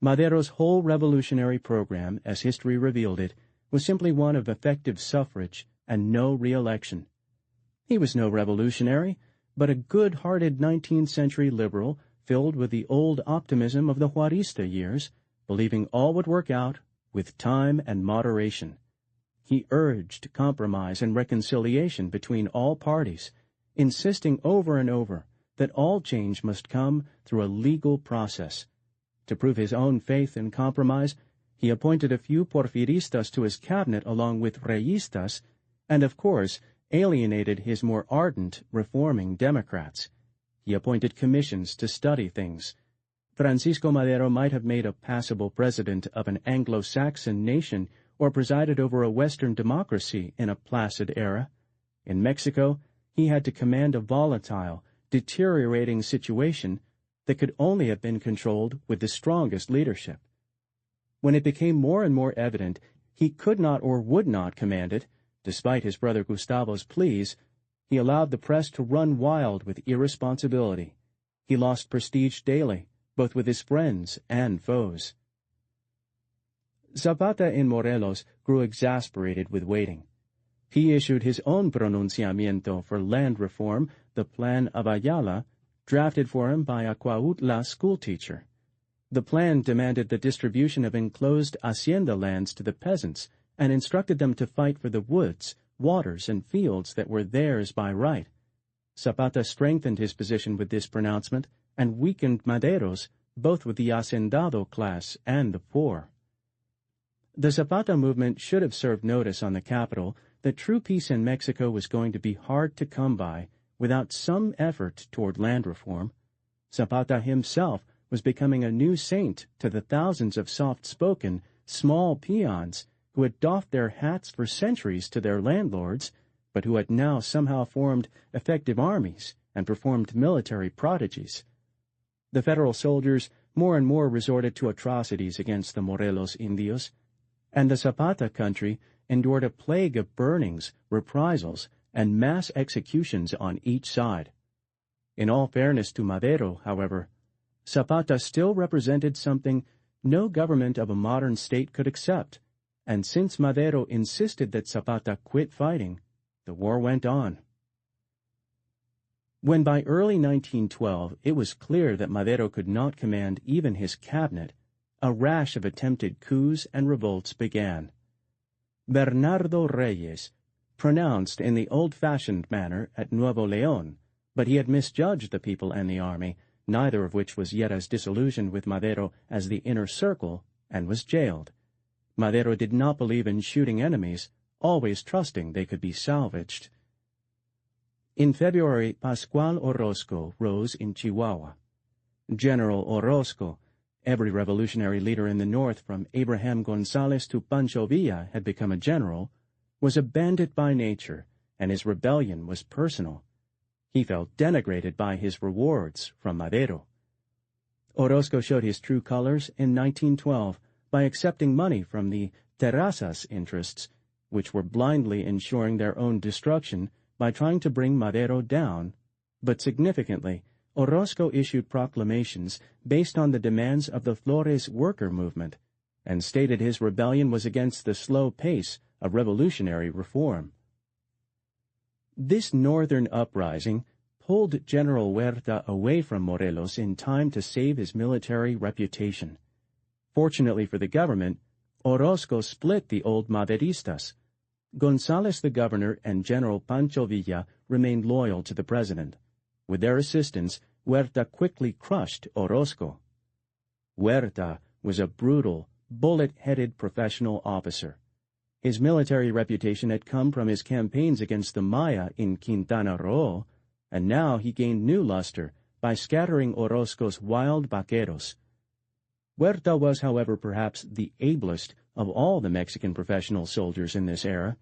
Madero's whole revolutionary program, as history revealed it, was simply one of effective suffrage and no re-election. He was no revolutionary, but a good-hearted 19th-century liberal filled with the old optimism of the Juarista years, believing all would work out with time and moderation. He urged compromise and reconciliation between all parties, insisting over and over that all change must come through a legal process. To prove his own faith in compromise, he appointed a few Porfiristas to his cabinet along with Reyistas, and of course alienated his more ardent, reforming Democrats. He appointed commissions to study things. Francisco Madero might have made a passable president of an Anglo-Saxon nation or presided over a Western democracy in a placid era. In Mexico, he had to command a volatile, deteriorating situation that could only have been controlled with the strongest leadership. When it became more and more evident he could not or would not command it, despite his brother Gustavo's pleas, he allowed the press to run wild with irresponsibility. He lost prestige daily, both with his friends and foes. Zapata in Morelos grew exasperated with waiting. He issued his own pronunciamiento for land reform, the Plan of Ayala, drafted for him by a Cuautla schoolteacher. The plan demanded the distribution of enclosed hacienda lands to the peasants and instructed them to fight for the woods, waters, and fields that were theirs by right. Zapata strengthened his position with this pronouncement and weakened Madero's, both with the hacendado class and the poor. The Zapata movement should have served notice on the capital that true peace in Mexico was going to be hard to come by without some effort toward land reform. Zapata himself was becoming a new saint to the thousands of soft-spoken, small peons who had doffed their hats for centuries to their landlords, but who had now somehow formed effective armies and performed military prodigies. The federal soldiers more and more resorted to atrocities against the Morelos Indios, and the Zapata country endured a plague of burnings, reprisals, and mass executions on each side. In all fairness to Madero, however, Zapata still represented something no government of a modern state could accept, and since Madero insisted that Zapata quit fighting, the war went on. When by early 1912 it was clear that Madero could not command even his cabinet, a rash of attempted coups and revolts began. Bernardo Reyes, pronounced in the old-fashioned manner at Nuevo Leon, but he had misjudged the people and the army, neither of which was yet as disillusioned with Madero as the inner circle, and was jailed. Madero did not believe in shooting enemies, always trusting they could be salvaged. In February, Pascual Orozco rose in Chihuahua. General Orozco, every revolutionary leader in the north from Abraham Gonzalez to Pancho Villa had become a general, was a bandit by nature, and his rebellion was personal. He felt denigrated by his rewards from Madero. Orozco showed his true colors in 1912 by accepting money from the Terrazas interests, which were blindly ensuring their own destruction by trying to bring Madero down, but significantly, Orozco issued proclamations based on the demands of the Flores worker movement, and stated his rebellion was against the slow pace of revolutionary reform. This northern uprising pulled General Huerta away from Morelos in time to save his military reputation. Fortunately for the government, Orozco split the old Maderistas. Gonzalez the governor and General Pancho Villa remained loyal to the president. With their assistance, Huerta quickly crushed Orozco. Huerta was a brutal, bullet-headed professional officer. His military reputation had come from his campaigns against the Maya in Quintana Roo, and now he gained new luster by scattering Orozco's wild vaqueros. Huerta was, however, perhaps the ablest of all the Mexican professional soldiers in this era,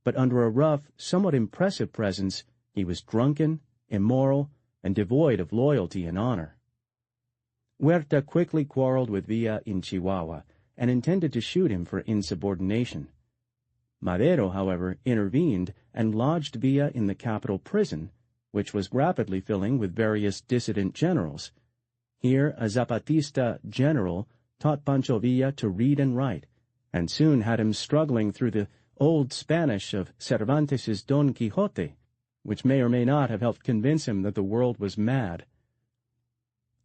but under a rough, somewhat impressive presence, he was drunken, immoral, and devoid of loyalty and honor. Huerta quickly quarreled with Villa in Chihuahua and intended to shoot him for insubordination. Madero, however, intervened and lodged Villa in the capital prison, which was rapidly filling with various dissident generals. Here a Zapatista general, taught Pancho Villa to read and write, and soon had him struggling through the old Spanish of Cervantes's Don Quixote, which may or may not have helped convince him that the world was mad.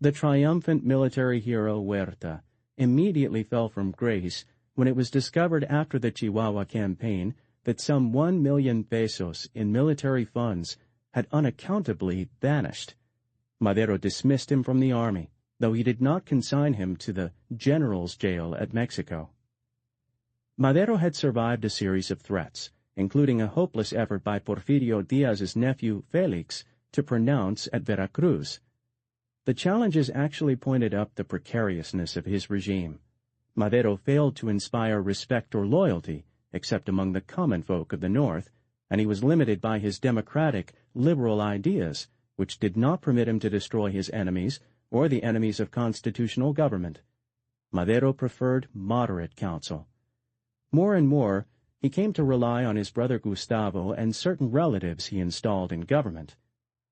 The triumphant military hero Huerta immediately fell from grace when it was discovered after the Chihuahua campaign that some 1 million pesos in military funds had unaccountably vanished. Madero dismissed him from the army, though he did not consign him to the general's jail at Mexico. Madero had survived a series of threats, including a hopeless effort by Porfirio Diaz's nephew Felix to pronounce at Veracruz. The challenges actually pointed up the precariousness of his regime. Madero failed to inspire respect or loyalty, except among the common folk of the North, and he was limited by his democratic, liberal ideas, which did not permit him to destroy his enemies or the enemies of constitutional government. Madero preferred moderate counsel. More and more, he came to rely on his brother Gustavo and certain relatives he installed in government.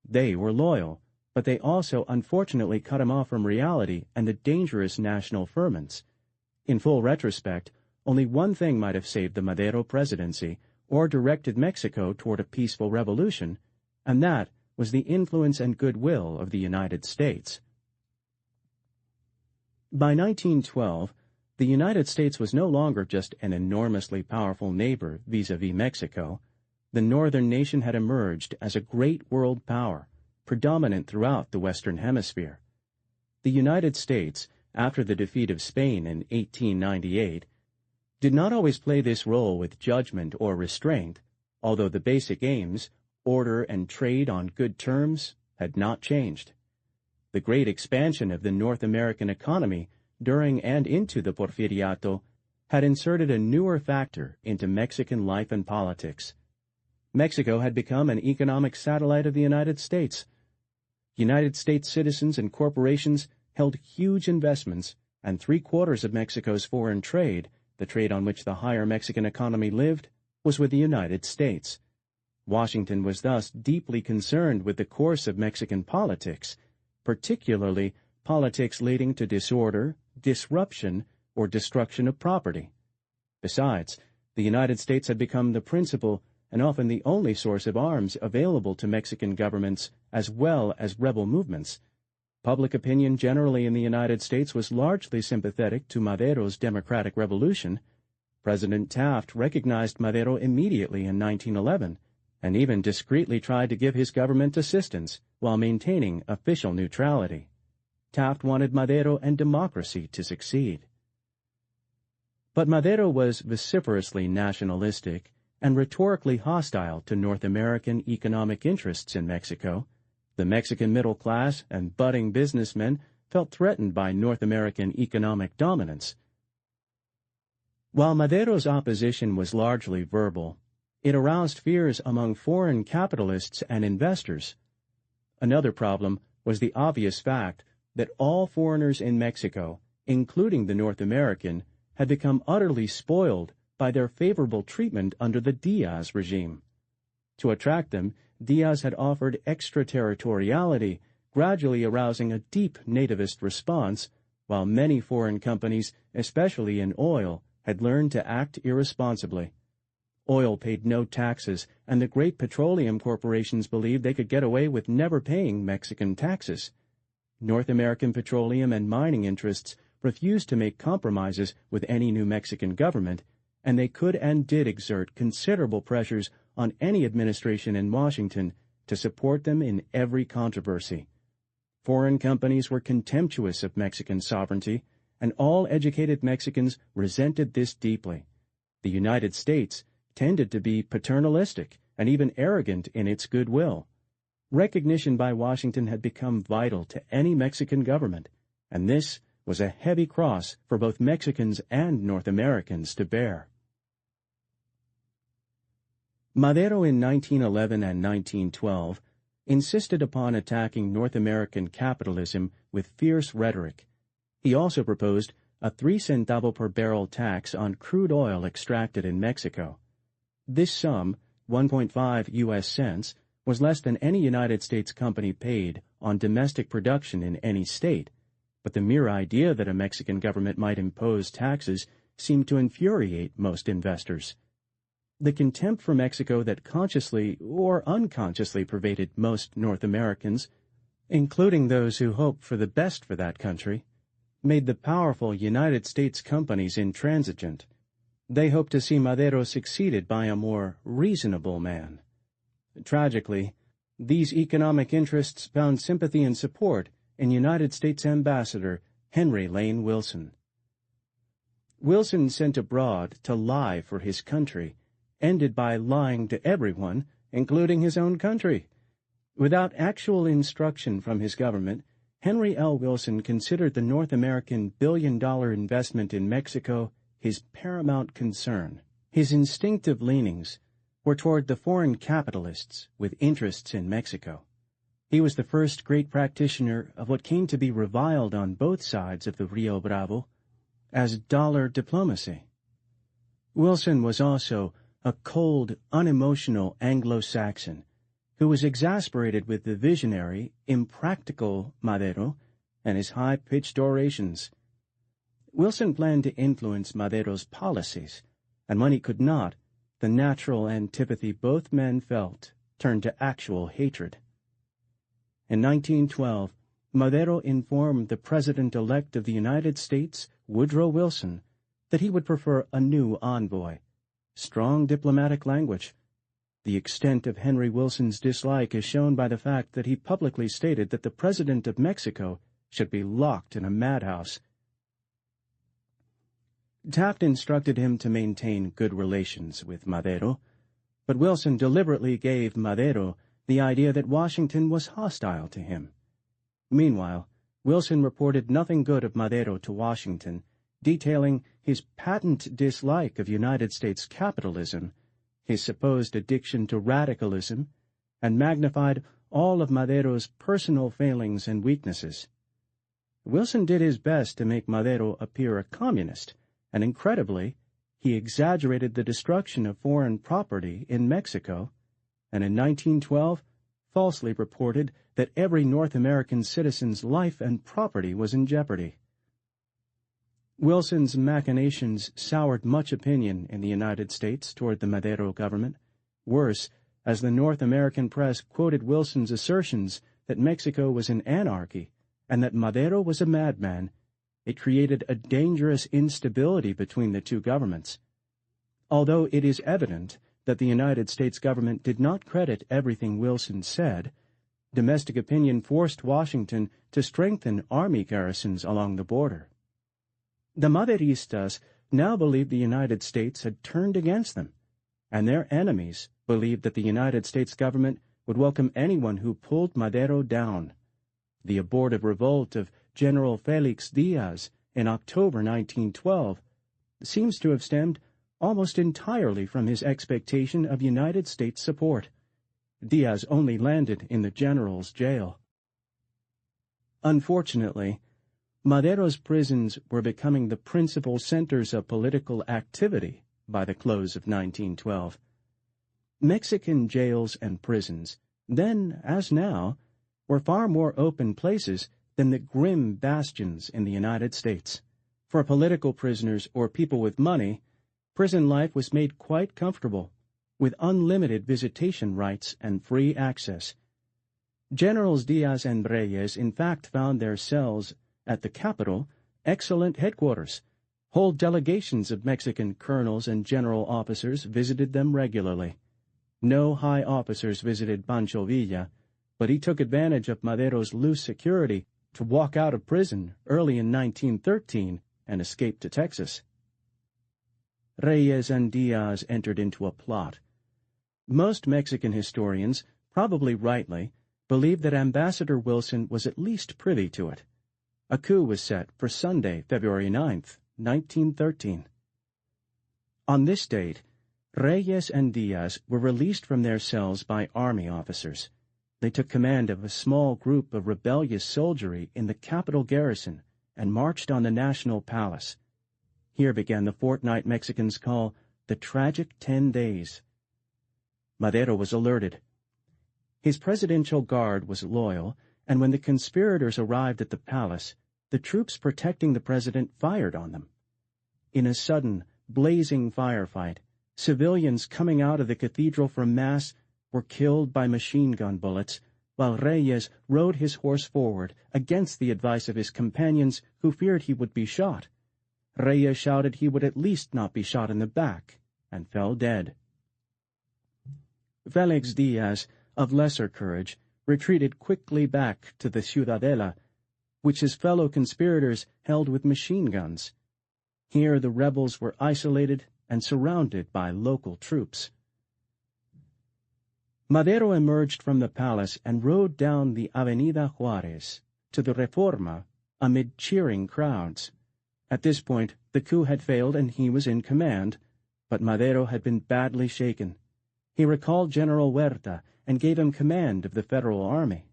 They were loyal, but they also unfortunately cut him off from reality and the dangerous national ferments. In full retrospect, only one thing might have saved the Madero presidency or directed Mexico toward a peaceful revolution, and that was the influence and goodwill of the United States. By 1912, the United States was no longer just an enormously powerful neighbor vis-à-vis Mexico. The northern nation had emerged as a great world power, predominant throughout the Western Hemisphere. The United States, after the defeat of Spain in 1898, did not always play this role with judgment or restraint, although the basic aims, order and trade on good terms, had not changed. The great expansion of the North American economy during and into the Porfiriato had inserted a newer factor into Mexican life and politics. Mexico had become an economic satellite of the United States. United States citizens and corporations held huge investments, and 3/4 of Mexico's foreign trade, the trade on which the higher Mexican economy lived, was with the United States. Washington was thus deeply concerned with the course of Mexican politics, particularly politics leading to disorder, disruption, or destruction of property. Besides, the United States had become the principal and often the only source of arms available to Mexican governments as well as rebel movements. Public opinion generally in the United States was largely sympathetic to Madero's democratic revolution. President Taft recognized Madero immediately in 1911 and even discreetly tried to give his government assistance while maintaining official neutrality. Taft wanted Madero and democracy to succeed. But Madero was vociferously nationalistic and rhetorically hostile to North American economic interests in Mexico. The Mexican middle class and budding businessmen felt threatened by North American economic dominance. While Madero's opposition was largely verbal, it aroused fears among foreign capitalists and investors. Another problem was the obvious fact that all foreigners in Mexico, including the North American, had become utterly spoiled by their favorable treatment under the Diaz regime. To attract them, Diaz had offered extraterritoriality, gradually arousing a deep nativist response, while many foreign companies, especially in oil, had learned to act irresponsibly. Oil paid no taxes, and the great petroleum corporations believed they could get away with never paying Mexican taxes. North American petroleum and mining interests refused to make compromises with any new Mexican government, and they could and did exert considerable pressures on any administration in Washington to support them in every controversy. Foreign companies were contemptuous of Mexican sovereignty, and all educated Mexicans resented this deeply. The United States tended to be paternalistic and even arrogant in its goodwill. Recognition by Washington had become vital to any Mexican government, and this was a heavy cross for both Mexicans and North Americans to bear. Madero in 1911 and 1912 insisted upon attacking North American capitalism with fierce rhetoric. He also proposed a 3 centavo per barrel tax on crude oil extracted in Mexico. This sum, 1.5 U.S. cents, was less than any United States company paid on domestic production in any state, but the mere idea that a Mexican government might impose taxes seemed to infuriate most investors. The contempt for Mexico that consciously or unconsciously pervaded most North Americans, including those who hoped for the best for that country, made the powerful United States companies intransigent. They hoped to see Madero succeeded by a more reasonable man. Tragically, these economic interests found sympathy and support in United States Ambassador Henry Lane Wilson. Wilson, sent abroad to lie for his country, ended by lying to everyone, including his own country. Without actual instruction from his government, Henry L. Wilson considered the North American billion-dollar investment in Mexico his paramount concern. His instinctive leanings were toward the foreign capitalists with interests in Mexico. He was the first great practitioner of what came to be reviled on both sides of the Rio Bravo as dollar diplomacy. Wilson was also a cold, unemotional Anglo-Saxon who was exasperated with the visionary, impractical Madero and his high-pitched orations. Wilson planned to influence Madero's policies, and when he could not, the natural antipathy both men felt turned to actual hatred. In 1912, Madero informed the President-elect of the United States, Woodrow Wilson, that he would prefer a new envoy. Strong diplomatic language. The extent of Henry Wilson's dislike is shown by the fact that he publicly stated that the President of Mexico should be locked in a madhouse. Taft instructed him to maintain good relations with Madero, but Wilson deliberately gave Madero the idea that Washington was hostile to him. Meanwhile, Wilson reported nothing good of Madero to Washington, detailing his patent dislike of United States capitalism, his supposed addiction to radicalism, and magnified all of Madero's personal failings and weaknesses. Wilson did his best to make Madero appear a communist, and incredibly, he exaggerated the destruction of foreign property in Mexico, and in 1912 falsely reported that every North American citizen's life and property was in jeopardy. Wilson's machinations soured much opinion in the United States toward the Madero government. Worse, as the North American press quoted Wilson's assertions that Mexico was in anarchy and that Madero was a madman, it created a dangerous instability between the two governments. Although it is evident that the United States government did not credit everything Wilson said, domestic opinion forced Washington to strengthen army garrisons along the border. The Maderistas now believed the United States had turned against them, and their enemies believed that the United States government would welcome anyone who pulled Madero down. The abortive revolt of General Felix Diaz in October 1912 seems to have stemmed almost entirely from his expectation of United States support. Diaz only landed in the general's jail. Unfortunately, Madero's prisons were becoming the principal centers of political activity by the close of 1912. Mexican jails and prisons, then as now, were far more open places than the grim bastions in the United States. For political prisoners or people with money, prison life was made quite comfortable, with unlimited visitation rights and free access. Generals Diaz and Reyes in fact found their cells at the capital excellent headquarters. Whole delegations of Mexican colonels and general officers visited them regularly. No high officers visited Pancho Villa, but he took advantage of Madero's loose security to walk out of prison early in 1913 and escape to Texas. Reyes and Diaz entered into a plot. Most Mexican historians, probably rightly, believe that Ambassador Wilson was at least privy to it. A coup was set for Sunday, February 9th, 1913. On this date, Reyes and Diaz were released from their cells by army officers. They took command of a small group of rebellious soldiery in the capital garrison and marched on the National Palace. Here began the fortnight Mexicans call the tragic 10 days. Madero was alerted. His presidential guard was loyal, and when the conspirators arrived at the palace, the troops protecting the president fired on them. In a sudden, blazing firefight, civilians coming out of the cathedral for Mass were killed by machine gun bullets, while Reyes rode his horse forward against the advice of his companions who feared he would be shot. Reyes shouted he would at least not be shot in the back, and fell dead. Felix Diaz, of lesser courage, retreated quickly back to the Ciudadela, which his fellow conspirators held with machine guns. Here the rebels were isolated and surrounded by local troops. Madero emerged from the palace and rode down the Avenida Juárez to the Reforma amid cheering crowds. At this point, the coup had failed and he was in command, but Madero had been badly shaken. He recalled General Huerta and gave him command of the federal army.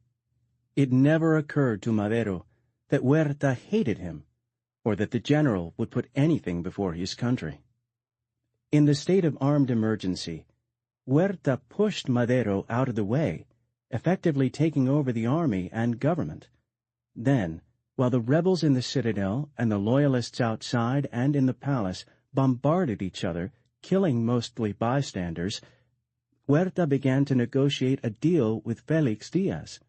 It never occurred to Madero that Huerta hated him, or that the general would put anything before his country. In the state of armed emergency, Huerta pushed Madero out of the way, effectively taking over the army and government. Then, while the rebels in the citadel and the loyalists outside and in the palace bombarded each other, killing mostly bystanders, Huerta began to negotiate a deal with Felix Diaz.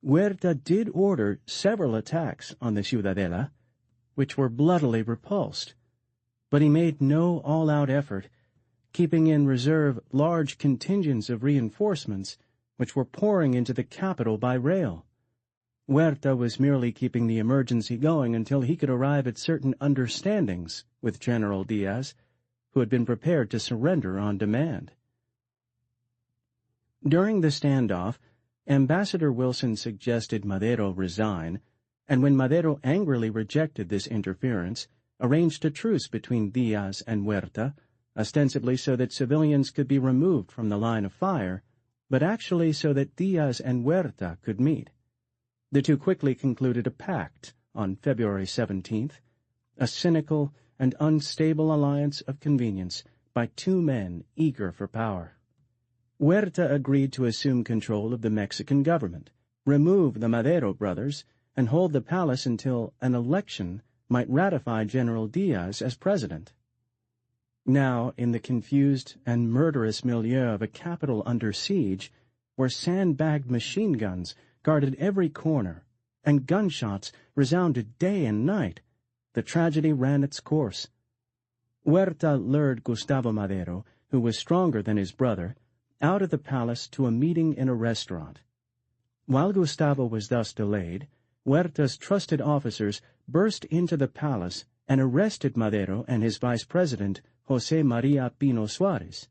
Huerta did order several attacks on the Ciudadela, which were bloodily repulsed, but he made no all-out effort, keeping in reserve large contingents of reinforcements which were pouring into the capital by rail. Huerta was merely keeping the emergency going until he could arrive at certain understandings with General Diaz, who had been prepared to surrender on demand. During the standoff, Ambassador Wilson suggested Madero resign, and when Madero angrily rejected this interference, arranged a truce between Diaz and Huerta, ostensibly so that civilians could be removed from the line of fire, but actually so that Diaz and Huerta could meet. The two quickly concluded a pact on February 17th, a cynical and unstable alliance of convenience by two men eager for power. Huerta agreed to assume control of the Mexican government, remove the Madero brothers, and hold the palace until an election might ratify General Diaz as president. Now, in the confused and murderous milieu of a capital under siege, where sandbagged machine guns guarded every corner, and gunshots resounded day and night, the tragedy ran its course. Huerta lured Gustavo Madero, who was stronger than his brother, out of the palace to a meeting in a restaurant. While Gustavo was thus delayed, Huerta's trusted officers burst into the palace and arrested Madero and his vice president, José María Pino Suárez.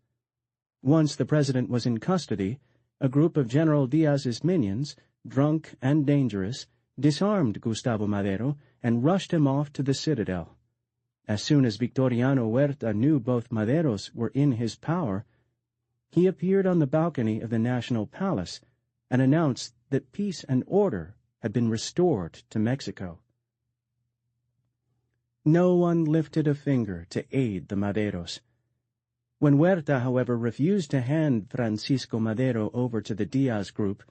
Once the president was in custody, a group of General Diaz's minions, drunk and dangerous, disarmed Gustavo Madero and rushed him off to the citadel. As soon as Victoriano Huerta knew both Maderos were in his power, he appeared on the balcony of the National Palace and announced that peace and order had been restored to Mexico. No one lifted a finger to aid the Maderos. When Huerta, however, refused to hand Francisco Madero over to the Diaz group,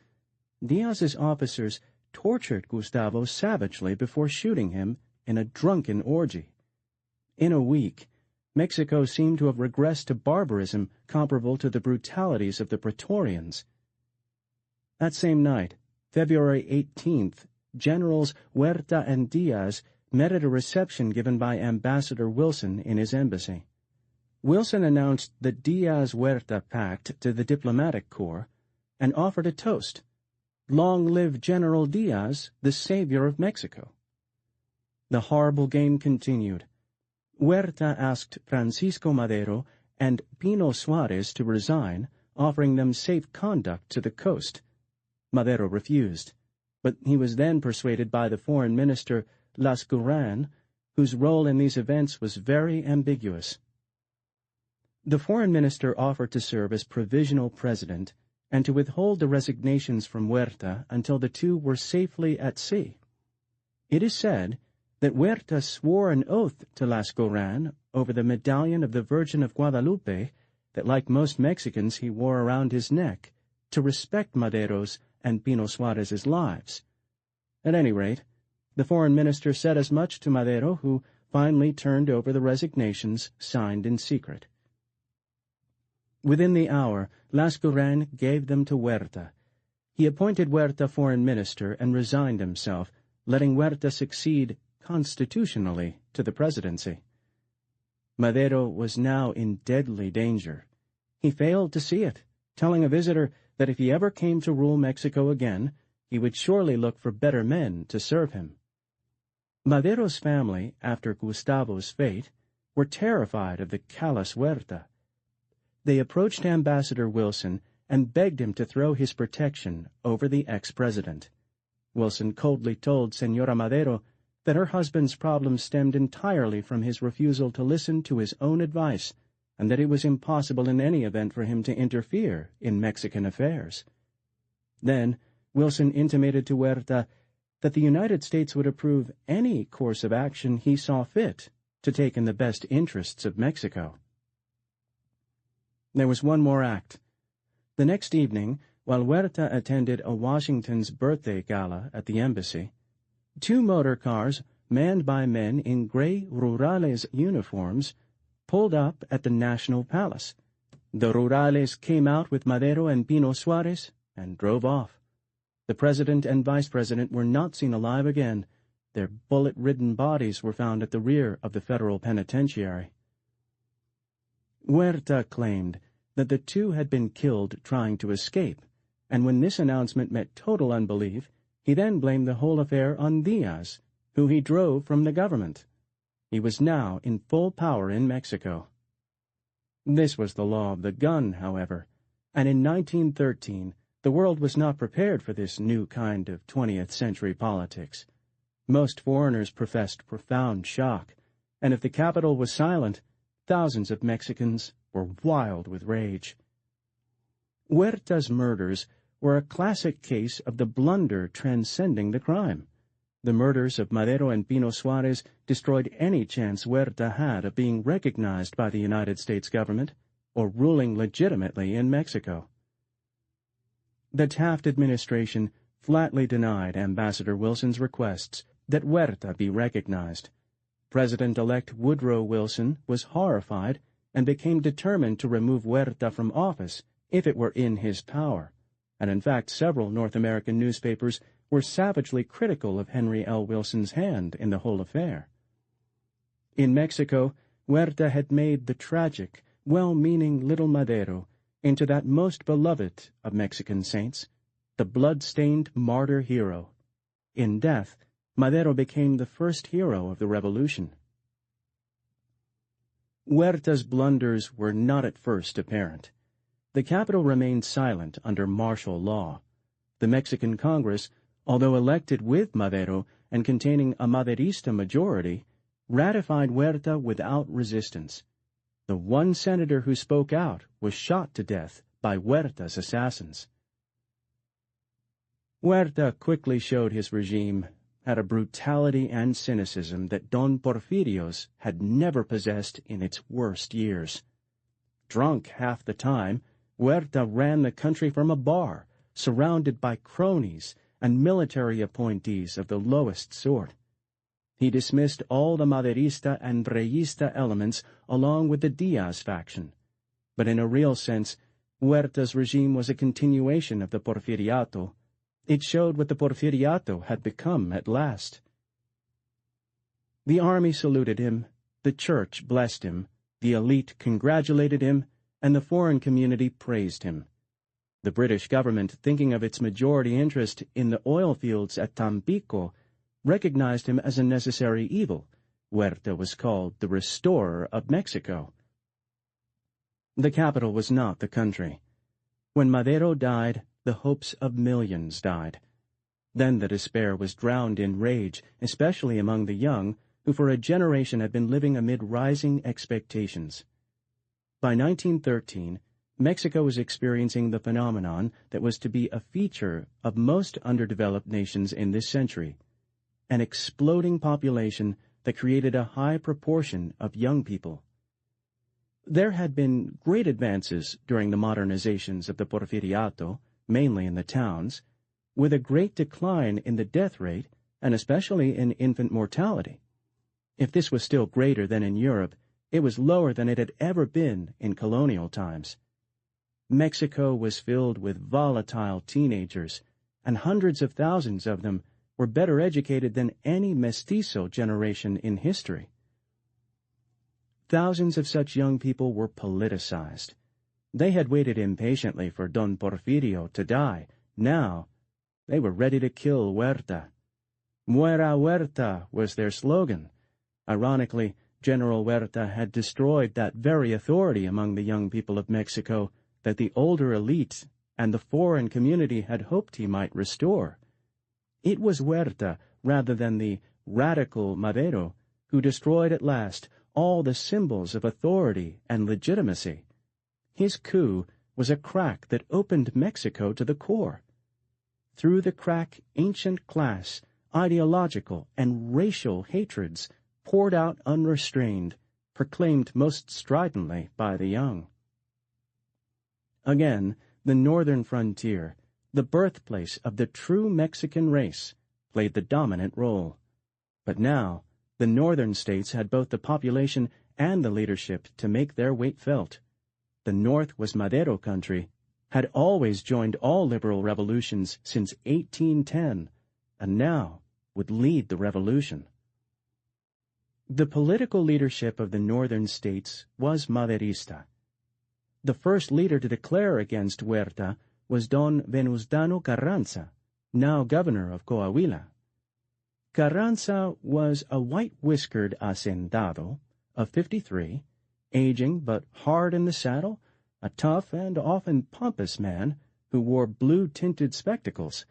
Diaz's officers tortured Gustavo savagely before shooting him in a drunken orgy. In a week, Mexico seemed to have regressed to barbarism comparable to the brutalities of the Praetorians. That same night, February 18th, Generals Huerta and Diaz met at a reception given by Ambassador Wilson in his embassy. Wilson announced the Diaz-Huerta Pact to the diplomatic corps and offered a toast. Long live General Diaz, the savior of Mexico. The horrible game continued. Huerta asked Francisco Madero and Pino Suárez to resign, offering them safe conduct to the coast. Madero refused, but he was then persuaded by the foreign minister Lascurain, whose role in these events was very ambiguous. The foreign minister offered to serve as provisional president and to withhold the resignations from Huerta until the two were safely at sea. It is said that Huerta swore an oath to Lascurain over the medallion of the Virgin of Guadalupe that, like most Mexicans, he wore around his neck, to respect Madero's and Pino Suárez's lives. At any rate, The foreign minister said as much to Madero, who finally turned over the resignations signed in secret. Within the hour, Lascuren gave them to Huerta. He appointed Huerta foreign minister and resigned himself, letting Huerta succeed constitutionally to the presidency. Madero was now in deadly danger. He failed to see it, telling a visitor that if he ever came to rule Mexico again, he would surely look for better men to serve him. Madero's family, after Gustavo's fate, were terrified of the callous Huerta. They approached Ambassador Wilson and begged him to throw his protection over the ex-president. Wilson coldly told Senora Madero that her husband's problems stemmed entirely from his refusal to listen to his own advice, and that it was impossible in any event for him to interfere in Mexican affairs. Then Wilson intimated to Huerta that the United States would approve any course of action he saw fit to take in the best interests of Mexico. There was one more act. The next evening, while Huerta attended a Washington's birthday gala at the embassy, 2 motor cars, manned by men in gray Rurales uniforms, pulled up at the National Palace. The Rurales came out with Madero and Pino Suarez and drove off. The president and vice president were not seen alive again. Their bullet-ridden bodies were found at the rear of the federal penitentiary. Huerta claimed that the 2 had been killed trying to escape, and when this announcement met total unbelief, he then blamed the whole affair on Diaz, who he drove from the government. He was now in full power in Mexico. This was the law of the gun, however, and in 1913 the world was not prepared for this new kind of 20th century politics. Most foreigners professed profound shock, and if the capital was silent, thousands of Mexicans were wild with rage. Huerta's murders were a classic case of the blunder transcending the crime. The murders of Madero and Pino Suarez destroyed any chance Huerta had of being recognized by the United States government or ruling legitimately in Mexico. The Taft administration flatly denied Ambassador Wilson's requests that Huerta be recognized. President-elect Woodrow Wilson was horrified and became determined to remove Huerta from office if it were in his power, and in fact several North American newspapers were savagely critical of Henry L. Wilson's hand in the whole affair. In Mexico, Huerta had made the tragic, well-meaning little Madero into that most beloved of Mexican saints, the blood-stained martyr hero. In death, Madero became the first hero of the revolution. Huerta's blunders were not at first apparent. The capital remained silent under martial law. The Mexican Congress, although elected with Madero and containing a Maderista majority, ratified Huerta without resistance. The one senator who spoke out was shot to death by Huerta's assassins. Huerta quickly showed his regime had a brutality and cynicism that Don Porfirio's had never possessed in its worst years. Drunk half the time, Huerta ran the country from a bar, surrounded by cronies and military appointees of the lowest sort. He dismissed all the Maderista and Reyista elements along with the Diaz faction. But in a real sense, Huerta's regime was a continuation of the Porfiriato. It showed what the Porfiriato had become at last. The army saluted him, the church blessed him, the elite congratulated him, and the foreign community praised him. The British government, thinking of its majority interest in the oil fields at Tampico, recognized him as a necessary evil. Huerta was called the restorer of Mexico. The capital was not the country. When Madero died, the hopes of millions died. Then the despair was drowned in rage, especially among the young, who for a generation had been living amid rising expectations. By 1913, Mexico was experiencing the phenomenon that was to be a feature of most underdeveloped nations in this century, an exploding population that created a high proportion of young people. There had been great advances during the modernizations of the Porfiriato, mainly in the towns, with a great decline in the death rate and especially in infant mortality. If this was still greater than in Europe, it was lower than it had ever been in colonial times. Mexico was filled with volatile teenagers, and hundreds of thousands of them were better educated than any mestizo generation in history. Thousands of such young people were politicized. They had waited impatiently for Don Porfirio to die. Now, they were ready to kill Huerta. Muera Huerta was their slogan. Ironically, General Huerta had destroyed that very authority among the young people of Mexico that the older elite and the foreign community had hoped he might restore. It was Huerta, rather than the radical Madero, who destroyed at last all the symbols of authority and legitimacy. His coup was a crack that opened Mexico to the core. Through the crack, ancient class, ideological, and racial hatreds poured out unrestrained, proclaimed most stridently by the young. Again, the northern frontier, the birthplace of the true Mexican race, played the dominant role. But now, the northern states had both the population and the leadership to make their weight felt. The North was Madero country, had always joined all liberal revolutions since 1810, and now would lead the revolution. The political leadership of the northern states was Maderista. The first leader to declare against Huerta was Don Venustiano Carranza, now governor of Coahuila. Carranza was a white-whiskered hacendado of 53, aging but hard in the saddle, a tough and often pompous man who wore blue-tinted spectacles.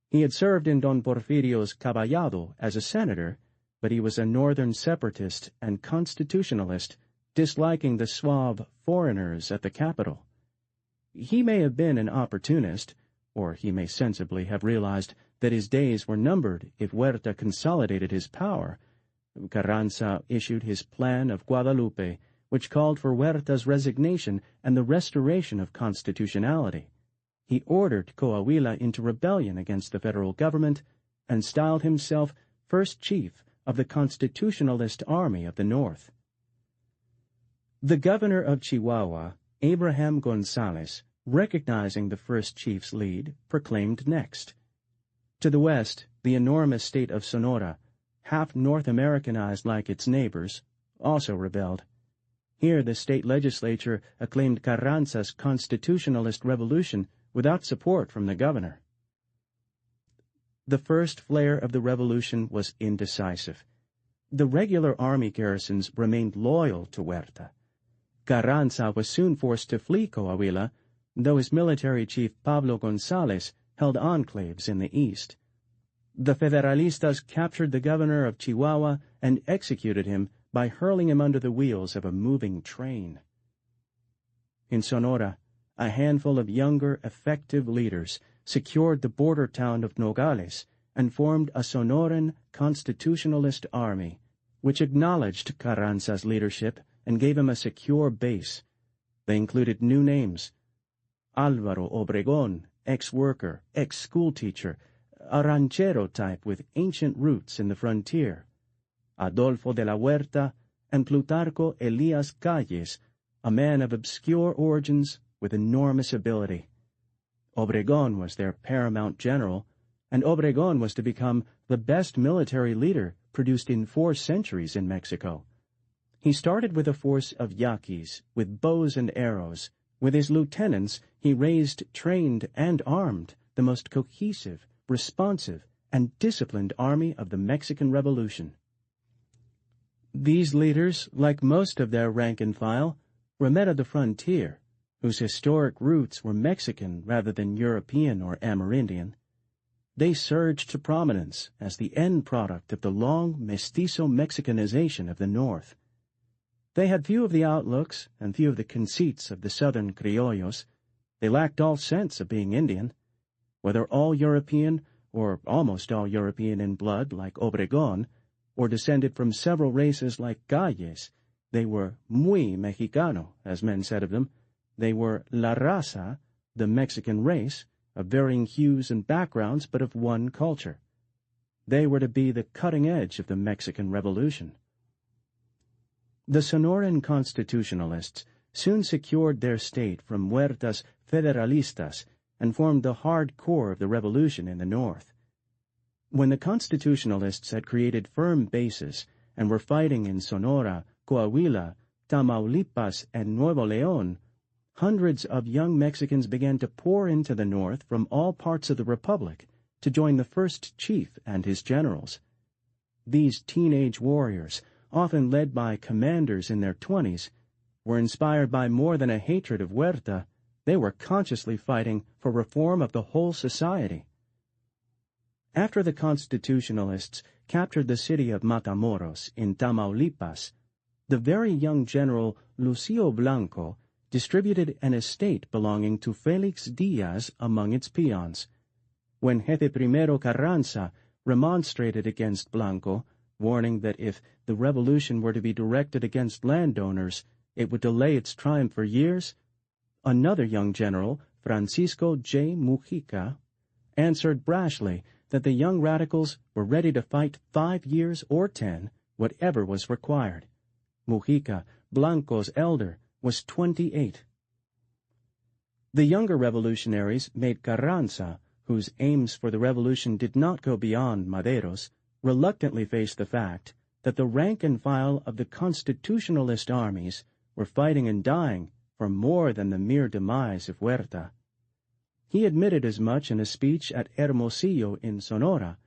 He had served in Don Porfirio's caballado as a senator, but he was a northern separatist and constitutionalist, disliking the suave foreigners at the capital. He may have been an opportunist, or he may sensibly have realized that his days were numbered if Huerta consolidated his power. Carranza issued his Plan of Guadalupe, which called for Huerta's resignation and the restoration of constitutionality. He ordered Coahuila into rebellion against the federal government and styled himself first chief of the Constitutionalist Army of the North. The governor of Chihuahua, Abraham Gonzalez, recognizing the first chief's lead, proclaimed next. To the west, the enormous state of Sonora, half North Americanized like its neighbors, also rebelled. Here the state legislature acclaimed Carranza's constitutionalist revolution without support from the governor. The first flare of the revolution was indecisive. The regular army garrisons remained loyal to Huerta. Carranza was soon forced to flee Coahuila, though his military chief Pablo González held enclaves in the east. The Federalistas captured the governor of Chihuahua and executed him by hurling him under the wheels of a moving train. In Sonora, a handful of younger, effective leaders secured the border town of Nogales and formed a Sonoran constitutionalist army, which acknowledged Carranza's leadership and gave him a secure base. They included new names: Álvaro Obregón, ex-worker, ex-schoolteacher, a ranchero type with ancient roots in the frontier; Adolfo de la Huerta, and Plutarco Elías Calles, a man of obscure origins with enormous ability. Obregón was their paramount general, and Obregón was to become the best military leader produced in 4 centuries in Mexico. He started with a force of Yaquis, with bows and arrows. With his lieutenants, he raised, trained, and armed the most cohesive, responsive, and disciplined army of the Mexican Revolution. These leaders, like most of their rank and file, were men of the frontier, whose historic roots were Mexican rather than European or Amerindian. They surged to prominence as the end product of the long mestizo Mexicanization of the North. They had few of the outlooks and few of the conceits of the southern criollos. They lacked all sense of being Indian. Whether all European or almost all European in blood like Obregón, or descended from several races like Calles, they were muy mexicano, as men said of them. They were la raza, the Mexican race, of varying hues and backgrounds, but of one culture. They were to be the cutting edge of the Mexican Revolution. The Sonoran constitutionalists soon secured their state from Huertas Federalistas and formed the hard core of the revolution in the north. When the constitutionalists had created firm bases and were fighting in Sonora, Coahuila, Tamaulipas, and Nuevo León, hundreds of young Mexicans began to pour into the north from all parts of the republic to join the first chief and his generals. These teenage warriors, often led by commanders in their 20s, were inspired by more than a hatred of Huerta. They were consciously fighting for reform of the whole society. After the constitutionalists captured the city of Matamoros in Tamaulipas, the very young general Lucio Blanco distributed an estate belonging to Felix Diaz among its peons. When Jefe Primero Carranza remonstrated against Blanco, warning that if the revolution were to be directed against landowners, it would delay its triumph for years, another young general, Francisco J. Mujica, answered brashly that the young radicals were ready to fight 5 years or 10, whatever was required. Mujica, Blanco's elder, was 28. The younger revolutionaries made Carranza, whose aims for the revolution did not go beyond Madero's, reluctantly face the fact that the rank and file of the constitutionalist armies were fighting and dying for more than the mere demise of Huerta. He admitted as much in a speech at Hermosillo in Sonora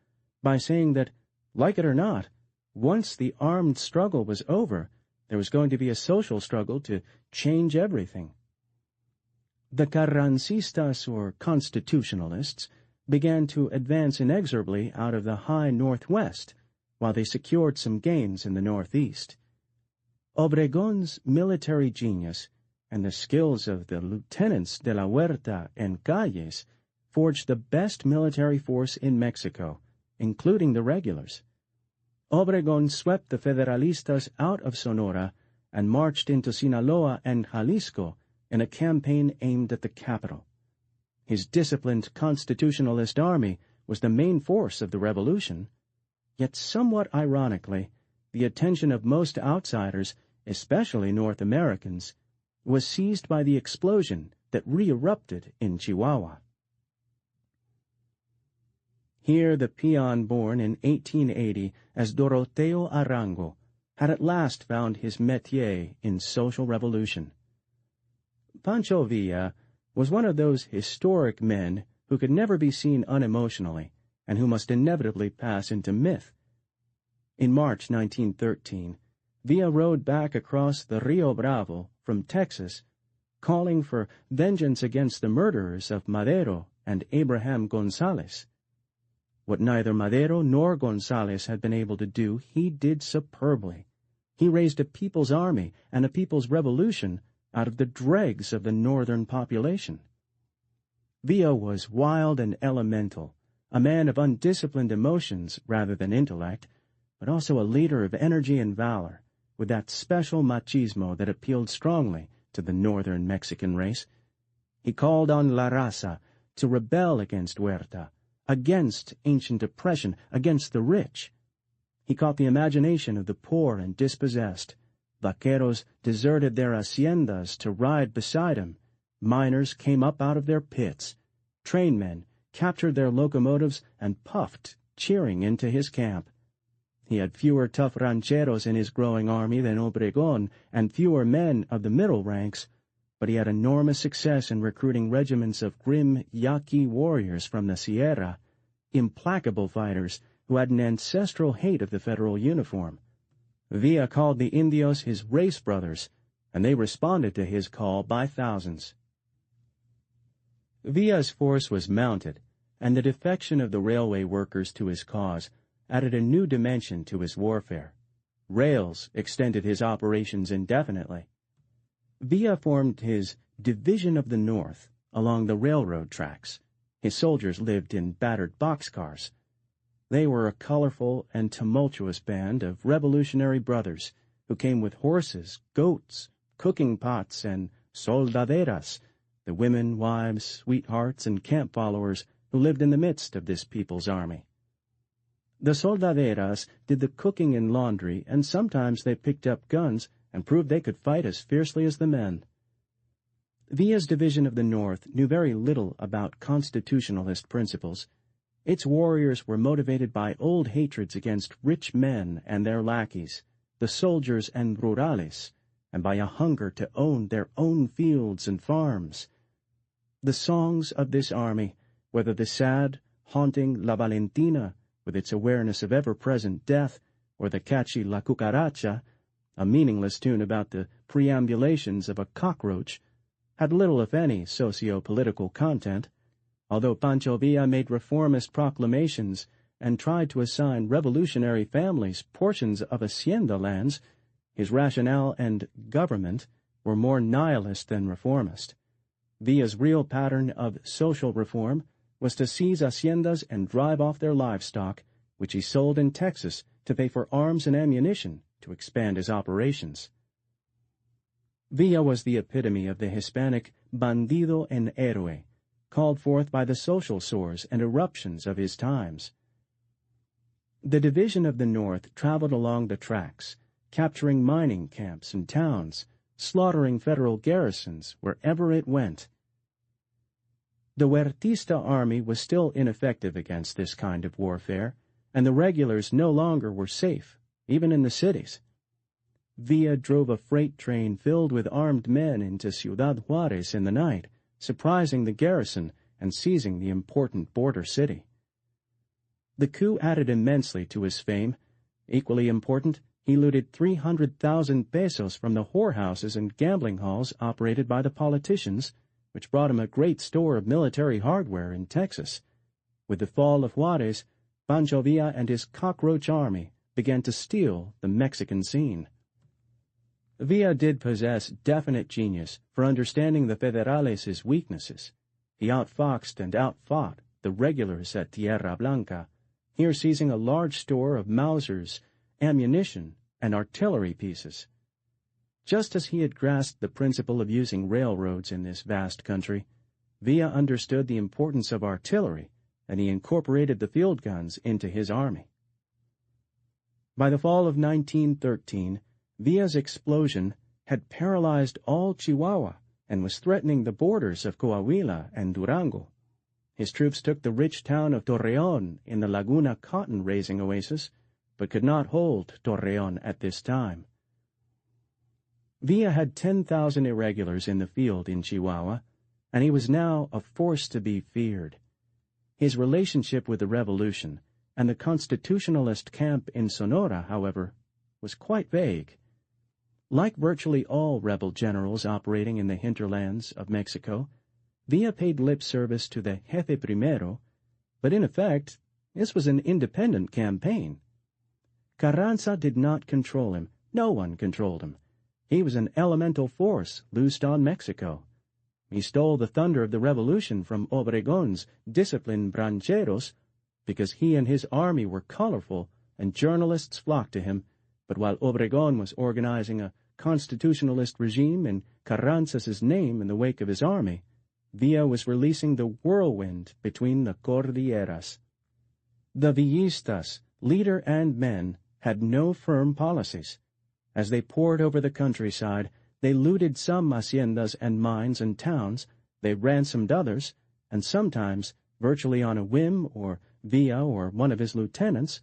by saying that, like it or not, once the armed struggle was over, there was going to be a social struggle to change everything. The Carrancistas, or constitutionalists, began to advance inexorably out of the high northwest, while they secured some gains in the northeast. Obregon's military genius and the skills of the lieutenants de la Huerta and Calles forged the best military force in Mexico, including the regulars. Obregon swept the Federalistas out of Sonora and marched into Sinaloa and Jalisco in a campaign aimed at the capital. His disciplined constitutionalist army was the main force of the revolution, yet somewhat ironically, the attention of most outsiders, especially North Americans, was seized by the explosion that re-erupted in Chihuahua. Here the peon born in 1880 as Doroteo Arango had at last found his métier in social revolution. Pancho Villa was one of those historic men who could never be seen unemotionally and who must inevitably pass into myth. In March 1913, Villa rode back across the Rio Bravo from Texas, calling for vengeance against the murderers of Madero and Abraham Gonzalez. What neither Madero nor Gonzalez had been able to do, he did superbly. He raised a people's army and a people's revolution out of the dregs of the northern population. Villa was wild and elemental, a man of undisciplined emotions rather than intellect, but also a leader of energy and valor, with that special machismo that appealed strongly to the northern Mexican race. He called on La Raza to rebel against Huerta, against ancient oppression, against the rich. He caught the imagination of the poor and dispossessed. Vaqueros deserted their haciendas to ride beside him. Miners came up out of their pits. Trainmen captured their locomotives and puffed, cheering, into his camp. He had fewer tough rancheros in his growing army than Obregon and fewer men of the middle ranks, but he had enormous success in recruiting regiments of grim Yaqui warriors from the Sierra, implacable fighters who had an ancestral hate of the federal uniform. Villa called the Indios his race brothers, and they responded to his call by thousands. Villa's force was mounted, and the defection of the railway workers to his cause added a new dimension to his warfare. Rails extended his operations indefinitely. Villa formed his Division of the North along the railroad tracks. His soldiers lived in battered boxcars. They were a colorful and tumultuous band of revolutionary brothers who came with horses, goats, cooking pots, and soldaderas, the women, wives, sweethearts, and camp followers who lived in the midst of this people's army. The soldaderas did the cooking and laundry, and sometimes they picked up guns and proved they could fight as fiercely as the men. Villa's division of the North knew very little about constitutionalist principles. Its warriors were motivated by old hatreds against rich men and their lackeys, the soldiers and rurales, and by a hunger to own their own fields and farms. The songs of this army, whether the sad, haunting La Valentina, with its awareness of ever-present death, or the catchy La Cucaracha, a meaningless tune about the preambulations of a cockroach, had little, if any, socio-political content, although Pancho Villa made reformist proclamations and tried to assign revolutionary families portions of hacienda lands. His rationale and government were more nihilist than reformist. Villa's real pattern of social reform was to seize haciendas and drive off their livestock, which he sold in Texas to pay for arms and ammunition to expand his operations. Villa was the epitome of the Hispanic bandido en héroe, called forth by the social sores and eruptions of his times. The division of the North traveled along the tracks, capturing mining camps and towns, slaughtering federal garrisons wherever it went. The Huertista army was still ineffective against this kind of warfare, and the regulars no longer were safe, even in the cities. Villa drove a freight train filled with armed men into Ciudad Juarez in the night, surprising the garrison and seizing the important border city. The coup added immensely to his fame. Equally important, he looted 300,000 pesos from the whorehouses and gambling halls operated by the politicians, which brought him a great store of military hardware in Texas. With the fall of Juarez, Pancho Villa and his cockroach army began to steal the Mexican scene. Villa did possess definite genius for understanding the federales' weaknesses. He outfoxed and outfought the regulars at Tierra Blanca, here seizing a large store of Mausers, ammunition, and artillery pieces. Just as he had grasped the principle of using railroads in this vast country, Villa understood the importance of artillery, and he incorporated the field guns into his army. By the fall of 1913, Villa's explosion had paralyzed all Chihuahua and was threatening the borders of Coahuila and Durango. His troops took the rich town of Torreon in the Laguna cotton-raising oasis, but could not hold Torreon at this time. Villa had 10,000 irregulars in the field in Chihuahua, and he was now a force to be feared. His relationship with the revolution and the constitutionalist camp in Sonora, however, was quite vague. Like virtually all rebel generals operating in the hinterlands of Mexico, Villa paid lip service to the Jefe Primero, but in effect, this was an independent campaign. Carranza did not control him. No one controlled him. He was an elemental force loosed on Mexico. He stole the thunder of the revolution from Obregon's disciplined rancheros because he and his army were colorful and journalists flocked to him, but while Obregon was organizing a constitutionalist regime in Carranza's name in the wake of his army, Villa was releasing the whirlwind between the Cordilleras. The Villistas, leader and men, had no firm policies. As they poured over the countryside, they looted some haciendas and mines and towns, they ransomed others, and sometimes, virtually on a whim or Villa or one of his lieutenants,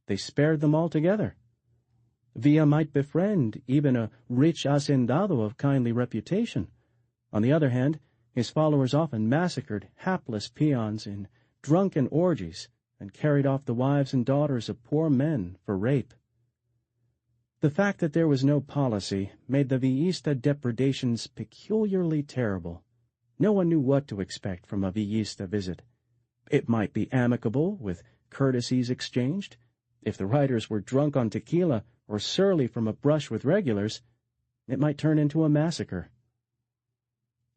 they spared them altogether. Villa might befriend even a rich hacendado of kindly reputation. On the other hand, his followers often massacred hapless peons in drunken orgies and carried off the wives and daughters of poor men for rape. The fact that there was no policy made the Villista depredations peculiarly terrible. No one knew what to expect from a Villista visit. It might be amicable, with courtesies exchanged. If the riders were drunk on tequila or surly from a brush with regulars, it might turn into a massacre.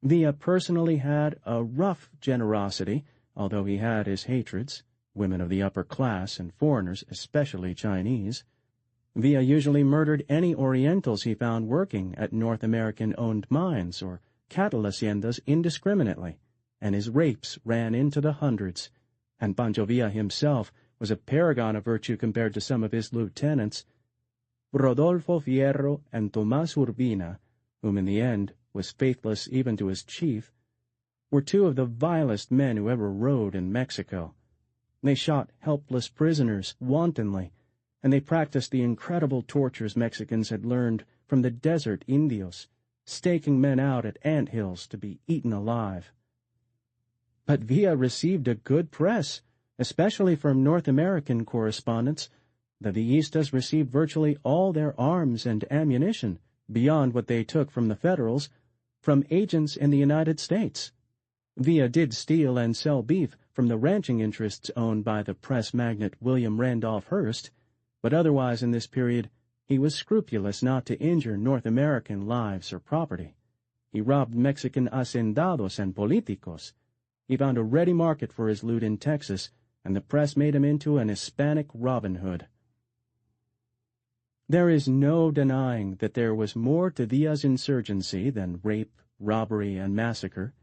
Villa personally had a rough generosity, although he had his hatreds, women of the upper class and foreigners, especially Chinese. Villa usually murdered any Orientals he found working at North American-owned mines or cattle haciendas indiscriminately, and his rapes ran into the hundreds, and Pancho Villa himself was a paragon of virtue compared to some of his lieutenants. Rodolfo Fierro and Tomás Urbina, whom in the end was faithless even to his chief, were two of the vilest men who ever rode in Mexico. They shot helpless prisoners wantonly, and they practiced the incredible tortures Mexicans had learned from the desert Indios, staking men out at ant hills to be eaten alive. But Villa received a good press, especially from North American correspondents. The Villistas received virtually all their arms and ammunition, beyond what they took from the Federals, from agents in the United States. Villa did steal and sell beef from the ranching interests owned by the press magnate William Randolph Hearst, but otherwise in this period he was scrupulous not to injure North American lives or property. He robbed Mexican hacendados and politicos. He found a ready market for his loot in Texas, and the press made him into an Hispanic Robin Hood. There is no denying that there was more to Villa's insurgency than rape, robbery, and massacre.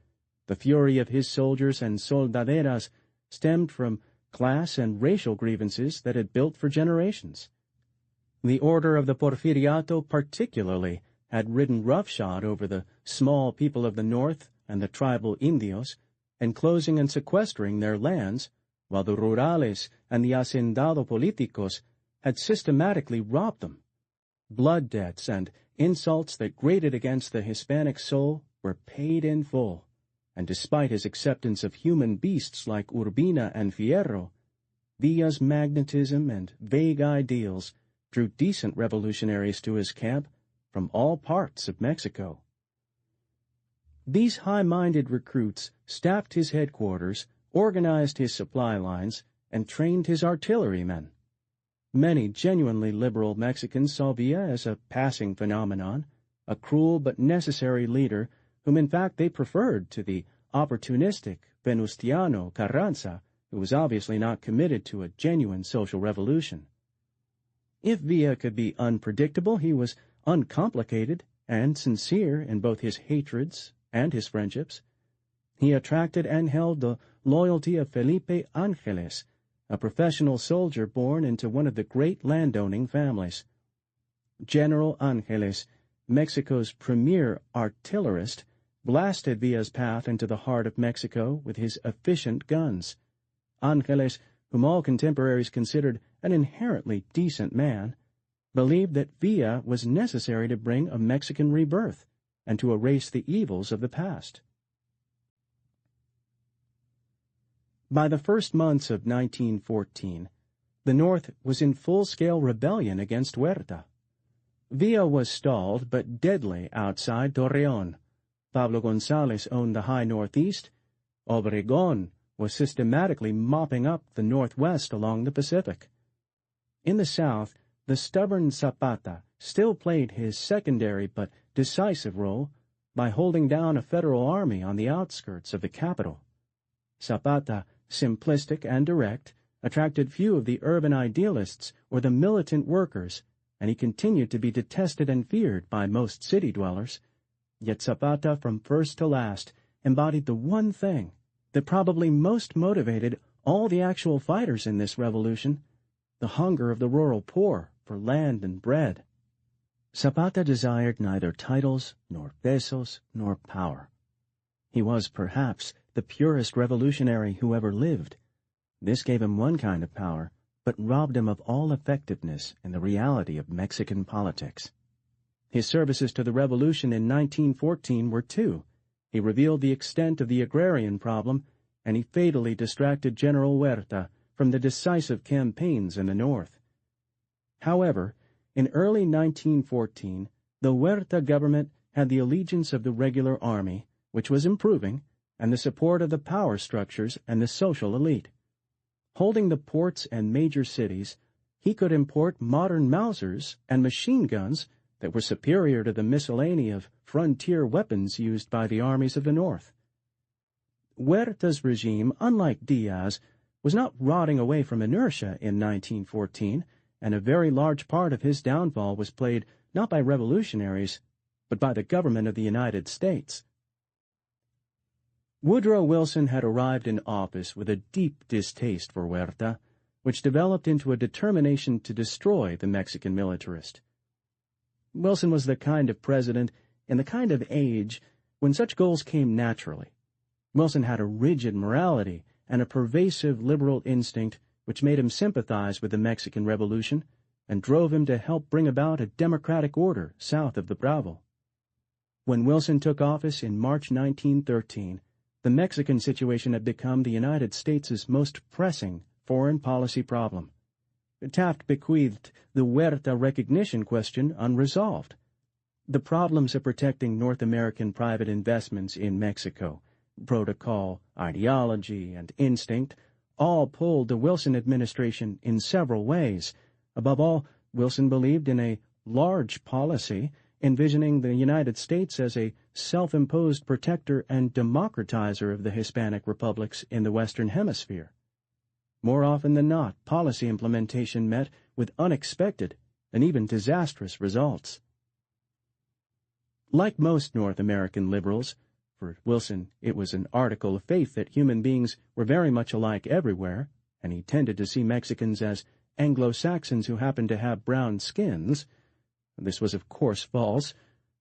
The fury of his soldiers and soldaderas stemmed from class and racial grievances that had built for generations. The order of the Porfiriato particularly had ridden roughshod over the small people of the north and the tribal Indios, enclosing and sequestering their lands, while the rurales and the hacendado politicos had systematically robbed them. Blood debts and insults that grated against the Hispanic soul were paid in full, and despite his acceptance of human beasts like Urbina and Fierro, Villa's magnetism and vague ideals drew decent revolutionaries to his camp from all parts of Mexico. These high-minded recruits staffed his headquarters, organized his supply lines, and trained his artillerymen. Many genuinely liberal Mexicans saw Villa as a passing phenomenon, a cruel but necessary leader whom in fact they preferred to the opportunistic Venustiano Carranza, who was obviously not committed to a genuine social revolution. If Villa could be unpredictable, he was uncomplicated and sincere in both his hatreds and his friendships. He attracted and held the loyalty of Felipe Angeles, a professional soldier born into one of the great landowning families. General Angeles, Mexico's premier artillerist, blasted Villa's path into the heart of Mexico with his efficient guns. Angeles, whom all contemporaries considered an inherently decent man, believed that Villa was necessary to bring a Mexican rebirth and to erase the evils of the past. By the first months of 1914, the North was in full-scale rebellion against Huerta. Villa was stalled but deadly outside Torreon. Pablo González owned the high northeast. Obregón was systematically mopping up the northwest along the Pacific. In the south, the stubborn Zapata still played his secondary but decisive role by holding down a federal army on the outskirts of the capital. Zapata, simplistic and direct, attracted few of the urban idealists or the militant workers, and he continued to be detested and feared by most city dwellers. Yet Zapata, from first to last, embodied the one thing that probably most motivated all the actual fighters in this revolution: the hunger of the rural poor for land and bread. Zapata desired neither titles, nor pesos, nor power. He was, perhaps, the purest revolutionary who ever lived. This gave him one kind of power, but robbed him of all effectiveness in the reality of Mexican politics. His services to the revolution in 1914 were two. He revealed the extent of the agrarian problem, and he fatally distracted General Huerta from the decisive campaigns in the north. However, in early 1914, the Huerta government had the allegiance of the regular army, which was improving, and the support of the power structures and the social elite. Holding the ports and major cities, he could import modern Mausers and machine guns that were superior to the miscellany of frontier weapons used by the armies of the north. Huerta's regime, unlike Diaz, was not rotting away from inertia in 1914, and a very large part of his downfall was played not by revolutionaries, but by the government of the United States. Woodrow Wilson had arrived in office with a deep distaste for Huerta, which developed into a determination to destroy the Mexican militarist. Wilson was the kind of president in the kind of age when such goals came naturally. Wilson had a rigid morality and a pervasive liberal instinct which made him sympathize with the Mexican Revolution and drove him to help bring about a democratic order south of the Bravo. When Wilson took office in March 1913, the Mexican situation had become the United States' most pressing foreign policy problem. Taft bequeathed the Huerta recognition question unresolved. The problems of protecting North American private investments in Mexico, protocol, ideology, and instinct all pulled the Wilson administration in several ways. Above all, Wilson believed in a large policy, envisioning the United States as a self-imposed protector and democratizer of the Hispanic republics in the Western Hemisphere. More often than not, policy implementation met with unexpected and even disastrous results. Like most North American liberals, for Wilson it was an article of faith that human beings were very much alike everywhere, and he tended to see Mexicans as Anglo-Saxons who happened to have brown skins. This was of course false.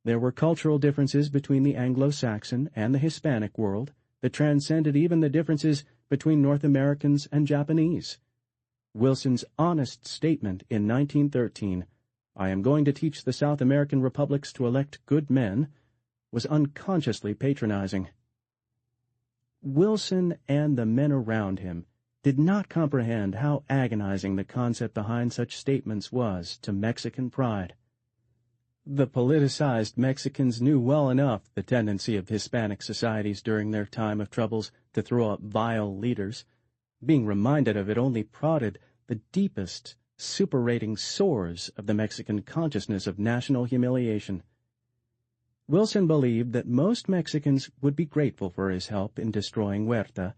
There were cultural differences between the Anglo-Saxon and the Hispanic world that transcended even the differences between North Americans and Japanese. Wilson's honest statement in 1913, "I am going to teach the South American republics to elect good men," was unconsciously patronizing. Wilson and the men around him did not comprehend how agonizing the concept behind such statements was to Mexican pride. The politicized Mexicans knew well enough the tendency of Hispanic societies during their time of troubles to throw up vile leaders. Being reminded of it only prodded the deepest, superating sores of the Mexican consciousness of national humiliation. Wilson believed that most Mexicans would be grateful for his help in destroying Huerta,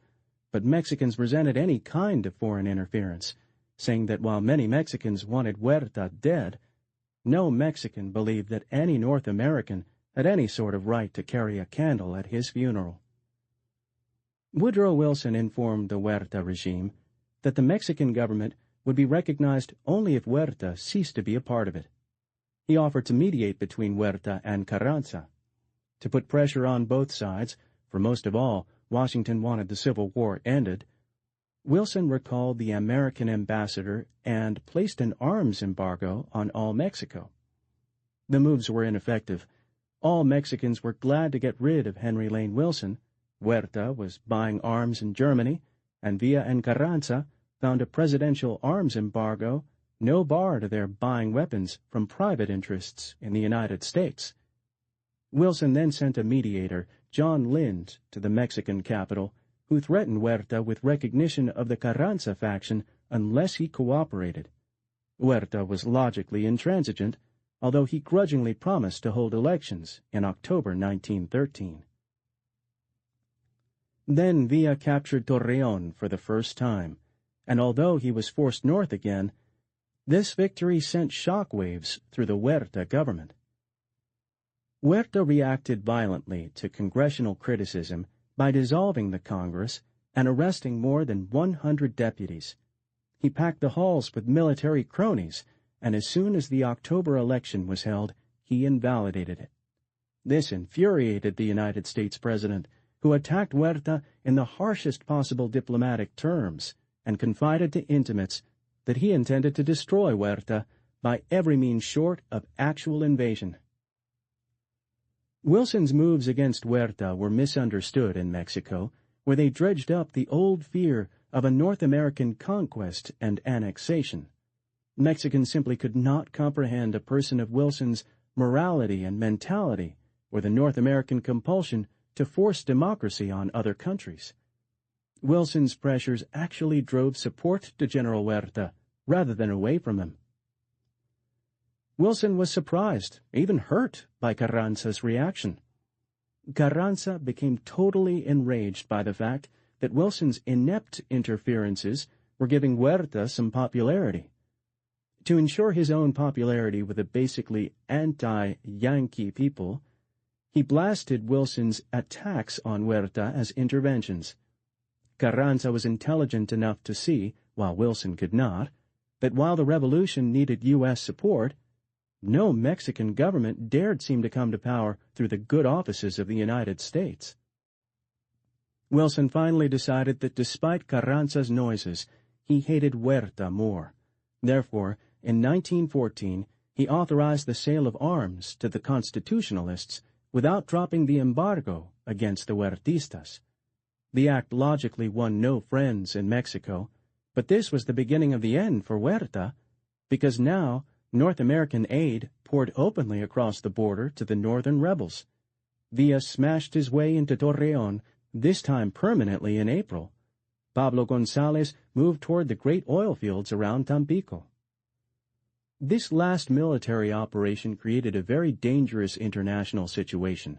but Mexicans resented any kind of foreign interference, saying that while many Mexicans wanted Huerta dead, no Mexican believed that any North American had any sort of right to carry a candle at his funeral. Woodrow Wilson informed the Huerta regime that the Mexican government would be recognized only if Huerta ceased to be a part of it. He offered to mediate between Huerta and Carranza. To put pressure on both sides, for most of all, Washington wanted the Civil War ended, Wilson recalled the American ambassador and placed an arms embargo on all Mexico. The moves were ineffective. All Mexicans were glad to get rid of Henry Lane Wilson. Huerta was buying arms in Germany, and Villa and Carranza found a presidential arms embargo no bar to their buying weapons from private interests in the United States. Wilson then sent a mediator, John Lind, to the Mexican capital, who threatened Huerta with recognition of the Carranza faction unless he cooperated. Huerta was logically intransigent, although he grudgingly promised to hold elections in October 1913. Then Villa captured Torreon for the first time, and although he was forced north again, this victory sent shockwaves through the Huerta government. Huerta reacted violently to congressional criticism by dissolving the Congress and arresting more than 100 deputies. He packed the halls with military cronies, and as soon as the October election was held, he invalidated it. This infuriated the United States president, who attacked Huerta in the harshest possible diplomatic terms and confided to intimates that he intended to destroy Huerta by every means short of actual invasion. Wilson's moves against Huerta were misunderstood in Mexico, where they dredged up the old fear of a North American conquest and annexation. Mexicans simply could not comprehend a person of Wilson's morality and mentality, or the North American compulsion to force democracy on other countries. Wilson's pressures actually drove support to General Huerta rather than away from him. Wilson was surprised, even hurt, by Carranza's reaction. Carranza became totally enraged by the fact that Wilson's inept interferences were giving Huerta some popularity. To ensure his own popularity with a basically anti-Yankee people, he blasted Wilson's attacks on Huerta as interventions. Carranza was intelligent enough to see while Wilson could not, that while the revolution needed U.S. support, no Mexican government dared seem to come to power through the good offices of the United States. Wilson finally decided that despite Carranza's noises, he hated Huerta more. Therefore, in 1914, he authorized the sale of arms to the Constitutionalists without dropping the embargo against the Huertistas. The act logically won no friends in Mexico, but this was the beginning of the end for Huerta, because now North American aid poured openly across the border to the northern rebels. Villa smashed his way into Torreon, this time permanently in April. Pablo González moved toward the great oil fields around Tampico. This last military operation created a very dangerous international situation.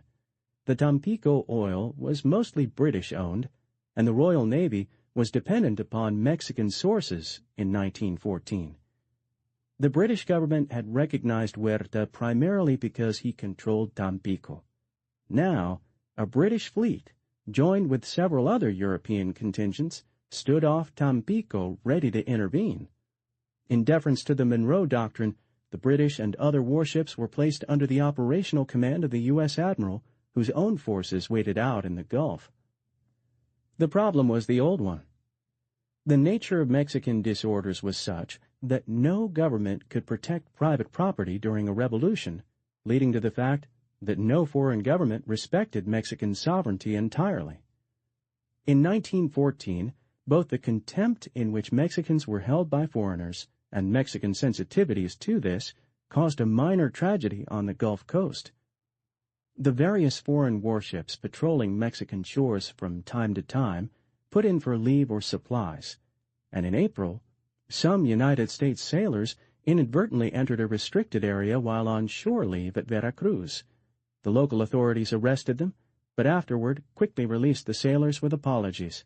The Tampico oil was mostly British-owned, and the Royal Navy was dependent upon Mexican sources in 1914. The British government had recognized Huerta primarily because he controlled Tampico. Now, a British fleet, joined with several other European contingents, stood off Tampico ready to intervene. In deference to the Monroe Doctrine, the British and other warships were placed under the operational command of the U.S. Admiral, whose own forces waited out in the Gulf. The problem was the old one. The nature of Mexican disorders was such that no government could protect private property during a revolution, leading to the fact that no foreign government respected Mexican sovereignty entirely. In 1914, both the contempt in which Mexicans were held by foreigners and Mexican sensitivities to this caused a minor tragedy on the Gulf Coast. The various foreign warships patrolling Mexican shores from time to time put in for leave or supplies, and in April, some United States sailors inadvertently entered a restricted area while on shore leave at Veracruz. The local authorities arrested them, but afterward quickly released the sailors with apologies.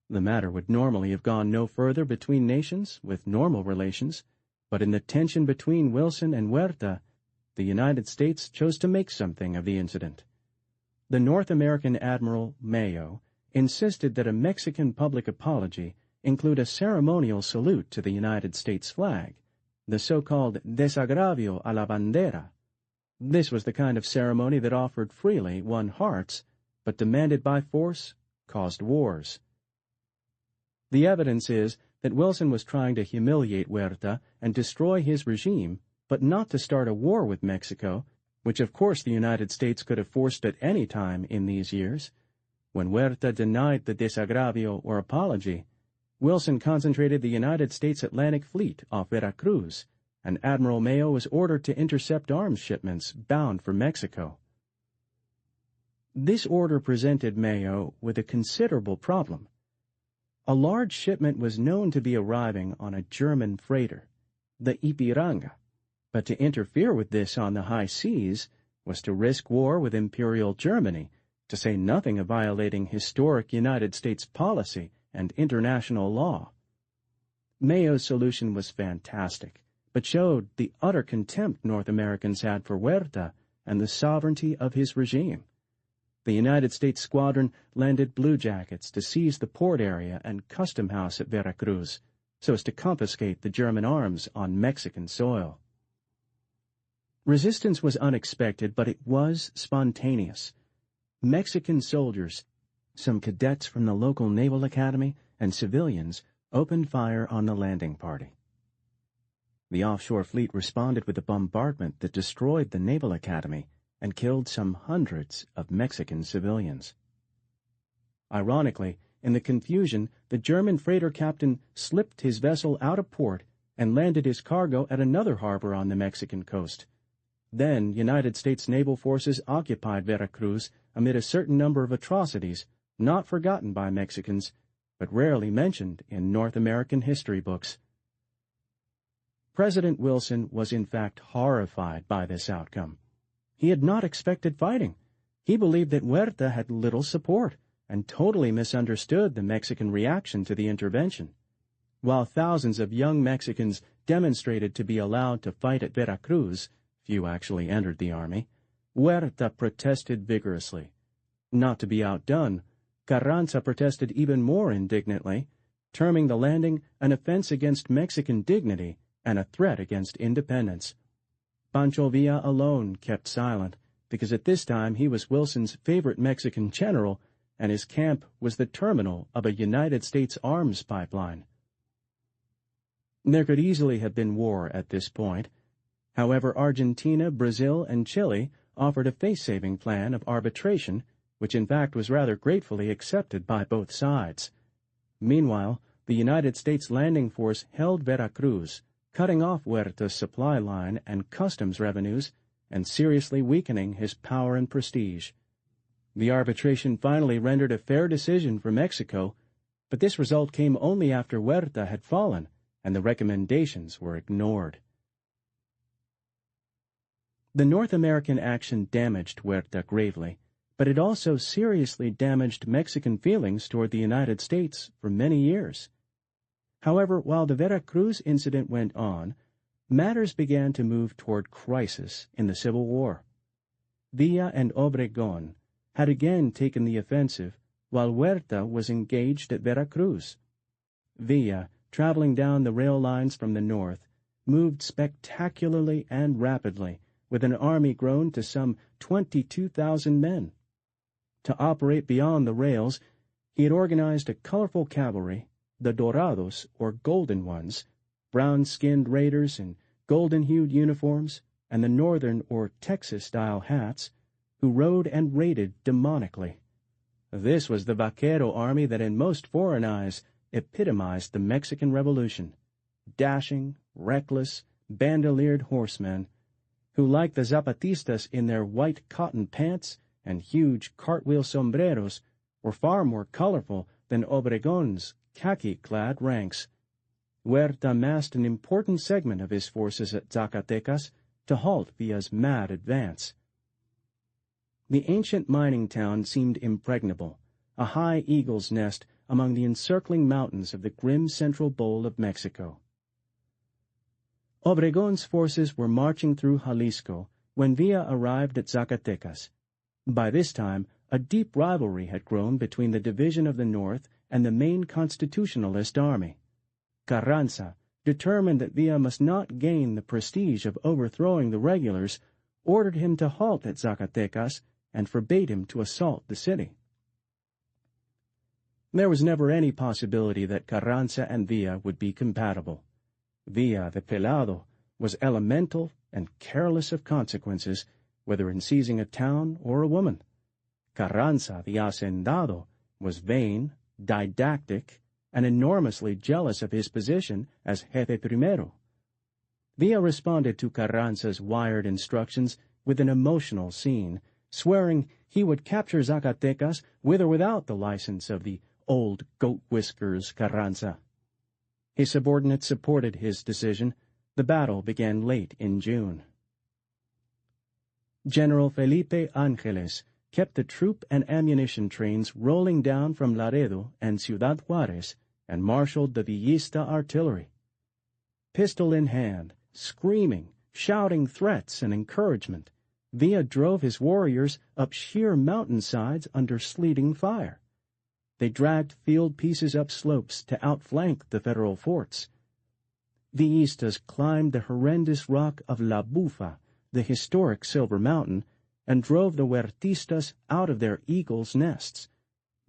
The matter would normally have gone no further between nations with normal relations, but in the tension between Wilson and Huerta, the United States chose to make something of the incident. The North American Admiral Mayo insisted that a Mexican public apology include a ceremonial salute to the United States flag, the so-called desagravio a la bandera. This was the kind of ceremony that offered freely won hearts, but demanded by force caused wars. The evidence is that Wilson was trying to humiliate Huerta and destroy his regime, but not to start a war with Mexico, which of course the United States could have forced at any time in these years. When Huerta denied the desagravio or apology, Wilson concentrated the United States Atlantic Fleet off Veracruz, and Admiral Mayo was ordered to intercept arms shipments bound for Mexico. This order presented Mayo with a considerable problem. A large shipment was known to be arriving on a German freighter, the Ipiranga, but to interfere with this on the high seas was to risk war with Imperial Germany, to say nothing of violating historic United States policy and international law. Mayo's solution was fantastic, but showed the utter contempt North Americans had for Huerta and the sovereignty of his regime. The United States squadron landed bluejackets to seize the port area and custom house at Veracruz, so as to confiscate the German arms on Mexican soil. Resistance was unexpected, but it was spontaneous. Mexican soldiers, some cadets from the local Naval Academy, and civilians opened fire on the landing party. The offshore fleet responded with a bombardment that destroyed the Naval Academy and killed some hundreds of Mexican civilians. Ironically, in the confusion, the German freighter captain slipped his vessel out of port and landed his cargo at another harbor on the Mexican coast. Then United States naval forces occupied Veracruz amid a certain number of atrocities not forgotten by Mexicans, but rarely mentioned in North American history books. President Wilson was in fact horrified by this outcome. He had not expected fighting. He believed that Huerta had little support and totally misunderstood the Mexican reaction to the intervention. While thousands of young Mexicans demonstrated to be allowed to fight at Veracruz, few actually entered the army. Huerta protested vigorously. Not to be outdone, Carranza protested even more indignantly, terming the landing an offense against Mexican dignity and a threat against independence. Pancho Villa alone kept silent, because at this time he was Wilson's favorite Mexican general, and his camp was the terminal of a United States arms pipeline. There could easily have been war at this point. However, Argentina, Brazil, and Chile offered a face-saving plan of arbitration, which in fact was rather gratefully accepted by both sides. Meanwhile, the United States landing force held Veracruz, cutting off Huerta's supply line and customs revenues and seriously weakening his power and prestige. The arbitration finally rendered a fair decision for Mexico, but this result came only after Huerta had fallen and the recommendations were ignored. The North American action damaged Huerta gravely, but it also seriously damaged Mexican feelings toward the United States for many years. However, while the Veracruz incident went on, matters began to move toward crisis in the Civil War. Villa and Obregón had again taken the offensive, while Huerta was engaged at Veracruz. Villa, traveling down the rail lines from the north, moved spectacularly and rapidly, with an army grown to some 22,000 men. To operate beyond the rails, he had organized a colorful cavalry, the Dorados, or Golden Ones, brown-skinned raiders in golden-hued uniforms, and the Northern or Texas-style hats, who rode and raided demonically. This was the vaquero army that in most foreign eyes epitomized the Mexican Revolution. Dashing, reckless, bandoliered horsemen, who, like the Zapatistas in their white cotton pants and huge cartwheel sombreros, were far more colorful than Obregón's khaki-clad ranks. Huerta massed an important segment of his forces at Zacatecas to halt Villa's mad advance. The ancient mining town seemed impregnable, a high eagle's nest among the encircling mountains of the grim central bowl of Mexico. Obregón's forces were marching through Jalisco when Villa arrived at Zacatecas. By this time, a deep rivalry had grown between the division of the North and the main constitutionalist army. Carranza, determined that Villa must not gain the prestige of overthrowing the regulars, ordered him to halt at Zacatecas and forbade him to assault the city. There was never any possibility that Carranza and Villa would be compatible. Villa, the pelado, was elemental and careless of consequences, whether in seizing a town or a woman. Carranza, the hacendado, was vain, didactic, and enormously jealous of his position as jefe primero. Villa responded to Carranza's wired instructions with an emotional scene, swearing he would capture Zacatecas with or without the license of the old goat-whiskers Carranza. His subordinates supported his decision. The battle began late in June. General Felipe Angeles kept the troop and ammunition trains rolling down from Laredo and Ciudad Juarez and marshaled the Villista artillery. Pistol in hand, screaming, shouting threats and encouragement, Villa drove his warriors up sheer mountainsides under sleeting fire. They dragged field pieces up slopes to outflank the federal forts. Villistas climbed the horrendous rock of La Bufa, the historic Silver Mountain, and drove the Huertistas out of their eagles' nests.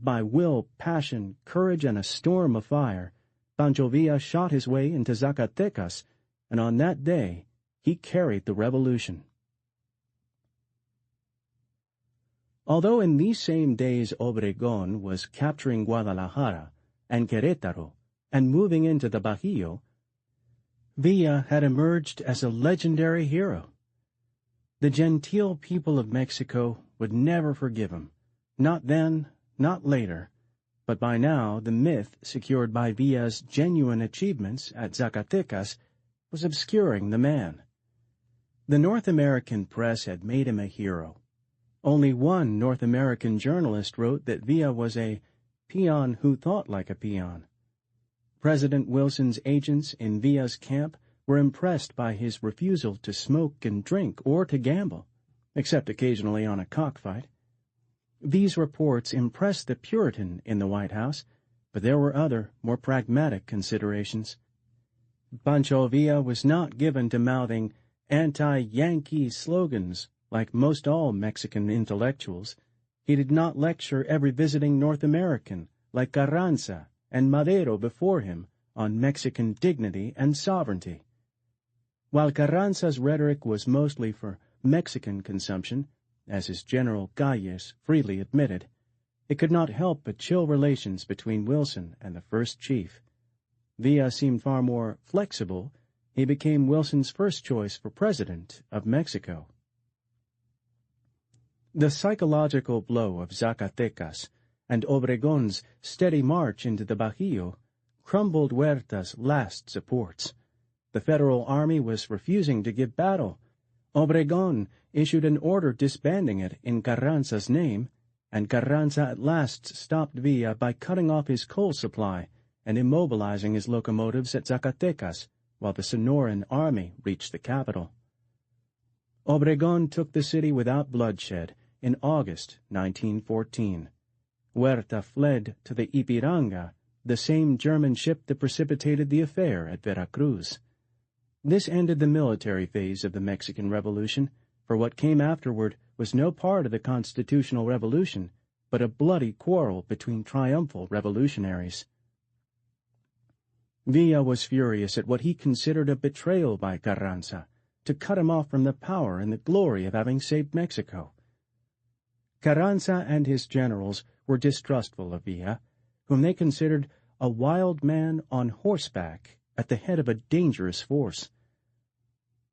By will, passion, courage, and a storm of fire, Pancho Villa shot his way into Zacatecas, and on that day he carried the revolution. Although in these same days Obregón was capturing Guadalajara and Querétaro and moving into the Bajío, Villa had emerged as a legendary hero. The genteel people of Mexico would never forgive him, not then, not later, but by now the myth secured by Villa's genuine achievements at Zacatecas was obscuring the man. The North American press had made him a hero. Only one North American journalist wrote that Villa was a peon who thought like a peon. President Wilson's agents in Villa's camp were impressed by his refusal to smoke and drink or to gamble, except occasionally on a cockfight. These reports impressed the Puritan in the White House, but there were other, more pragmatic considerations. Pancho Villa was not given to mouthing anti-Yankee slogans like most all Mexican intellectuals. He did not lecture every visiting North American, like Carranza and Madero before him, on Mexican dignity and sovereignty. While Carranza's rhetoric was mostly for Mexican consumption, as his general Calles freely admitted, it could not help but chill relations between Wilson and the first chief. Villa seemed far more flexible. He became Wilson's first choice for president of Mexico. The psychological blow of Zacatecas and Obregon's steady march into the Bajío crumbled Huerta's last supports. The federal army was refusing to give battle. Obregon issued an order disbanding it in Carranza's name, and Carranza at last stopped Villa by cutting off his coal supply and immobilizing his locomotives at Zacatecas while the Sonoran army reached the capital. Obregon took the city without bloodshed in August 1914. Huerta fled to the Ipiranga, the same German ship that precipitated the affair at Veracruz. This ended the military phase of the Mexican Revolution, for what came afterward was no part of the constitutional revolution, but a bloody quarrel between triumphal revolutionaries. Villa was furious at what he considered a betrayal by Carranza, to cut him off from the power and the glory of having saved Mexico. Carranza and his generals were distrustful of Villa, whom they considered a wild man on horseback at the head of a dangerous force.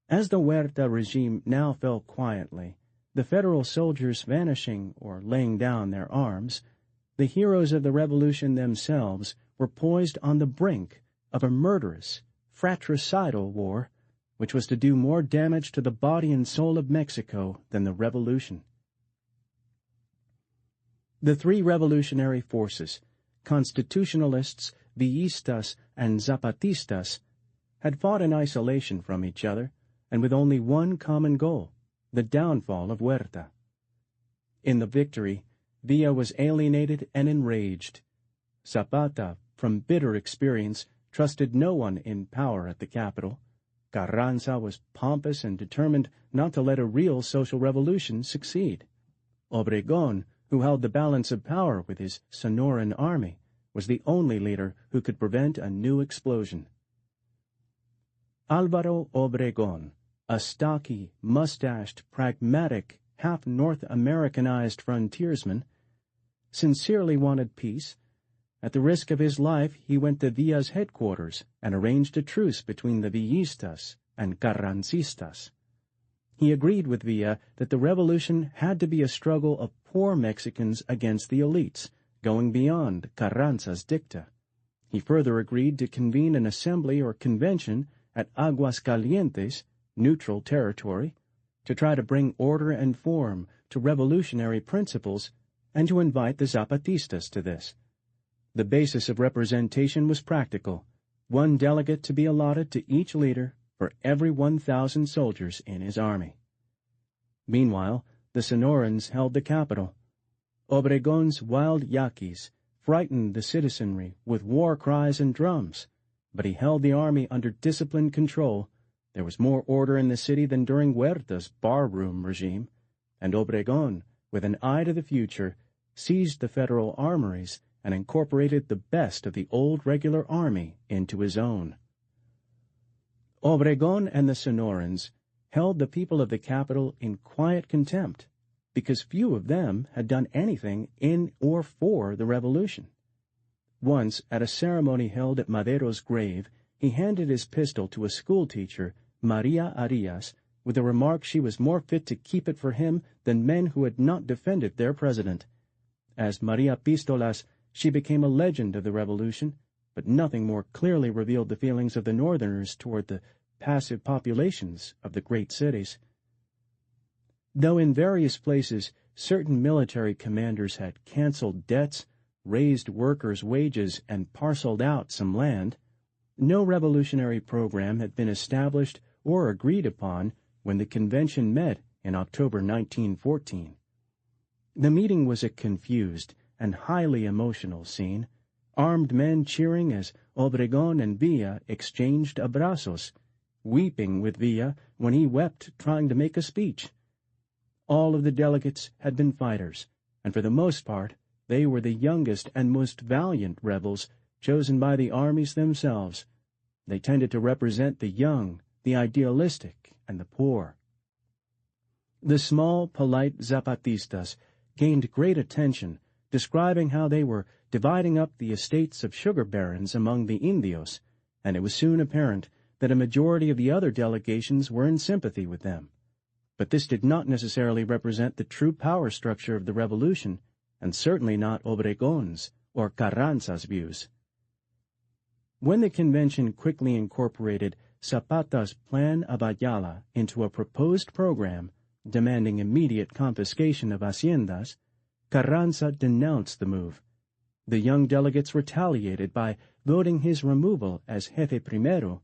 As the Huerta regime now fell quietly, the federal soldiers vanishing or laying down their arms, the heroes of the revolution themselves were poised on the brink of a murderous, fratricidal war, which was to do more damage to the body and soul of Mexico than the revolution. The three revolutionary forces, constitutionalists, Villistas, and Zapatistas, had fought in isolation from each other, and with only one common goal, the downfall of Huerta. In the victory, Villa was alienated and enraged. Zapata, from bitter experience, trusted no one in power at the capital. Carranza was pompous and determined not to let a real social revolution succeed. Obregon, who held the balance of power with his Sonoran army, was the only leader who could prevent a new explosion. Álvaro Obregón, a stocky, mustached, pragmatic, half-North Americanized frontiersman, sincerely wanted peace. At the risk of his life, he went to Villa's headquarters and arranged a truce between the Villistas and Carrancistas. He agreed with Villa that the revolution had to be a struggle of poor Mexicans against the elites, going beyond Carranza's dicta. He further agreed to convene an assembly or convention at Aguascalientes, neutral territory, to try to bring order and form to revolutionary principles and to invite the Zapatistas to this. The basis of representation was practical, one delegate to be allotted to each leader for every 1,000 soldiers in his army. Meanwhile, the Sonorans held the capital. Obregon's wild Yaquis frightened the citizenry with war cries and drums, but he held the army under disciplined control. There was more order in the city than during Huerta's barroom regime, and Obregon, with an eye to the future, seized the federal armories and incorporated the best of the old regular army into his own. Obregon and the Sonorans held the people of the capital in quiet contempt, because few of them had done anything in or for the revolution. Once, at a ceremony held at Madero's grave, he handed his pistol to a schoolteacher, Maria Arias, with the remark she was more fit to keep it for him than men who had not defended their president. As Maria Pistolas, she became a legend of the revolution, but nothing more clearly revealed the feelings of the Northerners toward the passive populations of the great cities. Though in various places certain military commanders had canceled debts, raised workers' wages, and parceled out some land, no revolutionary program had been established or agreed upon when the convention met in October 1914. The meeting was a confused and highly emotional scene. armed men cheering as Obregón and Villa exchanged abrazos, weeping with Villa when he wept trying to make a speech. All of the delegates had been fighters, and for the most part they were the youngest and most valiant rebels chosen by the armies themselves. They tended to represent the young, the idealistic, and the poor. The small, polite Zapatistas gained great attention, describing how they were dividing up the estates of sugar barons among the Indios, and it was soon apparent that a majority of the other delegations were in sympathy with them. But this did not necessarily represent the true power structure of the revolution, and certainly not Obregón's or Carranza's views. When the convention quickly incorporated Zapata's Plan of Ayala into a proposed program demanding immediate confiscation of haciendas, Carranza denounced the move. The young delegates retaliated by voting his removal as Jefe Primero.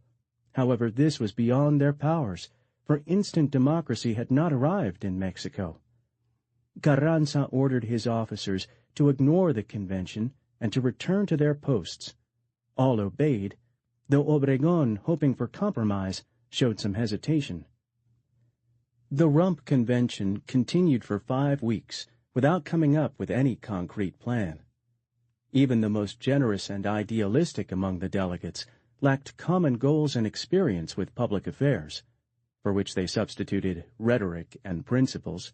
However, this was beyond their powers, for instant democracy had not arrived in Mexico. Carranza ordered his officers to ignore the convention and to return to their posts. All obeyed, though Obregón, hoping for compromise, showed some hesitation. The Rump Convention continued for 5 weeks without coming up with any concrete plan. Even the most generous and idealistic among the delegates lacked common goals and experience with public affairs, for which they substituted rhetoric and principles.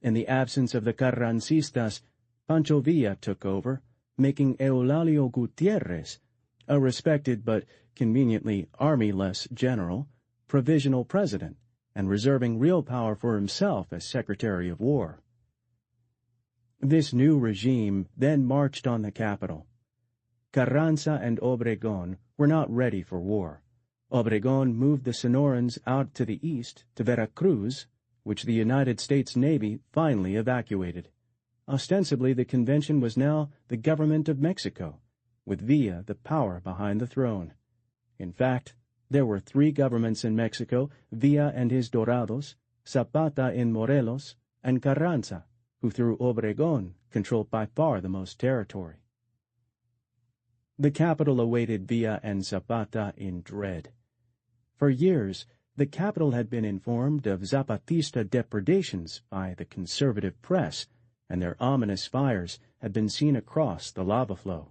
In the absence of the Carrancistas, Pancho Villa took over, making Eulalio Gutiérrez, a respected but conveniently army-less general, provisional president, and reserving real power for himself as Secretary of War. This new regime then marched on the capital. Carranza and Obregón were not ready for war. Obregón moved the Sonorans out to the east, to Veracruz, which the United States Navy finally evacuated. Ostensibly, the convention was now the government of Mexico, with Villa the power behind the throne. In fact, there were 3 governments in Mexico: Villa and his Dorados, Zapata in Morelos, and Carranza, who through Obregón controlled by far the most territory. The capital awaited Villa and Zapata in dread. For years, the capital had been informed of Zapatista depredations by the conservative press, and their ominous fires had been seen across the lava flow.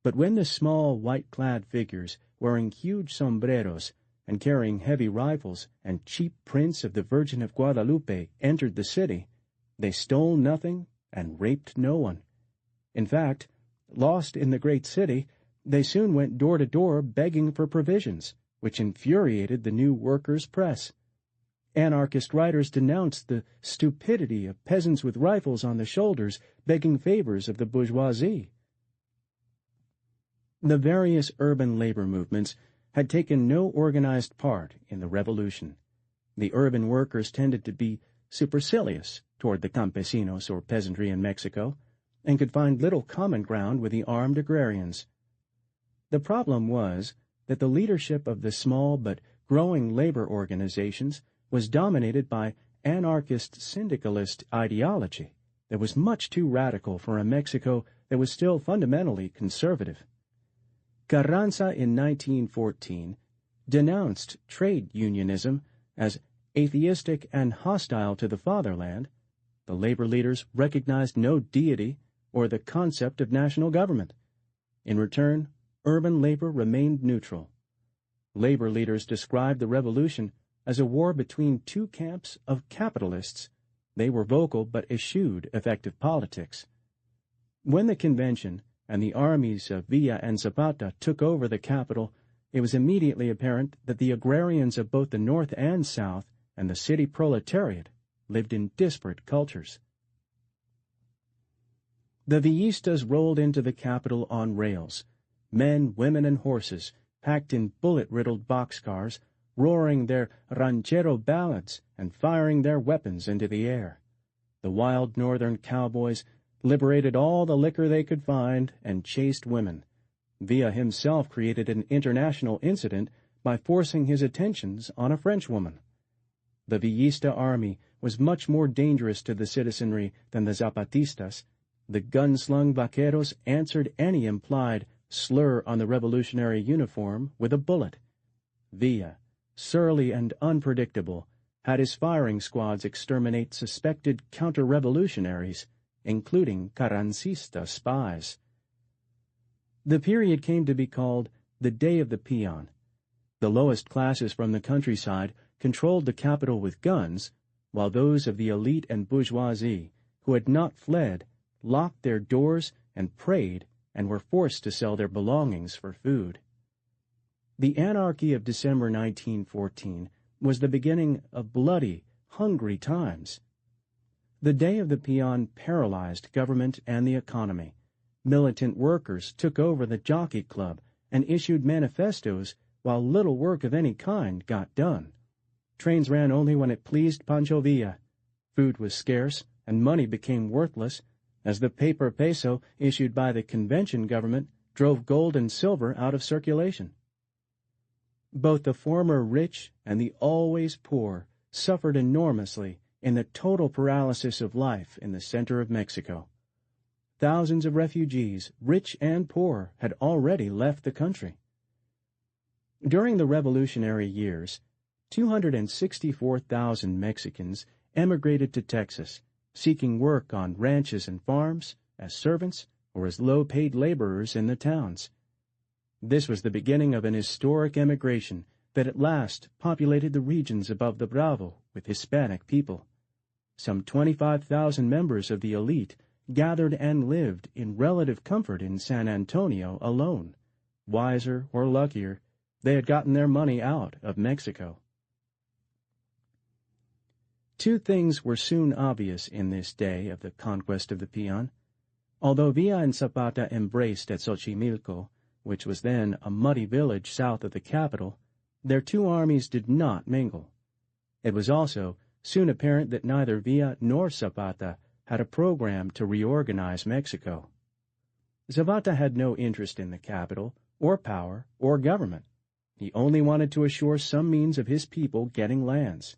But when the small, white-clad figures, wearing huge sombreros and carrying heavy rifles and cheap prints of the Virgin of Guadalupe, entered the city, they stole nothing and raped no one. In fact, lost in the great city, they soon went door to door begging for provisions, which infuriated the new workers' press. Anarchist writers denounced the stupidity of peasants with rifles on the shoulders begging favors of the bourgeoisie. The various urban labor movements had taken no organized part in the revolution. The urban workers tended to be supercilious toward the campesinos or peasantry in Mexico, and could find little common ground with the armed agrarians. The problem was that the leadership of the small but growing labor organizations was dominated by anarchist syndicalist ideology that was much too radical for a Mexico that was still fundamentally conservative. Carranza in 1914 denounced trade unionism as atheistic and hostile to the fatherland. The labor leaders recognized no deity or the concept of national government. In return, urban labor remained neutral. Labor leaders described the revolution as a war between 2 camps of capitalists. They were vocal but eschewed effective politics. When the convention and the armies of Villa and Zapata took over the capital, it was immediately apparent that the agrarians of both the North and South and the city proletariat lived in disparate cultures. The Villistas rolled into the capital on rails, men, women, and horses, packed in bullet-riddled boxcars, roaring their ranchero ballads and firing their weapons into the air. The wild northern cowboys liberated all the liquor they could find and chased women. Villa himself created an international incident by forcing his attentions on a Frenchwoman. The Villista army was much more dangerous to the citizenry than the Zapatistas. The gun-slung vaqueros answered any implied slur on the revolutionary uniform with a bullet. Villa, surly and unpredictable, had his firing squads exterminate suspected counter-revolutionaries, including Carrancista spies. The period came to be called the Day of the Peon. The lowest classes from the countryside controlled the capital with guns, while those of the elite and bourgeoisie, who had not fled, locked their doors and prayed and were forced to sell their belongings for food. The anarchy of December 1914 was the beginning of bloody, hungry times. The Day of the Peon paralyzed government and the economy. Militant workers took over the Jockey Club and issued manifestos while little work of any kind got done. Trains ran only when it pleased Pancho Villa. Food was scarce and money became worthless as the paper peso issued by the convention government drove gold and silver out of circulation. Both the former rich and the always poor suffered enormously in the total paralysis of life in the center of Mexico. Thousands of refugees, rich and poor, had already left the country. During the revolutionary years, 264,000 Mexicans emigrated to Texas, seeking work on ranches and farms, as servants, or as low-paid laborers in the towns. This was the beginning of an historic emigration that at last populated the regions above the Bravo with Hispanic people. Some 25,000 members of the elite gathered and lived in relative comfort in San Antonio alone. Wiser or luckier, they had gotten their money out of Mexico. Two things were soon obvious in this day of the conquest of the Peon. Although Villa and Zapata embraced at Xochimilco, which was then a muddy village south of the capital, their two armies did not mingle. It was also soon apparent that neither Villa nor Zapata had a program to reorganize Mexico. Zapata had no interest in the capital, or power, or government. He only wanted to assure some means of his people getting lands.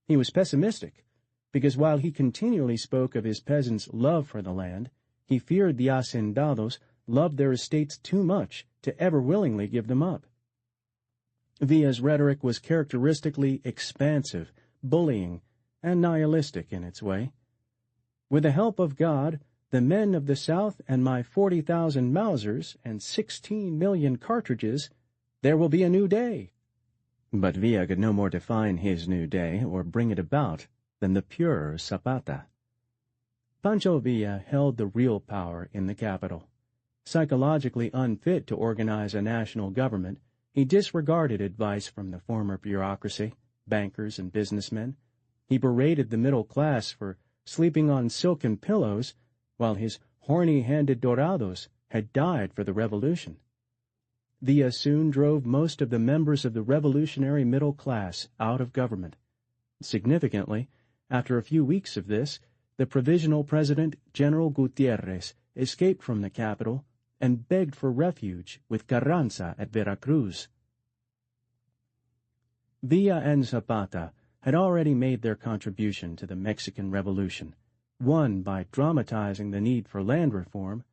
He was pessimistic, because while he continually spoke of his peasants' love for the land, he feared the hacendados loved their estates too much to ever willingly give them up. Villa's rhetoric was characteristically expansive, bullying, and nihilistic in its way. With the help of God, the men of the South, and my 40,000 Mausers and 16 million cartridges, there will be a new day. But Villa could no more define his new day or bring it about than the purer Zapata. Pancho Villa held the real power in the capital. Psychologically unfit to organize a national government, he disregarded advice from the former bureaucracy, bankers and businessmen. He berated the middle class for sleeping on silken pillows, while his horny-handed dorados had died for the revolution. Villa soon drove most of the members of the revolutionary middle class out of government. Significantly, after a few weeks of this, the provisional president, General Gutierrez, escaped from the capital and begged for refuge with Carranza at Veracruz. Villa and Zapata had already made their contribution to the Mexican Revolution, one by dramatizing the need for land reform,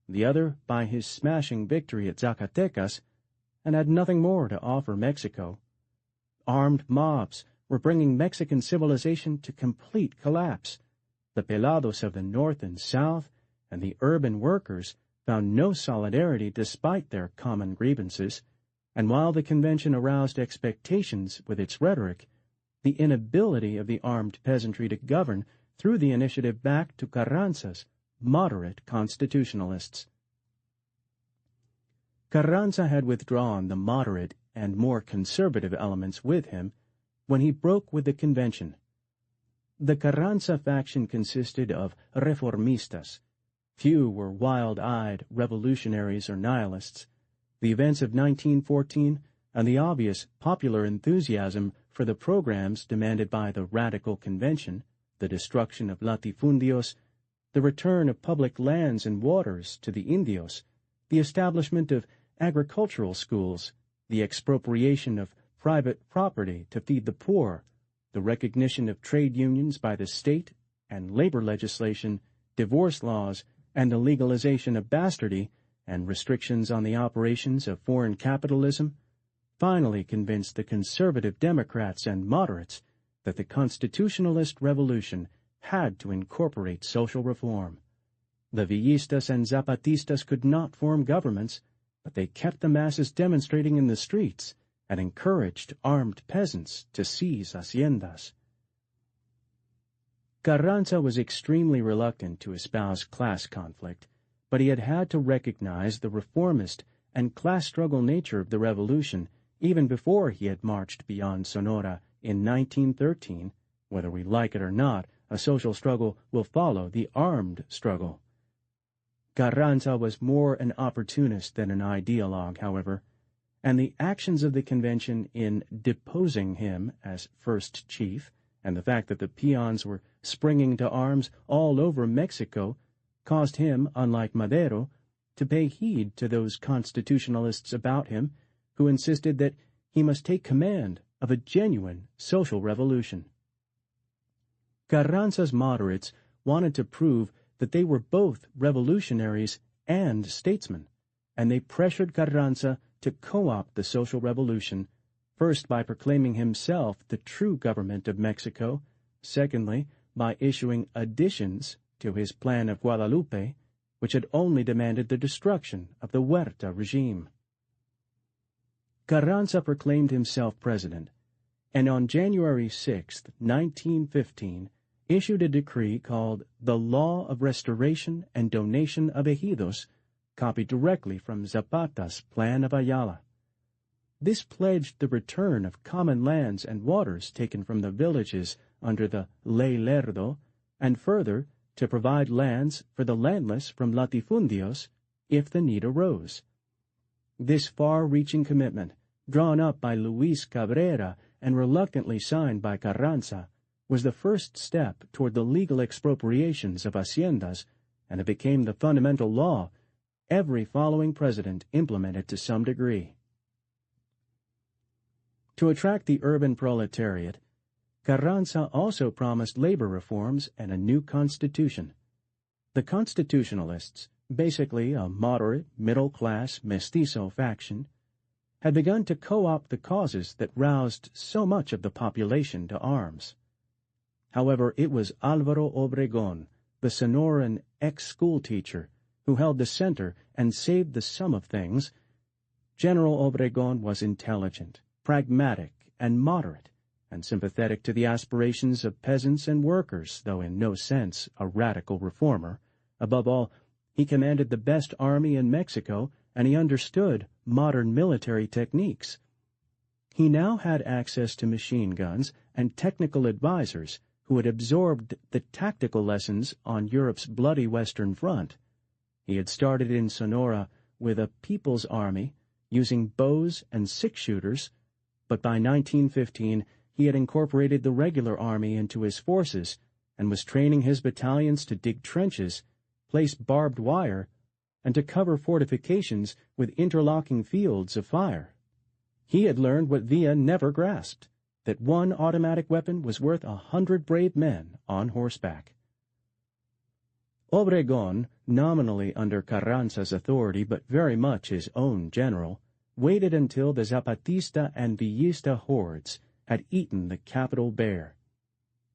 the other by his smashing victory at Zacatecas, and had nothing more to offer Mexico. Armed mobs were bringing Mexican civilization to complete collapse. The pelados of the North and South and the urban workers found no solidarity despite their common grievances, and while the convention aroused expectations with its rhetoric, the inability of the armed peasantry to govern threw the initiative back to Carranza's moderate constitutionalists. Carranza had withdrawn the moderate and more conservative elements with him when he broke with the convention. The Carranza faction consisted of reformistas. Few were wild-eyed revolutionaries or nihilists. The events of 1914 and the obvious popular enthusiasm for the programs demanded by the radical convention, the destruction of latifundios, the return of public lands and waters to the indios, the establishment of agricultural schools, the expropriation of private property to feed the poor, the recognition of trade unions by the state and labor legislation, divorce laws, and the legalization of bastardy and restrictions on the operations of foreign capitalism finally convinced the conservative Democrats and moderates that the constitutionalist revolution had to incorporate social reform. The Villistas and Zapatistas could not form governments, but they kept the masses demonstrating in the streets and encouraged armed peasants to seize haciendas. Carranza was extremely reluctant to espouse class conflict, but he had to recognize the reformist and class struggle nature of the revolution even before he had marched beyond Sonora in 1913. Whether we like it or not, a social struggle will follow the armed struggle. Carranza was more an opportunist than an ideologue, however, and the actions of the convention in deposing him as first chief, and the fact that the peons were springing to arms all over Mexico, caused him, unlike Madero, to pay heed to those constitutionalists about him who insisted that he must take command of a genuine social revolution. Carranza's moderates wanted to prove that they were both revolutionaries and statesmen, and they pressured Carranza to co-opt the social revolution, first by proclaiming himself the true government of Mexico, secondly by issuing additions to his plan of Guadalupe, which had only demanded the destruction of the Huerta regime. Carranza proclaimed himself president, and on January 6, 1915, issued a decree called the Law of Restoration and Donation of Ejidos, copied directly from Zapata's Plan of Ayala. This pledged the return of common lands and waters taken from the villages under the Ley Lerdo, and further to provide lands for the landless from latifundios if the need arose. This far-reaching commitment, drawn up by Luis Cabrera and reluctantly signed by Carranza, was the first step toward the legal expropriations of haciendas, and it became the fundamental law every following president implemented to some degree. To attract the urban proletariat, Carranza also promised labor reforms and a new constitution. The constitutionalists, basically a moderate, middle-class, mestizo faction, had begun to co-opt the causes that roused so much of the population to arms. However, it was Álvaro Obregón, the Sonoran ex-schoolteacher, who held the center and saved the sum of things. General Obregón was intelligent, pragmatic, and moderate, and sympathetic to the aspirations of peasants and workers, though in no sense a radical reformer. Above all, he commanded the best army in Mexico, and he understood modern military techniques. He now had access to machine guns and technical advisors who had absorbed the tactical lessons on Europe's bloody Western Front. He had started in Sonora with a people's army, using bows and six-shooters, but by 1915 he had incorporated the regular army into his forces and was training his battalions to dig trenches, place barbed wire, and to cover fortifications with interlocking fields of fire. He had learned what Villa never grasped, that one automatic weapon was worth 100 brave men on horseback. Obregón, nominally under Carranza's authority but very much his own general, waited until the Zapatista and Villista hordes had eaten the capital bare.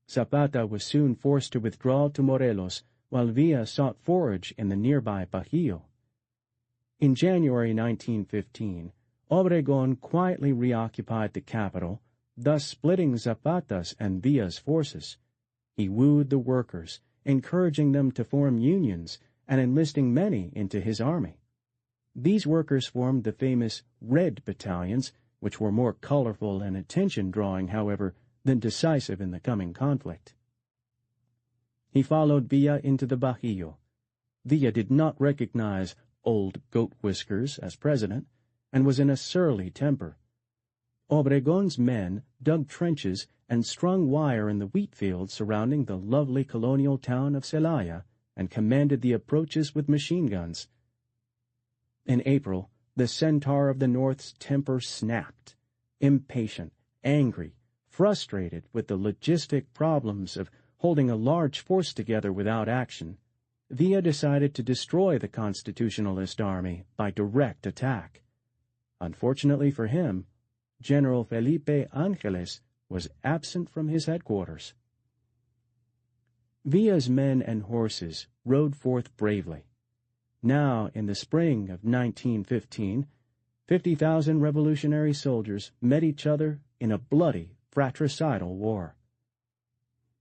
Zapata was soon forced to withdraw to Morelos, while Villa sought forage in the nearby Bajío. In January 1915, Obregón quietly reoccupied the capital, thus splitting Zapata's and Villa's forces. He wooed the workers, encouraging them to form unions and enlisting many into his army. These workers formed the famous Red Battalions, which were more colorful and attention-drawing, however, than decisive in the coming conflict. He followed Villa into the Bajío. Villa did not recognize Old Goat Whiskers as president, and was in a surly temper. Obregón's men dug trenches and strung wire in the wheat fields surrounding the lovely colonial town of Celaya, and commanded the approaches with machine guns. In April, the Centaur of the North's temper snapped. Impatient, angry, frustrated with the logistic problems of holding a large force together without action, Villa decided to destroy the Constitutionalist army by direct attack. Unfortunately for him, General Felipe Ángeles was absent from his headquarters. Villa's men and horses rode forth bravely. Now, in the spring of 1915, 50,000 revolutionary soldiers met each other in a bloody, fratricidal war.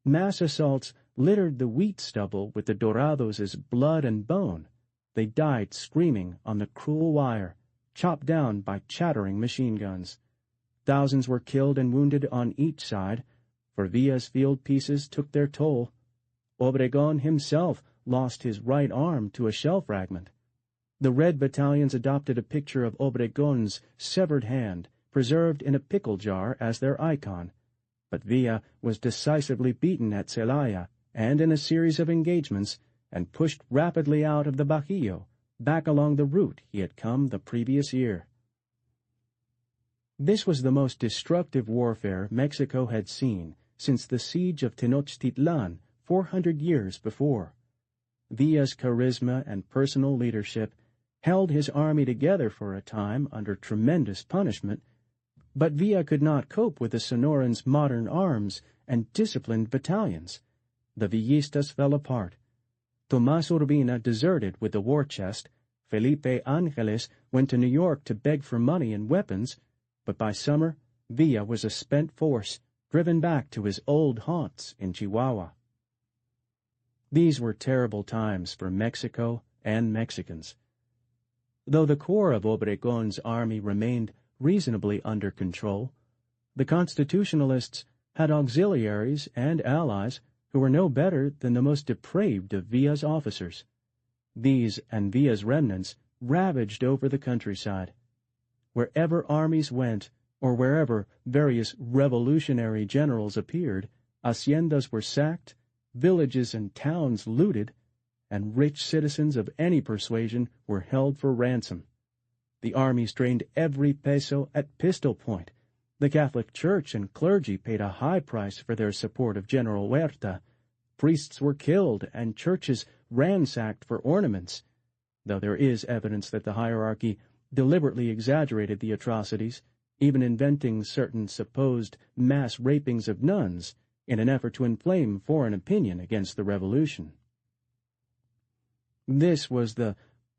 Mass assaults littered the wheat stubble with the Dorados' blood and bone. They died screaming on the cruel wire, chopped down by chattering machine guns. Thousands were killed and wounded on each side, for Villa's field pieces took their toll. Obregón himself lost his right arm to a shell fragment. The Red Battalions adopted a picture of Obregón's severed hand, preserved in a pickle jar as their icon. But Villa was decisively beaten at Celaya and in a series of engagements, and pushed rapidly out of the Bajío, back along the route he had come the previous year. This was the most destructive warfare Mexico had seen since the siege of Tenochtitlan 400 years before. Villa's charisma and personal leadership held his army together for a time under tremendous punishment, but Villa could not cope with the Sonorans' modern arms and disciplined battalions. The Villistas fell apart. Tomás Urbina deserted with the war chest. Felipe Ángeles went to New York to beg for money and weapons, but by summer Villa was a spent force, driven back to his old haunts in Chihuahua. These were terrible times for Mexico and Mexicans. Though the core of Obregón's army remained reasonably under control, the Constitutionalists had auxiliaries and allies who were no better than the most depraved of Villa's officers. These and Villa's remnants ravaged over the countryside. Wherever armies went, or wherever various revolutionary generals appeared, haciendas were sacked, villages and towns looted, and rich citizens of any persuasion were held for ransom. The armies drained every peso at pistol point. The Catholic Church and clergy paid a high price for their support of General Huerta. Priests were killed and churches ransacked for ornaments, though there is evidence that the hierarchy deliberately exaggerated the atrocities, even inventing certain supposed mass rapings of nuns in an effort to inflame foreign opinion against the revolution. This was the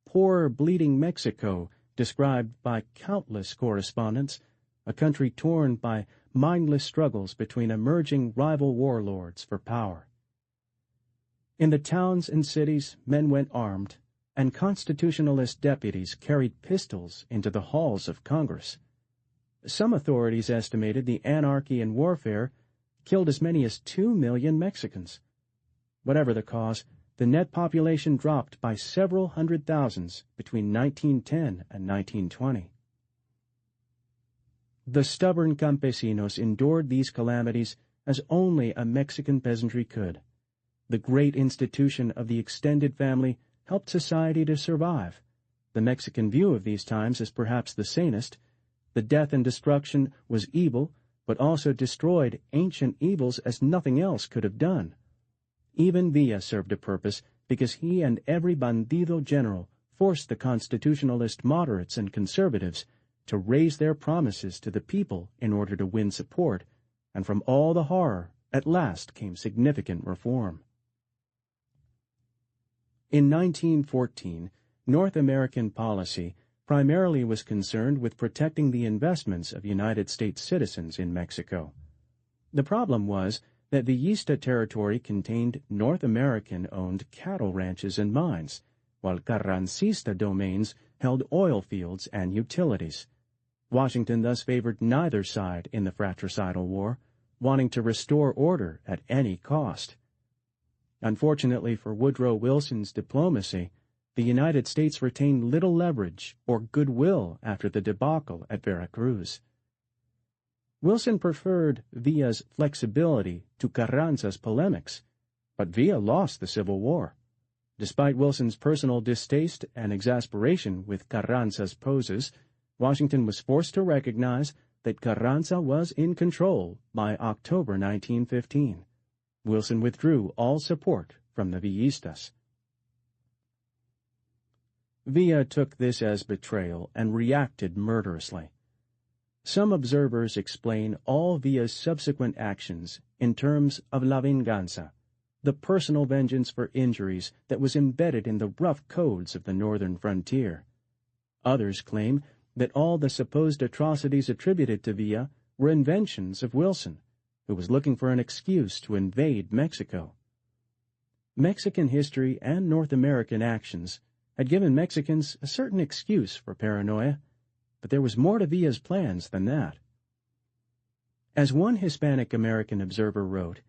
poor, bleeding Mexico described by countless correspondents, a country torn by mindless struggles between emerging rival warlords for power. In the towns and cities, men went armed, and constitutionalist deputies carried pistols into the halls of Congress. Some authorities estimated the anarchy and warfare killed as many as 2 million Mexicans. Whatever the cause, the net population dropped by several hundred thousands between 1910 and 1920. The stubborn campesinos endured these calamities as only a Mexican peasantry could. The great institution of the extended family helped society to survive. The Mexican view of these times is perhaps the sanest. The death and destruction was evil, but also destroyed ancient evils as nothing else could have done. Even Villa served a purpose because he and every bandido general forced the constitutionalist moderates and conservatives to raise their promises to the people in order to win support, and from all the horror at last came significant reform. In 1914, North American policy primarily was concerned with protecting the investments of United States citizens in Mexico. The problem was that Villista territory contained North American-owned cattle ranches and mines, while Carrancista domains held oil fields and utilities. Washington thus favored neither side in the fratricidal war, wanting to restore order at any cost. Unfortunately for Woodrow Wilson's diplomacy, the United States retained little leverage or goodwill after the debacle at Veracruz. Wilson preferred Villa's flexibility to Carranza's polemics, but Villa lost the Civil War. Despite Wilson's personal distaste and exasperation with Carranza's poses, Washington was forced to recognize that Carranza was in control by October 1915. Wilson withdrew all support from the Villistas. Villa took this as betrayal and reacted murderously. Some observers explain all Villa's subsequent actions in terms of la venganza, the personal vengeance for injuries that was embedded in the rough codes of the northern frontier. Others claim that all the supposed atrocities attributed to Villa were inventions of Wilson, who was looking for an excuse to invade Mexico. Mexican history and North American actions had given Mexicans a certain excuse for paranoia, but there was more to Villa's plans than that. As one Hispanic-American observer wrote,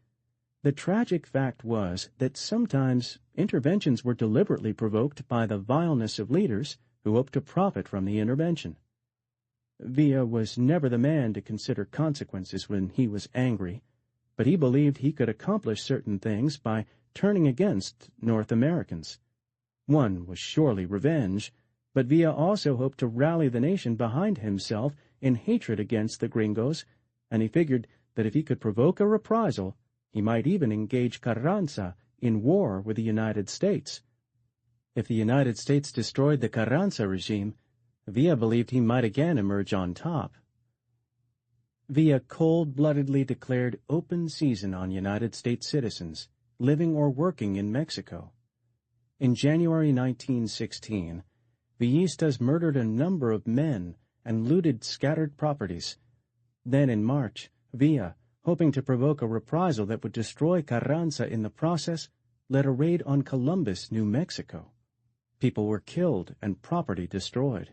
the tragic fact was that sometimes interventions were deliberately provoked by the vileness of leaders who hoped to profit from the intervention. Villa was never the man to consider consequences when he was angry, but he believed he could accomplish certain things by turning against North Americans. One was surely revenge, but Villa also hoped to rally the nation behind himself in hatred against the gringos, and he figured that if he could provoke a reprisal, he might even engage Carranza in war with the United States. If the United States destroyed the Carranza regime, Villa believed he might again emerge on top. Villa cold-bloodedly declared open season on United States citizens, living or working in Mexico. In January 1916, Villistas murdered a number of men and looted scattered properties. Then in March, Villa, hoping to provoke a reprisal that would destroy Carranza in the process, led a raid on Columbus, New Mexico. People were killed and property destroyed.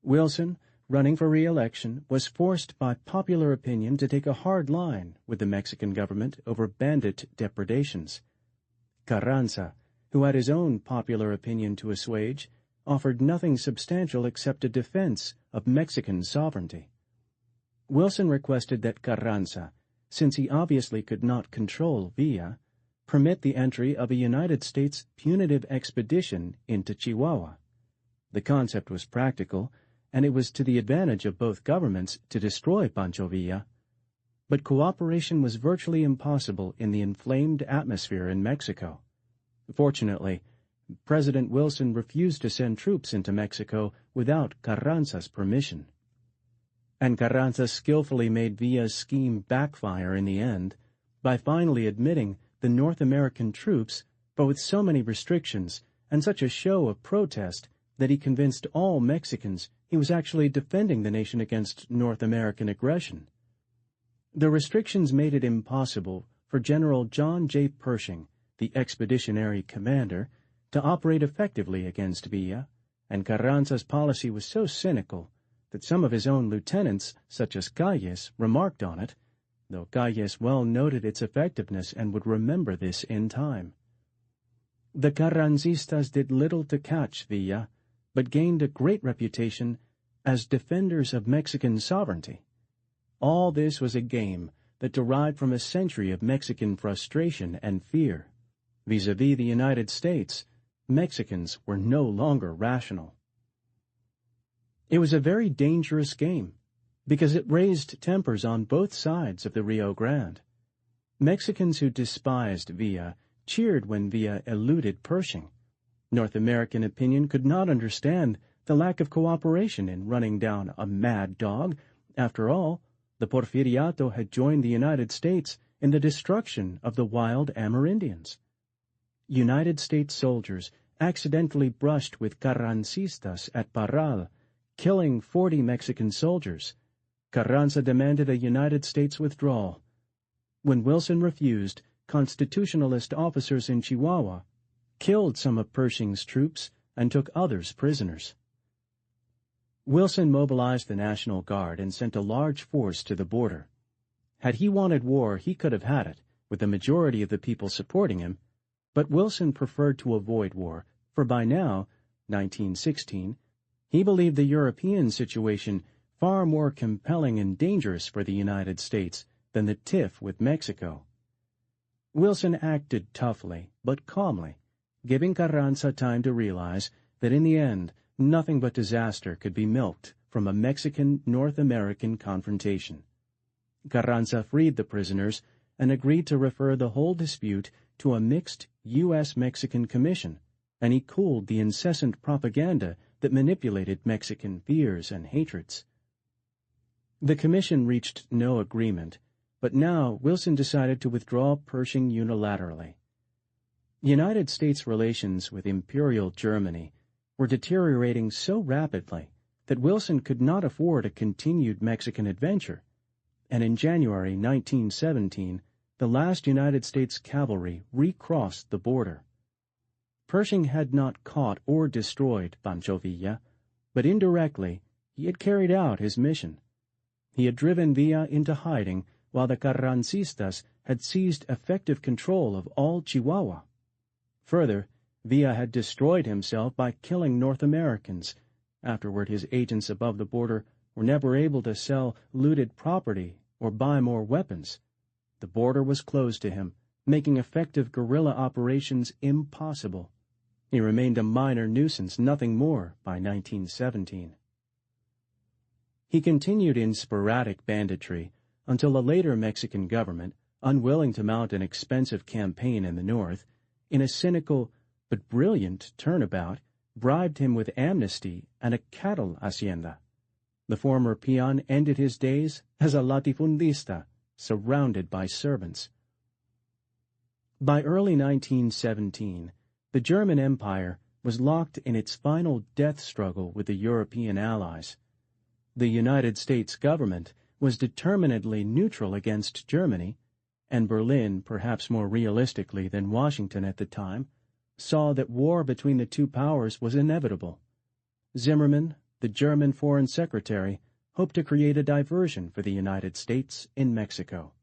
Wilson, running for re-election, was forced by popular opinion to take a hard line with the Mexican government over bandit depredations. Carranza, who had his own popular opinion to assuage, offered nothing substantial except a defense of Mexican sovereignty. Wilson requested that Carranza, since he obviously could not control Villa, permit the entry of a United States punitive expedition into Chihuahua. The concept was practical, and it was to the advantage of both governments to destroy Pancho Villa. But cooperation was virtually impossible in the inflamed atmosphere in Mexico. Fortunately, President Wilson refused to send troops into Mexico without Carranza's permission. And Carranza skillfully made Villa's scheme backfire in the end by finally admitting the North American troops, but with so many restrictions and such a show of protest that he convinced all Mexicans he was actually defending the nation against North American aggression. The restrictions made it impossible for General John J. Pershing, the expeditionary commander, to operate effectively against Villa, and Carranza's policy was so cynical that some of his own lieutenants, such as Calles, remarked on it, though Calles well noted its effectiveness and would remember this in time. The Carrancistas did little to catch Villa, but gained a great reputation as defenders of Mexican sovereignty. All this was a game that derived from a century of Mexican frustration and fear. Vis-a-vis the United States, Mexicans were no longer rational. It was a very dangerous game, because it raised tempers on both sides of the Rio Grande. Mexicans who despised Villa cheered when Villa eluded Pershing. North American opinion could not understand the lack of cooperation in running down a mad dog. After all, the Porfiriato had joined the United States in the destruction of the wild Amerindians. United States soldiers accidentally brushed with Carrancistas at Parral, killing 40 Mexican soldiers. Carranza demanded a United States withdrawal. When Wilson refused, constitutionalist officers in Chihuahua killed some of Pershing's troops and took others prisoners. Wilson mobilized the National Guard and sent a large force to the border. Had he wanted war, he could have had it, with the majority of the people supporting him, but Wilson preferred to avoid war, for by now, 1916, he believed the European situation far more compelling and dangerous for the United States than the tiff with Mexico. Wilson acted toughly, but calmly, giving Carranza time to realize that in the end, nothing but disaster could be milked from a Mexican-North American confrontation. Carranza freed the prisoners and agreed to refer the whole dispute to a mixed U.S.-Mexican commission, and he cooled the incessant propaganda that manipulated Mexican fears and hatreds. The Commission reached no agreement, but now Wilson decided to withdraw Pershing unilaterally. United States relations with Imperial Germany were deteriorating so rapidly that Wilson could not afford a continued Mexican adventure, and in January 1917, the last United States cavalry recrossed the border. Pershing had not caught or destroyed Pancho Villa, but indirectly he had carried out his mission. He had driven Villa into hiding while the Carrancistas had seized effective control of all Chihuahua. Further, Villa had destroyed himself by killing North Americans. Afterward, his agents above the border were never able to sell looted property or buy more weapons. The border was closed to him, making effective guerrilla operations impossible. He remained a minor nuisance, nothing more, by 1917. He continued in sporadic banditry until a later Mexican government, unwilling to mount an expensive campaign in the north, in a cynical but brilliant turnabout, bribed him with amnesty and a cattle hacienda. The former peon ended his days as a latifundista, surrounded by servants. By early 1917, the German Empire was locked in its final death struggle with the European allies. The United States government was determinedly neutral against Germany, and Berlin, perhaps more realistically than Washington at the time, saw that war between the two powers was inevitable. Zimmermann, the German Foreign Secretary, hoped to create a diversion for the United States in Mexico.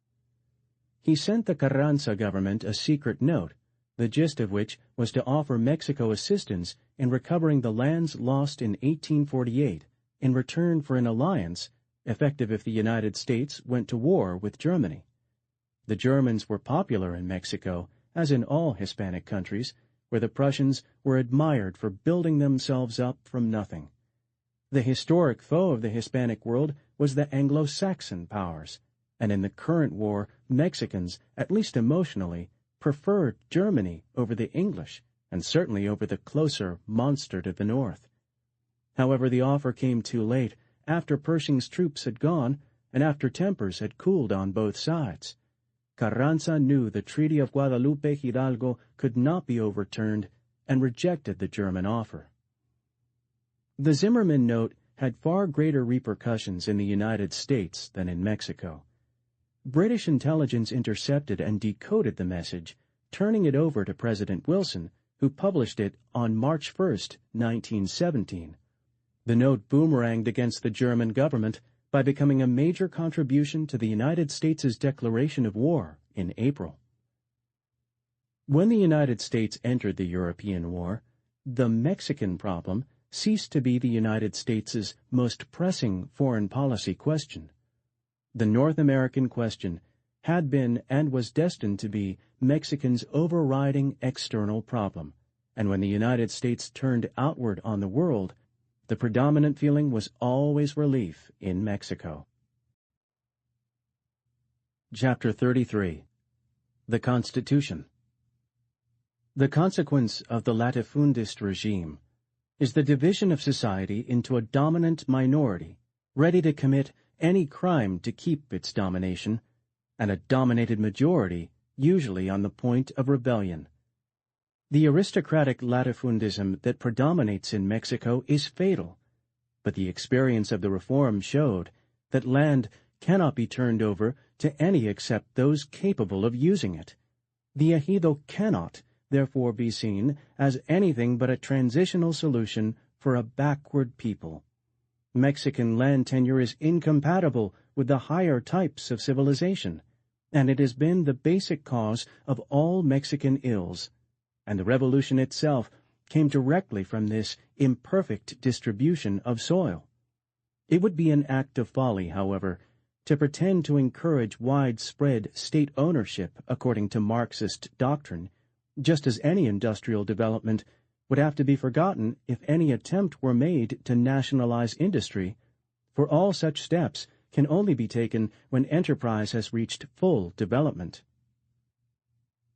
He sent the Carranza government a secret note, the gist of which was to offer Mexico assistance in recovering the lands lost in 1848 in return for an alliance, effective if the United States went to war with Germany. The Germans were popular in Mexico, as in all Hispanic countries, where the Prussians were admired for building themselves up from nothing. The historic foe of the Hispanic world was the Anglo-Saxon powers, and in the current war, Mexicans, at least emotionally, preferred Germany over the English, and certainly over the closer monster to the north. However, the offer came too late, after Pershing's troops had gone, and after tempers had cooled on both sides. Carranza knew the Treaty of Guadalupe-Hidalgo could not be overturned, and rejected the German offer. The Zimmermann note had far greater repercussions in the United States than in Mexico. British intelligence intercepted and decoded the message, turning it over to President Wilson, who published it on March 1, 1917. The note boomeranged against the German government by becoming a major contribution to the United States' declaration of war in April. When the United States entered the European war, the Mexican problem ceased to be the United States' most pressing foreign policy question. The North American question had been and was destined to be Mexicans' overriding external problem, and when the United States turned outward on the world, the predominant feeling was always relief in Mexico. Chapter 33. The Constitution. The consequence of the latifundist regime is the division of society into a dominant minority, ready to commit any crime to keep its domination, and a dominated majority, usually on the point of rebellion. The aristocratic latifundism that predominates in Mexico is fatal, but the experience of the reform showed that land cannot be turned over to any except those capable of using it. The ejido cannot, therefore, be seen as anything but a transitional solution for a backward people. Mexican land tenure is incompatible with the higher types of civilization, and it has been the basic cause of all Mexican ills, and the revolution itself came directly from this imperfect distribution of soil. It would be an act of folly, however, to pretend to encourage widespread state ownership according to Marxist doctrine, just as any industrial development would have to be forgotten if any attempt were made to nationalize industry, for all such steps can only be taken when enterprise has reached full development.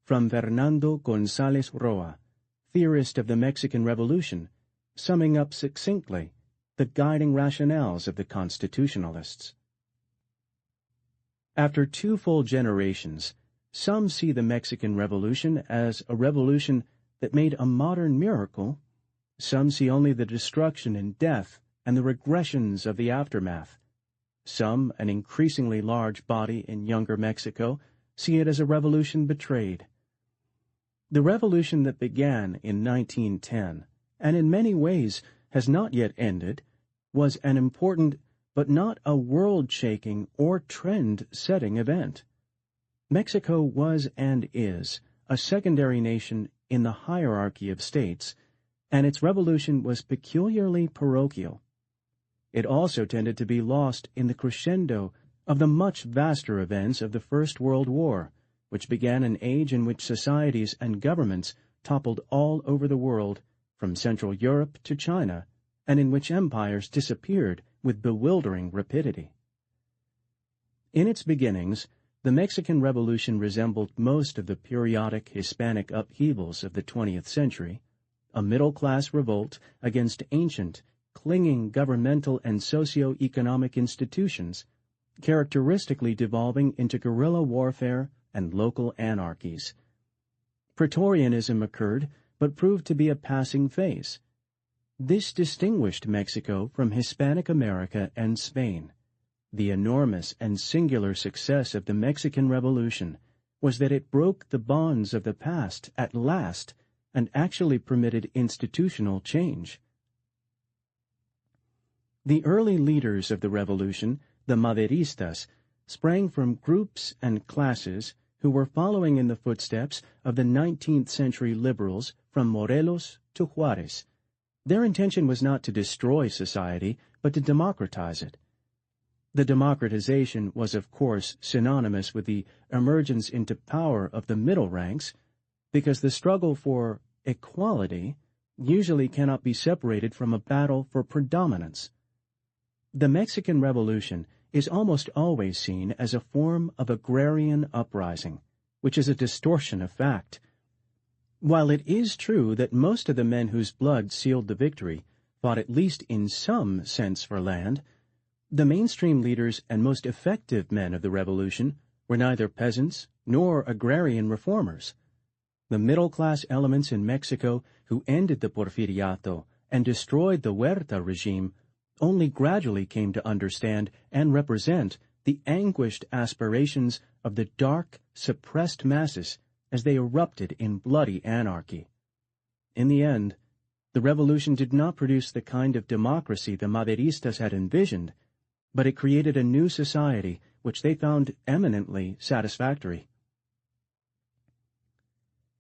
From Fernando González Roa, theorist of the Mexican Revolution, summing up succinctly the guiding rationales of the constitutionalists. After 2 full generations, some see the Mexican Revolution as a revolution that made a modern miracle. Some see only the destruction and death and the regressions of the aftermath. Some, an increasingly large body in younger Mexico, see it as a revolution betrayed. The revolution that began in 1910, and in many ways has not yet ended, was an important but not a world-shaking or trend-setting event. Mexico was and is a secondary nation in the hierarchy of states, and its revolution was peculiarly parochial. It also tended to be lost in the crescendo of the much vaster events of the First World War, which began an age in which societies and governments toppled all over the world, from Central Europe to China, and in which empires disappeared with bewildering rapidity. In its beginnings, the Mexican Revolution resembled most of the periodic Hispanic upheavals of the 20th century, a middle-class revolt against ancient, clinging governmental and socio-economic institutions, characteristically devolving into guerrilla warfare and local anarchies. Praetorianism occurred, but proved to be a passing phase. This distinguished Mexico from Hispanic America and Spain. The enormous and singular success of the Mexican Revolution was that it broke the bonds of the past at last and actually permitted institutional change. The early leaders of the revolution, the Maderistas, sprang from groups and classes who were following in the footsteps of the 19th century liberals from Morelos to Juarez. Their intention was not to destroy society, but to democratize it. The democratization was, of course, synonymous with the emergence into power of the middle ranks, because the struggle for equality usually cannot be separated from a battle for predominance. The Mexican Revolution is almost always seen as a form of agrarian uprising, which is a distortion of fact. While it is true that most of the men whose blood sealed the victory fought at least in some sense for land, the mainstream leaders and most effective men of the revolution were neither peasants nor agrarian reformers. The middle-class elements in Mexico who ended the Porfiriato and destroyed the Huerta regime only gradually came to understand and represent the anguished aspirations of the dark, suppressed masses as they erupted in bloody anarchy. In the end, the revolution did not produce the kind of democracy the Maderistas had envisioned, but it created a new society which they found eminently satisfactory.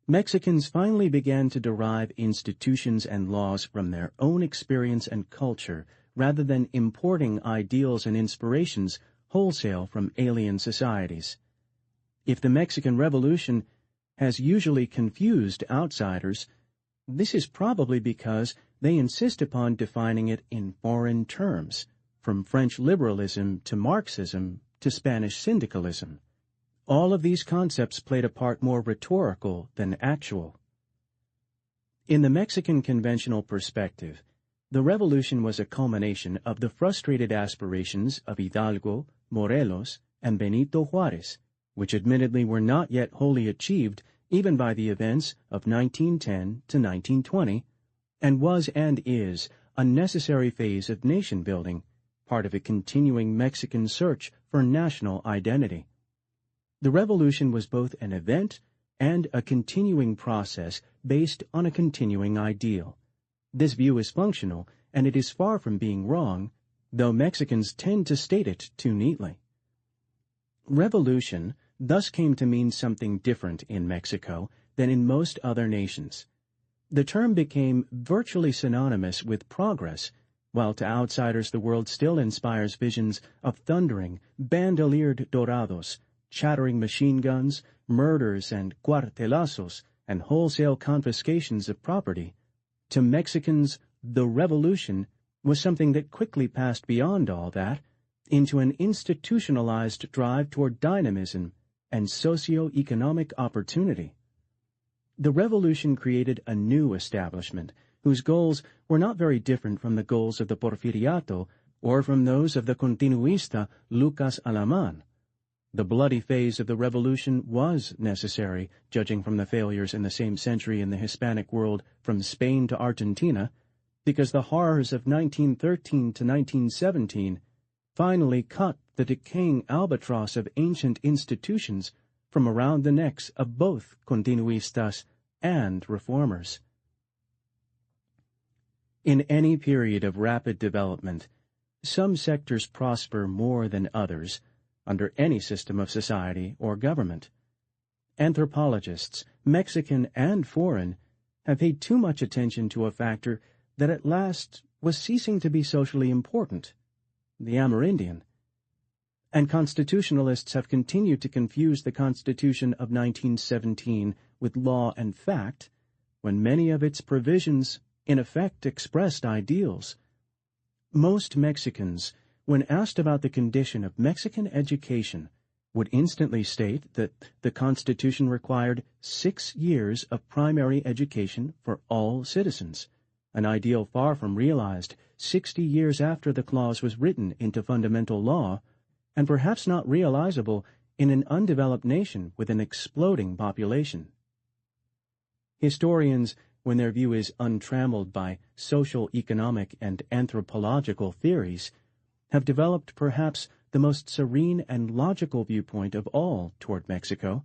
Mexicans finally began to derive institutions and laws from their own experience and culture rather than importing ideals and inspirations wholesale from alien societies. If the Mexican Revolution has usually confused outsiders, this is probably because they insist upon defining it in foreign terms, from French liberalism to Marxism to Spanish syndicalism. All of these concepts played a part more rhetorical than actual. In the Mexican conventional perspective, the revolution was a culmination of the frustrated aspirations of Hidalgo, Morelos, and Benito Juarez, which admittedly were not yet wholly achieved even by the events of 1910 to 1920, and was and is a necessary phase of nation-building, part of a continuing Mexican search for national identity. The revolution was both an event and a continuing process based on a continuing ideal. This view is functional, and it is far from being wrong, though Mexicans tend to state it too neatly. Revolution thus came to mean something different in Mexico than in most other nations. The term became virtually synonymous with progress, while to outsiders the world still inspires visions of thundering, bandoliered dorados, chattering machine guns, murders and cuartelazos, and wholesale confiscations of property. To Mexicans, the revolution was something that quickly passed beyond all that into an institutionalized drive toward dynamism and socio-economic opportunity. The revolution created a new establishment, whose goals were not very different from the goals of the Porfiriato or from those of the continuista Lucas Alaman. The bloody phase of the revolution was necessary, judging from the failures in the same century in the Hispanic world from Spain to Argentina, because the horrors of 1913 to 1917 finally cut the decaying albatross of ancient institutions from around the necks of both continuistas and reformers. In any period of rapid development, some sectors prosper more than others under any system of society or government. Anthropologists, Mexican and foreign, have paid too much attention to a factor that at last was ceasing to be socially important, the Amerindian. And constitutionalists have continued to confuse the Constitution of 1917 with law and fact, when many of its provisions in effect expressed ideals. Most Mexicans, when asked about the condition of Mexican education, would instantly state that the Constitution required 6 years of primary education for all citizens, an ideal far from realized 60 years after the clause was written into fundamental law, and perhaps not realizable in an undeveloped nation with an exploding population. Historians, when their view is untrammeled by social, economic, and anthropological theories, have developed perhaps the most serene and logical viewpoint of all toward Mexico.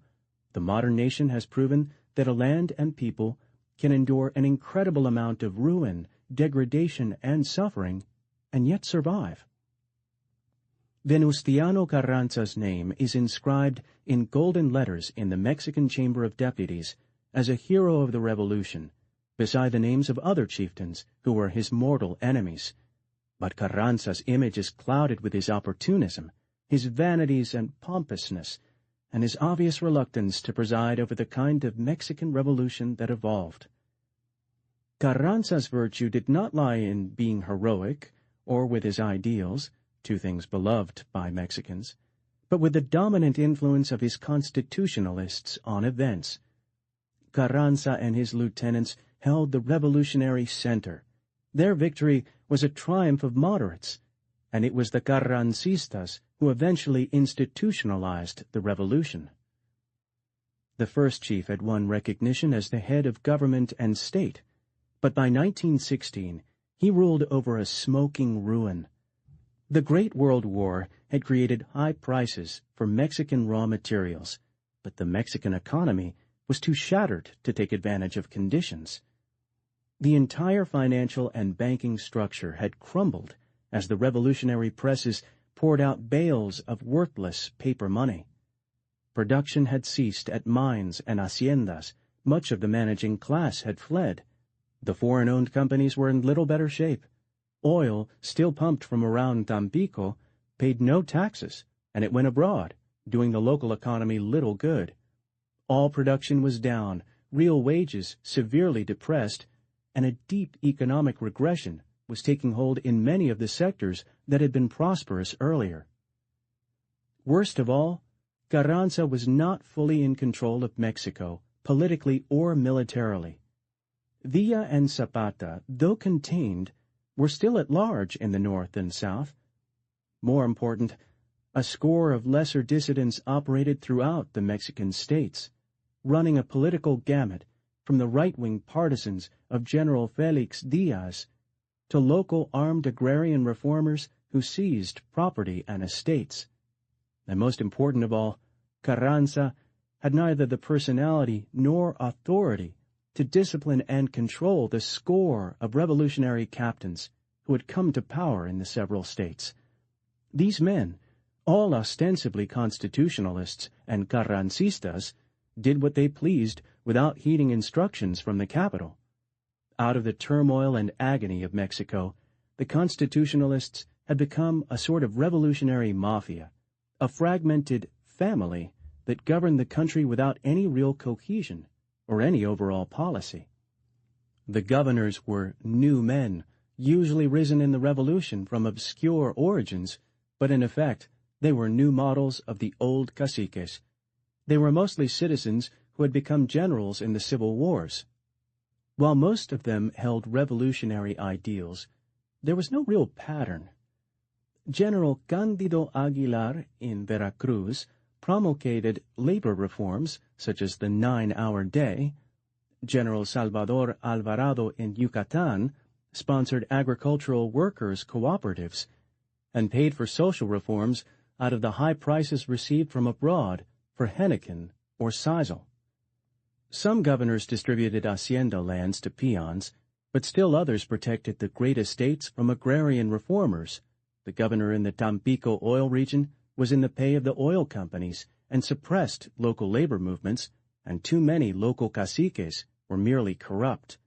The modern nation has proven that a land and people can endure an incredible amount of ruin, degradation, and suffering, and yet survive. Venustiano Carranza's name is inscribed in golden letters in the Mexican Chamber of Deputies as a hero of the Revolution, beside the names of other chieftains who were his mortal enemies. But Carranza's image is clouded with his opportunism, his vanities and pompousness, and his obvious reluctance to preside over the kind of Mexican revolution that evolved. Carranza's virtue did not lie in being heroic or with his ideals, two things beloved by Mexicans, but with the dominant influence of his constitutionalists on events. Carranza and his lieutenants held the revolutionary center. Their victory was a triumph of moderates, and it was the Carrancistas who eventually institutionalized the revolution. The first chief had won recognition as the head of government and state, but by 1916 he ruled over a smoking ruin. The Great World War had created high prices for Mexican raw materials, but the Mexican economy was too shattered to take advantage of conditions. The entire financial and banking structure had crumbled as the revolutionary presses poured out bales of worthless paper money. Production had ceased at mines and haciendas. Much of the managing class had fled. The foreign-owned companies were in little better shape. Oil, still pumped from around Tampico, paid no taxes, and it went abroad, doing the local economy little good. All production was down, real wages severely depressed, and a deep economic regression was taking hold in many of the sectors that had been prosperous earlier. Worst of all, Carranza was not fully in control of Mexico, politically or militarily. Villa and Zapata, though contained, were still at large in the north and south. More important, a score of lesser dissidents operated throughout the Mexican states, running a political gamut from the right-wing partisans of General Felix Diaz to local armed agrarian reformers who seized property and estates. And most important of all, Carranza had neither the personality nor authority to discipline and control the score of revolutionary captains who had come to power in the several states. These men, all ostensibly constitutionalists and Carrancistas, did what they pleased without heeding instructions from the capital. Out of the turmoil and agony of Mexico, the constitutionalists had become a sort of revolutionary mafia, a fragmented family that governed the country without any real cohesion or any overall policy. The governors were new men, usually risen in the revolution from obscure origins, but in effect they were new models of the old caciques. They were mostly citizens who had become generals in the civil wars. While most of them held revolutionary ideals, there was no real pattern. General Cándido Aguilar in Veracruz promulgated labor reforms such as the 9-hour day. General Salvador Alvarado in Yucatan sponsored agricultural workers' cooperatives and paid for social reforms out of the high prices received from abroad for henequen or sisal. Some governors distributed hacienda lands to peons, but still others protected the great estates from agrarian reformers. The governor in the Tampico oil region was in the pay of the oil companies and suppressed local labor movements, and too many local caciques were merely corrupt.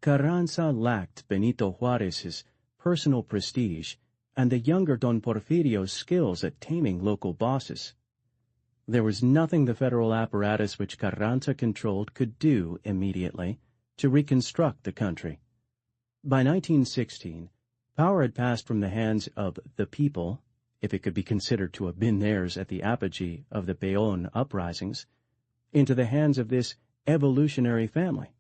Carranza lacked Benito Juárez's personal prestige and the younger Don Porfirio's skills at taming local bosses. There was nothing the federal apparatus which Carranza controlled could do immediately to reconstruct the country. By 1916, power had passed from the hands of the people, if it could be considered to have been theirs at the apogee of the Peon uprisings, into the hands of this evolutionary family.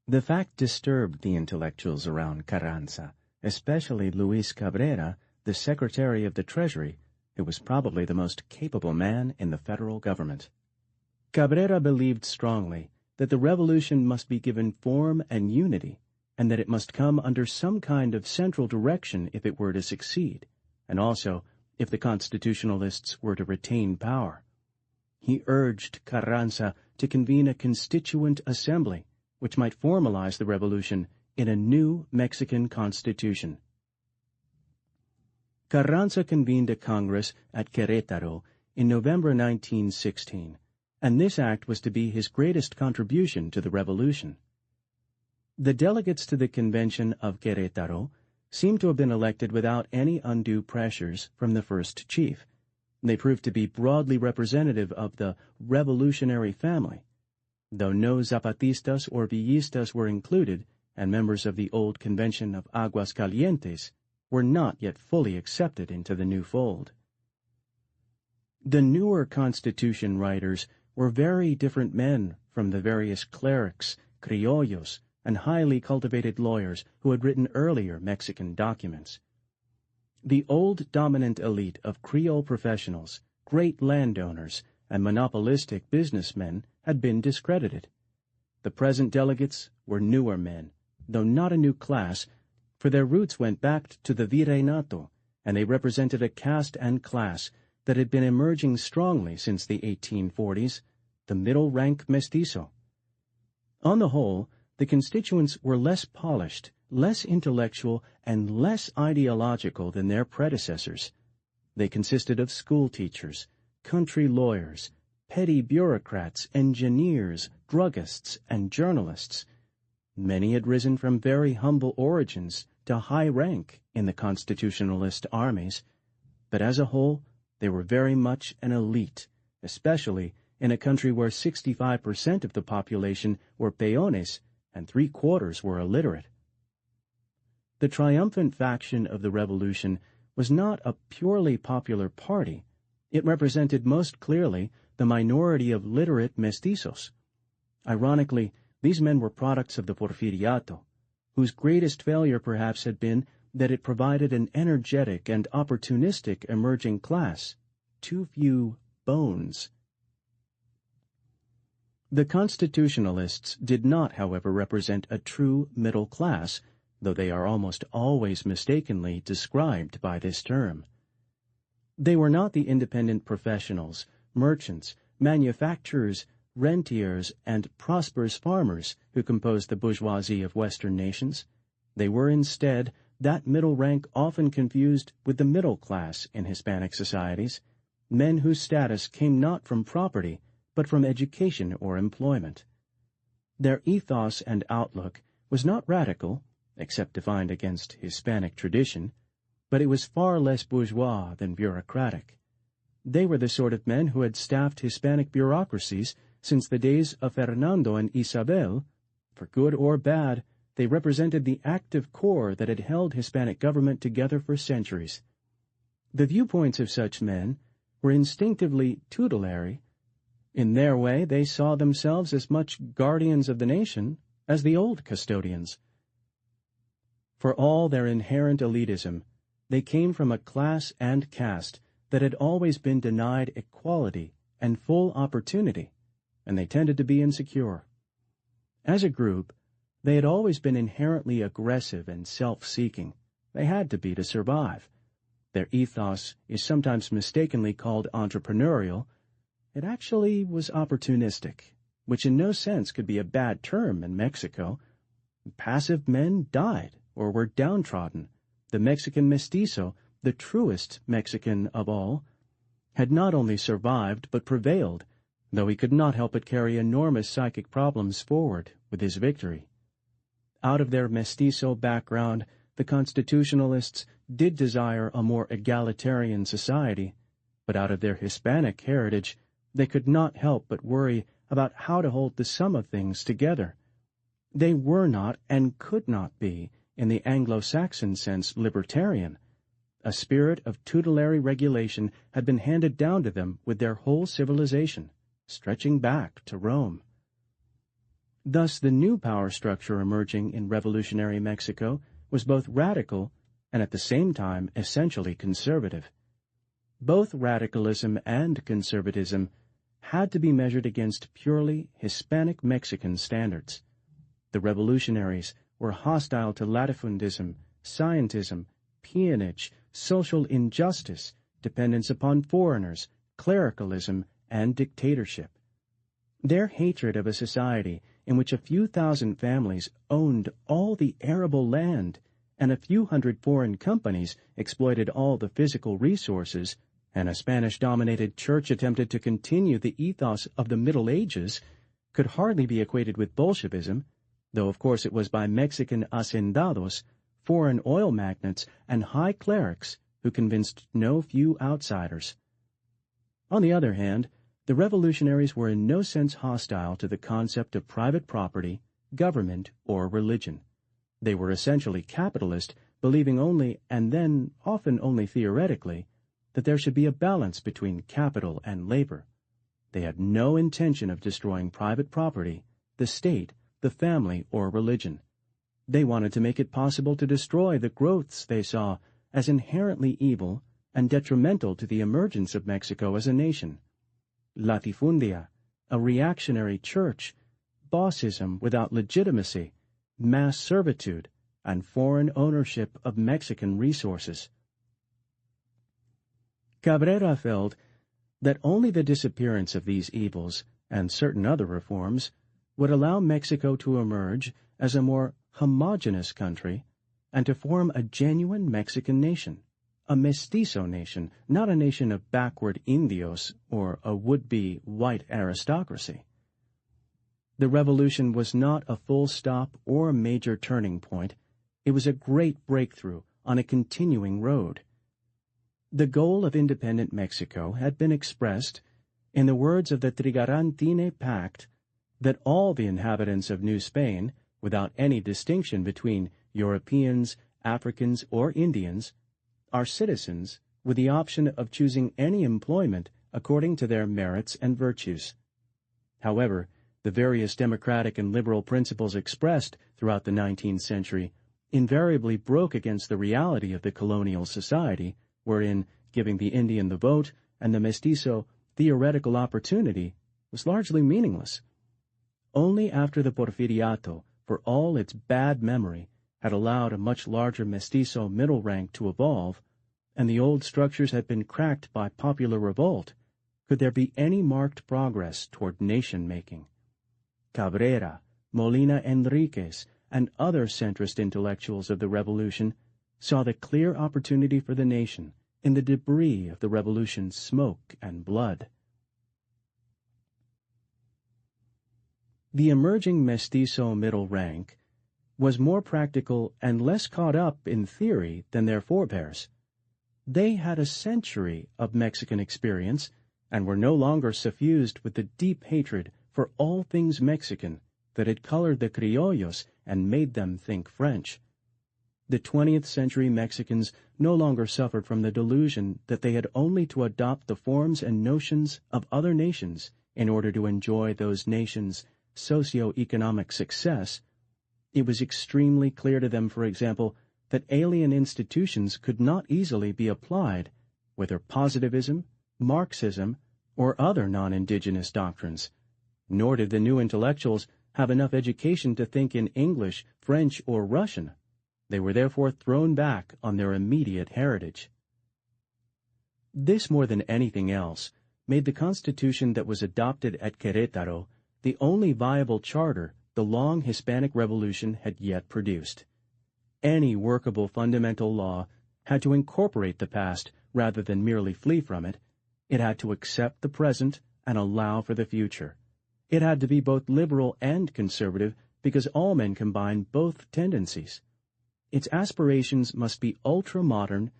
The fact disturbed the intellectuals around Carranza, especially Luis Cabrera, the Secretary of the Treasury, who was probably the most capable man in the federal government. Cabrera believed strongly that the revolution must be given form and unity, and that it must come under some kind of central direction if it were to succeed, and also if the constitutionalists were to retain power. He urged Carranza to convene a constituent assembly, which might formalize the revolution in a new Mexican constitution. Carranza convened a Congress at Querétaro in November 1916, and this act was to be his greatest contribution to the revolution. The delegates to the Convention of Querétaro seem to have been elected without any undue pressures from the first chief. They proved to be broadly representative of the revolutionary family, though no Zapatistas or Villistas were included, and members of the old Convention of Aguascalientes were not yet fully accepted into the new fold. The newer Constitution writers were very different men from the various clerics, criollos, and highly cultivated lawyers who had written earlier Mexican documents. The old dominant elite of Creole professionals, great landowners, and monopolistic businessmen had been discredited. The present delegates were newer men, though not a new class, for their roots went back to the Virreinato, and they represented a caste and class that had been emerging strongly since the 1840s, the middle rank mestizo. On the whole, the constituents were less polished, less intellectual, and less ideological than their predecessors. They consisted of school teachers, country lawyers, petty bureaucrats, engineers, druggists, and journalists. Many had risen from very humble origins to high rank in the constitutionalist armies, but as a whole they were very much an elite, especially in a country where 65% of the population were peones and 3/4 were illiterate. The triumphant faction of the revolution was not a purely popular party. It represented most clearly the minority of literate mestizos. Ironically, these men were products of the Porfiriato, whose greatest failure perhaps had been that it provided an energetic and opportunistic emerging class, too few bones. The Constitutionalists did not, however, represent a true middle class, though they are almost always mistakenly described by this term. They were not the independent professionals, merchants, manufacturers, rentiers, and prosperous farmers who composed the bourgeoisie of Western nations. They were instead that middle rank often confused with the middle class in Hispanic societies, men whose status came not from property, but from education or employment. Their ethos and outlook was not radical, except defined against Hispanic tradition, but it was far less bourgeois than bureaucratic. They were the sort of men who had staffed Hispanic bureaucracies since the days of Fernando and Isabel. For good or bad, they represented the active core that had held Hispanic government together for centuries. The viewpoints of such men were instinctively tutelary, In their way, they saw themselves as much guardians of the nation as the old custodians. For all their inherent elitism, they came from a class and caste that had always been denied equality and full opportunity, and they tended to be insecure. As a group, they had always been inherently aggressive and self-seeking. They had to be to survive. Their ethos is sometimes mistakenly called entrepreneurial. It actually was opportunistic, which in no sense could be a bad term in Mexico. Passive men died or were downtrodden. The Mexican mestizo, the truest Mexican of all, had not only survived but prevailed, though he could not help but carry enormous psychic problems forward with his victory. Out of their mestizo background, the constitutionalists did desire a more egalitarian society, but out of their Hispanic heritage, they could not help but worry about how to hold the sum of things together. They were not and could not be, in the Anglo-Saxon sense, libertarian. A spirit of tutelary regulation had been handed down to them with their whole civilization, stretching back to Rome. Thus, the new power structure emerging in revolutionary Mexico was both radical and at the same time essentially conservative. Both radicalism and conservatism had to be measured against purely Hispanic Mexican standards. The revolutionaries were hostile to latifundism, scientism, peonage, social injustice, dependence upon foreigners, clericalism, and dictatorship. Their hatred of a society in which a few thousand families owned all the arable land and a few hundred foreign companies exploited all the physical resources, and a Spanish-dominated church attempted to continue the ethos of the Middle Ages, could hardly be equated with Bolshevism, though of course it was by Mexican hacendados, foreign oil magnates, and high clerics who convinced no few outsiders. On the other hand, the revolutionaries were in no sense hostile to the concept of private property, government, or religion. They were essentially capitalist, believing only, and then often only theoretically, that there should be a balance between capital and labor. They had no intention of destroying private property, the state, the family, or religion. They wanted to make it possible to destroy the growths they saw as inherently evil and detrimental to the emergence of Mexico as a nation. Latifundia, a reactionary church, bossism without legitimacy, mass servitude, and foreign ownership of Mexican resources. Cabrera felt that only the disappearance of these evils and certain other reforms would allow Mexico to emerge as a more homogeneous country and to form a genuine Mexican nation, a mestizo nation, not a nation of backward Indios or a would-be white aristocracy. The revolution was not a full stop or a major turning point. It was a great breakthrough on a continuing road. The goal of independent Mexico had been expressed in the words of the Trigarantine Pact that all the inhabitants of New Spain, without any distinction between Europeans, Africans, or Indians, are citizens with the option of choosing any employment according to their merits and virtues. However, the various democratic and liberal principles expressed throughout the 19th century invariably broke against the reality of the colonial society, wherein giving the Indian the vote and the mestizo theoretical opportunity was largely meaningless. Only after the Porfiriato, for all its bad memory, had allowed a much larger mestizo middle rank to evolve, and the old structures had been cracked by popular revolt, could there be any marked progress toward nation-making. Cabrera, Molina Enriquez, and other centrist intellectuals of the Revolution saw the clear opportunity for the nation in the debris of the Revolution's smoke and blood. The emerging mestizo middle rank was more practical and less caught up in theory than their forebears. They had a century of Mexican experience and were no longer suffused with the deep hatred for all things Mexican that had colored the criollos and made them think French. The 20th century Mexicans no longer suffered from the delusion that they had only to adopt the forms and notions of other nations in order to enjoy those nations' socio-economic success, it was extremely clear to them, for example, that alien institutions could not easily be applied, whether positivism, Marxism, or other non-indigenous doctrines, nor did the new intellectuals have enough education to think in English, French, or Russian. They were therefore thrown back on their immediate heritage. This, more than anything else, made the constitution that was adopted at Querétaro the only viable charter the long Hispanic Revolution had yet produced. Any workable fundamental law had to incorporate the past rather than merely flee from it. It had to accept the present and allow for the future. It had to be both liberal and conservative because all men combine both tendencies. Its aspirations must be ultra-modern,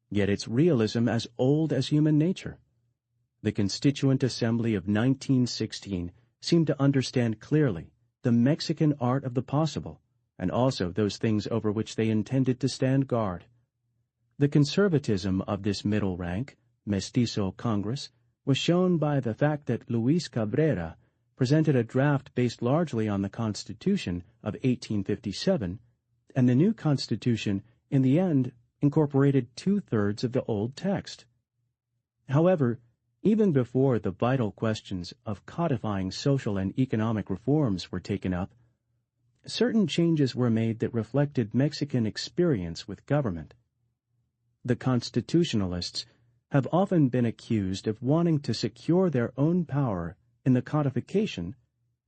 yet its realism as old as human nature. The Constituent Assembly of 1916 seemed to understand clearly the Mexican art of the possible, and also those things over which they intended to stand guard. The conservatism of this middle rank, Mestizo Congress, was shown by the fact that Luis Cabrera presented a draft based largely on the Constitution of 1857, and the new Constitution, in the end, incorporated 2/3 of the old text. However, even before the vital questions of codifying social and economic reforms were taken up, certain changes were made that reflected Mexican experience with government. The constitutionalists have often been accused of wanting to secure their own power in the codification,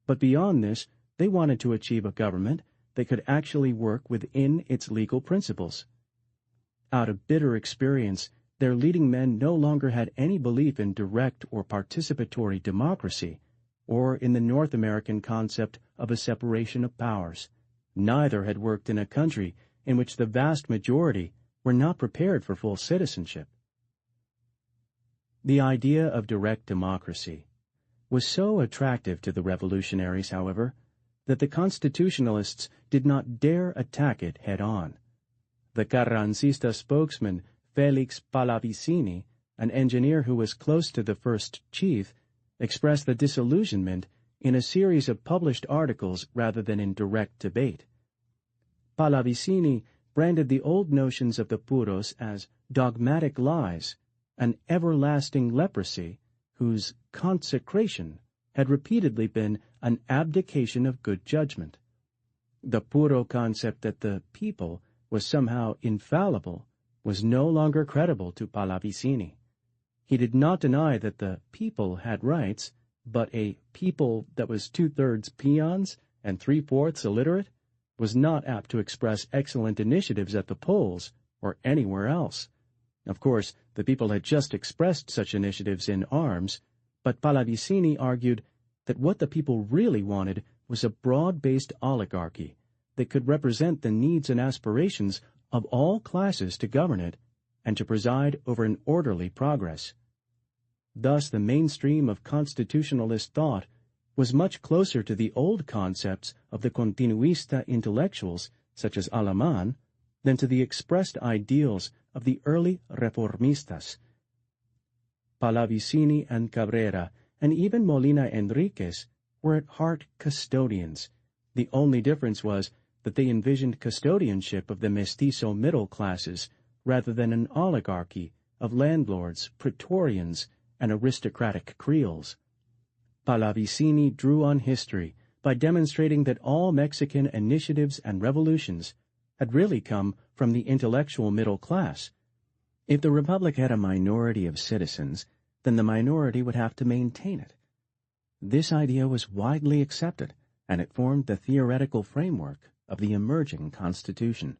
but beyond this, they wanted to achieve a government that could actually work within its legal principles. Out of bitter experience, their leading men no longer had any belief in direct or participatory democracy, or in the North American concept of a separation of powers. Neither had worked in a country in which the vast majority were not prepared for full citizenship. The idea of direct democracy was so attractive to the revolutionaries, however, that the constitutionalists did not dare attack it head-on. The Carrancista spokesman Felix Pallavicini, an engineer who was close to the first chief, expressed the disillusionment in a series of published articles rather than in direct debate. Pallavicini branded the old notions of the puros as dogmatic lies, an everlasting leprosy whose consecration had repeatedly been an abdication of good judgment. The puro concept that the people was somehow infallible was no longer credible to Pallavicini. He did not deny that the people had rights, but a people that was 2/3 peons and 3/4 illiterate was not apt to express excellent initiatives at the polls or anywhere else. Of course, the people had just expressed such initiatives in arms, but Pallavicini argued that what the people really wanted was a broad-based oligarchy that could represent the needs and aspirations of all classes to govern it and to preside over an orderly progress. Thus, the mainstream of constitutionalist thought was much closer to the old concepts of the continuista intellectuals, such as Alamán, than to the expressed ideals of the early reformistas. Pallavicini and Cabrera, and even Molina Enriquez, were at heart custodians. The only difference was that they envisioned custodianship of the mestizo middle classes rather than an oligarchy of landlords, praetorians, and aristocratic creoles. Pallavicini drew on history by demonstrating that all Mexican initiatives and revolutions had really come from the intellectual middle class. If the Republic had a minority of citizens, then the minority would have to maintain it. This idea was widely accepted, and it formed the theoretical framework of the emerging Constitution.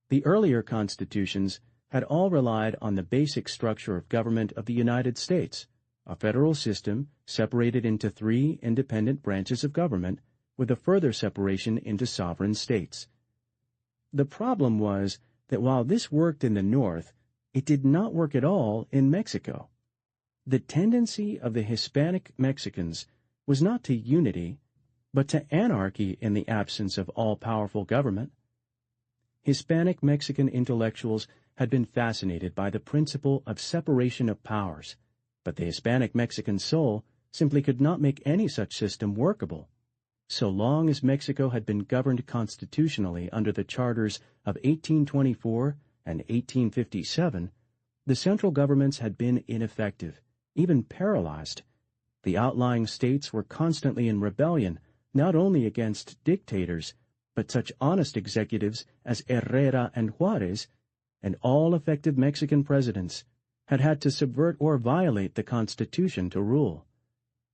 The earlier constitutions had all relied on the basic structure of government of the United States, a federal system separated into 3 independent branches of government, with a further separation into sovereign states. The problem was that while this worked in the North, it did not work at all in Mexico. The tendency of the Hispanic Mexicans was not to unity, but to anarchy in the absence of all-powerful government. Hispanic Mexican intellectuals had been fascinated by the principle of separation of powers, but the Hispanic Mexican soul simply could not make any such system workable. So long as Mexico had been governed constitutionally under the charters of 1824 and 1857, the central governments had been ineffective, even paralyzed. The outlying states were constantly in rebellion, not only against dictators, but such honest executives as Herrera and Juarez, and all effective Mexican presidents had had to subvert or violate the Constitution to rule.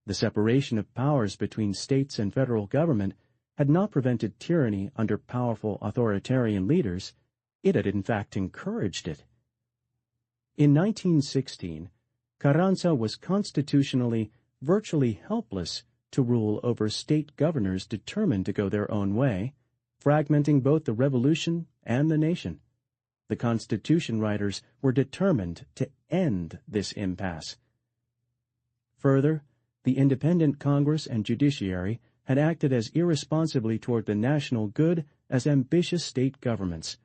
The separation of powers between states and federal government had not prevented tyranny under powerful authoritarian leaders. It had in fact encouraged it. In 1916, Carranza was constitutionally virtually helpless to rule over state governors determined to go their own way, fragmenting both the revolution and the nation. The Constitution writers were determined to end this impasse. Further, the independent Congress and judiciary had acted as irresponsibly toward the national good as ambitious state governments.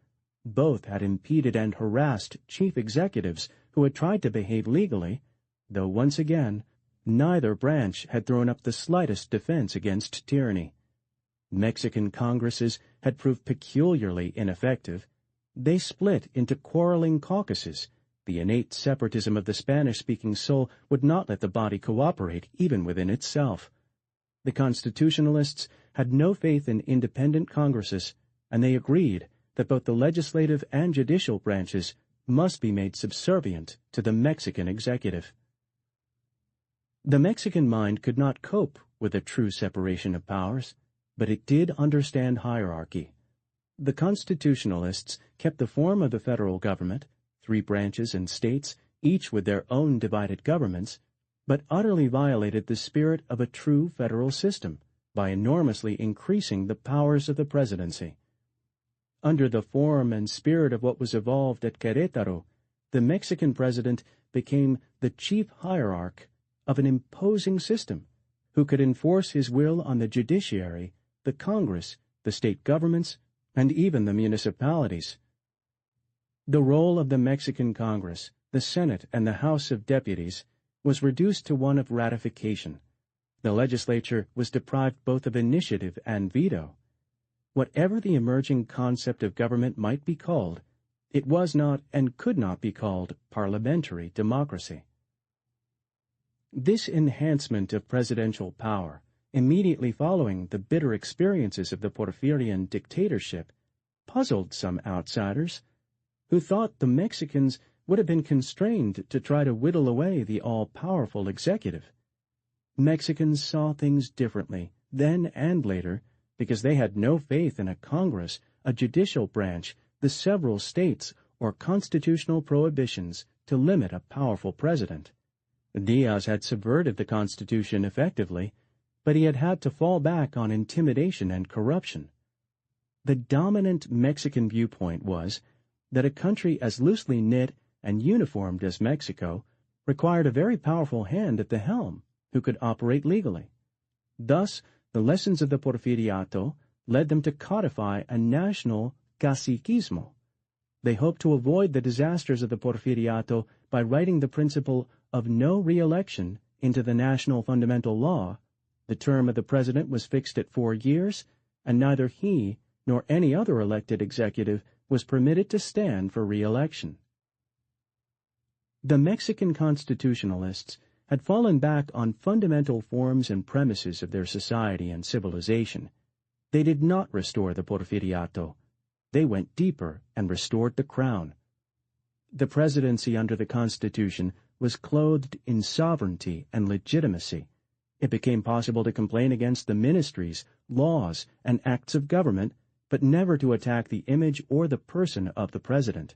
Both had impeded and harassed chief executives who had tried to behave legally, though once again, neither branch had thrown up the slightest defense against tyranny. Mexican Congresses had proved peculiarly ineffective. They split into quarreling caucuses. The innate separatism of the Spanish-speaking soul would not let the body cooperate even within itself. The Constitutionalists had no faith in independent Congresses, and they agreed that both the legislative and judicial branches must be made subservient to the Mexican executive. The Mexican mind could not cope with a true separation of powers, but it did understand hierarchy. The Constitutionalists kept the form of the federal government, 3 branches and states, each with their own divided governments, but utterly violated the spirit of a true federal system by enormously increasing the powers of the presidency. Under the form and spirit of what was evolved at Querétaro, the Mexican president became the chief hierarch of an imposing system who could enforce his will on the judiciary, the Congress, the state governments, and even the municipalities. The role of the Mexican Congress, the Senate, and the House of Deputies was reduced to one of ratification. The legislature was deprived both of initiative and veto. Whatever the emerging concept of government might be called, it was not and could not be called parliamentary democracy. This enhancement of presidential power, immediately following the bitter experiences of the Porfirian dictatorship, puzzled some outsiders, who thought the Mexicans would have been constrained to try to whittle away the all-powerful executive. Mexicans saw things differently, then and later, because they had no faith in a Congress, a judicial branch, the several states, or constitutional prohibitions to limit a powerful president. Diaz had subverted the Constitution effectively, but he had had to fall back on intimidation and corruption. The dominant Mexican viewpoint was that a country as loosely knit and uniformed as Mexico required a very powerful hand at the helm who could operate legally. Thus, the lessons of the Porfiriato led them to codify a national caciquismo. They hoped to avoid the disasters of the Porfiriato by writing the principle of no re-election into the national fundamental law. The term of the president was fixed at 4 years, and neither he nor any other elected executive was permitted to stand for re-election. The Mexican constitutionalists had fallen back on fundamental forms and premises of their society and civilization. They did not restore the Porfiriato. They went deeper and restored the crown. The presidency under the Constitution was clothed in sovereignty and legitimacy. It became possible to complain against the ministries, laws, and acts of government, but never to attack the image or the person of the president.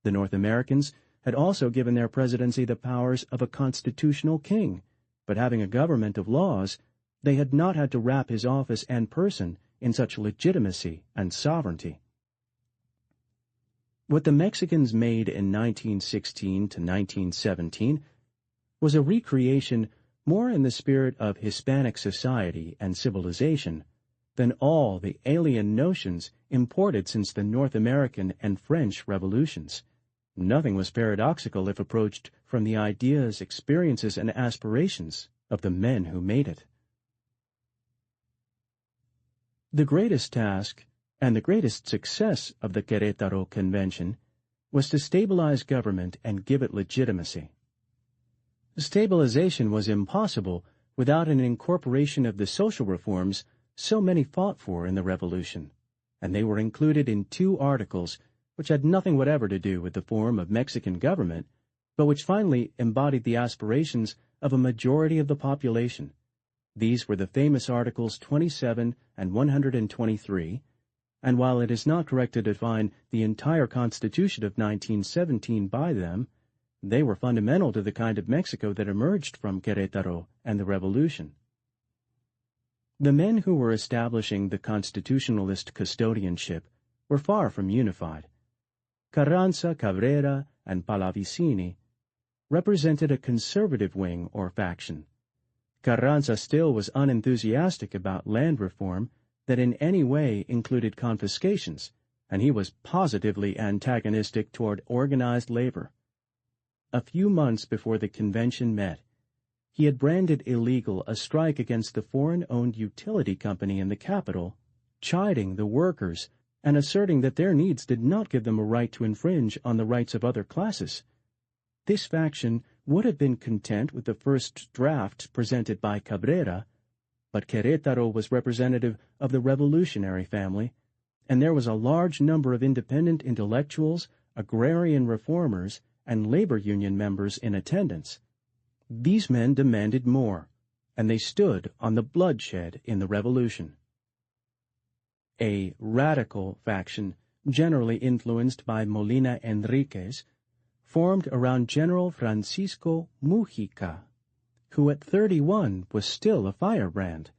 The North Americans had also given their presidency the powers of a constitutional king, but having a government of laws, they had not had to wrap his office and person in such legitimacy and sovereignty. What the Mexicans made in 1916 to 1917 was a recreation more in the spirit of Hispanic society and civilization than all the alien notions imported since the North American and French revolutions. Nothing was paradoxical if approached from the ideas, experiences, and aspirations of the men who made it. The greatest task and the greatest success of the Querétaro Convention was to stabilize government and give it legitimacy. Stabilization was impossible without an incorporation of the social reforms so many fought for in the Revolution, and they were included in 2 articles which had nothing whatever to do with the form of Mexican government, but which finally embodied the aspirations of a majority of the population. These were the famous Articles 27 and 123, and while it is not correct to define the entire Constitution of 1917 by them, they were fundamental to the kind of Mexico that emerged from Querétaro and the Revolution. The men who were establishing the constitutionalist custodianship were far from unified. Carranza, Cabrera, and Pallavicini represented a conservative wing or faction. Carranza still was unenthusiastic about land reform that in any way included confiscations, and he was positively antagonistic toward organized labor. A few months before the convention met, he had branded illegal a strike against the foreign-owned utility company in the capital, chiding the workers and asserting that their needs did not give them a right to infringe on the rights of other classes. This faction would have been content with the first draft presented by Cabrera, but Querétaro was representative of the revolutionary family, and there was a large number of independent intellectuals, agrarian reformers, and labor union members in attendance. These men demanded more, and they stood on the bloodshed in the Revolution. A radical faction, generally influenced by Molina Enriquez, formed around General Francisco Mujica, who at 31 was still a firebrand.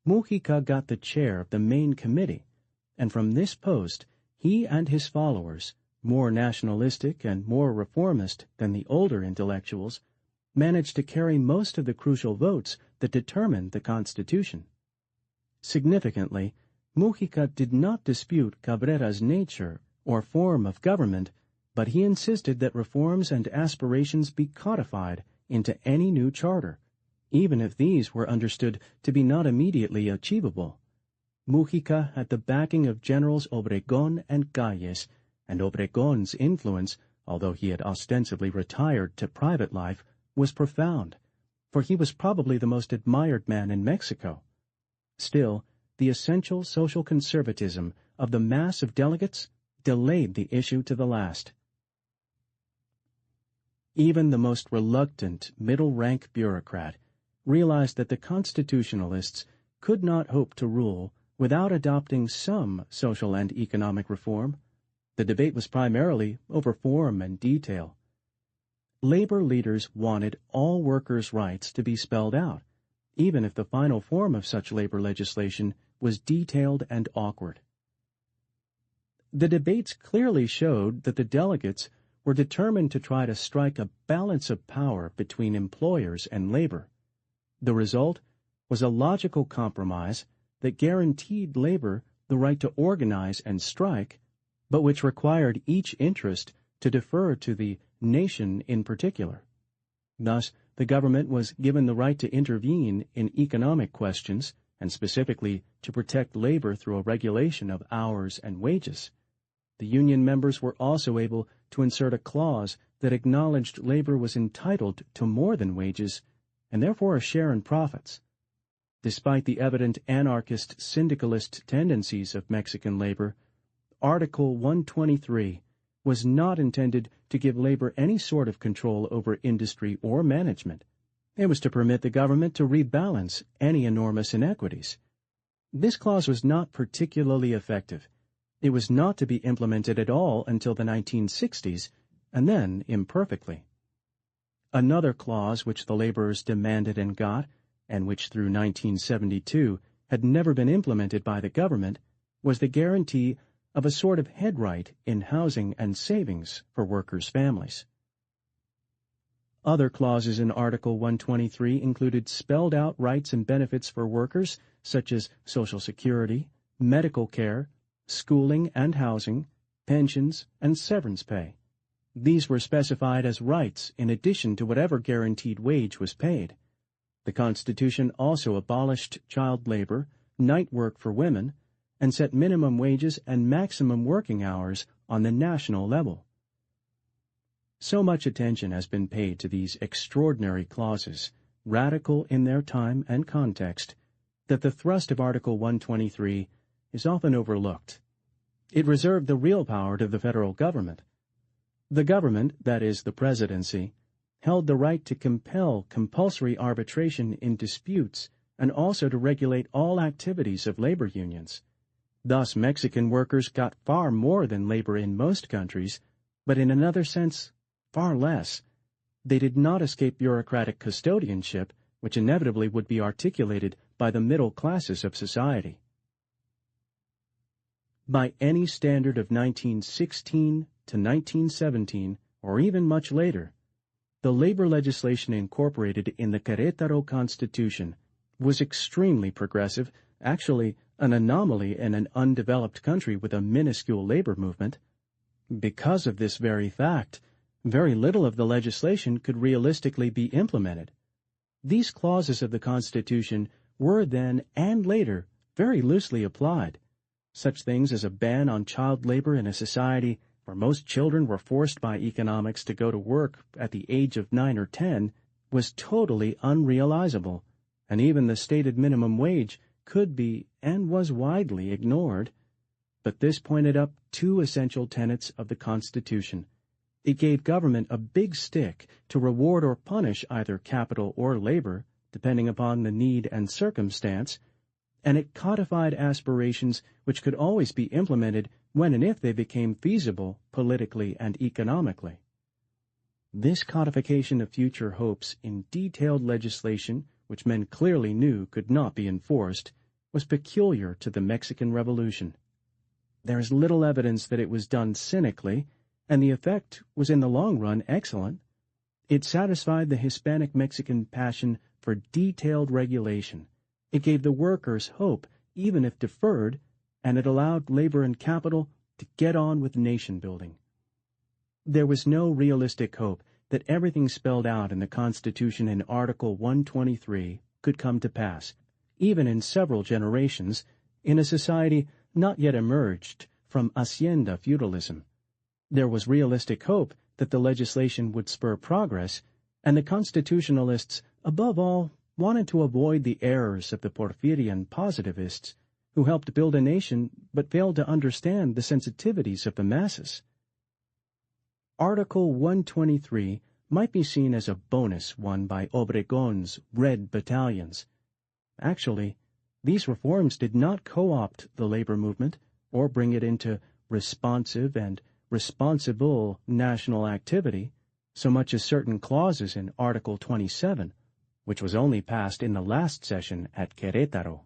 Mujica got the chair of the main committee, and from this post he and his followers, more nationalistic and more reformist than the older intellectuals, managed to carry most of the crucial votes that determined the Constitution. Significantly, Mujica did not dispute Cabrera's nature or form of government, but he insisted that reforms and aspirations be codified into any new charter, even if these were understood to be not immediately achievable. Mujica had the backing of Generals Obregón and Calles, and Obregón's influence, although he had ostensibly retired to private life, was profound, for he was probably the most admired man in Mexico. Still, the essential social conservatism of the mass of delegates delayed the issue to the last. Even the most reluctant middle-rank bureaucrat realized that the constitutionalists could not hope to rule without adopting some social and economic reform. The debate was primarily over form and detail. Labor leaders wanted all workers' rights to be spelled out, even if the final form of such labor legislation was detailed and awkward. The debates clearly showed that the delegates were determined to try to strike a balance of power between employers and labor. The result was a logical compromise that guaranteed labor the right to organize and strike, but which required each interest to defer to the nation in particular. Thus, the government was given the right to intervene in economic questions, and specifically to protect labor through a regulation of hours and wages. The union members were also able to insert a clause that acknowledged labor was entitled to more than wages, and therefore a share in profits. Despite the evident anarchist syndicalist tendencies of Mexican labor, Article 123 was not intended to give labor any sort of control over industry or management. It was to permit the government to rebalance any enormous inequities. This clause was not particularly effective. It was not to be implemented at all until the 1960s, and then imperfectly. Another clause which the laborers demanded and got, and which through 1972 had never been implemented by the government, was the guarantee of a sort of head right in housing and savings for workers' families. Other clauses in Article 123 included spelled-out rights and benefits for workers, such as Social Security, medical care, schooling and housing, pensions, and severance pay. These were specified as rights in addition to whatever guaranteed wage was paid. The Constitution also abolished child labor, night work for women, and set minimum wages and maximum working hours on the national level. So much attention has been paid to these extraordinary clauses, radical in their time and context, that the thrust of Article 123 is often overlooked. It reserved the real power to the federal government. The government, that is, the presidency, held the right to compel compulsory arbitration in disputes and also to regulate all activities of labor unions. Thus, Mexican workers got far more than labor in most countries, but in another sense, far less. They did not escape bureaucratic custodianship, which inevitably would be articulated by the middle classes of society. By any standard of 1916 to 1917, or even much later, the labor legislation incorporated in the Querétaro Constitution was extremely progressive, actually an anomaly in an undeveloped country with a minuscule labor movement. Because of this very fact, very little of the legislation could realistically be implemented. These clauses of the Constitution were then and later very loosely applied. Such things as a ban on child labor in a society where most children were forced by economics to go to work at the age of 9 or 10 was totally unrealizable, and even the stated minimum wage could be and was widely ignored. But this pointed up two essential tenets of the Constitution. It gave government a big stick to reward or punish either capital or labor, depending upon the need and circumstance, and it codified aspirations which could always be implemented when and if they became feasible politically and economically. This codification of future hopes in detailed legislation, which men clearly knew could not be enforced, was peculiar to the Mexican Revolution. There is little evidence that it was done cynically, and the effect was in the long run excellent. It satisfied the Hispanic Mexican passion for detailed regulation. It gave the workers hope, even if deferred, and it allowed labor and capital to get on with nation-building. There was no realistic hope that everything spelled out in the Constitution in Article 123 could come to pass, even in several generations, in a society not yet emerged from hacienda feudalism. There was realistic hope that the legislation would spur progress, and the constitutionalists, above all, wanted to avoid the errors of the Porfirian positivists, who helped build a nation but failed to understand the sensitivities of the masses. Article 123 might be seen as a bonus won by Obregon's Red Battalions. Actually, these reforms did not co-opt the labor movement or bring it into responsive and responsible national activity, so much as certain clauses in Article 27, which was only passed in the last session at Querétaro.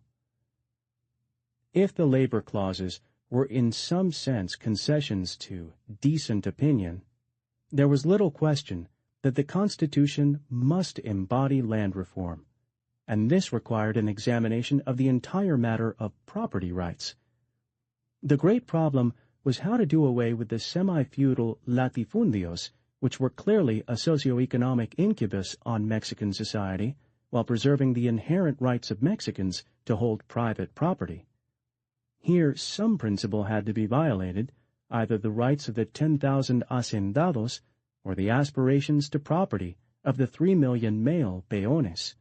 If the labor clauses were in some sense concessions to decent opinion, there was little question that the Constitution must embody land reform, and this required an examination of the entire matter of property rights. The great problem was how to do away with the semi-feudal latifundios, which were clearly a socio-economic incubus on Mexican society, while preserving the inherent rights of Mexicans to hold private property. Here some principle had to be violated, either the rights of the 10,000 hacendados or the aspirations to property of the 3 million male peones.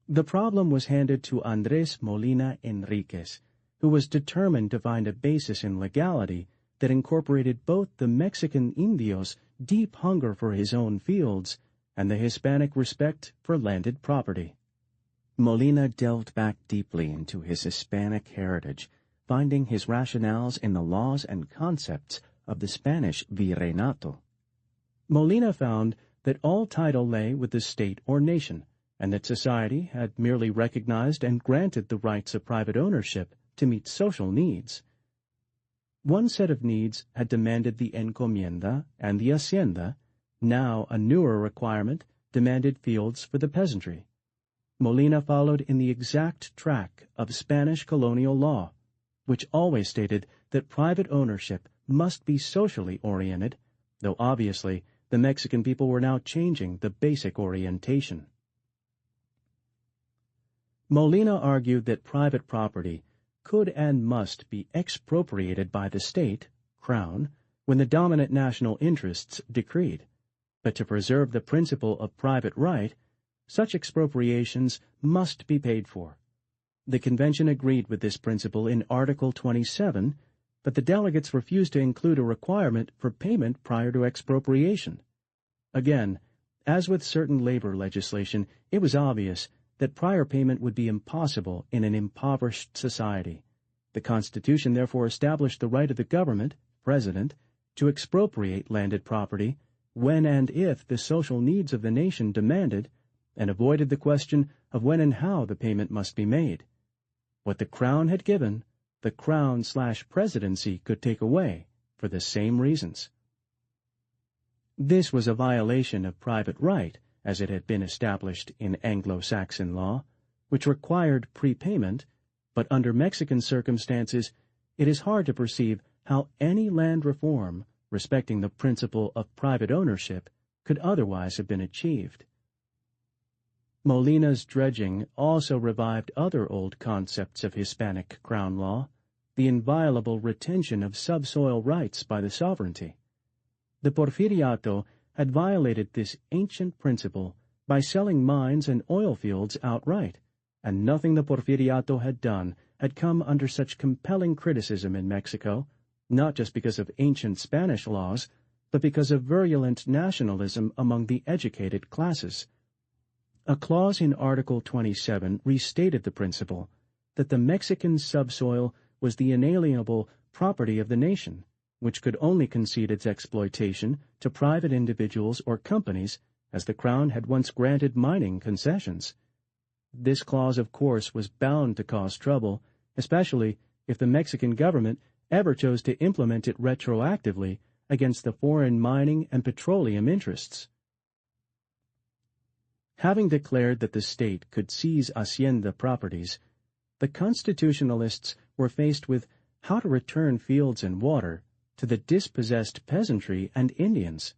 The problem was handed to Andrés Molina Enríquez, who was determined to find a basis in legality that incorporated both the Mexican Indios' deep hunger for his own fields and the Hispanic respect for landed property. Molina delved back deeply into his Hispanic heritage, finding his rationales in the laws and concepts of the Spanish virreinato. Molina found that all title lay with the state or nation, and that society had merely recognized and granted the rights of private ownership to meet social needs. One set of needs had demanded the encomienda and the hacienda. Now a newer requirement demanded fields for the peasantry. Molina followed in the exact track of Spanish colonial law, which always stated that private ownership must be socially oriented, though obviously the Mexican people were now changing the basic orientation. Molina argued that private property could and must be expropriated by the state, crown, when the dominant national interests decreed. But to preserve the principle of private right, such expropriations must be paid for. The convention agreed with this principle in Article 27, but the delegates refused to include a requirement for payment prior to expropriation. Again, as with certain labor legislation, it was obvious that prior payment would be impossible in an impoverished society. The Constitution therefore established the right of the government, president, to expropriate landed property when and if the social needs of the nation demanded, and avoided the question of when and how the payment must be made. What the Crown had given, the Crown/Presidency could take away for the same reasons. This was a violation of private right, as it had been established in Anglo-Saxon law, which required prepayment, but under Mexican circumstances it is hard to perceive how any land reform respecting the principle of private ownership could otherwise have been achieved. Molina's dredging also revived other old concepts of Hispanic crown law, the inviolable retention of subsoil rights by the sovereignty. The Porfiriato had violated this ancient principle by selling mines and oil fields outright, and nothing the Porfiriato had done had come under such compelling criticism in Mexico, not just because of ancient Spanish laws, but because of virulent nationalism among the educated classes. A clause in Article 27 restated the principle that the Mexican subsoil was the inalienable property of the nation, which could only concede its exploitation to private individuals or companies, as the Crown had once granted mining concessions. This clause, of course, was bound to cause trouble, especially if the Mexican government ever chose to implement it retroactively against the foreign mining and petroleum interests. Having declared that the state could seize hacienda properties, the constitutionalists were faced with how to return fields and water to the dispossessed peasantry and Indians.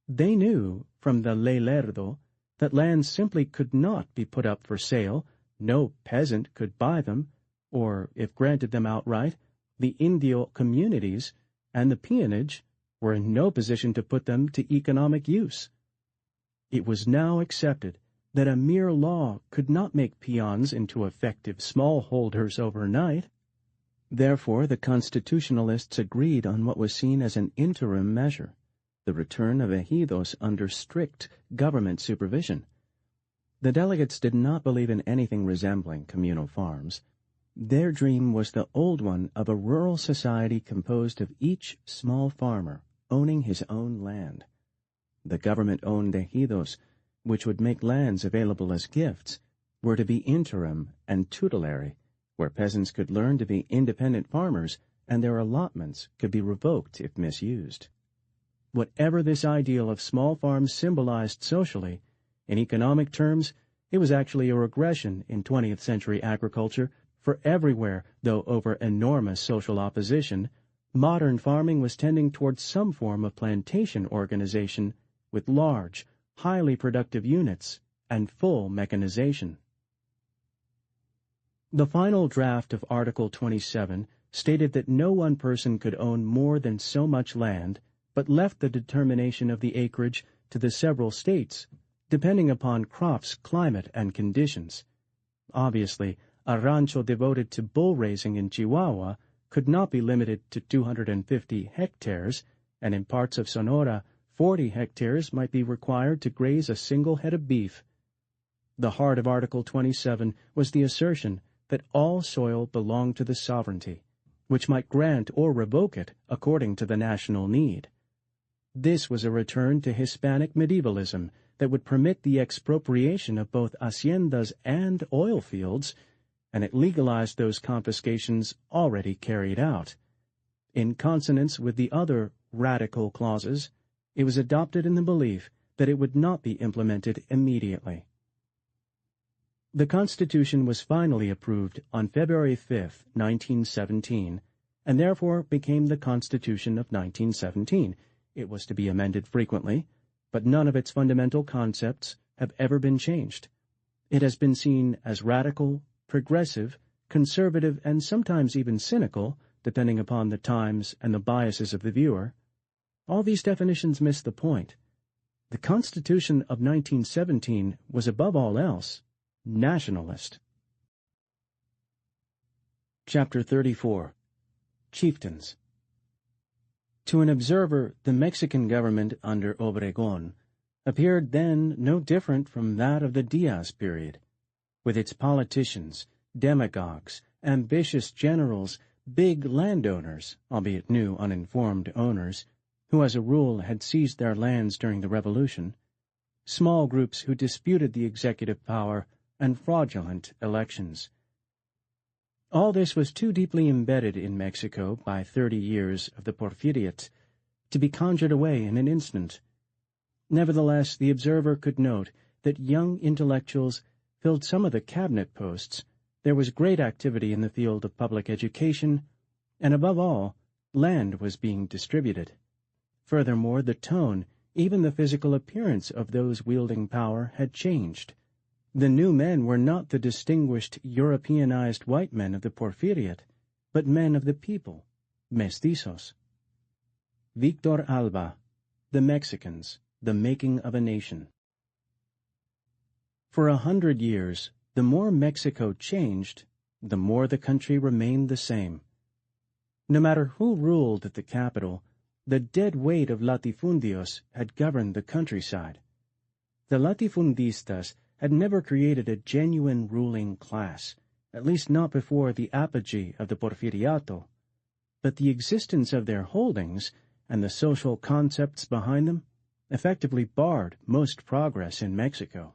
They knew from the Ley Lerdo that lands simply could not be put up for sale, no peasant could buy them, or, if granted them outright, the Indio communities and the peonage were in no position to put them to economic use. It was now accepted that a mere law could not make peons into effective smallholders overnight. Therefore, the constitutionalists agreed on what was seen as an interim measure, the return of ejidos under strict government supervision. The delegates did not believe in anything resembling communal farms. Their dream was the old one of a rural society composed of each small farmer owning his own land. The government-owned ejidos, which would make lands available as gifts, were to be interim and tutelary, where peasants could learn to be independent farmers and their allotments could be revoked if misused. Whatever this ideal of small farms symbolized socially, in economic terms, it was actually a regression in 20th century agriculture, for everywhere, though over enormous social opposition, modern farming was tending towards some form of plantation organization with large, highly productive units and full mechanization. The final draft of Article 27 stated that no one person could own more than so much land, but left the determination of the acreage to the several states, depending upon crops, climate, and conditions. Obviously, a rancho devoted to bull raising in Chihuahua could not be limited to 250 hectares, and in parts of Sonora, 40 hectares might be required to graze a single head of beef. The heart of Article 27 was the assertion that all soil belonged to the sovereignty, which might grant or revoke it according to the national need. This was a return to Hispanic medievalism that would permit the expropriation of both haciendas and oil fields, and it legalized those confiscations already carried out. In consonance with the other radical clauses, it was adopted in the belief that it would not be implemented immediately. The Constitution was finally approved on February 5, 1917, and therefore became the Constitution of 1917. It was to be amended frequently, but none of its fundamental concepts have ever been changed. It has been seen as radical, progressive, conservative, and sometimes even cynical, depending upon the times and the biases of the viewer. All these definitions miss the point. The Constitution of 1917 was above all else nationalist. Chapter 34. Chieftains. To an observer, the Mexican government under Obregón appeared then no different from that of the Diaz period, with its politicians, demagogues, ambitious generals, big landowners, albeit new uninformed owners, who as a rule had seized their lands during the Revolution, small groups who disputed the executive power, and fraudulent elections. All this was too deeply embedded in Mexico by 30 years of the Porfiriate to be conjured away in an instant. Nevertheless, the observer could note that young intellectuals filled some of the cabinet posts. There was great activity in the field of public education, and above all, land was being distributed. Furthermore, the tone, even the physical appearance of those wielding power had changed. The new men were not the distinguished Europeanized white men of the Porfiriate, but men of the people, mestizos. Victor Alba, The Mexicans, the Making of a Nation. For 100 years, the more Mexico changed, the more the country remained the same. No matter who ruled at the capital, the dead weight of latifundios had governed the countryside. The latifundistas had never created a genuine ruling class, at least not before the apogee of the Porfiriato, but the existence of their holdings and the social concepts behind them effectively barred most progress in Mexico.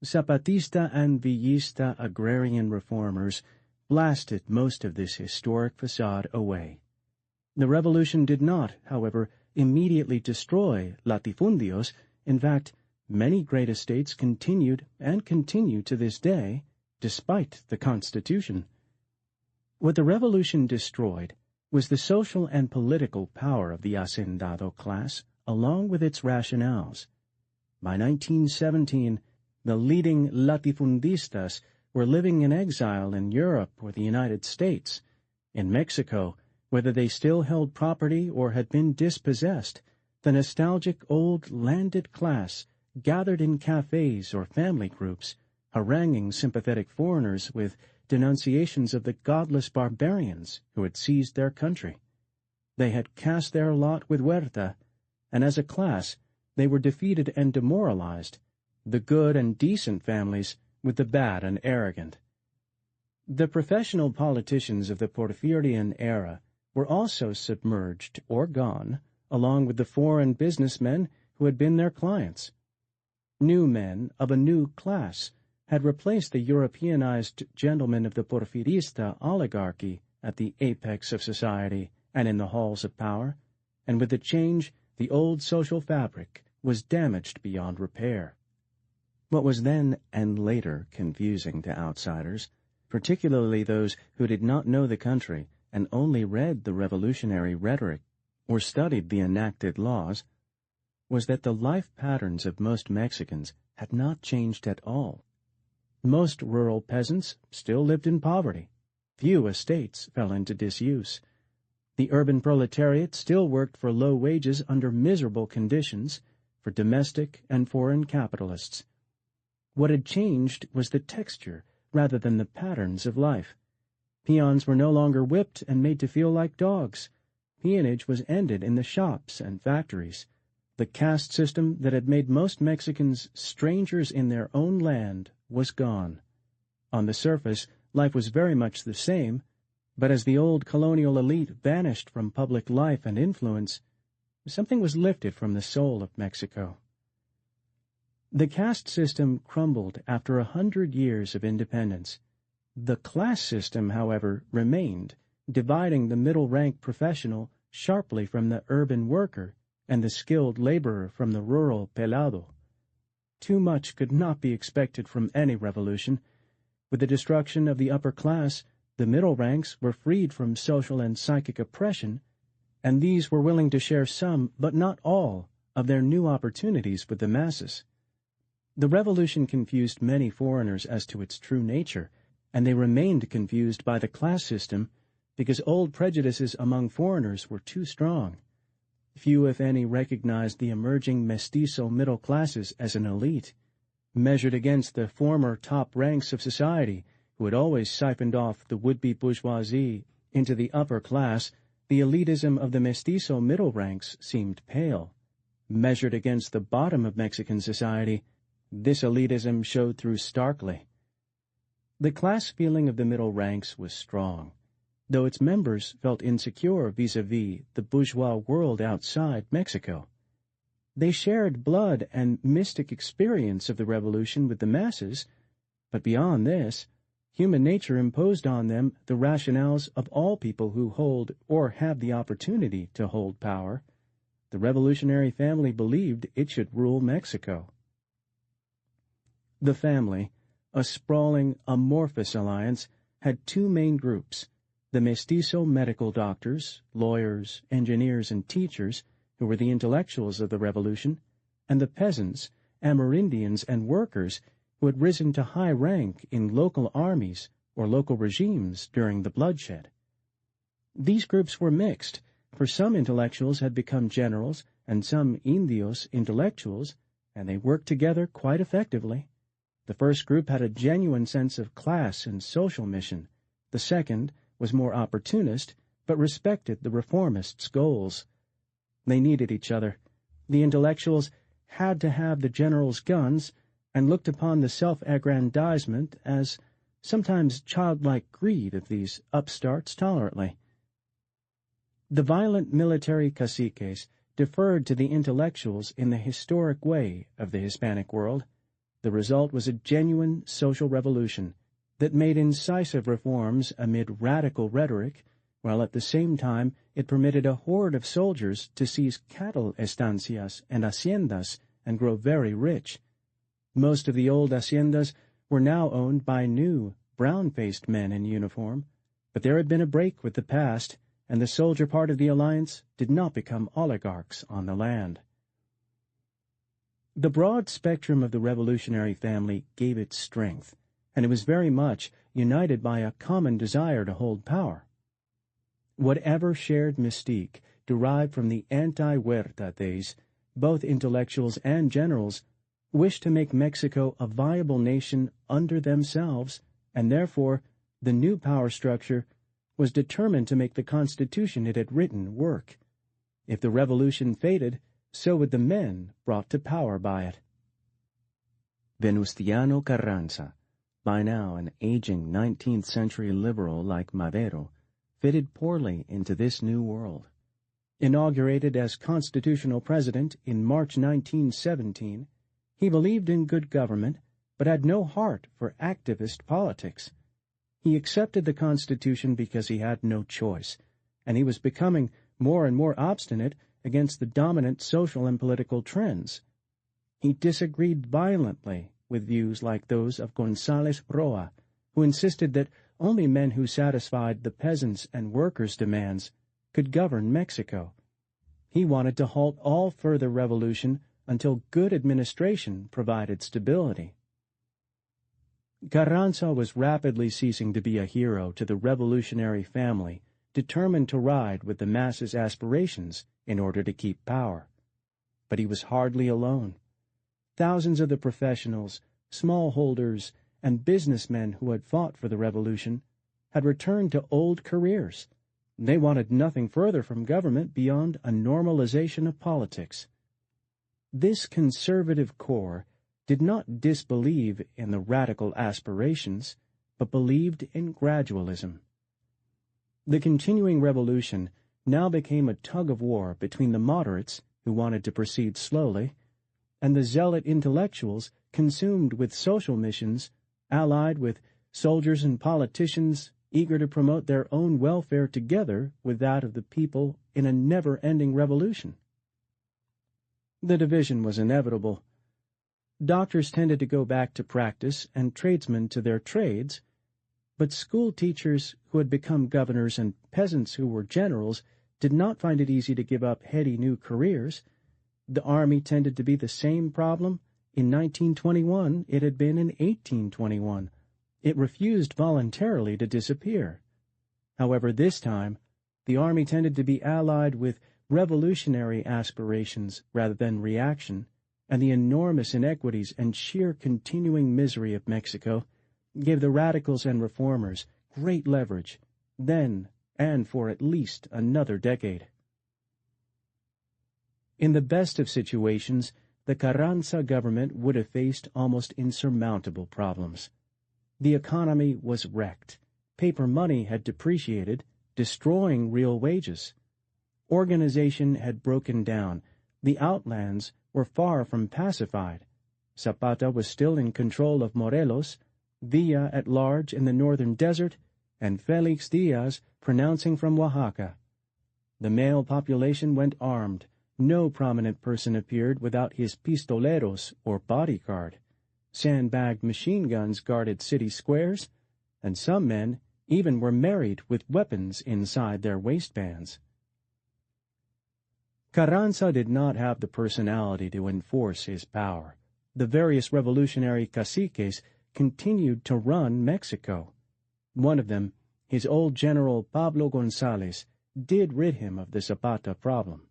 Zapatista and Villista agrarian reformers blasted most of this historic facade away. The revolution did not, however, immediately destroy latifundios. In fact, many great estates continued and continue to this day, despite the Constitution. What the revolution destroyed was the social and political power of the hacendado class, along with its rationales. By 1917, the leading latifundistas were living in exile in Europe or the United States. In Mexico, whether they still held property or had been dispossessed, the nostalgic old landed class gathered in cafes or family groups, haranguing sympathetic foreigners with denunciations of the godless barbarians who had seized their country. They had cast their lot with Huerta, and as a class they were defeated and demoralized, the good and decent families with the bad and arrogant. The professional politicians of the Porfirian era were also submerged or gone, along with the foreign businessmen who had been their clients. New men of a new class had replaced the Europeanized gentlemen of the Porfirista oligarchy at the apex of society and in the halls of power, and with the change the old social fabric was damaged beyond repair. What was then and later confusing to outsiders, particularly those who did not know the country and only read the revolutionary rhetoric or studied the enacted laws, was that the life patterns of most Mexicans had not changed at all. Most rural peasants still lived in poverty. Few estates fell into disuse. The urban proletariat still worked for low wages under miserable conditions for domestic and foreign capitalists. What had changed was the texture rather than the patterns of life. Peons were no longer whipped and made to feel like dogs. Peonage was ended in the shops and factories. The caste system that had made most Mexicans strangers in their own land was gone. On the surface, life was very much the same, but as the old colonial elite vanished from public life and influence, something was lifted from the soul of Mexico. The caste system crumbled after 100 years of independence. The class system, however, remained, dividing the middle-rank professional sharply from the urban worker and the skilled laborer from the rural pelado. Too much could not be expected from any revolution. With the destruction of the upper class, the middle ranks were freed from social and psychic oppression, and these were willing to share some, but not all, of their new opportunities with the masses. The revolution confused many foreigners as to its true nature, and they remained confused by the class system because old prejudices among foreigners were too strong. Few, if any, recognized the emerging mestizo middle classes as an elite, measured against the former top ranks of society who had always siphoned off the would-be bourgeoisie into the upper class. The elitism of the mestizo middle ranks seemed pale. Measured against the bottom of Mexican society, this elitism showed through starkly. The class feeling of the middle ranks was strong, though its members felt insecure vis-à-vis the bourgeois world outside Mexico. They shared blood and mystic experience of the revolution with the masses, but beyond this, human nature imposed on them the rationales of all people who hold or have the opportunity to hold power. The revolutionary family believed it should rule Mexico. The family, a sprawling, amorphous alliance, had two main groups: the mestizo medical doctors, lawyers, engineers, and teachers, who were the intellectuals of the revolution, and the peasants, Amerindians, and workers who had risen to high rank in local armies or local regimes during the bloodshed. These groups were mixed, for some intellectuals had become generals and some indios intellectuals, and they worked together quite effectively. The first group had a genuine sense of class and social mission. The second was more opportunist, but respected the reformists' goals. They needed each other. The intellectuals had to have the generals' guns, and looked upon the self-aggrandizement as sometimes childlike greed of these upstarts tolerantly. The violent military caciques deferred to the intellectuals in the historic way of the Hispanic world. The result was a genuine social revolution that made incisive reforms amid radical rhetoric, while at the same time it permitted a horde of soldiers to seize cattle estancias and haciendas and grow very rich. Most of the old haciendas were now owned by new, brown-faced men in uniform, but there had been a break with the past, and the soldier part of the alliance did not become oligarchs on the land. The broad spectrum of the revolutionary family gave it strength, and it was very much united by a common desire to hold power. Whatever shared mystique derived from the anti-Huerta days, both intellectuals and generals wished to make Mexico a viable nation under themselves, and therefore the new power structure was determined to make the Constitution it had written work. If the revolution faded, so would the men brought to power by it. Venustiano Carranza, by now an aging 19th-century liberal like Madero, fitted poorly into this new world. Inaugurated as constitutional president in March 1917, he believed in good government, but had no heart for activist politics. He accepted the Constitution because he had no choice, and he was becoming more and more obstinate against the dominant social and political trends. He disagreed violently with views like those of González Roa, who insisted that only men who satisfied the peasants' and workers' demands could govern Mexico. He wanted to halt all further revolution until good administration provided stability. Carranza was rapidly ceasing to be a hero to the revolutionary family, determined to ride with the masses' aspirations in order to keep power. But he was hardly alone. Thousands of the professionals, smallholders, and businessmen who had fought for the revolution had returned to old careers. They wanted nothing further from government beyond a normalization of politics. This conservative core did not disbelieve in the radical aspirations, but believed in gradualism. The continuing revolution now became a tug-of-war between the moderates, who wanted to proceed slowly, and the zealot intellectuals consumed with social missions, allied with soldiers and politicians eager to promote their own welfare together with that of the people in a never-ending revolution. The division was inevitable. Doctors tended to go back to practice and tradesmen to their trades, but school teachers who had become governors and peasants who were generals did not find it easy to give up heady new careers. The army tended to be the same problem in 1921 it had been in 1821. It refused voluntarily to disappear. However, this time, the army tended to be allied with revolutionary aspirations rather than reaction, and the enormous inequities and sheer continuing misery of Mexico gave the radicals and reformers great leverage, then and for at least another decade. In the best of situations, the Carranza government would have faced almost insurmountable problems. The economy was wrecked. Paper money had depreciated, destroying real wages. Organization had broken down. The outlands were far from pacified. Zapata was still in control of Morelos, Villa at large in the northern desert, and Felix Diaz pronouncing from Oaxaca. The male population went armed. No prominent person appeared without his pistoleros, or bodyguard. Sandbagged machine guns guarded city squares, and some men even were married with weapons inside their waistbands. Carranza did not have the personality to enforce his power. The various revolutionary caciques continued to run Mexico. One of them, his old general Pablo González, did rid him of the Zapata problem.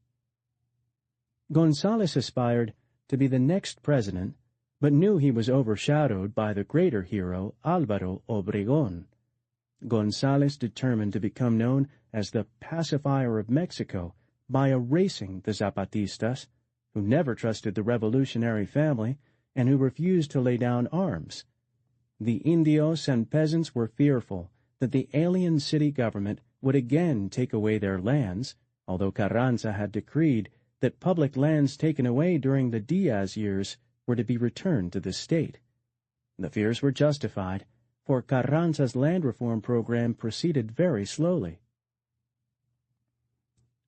González aspired to be the next president, but knew he was overshadowed by the greater hero Álvaro Obregón. González determined to become known as the pacifier of Mexico by erasing the Zapatistas, who never trusted the revolutionary family and who refused to lay down arms. The Indios and peasants were fearful that the alien city government would again take away their lands, although Carranza had decreed that public lands taken away during the Diaz years were to be returned to the state. The fears were justified, for Carranza's land reform program proceeded very slowly.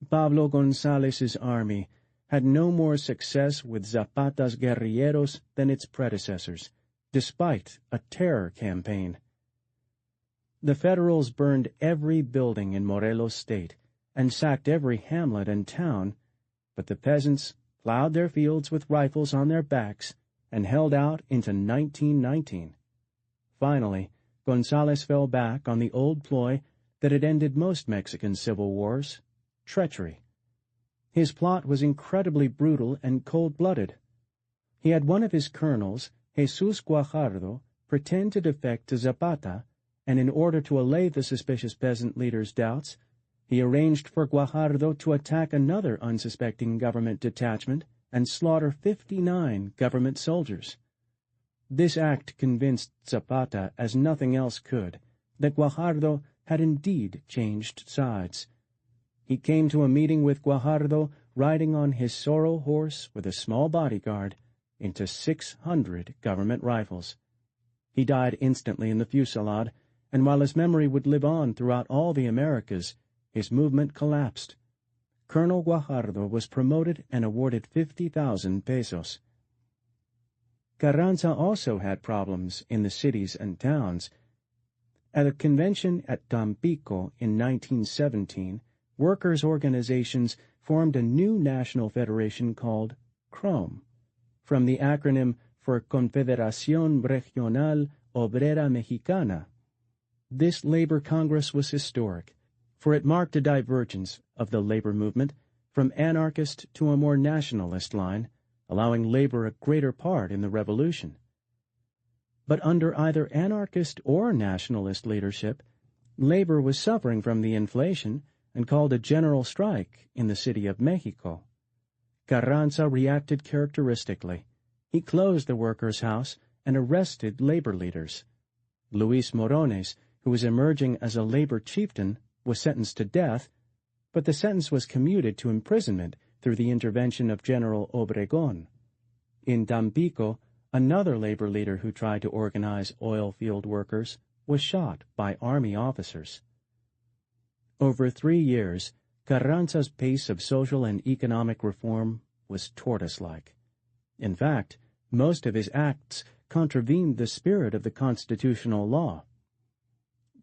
Pablo González's army had no more success with Zapata's guerrilleros than its predecessors, despite a terror campaign. The Federals burned every building in Morelos state and sacked every hamlet and town, but the peasants plowed their fields with rifles on their backs and held out into 1919. Finally, González fell back on the old ploy that had ended most Mexican civil wars: treachery. His plot was incredibly brutal and cold-blooded. He had one of his colonels, Jesus Guajardo, pretend to defect to Zapata, and in order to allay the suspicious peasant leader's doubts, he arranged for Guajardo to attack another unsuspecting government detachment and slaughter 59 government soldiers. This act convinced Zapata, as nothing else could, that Guajardo had indeed changed sides. He came to a meeting with Guajardo riding on his sorrel horse with a small bodyguard into 600 government rifles. He died instantly in the fusillade, and while his memory would live on throughout all the Americas, his movement collapsed. Colonel Guajardo was promoted and awarded 50,000 pesos. Carranza also had problems in the cities and towns. At a convention at Tampico in 1917, workers' organizations formed a new national federation called CROM, from the acronym for Confederación Regional Obrera Mexicana. This labor congress was historic, for it marked a divergence of the labor movement from anarchist to a more nationalist line, allowing labor a greater part in the revolution. But under either anarchist or nationalist leadership, labor was suffering from the inflation and called a general strike in the city of Mexico. Carranza reacted characteristically. He closed the workers' house and arrested labor leaders. Luis Morones, who was emerging as a labor chieftain, was sentenced to death, but the sentence was commuted to imprisonment through the intervention of General Obregón. In Tampico, another labor leader who tried to organize oil field workers was shot by army officers. Over 3 years, Carranza's pace of social and economic reform was tortoise-like. In fact, most of his acts contravened the spirit of the constitutional law.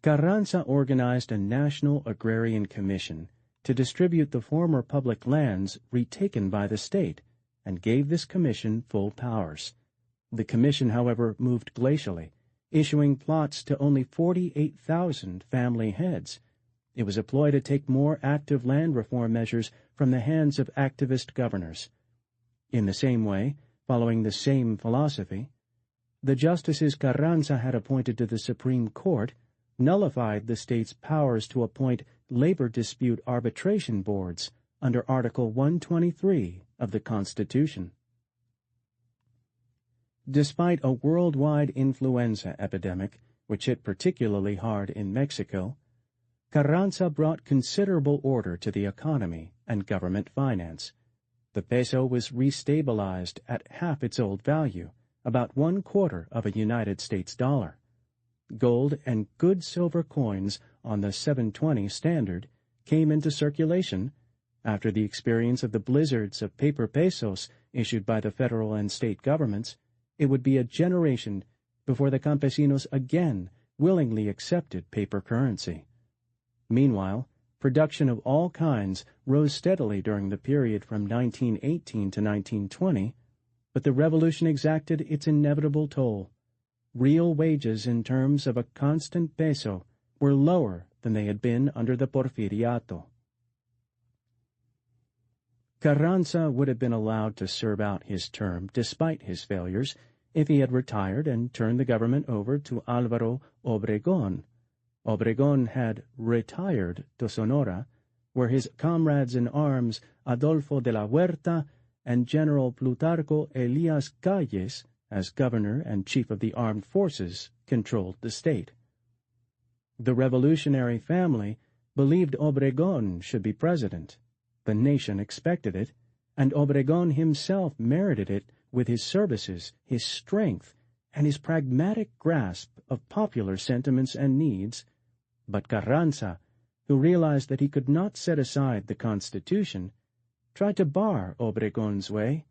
Carranza organized a national agrarian commission to distribute the former public lands retaken by the state, and gave this commission full powers. The commission, however, moved glacially, issuing plots to only 48,000 family heads. It was a ploy to take more active land reform measures from the hands of activist governors. In the same way, following the same philosophy, the justices Carranza had appointed to the Supreme Court nullified the state's powers to appoint labor dispute arbitration boards under Article 123 of the Constitution. Despite a worldwide influenza epidemic, which hit particularly hard in Mexico, Carranza brought considerable order to the economy and government finance. The peso was restabilized at half its old value, about 1/4 of a United States dollar. Gold and good silver coins on the 720 standard came into circulation after the experience of the blizzards of paper pesos issued by the federal and state governments. It would be a generation before the campesinos again willingly accepted paper currency. Meanwhile, production of all kinds rose steadily during the period from 1918 to 1920, but the revolution exacted its inevitable toll. Real wages in terms of a constant peso were lower than they had been under the Porfiriato. Carranza would have been allowed to serve out his term despite his failures if he had retired and turned the government over to Álvaro Obregón. Obregón had retired to Sonora, where his comrades in arms Adolfo de la Huerta and General Plutarco Elias Calles, as governor and chief of the armed forces, controlled the state. The revolutionary family believed Obregón should be president. The nation expected it, and Obregón himself merited it with his services, his strength, and his pragmatic grasp of popular sentiments and needs. But Carranza, who realized that he could not set aside the Constitution, tried to bar Obregón's way,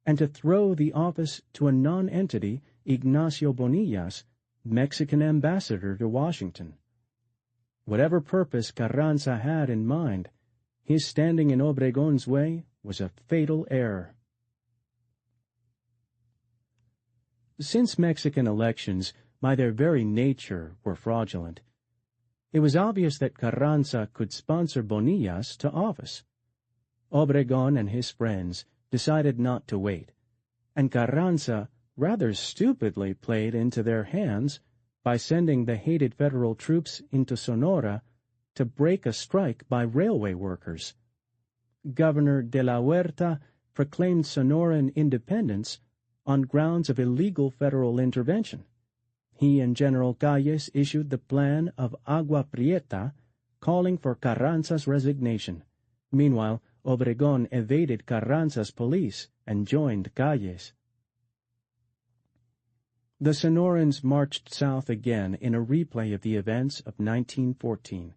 and to throw the office to a non-entity, Ignacio Bonillas, Mexican ambassador to Washington. Whatever purpose Carranza had in mind, his standing in Obregón's way was a fatal error. Since Mexican elections, by their very nature, were fraudulent, it was obvious that Carranza could sponsor Bonillas to office. Obregón and his friends decided not to wait, and Carranza rather stupidly played into their hands by sending the hated federal troops into Sonora to break a strike by railway workers. Governor de la Huerta proclaimed Sonoran independence on grounds of illegal federal intervention. He and General Calles issued the plan of Agua Prieta, calling for Carranza's resignation. Meanwhile, Obregón evaded Carranza's police and joined Calles. The Sonorans marched south again in a replay of the events of 1914.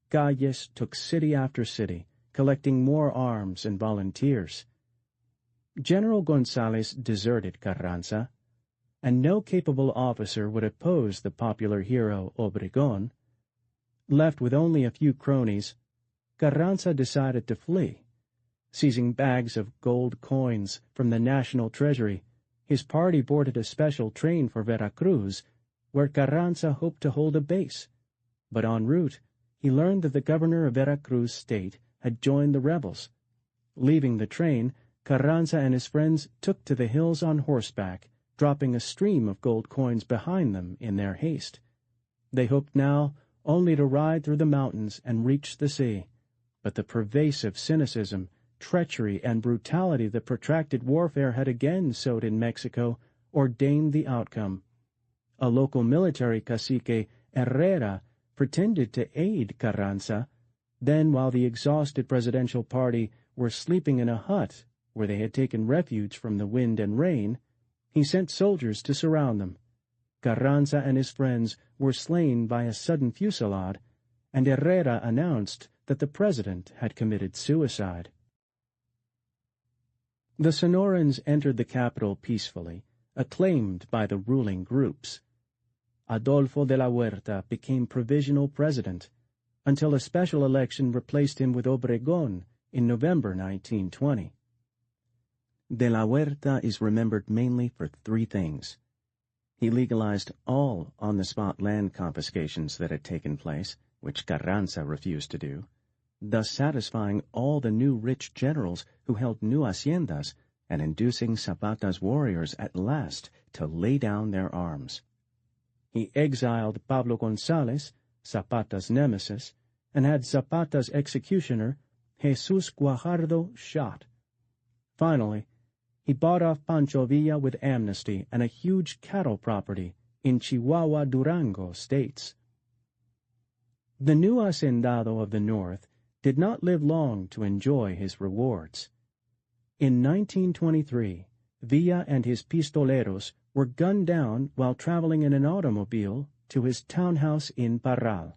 Calles took city after city, collecting more arms and volunteers. General González deserted Carranza, and no capable officer would oppose the popular hero Obregón. Left with only a few cronies, Carranza decided to flee. Seizing bags of gold coins from the national treasury, his party boarded a special train for Veracruz, where Carranza hoped to hold a base. But en route, he learned that the governor of Veracruz state had joined the rebels. Leaving the train, Carranza and his friends took to the hills on horseback, dropping a stream of gold coins behind them in their haste. They hoped now only to ride through the mountains and reach the sea, but the pervasive cynicism, treachery, and brutality that protracted warfare had again sowed in Mexico ordained the outcome. A local military cacique, Herrera, pretended to aid Carranza. Then, while the exhausted presidential party were sleeping in a hut where they had taken refuge from the wind and rain, he sent soldiers to surround them. Carranza and his friends were slain by a sudden fusillade, and Herrera announced that the president had committed suicide. The Sonorans entered the capital peacefully, acclaimed by the ruling groups. Adolfo de la Huerta became provisional president, until a special election replaced him with Obregón in November 1920. De la Huerta is remembered mainly for three things. He legalized all on-the-spot land confiscations that had taken place, which Carranza refused to do, thus satisfying all the new rich generals who held new haciendas and inducing Zapata's warriors at last to lay down their arms. He exiled Pablo González, Zapata's nemesis, and had Zapata's executioner, Jesus Guajardo, shot. Finally, he bought off Pancho Villa with amnesty and a huge cattle property in Chihuahua, Durango states. The new hacendado of the North did not live long to enjoy his rewards. In 1923, Villa and his pistoleros were gunned down while traveling in an automobile to his townhouse in Parral.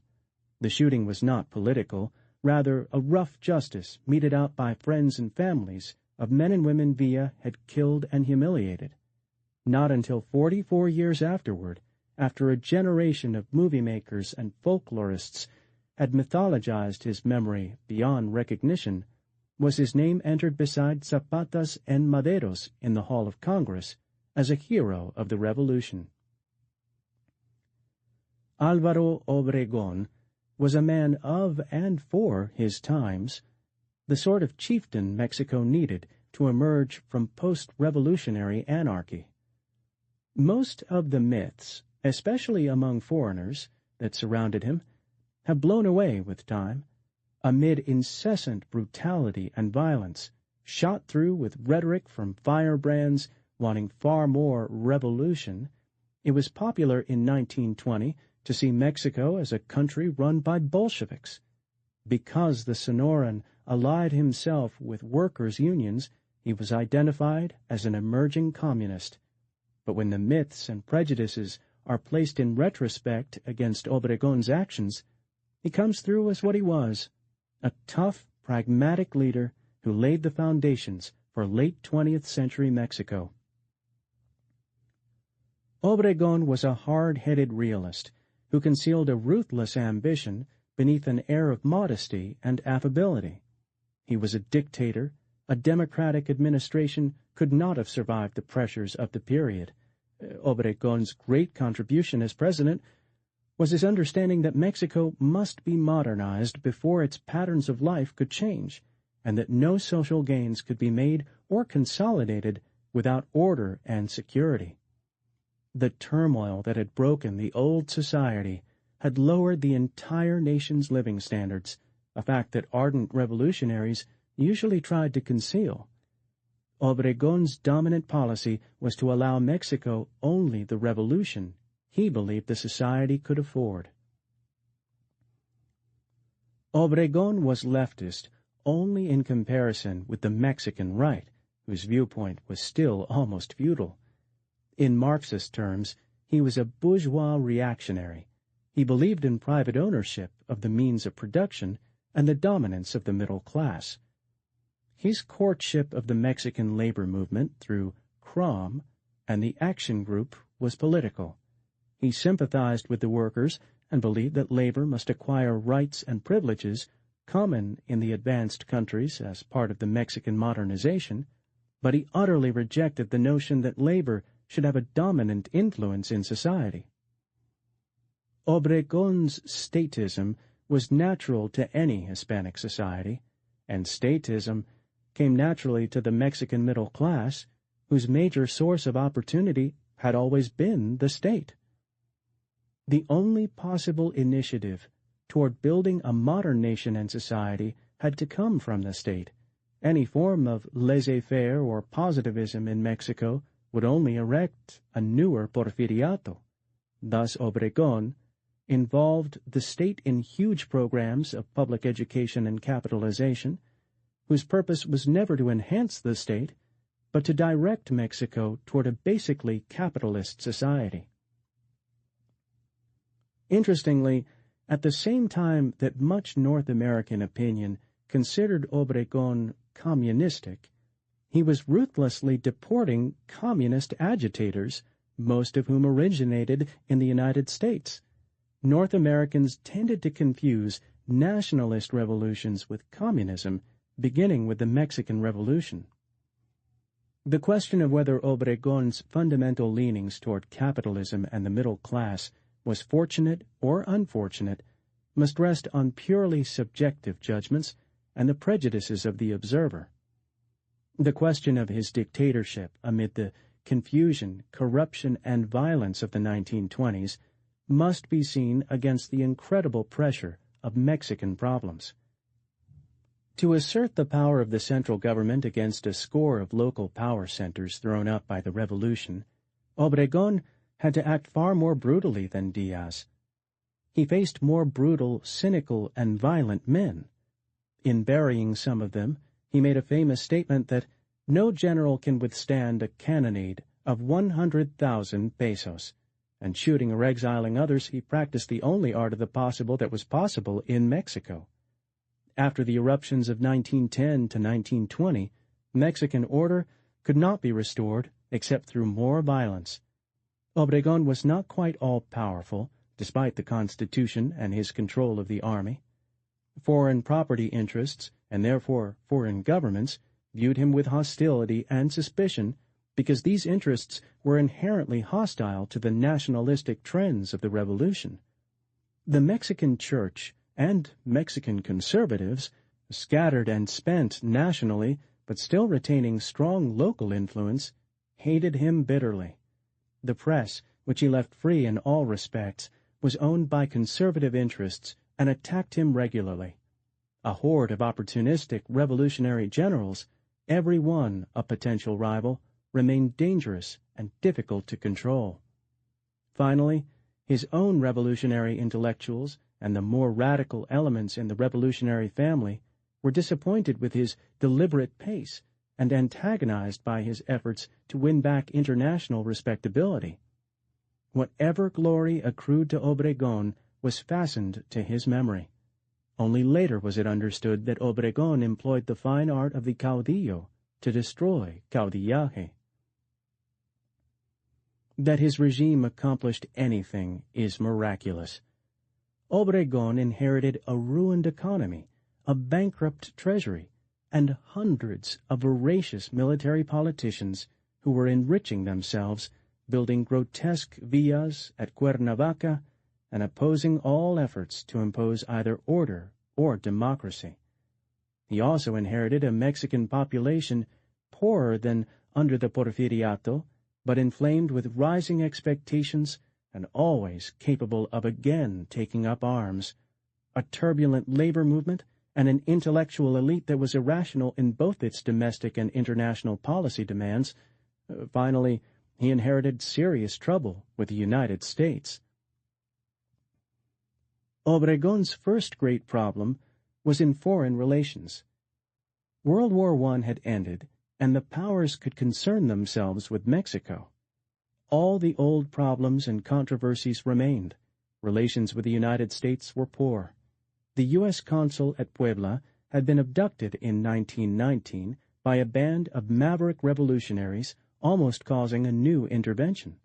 The shooting was not political, rather a rough justice meted out by friends and families of men and women Villa had killed and humiliated. Not until 44 years afterward, after a generation of movie makers and folklorists had mythologized his memory beyond recognition, was his name entered beside Zapata's and Madero's in the Hall of Congress as a hero of the Revolution. Álvaro Obregón was a man of and for his times, the sort of chieftain Mexico needed to emerge from post-revolutionary anarchy. Most of the myths, especially among foreigners, that surrounded him have blown away with time. Amid incessant brutality and violence, shot through with rhetoric from firebrands wanting far more revolution, it was popular in 1920 to see Mexico as a country run by Bolsheviks. Because the Sonoran allied himself with workers' unions, he was identified as an emerging communist. But when the myths and prejudices are placed in retrospect against Obregón's actions, he comes through as what he was, a tough, pragmatic leader who laid the foundations for late 20th century Mexico. Obregón was a hard-headed realist who concealed a ruthless ambition beneath an air of modesty and affability. He was a dictator. A democratic administration could not have survived the pressures of the period. Obregón's great contribution as president was his understanding that Mexico must be modernized before its patterns of life could change, and that no social gains could be made or consolidated without order and security. The turmoil that had broken the old society had lowered the entire nation's living standards, a fact that ardent revolutionaries usually tried to conceal. Obregón's dominant policy was to allow Mexico only the revolution he believed the society could afford. Obregón was leftist only in comparison with the Mexican right, whose viewpoint was still almost feudal. In Marxist terms, he was a bourgeois reactionary. He believed in private ownership of the means of production and the dominance of the middle class. His courtship of the Mexican labor movement through CROM and the Action Group was political. He sympathized with the workers and believed that labor must acquire rights and privileges common in the advanced countries as part of the Mexican modernization, but he utterly rejected the notion that labor should have a dominant influence in society. Obregón's statism was natural to any Hispanic society, and statism came naturally to the Mexican middle class, whose major source of opportunity had always been the state. The only possible initiative toward building a modern nation and society had to come from the state. Any form of laissez-faire or positivism in Mexico would only erect a newer porfiriato. Thus Obregón involved the state in huge programs of public education and capitalization, whose purpose was never to enhance the state, but to direct Mexico toward a basically capitalist society. Interestingly, at the same time that much North American opinion considered Obregón communistic, he was ruthlessly deporting communist agitators, most of whom originated in the United States. North Americans tended to confuse nationalist revolutions with communism, beginning with the Mexican Revolution. The question of whether Obregon's fundamental leanings toward capitalism and the middle class was fortunate or unfortunate must rest on purely subjective judgments and the prejudices of the observer. The question of his dictatorship amid the confusion, corruption, and violence of the 1920s must be seen against the incredible pressure of Mexican problems. To assert the power of the central government against a score of local power centers thrown up by the revolution, Obregón had to act far more brutally than Diaz. He faced more brutal, cynical, and violent men. In burying some of them, he made a famous statement that no general can withstand a cannonade of 100,000 pesos, and shooting or exiling others, he practiced the only art of the possible that was possible in Mexico. After the eruptions of 1910 to 1920, Mexican order could not be restored except through more violence. Obregón was not quite all-powerful, despite the Constitution and his control of the army. Foreign property interests, and therefore foreign governments, viewed him with hostility and suspicion because these interests were inherently hostile to the nationalistic trends of the revolution. The Mexican Church and Mexican conservatives, scattered and spent nationally but still retaining strong local influence, hated him bitterly. The press, which he left free in all respects, was owned by conservative interests and attacked him regularly. A horde of opportunistic revolutionary generals, every one a potential rival, remained dangerous and difficult to control. Finally, his own revolutionary intellectuals and the more radical elements in the revolutionary family were disappointed with his deliberate pace and antagonized by his efforts to win back international respectability. Whatever glory accrued to Obregón was fastened to his memory. Only later was it understood that Obregón employed the fine art of the caudillo to destroy caudillaje. That his regime accomplished anything is miraculous. Obregón inherited a ruined economy, a bankrupt treasury, and hundreds of voracious military politicians who were enriching themselves, building grotesque villas at Cuernavaca, and opposing all efforts to impose either order or democracy. He also inherited a Mexican population poorer than under the Porfiriato, but inflamed with rising expectations and always capable of again taking up arms, a turbulent labor movement, and an intellectual elite that was irrational in both its domestic and international policy demands. Finally, he inherited serious trouble with the United States. Obregón's first great problem was in foreign relations. World War I had ended, and the powers could concern themselves with Mexico. All the old problems and controversies remained. Relations with the United States were poor. The U.S. consul at Puebla had been abducted in 1919 by a band of maverick revolutionaries, almost causing a new intervention.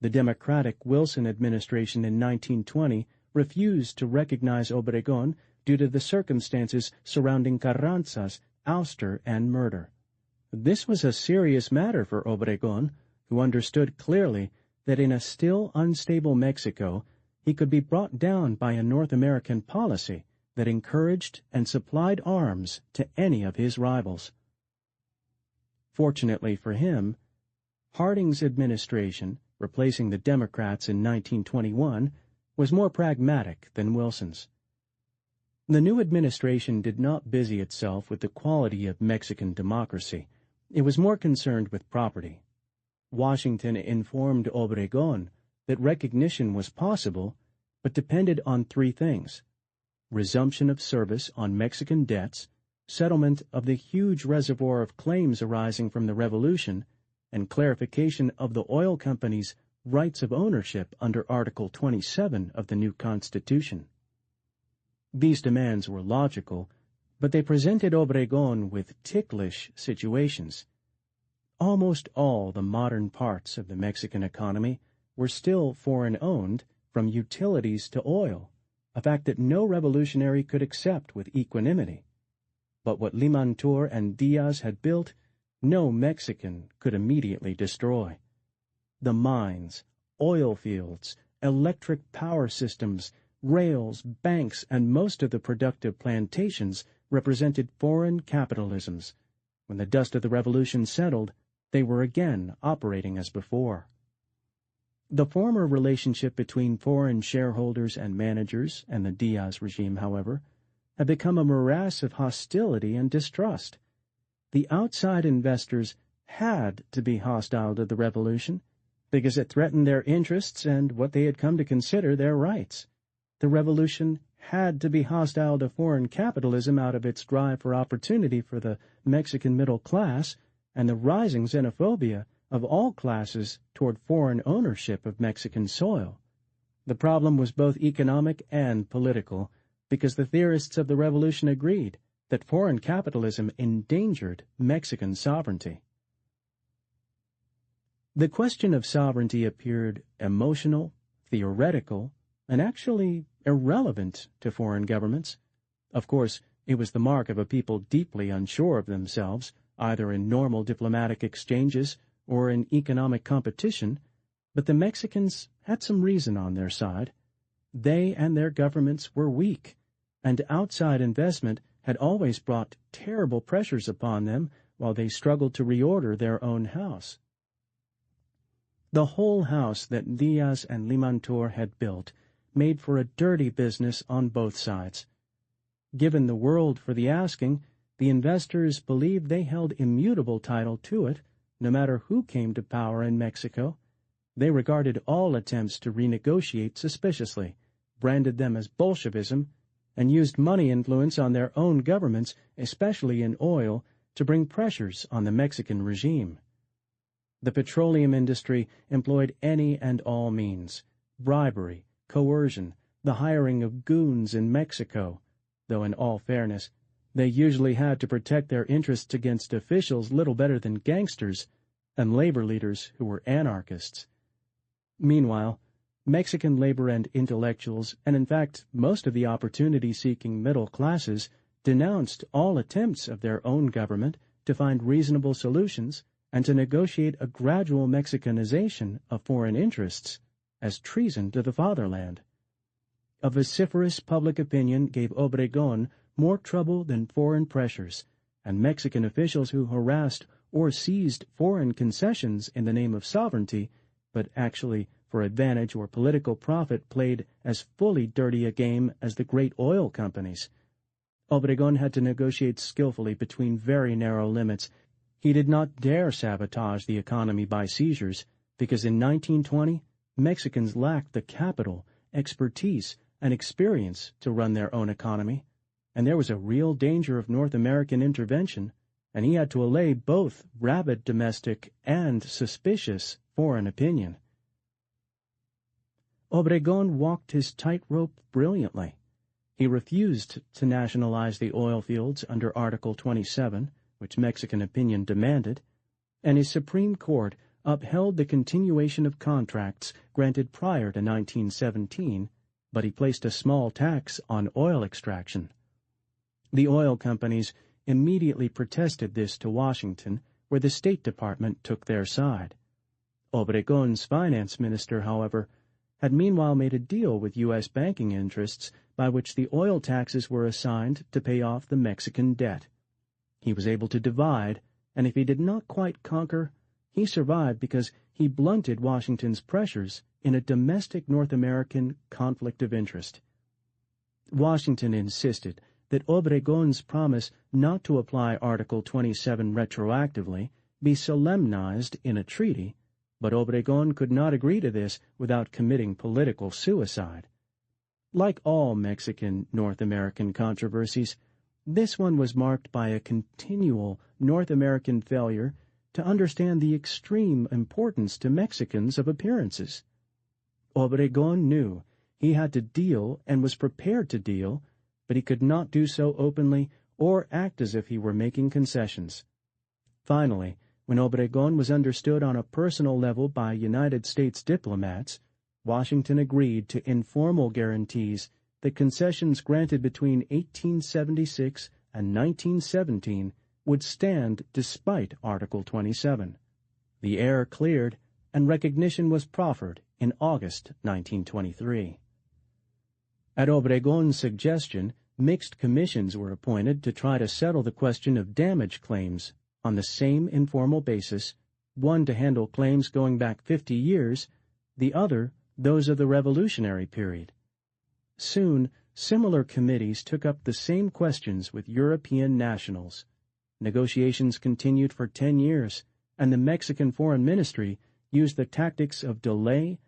The Democratic Wilson administration in 1920 refused to recognize Obregón due to the circumstances surrounding Carranza's ouster and murder. This was a serious matter for Obregón, who understood clearly that in a still unstable Mexico he could be brought down by a North American policy that encouraged and supplied arms to any of his rivals. Fortunately for him, Harding's administration, replacing the Democrats in 1921, was more pragmatic than Wilson's. The new administration did not busy itself with the quality of Mexican democracy. It was more concerned with property. Washington informed Obregón that recognition was possible, but depended on three things: resumption of service on Mexican debts, settlement of the huge reservoir of claims arising from the Revolution, and clarification of the oil companies' rights of ownership under Article 27 of the new Constitution. These demands were logical, but they presented Obregón with ticklish situations. Almost all the modern parts of the Mexican economy were still foreign-owned, from utilities to oil, a fact that no revolutionary could accept with equanimity. But what Limantour and Diaz had built no Mexican could immediately destroy. The mines, oil fields, electric power systems, rails, banks, and most of the productive plantations represented foreign capitalisms. When the dust of the revolution settled, they were again operating as before. The former relationship between foreign shareholders and managers and the Diaz regime, however, had become a morass of hostility and distrust. The outside investors had to be hostile to the revolution because it threatened their interests and what they had come to consider their rights. The revolution had to be hostile to foreign capitalism out of its drive for opportunity for the Mexican middle class and the rising xenophobia of all classes toward foreign ownership of Mexican soil. The problem was both economic and political, because the theorists of the revolution agreed that foreign capitalism endangered Mexican sovereignty. The question of sovereignty appeared emotional, theoretical, and actually irrelevant to foreign governments. Of course, it was the mark of a people deeply unsure of themselves, either in normal diplomatic exchanges or in economic competition, but the Mexicans had some reason on their side. They and their governments were weak, and outside investment had always brought terrible pressures upon them while they struggled to reorder their own house. The whole house that Diaz and Limantour had built made for a dirty business on both sides. Given the world for the asking, the investors believed they held immutable title to it, no matter who came to power in Mexico. They regarded all attempts to renegotiate suspiciously, branded them as Bolshevism, and used money influence on their own governments, especially in oil, to bring pressures on the Mexican regime. The petroleum industry employed any and all means: bribery, coercion, the hiring of goons in Mexico, though in all fairness, they usually had to protect their interests against officials little better than gangsters and labor leaders who were anarchists. Meanwhile, Mexican labor and intellectuals, and in fact most of the opportunity-seeking middle classes, denounced all attempts of their own government to find reasonable solutions and to negotiate a gradual Mexicanization of foreign interests as treason to the fatherland. A vociferous public opinion gave Obregón more trouble than foreign pressures, and Mexican officials who harassed or seized foreign concessions in the name of sovereignty, but actually for advantage or political profit, played as fully dirty a game as the great oil companies. Obregón had to negotiate skillfully between very narrow limits. He did not dare sabotage the economy by seizures, because in 1920 Mexicans lacked the capital, expertise, and experience to run their own economy, and there was a real danger of North American intervention, and he had to allay both rabid domestic and suspicious foreign opinion. Obregón walked his tightrope brilliantly. He refused to nationalize the oil fields under Article 27, which Mexican opinion demanded, and his Supreme Court upheld the continuation of contracts granted prior to 1917, but he placed a small tax on oil extraction. The oil companies immediately protested this to Washington, where the State Department took their side. Obregón's finance minister, however, had meanwhile made a deal with U.S. banking interests by which the oil taxes were assigned to pay off the Mexican debt. He was able to divide, and if he did not quite conquer, he survived because he blunted Washington's pressures in a domestic North American conflict of interest. Washington insisted that Obregón's promise not to apply Article 27 retroactively be solemnized in a treaty, but Obregón could not agree to this without committing political suicide. Like all Mexican North American controversies, this one was marked by a continual North American failure to understand the extreme importance to Mexicans of appearances. Obregón knew he had to deal and was prepared to deal, but he could not do so openly or act as if he were making concessions. Finally, when Obregón was understood on a personal level by United States diplomats, Washington agreed to informal guarantees that concessions granted between 1876 and 1917 would stand despite Article 27. The air cleared, and recognition was proffered in August 1923. At Obregon's suggestion, mixed commissions were appointed to try to settle the question of damage claims on the same informal basis, one to handle claims going back 50 years, the other those of the Revolutionary period. Soon, similar committees took up the same questions with European nationals. Negotiations continued for 10 years, and the Mexican Foreign Ministry used the tactics of delay,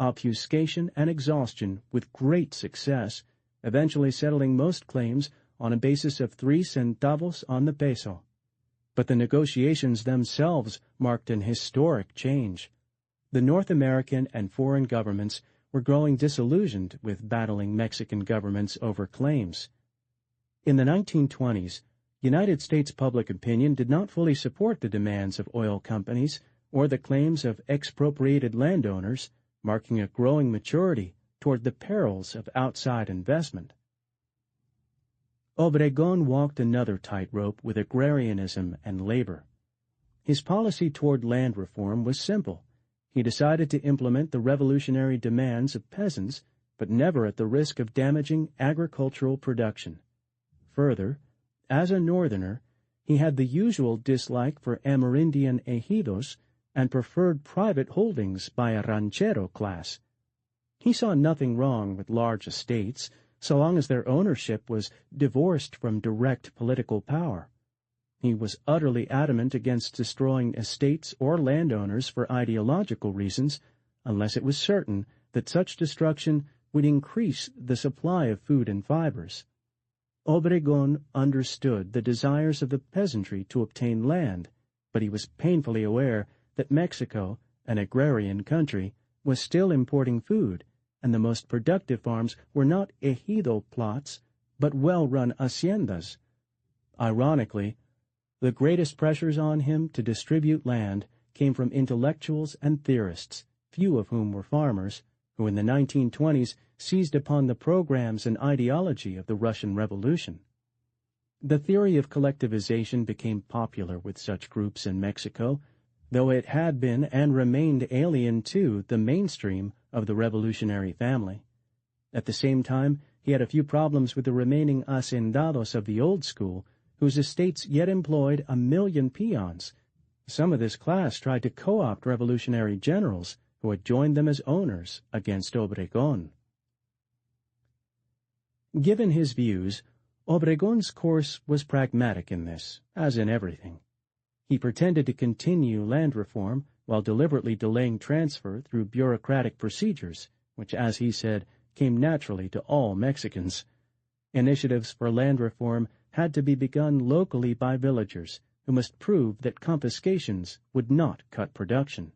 obfuscation, and exhaustion with great success, eventually settling most claims on a basis of 3 centavos on the peso. But the negotiations themselves marked an historic change. The North American and foreign governments were growing disillusioned with battling Mexican governments over claims. In the 1920s, United States public opinion did not fully support the demands of oil companies or the claims of expropriated landowners, marking a growing maturity toward the perils of outside investment. Obregon walked another tightrope with agrarianism and labor. His policy toward land reform was simple. He decided to implement the revolutionary demands of peasants, but never at the risk of damaging agricultural production. Further, as a northerner, he had the usual dislike for Amerindian ejidos and preferred private holdings by a ranchero class. He saw nothing wrong with large estates, so long as their ownership was divorced from direct political power. He was utterly adamant against destroying estates or landowners for ideological reasons, unless it was certain that such destruction would increase the supply of food and fibers. Obregon understood the desires of the peasantry to obtain land, but he was painfully aware that Mexico, an agrarian country, was still importing food, and the most productive farms were not ejido plots, but well-run haciendas. Ironically, the greatest pressures on him to distribute land came from intellectuals and theorists, few of whom were farmers, who in the 1920s seized upon the programs and ideology of the Russian Revolution. The theory of collectivization became popular with such groups in Mexico, though it had been and remained alien to the mainstream of the revolutionary family. At the same time, he had a few problems with the remaining hacendados of the old school, whose estates yet employed 1 million peons. Some of this class tried to co-opt revolutionary generals who had joined them as owners against Obregon. Given his views, Obregon's course was pragmatic in this, as in everything. He pretended to continue land reform while deliberately delaying transfer through bureaucratic procedures, which, as he said, came naturally to all Mexicans. Initiatives for land reform had to be begun locally by villagers, who must prove that confiscations would not cut production.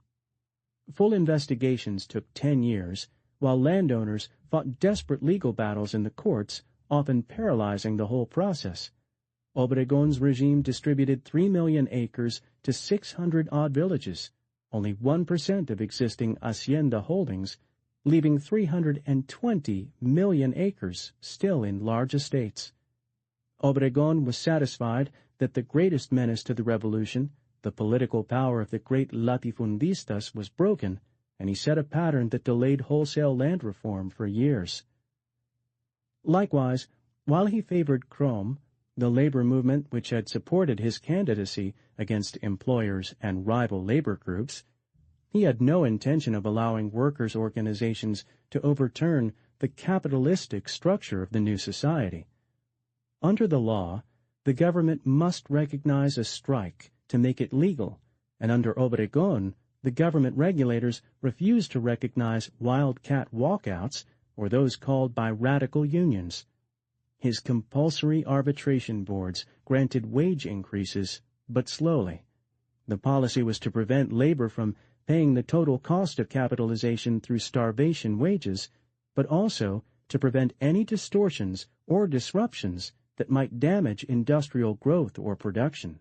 Full investigations took 10 years, while landowners fought desperate legal battles in the courts, often paralyzing the whole process. Obregon's regime distributed 3 million acres to 600-odd villages, only 1% of existing hacienda holdings, leaving 320 million acres still in large estates. Obregon was satisfied that the greatest menace to the revolution, the political power of the great latifundistas, was broken, and he set a pattern that delayed wholesale land reform for years. Likewise, while he favored CROM, the labor movement which had supported his candidacy against employers and rival labor groups, he had no intention of allowing workers' organizations to overturn the capitalistic structure of the new society. Under the law, the government must recognize a strike to make it legal, and under Obregon, the government regulators refused to recognize wildcat walkouts or those called by radical unions. His compulsory arbitration boards granted wage increases, but slowly. The policy was to prevent labor from paying the total cost of capitalization through starvation wages, but also to prevent any distortions or disruptions that might damage industrial growth or production.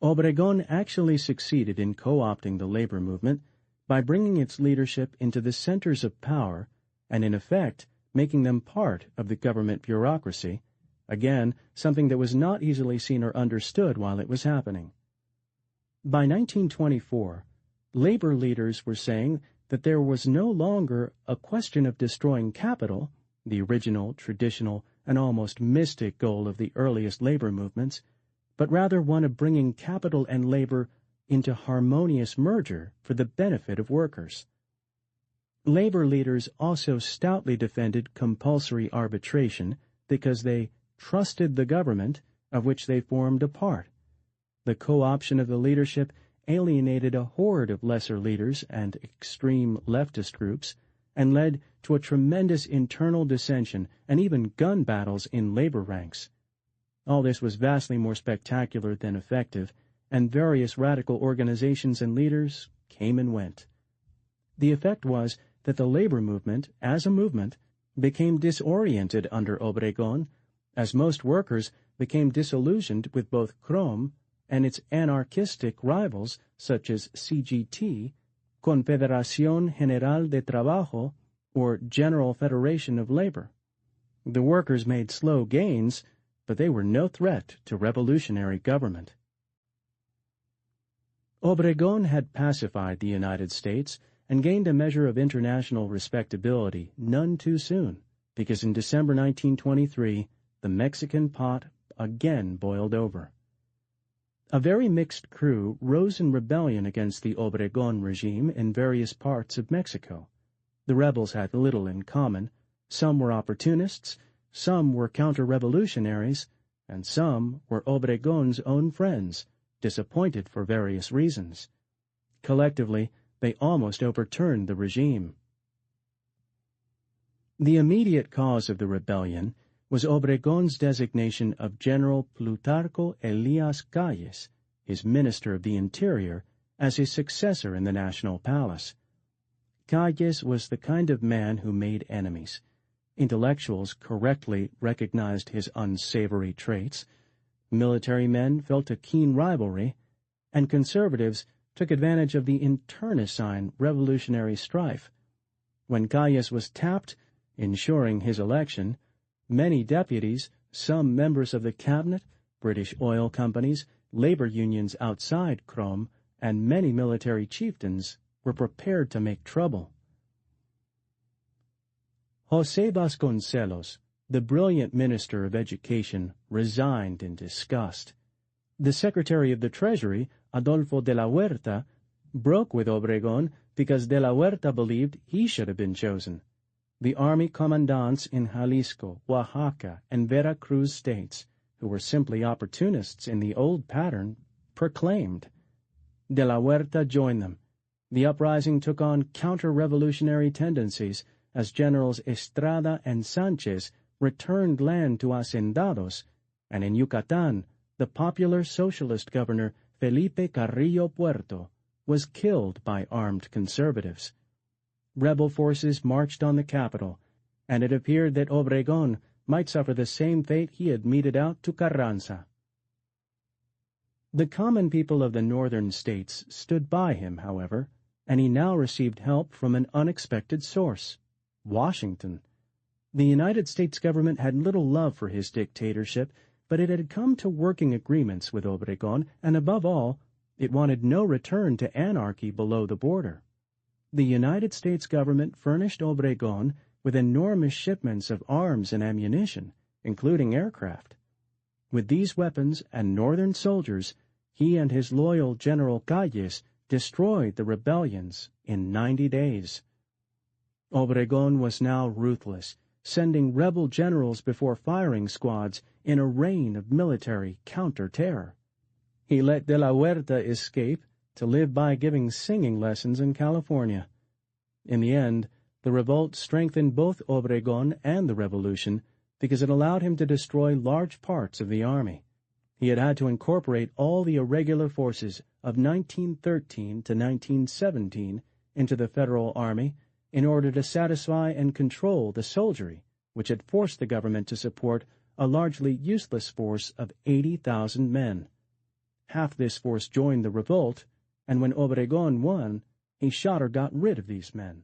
Obregon actually succeeded in co-opting the labor movement by bringing its leadership into the centers of power and, in effect, making them part of the government bureaucracy, again something that was not easily seen or understood while it was happening. By 1924, labor leaders were saying that there was no longer a question of destroying capital, the original, traditional, and almost mystic goal of the earliest labor movements, but rather one of bringing capital and labor into harmonious merger for the benefit of workers. Labor leaders also stoutly defended compulsory arbitration because they trusted the government of which they formed a part. The co-option of the leadership alienated a horde of lesser leaders and extreme leftist groups and led to a tremendous internal dissension and even gun battles in labor ranks. All this was vastly more spectacular than effective, and various radical organizations and leaders came and went. The effect was that the labor movement, as a movement, became disoriented under Obregón, as most workers became disillusioned with both CROM and its anarchistic rivals such as CGT, Confederación General de Trabajo, or General Federation of Labor. The workers made slow gains, but they were no threat to revolutionary government. Obregón had pacified the United States and gained a measure of international respectability none too soon, because in December 1923, the Mexican pot again boiled over. A very mixed crew rose in rebellion against the Obregón regime in various parts of Mexico. The rebels had little in common. Some were opportunists, some were counter-revolutionaries, and some were Obregón's own friends, disappointed for various reasons. Collectively, they almost overturned the regime. The immediate cause of the rebellion was Obregón's designation of General Plutarco Elias Calles, his Minister of the Interior, as his successor in the National Palace. Calles was the kind of man who made enemies. Intellectuals correctly recognized his unsavory traits, military men felt a keen rivalry, and conservatives took advantage of the internecine revolutionary strife. When Calles was tapped, ensuring his election, many deputies, some members of the cabinet, British oil companies, labor unions outside CROM, and many military chieftains were prepared to make trouble. José Vasconcelos, the brilliant Minister of Education, resigned in disgust. The Secretary of the Treasury, Adolfo de la Huerta, broke with Obregón because de la Huerta believed he should have been chosen. The army commandants in Jalisco, Oaxaca, and Veracruz states, who were simply opportunists in the old pattern, proclaimed. De la Huerta joined them. The uprising took on counter-revolutionary tendencies as Generals Estrada and Sanchez returned land to hacendados, and in Yucatan, the popular socialist governor Felipe Carrillo Puerto was killed by armed conservatives. Rebel forces marched on the capital, and it appeared that Obregón might suffer the same fate he had meted out to Carranza. The common people of the northern states stood by him, however, and he now received help from an unexpected source, Washington. The United States government had little love for his dictatorship, but it had come to working agreements with Obregón, and above all, it wanted no return to anarchy below the border. The United States government furnished Obregón with enormous shipments of arms and ammunition, including aircraft. With these weapons and northern soldiers, he and his loyal General Calles destroyed the rebellions in 90 days. Obregón was now ruthless, sending rebel generals before firing squads in a reign of military counter-terror. He let de la Huerta escape to live by giving singing lessons in California. In the end, the revolt strengthened both Obregón and the revolution because it allowed him to destroy large parts of the army. He had had to incorporate all the irregular forces of 1913 to 1917 into the Federal Army in order to satisfy and control the soldiery, which had forced the government to support a largely useless force of 80,000 men. Half this force joined the revolt, and when Obregón won, he shot or got rid of these men.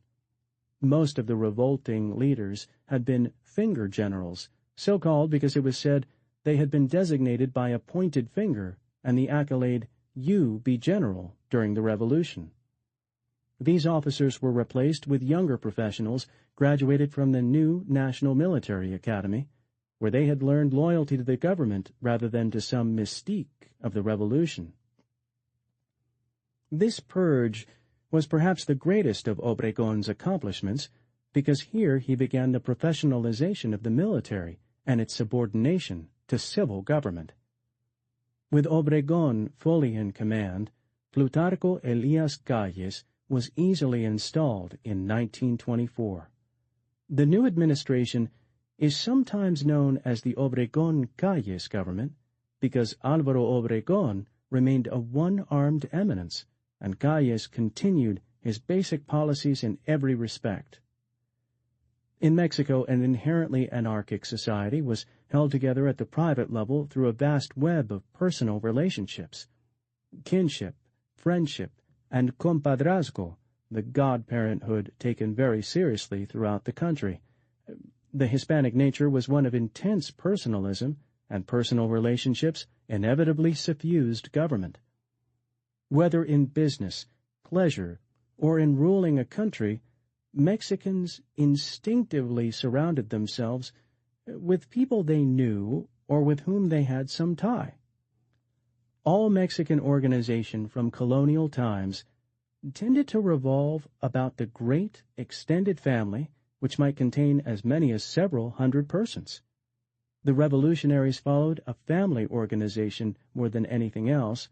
Most of the revolting leaders had been finger generals, so called because it was said they had been designated by a pointed finger and the accolade, "You be general," during the Revolution. These officers were replaced with younger professionals graduated from the new National Military Academy, where they had learned loyalty to the government rather than to some mystique of the Revolution. This purge was perhaps the greatest of Obregon's accomplishments, because here he began the professionalization of the military and its subordination to civil government. With Obregon fully in command, Plutarco Elias Calles was easily installed in 1924. The new administration is sometimes known as the Obregon-Calles government because Álvaro Obregón remained a one-armed eminence, and Calles continued his basic policies in every respect. In Mexico, an inherently anarchic society was held together at the private level through a vast web of personal relationships. Kinship, friendship, and compadrazgo, the godparenthood taken very seriously throughout the country. The Hispanic nature was one of intense personalism, and personal relationships inevitably suffused government. Whether in business, pleasure, or in ruling a country, Mexicans instinctively surrounded themselves with people they knew or with whom they had some tie. All Mexican organization from colonial times tended to revolve about the great extended family, which might contain as many as several hundred persons. The revolutionaries followed a family organization more than anything else,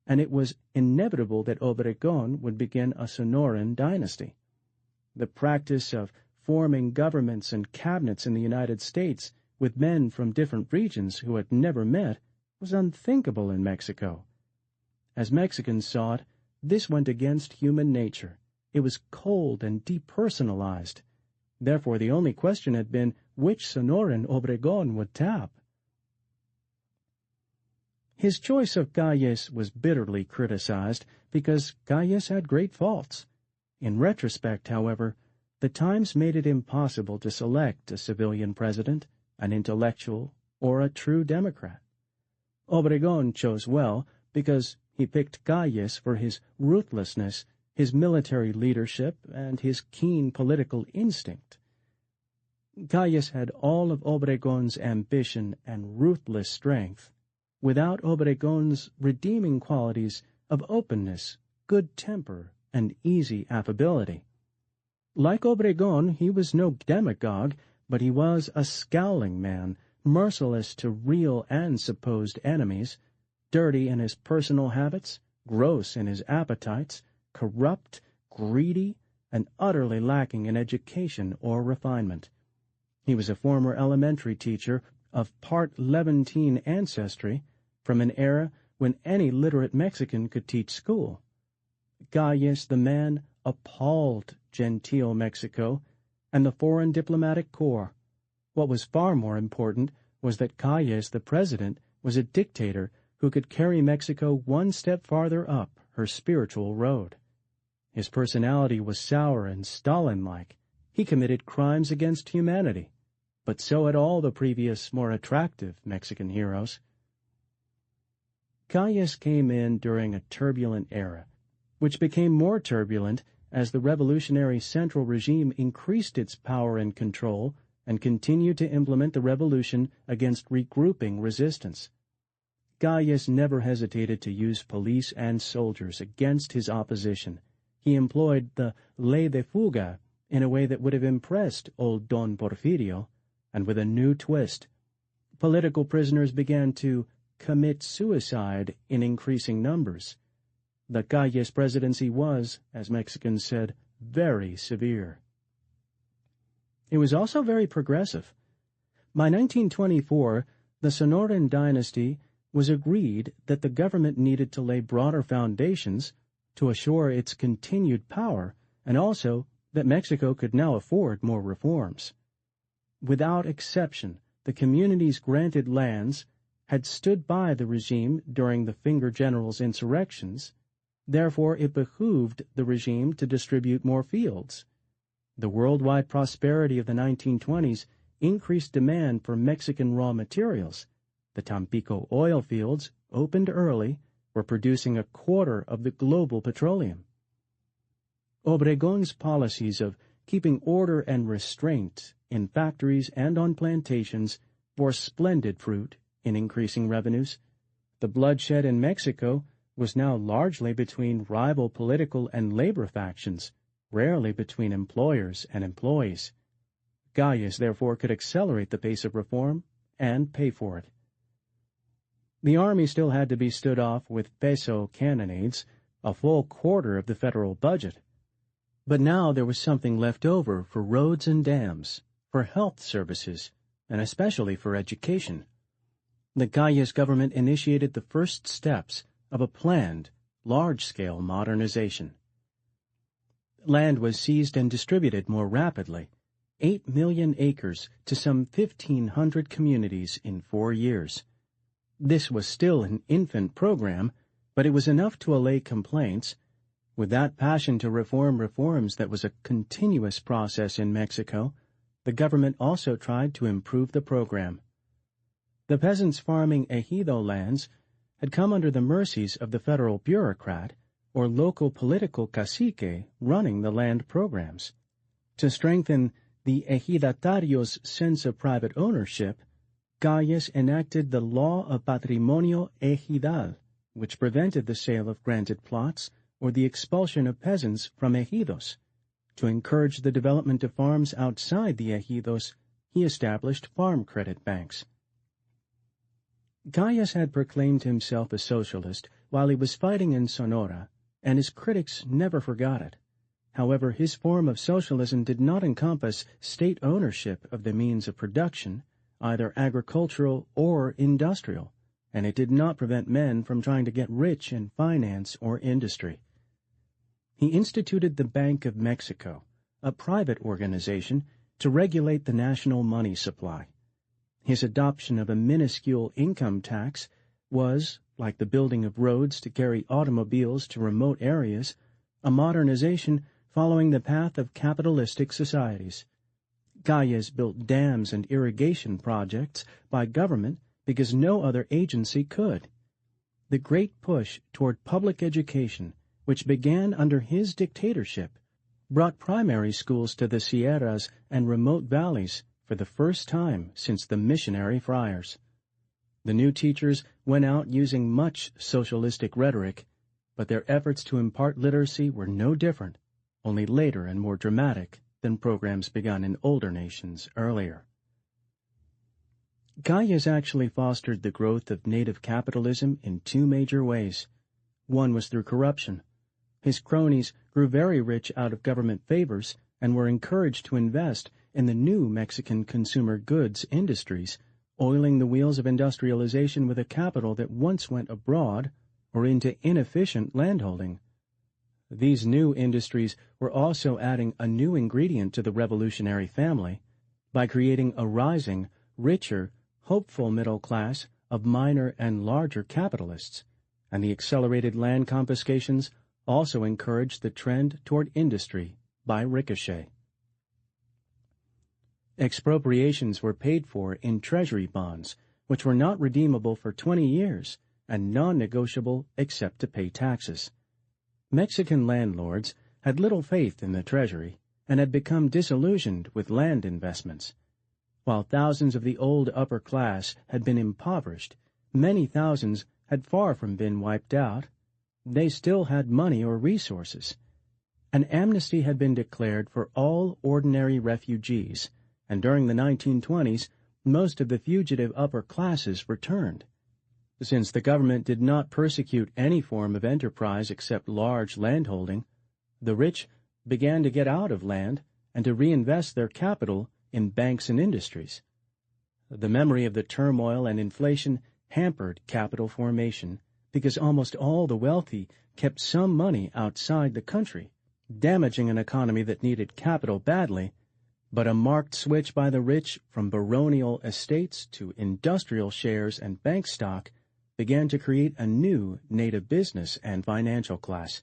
and it was inevitable that Obregón would begin a Sonoran dynasty. The practice of forming governments and cabinets in the United States with men from different regions who had never met was unthinkable in Mexico. As Mexicans saw it, this went against human nature. It was cold and depersonalized. Therefore, the only question had been which Sonoran Obregón would tap. His choice of Calles was bitterly criticized because Calles had great faults. In retrospect, however, the times made it impossible to select a civilian president, an intellectual, or a true Democrat. Obregón chose well because he picked Calles for his ruthlessness, his military leadership, and his keen political instinct. Calles had all of Obregón's ambition and ruthless strength, without Obregón's redeeming qualities of openness, good temper, and easy affability. Like Obregón, he was no demagogue, but he was a scowling man, merciless to real and supposed enemies, dirty in his personal habits, gross in his appetites, corrupt, greedy, and utterly lacking in education or refinement. He was a former elementary teacher of part Levantine ancestry, from an era when any literate Mexican could teach school. Calles the man appalled genteel Mexico and the foreign diplomatic corps. What was far more important was that Calles the president was a dictator who could carry Mexico one step farther up her spiritual road. His personality was sour and Stalin-like. He committed crimes against humanity, but so had all the previous, more attractive Mexican heroes. Calles came in during a turbulent era, which became more turbulent as the revolutionary central regime increased its power and control and continued to implement the revolution against regrouping resistance. Calles never hesitated to use police and soldiers against his opposition. He employed the ley de fuga in a way that would have impressed old Don Porfirio, and with a new twist. Political prisoners began to commit suicide in increasing numbers. The Calles presidency was, as Mexicans said, very severe. It was also very progressive. By 1924, the Sonoran dynasty was agreed that the government needed to lay broader foundations to assure its continued power, and also that Mexico could now afford more reforms. Without exception, the communities granted lands had stood by the regime during the Finger Generals' insurrections. Therefore, it behooved the regime to distribute more fields. The worldwide prosperity of the 1920s increased demand for Mexican raw materials. The Tampico oil fields, opened early, were producing a quarter of the global petroleum. Obregon's policies of keeping order and restraint in factories and on plantations bore splendid fruit in increasing revenues. The bloodshed in Mexico was now largely between rival political and labor factions, rarely between employers and employees. Gaius, therefore, could accelerate the pace of reform and pay for it. The army still had to be stood off with peso cannonades, a full quarter of the federal budget. But now there was something left over for roads and dams, for health services, and especially for education. The Gaius government initiated the first steps of a planned, large-scale modernization. Land was seized and distributed more rapidly, 8 million acres to some 1,500 communities in 4 years. This was still an infant program, but it was enough to allay complaints. With that passion to reform reforms that was a continuous process in Mexico, the government also tried to improve the program. The peasants farming ejido lands had come under the mercies of the federal bureaucrat or local political cacique running the land programs. To strengthen the ejidatarios' sense of private ownership, Gaius enacted the law of patrimonio ejidal, which prevented the sale of granted plots or the expulsion of peasants from ejidos. To encourage the development of farms outside the ejidos, he established farm credit banks. Gaius had proclaimed himself a socialist while he was fighting in Sonora, and his critics never forgot it. However, his form of socialism did not encompass state ownership of the means of production, either agricultural or industrial, and it did not prevent men from trying to get rich in finance or industry. He instituted the Bank of Mexico, a private organization, to regulate the national money supply. His adoption of a minuscule income tax was, like the building of roads to carry automobiles to remote areas, a modernization following the path of capitalistic societies. Gaius built dams and irrigation projects by government because no other agency could. The great push toward public education, which began under his dictatorship, brought primary schools to the Sierras and remote valleys for the first time since the missionary friars. The new teachers went out using much socialistic rhetoric, but their efforts to impart literacy were no different, only later and more dramatic than programs begun in older nations earlier. Gaius actually fostered the growth of native capitalism in 2 major ways. One was through corruption. His cronies grew very rich out of government favors and were encouraged to invest in the new Mexican consumer goods industries, oiling the wheels of industrialization with a capital that once went abroad or into inefficient landholding. These new industries were also adding a new ingredient to the revolutionary family by creating a rising, richer, hopeful middle class of minor and larger capitalists, and the accelerated land confiscations also encouraged the trend toward industry by ricochet. Expropriations were paid for in treasury bonds, which were not redeemable for 20 years and non-negotiable except to pay taxes. Mexican landlords had little faith in the treasury and had become disillusioned with land investments. While thousands of the old upper class had been impoverished, many thousands had far from been wiped out. They still had money or resources. An amnesty had been declared for all ordinary refugees, and during the 1920s, most of the fugitive upper classes returned. Since the government did not persecute any form of enterprise except large landholding, the rich began to get out of land and to reinvest their capital in banks and industries. The memory of the turmoil and inflation hampered capital formation because almost all the wealthy kept some money outside the country, damaging an economy that needed capital badly. But a marked switch by the rich from baronial estates to industrial shares and bank stock began to create a new native business and financial class.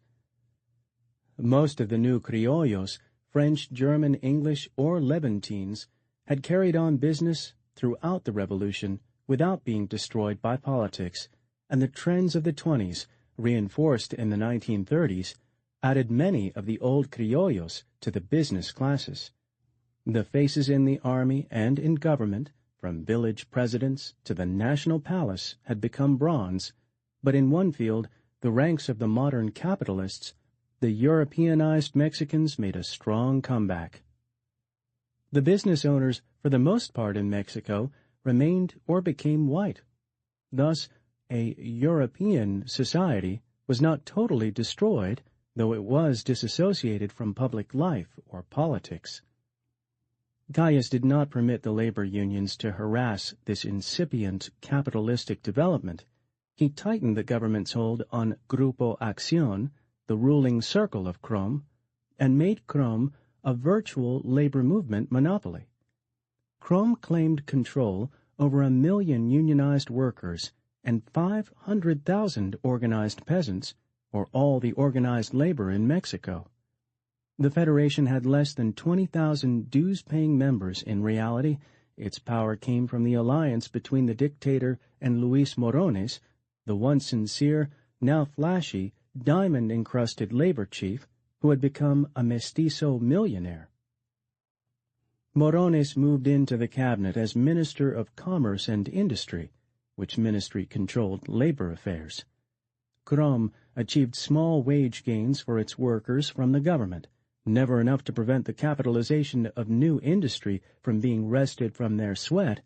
Most of the new criollos, French, German, English, or Levantines, had carried on business throughout the Revolution without being destroyed by politics, and the trends of the 20s, reinforced in the 1930s, added many of the old criollos to the business classes. The faces in the army and in government, from village presidents to the national palace, had become bronze, but in one field, the ranks of the modern capitalists, the Europeanized Mexicans made a strong comeback. The business owners, for the most part in Mexico, remained or became white. Thus, a European society was not totally destroyed, though it was disassociated from public life or politics. Calles did not permit the labor unions to harass this incipient capitalistic development. He tightened the government's hold on Grupo Acción, the ruling circle of CROM, and made CROM a virtual labor movement monopoly. CROM claimed control over 1 million unionized workers and 500,000 organized peasants, or all the organized labor in Mexico. The Federation had less than 20,000 dues-paying members. In reality, its power came from the alliance between the dictator and Luis Morones, the once sincere, now flashy, diamond-encrusted labor chief who had become a mestizo millionaire. Morones moved into the cabinet as Minister of Commerce and Industry, which ministry controlled labor affairs. CROM achieved small wage gains for its workers from the government, never enough to prevent the capitalization of new industry from being wrested from their sweat,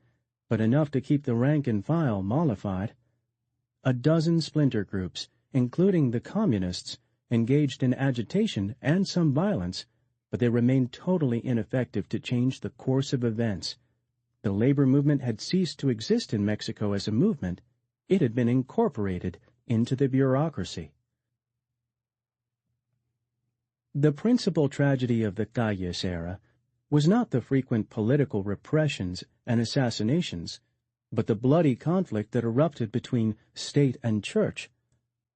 but enough to keep the rank and file mollified. A dozen splinter groups, including the Communists, engaged in agitation and some violence, but they remained totally ineffective to change the course of events. The labor movement had ceased to exist in Mexico as a movement. It had been incorporated into the bureaucracy. The principal tragedy of the Calles era was not the frequent political repressions and assassinations, but the bloody conflict that erupted between state and church.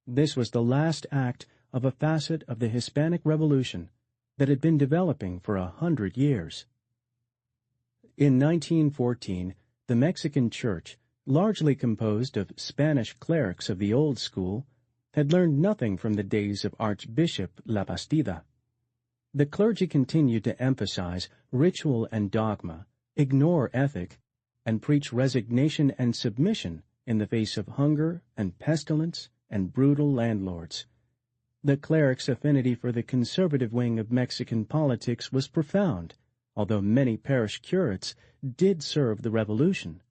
This was the last act of a facet of the Hispanic Revolution that had been developing for 100 years. In 1914, the Mexican Church, largely composed of Spanish clerics of the old school, had learned nothing from the days of Archbishop La Bastida. The clergy continued to emphasize ritual and dogma, ignore ethic, and preach resignation and submission in the face of hunger and pestilence and brutal landlords. The clerics' affinity for the conservative wing of Mexican politics was profound, although many parish curates did serve the revolution.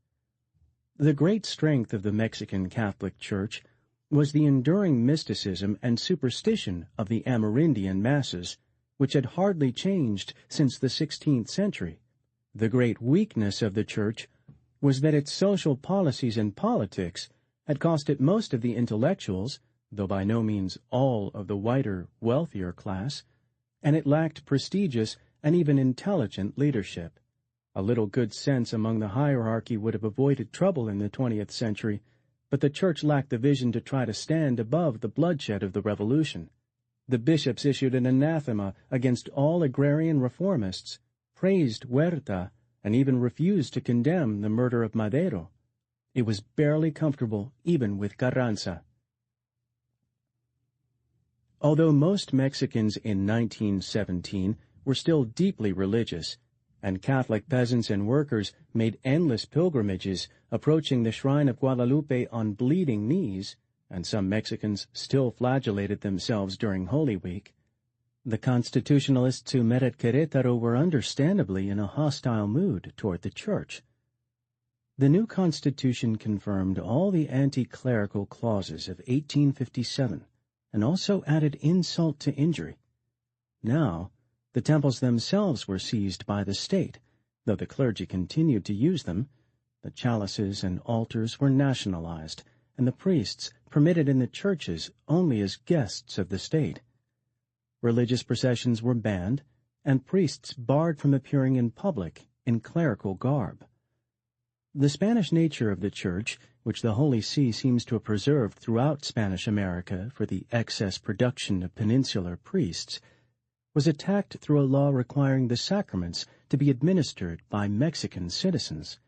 The great strength of the Mexican Catholic Church was the enduring mysticism and superstition of the Amerindian masses, which had hardly changed since the 16th century. The great weakness of the Church was that its social policies and politics had cost it most of the intellectuals, though by no means all of the whiter, wealthier class, and it lacked prestigious and even intelligent leadership. A little good sense among the hierarchy would have avoided trouble in the 20th century, but the Church lacked the vision to try to stand above the bloodshed of the Revolution. The bishops issued an anathema against all agrarian reformists, praised Huerta, and even refused to condemn the murder of Madero. It was barely comfortable even with Carranza. Although most Mexicans in 1917 were still deeply religious, and Catholic peasants and workers made endless pilgrimages, approaching the shrine of Guadalupe on bleeding knees, and some Mexicans still flagellated themselves during Holy Week, the constitutionalists who met at Querétaro were understandably in a hostile mood toward the Church. The new Constitution confirmed all the anti-clerical clauses of 1857, and also added insult to injury. Now, the temples themselves were seized by the state, though the clergy continued to use them. The chalices and altars were nationalized, and the priests permitted in the churches only as guests of the state. Religious processions were banned, and priests barred from appearing in public in clerical garb. The Spanish nature of the Church, which the Holy See seems to have preserved throughout Spanish America for the excess production of peninsular priests, was attacked through a law requiring the sacraments to be administered by Mexican citizens.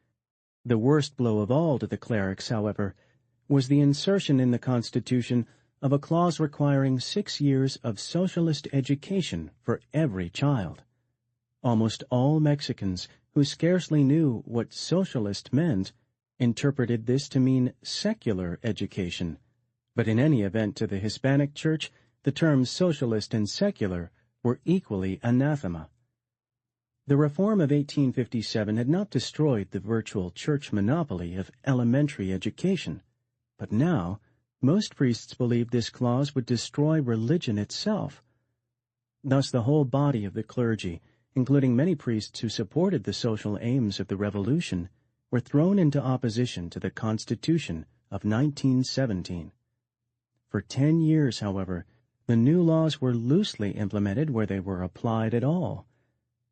The worst blow of all to the clerics, however, was the insertion in the Constitution of a clause requiring 6 years of socialist education for every child. Almost all Mexicans who scarcely knew what socialist meant interpreted this to mean secular education, but in any event to the Hispanic Church, the terms socialist and secular were equally anathema. The reform of 1857 had not destroyed the virtual church monopoly of elementary education, but now most priests believed this clause would destroy religion itself. Thus the whole body of the clergy, including many priests who supported the social aims of the Revolution, were thrown into opposition to the Constitution of 1917. For 10 years, however, the new laws were loosely implemented where they were applied at all.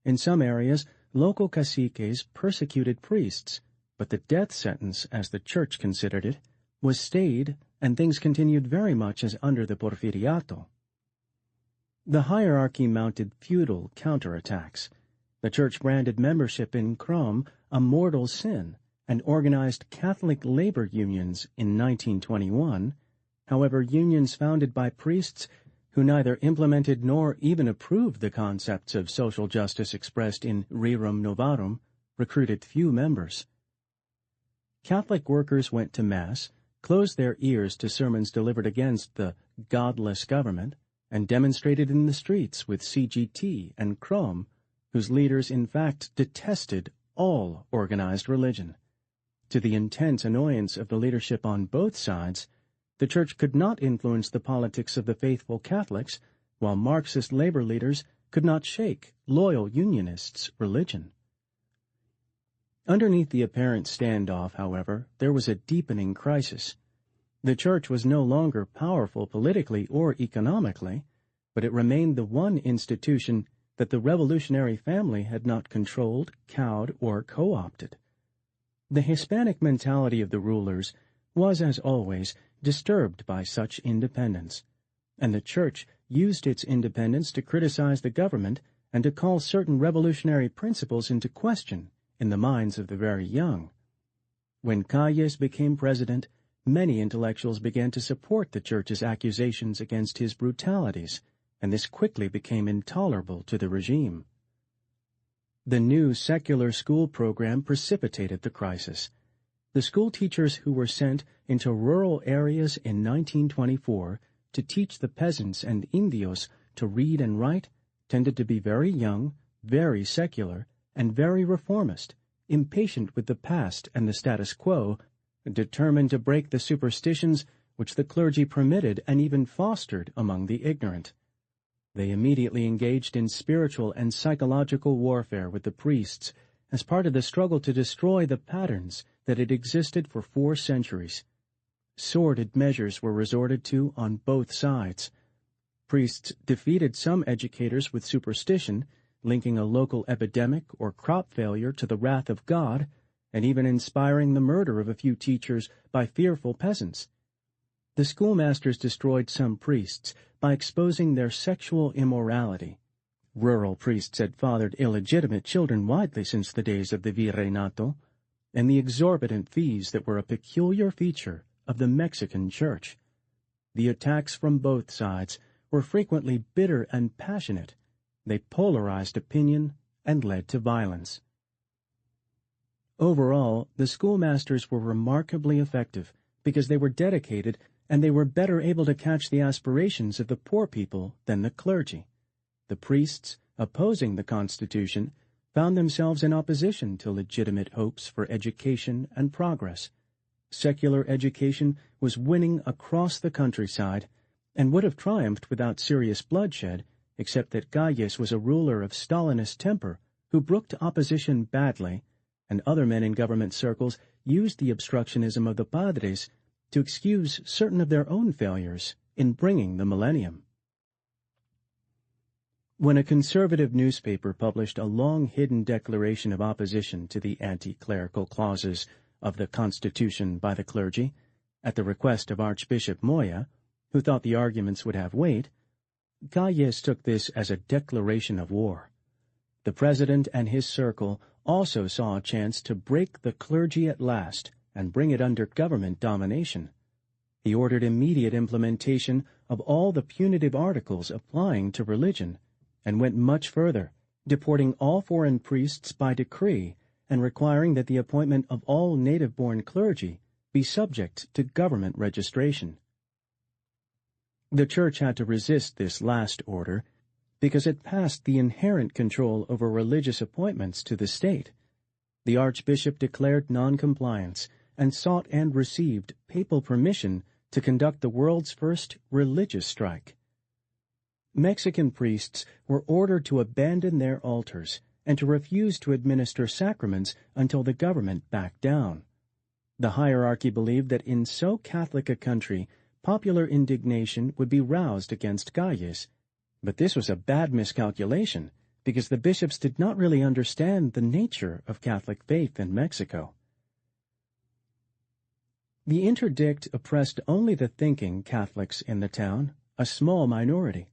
In some areas, local caciques persecuted priests, but the death sentence, as the Church considered it, was stayed, and things continued very much as under the Porfiriato. The hierarchy mounted feudal counterattacks. The Church branded membership in Crom a mortal sin and organized Catholic labor unions in 1921. However, unions founded by priests who neither implemented nor even approved the concepts of social justice expressed in Rerum Novarum recruited few members. Catholic workers went to Mass, closed their ears to sermons delivered against the godless government, and demonstrated in the streets with CGT and Crom, whose leaders in fact detested all organized religion. To the intense annoyance of the leadership on both sides, the Church could not influence the politics of the faithful Catholics, while Marxist labor leaders could not shake loyal Unionists' religion. Underneath the apparent standoff, however, there was a deepening crisis. The Church was no longer powerful politically or economically, but it remained the one institution that the revolutionary family had not controlled, cowed, or co-opted. The Hispanic mentality of the rulers was, as always, disturbed by such independence, and the Church used its independence to criticize the government and to call certain revolutionary principles into question in the minds of the very young. When Calles became president, many intellectuals began to support the Church's accusations against his brutalities, and this quickly became intolerable to the regime. The new secular school program precipitated the crisis. The school teachers who were sent into rural areas in 1924 to teach the peasants and indios to read and write tended to be very young, very secular, and very reformist, impatient with the past and the status quo, determined to break the superstitions which the clergy permitted and even fostered among the ignorant. They immediately engaged in spiritual and psychological warfare with the priests as part of the struggle to destroy the patterns that had existed for 4 centuries. Sordid measures were resorted to on both sides. Priests defeated some educators with superstition, linking a local epidemic or crop failure to the wrath of God, and even inspiring the murder of a few teachers by fearful peasants. The schoolmasters destroyed some priests by exposing their sexual immorality. Rural priests had fathered illegitimate children widely since the days of the Virreinato, and the exorbitant fees that were a peculiar feature of the Mexican Church. The attacks from both sides were frequently bitter and passionate. They polarized opinion and led to violence. Overall, the schoolmasters were remarkably effective because they were dedicated and they were better able to catch the aspirations of the poor people than the clergy. The priests, opposing the Constitution, found themselves in opposition to legitimate hopes for education and progress. Secular education was winning across the countryside and would have triumphed without serious bloodshed, except that Calles was a ruler of Stalinist temper who brooked opposition badly, and other men in government circles used the obstructionism of the padres to excuse certain of their own failures in bringing the millennium. When a conservative newspaper published a long-hidden declaration of opposition to the anti-clerical clauses of the Constitution by the clergy, at the request of Archbishop Moya, who thought the arguments would have weight, Gaius took this as a declaration of war. The president and his circle also saw a chance to break the clergy at last and bring it under government domination. He ordered immediate implementation of all the punitive articles applying to religion, and went much further, deporting all foreign priests by decree and requiring that the appointment of all native-born clergy be subject to government registration. The Church had to resist this last order because it passed the inherent control over religious appointments to the state. The archbishop declared non-compliance and sought and received papal permission to conduct the world's first religious strike. Mexican priests were ordered to abandon their altars and to refuse to administer sacraments until the government backed down. The hierarchy believed that in so Catholic a country, popular indignation would be roused against Gaius, but this was a bad miscalculation because the bishops did not really understand the nature of Catholic faith in Mexico. The interdict oppressed only the thinking Catholics in the town, a small minority.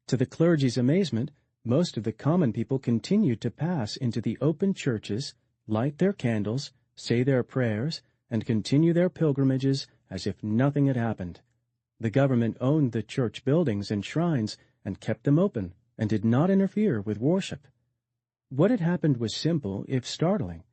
To the clergy's amazement, most of the common people continued to pass into the open churches, light their candles, say their prayers, and continue their pilgrimages as if nothing had happened. The government owned the church buildings and shrines and kept them open and did not interfere with worship. What had happened was simple, if startling.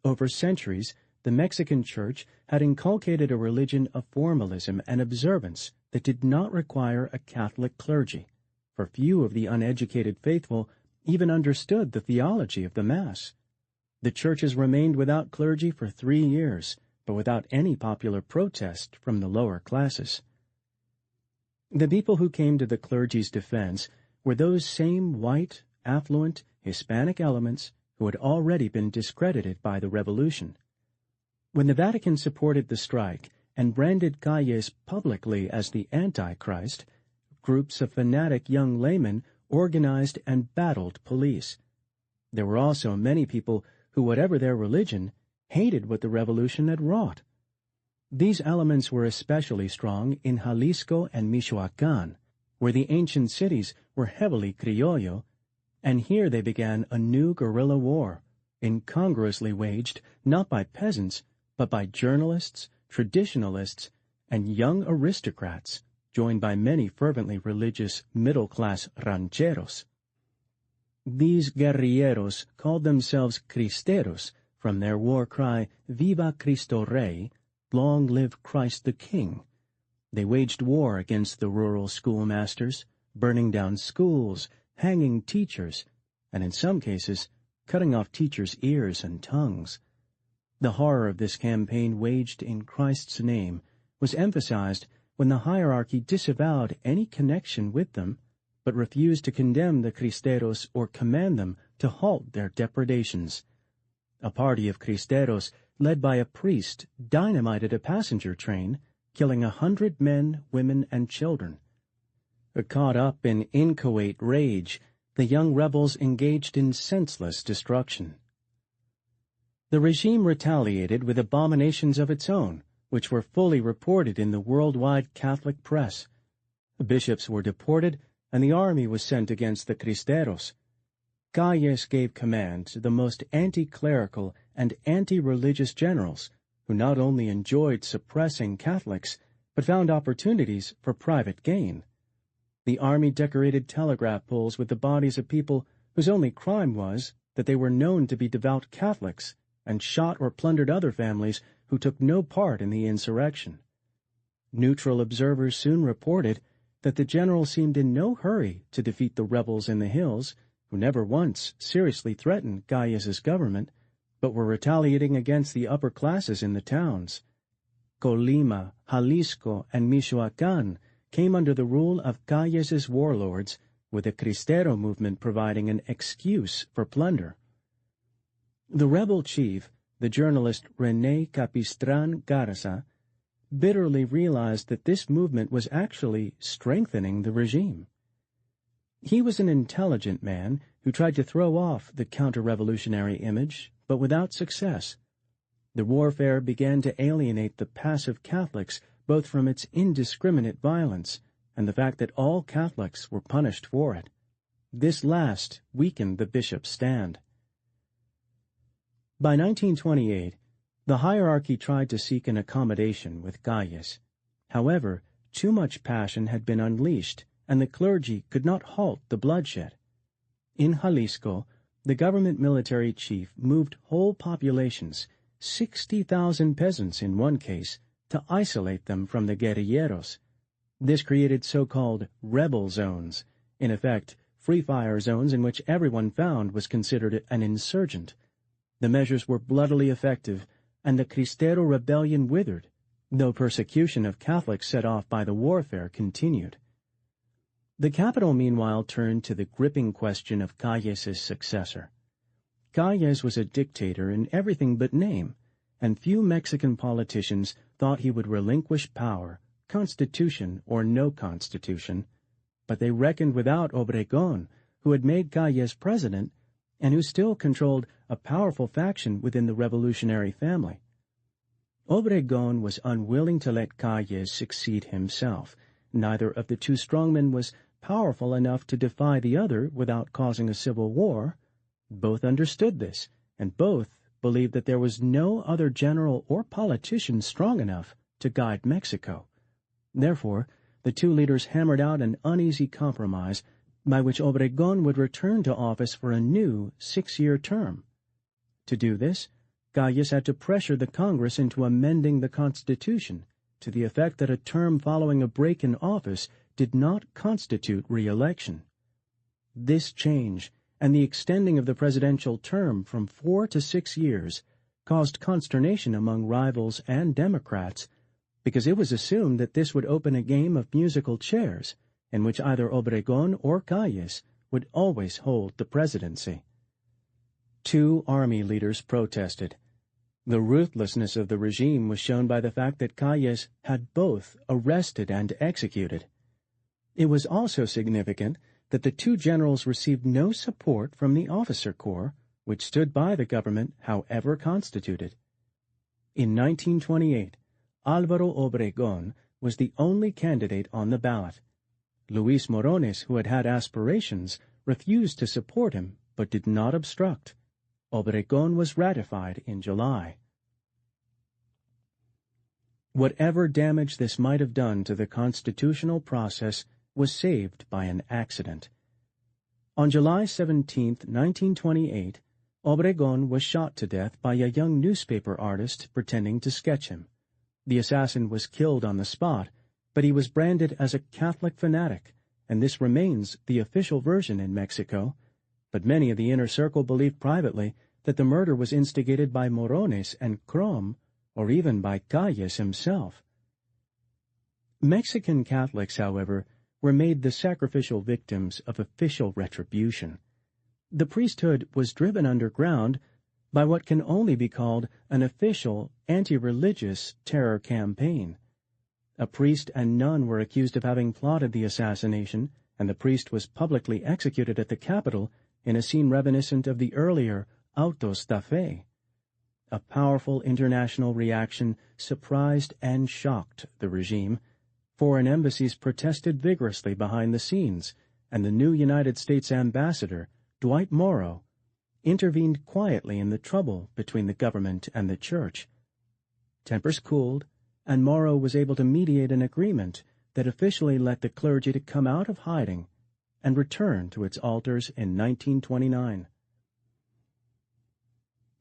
Over centuries, the Mexican Church had inculcated a religion of formalism and observance that did not require a Catholic clergy, for few of the uneducated faithful even understood the theology of the Mass. The churches remained without clergy for 3 years, but without any popular protest from the lower classes. The people who came to the clergy's defense were those same white, affluent, Hispanic elements who had already been discredited by the Revolution. When the Vatican supported the strike and branded Gaius publicly as the Antichrist, groups of fanatic young laymen organized and battled police. There were also many people who, whatever their religion, hated what the revolution had wrought. These elements were especially strong in Jalisco and Michoacán, where the ancient cities were heavily Criollo, and here they began a new guerrilla war, incongruously waged not by peasants, but by journalists, traditionalists, and young aristocrats, joined by many fervently religious middle-class rancheros. These guerrilleros called themselves Cristeros from their war cry, Viva Cristo Rey, long live Christ the King. They waged war against the rural schoolmasters, burning down schools, hanging teachers, and in some cases, cutting off teachers' ears and tongues. The horror of this campaign waged in Christ's name was emphasized when the hierarchy disavowed any connection with them, but refused to condemn the Cristeros or command them to halt their depredations. A party of Cristeros, led by a priest, dynamited a passenger train, killing 100 men, women, and children. Caught up in inchoate rage, the young rebels engaged in senseless destruction. The regime retaliated with abominations of its own, which were fully reported in the worldwide Catholic press. The bishops were deported, and the army was sent against the Cristeros. Gaius gave command to the most anti-clerical and anti-religious generals, who not only enjoyed suppressing Catholics, but found opportunities for private gain. The army decorated telegraph poles with the bodies of people whose only crime was that they were known to be devout Catholics, and shot or plundered other families who took no part in the insurrection. Neutral observers soon reported that the general seemed in no hurry to defeat the rebels in the hills, who never once seriously threatened Gaius's government, but were retaliating against the upper classes in the towns. Colima, Jalisco, and Michoacán came under the rule of Gaius's warlords, with the Cristero movement providing an excuse for plunder. The rebel chief, the journalist René Capistran Garza, bitterly realized that this movement was actually strengthening the regime. He was an intelligent man who tried to throw off the counter-revolutionary image, but without success. The warfare began to alienate the passive Catholics both from its indiscriminate violence and the fact that all Catholics were punished for it. This last weakened the bishop's stand. By 1928, the hierarchy tried to seek an accommodation with Gaius. However, too much passion had been unleashed, and the clergy could not halt the bloodshed. In Jalisco, the government military chief moved whole populations, 60,000 peasants in one case, to isolate them from the guerrilleros. This created so-called rebel zones, in effect, free-fire zones in which everyone found was considered an insurgent. The measures were bloodily effective, and the Cristero rebellion withered, though persecution of Catholics set off by the warfare continued. The capital meanwhile turned to the gripping question of Calles' successor. Calles was a dictator in everything but name, and few Mexican politicians thought he would relinquish power, constitution or no constitution, but they reckoned without Obregón, who had made Calles president, and who still controlled a powerful faction within the revolutionary family. Obregón was unwilling to let Calles succeed himself. Neither of the two strongmen was powerful enough to defy the other without causing a civil war. Both understood this, and both believed that there was no other general or politician strong enough to guide Mexico. Therefore, the two leaders hammered out an uneasy compromise by which Obregón would return to office for a new 6-year term. To do this, Calles had to pressure the Congress into amending the Constitution to the effect that a term following a break in office did not constitute re-election. This change, and the extending of the presidential term from 4 to 6 years, caused consternation among rivals and Democrats, because it was assumed that this would open a game of musical chairs, in which either Obregón or Calles would always hold the presidency. 2 army leaders protested. The ruthlessness of the regime was shown by the fact that Calles had both arrested and executed. It was also significant that the 2 generals received no support from the officer corps, which stood by the government however constituted. In 1928, Álvaro Obregón was the only candidate on the ballot. Luis Morones, who had had aspirations, refused to support him, but did not obstruct. Obregón was ratified in July. Whatever damage this might have done to the constitutional process was saved by an accident. On July 17, 1928, Obregón was shot to death by a young newspaper artist pretending to sketch him. The assassin was killed on the spot, but he was branded as a Catholic fanatic, and this remains the official version in Mexico. But many of the inner circle believed privately that the murder was instigated by Morones and Crom, or even by Calles himself. Mexican Catholics, however, were made the sacrificial victims of official retribution. The priesthood was driven underground by what can only be called an official, anti-religious terror campaign. A priest and nun were accused of having plotted the assassination, and the priest was publicly executed at the capital in a scene reminiscent of the earlier autos da fe. A powerful international reaction surprised and shocked the regime. Foreign embassies protested vigorously behind the scenes, and the new United States ambassador, Dwight Morrow, intervened quietly in the trouble between the government and the church. Tempers cooled, and Morrow was able to mediate an agreement that officially let the clergy to come out of hiding and return to its altars in 1929.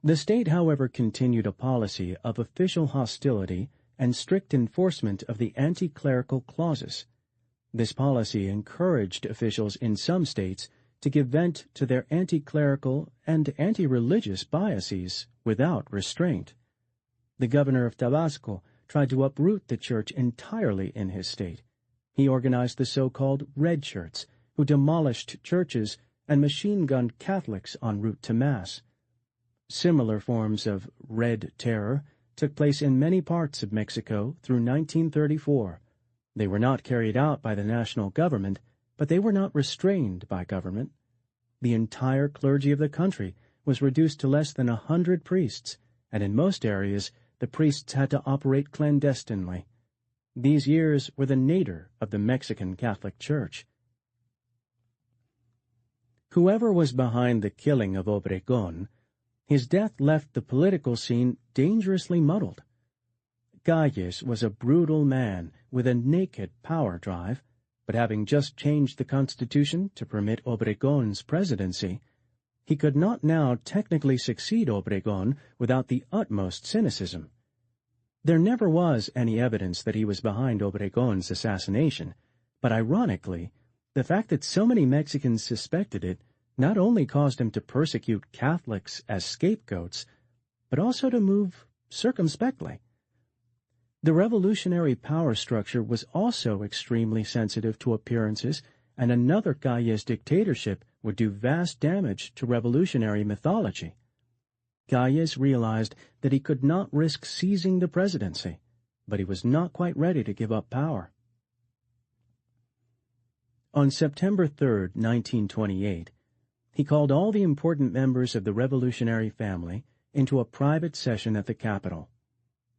The state, however, continued a policy of official hostility and strict enforcement of the anti-clerical clauses. This policy encouraged officials in some states to give vent to their anti-clerical and anti-religious biases without restraint. The governor of Tabasco tried to uproot the church entirely in his state. He organized the so-called Red Shirts, who demolished churches and machine-gunned Catholics en route to Mass. Similar forms of Red Terror took place in many parts of Mexico through 1934. They were not carried out by the national government, but they were not restrained by government. The entire clergy of the country was reduced to less than 100 priests, and in most areas the priests had to operate clandestinely. These years were the nadir of the Mexican Catholic Church. Whoever was behind the killing of Obregón, his death left the political scene dangerously muddled. Calles was a brutal man with a naked power drive, but having just changed the Constitution to permit Obregón's presidency, he could not now technically succeed Obregón without the utmost cynicism. There never was any evidence that he was behind Obregón's assassination, but ironically, the fact that so many Mexicans suspected it not only caused him to persecute Catholics as scapegoats, but also to move circumspectly. The revolutionary power structure was also extremely sensitive to appearances, and another Calles dictatorship would do vast damage to revolutionary mythology. Calles realized that he could not risk seizing the presidency, but he was not quite ready to give up power. On September 3, 1928, he called all the important members of the revolutionary family into a private session at the Capitol.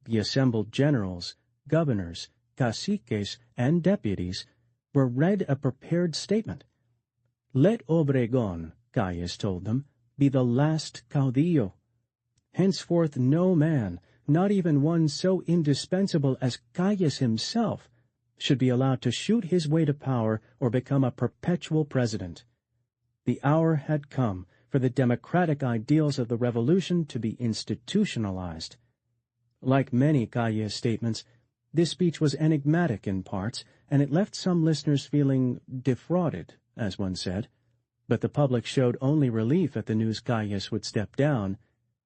The assembled generals, governors, caciques, and deputies were read a prepared statement. "Let Obregón," Calles told them, "be the last caudillo. Henceforth no man, not even one so indispensable as Calles himself, should be allowed to shoot his way to power or become a perpetual president. The hour had come for the democratic ideals of the revolution to be institutionalized." Like many Calles statements, this speech was enigmatic in parts, and it left some listeners feeling defrauded, as one said, but the public showed only relief at the news Calles would step down,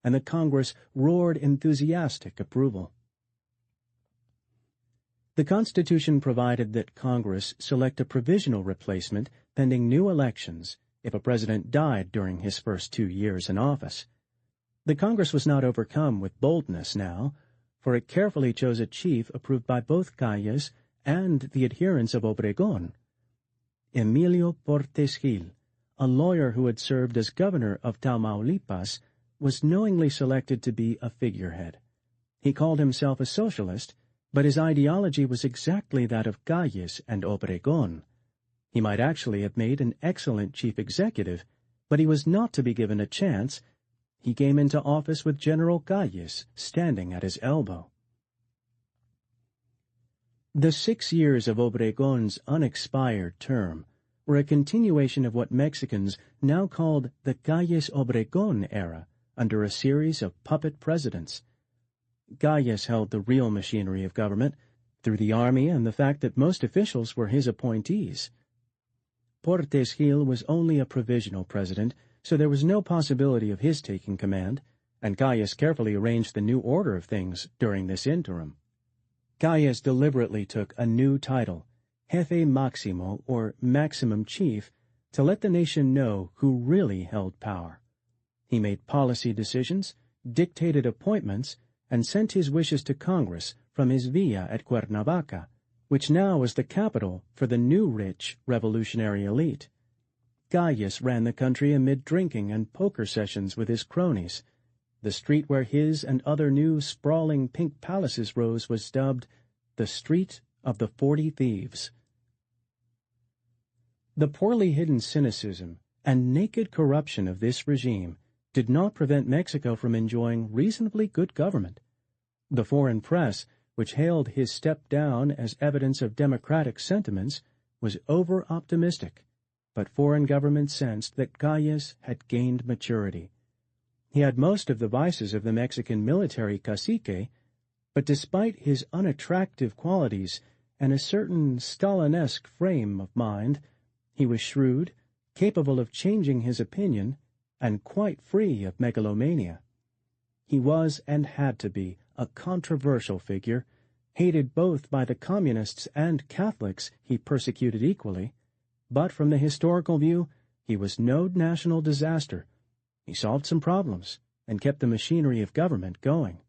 and the Congress roared enthusiastic approval. The Constitution provided that Congress select a provisional replacement pending new elections if a president died during his first 2 years in office. The Congress was not overcome with boldness now, for it carefully chose a chief approved by both Calles and the adherents of Obregón. Emilio Portes Gil, a lawyer who had served as governor of Tamaulipas, was knowingly selected to be a figurehead. He called himself a socialist, but his ideology was exactly that of Calles and Obregón. He might actually have made an excellent chief executive, but he was not to be given a chance. He came into office with General Calles standing at his elbow. The 6 years of Obregón's unexpired term were a continuation of what Mexicans now called the Calles-Obregón era, under a series of puppet presidents. Calles held the real machinery of government through the army and the fact that most officials were his appointees. Portes Gil was only a provisional president, so there was no possibility of his taking command, and Calles carefully arranged the new order of things during this interim. Calles deliberately took a new title, Jefe Máximo, or Maximum Chief, to let the nation know who really held power. He made policy decisions, dictated appointments, and sent his wishes to Congress from his villa at Cuernavaca, which now was the capital for the new rich revolutionary elite. Calles ran the country amid drinking and poker sessions with his cronies. The street where his and other new sprawling pink palaces rose was dubbed the Street of the 40 Thieves. The poorly hidden cynicism and naked corruption of this regime did not prevent Mexico from enjoying reasonably good government. The foreign press, which hailed his step down as evidence of democratic sentiments, was over-optimistic, but foreign governments sensed that Calles had gained maturity. He had most of the vices of the Mexican military cacique, but despite his unattractive qualities and a certain Stalinesque frame of mind, he was shrewd, capable of changing his opinion, and quite free of megalomania. He was, and had to be, a controversial figure, hated both by the Communists and Catholics he persecuted equally, but from the historical view, he was no national disaster. He solved some problems and kept the machinery of government going.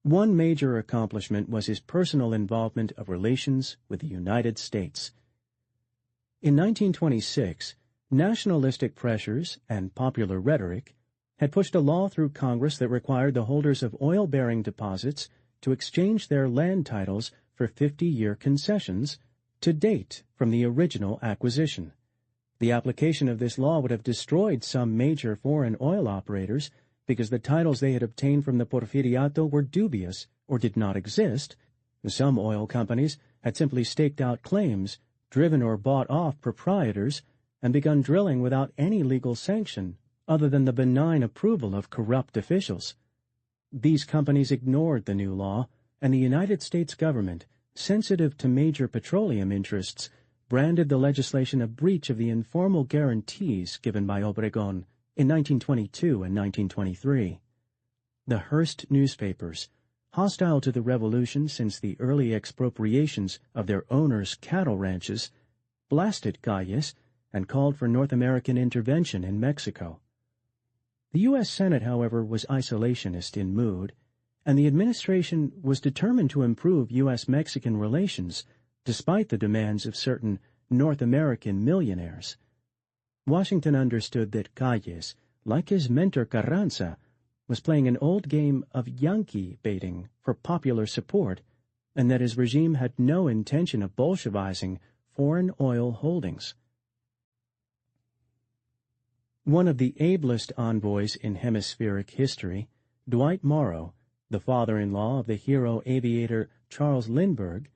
One major accomplishment was his personal involvement of relations with the United States. In 1926, nationalistic pressures and popular rhetoric had pushed a law through Congress that required the holders of oil-bearing deposits to exchange their land titles for 50-year concessions, to date from the original acquisition. The application of this law would have destroyed some major foreign oil operators because the titles they had obtained from the Porfiriato were dubious or did not exist. Some oil companies had simply staked out claims, driven or bought off proprietors, and begun drilling without any legal sanction other than the benign approval of corrupt officials. These companies ignored the new law, and the United States government, sensitive to major petroleum interests, branded the legislation a breach of the informal guarantees given by Obregón in 1922 and 1923. The Hearst newspapers, hostile to the revolution since the early expropriations of their owners' cattle ranches, blasted Calles and called for North American intervention in Mexico. The U.S. Senate, however, was isolationist in mood, and the administration was determined to improve U.S.-Mexican relations despite the demands of certain North American millionaires. Washington understood that Calles, like his mentor Carranza, was playing an old game of Yankee baiting for popular support, and that his regime had no intention of Bolshevizing foreign oil holdings. One of the ablest envoys in hemispheric history, Dwight Morrow, the father-in-law of the hero aviator Charles Lindbergh,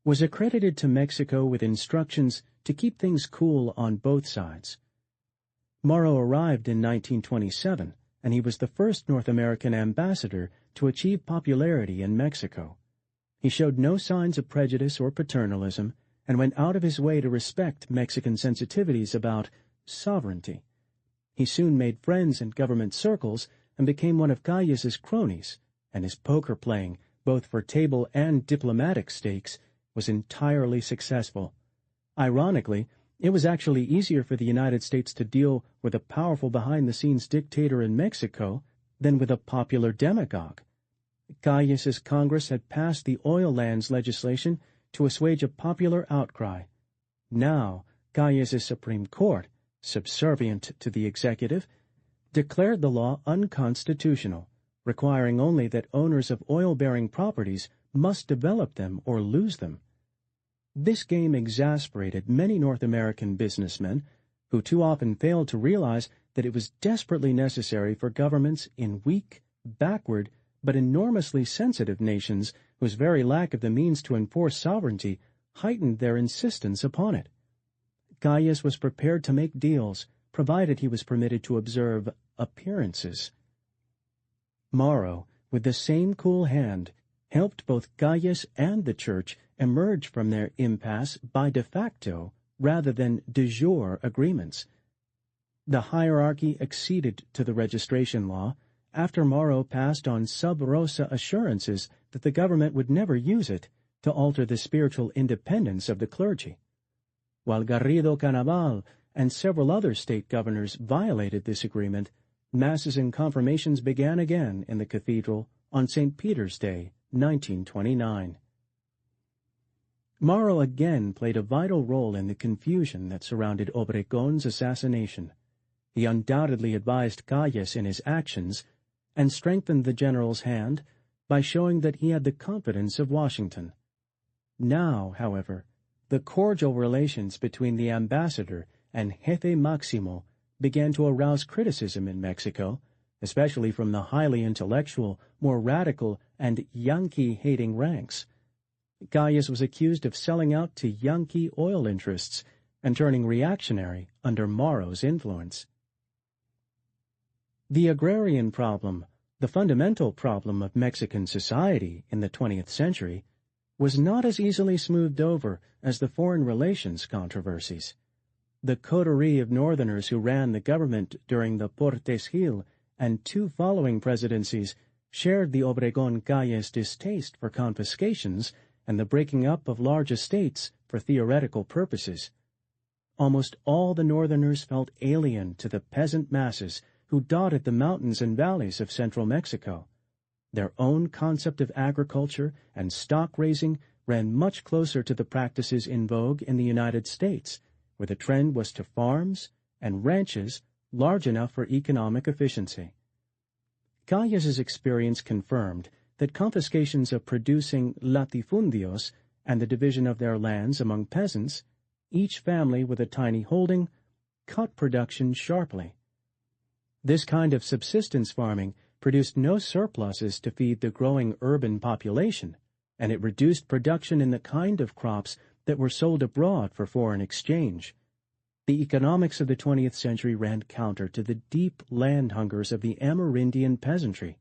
was accredited to Mexico with instructions to keep things cool on both sides. Morrow arrived in 1927, and he was the first North American ambassador to achieve popularity in Mexico. He showed no signs of prejudice or paternalism, and went out of his way to respect Mexican sensitivities about sovereignty. He soon made friends in government circles and became one of Calles's cronies, and his poker playing, both for table and diplomatic stakes, was entirely successful. Ironically, it was actually easier for the United States to deal with a powerful behind-the-scenes dictator in Mexico than with a popular demagogue. Calles's Congress had passed the oil lands legislation to assuage a popular outcry. Now, Calles's Supreme Court, subservient to the executive, declared the law unconstitutional, requiring only that owners of oil-bearing properties must develop them or lose them. This game exasperated many North American businessmen, who too often failed to realize that it was desperately necessary for governments in weak, backward, but enormously sensitive nations whose very lack of the means to enforce sovereignty heightened their insistence upon it. Calles was prepared to make deals, provided he was permitted to observe appearances. Morrow, with the same cool hand, helped both Calles and the Church emerge from their impasse by de facto rather than de jure agreements. The hierarchy acceded to the registration law after Morrow passed on sub rosa assurances that the government would never use it to alter the spiritual independence of the clergy. While Garrido Canaval and several other state governors violated this agreement, masses and confirmations began again in the cathedral on St. Peter's Day, 1929. Morrow again played a vital role in the confusion that surrounded Obregón's assassination. He undoubtedly advised Calles in his actions and strengthened the general's hand by showing that he had the confidence of Washington. Now, however, the cordial relations between the ambassador and Jefe Máximo began to arouse criticism in Mexico, especially from the highly intellectual, more radical, and Yankee-hating ranks. Calles was accused of selling out to Yankee oil interests and turning reactionary under Morrow's influence. The agrarian problem, the fundamental problem of Mexican society in the 20th century, was not as easily smoothed over as the foreign relations controversies. The coterie of Northerners who ran the government during the Portes Gil and two following presidencies shared the Obregón-Calles distaste for confiscations and the breaking up of large estates for theoretical purposes. Almost all the Northerners felt alien to the peasant masses who dotted the mountains and valleys of central Mexico. Their own concept of agriculture and stock raising ran much closer to the practices in vogue in the United States, where the trend was to farms and ranches large enough for economic efficiency. Calles's experience confirmed that confiscations of producing latifundios and the division of their lands among peasants, each family with a tiny holding, cut production sharply. This kind of subsistence farming produced no surpluses to feed the growing urban population, and it reduced production in the kind of crops that were sold abroad for foreign exchange. The economics of the 20th century ran counter to the deep land hungers of the Amerindian peasantry.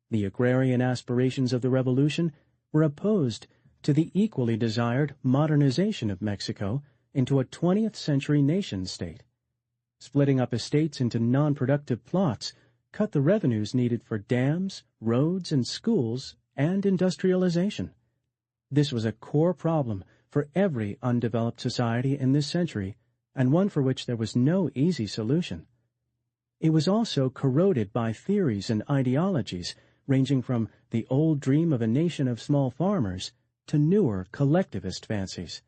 The agrarian aspirations of the Revolution were opposed to the equally desired modernization of Mexico into a 20th century nation-state. Splitting up estates into non-productive plots cut the revenues needed for dams, roads, and schools, and industrialization. This was a core problem for every undeveloped society in this century, and one for which there was no easy solution. It was also corroded by theories and ideologies ranging from the old dream of a nation of small farmers to newer collectivist fancies.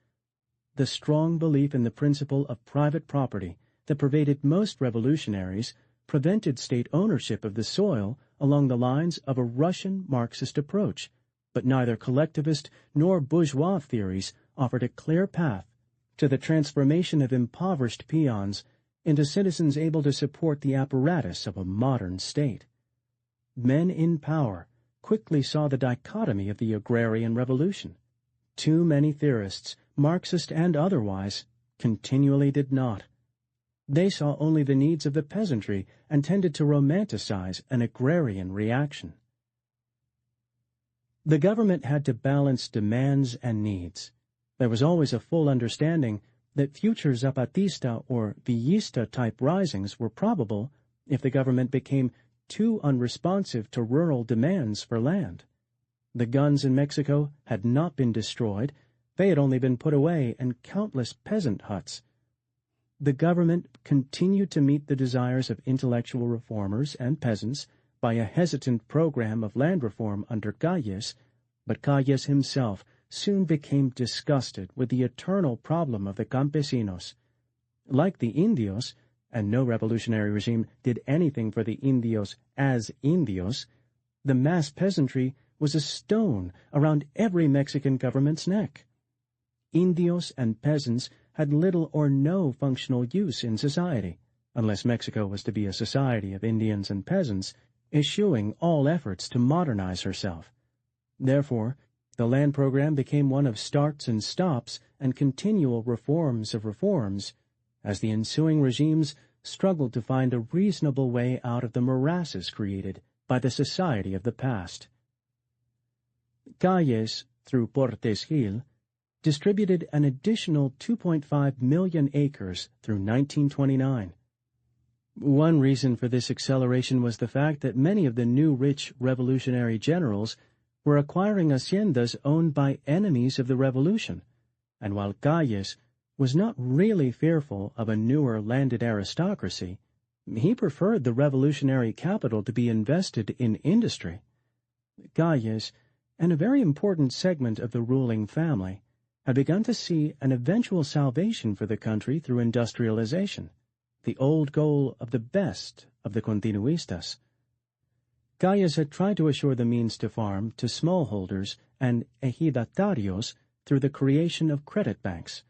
The strong belief in the principle of private property that pervaded most revolutionaries prevented state ownership of the soil along the lines of a Russian Marxist approach, but neither collectivist nor bourgeois theories offered a clear path to the transformation of impoverished peons into citizens able to support the apparatus of a modern state. Men in power quickly saw the dichotomy of the agrarian revolution. Too many theorists, Marxist and otherwise, continually did not. They saw only the needs of the peasantry and tended to romanticize an agrarian reaction. The government had to balance demands and needs. There was always a full understanding that future Zapatista or Villista-type risings were probable if the government became too unresponsive to rural demands for land. The guns in Mexico had not been destroyed, they had only been put away in countless peasant huts. The government continued to meet the desires of intellectual reformers and peasants by a hesitant program of land reform under Calles, but Calles himself soon became disgusted with the eternal problem of the campesinos. Like the Indios, and no revolutionary regime did anything for the Indios as Indios, the mass peasantry was a stone around every Mexican government's neck. Indios and peasants had little or no functional use in society, unless Mexico was to be a society of Indians and peasants, eschewing all efforts to modernize herself. Therefore, the land program became one of starts and stops and continual reforms of reforms, as the ensuing regimes struggled to find a reasonable way out of the morasses created by the society of the past. Calles, through Portes Gil, distributed an additional 2.5 million acres through 1929. One reason for this acceleration was the fact that many of the new rich revolutionary generals were acquiring haciendas owned by enemies of the revolution, and while Calles was not really fearful of a newer landed aristocracy, he preferred the revolutionary capital to be invested in industry. Calles, and a very important segment of the ruling family, had begun to see an eventual salvation for the country through industrialization, the old goal of the best of the continuistas. Calles had tried to assure the means to farm to smallholders and ejidatarios through the creation of credit banks.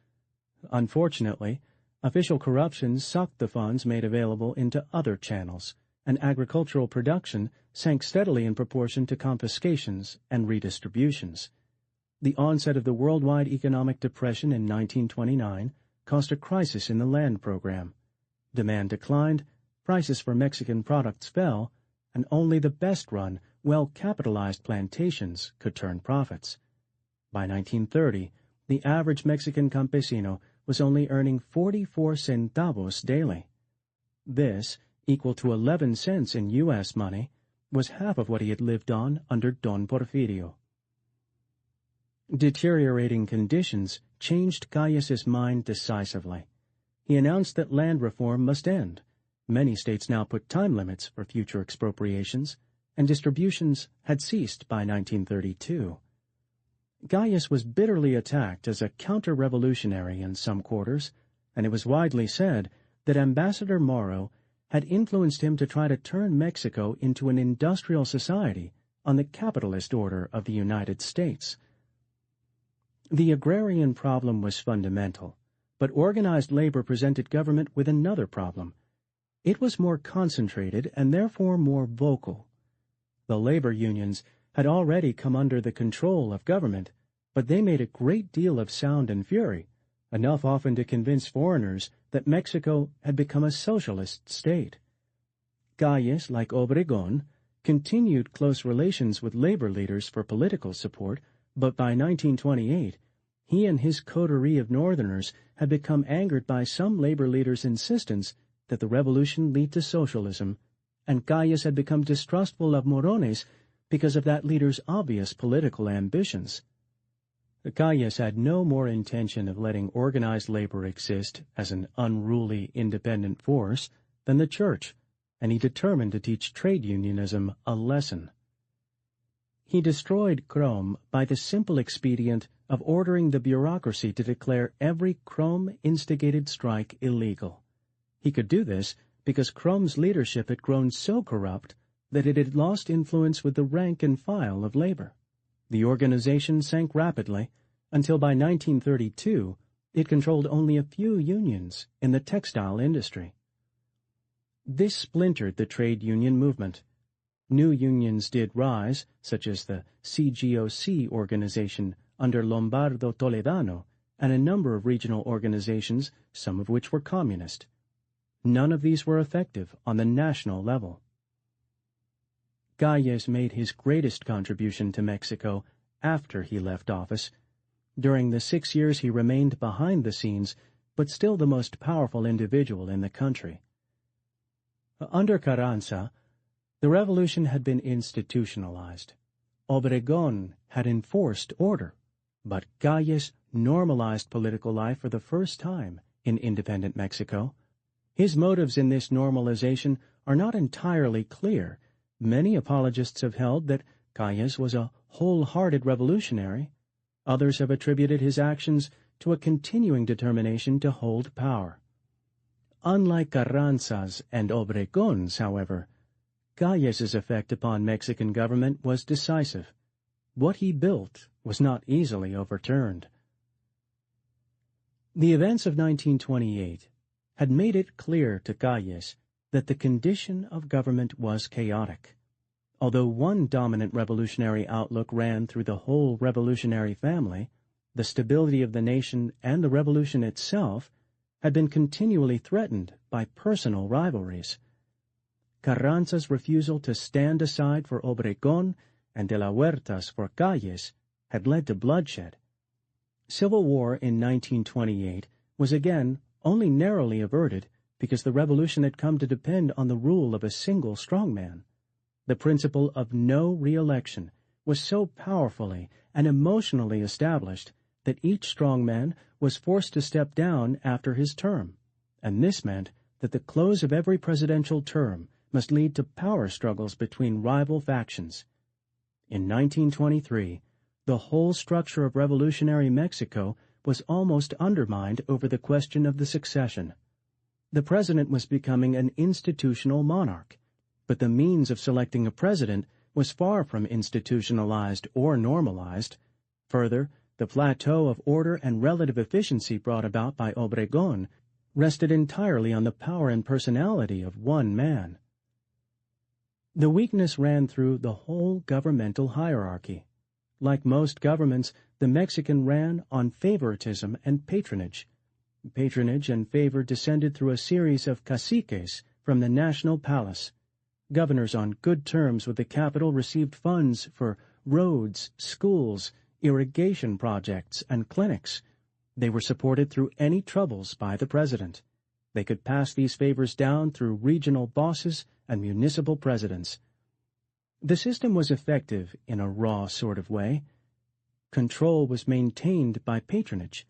Unfortunately, official corruption sucked the funds made available into other channels, and agricultural production sank steadily in proportion to confiscations and redistributions. The onset of the worldwide economic depression in 1929 caused a crisis in the land program. Demand declined, prices for Mexican products fell, and only the best-run, well-capitalized plantations could turn profits. By 1930, the average Mexican campesino was only earning 44 centavos daily. This, equal to 11 cents in U.S. money, was half of what he had lived on under Don Porfirio. Deteriorating conditions changed Calles's mind decisively. He announced that land reform must end. Many states now put time limits for future expropriations, and distributions had ceased by 1932. Calles was bitterly attacked as a counter-revolutionary in some quarters, and it was widely said that Ambassador Morrow had influenced him to try to turn Mexico into an industrial society on the capitalist order of the United States. The agrarian problem was fundamental, but organized labor presented government with another problem. It was more concentrated and therefore more vocal. The labor unions had already come under the control of government, but they made a great deal of sound and fury, enough often to convince foreigners that Mexico had become a socialist state. Calles, like Obregón, continued close relations with labor leaders for political support, but by 1928, he and his coterie of Northerners had become angered by some labor leaders' insistence that the revolution lead to socialism, and Calles had become distrustful of Morones because of that leader's obvious political ambitions. Calles had no more intention of letting organized labor exist as an unruly independent force than the church, and he determined to teach trade unionism a lesson. He destroyed Crom by the simple expedient of ordering the bureaucracy to declare every Crom-instigated strike illegal. He could do this because Crom's leadership had grown so corrupt that it had lost influence with the rank and file of labor. The organization sank rapidly until by 1932 it controlled only a few unions in the textile industry. This splintered the trade union movement. New unions did rise, such as the CGOC organization under Lombardo Toledano, and a number of regional organizations, some of which were communist. None of these were effective on the national level. Calles made his greatest contribution to Mexico after he left office. During the 6 years he remained behind the scenes, but still the most powerful individual in the country. Under Carranza, the revolution had been institutionalized. Obregón had enforced order, but Calles normalized political life for the first time in independent Mexico. His motives in this normalization are not entirely clear. Many apologists have held that Calles was a wholehearted revolutionary. Others have attributed his actions to a continuing determination to hold power. Unlike Carranza's and Obregón's, however, Calles's effect upon Mexican government was decisive. What he built was not easily overturned. The events of 1928 had made it clear to Calles that the condition of government was chaotic. Although one dominant revolutionary outlook ran through the whole revolutionary family, the stability of the nation and the revolution itself had been continually threatened by personal rivalries. Carranza's refusal to stand aside for Obregón and de la Huerta's for Calles had led to bloodshed. Civil war in 1928 was again only narrowly averted because the revolution had come to depend on the rule of a single strongman. The principle of no re-election was so powerfully and emotionally established that each strongman was forced to step down after his term, and this meant that the close of every presidential term must lead to power struggles between rival factions. In 1923, the whole structure of revolutionary Mexico was almost undermined over the question of the succession. The president was becoming an institutional monarch, but the means of selecting a president was far from institutionalized or normalized. Further, the plateau of order and relative efficiency brought about by Obregón rested entirely on the power and personality of one man. The weakness ran through the whole governmental hierarchy. Like most governments, the Mexican ran on favoritism and patronage. Patronage and favor descended through a series of caciques from the national palace. Governors on good terms with the capital received funds for roads, schools, irrigation projects, and clinics. They were supported through any troubles by the president. They could pass these favors down through regional bosses and municipal presidents. The system was effective in a raw sort of way. Control was maintained by patronage.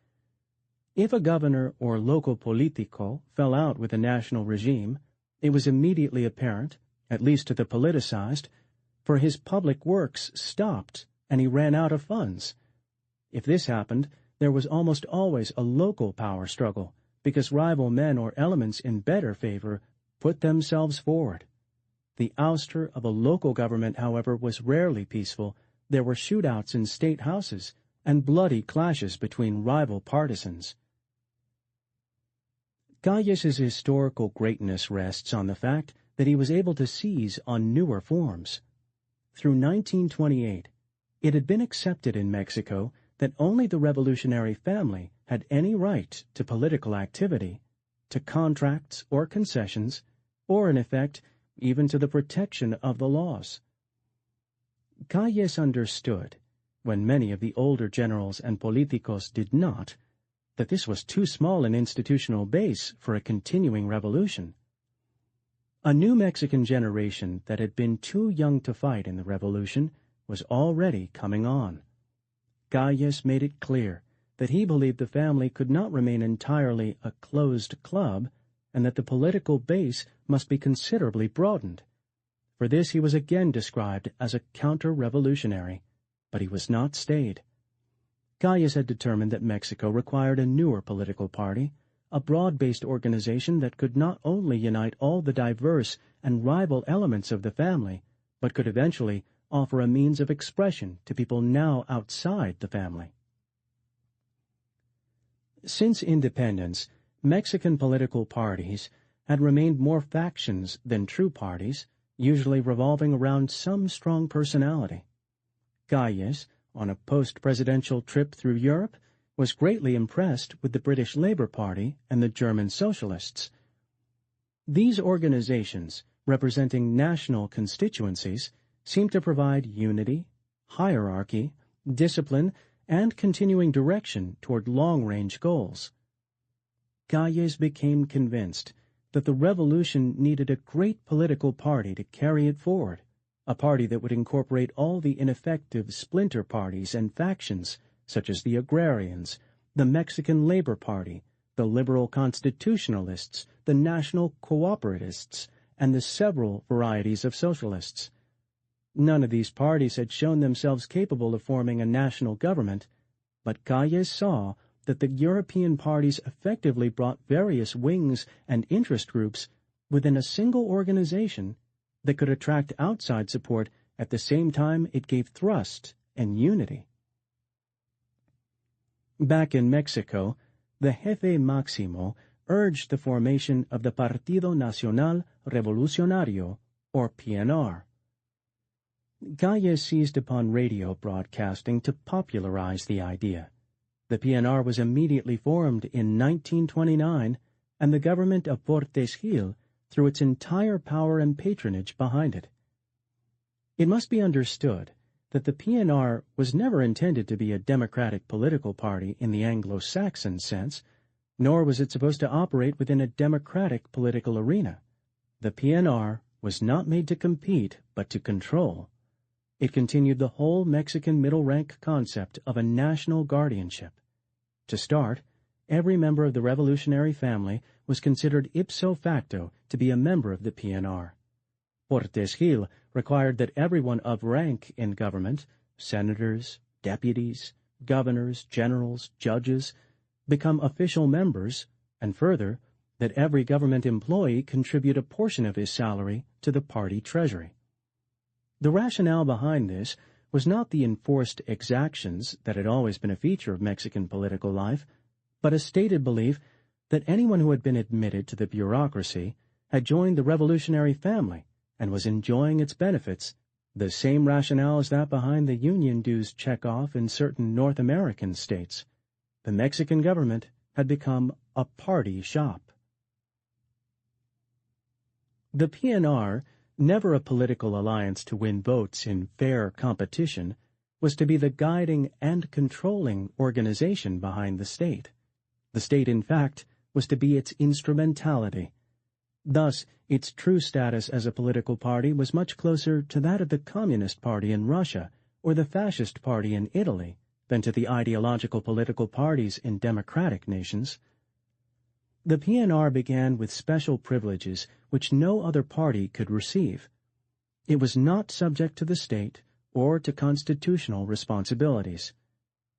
If a governor or local politico fell out with the national regime, it was immediately apparent, at least to the politicized, for his public works stopped and he ran out of funds. If this happened, there was almost always a local power struggle, because rival men or elements in better favor put themselves forward. The ouster of a local government, however, was rarely peaceful. There were shootouts in state houses and bloody clashes between rival partisans. Gaius's historical greatness rests on the fact that he was able to seize on newer forms. Through 1928, it had been accepted in Mexico that only the revolutionary family had any right to political activity, to contracts or concessions, or, in effect, even to the protection of the laws. Gaius understood, when many of the older generals and politicos did not, that this was too small an institutional base for a continuing revolution. A new Mexican generation that had been too young to fight in the revolution was already coming on. Gaius made it clear that he believed the family could not remain entirely a closed club, and that the political base must be considerably broadened. For this he was again described as a counter-revolutionary, but he was not stayed. Gaius had determined that Mexico required a newer political party, a broad-based organization that could not only unite all the diverse and rival elements of the family, but could eventually offer a means of expression to people now outside the family. Since independence, Mexican political parties had remained more factions than true parties, usually revolving around some strong personality. Gaius, on a post-presidential trip through Europe, was greatly impressed with the British Labour Party and the German Socialists. These organizations, representing national constituencies, seemed to provide unity, hierarchy, discipline, and continuing direction toward long-range goals. Gaius became convinced that the revolution needed a great political party to carry it forward, a party that would incorporate all the ineffective splinter parties and factions, such as the Agrarians, the Mexican Labor Party, the Liberal Constitutionalists, the National Cooperatists, and the several varieties of socialists. None of these parties had shown themselves capable of forming a national government, but Gaius saw that the European parties effectively brought various wings and interest groups within a single organization that could attract outside support at the same time it gave thrust and unity. Back in Mexico, the Jefe Máximo urged the formation of the Partido Nacional Revolucionario, or PNR. Gaius seized upon radio broadcasting to popularize the idea. The PNR was immediately formed in 1929, and the government of Portes Gil threw its entire power and patronage behind it. It must be understood that the PNR was never intended to be a democratic political party in the Anglo-Saxon sense, nor was it supposed to operate within a democratic political arena. The PNR was not made to compete, but to control. It continued the whole Mexican middle-rank concept of a national guardianship. To start, every member of the revolutionary family was considered ipso facto to be a member of the PNR. Portes Gil required that everyone of rank in government, senators, deputies, governors, generals, judges, become official members, and further, that every government employee contribute a portion of his salary to the party treasury. The rationale behind this was not the enforced exactions that had always been a feature of Mexican political life, but a stated belief that anyone who had been admitted to the bureaucracy had joined the revolutionary family and was enjoying its benefits, the same rationale as that behind the union dues check-off in certain North American states. The Mexican government had become a party shop. The PNR, never a political alliance to win votes in fair competition, was to be the guiding and controlling organization behind the state. The state, in fact, was to be its instrumentality. Thus, its true status as a political party was much closer to that of the Communist Party in Russia or the Fascist Party in Italy than to the ideological political parties in democratic nations. The PNR began with special privileges which no other party could receive. It was not subject to the state or to constitutional responsibilities.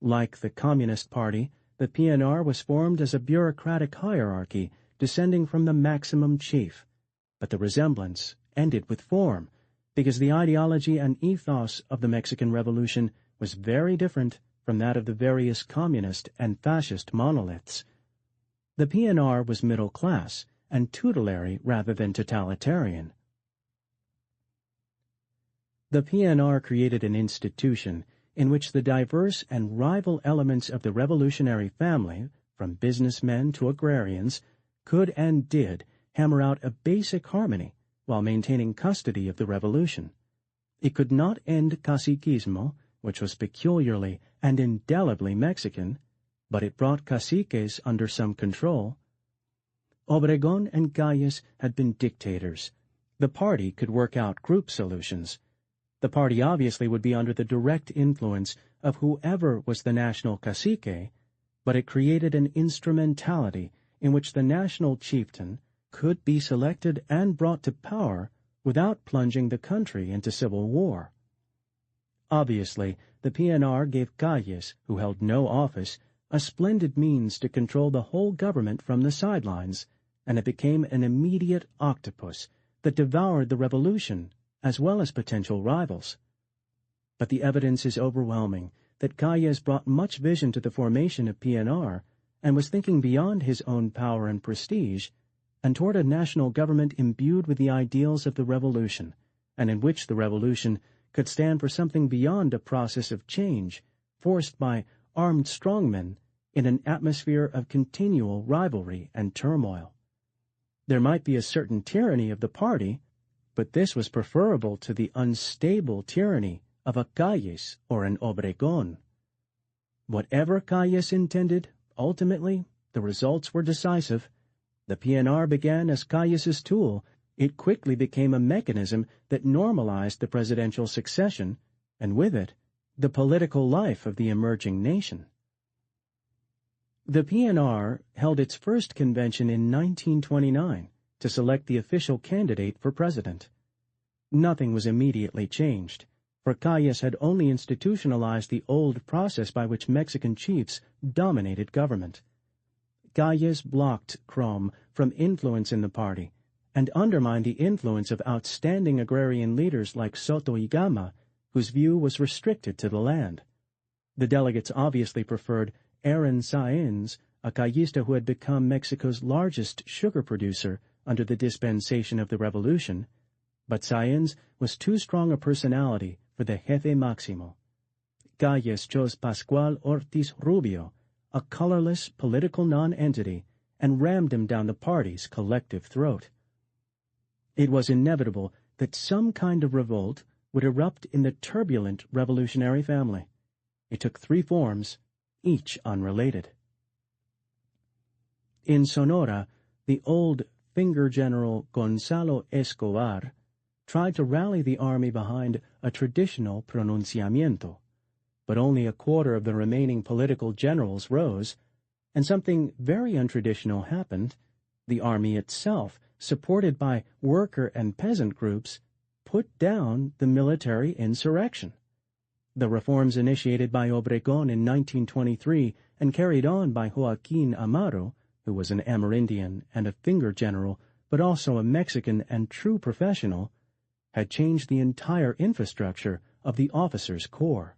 Like the Communist Party, the PNR was formed as a bureaucratic hierarchy descending from the maximum chief, but the resemblance ended with form, because the ideology and ethos of the Mexican Revolution was very different from that of the various communist and fascist monoliths. The PNR was middle class and tutelary rather than totalitarian. The PNR created an institution in which the diverse and rival elements of the revolutionary family, from businessmen to agrarians, could and did hammer out a basic harmony while maintaining custody of the revolution. It could not end caciquismo, which was peculiarly and indelibly Mexican, but it brought caciques under some control. Obregón and Calles had been dictators. The party could work out group solutions. The party obviously would be under the direct influence of whoever was the national cacique, but it created an instrumentality in which the national chieftain could be selected and brought to power without plunging the country into civil war. Obviously, the PNR gave Calles, who held no office, a splendid means to control the whole government from the sidelines, and it became an immediate octopus that devoured the revolution as well as potential rivals. But the evidence is overwhelming that Calles brought much vision to the formation of PNR and was thinking beyond his own power and prestige and toward a national government imbued with the ideals of the revolution, and in which the revolution could stand for something beyond a process of change forced by armed strongmen in an atmosphere of continual rivalry and turmoil. There might be a certain tyranny of the party, but this was preferable to the unstable tyranny of a Calles or an Obregón. Whatever Calles intended, ultimately, the results were decisive. The PNR began as Calles's tool. It quickly became a mechanism that normalized the presidential succession, and with it, the political life of the emerging nation. The PNR held its first convention in 1929 to select the official candidate for president. Nothing was immediately changed, for Calles had only institutionalized the old process by which Mexican chiefs dominated government. Calles blocked Crom from influence in the party and undermined the influence of outstanding agrarian leaders like Soto y Gama, whose view was restricted to the land. The delegates obviously preferred Aaron Sáenz, a Callista who had become Mexico's largest sugar producer under the dispensation of the Revolution, but Sáenz was too strong a personality for the Jefe Máximo. Calles chose Pascual Ortiz Rubio, a colorless political non-entity, and rammed him down the party's collective throat. It was inevitable that some kind of revolt would erupt in the turbulent revolutionary family. It took three forms, each unrelated. In Sonora, the old finger general Gonzalo Escobar tried to rally the army behind a traditional pronunciamiento, but only a quarter of the remaining political generals rose, and something very untraditional happened. The army itself, supported by worker and peasant groups, put down the military insurrection. The reforms initiated by Obregón in 1923 and carried on by Joaquín Amaro, who was an Amerindian and a finger general, but also a Mexican and true professional, had changed the entire infrastructure of the officers' corps.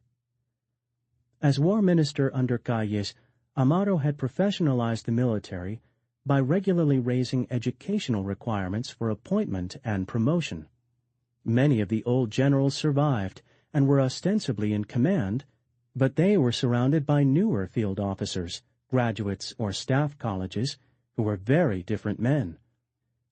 As war minister under Calles, Amaro had professionalized the military by regularly raising educational requirements for appointment and promotion. Many of the old generals survived and were ostensibly in command, but they were surrounded by newer field officers, graduates or staff colleges, who were very different men.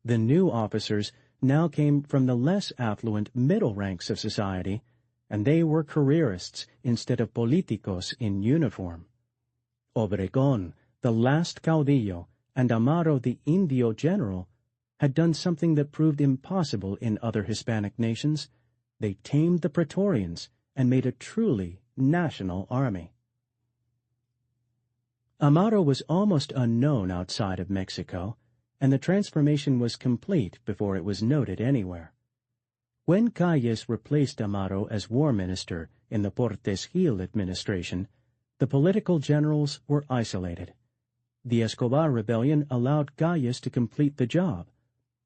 The new officers now came from the less affluent middle ranks of society, and they were careerists instead of políticos in uniform. Obregón, the last caudillo, and Amaro, the Indio general, had done something that proved impossible in other Hispanic nations. They tamed the Praetorians and made a truly national army. Amaro was almost unknown outside of Mexico, and the transformation was complete before it was noted anywhere. When Calles replaced Amaro as war minister in the Portes Gil administration, the political generals were isolated. The Escobar rebellion allowed Calles to complete the job.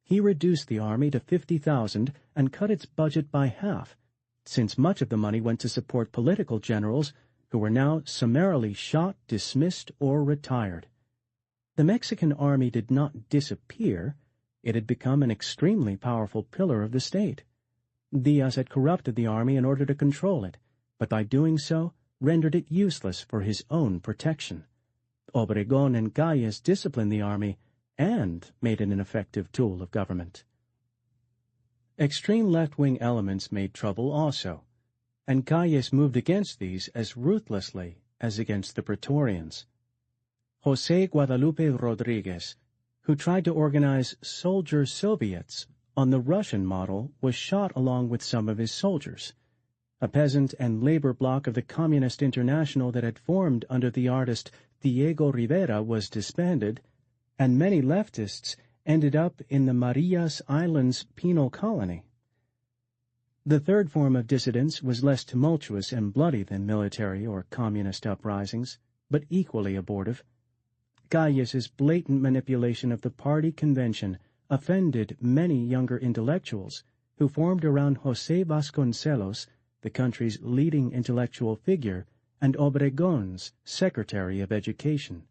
He reduced the army to 50,000 and cut its budget by half, since much of the money went to support political generals who were now summarily shot, dismissed, or retired. The Mexican army did not disappear. It had become an extremely powerful pillar of the state. Diaz had corrupted the army in order to control it, but by doing so rendered it useless for his own protection. Obregón and Calles disciplined the army and made it an effective tool of government. Extreme left-wing elements made trouble also, and Calles moved against these as ruthlessly as against the Praetorians. José Guadalupe Rodríguez, who tried to organize soldier soviets on the Russian model, was shot along with some of his soldiers. A peasant and labor bloc of the Communist International that had formed under the artist Diego Rivera was disbanded, and many leftists ended up in the Marias Islands penal colony. The third form of dissidence was less tumultuous and bloody than military or communist uprisings, but equally abortive. Calles's blatant manipulation of the party convention offended many younger intellectuals who formed around José Vasconcelos, the country's leading intellectual figure, and Obregón's Secretary of Education.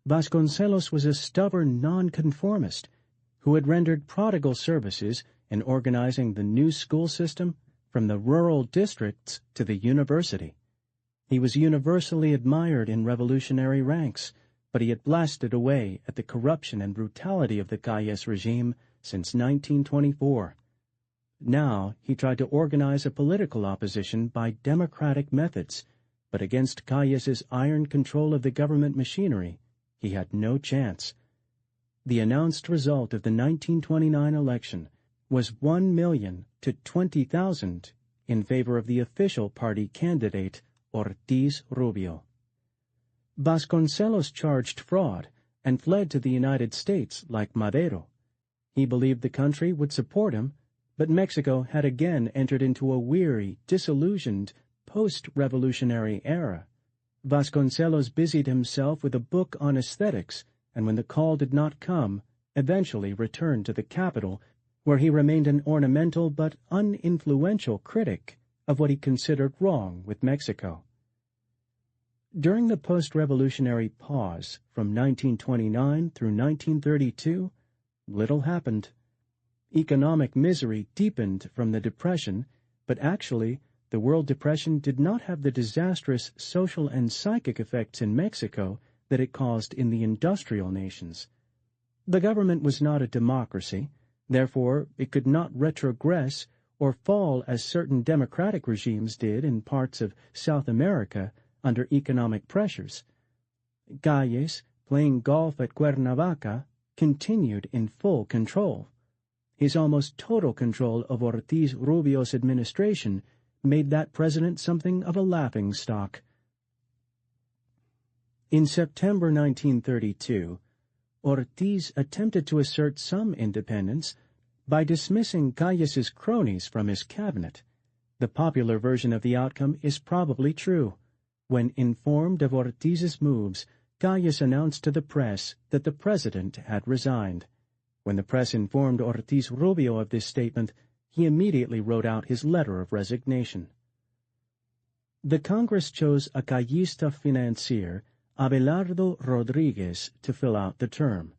Vasconcelos was a stubborn nonconformist who had rendered prodigal services in organizing the new school system from the rural districts to the university. He was universally admired in revolutionary ranks, but he had blasted away at the corruption and brutality of the Calles regime since 1924. Now he tried to organize a political opposition by democratic methods, but against Calles's iron control of the government machinery, he had no chance. The announced result of the 1929 election was 1 million to 20,000 in favor of the official party candidate Ortiz Rubio. Vasconcelos charged fraud and fled to the United States like Madero. He believed the country would support him, but Mexico had again entered into a weary, disillusioned, post-revolutionary era. Vasconcelos busied himself with a book on aesthetics, and when the call did not come, eventually returned to the capital, where he remained an ornamental but uninfluential critic of what he considered wrong with Mexico. During the post-revolutionary pause from 1929 through 1932, little happened. Economic misery deepened from the Depression, but actually, the World Depression did not have the disastrous social and psychic effects in Mexico that it caused in the industrial nations. The government was not a democracy, therefore it could not retrogress or fall as certain democratic regimes did in parts of South America under economic pressures. Calles, playing golf at Cuernavaca, continued in full control. His almost total control of Ortiz Rubio's administration made that president something of a laughingstock. In September 1932, Ortiz attempted to assert some independence by dismissing Calles's cronies from his cabinet. The popular version of the outcome is probably true. When informed of Ortiz's moves, Calles announced to the press that the president had resigned. When the press informed Ortiz Rubio of this statement, he immediately wrote out his letter of resignation. The Congress chose a Callista financier, Abelardo Rodríguez, to fill out the term.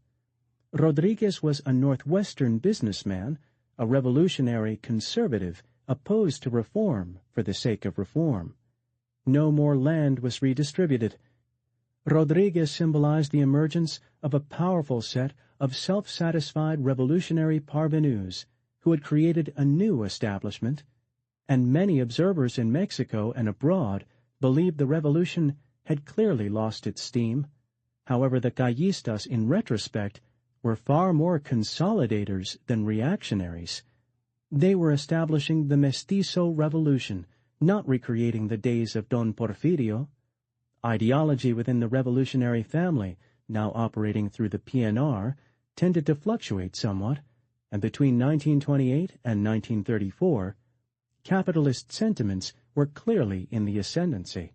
Rodríguez was a Northwestern businessman, a revolutionary conservative opposed to reform for the sake of reform. No more land was redistributed. Rodríguez symbolized the emergence of a powerful set of self-satisfied revolutionary parvenus who had created a new establishment, and many observers in Mexico and abroad believed the revolution had clearly lost its steam. However, the Callistas, in retrospect, were far more consolidators than reactionaries. They were establishing the mestizo revolution, not recreating the days of Don Porfirio. Ideology within the revolutionary family, now operating through the PNR, tended to fluctuate somewhat, and between 1928 and 1934, capitalist sentiments were clearly in the ascendancy.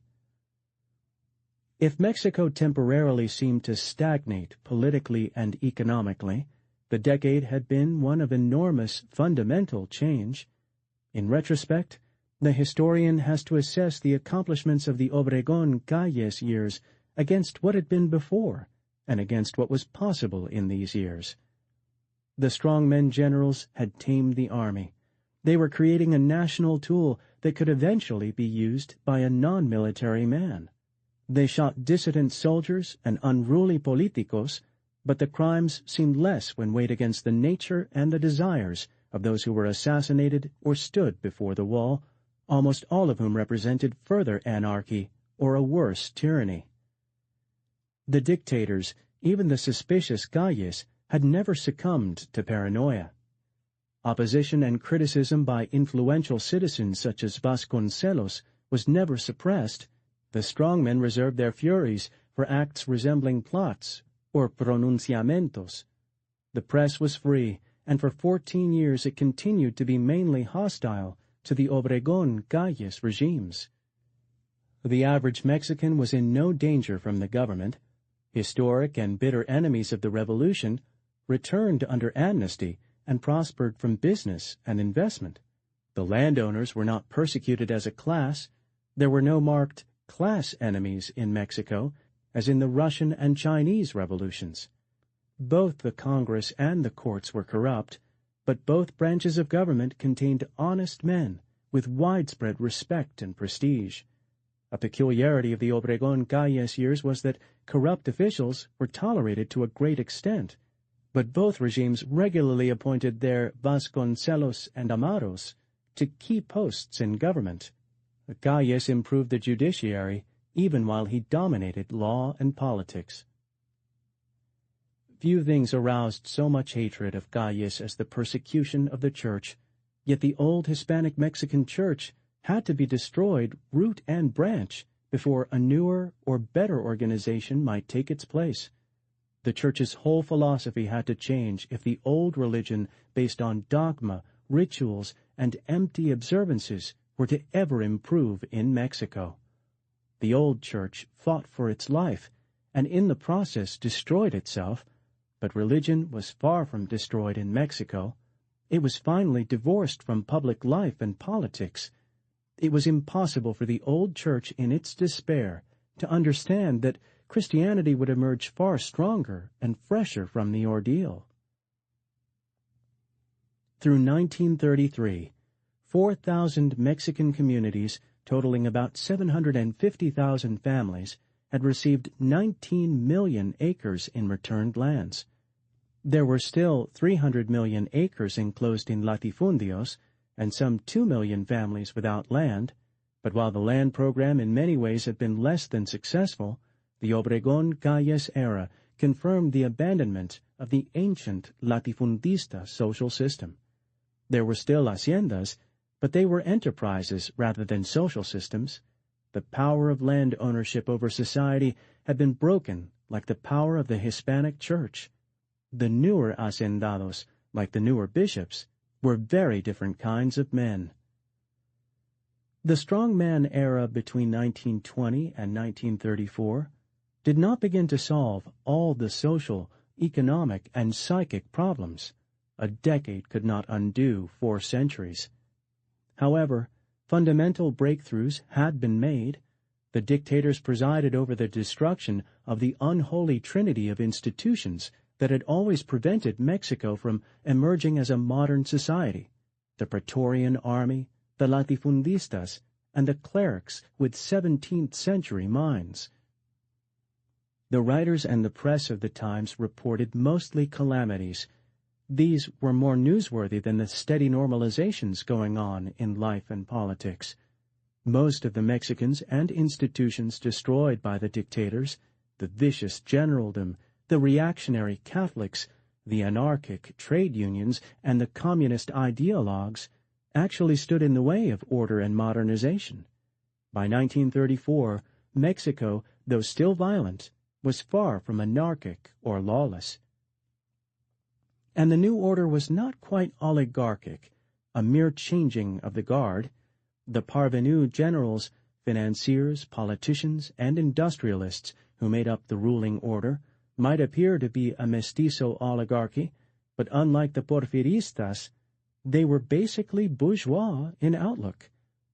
If Mexico temporarily seemed to stagnate politically and economically, The decade had been one of enormous fundamental change. In retrospect, the historian has to assess the accomplishments of the Obregón-Calles years against what had been before and against what was possible in these years. The strongmen generals had tamed the army. They were creating a national tool that could eventually be used by a non-military man. They shot dissident soldiers and unruly politicos, but the crimes seemed less when weighed against the nature and the desires of those who were assassinated or stood before the wall, almost all of whom represented further anarchy or a worse tyranny. The dictators, even the suspicious Calles, had never succumbed to paranoia. Opposition and criticism by influential citizens such as Vasconcelos was never suppressed. The strongmen reserved their furies for acts resembling plots or pronunciamientos. The press was free, and for 14 years it continued to be mainly hostile to the Obregón-Calles regimes. The average Mexican was in no danger from the government. Historic and bitter enemies of the revolution returned under amnesty and prospered from business and investment. The landowners were not persecuted as a class. There were no marked class enemies in Mexico, as in the Russian and Chinese revolutions. Both the Congress and the courts were corrupt, but both branches of government contained honest men with widespread respect and prestige. A peculiarity of the Obregón-Calles years was that corrupt officials were tolerated to a great extent, but both regimes regularly appointed their Vasconcelos and Amaros to key posts in government. Calles improved the judiciary even while he dominated law and politics. Few things aroused so much hatred of Calles as the persecution of the Church, yet the old Hispanic Mexican Church had to be destroyed root and branch before a newer or better organization might take its place. The Church's whole philosophy had to change if the old religion based on dogma, rituals, and empty observances were to ever improve in Mexico. The old Church fought for its life, and in the process destroyed itself, but religion was far from destroyed in Mexico. It was finally divorced from public life and politics. It was impossible for the old Church in its despair to understand that Christianity would emerge far stronger and fresher from the ordeal. Through 1933, 4,000 Mexican communities, totaling about 750,000 families, had received 19 million acres in returned lands. There were still 300 million acres enclosed in latifundios, and some 2 million families without land, but while the land program in many ways had been less than successful, the Obregón-Calles era confirmed the abandonment of the ancient latifundista social system. There were still haciendas, but they were enterprises rather than social systems. The power of land ownership over society had been broken like the power of the Hispanic Church. The newer hacendados, like the newer bishops, were very different kinds of men. The strongman era between 1920 and 1934 did not begin to solve all the social, economic, and psychic problems. A decade could not undo 4 centuries. However, fundamental breakthroughs had been made. The dictators presided over the destruction of the unholy trinity of institutions that had always prevented Mexico from emerging as a modern society: the Praetorian Army, the latifundistas, and the clerics with 17th-century minds. The writers and the press of the times reported mostly calamities. These were more newsworthy than the steady normalizations going on in life and politics. Most of the Mexicans and institutions destroyed by the dictators, the vicious generaldom, the reactionary Catholics, the anarchic trade unions, and the communist ideologues, actually stood in the way of order and modernization. By 1934, Mexico, though still violent, was far from anarchic or lawless. And the new order was not quite oligarchic, a mere changing of the guard. The parvenu generals, financiers, politicians, and industrialists who made up the ruling order might appear to be a mestizo oligarchy, but unlike the Porfiristas, they were basically bourgeois in outlook,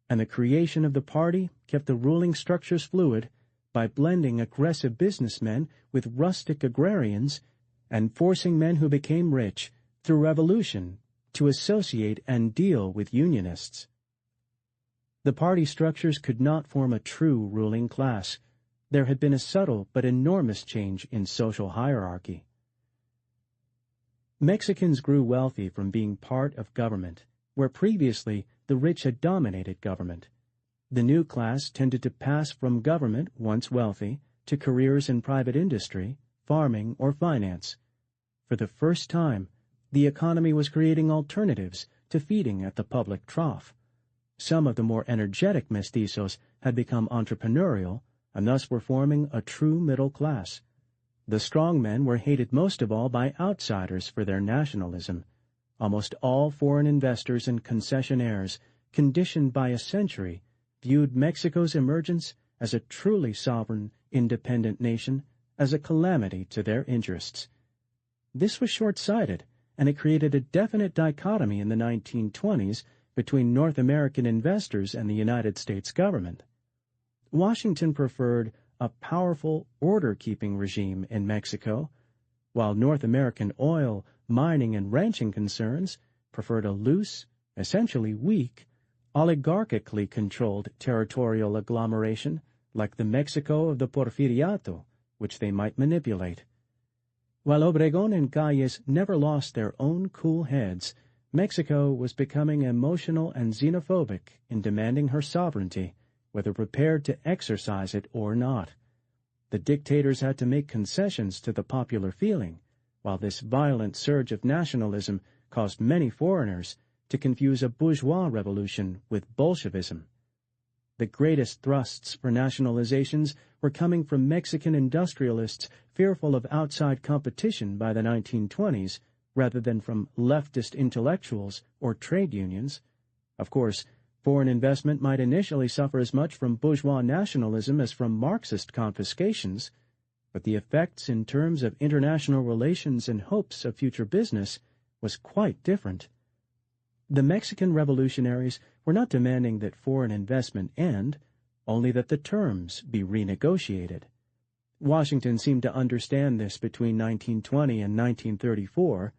and the creation of the party kept the ruling structures fluid by blending aggressive businessmen with rustic agrarians and forcing men who became rich through revolution to associate and deal with unionists. The party structures could not form a true ruling class. There had been a subtle but enormous change in social hierarchy. Mexicans grew wealthy from being part of government, where previously the rich had dominated government. The new class tended to pass from government, once wealthy, to careers in private industry, farming, or finance. For the first time, the economy was creating alternatives to feeding at the public trough. Some of the more energetic mestizos had become entrepreneurial and thus were forming a true middle class. The strong men were hated most of all by outsiders for their nationalism. Almost all foreign investors and concessionaires, conditioned by a century, viewed Mexico's emergence as a truly sovereign, independent nation as a calamity to their interests. This was short-sighted, and it created a definite dichotomy in the 1920s between North American investors and the United States government. Washington preferred a powerful, order-keeping regime in Mexico, while North American oil, mining, and ranching concerns preferred a loose, essentially weak, oligarchically controlled territorial agglomeration like the Mexico of the Porfiriato, which they might manipulate. While Obregón and Calles never lost their own cool heads, Mexico was becoming emotional and xenophobic in demanding her sovereignty, whether prepared to exercise it or not. The dictators had to make concessions to the popular feeling, while this violent surge of nationalism caused many foreigners to confuse a bourgeois revolution with Bolshevism. The greatest thrusts for nationalizations were coming from Mexican industrialists fearful of outside competition by the 1920s, rather than from leftist intellectuals or trade unions. Of course, foreign investment might initially suffer as much from bourgeois nationalism as from Marxist confiscations, but the effects in terms of international relations and hopes of future business was quite different. The Mexican revolutionaries were not demanding that foreign investment end, only that the terms be renegotiated. Washington seemed to understand this between 1920 and 1934,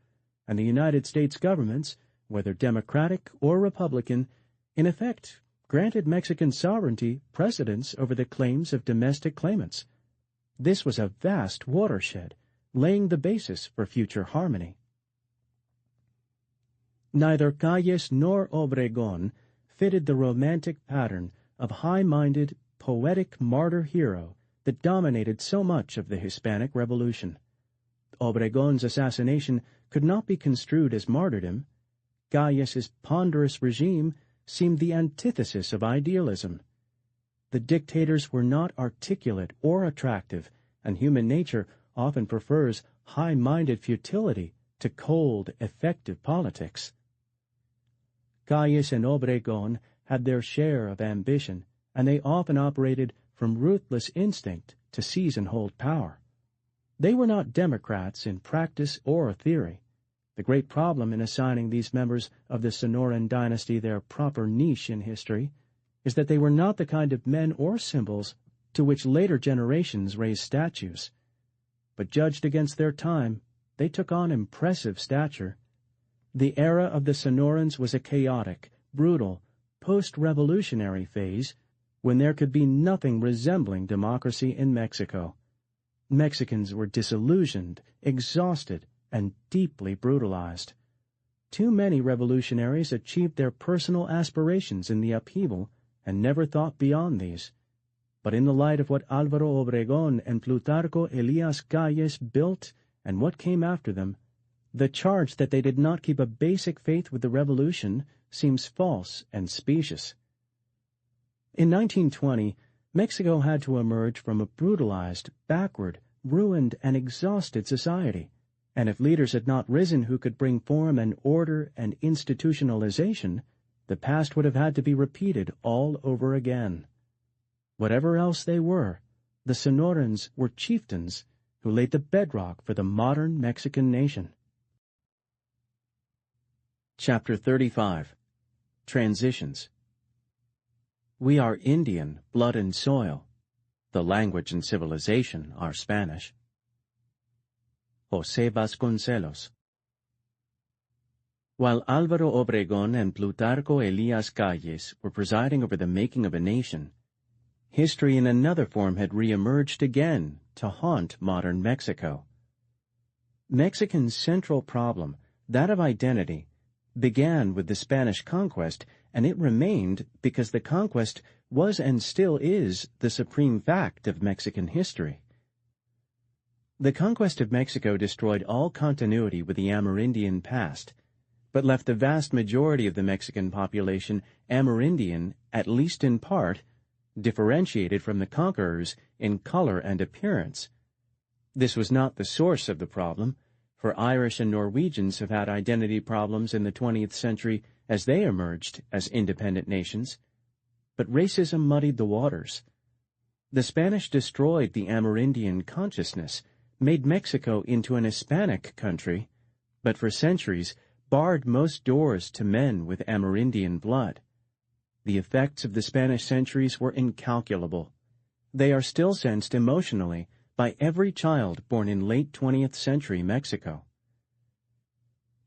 and the United States governments, whether Democratic or Republican, in effect granted Mexican sovereignty precedence over the claims of domestic claimants. This was a vast watershed, laying the basis for future harmony. Neither Calles nor Obregón fitted the romantic pattern of high-minded, poetic martyr hero that dominated so much of the Hispanic Revolution. Obregón's assassination could not be construed as martyrdom. Calles's ponderous regime seemed the antithesis of idealism. The dictators were not articulate or attractive, and human nature often prefers high-minded futility to cold, effective politics. Calles and Obregón had their share of ambition, and they often operated from ruthless instinct to seize and hold power. They were not Democrats in practice or theory. The great problem in assigning these members of the Sonoran dynasty their proper niche in history is that they were not the kind of men or symbols to which later generations raised statues. But judged against their time, they took on impressive stature. The era of the Sonorans was a chaotic, brutal, post-revolutionary phase when there could be nothing resembling democracy in Mexico. Mexicans were disillusioned, exhausted, and deeply brutalized. Too many revolutionaries achieved their personal aspirations in the upheaval and never thought beyond these. But in the light of what Álvaro Obregón and Plutarco Elías Calles built and what came after them, the charge that they did not keep a basic faith with the revolution seems false and specious. In 1920, Mexico had to emerge from a brutalized, backward, ruined, and exhausted society, and if leaders had not risen who could bring form and order and institutionalization, the past would have had to be repeated all over again. Whatever else they were, the Sonorans were chieftains who laid the bedrock for the modern Mexican nation. Chapter 35. Transitions. We are Indian, blood and soil. The language and civilization are Spanish. José Vasconcelos. While Álvaro Obregón and Plutarco Elías Calles were presiding over the making of a nation, history in another form had re-emerged again to haunt modern Mexico. Mexican's central problem, that of identity, began with the Spanish conquest, and it remained because the conquest was and still is the supreme fact of Mexican history. The conquest of Mexico destroyed all continuity with the Amerindian past, but left the vast majority of the Mexican population Amerindian, at least in part, differentiated from the conquerors in color and appearance. This was not the source of the problem, for Irish and Norwegians have had identity problems in the 20th century as they emerged as independent nations. But racism muddied the waters. The Spanish destroyed the Amerindian consciousness, made Mexico into an Hispanic country, but for centuries barred most doors to men with Amerindian blood. The effects of the Spanish centuries were incalculable. They are still sensed emotionally by every child born in late 20th century Mexico.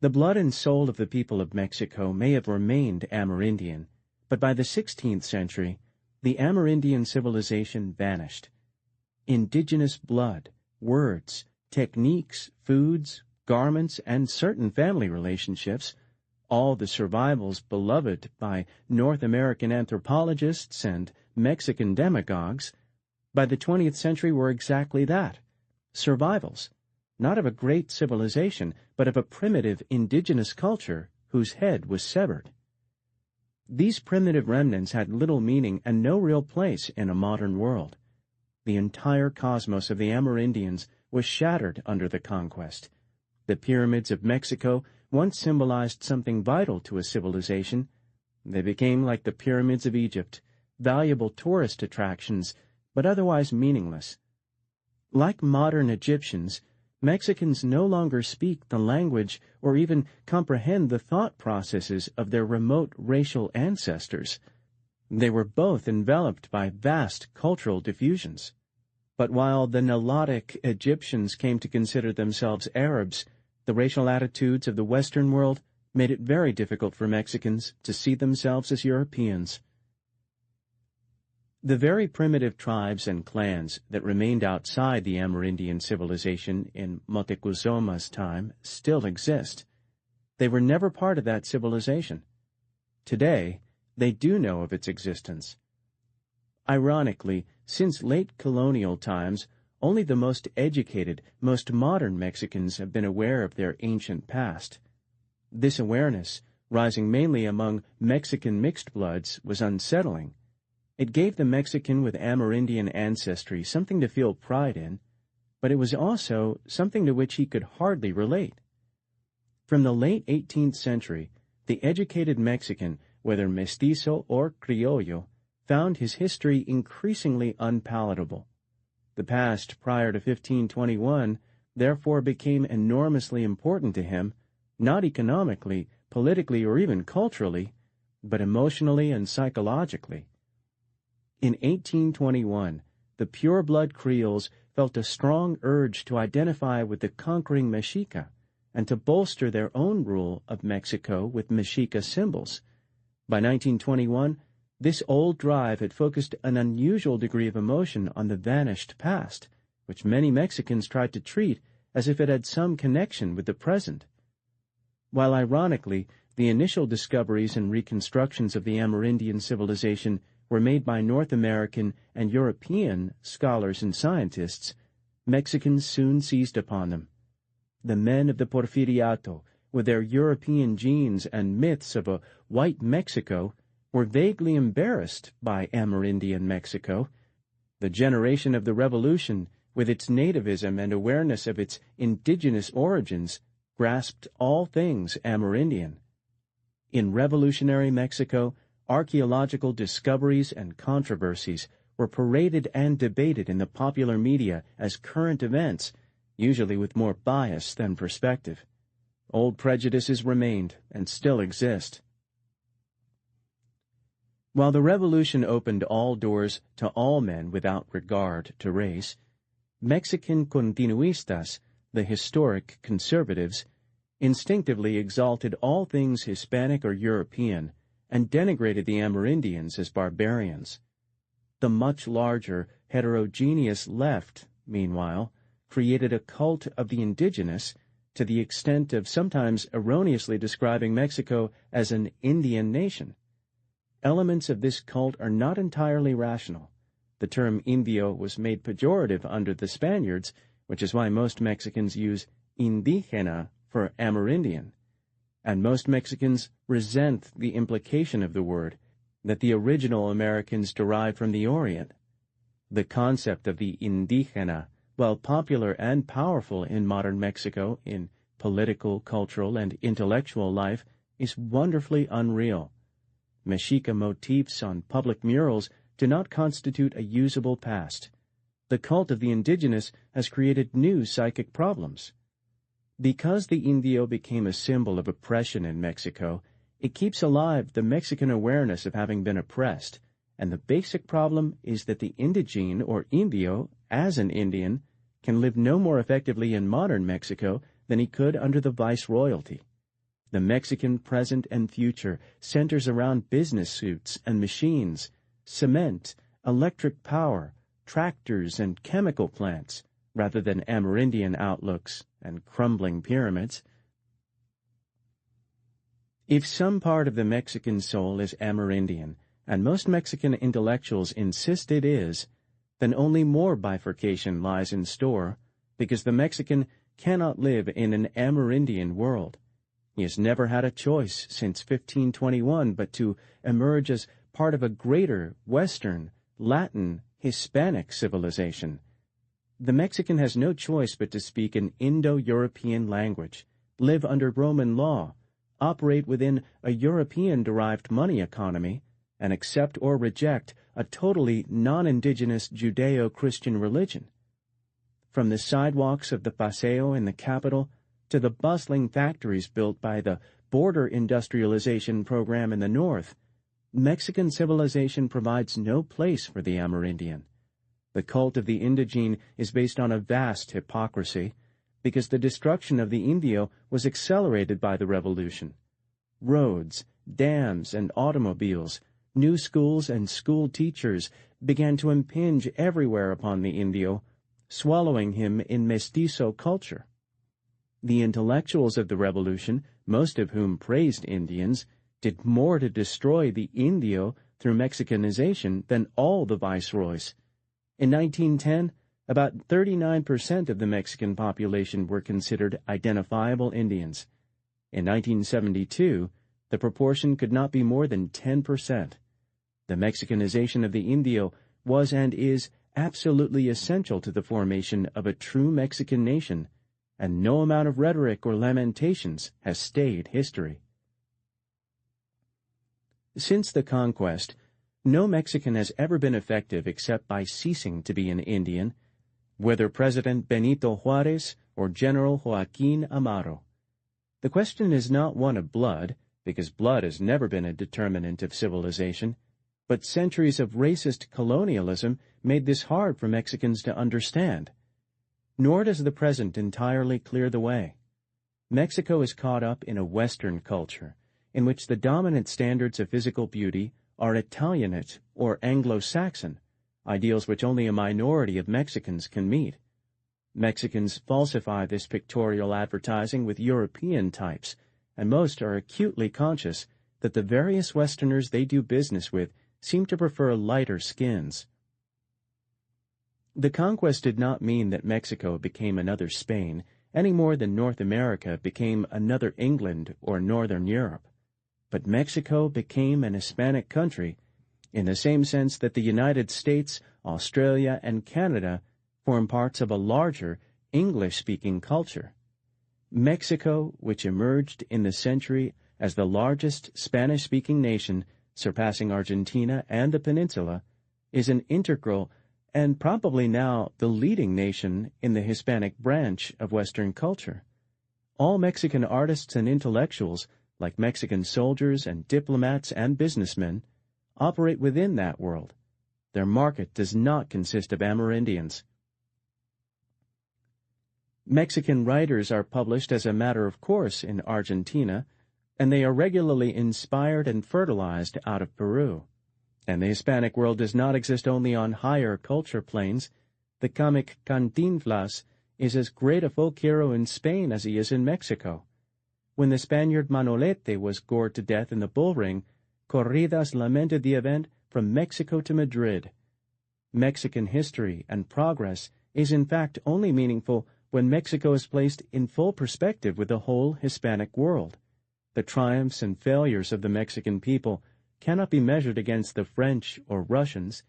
The blood and soul of the people of Mexico may have remained Amerindian, but by the 16th century, the Amerindian civilization vanished. Indigenous blood, words, techniques, foods, garments, and certain family relationships, all the survivals beloved by North American anthropologists and Mexican demagogues, by the 20th century were exactly that, survivals, not of a great civilization, but of a primitive indigenous culture whose head was severed. These primitive remnants had little meaning and no real place in a modern world. The entire cosmos of the Amerindians was shattered under the conquest. The pyramids of Mexico once symbolized something vital to a civilization. They became like the pyramids of Egypt, valuable tourist attractions, but otherwise meaningless. Like modern Egyptians, Mexicans no longer speak the language or even comprehend the thought processes of their remote racial ancestors. They were both enveloped by vast cultural diffusions. But while the Nilotic Egyptians came to consider themselves Arabs, the racial attitudes of the Western world made it very difficult for Mexicans to see themselves as Europeans. The very primitive tribes and clans that remained outside the Amerindian civilization in Motecuzoma's time still exist. They were never part of that civilization. Today, they do know of its existence. Ironically, since late colonial times, only the most educated, most modern Mexicans have been aware of their ancient past. This awareness, rising mainly among Mexican mixed bloods, was unsettling. It gave the Mexican with Amerindian ancestry something to feel pride in, but it was also something to which he could hardly relate. From the late 18th century, the educated Mexican, whether mestizo or criollo, found his history increasingly unpalatable. The past prior to 1521 therefore became enormously important to him, not economically, politically, or even culturally, but emotionally and psychologically. In 1821, the pure-blood Creoles felt a strong urge to identify with the conquering Mexica and to bolster their own rule of Mexico with Mexica symbols. By 1921, this old drive had focused an unusual degree of emotion on the vanished past, which many Mexicans tried to treat as if it had some connection with the present. While ironically, the initial discoveries and reconstructions of the Amerindian civilization were made by North American and European scholars and scientists, Mexicans soon seized upon them. The men of the Porfiriato, with their European genes and myths of a white Mexico, were vaguely embarrassed by Amerindian Mexico. The generation of the Revolution, with its nativism and awareness of its indigenous origins, grasped all things Amerindian. In revolutionary Mexico, archaeological discoveries and controversies were paraded and debated in the popular media as current events, usually with more bias than perspective. Old prejudices remained and still exist. While the Revolution opened all doors to all men without regard to race, Mexican continuistas, the historic conservatives, instinctively exalted all things Hispanic or European and denigrated the Amerindians as barbarians. The much larger, heterogeneous left, meanwhile, created a cult of the indigenous to the extent of sometimes erroneously describing Mexico as an Indian nation. Elements of this cult are not entirely rational. The term Indio was made pejorative under the Spaniards, which is why most Mexicans use indígena for Amerindian, and most Mexicans resent the implication of the word, that the original Americans derived from the Orient. The concept of the indígena, while popular and powerful in modern Mexico in political, cultural, and intellectual life, is wonderfully unreal. Mexica motifs on public murals do not constitute a usable past. The cult of the indigenous has created new psychic problems. Because the Indio became a symbol of oppression in Mexico, it keeps alive the Mexican awareness of having been oppressed, and the basic problem is that the indigene or Indio, as an Indian, can live no more effectively in modern Mexico than he could under the viceroyalty. The Mexican present and future centers around business suits and machines, cement, electric power, tractors, and chemical plants, rather than Amerindian outlooks and crumbling pyramids. If some part of the Mexican soul is Amerindian, and most Mexican intellectuals insist it is, then only more bifurcation lies in store, because the Mexican cannot live in an Amerindian world. He has never had a choice since 1521 but to emerge as part of a greater Western, Latin, Hispanic civilization. The Mexican has no choice but to speak an Indo-European language, live under Roman law, operate within a European-derived money economy, and accept or reject a totally non-indigenous Judeo-Christian religion. From the sidewalks of the Paseo in the capital to the bustling factories built by the border industrialization program in the north, Mexican civilization provides no place for the Amerindian. The cult of the indigene is based on a vast hypocrisy, because the destruction of the Indio was accelerated by the Revolution. Roads, dams, and automobiles, new schools and school teachers began to impinge everywhere upon the Indio, swallowing him in mestizo culture. The intellectuals of the Revolution, most of whom praised Indians, did more to destroy the Indio through Mexicanization than all the viceroys. In 1910, about 39% of the Mexican population were considered identifiable Indians. In 1972, the proportion could not be more than 10%. The Mexicanization of the Indio was and is absolutely essential to the formation of a true Mexican nation, and no amount of rhetoric or lamentations has stayed history. Since the conquest, no Mexican has ever been effective except by ceasing to be an Indian, whether President Benito Juárez or General Joaquín Amaro. The question is not one of blood, because blood has never been a determinant of civilization, but centuries of racist colonialism made this hard for Mexicans to understand. Nor does the present entirely clear the way. Mexico is caught up in a Western culture, in which the dominant standards of physical beauty are Italianate or Anglo-Saxon, ideals which only a minority of Mexicans can meet. Mexicans falsify this pictorial advertising with European types, and most are acutely conscious that the various Westerners they do business with seem to prefer lighter skins. The conquest did not mean that Mexico became another Spain, any more than North America became another England or Northern Europe. But Mexico became an Hispanic country, in the same sense that the United States, Australia, and Canada form parts of a larger English-speaking culture. Mexico, which emerged in the century as the largest Spanish-speaking nation, surpassing Argentina and the peninsula, is an integral and probably now the leading nation in the Hispanic branch of Western culture. All Mexican artists and intellectuals, like Mexican soldiers and diplomats and businessmen, operate within that world. Their market does not consist of Amerindians. Mexican writers are published as a matter of course in Argentina, and they are regularly inspired and fertilized out of Peru. And the Hispanic world does not exist only on higher culture planes. The comic Cantinflas is as great a folk hero in Spain as he is in Mexico. When the Spaniard Manolete was gored to death in the bull ring, corridas lamented the event from Mexico to Madrid. Mexican history and progress is in fact only meaningful when Mexico is placed in full perspective with the whole Hispanic world. The triumphs and failures of the Mexican people cannot be measured against the French or Russians.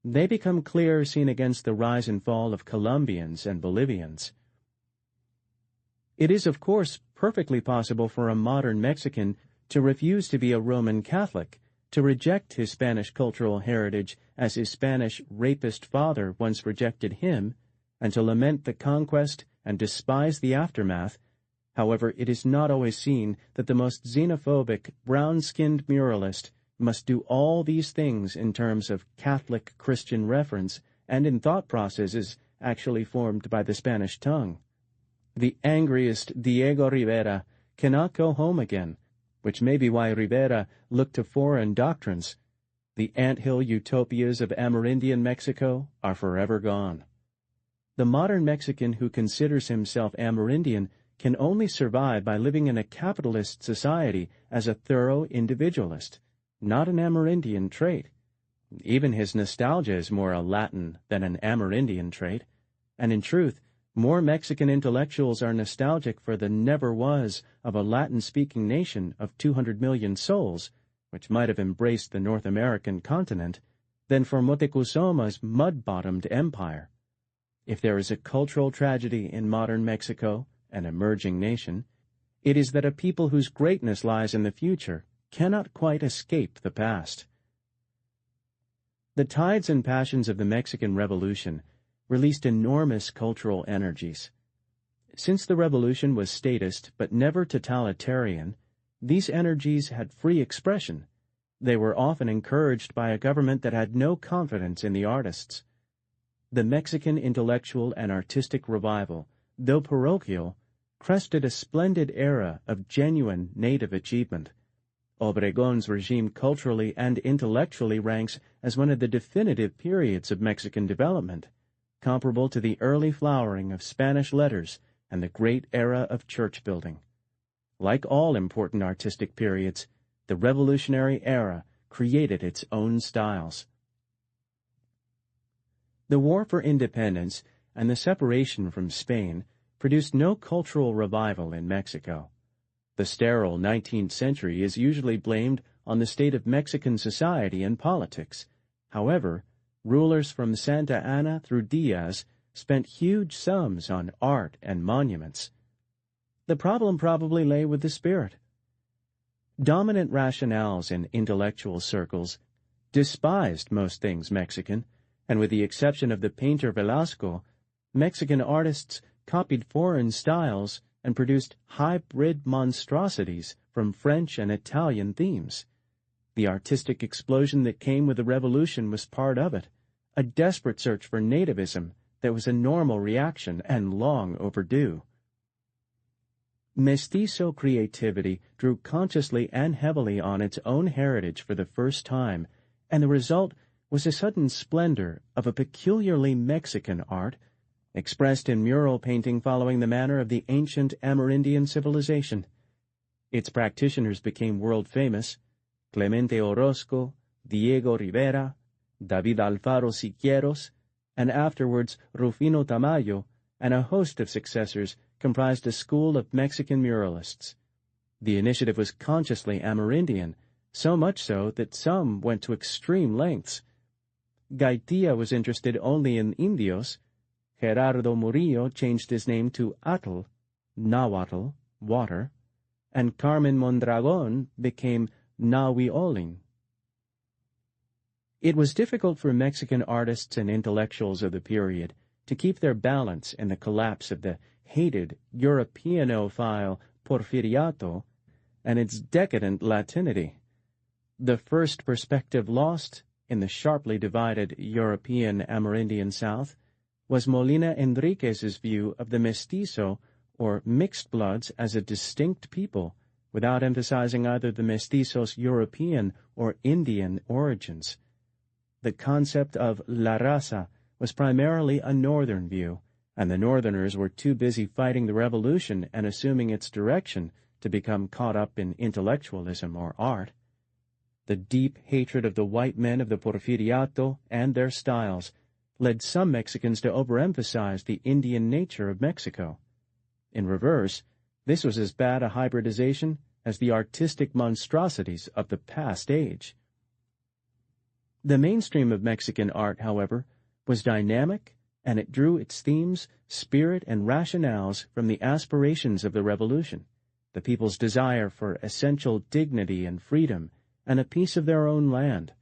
They become clear seen against the rise and fall of Colombians and Bolivians. It is, of course, perfectly possible for a modern Mexican to refuse to be a Roman Catholic, to reject his Spanish cultural heritage as his Spanish rapist father once rejected him, and to lament the conquest and despise the aftermath. However, it is not always seen that the most xenophobic, brown-skinned muralist must do all these things in terms of Catholic Christian reference and in thought processes actually formed by the Spanish tongue. The angriest Diego Rivera cannot go home again, which may be why Rivera looked to foreign doctrines. The anthill utopias of Amerindian Mexico are forever gone. The modern Mexican who considers himself Amerindian can only survive by living in a capitalist society as a thorough individualist, not an Amerindian trait. Even his nostalgia is more a Latin than an Amerindian trait, and in truth, more Mexican intellectuals are nostalgic for the never-was of a Latin-speaking nation of 200 million souls, which might have embraced the North American continent, than for Motecusoma's mud-bottomed empire. If there is a cultural tragedy in modern Mexico, an emerging nation, it is that a people whose greatness lies in the future cannot quite escape the past. The tides and passions of the Mexican Revolution released enormous cultural energies. Since the revolution was statist but never totalitarian, these energies had free expression. They were often encouraged by a government that had no confidence in the artists. The Mexican intellectual and artistic revival, though parochial, crested a splendid era of genuine native achievement. Obregon's regime culturally and intellectually ranks as one of the definitive periods of Mexican development, comparable to the early flowering of Spanish letters and the great era of church building. Like all important artistic periods, the Revolutionary era created its own styles. The War for Independence and the separation from Spain produced no cultural revival in Mexico. The sterile 19th century is usually blamed on the state of Mexican society and politics. However, rulers from Santa Anna through Diaz spent huge sums on art and monuments. The problem probably lay with the spirit. Dominant rationales in intellectual circles despised most things Mexican, and with the exception of the painter Velasco, Mexican artists copied foreign styles and produced hybrid monstrosities from French and Italian themes. The artistic explosion that came with the revolution was part of it, a desperate search for nativism that was a normal reaction and long overdue. Mestizo creativity drew consciously and heavily on its own heritage for the first time, and the result was a sudden splendor of a peculiarly Mexican art, expressed in mural painting following the manner of the ancient Amerindian civilization. Its practitioners became world-famous: Clemente Orozco, Diego Rivera, David Alfaro Siqueiros, and afterwards Rufino Tamayo, and a host of successors comprised a school of Mexican muralists. The initiative was consciously Amerindian, so much so that some went to extreme lengths. Gaitia was interested only in Indios. Gerardo Murillo changed his name to Atl, Nahuatl, water, and Carmen Mondragon became Nahuiolin. It was difficult for Mexican artists and intellectuals of the period to keep their balance in the collapse of the hated Europeanophile Porfiriato and its decadent Latinity. The first perspective lost in the sharply divided European Amerindian South was Molina Enriquez's view of the mestizo, or mixed bloods, as a distinct people, without emphasizing either the mestizos' European or Indian origins. The concept of la raza was primarily a northern view, and the northerners were too busy fighting the revolution and assuming its direction to become caught up in intellectualism or art. The deep hatred of the white men of the Porfiriato and their styles led some Mexicans to overemphasize the Indian nature of Mexico. In reverse, this was as bad a hybridization as the artistic monstrosities of the past age. The mainstream of Mexican art, however, was dynamic, and it drew its themes, spirit, and rationales from the aspirations of the Revolution, the people's desire for essential dignity and freedom, and a piece of their own land.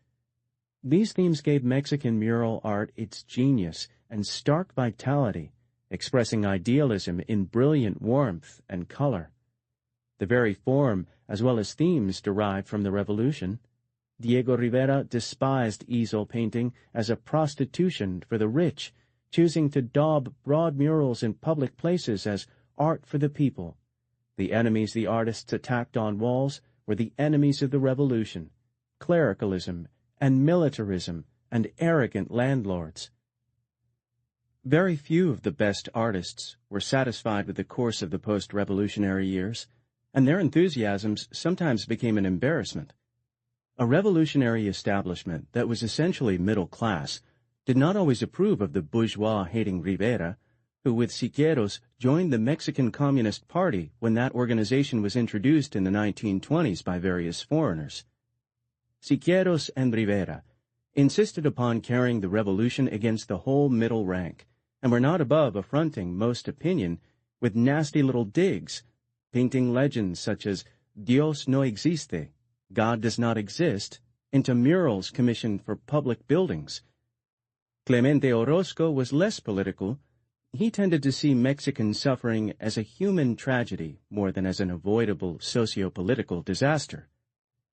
These themes gave Mexican mural art its genius and stark vitality, expressing idealism in brilliant warmth and color. The very form as well as themes derived from the Revolution. Diego Rivera despised easel painting as a prostitution for the rich, choosing to daub broad murals in public places as art for the people. The enemies the artists attacked on walls were the enemies of the Revolution, clericalism and militarism and arrogant landlords. Very few of the best artists were satisfied with the course of the post-revolutionary years, and their enthusiasms sometimes became an embarrassment. A revolutionary establishment that was essentially middle class did not always approve of the bourgeois-hating Rivera, who with Siqueiros joined the Mexican Communist Party when that organization was introduced in the 1920s by various foreigners. Siqueiros and Rivera insisted upon carrying the revolution against the whole middle rank, and were not above affronting most opinion with nasty little digs, painting legends such as Dios no existe, God does not exist, into murals commissioned for public buildings. Clemente Orozco was less political. He tended to see Mexican suffering as a human tragedy more than as an avoidable socio-political disaster.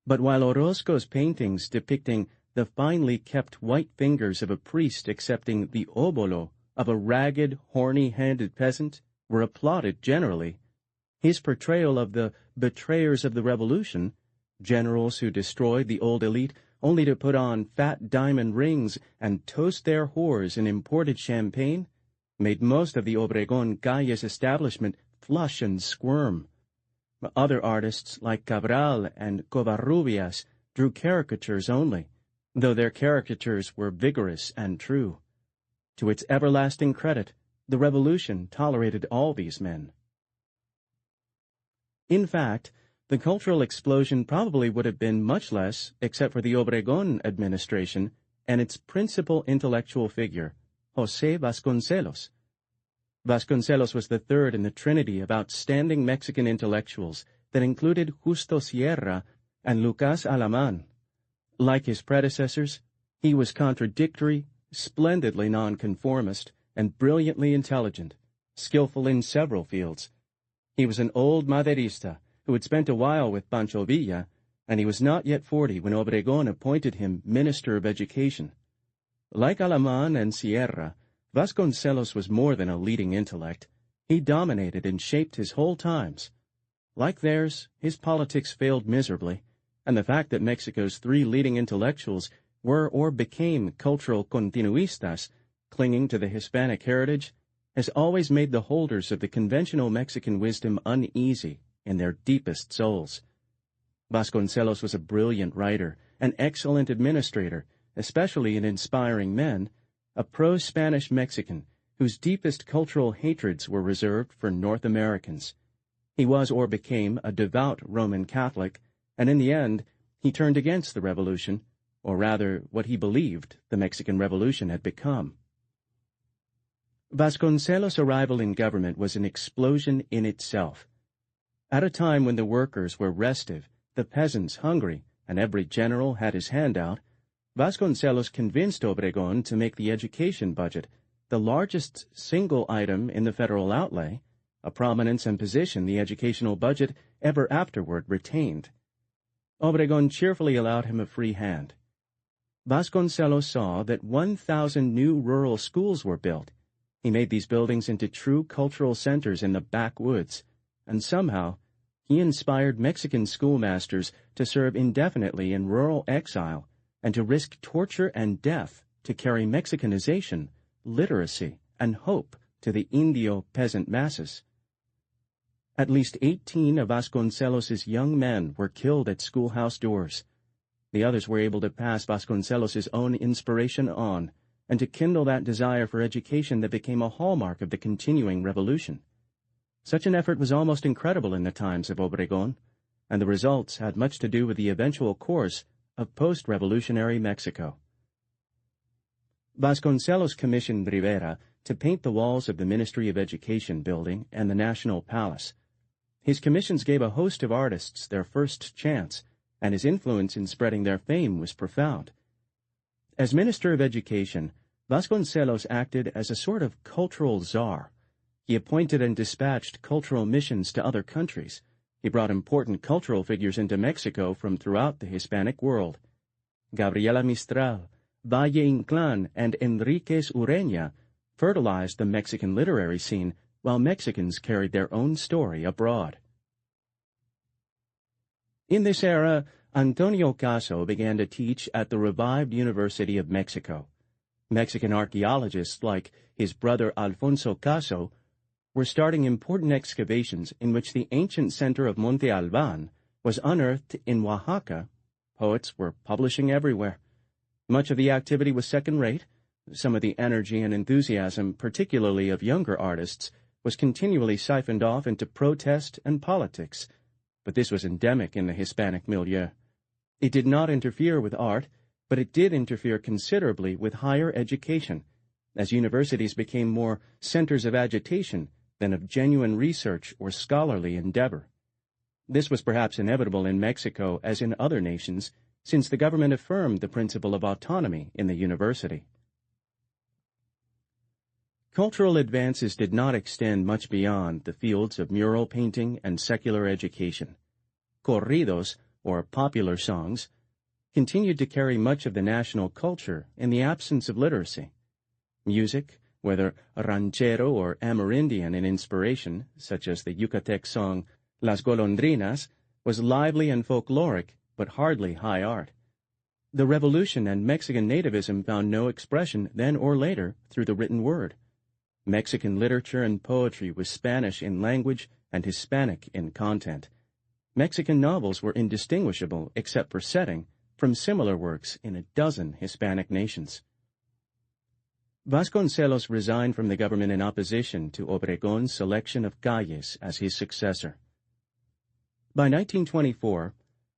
But while Orozco's paintings depicting the finely kept white fingers of a priest accepting the obolo of a ragged, horny-handed peasant were applauded generally, his portrayal of the betrayers of the Revolution, generals who destroyed the old elite only to put on fat diamond rings and toast their whores in imported champagne, made most of the Obregón Calles establishment flush and squirm. Other artists like Cabral and Covarrubias drew caricatures only, though their caricatures were vigorous and true. To its everlasting credit, the Revolution tolerated all these men. In fact, the cultural explosion probably would have been much less except for the Obregón administration and its principal intellectual figure, José Vasconcelos. Vasconcelos was the third in the trinity of outstanding Mexican intellectuals that included Justo Sierra and Lucas Alamán. Like his predecessors, he was contradictory, splendidly nonconformist, and brilliantly intelligent, skillful in several fields. He was an old Maderista who had spent a while with Pancho Villa, and he was not yet 40 when Obregón appointed him Minister of Education. Like Alamán and Sierra, Vasconcelos was more than a leading intellect. He dominated and shaped his whole times. Like theirs, his politics failed miserably, and the fact that Mexico's three leading intellectuals were or became cultural continuistas, clinging to the Hispanic heritage, has always made the holders of the conventional Mexican wisdom uneasy in their deepest souls. Vasconcelos was a brilliant writer, an excellent administrator, especially in inspiring men, a pro-Spanish Mexican whose deepest cultural hatreds were reserved for North Americans. He was or became a devout Roman Catholic, and in the end he turned against the revolution, or rather what he believed the Mexican Revolution had become. Vasconcelos' arrival in government was an explosion in itself. At a time when the workers were restive, the peasants hungry, and every general had his hand out, Vasconcelos convinced Obregón to make the education budget, the largest single item in the federal outlay, a prominence and position the educational budget ever afterward retained. Obregón cheerfully allowed him a free hand. Vasconcelos saw that 1,000 new rural schools were built. He made these buildings into true cultural centers in the backwoods, and somehow he inspired Mexican schoolmasters to serve indefinitely in rural exile and to risk torture and death to carry Mexicanization, literacy, and hope to the Indio peasant masses. At least 18 of Vasconcelos's young men were killed at schoolhouse doors. The others were able to pass Vasconcelos's own inspiration on and to kindle that desire for education that became a hallmark of the continuing revolution. Such an effort was almost incredible in the times of Obregón, and the results had much to do with the eventual course of post-revolutionary Mexico. Vasconcelos commissioned Rivera to paint the walls of the Ministry of Education building and the National Palace. His commissions gave a host of artists their first chance, and his influence in spreading their fame was profound. As Minister of Education, Vasconcelos acted as a sort of cultural czar. He appointed and dispatched cultural missions to other countries. He brought important cultural figures into Mexico from throughout the Hispanic world. Gabriela Mistral, Valle Inclán, and Enriquez Ureña fertilized the Mexican literary scene, while Mexicans carried their own story abroad. In this era, Antonio Caso began to teach at the revived University of Mexico. Mexican archaeologists, like his brother Alfonso Caso, were starting important excavations in which the ancient center of Monte Albán was unearthed in Oaxaca. Poets were publishing everywhere. Much of the activity was second-rate. Some of the energy and enthusiasm, particularly of younger artists, was continually siphoned off into protest and politics, but this was endemic in the Hispanic milieu. It did not interfere with art, but it did interfere considerably with higher education, as universities became more centers of agitation than of genuine research or scholarly endeavor. This was perhaps inevitable in Mexico as in other nations, since the government affirmed the principle of autonomy in the university. Cultural advances did not extend much beyond the fields of mural painting and secular education. Corridos, or popular songs, continued to carry much of the national culture in the absence of literacy. Music, whether ranchero or Amerindian in inspiration, such as the Yucatec song Las Golondrinas, was lively and folkloric, but hardly high art. The Revolution and Mexican nativism found no expression then or later through the written word. Mexican literature and poetry was Spanish in language and Hispanic in content. Mexican novels were indistinguishable, except for setting, from similar works in a dozen Hispanic nations. Vasconcelos resigned from the government in opposition to Obregón's selection of Calles as his successor. By 1924,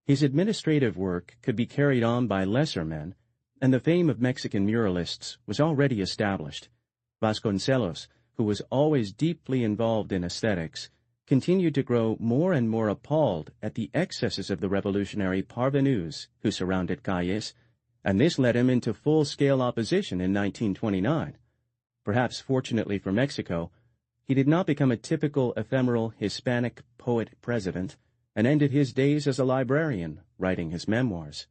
his administrative work could be carried on by lesser men, and the fame of Mexican muralists was already established. Vasconcelos, who was always deeply involved in aesthetics, continued to grow more and more appalled at the excesses of the revolutionary parvenus who surrounded Calles, and this led him into full-scale opposition in 1929. Perhaps fortunately for Mexico, he did not become a typical ephemeral Hispanic poet-president and ended his days as a librarian, writing his memoirs.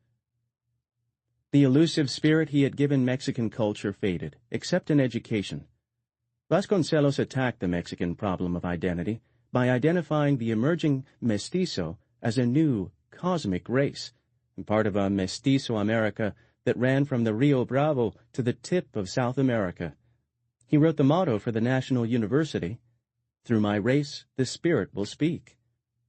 The elusive spirit he had given Mexican culture faded, except in education. Vasconcelos attacked the Mexican problem of identity by identifying the emerging mestizo as a new, cosmic race, part of a mestizo America that ran from the Rio Bravo to the tip of South America. He wrote the motto for the National University, "Through my race the spirit will speak."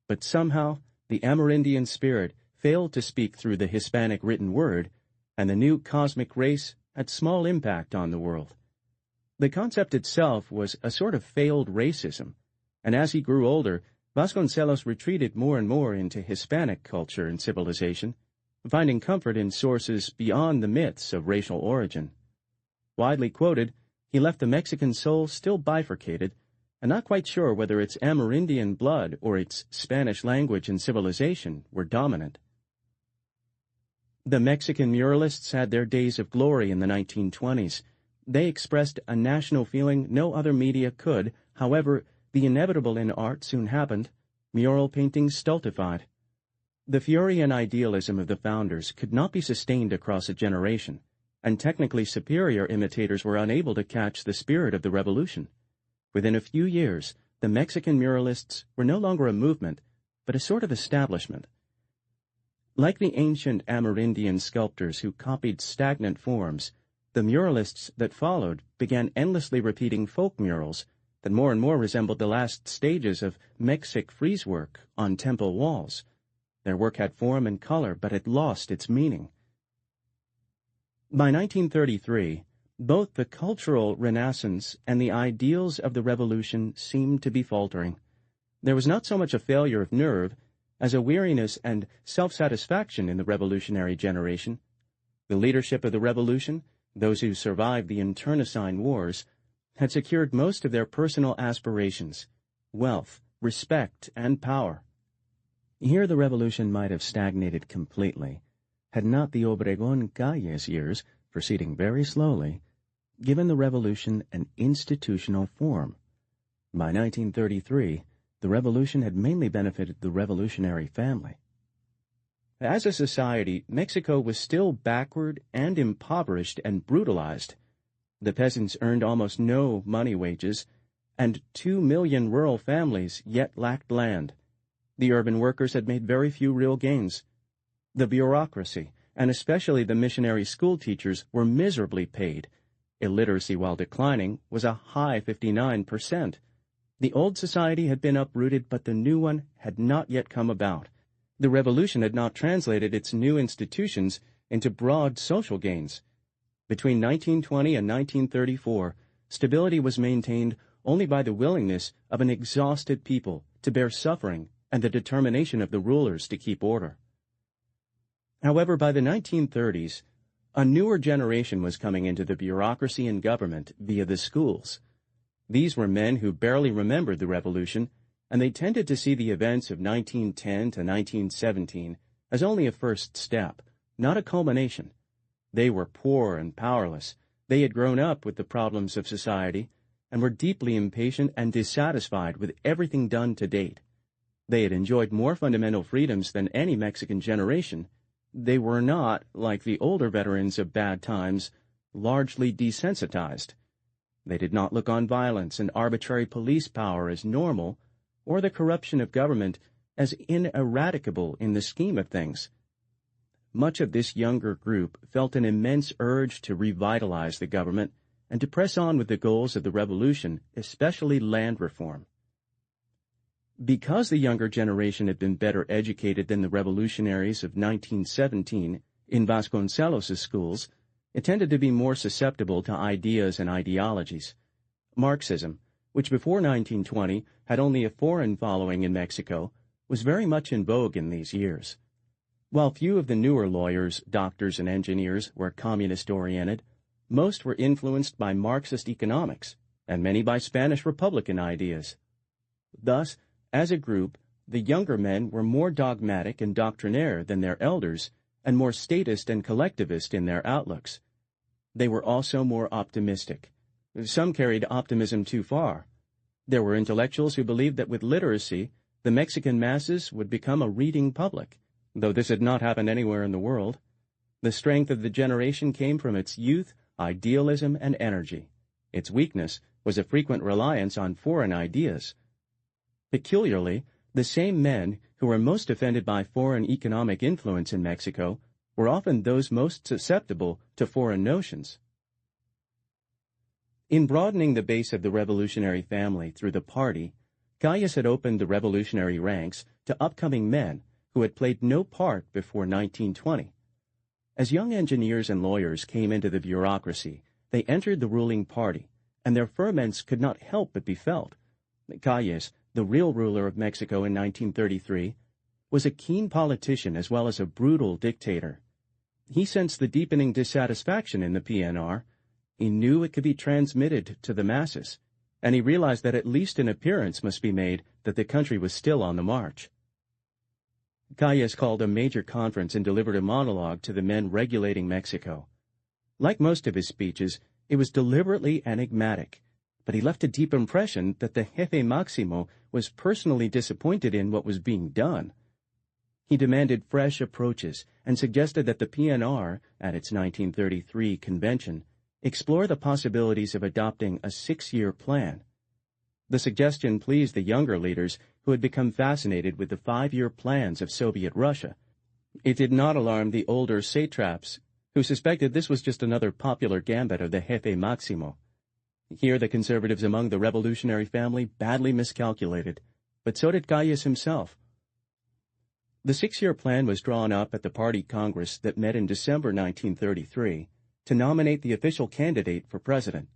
But somehow the Amerindian spirit failed to speak through the Hispanic written word, and the new cosmic race had small impact on the world. The concept itself was a sort of failed racism, and as he grew older, Vasconcelos retreated more and more into Hispanic culture and civilization, finding comfort in sources beyond the myths of racial origin. Widely quoted, he left the Mexican soul still bifurcated, and not quite sure whether its Amerindian blood or its Spanish language and civilization were dominant. The Mexican muralists had their days of glory in the 1920s. They expressed a national feeling no other media could. However, The inevitable in art soon happened. Mural painting stultified. The fury and idealism of the founders could not be sustained across a generation, and technically superior imitators were unable to catch the spirit of the revolution. Within a few years, the Mexican muralists were no longer a movement, but a sort of establishment. Like the ancient Amerindian sculptors who copied stagnant forms, the muralists that followed began endlessly repeating folk murals that more and more resembled the last stages of Mexic frieze-work on temple walls. Their work had form and color, but had lost its meaning. By 1933, both the cultural renaissance and the ideals of the revolution seemed to be faltering. There was not so much a failure of nerve as a weariness and self-satisfaction in the revolutionary generation. The leadership of the revolution, those who survived the internecine wars, had secured most of their personal aspirations, wealth, respect, and power. Here the revolution might have stagnated completely, had not the Obregón Calles years, proceeding very slowly, given the revolution an institutional form. By 1933, the revolution had mainly benefited the revolutionary family. As a society, Mexico was still backward and impoverished and brutalized. The peasants earned almost no money wages, and 2 million rural families yet lacked land. The urban workers had made very few real gains. The bureaucracy, and especially the missionary school teachers, were miserably paid. Illiteracy, while declining, was a high 59%. The old society had been uprooted, but the new one had not yet come about. The revolution had not translated its new institutions into broad social gains. Between 1920 and 1934, stability was maintained only by the willingness of an exhausted people to bear suffering and the determination of the rulers to keep order. However, by the 1930s, a newer generation was coming into the bureaucracy and government via the schools. These were men who barely remembered the revolution, and they tended to see the events of 1910 to 1917 as only a first step, not a culmination. They were poor and powerless. They had grown up with the problems of society and were deeply impatient and dissatisfied with everything done to date. They had enjoyed more fundamental freedoms than any Mexican generation. They were not, like the older veterans of bad times, largely desensitized. They did not look on violence and arbitrary police power as normal, or the corruption of government as ineradicable in the scheme of things. Much of this younger group felt an immense urge to revitalize the government and to press on with the goals of the revolution, especially land reform. Because the younger generation had been better educated than the revolutionaries of 1917 in Vasconcelos's schools, it tended to be more susceptible to ideas and ideologies. Marxism, which before 1920 had only a foreign following in Mexico, was very much in vogue in these years. While few of the newer lawyers, doctors, and engineers were communist-oriented, most were influenced by Marxist economics, and many by Spanish Republican ideas. Thus, as a group, the younger men were more dogmatic and doctrinaire than their elders, and more statist and collectivist in their outlooks. They were also more optimistic. Some carried optimism too far. There were intellectuals who believed that with literacy, the Mexican masses would become a reading public, though this had not happened anywhere in the world. The strength of the generation came from its youth, idealism, and energy. Its weakness was a frequent reliance on foreign ideas. Peculiarly, the same men who were most offended by foreign economic influence in Mexico were often those most susceptible to foreign notions. In broadening the base of the revolutionary family through the party, Calles had opened the revolutionary ranks to upcoming men who had played no part before 1920. As young engineers and lawyers came into the bureaucracy, they entered the ruling party, and their ferments could not help but be felt. Calles, the real ruler of Mexico in 1933, was a keen politician as well as a brutal dictator. He sensed the deepening dissatisfaction in the PNR. He knew it could be transmitted to the masses, and he realized that at least an appearance must be made that the country was still on the march. Calles called a major conference and delivered a monologue to the men regulating Mexico. Like most of his speeches, it was deliberately enigmatic, but he left a deep impression that the Jefe Maximo was personally disappointed in what was being done. He demanded fresh approaches and suggested that the PNR, at its 1933 convention, explore the possibilities of adopting a 6-year plan. The suggestion pleased the younger leaders who had become fascinated with the 5-year plans of Soviet Russia. It did not alarm the older satraps, who suspected this was just another popular gambit of the Jefe Maximo. Here the conservatives among the revolutionary family badly miscalculated, but so did Calles himself. The 6-year plan was drawn up at the party congress that met in December 1933 to nominate the official candidate for president.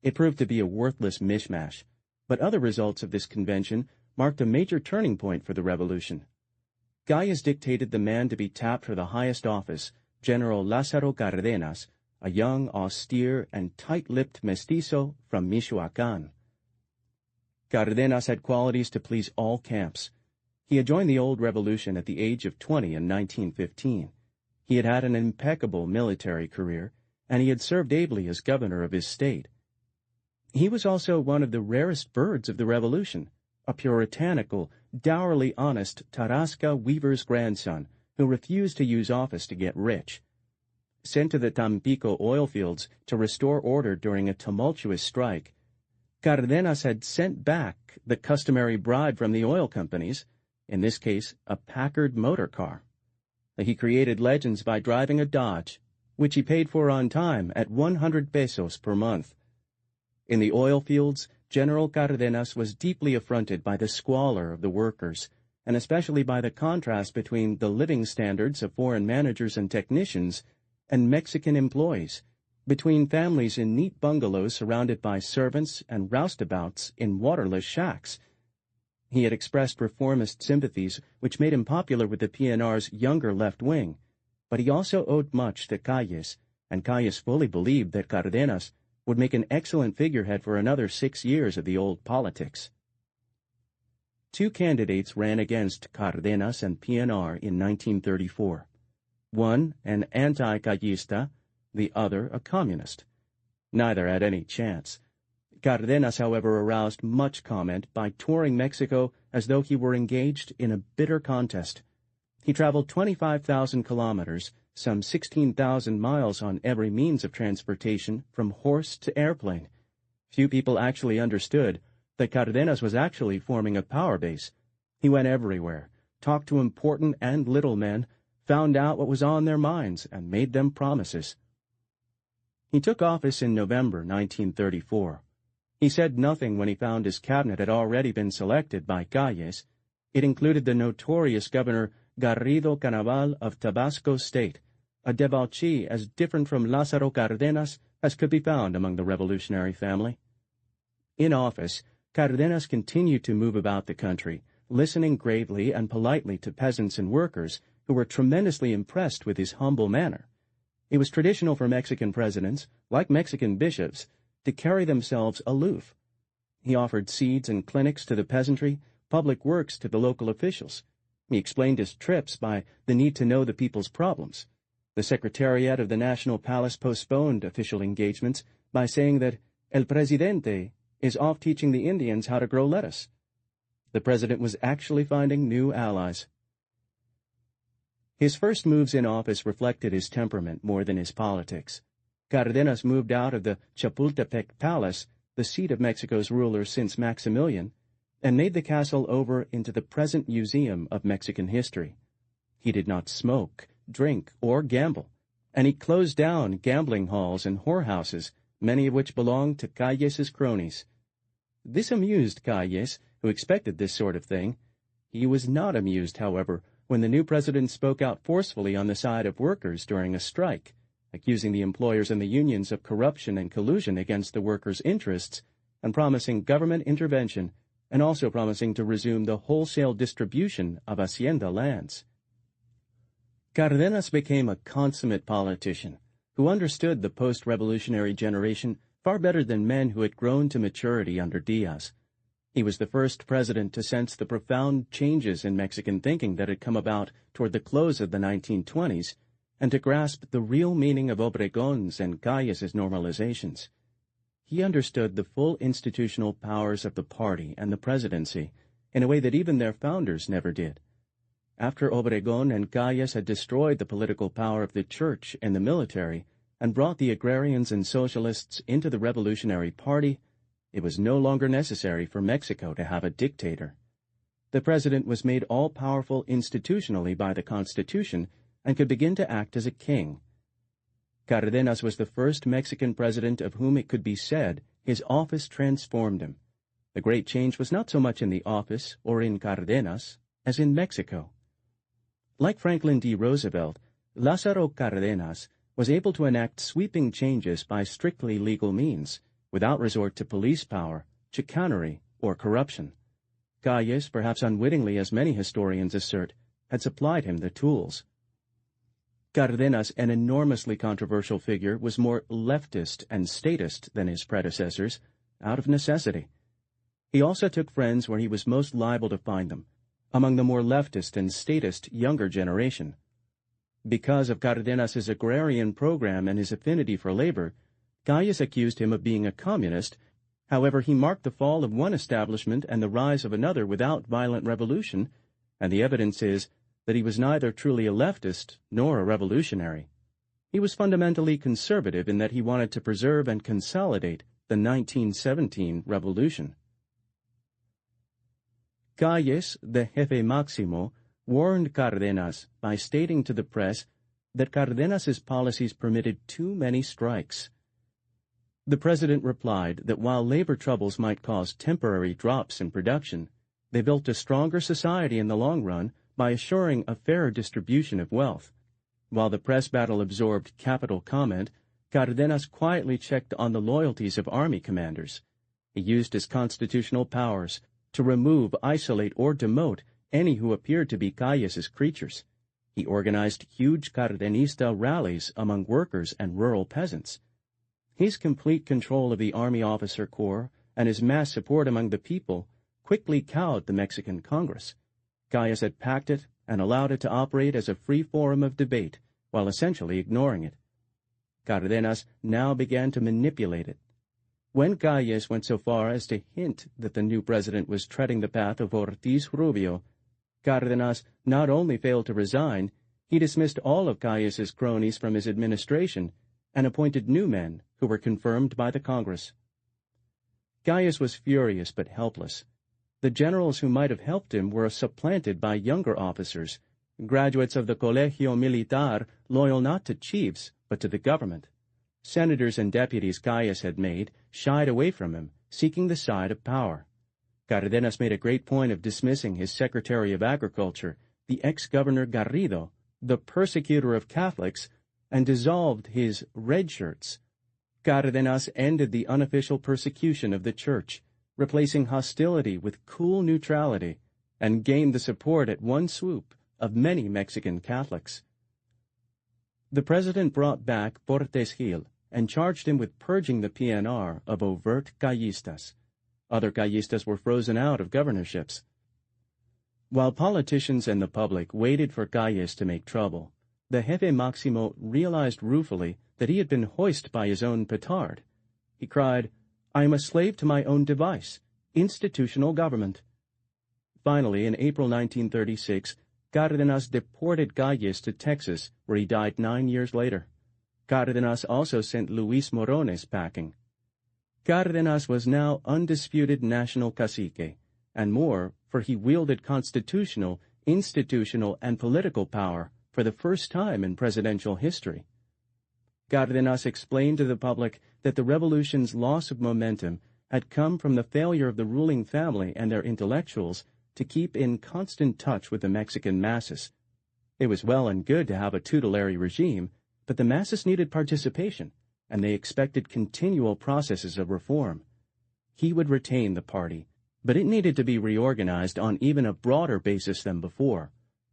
It proved to be a worthless mishmash, but other results of this convention marked a major turning point for the revolution. Calles dictated the man to be tapped for the highest office, General Lázaro Cárdenas, a young, austere, and tight-lipped mestizo from Michoacán. Cárdenas had qualities to please all camps. He had joined the old revolution at the age of 20 in 1915. He had had an impeccable military career, and he had served ably as governor of his state. He was also one of the rarest birds of the revolution, a puritanical, dourly honest Tarasca weaver's grandson who refused to use office to get rich. Sent to the Tampico oil fields to restore order during a tumultuous strike, Cárdenas had sent back the customary bribe from the oil companies, in this case a Packard motor car. He created legends by driving a Dodge, which he paid for on time at 100 pesos per month. In the oil fields, General Cárdenas was deeply affronted by the squalor of the workers, and especially by the contrast between the living standards of foreign managers and technicians and Mexican employees, between families in neat bungalows surrounded by servants and roustabouts in waterless shacks. He had expressed reformist sympathies which made him popular with the PNR's younger left wing, but he also owed much to Calles, and Calles fully believed that Cárdenas would make an excellent figurehead for another 6 years of the old politics. 2 candidates ran against Cárdenas and PNR in 1934. One, an anti-Callista, the other, a communist. Neither had any chance. Cárdenas, however, aroused much comment by touring Mexico as though he were engaged in a bitter contest. He traveled 25,000 kilometers, some 16,000 miles on every means of transportation, from horse to airplane. Few people actually understood that Cárdenas was actually forming a power base. He went everywhere, talked to important and little men, found out what was on their minds, and made them promises. He took office in November 1934. He said nothing when he found his cabinet had already been selected by Calles. It included the notorious Governor Garrido Canaval of Tabasco State, a debauchee as different from Lázaro Cárdenas as could be found among the revolutionary family. In office, Cárdenas continued to move about the country, listening gravely and politely to peasants and workers who were tremendously impressed with his humble manner. It was traditional for Mexican presidents, like Mexican bishops, to carry themselves aloof. He offered seeds and clinics to the peasantry, public works to the local officials. He explained his trips by the need to know the people's problems. The Secretariat of the National Palace postponed official engagements by saying that El Presidente is off teaching the Indians how to grow lettuce. The president was actually finding new allies. His first moves in office reflected his temperament more than his politics. Cárdenas moved out of the Chapultepec Palace, the seat of Mexico's ruler since Maximilian, and made the castle over into the present Museum of Mexican History. He did not smoke, drink, or gamble, and he closed down gambling halls and whorehouses, many of which belonged to Calles's cronies. This amused Calles, who expected this sort of thing. He was not amused, however, when the new president spoke out forcefully on the side of workers during a strike, accusing the employers and the unions of corruption and collusion against the workers' interests, and promising government intervention, and also promising to resume the wholesale distribution of hacienda lands. Cárdenas became a consummate politician who understood the post-revolutionary generation far better than men who had grown to maturity under Diaz. He was the first president to sense the profound changes in Mexican thinking that had come about toward the close of the 1920s, and to grasp the real meaning of Obregón's and Calles's normalizations. he understood the full institutional powers of the party and the presidency in a way that even their founders never did. After Obregón and Calles had destroyed the political power of the church and the military and brought the agrarians and socialists into the revolutionary party, it was no longer necessary for Mexico to have a dictator. The president was made all-powerful institutionally by the Constitution and could begin to act as a king. Cárdenas was the first Mexican president of whom it could be said his office transformed him. The great change was not so much in the office or in Cárdenas as in Mexico. Like Franklin D. Roosevelt, Lázaro Cárdenas was able to enact sweeping changes by strictly legal means, without resort to police power, chicanery, or corruption. Calles, perhaps unwittingly as many historians assert, had supplied him the tools. Cárdenas, an enormously controversial figure, was more leftist and statist than his predecessors, out of necessity. He also took friends where he was most liable to find them, among the more leftist and statist younger generation. Because of Cárdenas's agrarian program and his affinity for labor, Calles accused him of being a communist. However, he marked the fall of one establishment and the rise of another without violent revolution, and the evidence is that he was neither truly a leftist nor a revolutionary. He was fundamentally conservative in that he wanted to preserve and consolidate the 1917 revolution. Calles, the jefe máximo, warned Cárdenas by stating to the press that Cárdenas's policies permitted too many strikes. The president replied that while labor troubles might cause temporary drops in production, they built a stronger society in the long run by assuring a fairer distribution of wealth. While the press battle absorbed capital comment, Cárdenas quietly checked on the loyalties of army commanders. He used his constitutional powers to remove, isolate, or demote any who appeared to be Calles's creatures. He organized huge Cardenista rallies among workers and rural peasants. His complete control of the army officer corps and his mass support among the people quickly cowed the Mexican Congress. Calles had packed it and allowed it to operate as a free forum of debate, while essentially ignoring it. Cárdenas now began to manipulate it. When Calles went so far as to hint that the new president was treading the path of Ortiz Rubio, Cárdenas not only failed to resign, he dismissed all of Calles's cronies from his administration and appointed new men who were confirmed by the Congress. Calles was furious but helpless. The generals who might have helped him were supplanted by younger officers, graduates of the Colegio Militar, loyal not to chiefs but to the government. Senators and deputies Calles had made shied away from him, seeking the side of power. Cárdenas made a great point of dismissing his Secretary of Agriculture, the ex-governor Garrido, the persecutor of Catholics, and dissolved his red shirts. Cárdenas ended the unofficial persecution of the church, replacing hostility with cool neutrality, and gained the support at one swoop of many Mexican Catholics. The president brought back Portes Gil and charged him with purging the PNR of overt Callistas. Other Callistas were frozen out of governorships. While politicians and the public waited for Calles to make trouble, the Jefe Máximo realized ruefully that he had been hoisted by his own petard. He cried, "I am a slave to my own device, institutional government." Finally, in April 1936, Cárdenas deported Calles to Texas, where he died 9 years later. Cárdenas also sent Luis Morones packing. Cárdenas was now undisputed national cacique, and more, for he wielded constitutional, institutional, and political power for the first time in presidential history. Cárdenas explained to the public that the revolution's loss of momentum had come from the failure of the ruling family and their intellectuals to keep in constant touch with the Mexican masses. It was well and good to have a tutelary regime, but the masses needed participation, and they expected continual processes of reform. He would retain the party, but it needed to be reorganized on even a broader basis than before.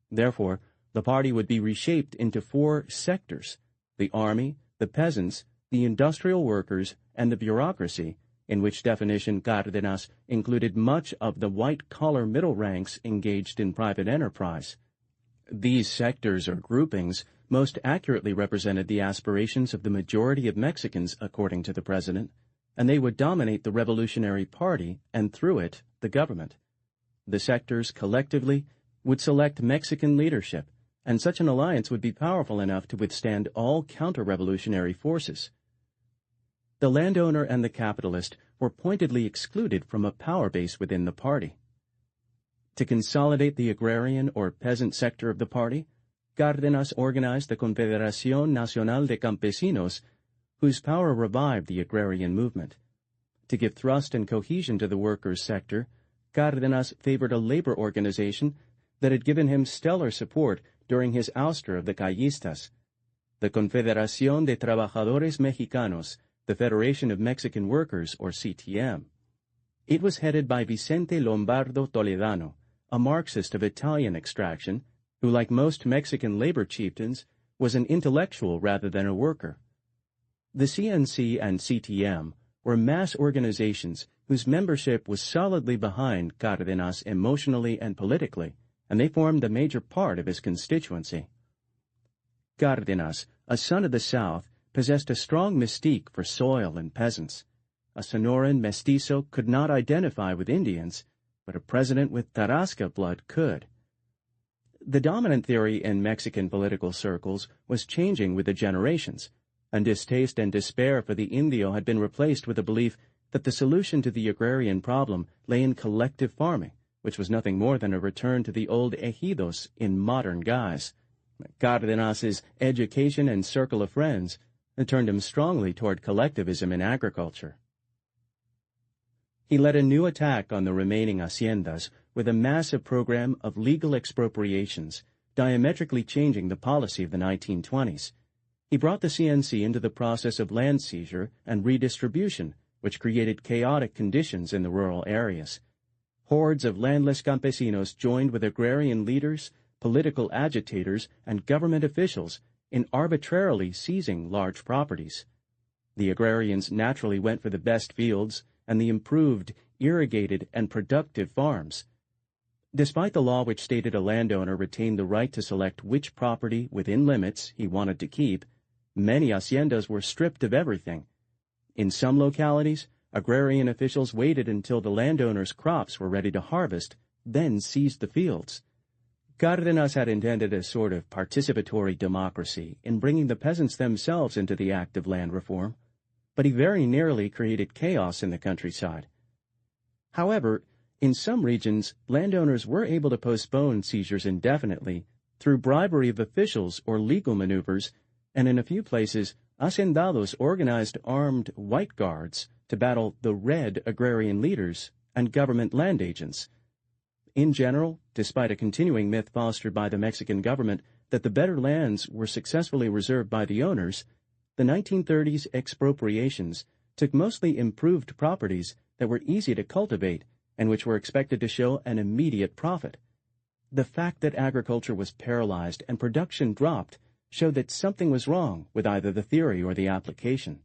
Therefore, the party would be reshaped into 4 sectors: the army, the peasants, the industrial workers, and the bureaucracy, in which definition Cárdenas included much of the white-collar middle ranks engaged in private enterprise. These sectors or groupings most accurately represented the aspirations of the majority of Mexicans, according to the president, and they would dominate the Revolutionary Party and, through it, the government. The sectors, collectively, would select Mexican leadership, and such an alliance would be powerful enough to withstand all counter-revolutionary forces. The landowner and the capitalist were pointedly excluded from a power base within the party. To consolidate the agrarian or peasant sector of the party, Cárdenas organized the Confederación Nacional de Campesinos, whose power revived the agrarian movement. To give thrust and cohesion to the workers' sector, Cárdenas favored a labor organization that had given him stellar support during his ouster of the Callistas, the Confederación de Trabajadores Mexicanos, the Federation of Mexican Workers, or CTM. It was headed by Vicente Lombardo Toledano, a Marxist of Italian extraction, who, like most Mexican labor chieftains, was an intellectual rather than a worker. The CNC and CTM were mass organizations whose membership was solidly behind Cárdenas emotionally and politically, and they formed a major part of his constituency. Cárdenas, a son of the South, possessed a strong mystique for soil and peasants. A Sonoran mestizo could not identify with Indians, but a president with Tarasca blood could. The dominant theory in Mexican political circles was changing with the generations, and distaste and despair for the Indio had been replaced with a belief that the solution to the agrarian problem lay in collective farming, which was nothing more than a return to the old ejidos in modern guise. Cárdenas's education and circle of friends turned him strongly toward collectivism in agriculture. He led a new attack on the remaining haciendas with a massive program of legal expropriations, diametrically changing the policy of the 1920s. He brought the CNC into the process of land seizure and redistribution, which created chaotic conditions in the rural areas. Hordes of landless campesinos joined with agrarian leaders, political agitators, and government officials in arbitrarily seizing large properties. The agrarians naturally went for the best fields and the improved, irrigated, and productive farms. Despite the law which stated a landowner retained the right to select which property within limits he wanted to keep, many haciendas were stripped of everything. In some localities, agrarian officials waited until the landowner's crops were ready to harvest, then seized the fields. Cárdenas had intended a sort of participatory democracy in bringing the peasants themselves into the act of land reform, but he very nearly created chaos in the countryside. However, in some regions, landowners were able to postpone seizures indefinitely through bribery of officials or legal maneuvers, and in a few places, hacendados organized armed white guards to battle the red agrarian leaders and government land agents. In general, despite a continuing myth fostered by the Mexican government that the better lands were successfully reserved by the owners, the 1930s expropriations took mostly improved properties that were easy to cultivate and which were expected to show an immediate profit. The fact that agriculture was paralyzed and production dropped showed that something was wrong with either the theory or the application.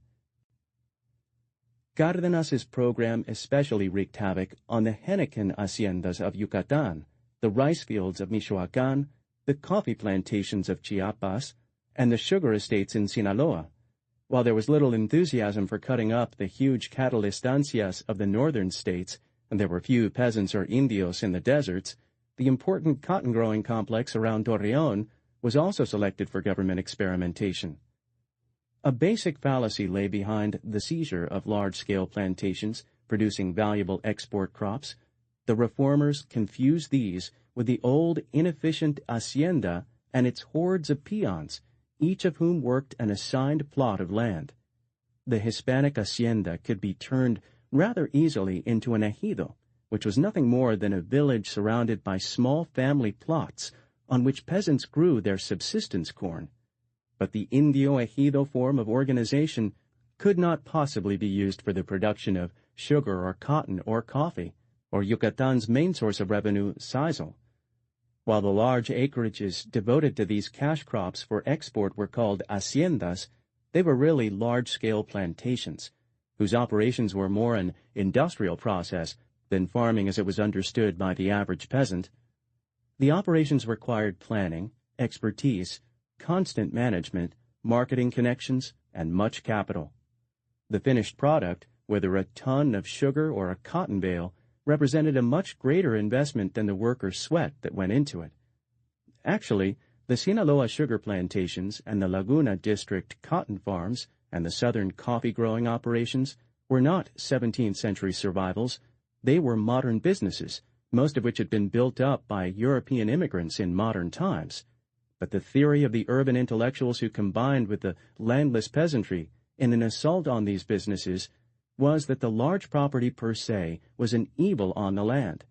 Cárdenas's program especially wreaked havoc on the henequen haciendas of Yucatan, the rice fields of Michoacán, the coffee plantations of Chiapas, and the sugar estates in Sinaloa. While there was little enthusiasm for cutting up the huge cattle estancias of the northern states, and there were few peasants or indios in the deserts, the important cotton-growing complex around Torreón was also selected for government experimentation. A basic fallacy lay behind the seizure of large-scale plantations producing valuable export crops. The reformers confused these with the old, inefficient hacienda and its hordes of peons, each of whom worked an assigned plot of land. The Hispanic hacienda could be turned rather easily into an ejido, which was nothing more than a village surrounded by small family plots on which peasants grew their subsistence corn. But the Indio ejido form of organization could not possibly be used for the production of sugar or cotton or coffee, or Yucatan's main source of revenue, sisal. While the large acreages devoted to these cash crops for export were called haciendas, they were really large-scale plantations, whose operations were more an industrial process than farming as it was understood by the average peasant. The operations required planning, expertise, constant management, marketing connections, and much capital. The finished product, whether a ton of sugar or a cotton bale, represented a much greater investment than the workers' sweat that went into it. Actually, the Sinaloa sugar plantations and the Laguna District cotton farms and the southern coffee-growing operations were not 17th century survivals. They were modern businesses, most of which had been built up by European immigrants in modern times. But the theory of the urban intellectuals who combined with the landless peasantry in an assault on these businesses was that the large property per se was an evil on the land.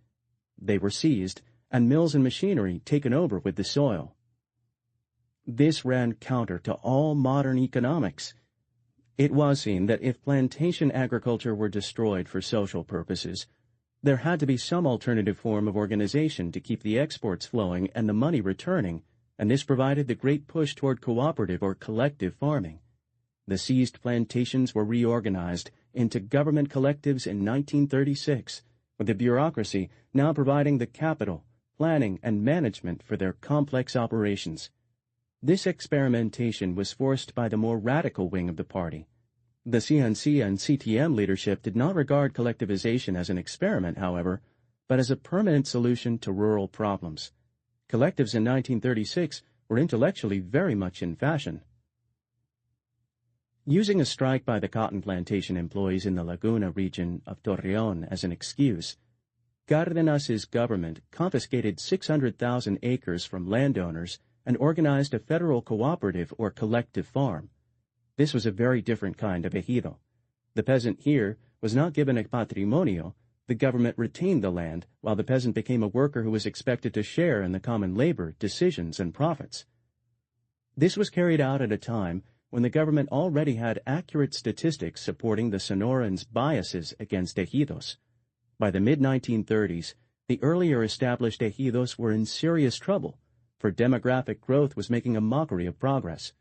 They were seized, and mills and machinery taken over with the soil. This ran counter to all modern economics. It was seen that if plantation agriculture were destroyed for social purposes, there had to be some alternative form of organization to keep the exports flowing and the money returning, and this provided the great push toward cooperative or collective farming. The seized plantations were reorganized into government collectives in 1936, with the bureaucracy now providing the capital, planning, and management for their complex operations. This experimentation was forced by the more radical wing of the party. The CNC and CTM leadership did not regard collectivization as an experiment, however, but as a permanent solution to rural problems. Collectives in 1936 were intellectually very much in fashion. Using a strike by the cotton plantation employees in the Laguna region of Torreon as an excuse, Cárdenas's government confiscated 600,000 acres from landowners and organized a federal cooperative or collective farm. This was a very different kind of ejido. The peasant here was not given a patrimonio. The government retained the land, while the peasant became a worker who was expected to share in the common labor, decisions, and profits. This was carried out at a time when the government already had accurate statistics supporting the Sonorans' biases against ejidos. By the mid-1930s, the earlier established ejidos were in serious trouble, for demographic growth was making a mockery of progress.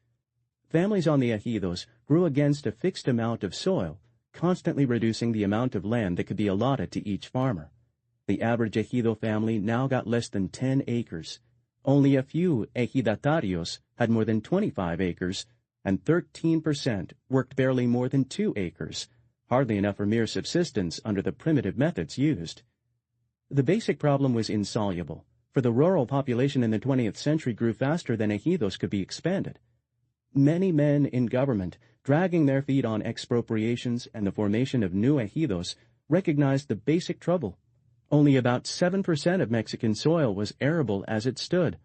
Families on the ejidos grew against a fixed amount of soil, constantly reducing the amount of land that could be allotted to each farmer. The average ejido family now got less than 10 acres. Only a few ejidatarios had more than 25 acres, and 13% worked barely more than 2 acres, hardly enough for mere subsistence under the primitive methods used. The basic problem was insoluble, for the rural population in the 20th century grew faster than ejidos could be expanded. Many men in government, dragging their feet on expropriations and the formation of new ejidos, recognized the basic trouble. Only about 7% of Mexican soil was arable as it stood,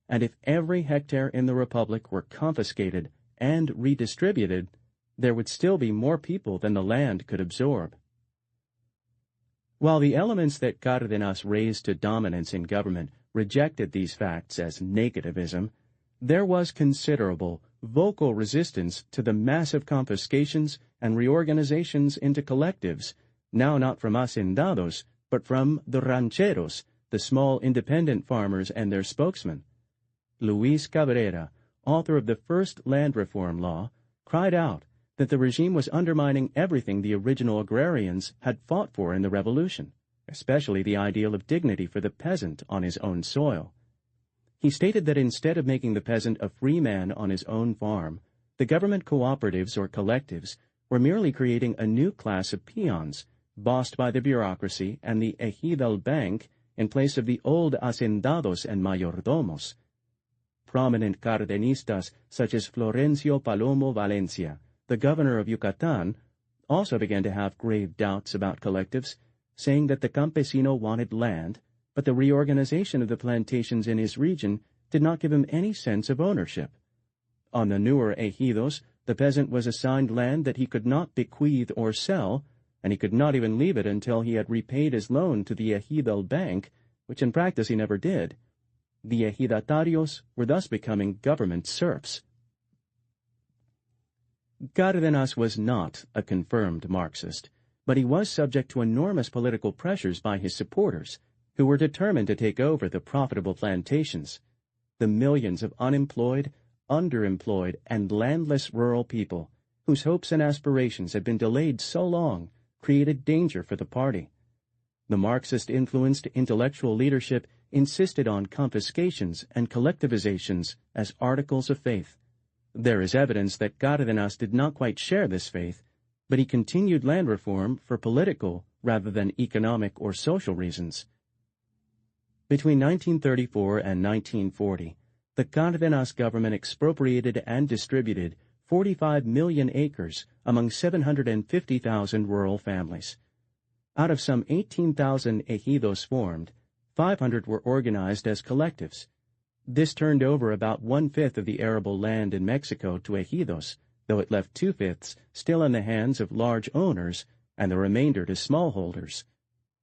and if every hectare in the Republic were confiscated and redistributed, there would still be more people than the land could absorb. While the elements that Cárdenas raised to dominance in government rejected these facts as negativism, there was considerable vocal resistance to the massive confiscations and reorganizations into collectives, now not from hacendados, but from the rancheros, the small independent farmers and their spokesmen. Luis Cabrera, author of the first land reform law, cried out that the regime was undermining everything the original agrarians had fought for in the revolution, especially the ideal of dignity for the peasant on his own soil. He stated that instead of making the peasant a free man on his own farm, the government cooperatives or collectives were merely creating a new class of peons, bossed by the bureaucracy and the ejidal bank in place of the old hacendados and mayordomos. Prominent Cardenistas such as Florencio Palomo Valencia, the governor of Yucatan, also began to have grave doubts about collectives, saying that the campesino wanted land, but the reorganization of the plantations in his region did not give him any sense of ownership. On the newer ejidos, the peasant was assigned land that he could not bequeath or sell, and he could not even leave it until he had repaid his loan to the ejidal bank, which in practice he never did. The ejidatarios were thus becoming government serfs. Cárdenas was not a confirmed Marxist, but he was subject to enormous political pressures by his supporters, who were determined to take over the profitable plantations. The millions of unemployed, underemployed, and landless rural people, whose hopes and aspirations had been delayed so long, created danger for the party. The Marxist-influenced intellectual leadership insisted on confiscations and collectivizations as articles of faith. There is evidence that Cárdenas did not quite share this faith, but he continued land reform for political rather than economic or social reasons. Between 1934 and 1940, the Cárdenas government expropriated and distributed 45 million acres among 750,000 rural families. Out of some 18,000 ejidos formed, 500 were organized as collectives. This turned over about one-fifth of the arable land in Mexico to ejidos, though it left two-fifths still in the hands of large owners and the remainder to smallholders.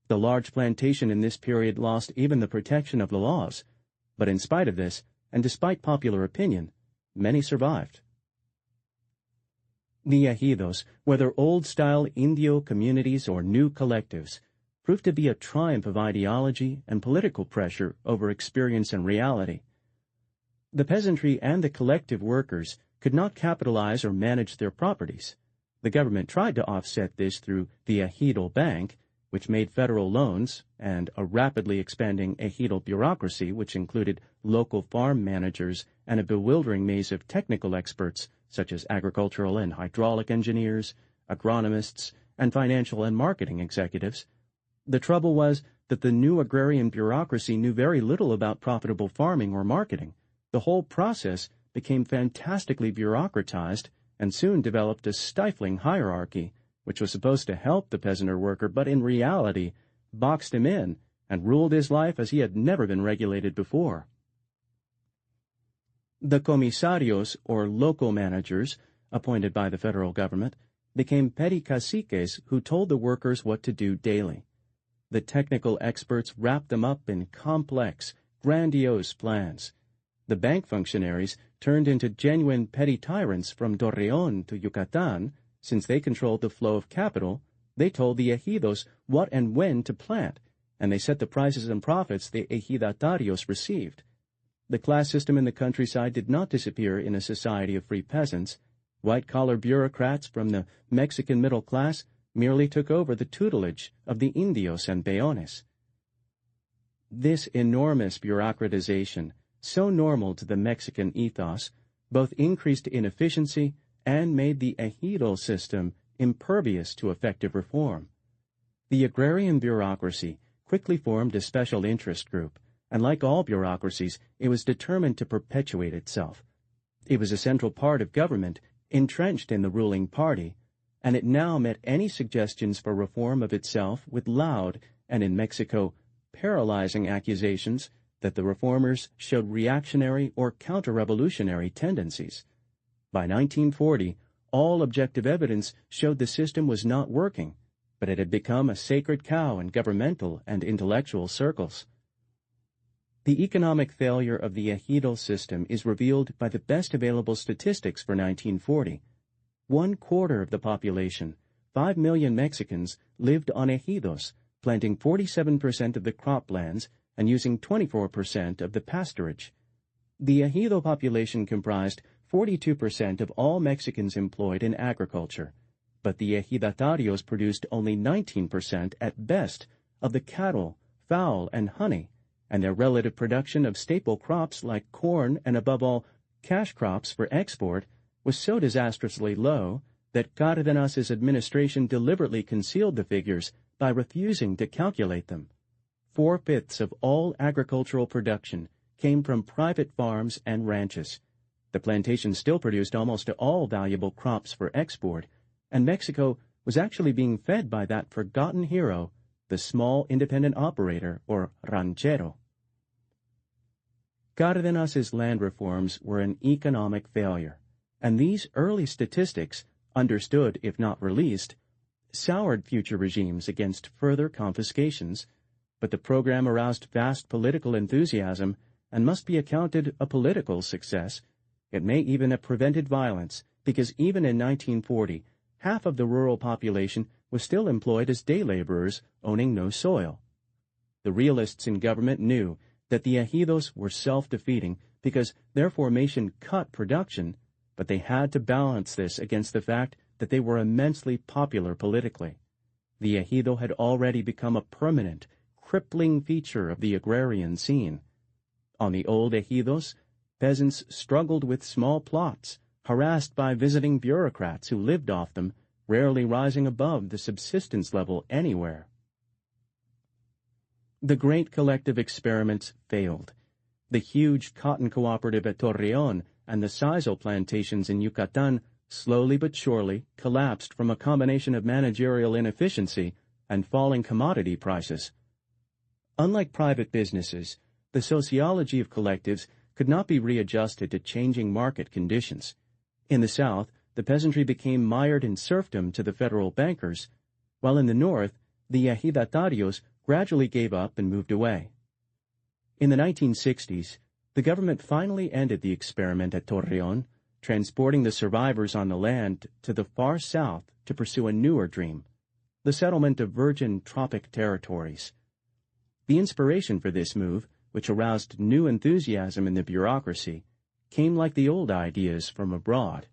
The large plantation in this period lost even the protection of the laws, but in spite of this, and despite popular opinion, many survived. The ejidos, whether old-style Indio communities or new collectives, proved to be a triumph of ideology and political pressure over experience and reality. The peasantry and the collective workers could not capitalize or manage their properties. The government tried to offset this through the Ejidal Bank, which made federal loans, and a rapidly expanding ejidal bureaucracy which included local farm managers and a bewildering maze of technical experts such as agricultural and hydraulic engineers, agronomists, and financial and marketing executives. The trouble was that the new agrarian bureaucracy knew very little about profitable farming or marketing. The whole process became fantastically bureaucratized and soon developed a stifling hierarchy, which was supposed to help the peasant or worker, but in reality boxed him in and ruled his life as he had never been regulated before. The comisarios, or local managers, appointed by the federal government, became petty caciques who told the workers what to do daily. The technical experts wrapped them up in complex, grandiose plans. The bank functionaries turned into genuine petty tyrants from Torreon to Yucatan. Since they controlled the flow of capital, they told the ejidos what and when to plant, and they set the prices and profits the ejidatarios received. The class system in the countryside did not disappear in a society of free peasants. White-collar bureaucrats from the Mexican middle class merely took over the tutelage of the Indios and Peones. This enormous bureaucratization, so normal to the Mexican ethos, both increased inefficiency and made the ejidal system impervious to effective reform. The agrarian bureaucracy quickly formed a special interest group, and like all bureaucracies, it was determined to perpetuate itself. It was a central part of government, entrenched in the ruling party, and it now met any suggestions for reform of itself with loud, and in Mexico, paralyzing accusations that the reformers showed reactionary or counter-revolutionary tendencies. By 1940, all objective evidence showed the system was not working, but it had become a sacred cow in governmental and intellectual circles. The economic failure of the ejidal system is revealed by the best available statistics for 1940. 1/4 of the population, 5 million Mexicans, lived on ejidos, planting 47% of the croplands and using 24% of the pasturage. The ejido population comprised 42% of all Mexicans employed in agriculture, but the ejidatarios produced only 19% at best of the cattle, fowl, and honey, and their relative production of staple crops like corn and, above all, cash crops for export was so disastrously low that Cárdenas's administration deliberately concealed the figures by refusing to calculate them. 4/5 of all agricultural production came from private farms and ranches. The plantation still produced almost all valuable crops for export, and Mexico was actually being fed by that forgotten hero, the small independent operator, or ranchero. Cárdenas's land reforms were an economic failure, and these early statistics, understood if not released, soured future regimes against further confiscations, but the program aroused vast political enthusiasm and must be accounted a political success. It may even have prevented violence, because even in 1940, half of the rural population was still employed as day laborers owning no soil. The realists in government knew that the ejidos were self-defeating because their formation cut production, but they had to balance this against the fact that they were immensely popular politically. The ejido had already become a permanent, crippling feature of the agrarian scene. On the old ejidos, peasants struggled with small plots, harassed by visiting bureaucrats who lived off them, rarely rising above the subsistence level anywhere. The great collective experiments failed. The huge cotton cooperative at Torreon and the sisal plantations in Yucatan slowly but surely collapsed from a combination of managerial inefficiency and falling commodity prices. Unlike private businesses, the sociology of collectives could not be readjusted to changing market conditions. In the South, the peasantry became mired in serfdom to the federal bankers, while in the North, the ejidatarios gradually gave up and moved away. In the 1960s, the government finally ended the experiment at Torreon, transporting the survivors on the land to the far south to pursue a newer dream, the settlement of virgin tropic territories. The inspiration for this move, which aroused new enthusiasm in the bureaucracy, came like the old ideas from abroad.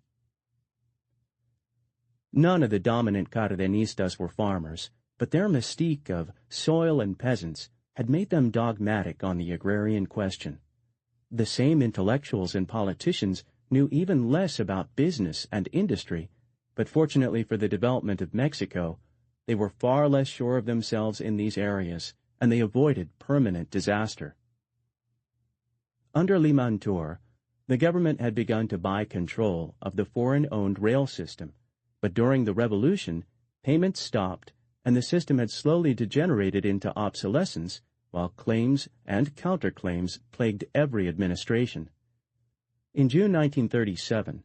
None of the dominant Cardenistas were farmers, but their mystique of soil and peasants had made them dogmatic on the agrarian question. The same intellectuals and politicians knew even less about business and industry, but fortunately for the development of Mexico, they were far less sure of themselves in these areas, and they avoided permanent disaster. Under Limantour, the government had begun to buy control of the foreign-owned rail system, but during the revolution, payments stopped, and the system had slowly degenerated into obsolescence, while claims and counterclaims plagued every administration. In June 1937,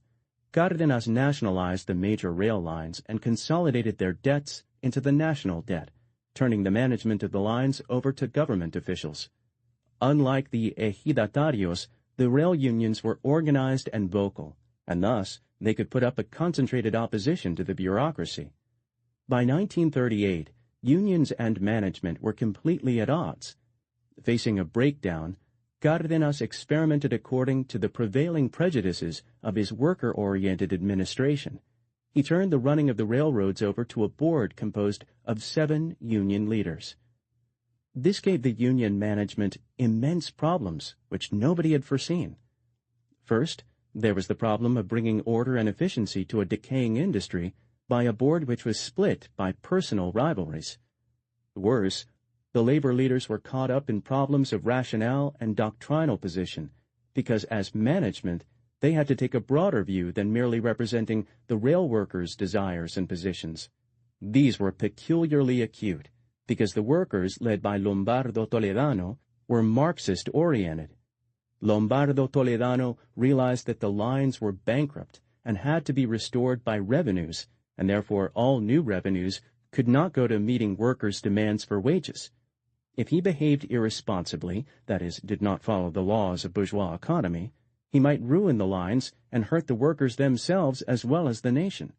Cárdenas nationalized the major rail lines and consolidated their debts into the national debt, turning the management of the lines over to government officials. Unlike the ejidatarios, the rail unions were organized and vocal, and thus they could put up a concentrated opposition to the bureaucracy. By 1938, unions and management were completely at odds. Facing a breakdown, Cárdenas experimented according to the prevailing prejudices of his worker-oriented administration. He turned the running of the railroads over to a board composed of 7 union leaders. This gave the union management immense problems, which nobody had foreseen. First, there was the problem of bringing order and efficiency to a decaying industry by a board which was split by personal rivalries. Worse, the labor leaders were caught up in problems of rationale and doctrinal position, because as management, they had to take a broader view than merely representing the rail workers' desires and positions. These were peculiarly acute, because the workers, led by Lombardo Toledano, were Marxist-oriented. Lombardo Toledano realized that the lines were bankrupt and had to be restored by revenues, and therefore all new revenues could not go to meeting workers' demands for wages. If he behaved irresponsibly, that is, did not follow the laws of bourgeois economy, he might ruin the lines and hurt the workers themselves as well as the nation.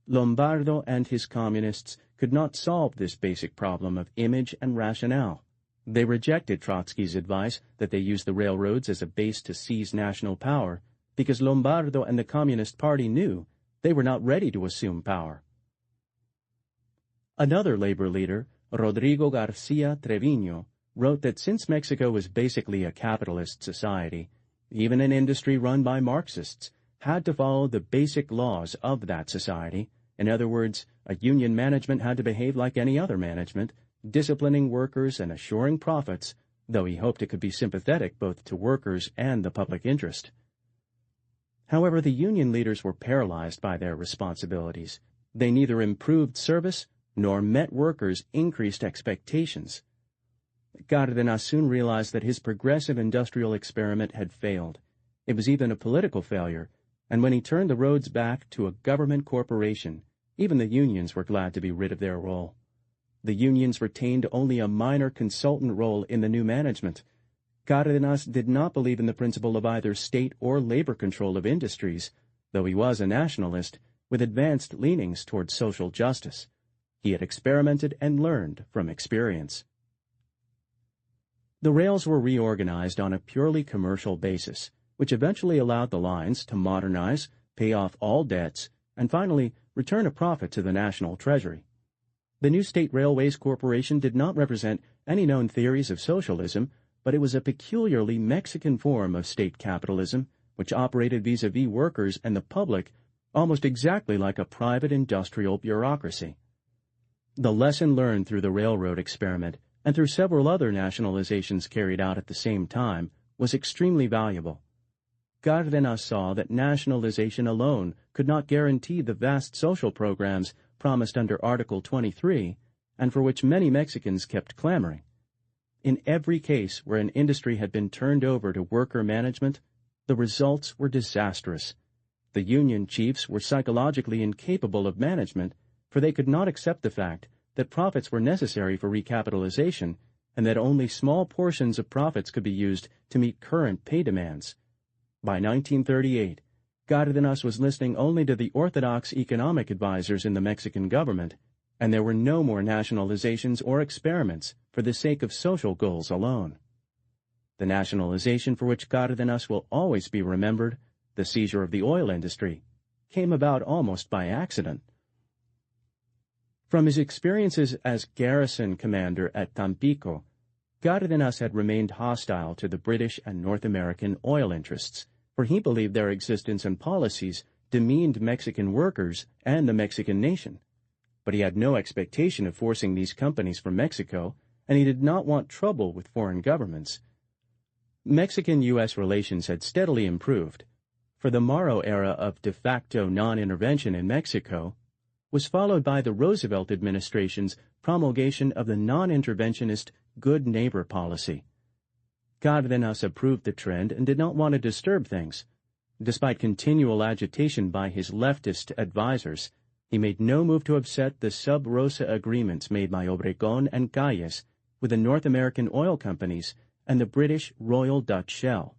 Lombardo and his communists could not solve this basic problem of image and rationale. They rejected Trotsky's advice that they use the railroads as a base to seize national power, because Lombardo and the Communist Party knew they were not ready to assume power. Another labor leader, Rodrigo Garcia Trevino, wrote that since Mexico was basically a capitalist society, even an industry run by Marxists had to follow the basic laws of that society. In other words, a union management had to behave like any other management, disciplining workers and assuring profits, though he hoped it could be sympathetic both to workers and the public interest. However, the union leaders were paralyzed by their responsibilities. They neither improved service nor met workers' increased expectations. Cárdenas soon realized that his progressive industrial experiment had failed. It was even a political failure, and when he turned the roads back to a government corporation, even the unions were glad to be rid of their role. The unions retained only a minor consultant role in the new management. Cárdenas did not believe in the principle of either state or labor control of industries, though he was a nationalist with advanced leanings toward social justice. He had experimented and learned from experience. The rails were reorganized on a purely commercial basis, which eventually allowed the lines to modernize, pay off all debts, and finally return a profit to the national treasury. The new State Railways Corporation did not represent any known theories of socialism, but it was a peculiarly Mexican form of state capitalism, which operated vis-à-vis workers and the public almost exactly like a private industrial bureaucracy. The lesson learned through the railroad experiment and through several other nationalizations carried out at the same time was extremely valuable. Cárdenas saw that nationalization alone could not guarantee the vast social programs promised under Article 23 and for which many Mexicans kept clamoring. In every case where an industry had been turned over to worker management, the results were disastrous. The union chiefs were psychologically incapable of management, for they could not accept the fact that profits were necessary for recapitalization and that only small portions of profits could be used to meet current pay demands. By 1938, Cárdenas was listening only to the orthodox economic advisors in the Mexican government, and there were no more nationalizations or experiments for the sake of social goals alone. The nationalization for which Cárdenas will always be remembered, the seizure of the oil industry, came about almost by accident. From his experiences as garrison commander at Tampico, Cárdenas had remained hostile to the British and North American oil interests, for he believed their existence and policies demeaned Mexican workers and the Mexican nation. But he had no expectation of forcing these companies from Mexico, and he did not want trouble with foreign governments. Mexican-U.S. relations had steadily improved, for the Morrow era of de facto non-intervention in Mexico was followed by the Roosevelt administration's promulgation of the non-interventionist good neighbor policy. Cárdenas approved the trend and did not want to disturb things. Despite continual agitation by his leftist advisors, he made no move to upset the sub rosa agreements made by Obregón and Calles with the North American oil companies and the British Royal Dutch Shell.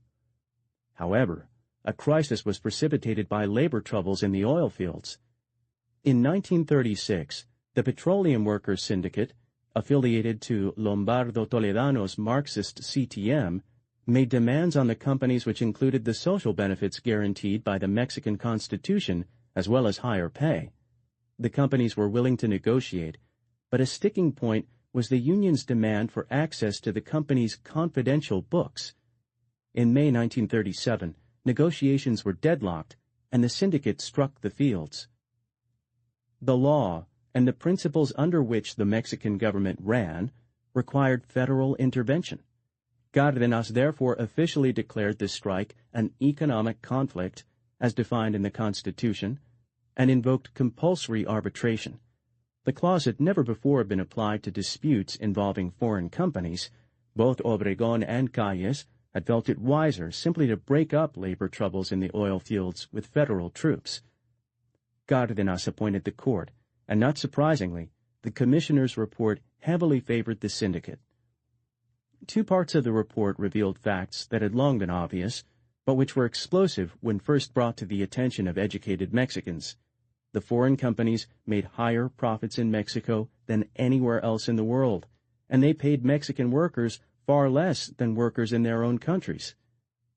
However, a crisis was precipitated by labor troubles in the oil fields. In 1936, the Petroleum Workers Syndicate, affiliated to Lombardo Toledano's Marxist CTM, made demands on the companies which included the social benefits guaranteed by the Mexican Constitution as well as higher pay. The companies were willing to negotiate, but a sticking point was the union's demand for access to the company's confidential books. In May 1937, negotiations were deadlocked, and the syndicate struck the fields. The law and the principles under which the Mexican government ran required federal intervention. Cárdenas therefore officially declared the strike an economic conflict, as defined in the Constitution, and invoked compulsory arbitration. The clause had never before been applied to disputes involving foreign companies. Both Obregón and Calles had felt it wiser simply to break up labor troubles in the oil fields with federal troops. Cárdenas appointed the court, and not surprisingly, the commissioner's report heavily favored the syndicate. Two parts of the report revealed facts that had long been obvious, but which were explosive when first brought to the attention of educated Mexicans. The foreign companies made higher profits in Mexico than anywhere else in the world, and they paid Mexican workers far less than workers in their own countries.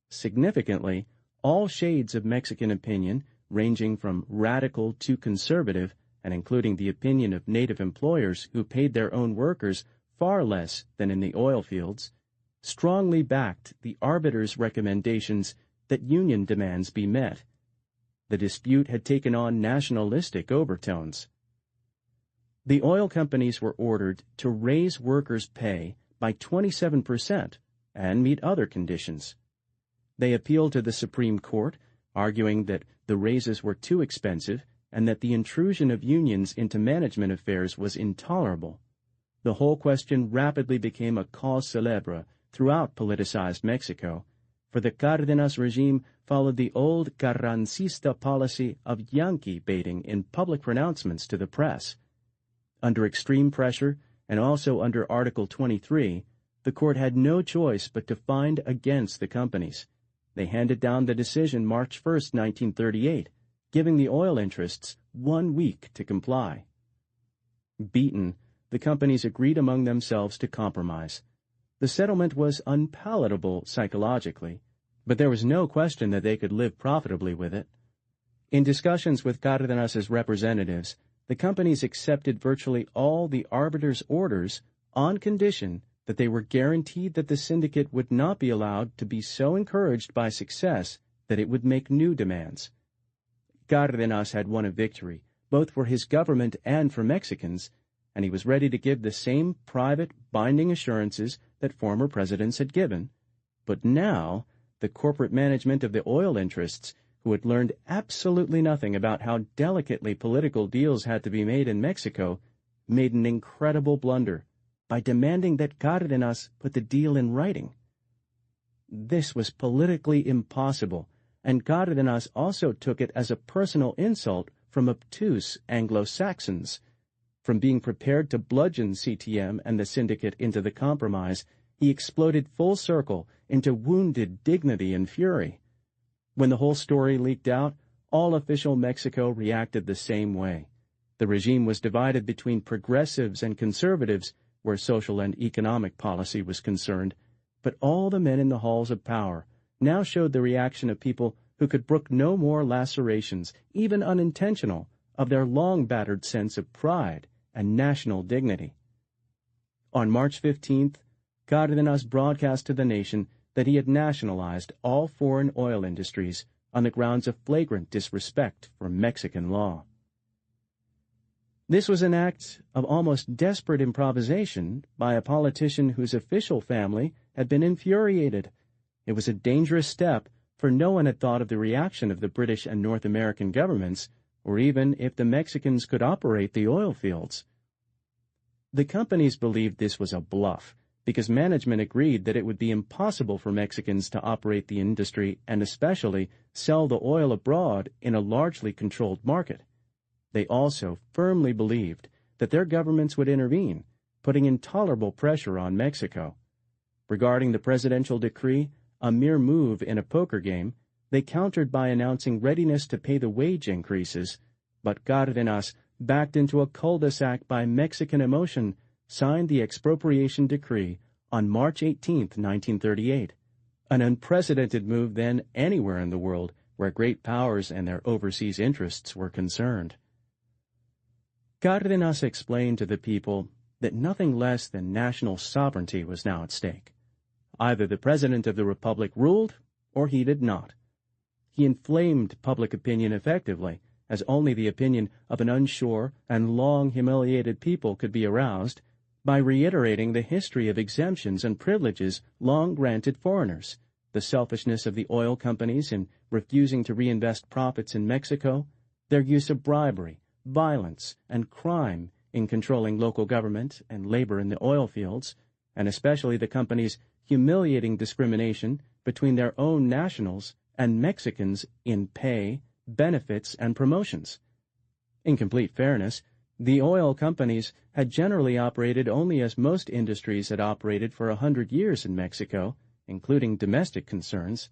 Significantly, all shades of Mexican opinion, ranging from radical to conservative, and including the opinion of native employers who paid their own workers far less than in the oil fields, strongly backed the arbiter's recommendations that union demands be met. The dispute had taken on nationalistic overtones. The oil companies were ordered to raise workers' pay by 27% and meet other conditions. They appealed to the Supreme Court, arguing that the raises were too expensive and that the intrusion of unions into management affairs was intolerable. The whole question rapidly became a cause célèbre throughout politicized Mexico, for the Cárdenas regime followed the old Carrancista policy of Yankee baiting in public pronouncements to the press. Under extreme pressure, and also under Article 23, the court had no choice but to find against the companies. They handed down the decision March 1, 1938, giving the oil interests 1 week to comply. Beaten, the companies agreed among themselves to compromise. The settlement was unpalatable psychologically, but there was no question that they could live profitably with it. In discussions with Cárdenas's representatives, the companies accepted virtually all the arbiter's orders on condition that they were guaranteed that the syndicate would not be allowed to be so encouraged by success that it would make new demands. Cárdenas had won a victory, both for his government and for Mexicans, and he was ready to give the same private, binding assurances that former presidents had given. But now, the corporate management of the oil interests, who had learned absolutely nothing about how delicately political deals had to be made in Mexico, made an incredible blunder by demanding that Cárdenas put the deal in writing. This was politically impossible, and Cárdenas also took it as a personal insult from obtuse Anglo-Saxons. From being prepared to bludgeon CTM and the syndicate into the compromise, he exploded full circle into wounded dignity and fury. When the whole story leaked out, all official Mexico reacted the same way. The regime was divided between progressives and conservatives, where social and economic policy was concerned, but all the men in the halls of power now showed the reaction of people who could brook no more lacerations, even unintentional, of their long-battered sense of pride and national dignity. On March 15th, Cárdenas broadcast to the nation that he had nationalized all foreign oil industries on the grounds of flagrant disrespect for Mexican law. This was an act of almost desperate improvisation by a politician whose official family had been infuriated. It was a dangerous step, for no one had thought of the reaction of the British and North American governments, or even if the Mexicans could operate the oil fields. The companies believed this was a bluff, because management agreed that it would be impossible for Mexicans to operate the industry and especially sell the oil abroad in a largely controlled market. They also firmly believed that their governments would intervene, putting intolerable pressure on Mexico. Regarding the presidential decree, a mere move in a poker game, they countered by announcing readiness to pay the wage increases, but Cárdenas, backed into a cul-de-sac by Mexican emotion, signed the expropriation decree on March 18, 1938, an unprecedented move then anywhere in the world where great powers and their overseas interests were concerned. Cárdenas explained to the people that nothing less than national sovereignty was now at stake. Either the President of the Republic ruled, or he did not. He inflamed public opinion effectively, as only the opinion of an unsure and long humiliated people could be aroused, by reiterating the history of exemptions and privileges long granted foreigners, the selfishness of the oil companies in refusing to reinvest profits in Mexico, their use of bribery, violence, and crime in controlling local government and labor in the oil fields, and especially the companies' humiliating discrimination between their own nationals and Mexicans in pay, benefits, and promotions. In complete fairness, the oil companies had generally operated only as most industries had operated for 100 years in Mexico, including domestic concerns.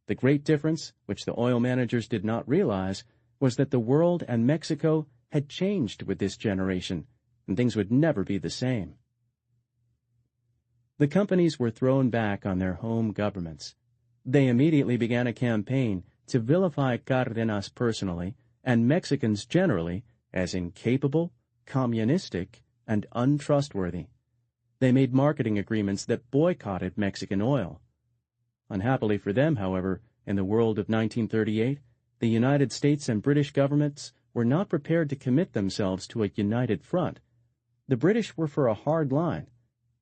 The great difference, which the oil managers did not realize, was that the world and Mexico had changed with this generation, and things would never be the same. The companies were thrown back on their home governments. They immediately began a campaign to vilify Cárdenas personally and Mexicans generally as incapable, communistic, and untrustworthy. They made marketing agreements that boycotted Mexican oil. Unhappily for them, however, in the world of 1938, the United States and British governments were not prepared to commit themselves to a united front. The British were for a hard line.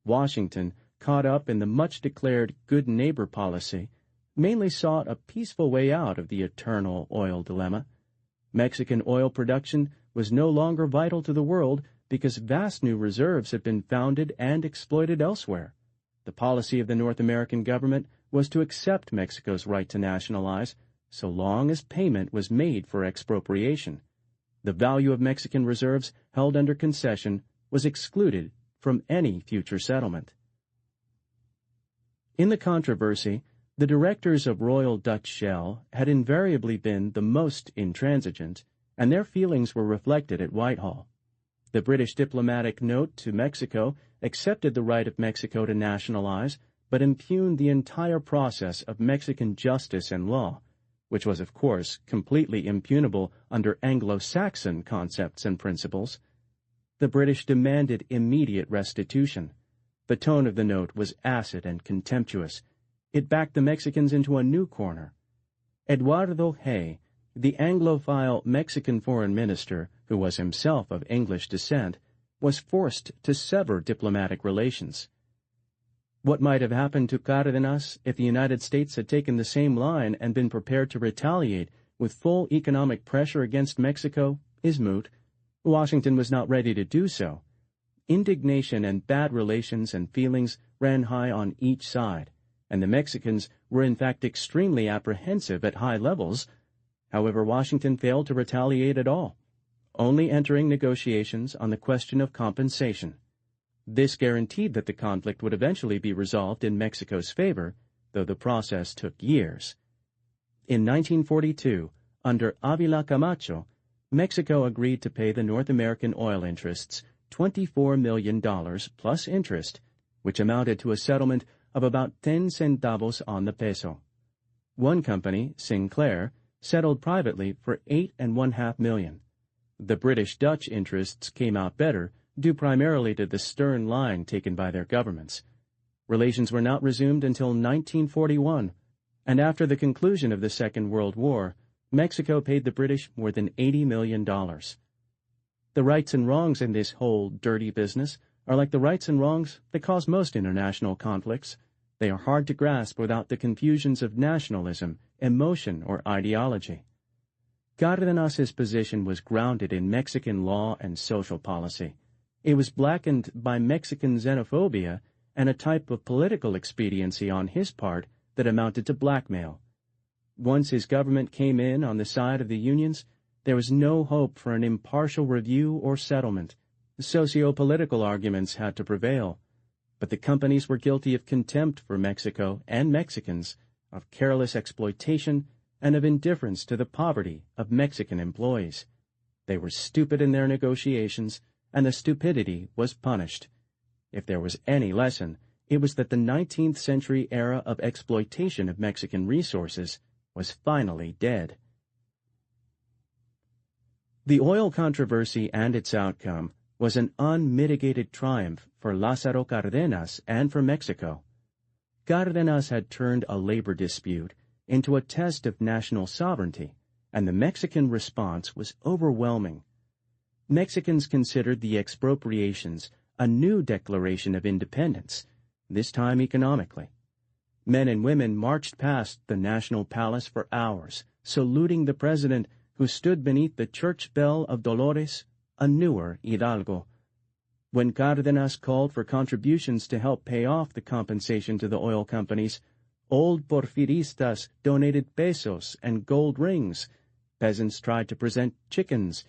Washington, caught up in the much-declared good neighbor policy, mainly sought a peaceful way out of the eternal oil dilemma. Mexican oil production was no longer vital to the world because vast new reserves had been founded and exploited elsewhere. The policy of the North American government was to accept Mexico's right to nationalize, so long as payment was made for expropriation. The value of Mexican reserves held under concession was excluded from any future settlement. In the controversy, the directors of Royal Dutch Shell had invariably been the most intransigent, and their feelings were reflected at Whitehall. The British diplomatic note to Mexico accepted the right of Mexico to nationalize, but impugned the entire process of Mexican justice and law, which was, of course, completely impugnable under Anglo-Saxon concepts and principles. The British demanded immediate restitution. The tone of the note was acid and contemptuous. It backed the Mexicans into a new corner. Eduardo Hay, The Anglophile Mexican foreign minister, who was himself of English descent, was forced to sever diplomatic relations. What might have happened to Cárdenas if the United States had taken the same line and been prepared to retaliate with full economic pressure against Mexico is moot. Washington was not ready to do so. Indignation and bad relations and feelings ran high on each side, and the Mexicans were in fact extremely apprehensive at high levels. However, Washington failed to retaliate at all, only entering negotiations on the question of compensation. This guaranteed that the conflict would eventually be resolved in Mexico's favor, though the process took years. In 1942, under Avila Camacho, Mexico agreed to pay the North American oil interests $24 million plus interest, which amounted to a settlement of about 10 centavos on the peso. One company, Sinclair, settled privately for $8.5 million. The British-Dutch interests came out better, due primarily to the stern line taken by their governments. Relations were not resumed until 1941, and after the conclusion of the Second World War, Mexico paid the British more than $80 million. The rights and wrongs in this whole dirty business are like the rights and wrongs that cause most international conflicts. They are hard to grasp without the confusions of nationalism, emotion, or ideology. Cárdenas's position was grounded in Mexican law and social policy. It was blackened by Mexican xenophobia and a type of political expediency on his part that amounted to blackmail. Once his government came in on the side of the unions, there was no hope for an impartial review or settlement. Socio-political arguments had to prevail, but the companies were guilty of contempt for Mexico and Mexicans, of careless exploitation, and of indifference to the poverty of Mexican employees. They were stupid in their negotiations, and the stupidity was punished. If there was any lesson, it was that the 19th century era of exploitation of Mexican resources was finally dead. The oil controversy and its outcome was an unmitigated triumph for Lázaro Cárdenas and for Mexico. Cárdenas had turned a labor dispute into a test of national sovereignty, and the Mexican response was overwhelming. Mexicans considered the expropriations a new declaration of independence, this time economically. Men and women marched past the National Palace for hours, saluting the president who stood beneath the church bell of Dolores, a newer Hidalgo. When Cárdenas called for contributions to help pay off the compensation to the oil companies, old Porfiristas donated pesos and gold rings. Peasants tried to present chickens.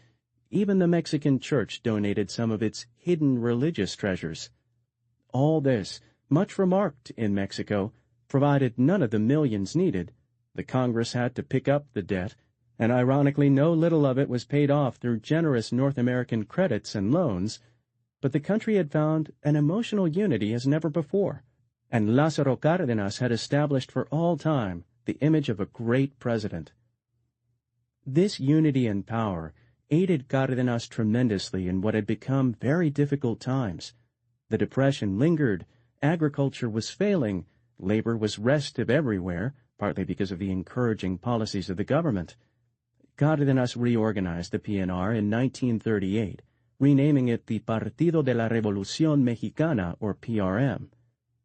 Even the Mexican church donated some of its hidden religious treasures. All this, much remarked in Mexico, provided none of the millions needed. The Congress had to pick up the debt, and ironically no little of it was paid off through generous North American credits and loans. But the country had found an emotional unity as never before, and Lázaro Cárdenas had established for all time the image of a great president. This unity and power aided Cárdenas tremendously in what had become very difficult times. The Depression lingered, agriculture was failing, labor was restive everywhere, partly because of the encouraging policies of the government. Cárdenas reorganized the PNR in 1938, renaming it the Partido de la Revolución Mexicana, or PRM.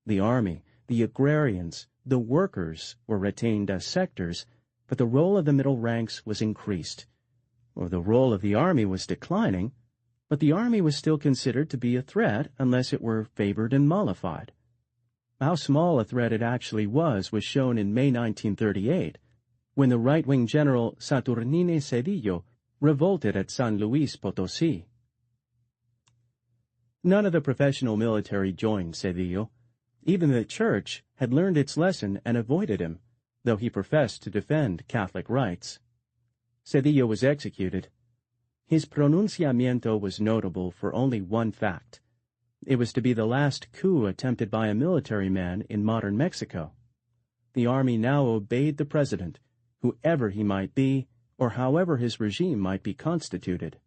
The army, the agrarians, the workers were retained as sectors, but the role of the middle ranks was increased. Or the role of the army was declining, but the army was still considered to be a threat unless it were favored and mollified. How small a threat it actually was shown in May 1938, when the right-wing general Saturnine Cedillo revolted at San Luis Potosí. None of the professional military joined Cedillo. Even the church had learned its lesson and avoided him, though he professed to defend Catholic rights. Cedillo was executed. His pronunciamiento was notable for only one fact. It was to be the last coup attempted by a military man in modern Mexico. The army now obeyed the president, whoever he might be, or however his regime might be constituted.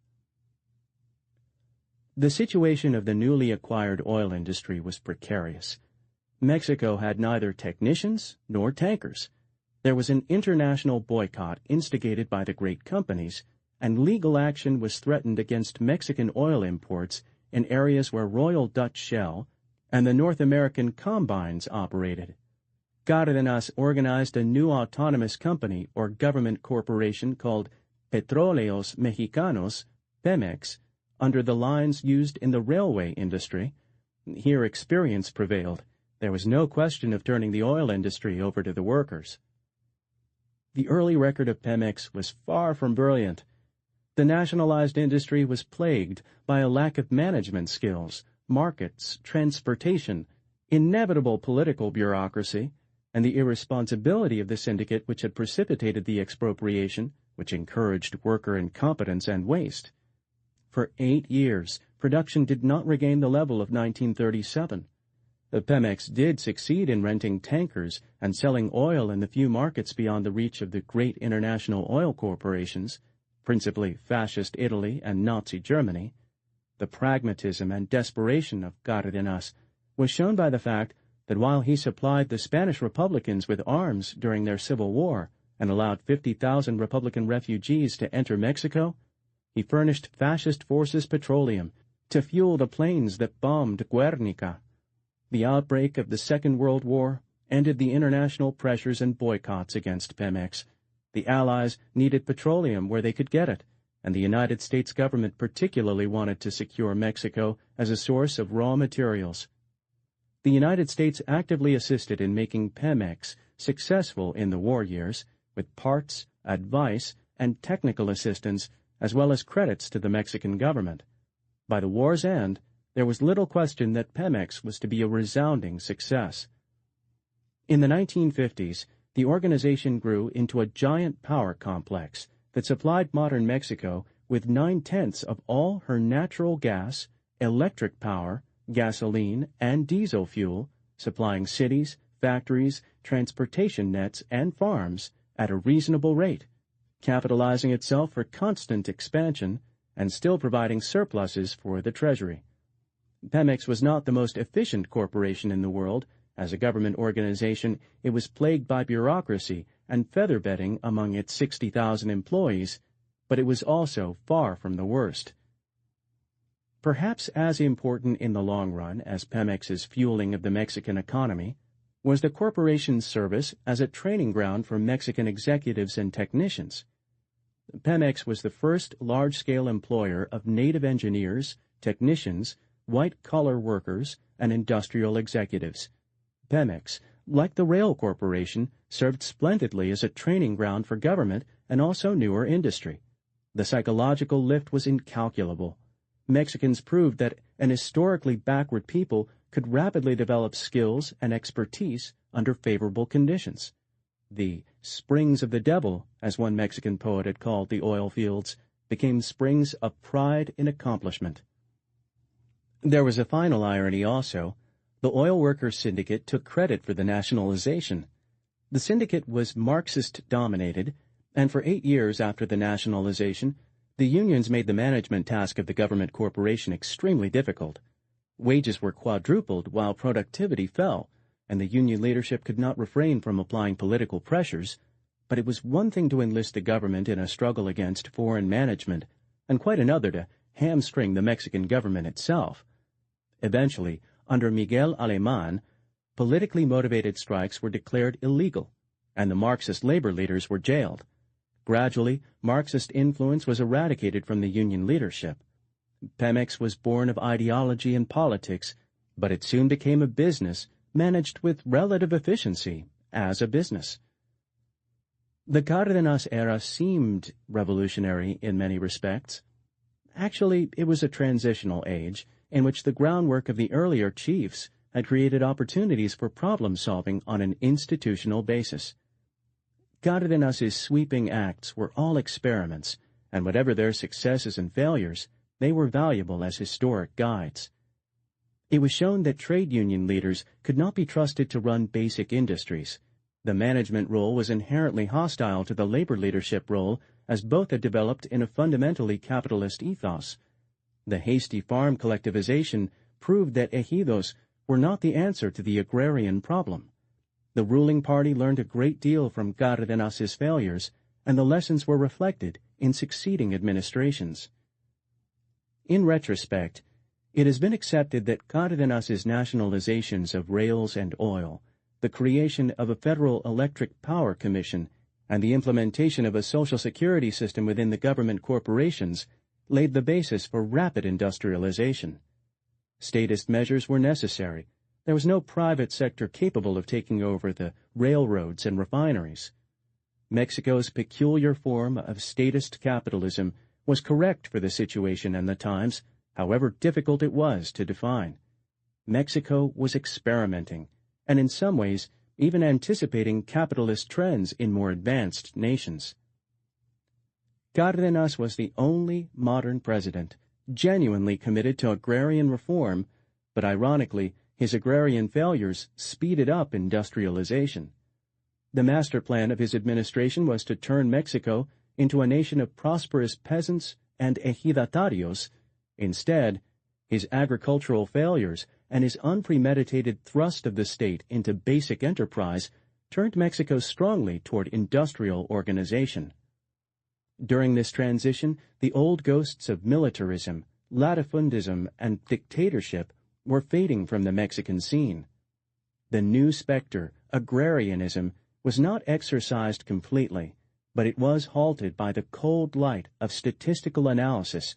The situation of the newly acquired oil industry was precarious. Mexico had neither technicians nor tankers. There was an international boycott instigated by the great companies, and legal action was threatened against Mexican oil imports in areas where Royal Dutch Shell and the North American combines operated. Cárdenas organized a new autonomous company or government corporation called Petróleos Mexicanos, Pemex, under the lines used in the railway industry. Here experience prevailed. There was no question of turning the oil industry over to the workers. The early record of Pemex was far from brilliant. The nationalized industry was plagued by a lack of management skills, markets, transportation, inevitable political bureaucracy, and the irresponsibility of the syndicate which had precipitated the expropriation, which encouraged worker incompetence and waste. For 8 years, production did not regain the level of 1937. The Pemex did succeed in renting tankers and selling oil in the few markets beyond the reach of the great international oil corporations, principally Fascist Italy and Nazi Germany. The pragmatism and desperation of Cárdenas was shown by the fact that while he supplied the Spanish Republicans with arms during their civil war and allowed 50,000 Republican refugees to enter Mexico, he furnished fascist forces petroleum to fuel the planes that bombed Guernica. The outbreak of the Second World War ended the international pressures and boycotts against Pemex. The Allies needed petroleum where they could get it, and the United States government particularly wanted to secure Mexico as a source of raw materials. The United States actively assisted in making Pemex successful in the war years, with parts, advice, and technical assistance, as well as credits to the Mexican government. By the war's end, there was little question that Pemex was to be a resounding success. In the 1950s, the organization grew into a giant power complex that supplied modern Mexico with 9/10 of all her natural gas, electric power, gasoline, and diesel fuel, supplying cities, factories, transportation nets, and farms at a reasonable rate, capitalizing itself for constant expansion and still providing surpluses for the Treasury. Pemex was not the most efficient corporation in the world. As a government organization, it was plagued by bureaucracy and feather-bedding among its 60,000 employees, but it was also far from the worst. Perhaps as important in the long run as Pemex's fueling of the Mexican economy was the corporation's service as a training ground for Mexican executives and technicians. Pemex was the first large-scale employer of native engineers, technicians, white-collar workers, and industrial executives. Pemex, like the rail corporation, served splendidly as a training ground for government and also newer industry. The psychological lift was incalculable. Mexicans proved that an historically backward people could rapidly develop skills and expertise under favorable conditions. The springs of the devil, as one Mexican poet had called the oil fields, became springs of pride in accomplishment. There was a final irony also. The oil workers' syndicate took credit for the nationalization. The syndicate was Marxist-dominated, and for 8 years after the nationalization, the unions made the management task of the government corporation extremely difficult. Wages were quadrupled while productivity fell, and the union leadership could not refrain from applying political pressures, but it was one thing to enlist the government in a struggle against foreign management, and quite another to hamstring the Mexican government itself. Eventually, under Miguel Alemán, politically motivated strikes were declared illegal, and the Marxist labor leaders were jailed. Gradually, Marxist influence was eradicated from the union leadership. Pemex was born of ideology and politics, but it soon became a business managed with relative efficiency as a business. The Cárdenas era seemed revolutionary in many respects. Actually, it was a transitional age in which the groundwork of the earlier chiefs had created opportunities for problem-solving on an institutional basis. Cárdenas's sweeping acts were all experiments, and whatever their successes and failures, they were valuable as historic guides. It was shown that trade union leaders could not be trusted to run basic industries. The management role was inherently hostile to the labor leadership role, as both had developed in a fundamentally capitalist ethos. The hasty farm collectivization proved that ejidos were not the answer to the agrarian problem. The ruling party learned a great deal from Cárdenas's failures, and the lessons were reflected in succeeding administrations. In retrospect, it has been accepted that Cárdenas's nationalizations of rails and oil, the creation of a federal electric power commission, and the implementation of a social security system within the government corporations laid the basis for rapid industrialization. Statist measures were necessary. There was no private sector capable of taking over the railroads and refineries. Mexico's peculiar form of statist capitalism was correct for the situation and the times, however difficult it was to define. Mexico was experimenting, and in some ways even anticipating capitalist trends in more advanced nations. Cárdenas was the only modern president genuinely committed to agrarian reform, but ironically, his agrarian failures speeded up industrialization. The master plan of his administration was to turn Mexico into a nation of prosperous peasants and ejidatarios. Instead, his agricultural failures and his unpremeditated thrust of the state into basic enterprise turned Mexico strongly toward industrial organization. During this transition, the old ghosts of militarism, latifundism, and dictatorship were fading from the Mexican scene. The new specter, agrarianism, was not exorcised completely, but it was halted by the cold light of statistical analysis,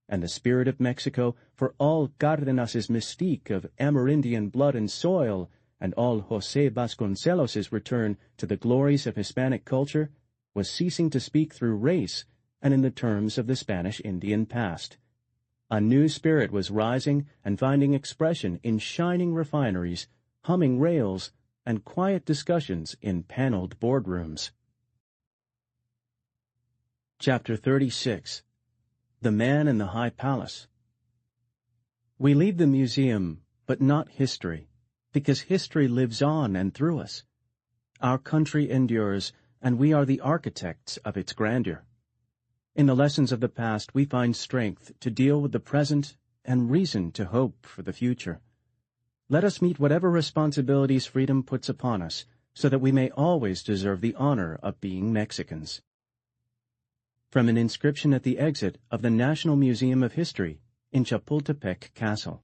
and the spirit of Mexico, for all Cárdenas's mystique of Amerindian blood and soil, and all José Vasconcelos's return to the glories of Hispanic culture, was ceasing to speak through race and in the terms of the Spanish Indian past. A new spirit was rising and finding expression in shining refineries, humming rails, and quiet discussions in paneled boardrooms. Chapter 36. The Man in the High Palace. We leave the museum, but not history, because history lives on and through us. Our country endures, and we are the architects of its grandeur. In the lessons of the past we find strength to deal with the present and reason to hope for the future. Let us meet whatever responsibilities freedom puts upon us, so that we may always deserve the honor of being Mexicans. From an inscription at the exit of the National Museum of History in Chapultepec Castle.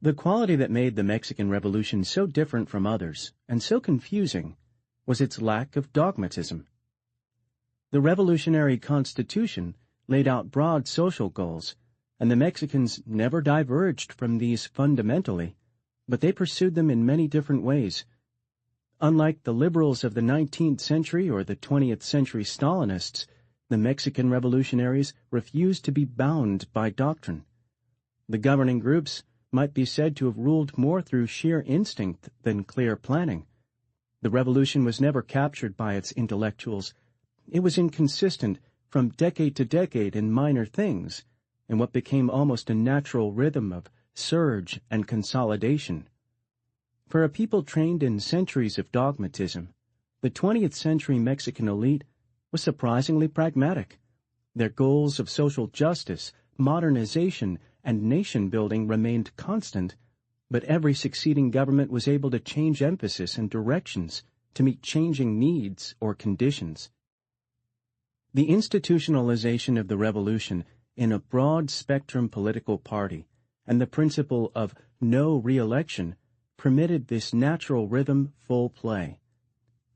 The quality that made the Mexican Revolution so different from others and so confusing was its lack of dogmatism. The revolutionary constitution laid out broad social goals, and the Mexicans never diverged from these fundamentally, but they pursued them in many different ways. Unlike the liberals of the 19th century or the 20th century Stalinists, the Mexican revolutionaries refused to be bound by doctrine. The governing groups might be said to have ruled more through sheer instinct than clear planning. The revolution was never captured by its intellectuals. It was inconsistent from decade to decade in minor things, in what became almost a natural rhythm of surge and consolidation. For a people trained in centuries of dogmatism, the 20th century Mexican elite was surprisingly pragmatic. Their goals of social justice, modernization, and nation-building remained constant, but every succeeding government was able to change emphasis and directions to meet changing needs or conditions. The institutionalization of the revolution in a broad-spectrum political party and the principle of no re-election permitted this natural rhythm full play.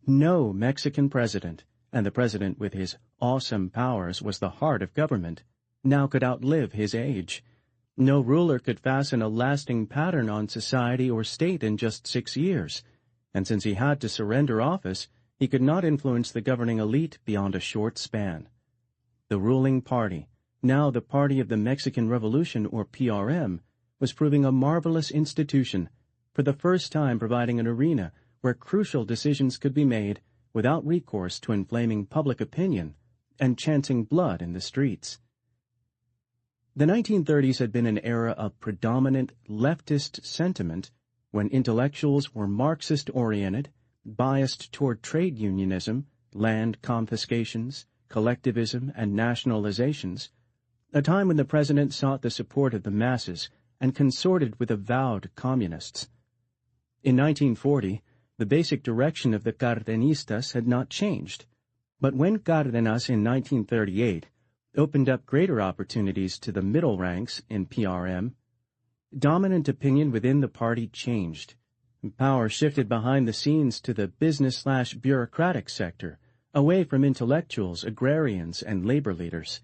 No Mexican president, and the president with his awesome powers was the heart of government, now could outlive his age. No ruler could fasten a lasting pattern on society or state in just 6 years, and since he had to surrender office, he could not influence the governing elite beyond a short span. The ruling party, now the Party of the Mexican Revolution, or PRM, was proving a marvelous institution, for the first time providing an arena where crucial decisions could be made without recourse to inflaming public opinion and chancing blood in the streets. The 1930s had been an era of predominant leftist sentiment when intellectuals were Marxist-oriented, biased toward trade unionism, land confiscations, collectivism, and nationalizations, a time when the president sought the support of the masses and consorted with avowed communists. In 1940, the basic direction of the Cardenistas had not changed, but when Cárdenas in 1938 opened up greater opportunities to the middle ranks in PRM, dominant opinion within the party changed. Power shifted behind the scenes to the business/bureaucratic sector, away from intellectuals, agrarians, and labor leaders.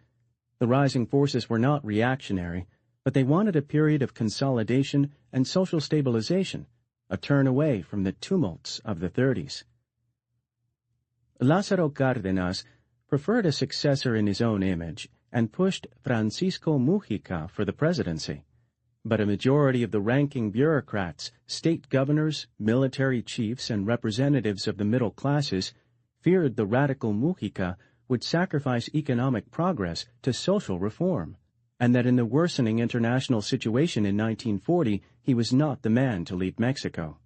The rising forces were not reactionary, but they wanted a period of consolidation and social stabilization, a turn away from the tumults of the 30s. Lázaro Cárdenas preferred a successor in his own image and pushed Francisco Mujica for the presidency. But a majority of the ranking bureaucrats, state governors, military chiefs, and representatives of the middle classes feared the radical Mujica would sacrifice economic progress to social reform, and that in the worsening international situation in 1940 he was not the man to lead Mexico.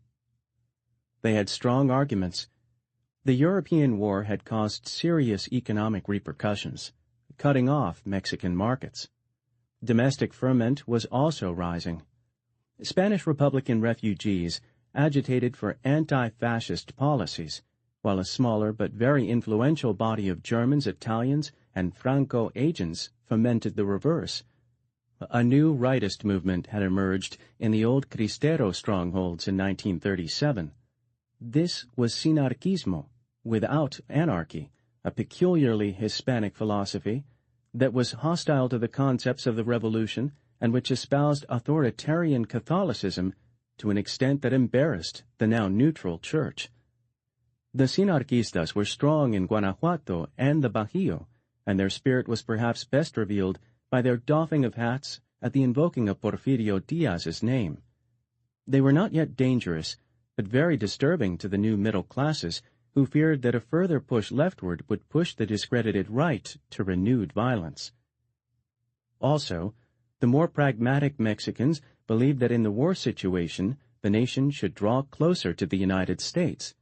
They had strong arguments. The European War had caused serious economic repercussions, cutting off Mexican markets. Domestic ferment was also rising. Spanish Republican refugees agitated for anti-fascist policies, while a smaller but very influential body of Germans, Italians, and Franco agents fomented the reverse. A new rightist movement had emerged in the old Cristero strongholds in 1937. This was sinarquismo, without anarchy, a peculiarly Hispanic philosophy that was hostile to the concepts of the Revolution and which espoused authoritarian Catholicism to an extent that embarrassed the now neutral church. The sinarquistas were strong in Guanajuato and the Bajío, and their spirit was perhaps best revealed by their doffing of hats at the invoking of Porfirio Diaz's name. They were not yet dangerous, but very disturbing to the new middle classes, who feared that a further push leftward would push the discredited right to renewed violence. Also, the more pragmatic Mexicans believed that in the war situation the nation should draw closer to the United States.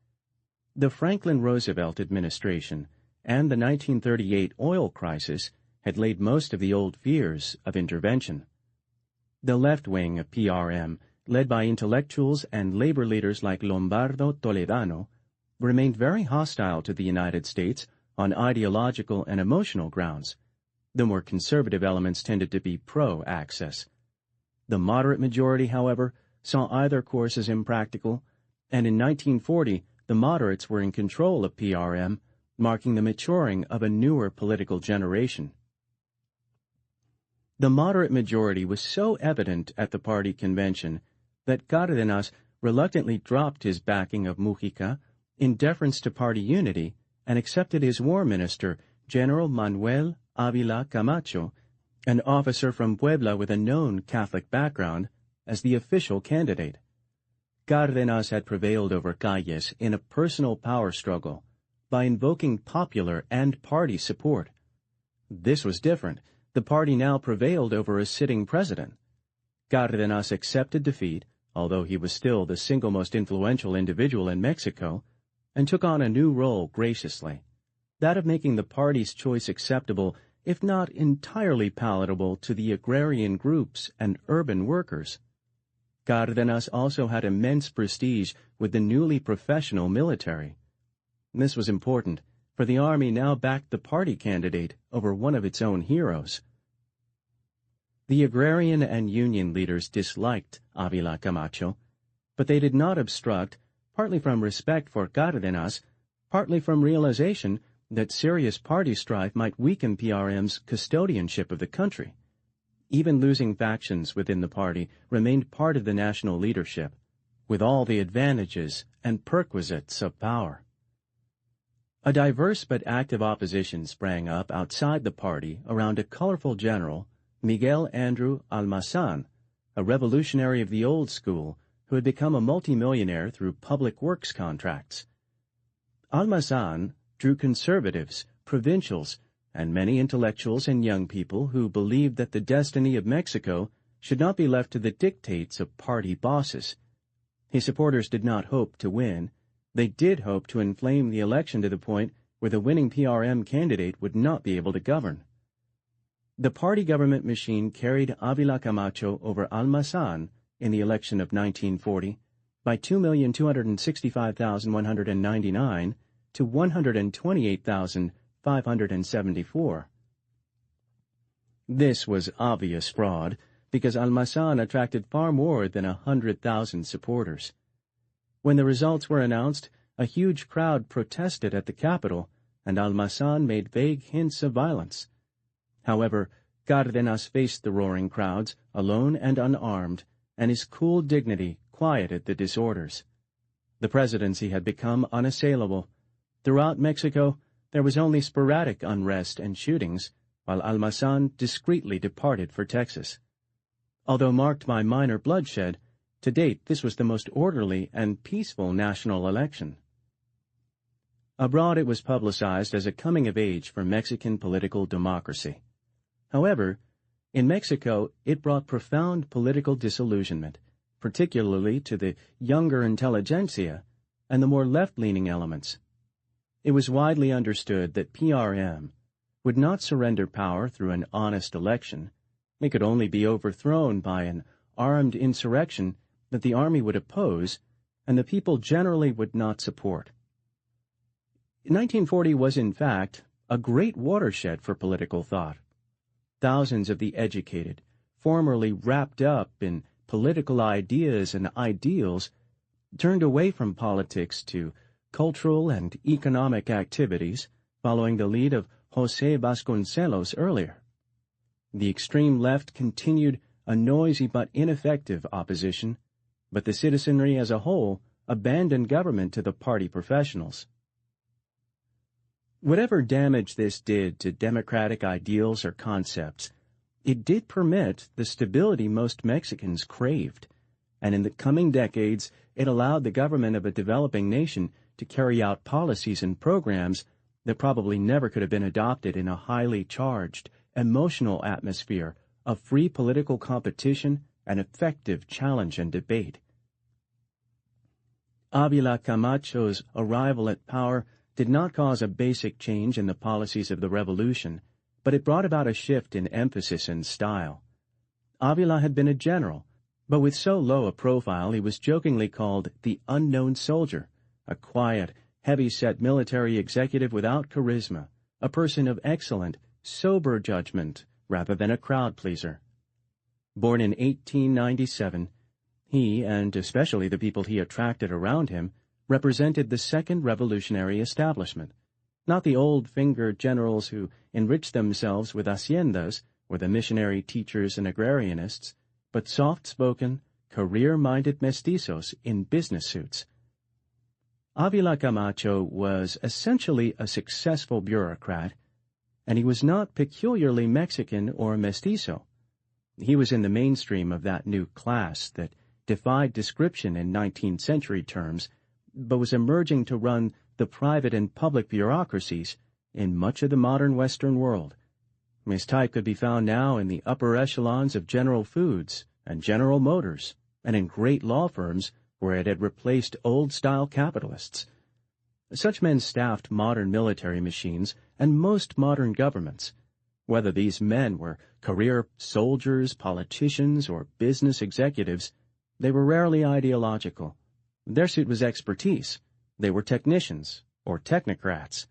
The Franklin Roosevelt administration and the 1938 oil crisis had laid most of the old fears of intervention. The left wing of PRM, led by intellectuals and labor leaders like Lombardo Toledano, remained very hostile to the United States on ideological and emotional grounds. The more conservative elements tended to be pro-access. The moderate majority, however, saw either course as impractical, and in 1940 the moderates were in control of PRM, marking the maturing of a newer political generation. The moderate majority was so evident at the party convention that Cárdenas reluctantly dropped his backing of Mujica in deference to party unity and accepted his war minister, General Manuel Ávila Camacho, an officer from Puebla with a known Catholic background, as the official candidate. Cárdenas had prevailed over Calles in a personal power struggle by invoking popular and party support. This was different. The party now prevailed over a sitting president. Cárdenas accepted defeat, although he was still the single most influential individual in Mexico, and took on a new role graciously, that of making the party's choice acceptable, if not entirely palatable, to the agrarian groups and urban workers. Cárdenas also had immense prestige with the newly professional military. This was important, for the army now backed the party candidate over one of its own heroes. The agrarian and union leaders disliked Ávila Camacho, but they did not obstruct, partly from respect for Cárdenas, partly from realization that serious party strife might weaken PRM's custodianship of the country. Even losing factions within the party remained part of the national leadership, with all the advantages and perquisites of power. A diverse but active opposition sprang up outside the party around a colorful general, Miguel Andrew Almazan, a revolutionary of the old school who had become a multimillionaire through public works contracts. Almazan drew conservatives, provincials, and many intellectuals and young people who believed that the destiny of Mexico should not be left to the dictates of party bosses. His supporters did not hope to win. They did hope to inflame the election to the point where the winning PRM candidate would not be able to govern. The party government machine carried Ávila Camacho over Almazan in the election of 1940, by 2,265,199 to 128,574. This was obvious fraud, because Almazan attracted far more than 100,000 supporters. When the results were announced, a huge crowd protested at the capital, and Almazan made vague hints of violence. However, Cárdenas faced the roaring crowds, alone and unarmed, and his cool dignity quieted the disorders. The presidency had become unassailable. Throughout Mexico, there was only sporadic unrest and shootings, while Almazan discreetly departed for Texas. Although marked by minor bloodshed, to date this was the most orderly and peaceful national election. Abroad it was publicized as a coming-of-age for Mexican political democracy. However, in Mexico it brought profound political disillusionment, particularly to the younger intelligentsia and the more left-leaning elements. It was widely understood that PRM would not surrender power through an honest election. It could only be overthrown by an armed insurrection that the army would oppose and the people generally would not support. 1940 was, in fact, a great watershed for political thought. Thousands of the educated, formerly wrapped up in political ideas and ideals, turned away from politics to cultural and economic activities, following the lead of José Vasconcelos earlier. The extreme left continued a noisy but ineffective opposition, but the citizenry as a whole abandoned government to the party professionals. Whatever damage this did to democratic ideals or concepts, it did permit the stability most Mexicans craved, and in the coming decades it allowed the government of a developing nation to carry out policies and programs that probably never could have been adopted in a highly charged, emotional atmosphere of free political competition and effective challenge and debate. Ávila Camacho's arrival at power did not cause a basic change in the policies of the revolution, but it brought about a shift in emphasis and style. Ávila had been a general, but with so low a profile he was jokingly called the unknown soldier, a quiet, heavy-set military executive without charisma, a person of excellent, sober judgment rather than a crowd-pleaser. Born in 1897, he, and especially the people he attracted around him, represented the second revolutionary establishment, not the old-fingered generals who enriched themselves with haciendas or the missionary teachers and agrarianists, but soft-spoken, career-minded mestizos in business suits. Ávila Camacho was essentially a successful bureaucrat, and he was not peculiarly Mexican or mestizo. He was in the mainstream of that new class that defied description in 19th century terms, but was emerging to run the private and public bureaucracies in much of the modern Western world. His type could be found now in the upper echelons of General Foods and General Motors, and in great law firms where it had replaced old-style capitalists. Such men staffed modern military machines and most modern governments. Whether these men were career soldiers, politicians, or business executives, they were rarely ideological. Their suit was expertise. They were technicians, or technocrats.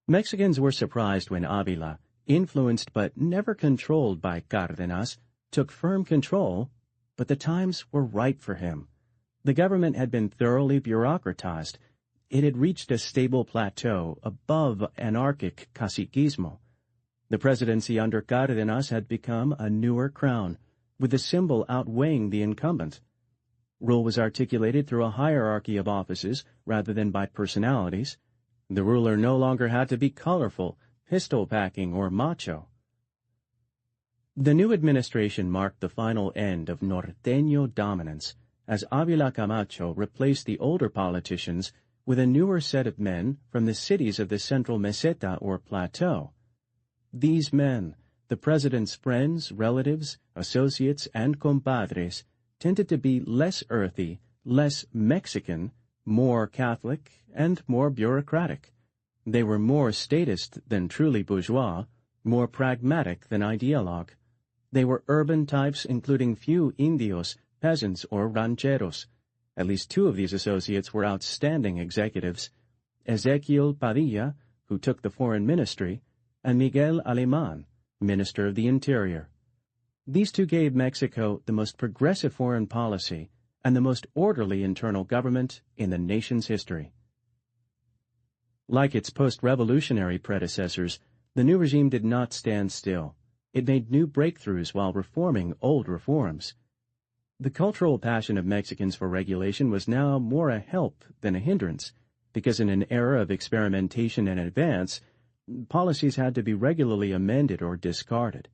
Mexicans were surprised when Ávila, influenced but never controlled by Cárdenas, took firm control, but the times were right for him. The government had been thoroughly bureaucratized. It had reached a stable plateau above anarchic caciquismo. The presidency under Cárdenas had become a newer crown, with the symbol outweighing the incumbent. Rule was articulated through a hierarchy of offices rather than by personalities. The ruler no longer had to be colorful, pistol-packing, or macho. The new administration marked the final end of norteño dominance, as Ávila Camacho replaced the older politicians with a newer set of men from the cities of the central meseta or plateau. These men, the president's friends, relatives, associates, and compadres, tended to be less earthy, less Mexican, more Catholic, and more bureaucratic. They were more statist than truly bourgeois, more pragmatic than ideologue. They were urban types including few indios, peasants or rancheros. At least two of these associates were outstanding executives: Ezequiel Padilla, who took the foreign ministry, and Miguel Alemán, Minister of the Interior. These two gave Mexico the most progressive foreign policy and the most orderly internal government in the nation's history. Like its post-revolutionary predecessors, the new regime did not stand still. It made new breakthroughs while reforming old reforms. The cultural passion of Mexicans for regulation was now more a help than a hindrance, because in an era of experimentation and advance, policies had to be regularly amended or discarded.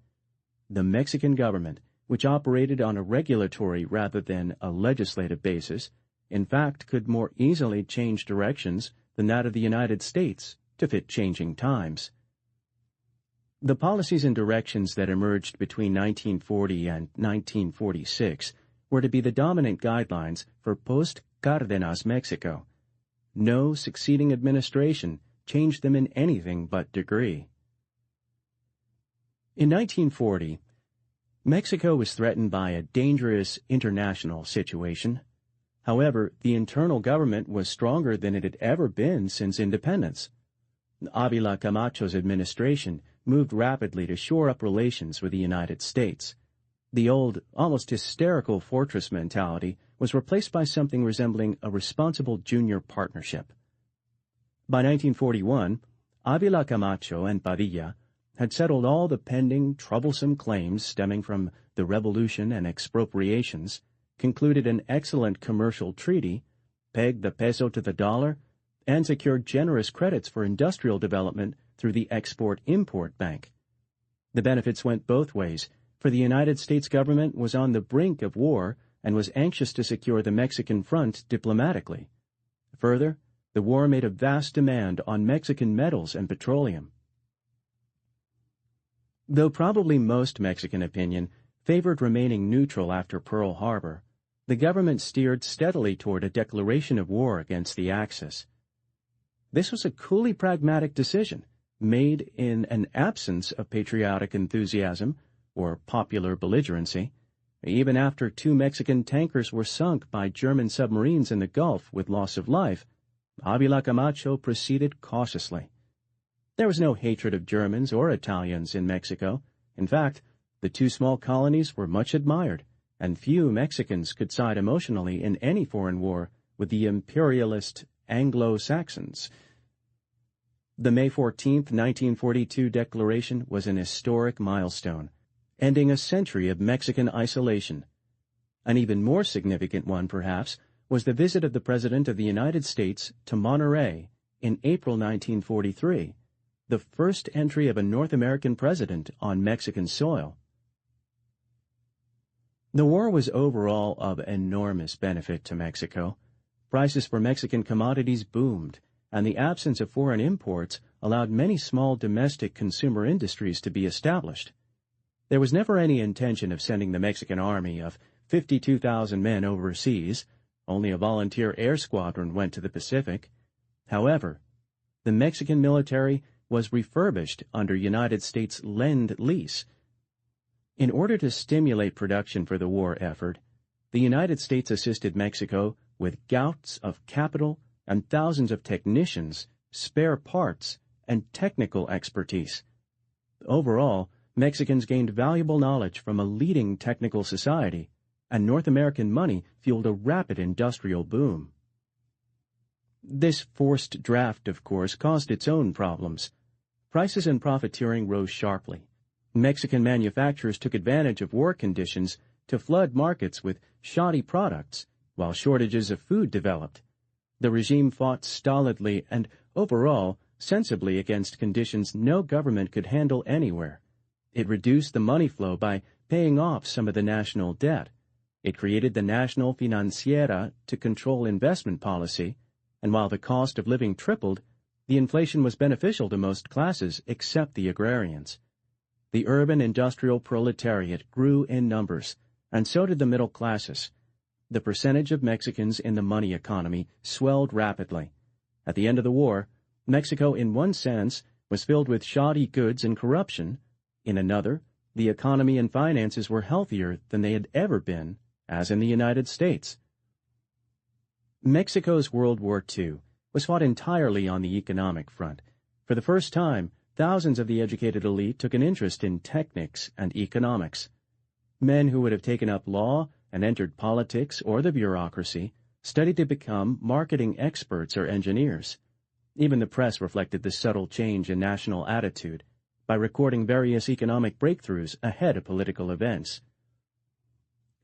The Mexican government, which operated on a regulatory rather than a legislative basis, in fact could more easily change directions than that of the United States to fit changing times. The policies and directions that emerged between 1940 and 1946 were to be the dominant guidelines for post-Cárdenas Mexico. No succeeding administration changed them in anything but degree. In 1940, Mexico was threatened by a dangerous international situation. However, the internal government was stronger than it had ever been since independence. Ávila Camacho's administration moved rapidly to shore up relations with the United States. The old, almost hysterical fortress mentality was replaced by something resembling a responsible junior partnership. By 1941, Ávila Camacho and Padilla had settled all the pending, troublesome claims stemming from the revolution and expropriations, concluded an excellent commercial treaty, pegged the peso to the dollar, and secured generous credits for industrial development through the Export-Import Bank. The benefits went both ways, for the United States government was on the brink of war and was anxious to secure the Mexican front diplomatically. Further, the war made a vast demand on Mexican metals and petroleum. Though probably most Mexican opinion favored remaining neutral after Pearl Harbor, the government steered steadily toward a declaration of war against the Axis. This was a coolly pragmatic decision, made in an absence of patriotic enthusiasm or popular belligerency. Even after 2 Mexican tankers were sunk by German submarines in the Gulf with loss of life, Ávila Camacho proceeded cautiously. There was no hatred of Germans or Italians in Mexico. In fact, the 2 small colonies were much admired, and few Mexicans could side emotionally in any foreign war with the imperialist Anglo-Saxons. The May 14, 1942 declaration was an historic milestone, ending a century of Mexican isolation. An even more significant one, perhaps, was the visit of the President of the United States to Monterrey in April 1943, the first entry of a North American president on Mexican soil. The war was overall of enormous benefit to Mexico. Prices for Mexican commodities boomed, and the absence of foreign imports allowed many small domestic consumer industries to be established. There was never any intention of sending the Mexican army of 52,000 men overseas. Only a volunteer air squadron went to the Pacific. However, the Mexican military was refurbished under United States Lend-Lease. In order to stimulate production for the war effort, the United States assisted Mexico with gouts of capital and thousands of technicians, spare parts, and technical expertise. Overall, Mexicans gained valuable knowledge from a leading technical society, and North American money fueled a rapid industrial boom. This forced draft, of course, caused its own problems. Prices and profiteering rose sharply. Mexican manufacturers took advantage of war conditions to flood markets with shoddy products, while shortages of food developed. The regime fought stolidly and, overall, sensibly against conditions no government could handle anywhere. It reduced the money flow by paying off some of the national debt. It created the National Financiera to control investment policy, and while the cost of living tripled, the inflation was beneficial to most classes except the agrarians. The urban industrial proletariat grew in numbers, and so did the middle classes. The percentage of Mexicans in the money economy swelled rapidly. At the end of the war, Mexico, in one sense, was filled with shoddy goods and corruption. In another, the economy and finances were healthier than they had ever been, as in the United States. Mexico's World War II was fought entirely on the economic front. For the first time, thousands of the educated elite took an interest in technics and economics. Men who would have taken up law and entered politics or the bureaucracy studied to become marketing experts or engineers. Even the press reflected this subtle change in national attitude by recording various economic breakthroughs ahead of political events.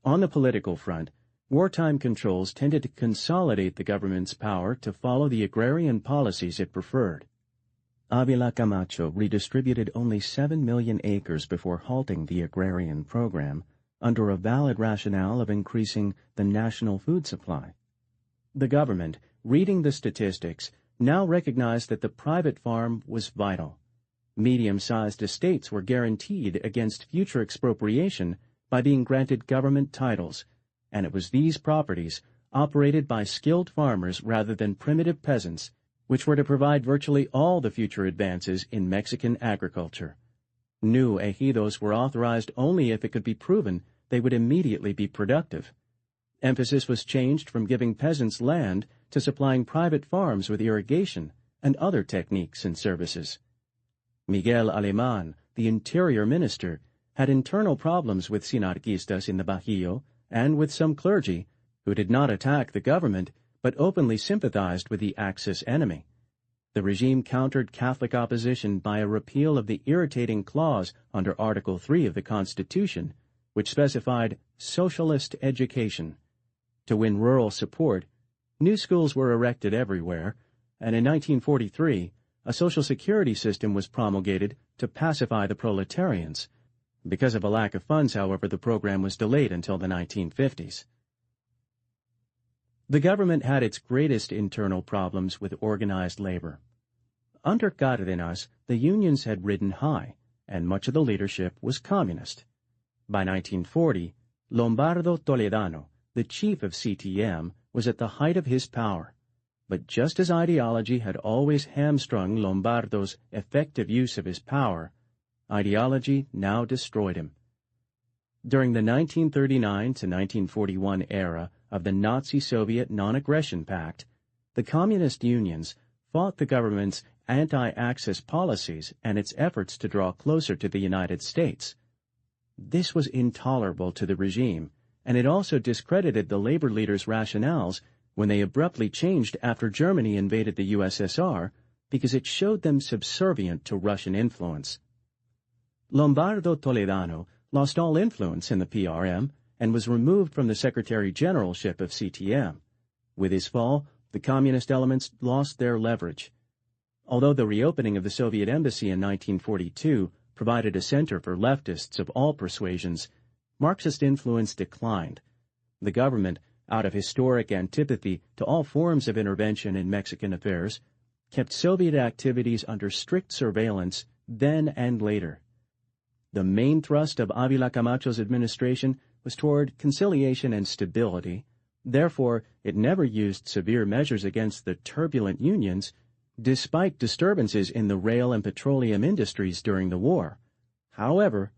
On the political front, wartime controls tended to consolidate the government's power to follow the agrarian policies it preferred. Avila Camacho redistributed only 7 million acres before halting the agrarian program under a valid rationale of increasing the national food supply. The government, reading the statistics, now recognized that the private farm was vital. Medium-sized estates were guaranteed against future expropriation by being granted government titles, and it was these properties, operated by skilled farmers rather than primitive peasants, which were to provide virtually all the future advances in Mexican agriculture. New ejidos were authorized only if it could be proven they would immediately be productive. Emphasis was changed from giving peasants land to supplying private farms with irrigation and other techniques and services. Miguel Alemán, the interior minister, had internal problems with Sinarquistas in the Bajío and with some clergy who did not attack the government but openly sympathized with the Axis enemy. The regime countered Catholic opposition by a repeal of the irritating clause under Article 3 of the Constitution, which specified socialist education. To win rural support, new schools were erected everywhere, and in 1943, a social security system was promulgated to pacify the proletarians. Because of a lack of funds, however, the program was delayed until the 1950s. The government had its greatest internal problems with organized labor. Under Cárdenas, the unions had ridden high, and much of the leadership was communist. By 1940, Lombardo Toledano, the chief of CTM, was at the height of his power. But just as ideology had always hamstrung Lombardo's effective use of his power, ideology now destroyed him. During the 1939 to 1941 era of the Nazi-Soviet Non-Aggression Pact, the communist unions fought the government's anti-Axis policies and its efforts to draw closer to the United States. This was intolerable to the regime, and it also discredited the labor leaders' rationales when they abruptly changed after Germany invaded the USSR because it showed them subservient to Russian influence. Lombardo Toledano lost all influence in the PRM and was removed from the Secretary-Generalship of CTM. With his fall, the communist elements lost their leverage. Although the reopening of the Soviet embassy in 1942 provided a center for leftists of all persuasions, Marxist influence declined. The government, out of historic antipathy to all forms of intervention in Mexican affairs, kept Soviet activities under strict surveillance then and later. The main thrust of Avila Camacho's administration was toward conciliation and stability. Therefore, it never used severe measures against the turbulent unions, despite disturbances in the rail and petroleum industries during the war. However,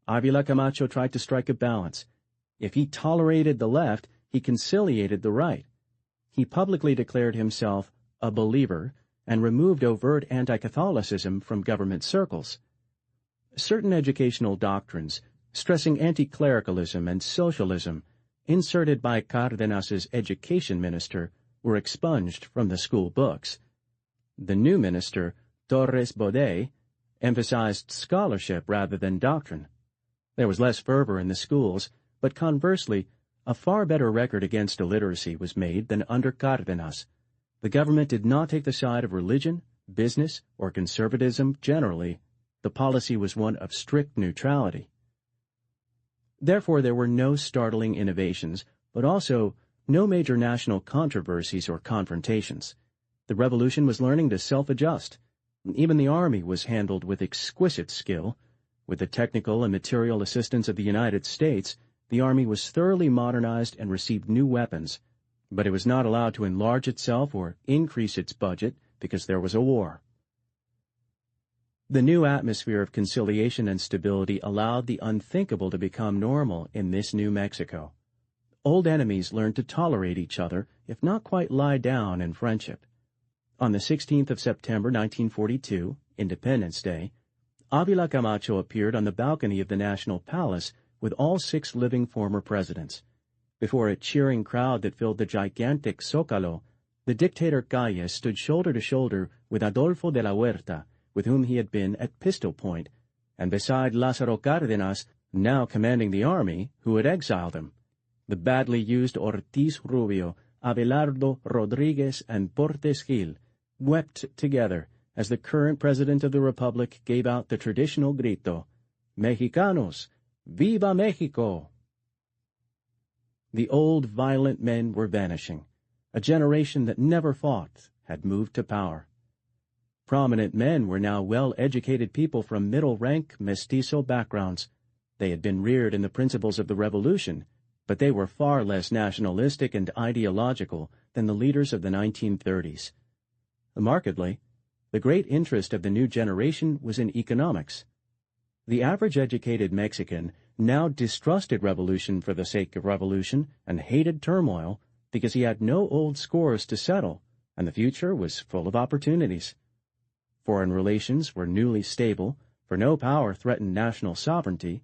Avila Camacho tried to strike a balance. If he tolerated the left, he conciliated the right. He publicly declared himself a believer and removed overt anti-Catholicism from government circles. Certain educational doctrines, stressing anti-clericalism and socialism, inserted by Cárdenas's education minister, were expunged from the school books. The new minister, Torres Bodet, emphasized scholarship rather than doctrine. There was less fervor in the schools, but conversely, a far better record against illiteracy was made than under Cárdenas. The government did not take the side of religion, business, or conservatism generally. The policy was one of strict neutrality. Therefore, there were no startling innovations, but also no major national controversies or confrontations. The revolution was learning to self-adjust. Even the army was handled with exquisite skill. With the technical and material assistance of the United States, the army was thoroughly modernized and received new weapons, but it was not allowed to enlarge itself or increase its budget because there was a war. The new atmosphere of conciliation and stability allowed the unthinkable to become normal in this new Mexico. old enemies learned to tolerate each other, if not quite lie down in friendship. On the 16th of September 1942, Independence Day, Avila Camacho appeared on the balcony of the National Palace with all 6 living former presidents. Before a cheering crowd that filled the gigantic Zócalo, the dictator Calles stood shoulder to shoulder with Adolfo de la Huerta, with whom he had been at pistol point, and beside Lázaro Cárdenas, now commanding the army, who had exiled him. The badly used Ortiz Rubio, Abelardo Rodriguez, and Portes Gil wept together as the current president of the Republic gave out the traditional grito, "Mexicanos, viva Mexico!" The old violent men were vanishing. A generation that never fought had moved to power. Prominent men were now well-educated people from middle-rank mestizo backgrounds. They had been reared in the principles of the Revolution, but they were far less nationalistic and ideological than the leaders of the 1930s. Markedly, the great interest of the new generation was in economics. The average educated Mexican now distrusted revolution for the sake of revolution and hated turmoil because he had no old scores to settle, and the future was full of opportunities. Foreign relations were newly stable, for no power threatened national sovereignty,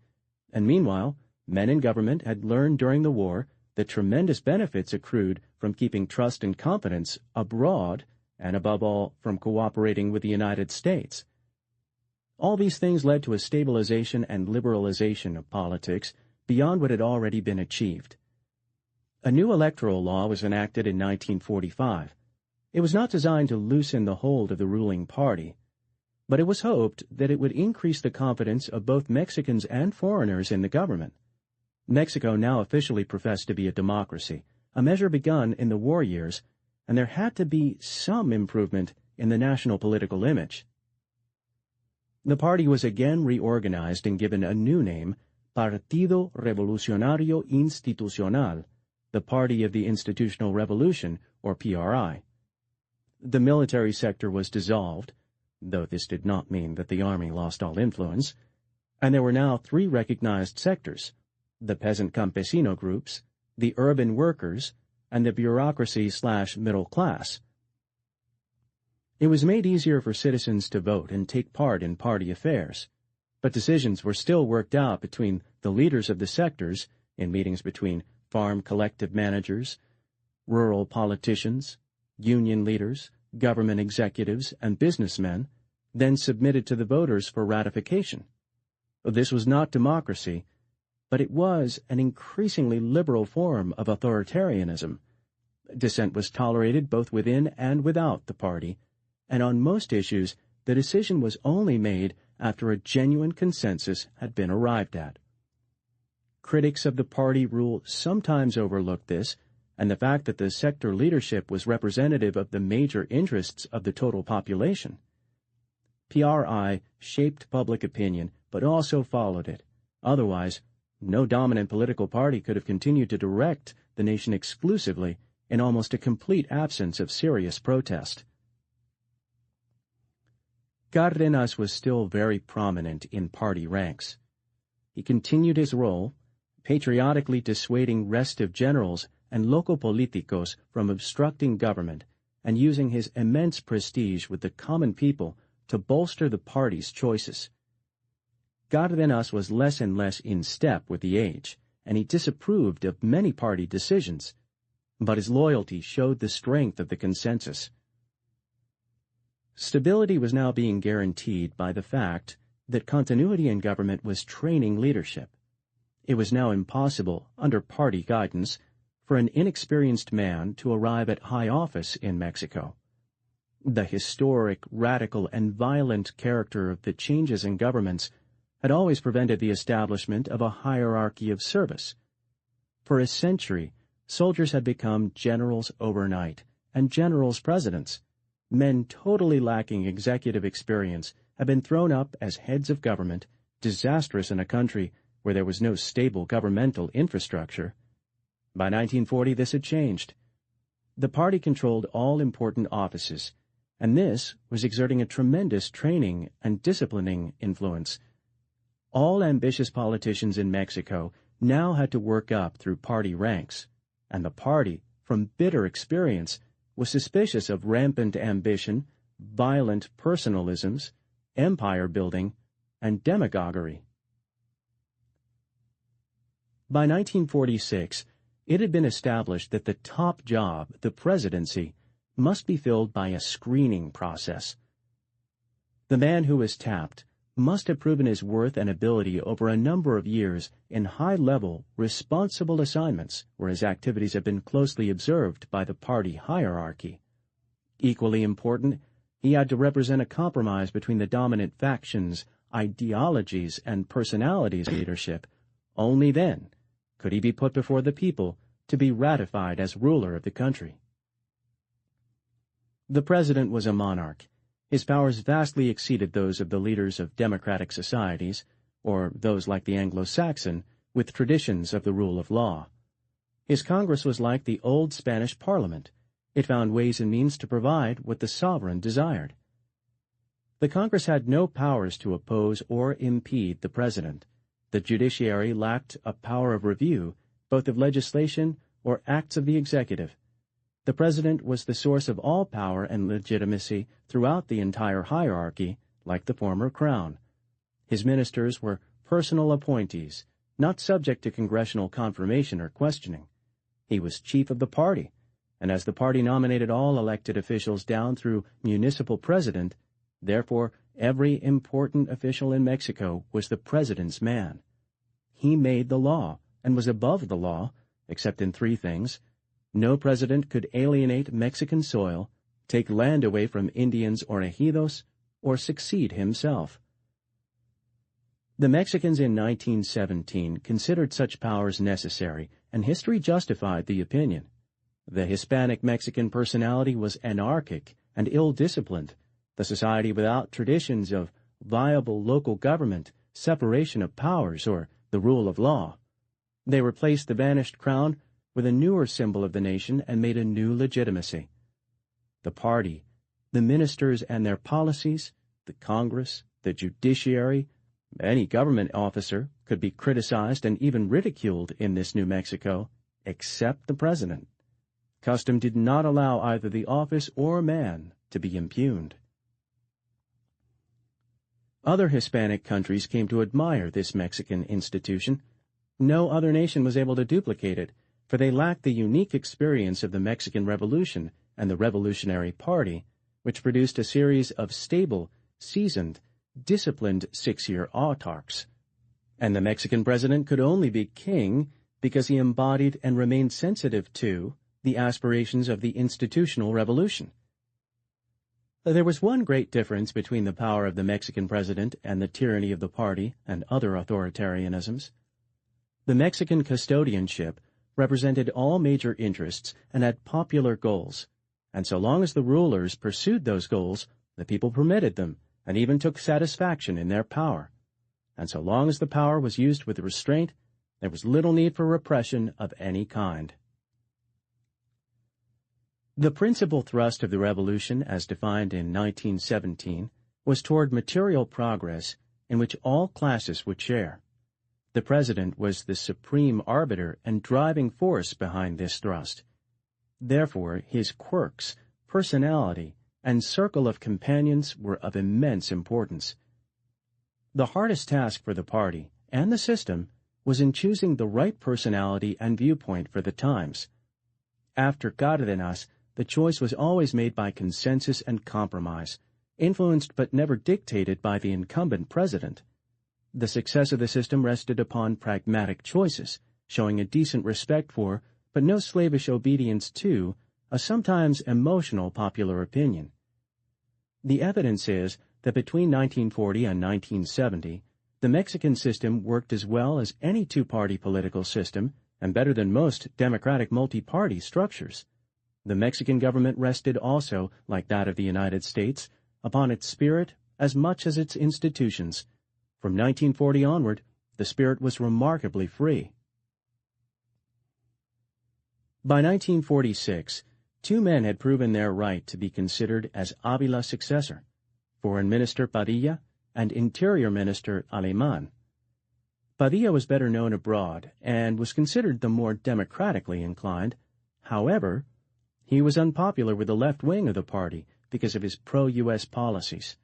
and meanwhile, men in government had learned during the war the tremendous benefits accrued from keeping trust and confidence abroad, and above all, from cooperating with the United States. All these things led to a stabilization and liberalization of politics beyond what had already been achieved. A new electoral law was enacted in 1945. It was not designed to loosen the hold of the ruling party, but it was hoped that it would increase the confidence of both Mexicans and foreigners in the government. Mexico now officially professed to be a democracy, a measure begun in the war years, and there had to be some improvement in the national political image. The party was again reorganized and given a new name, Partido Revolucionario Institucional, the Party of the Institutional Revolution, or PRI. The military sector was dissolved, though this did not mean that the army lost all influence, and there were now 3 recognized sectors: the peasant campesino groups, the urban workers, and the bureaucracy/middle class. It was made easier for citizens to vote and take part in party affairs, but decisions were still worked out between the leaders of the sectors in meetings between farm collective managers, rural politicians, union leaders, government executives, and businessmen, then submitted to the voters for ratification. This was not democracy, but it was an increasingly liberal form of authoritarianism. Dissent was tolerated both within and without the party, and on most issues the decision was only made after a genuine consensus had been arrived at. Critics of the party rule sometimes overlooked this, and the fact that the sector leadership was representative of the major interests of the total population. PRI shaped public opinion, but also followed it. Otherwise, no dominant political party could have continued to direct the nation exclusively in almost a complete absence of serious protest. Cárdenas was still very prominent in party ranks. He continued his role, patriotically dissuading restive generals and local politicos from obstructing government and using his immense prestige with the common people to bolster the party's choices. Cárdenas was less and less in step with the age, and he disapproved of many party decisions, but his loyalty showed the strength of the consensus. Stability was now being guaranteed by the fact that continuity in government was training leadership. It was now impossible, under party guidance, for an inexperienced man to arrive at high office in Mexico. The historic, radical, and violent character of the changes in governments had always prevented the establishment of a hierarchy of service. For a century, soldiers had become generals overnight, and generals presidents. Men totally lacking executive experience had been thrown up as heads of government, disastrous in a country where there was no stable governmental infrastructure. By 1940 this had changed. The party controlled all important offices, and this was exerting a tremendous training and disciplining influence. All ambitious politicians in Mexico now had to work up through party ranks, and the party, from bitter experience, was suspicious of rampant ambition, violent personalisms, empire-building, and demagoguery. By 1946, it had been established that the top job, the presidency, must be filled by a screening process. The man who was tapped must have proven his worth and ability over a number of years in high-level, responsible assignments where his activities have been closely observed by the party hierarchy. Equally important, he had to represent a compromise between the dominant factions, ideologies, and personalities of leadership. Only then could he be put before the people to be ratified as ruler of the country. The president was a monarch. His powers vastly exceeded those of the leaders of democratic societies, or those like the Anglo-Saxon, with traditions of the rule of law. His Congress was like the old Spanish Parliament. It found ways and means to provide what the sovereign desired. The Congress had no powers to oppose or impede the president. The judiciary lacked a power of review, both of legislation or acts of the executive. The president was the source of all power and legitimacy throughout the entire hierarchy, like the former crown. His ministers were personal appointees, not subject to congressional confirmation or questioning. He was chief of the party, and as the party nominated all elected officials down through municipal president, therefore every important official in Mexico was the president's man. He made the law and was above the law, except in three things. No president could alienate Mexican soil, take land away from Indians or ejidos, or succeed himself. The Mexicans in 1917 considered such powers necessary, and history justified the opinion. The Hispanic Mexican personality was anarchic and ill-disciplined, the society without traditions of viable local government, separation of powers, or the rule of law. They replaced the vanished crown with a newer symbol of the nation and made a new legitimacy. The party, the ministers and their policies, the Congress, the judiciary, any government officer could be criticized and even ridiculed in this New Mexico, except the president. Custom did not allow either the office or man to be impugned. Other Hispanic countries came to admire this Mexican institution. No other nation was able to duplicate it, for they lacked the unique experience of the Mexican Revolution and the Revolutionary Party, which produced a series of stable, seasoned, disciplined 6-year autarchs. And the Mexican president could only be king because he embodied and remained sensitive to the aspirations of the institutional revolution. There was one great difference between the power of the Mexican president and the tyranny of the party and other authoritarianisms. The Mexican custodianship represented all major interests and had popular goals, and so long as the rulers pursued those goals, the people permitted them and even took satisfaction in their power. And so long as the power was used with restraint, there was little need for repression of any kind. The principal thrust of the revolution, as defined in 1917, was toward material progress in which all classes would share. The president was the supreme arbiter and driving force behind this thrust. Therefore, his quirks, personality, and circle of companions were of immense importance. The hardest task for the party and the system was in choosing the right personality and viewpoint for the times. After Cárdenas, the choice was always made by consensus and compromise, influenced but never dictated by the incumbent president. The success of the system rested upon pragmatic choices, showing a decent respect for, but no slavish obedience to, a sometimes emotional popular opinion. The evidence is that between 1940 and 1970, the Mexican system worked as well as any two-party political system, and better than most democratic multi-party structures. The Mexican government rested also, like that of the United States, upon its spirit as much as its institutions. From 1940 onward, the spirit was remarkably free. By 1946, two men had proven their right to be considered as Avila's successor, Foreign Minister Padilla and Interior Minister Alemán. Padilla was better known abroad and was considered the more democratically inclined. However, he was unpopular with the left wing of the party because of his pro-U.S. policies.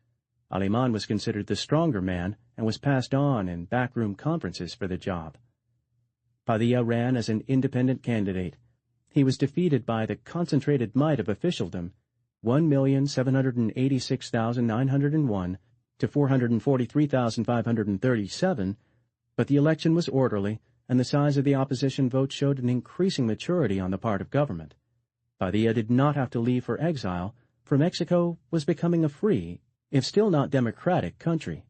Alemán was considered the stronger man and was passed on in backroom conferences for the job. Padilla ran as an independent candidate. He was defeated by the concentrated might of officialdom, 1,786,901 to 443,537, but the election was orderly, and the size of the opposition vote showed an increasing maturity on the part of government. Padilla did not have to leave for exile, for Mexico was becoming a free, if still not democratic, country.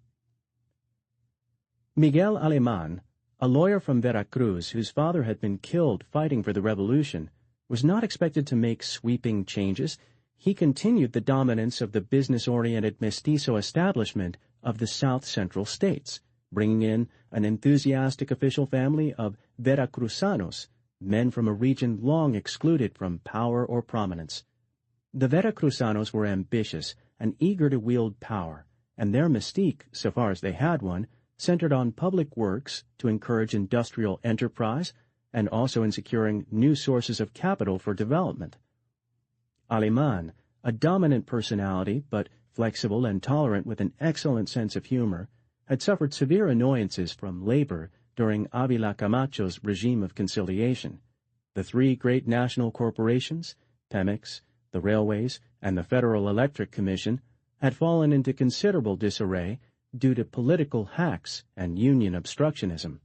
Miguel Alemán, a lawyer from Veracruz whose father had been killed fighting for the revolution, was not expected to make sweeping changes. He continued the dominance of the business-oriented mestizo establishment of the south-central states, bringing in an enthusiastic official family of Veracruzanos, men from a region long excluded from power or prominence. The Veracruzanos were ambitious and eager to wield power, and their mystique, so far as they had one, centered on public works to encourage industrial enterprise and also in securing new sources of capital for development. Alemán, a dominant personality but flexible and tolerant with an excellent sense of humor, had suffered severe annoyances from labor during Avila Camacho's regime of conciliation. The three great national corporations, Pemex, the railways, and the Federal Electric Commission, had fallen into considerable disarray due to political hacks and union obstructionism.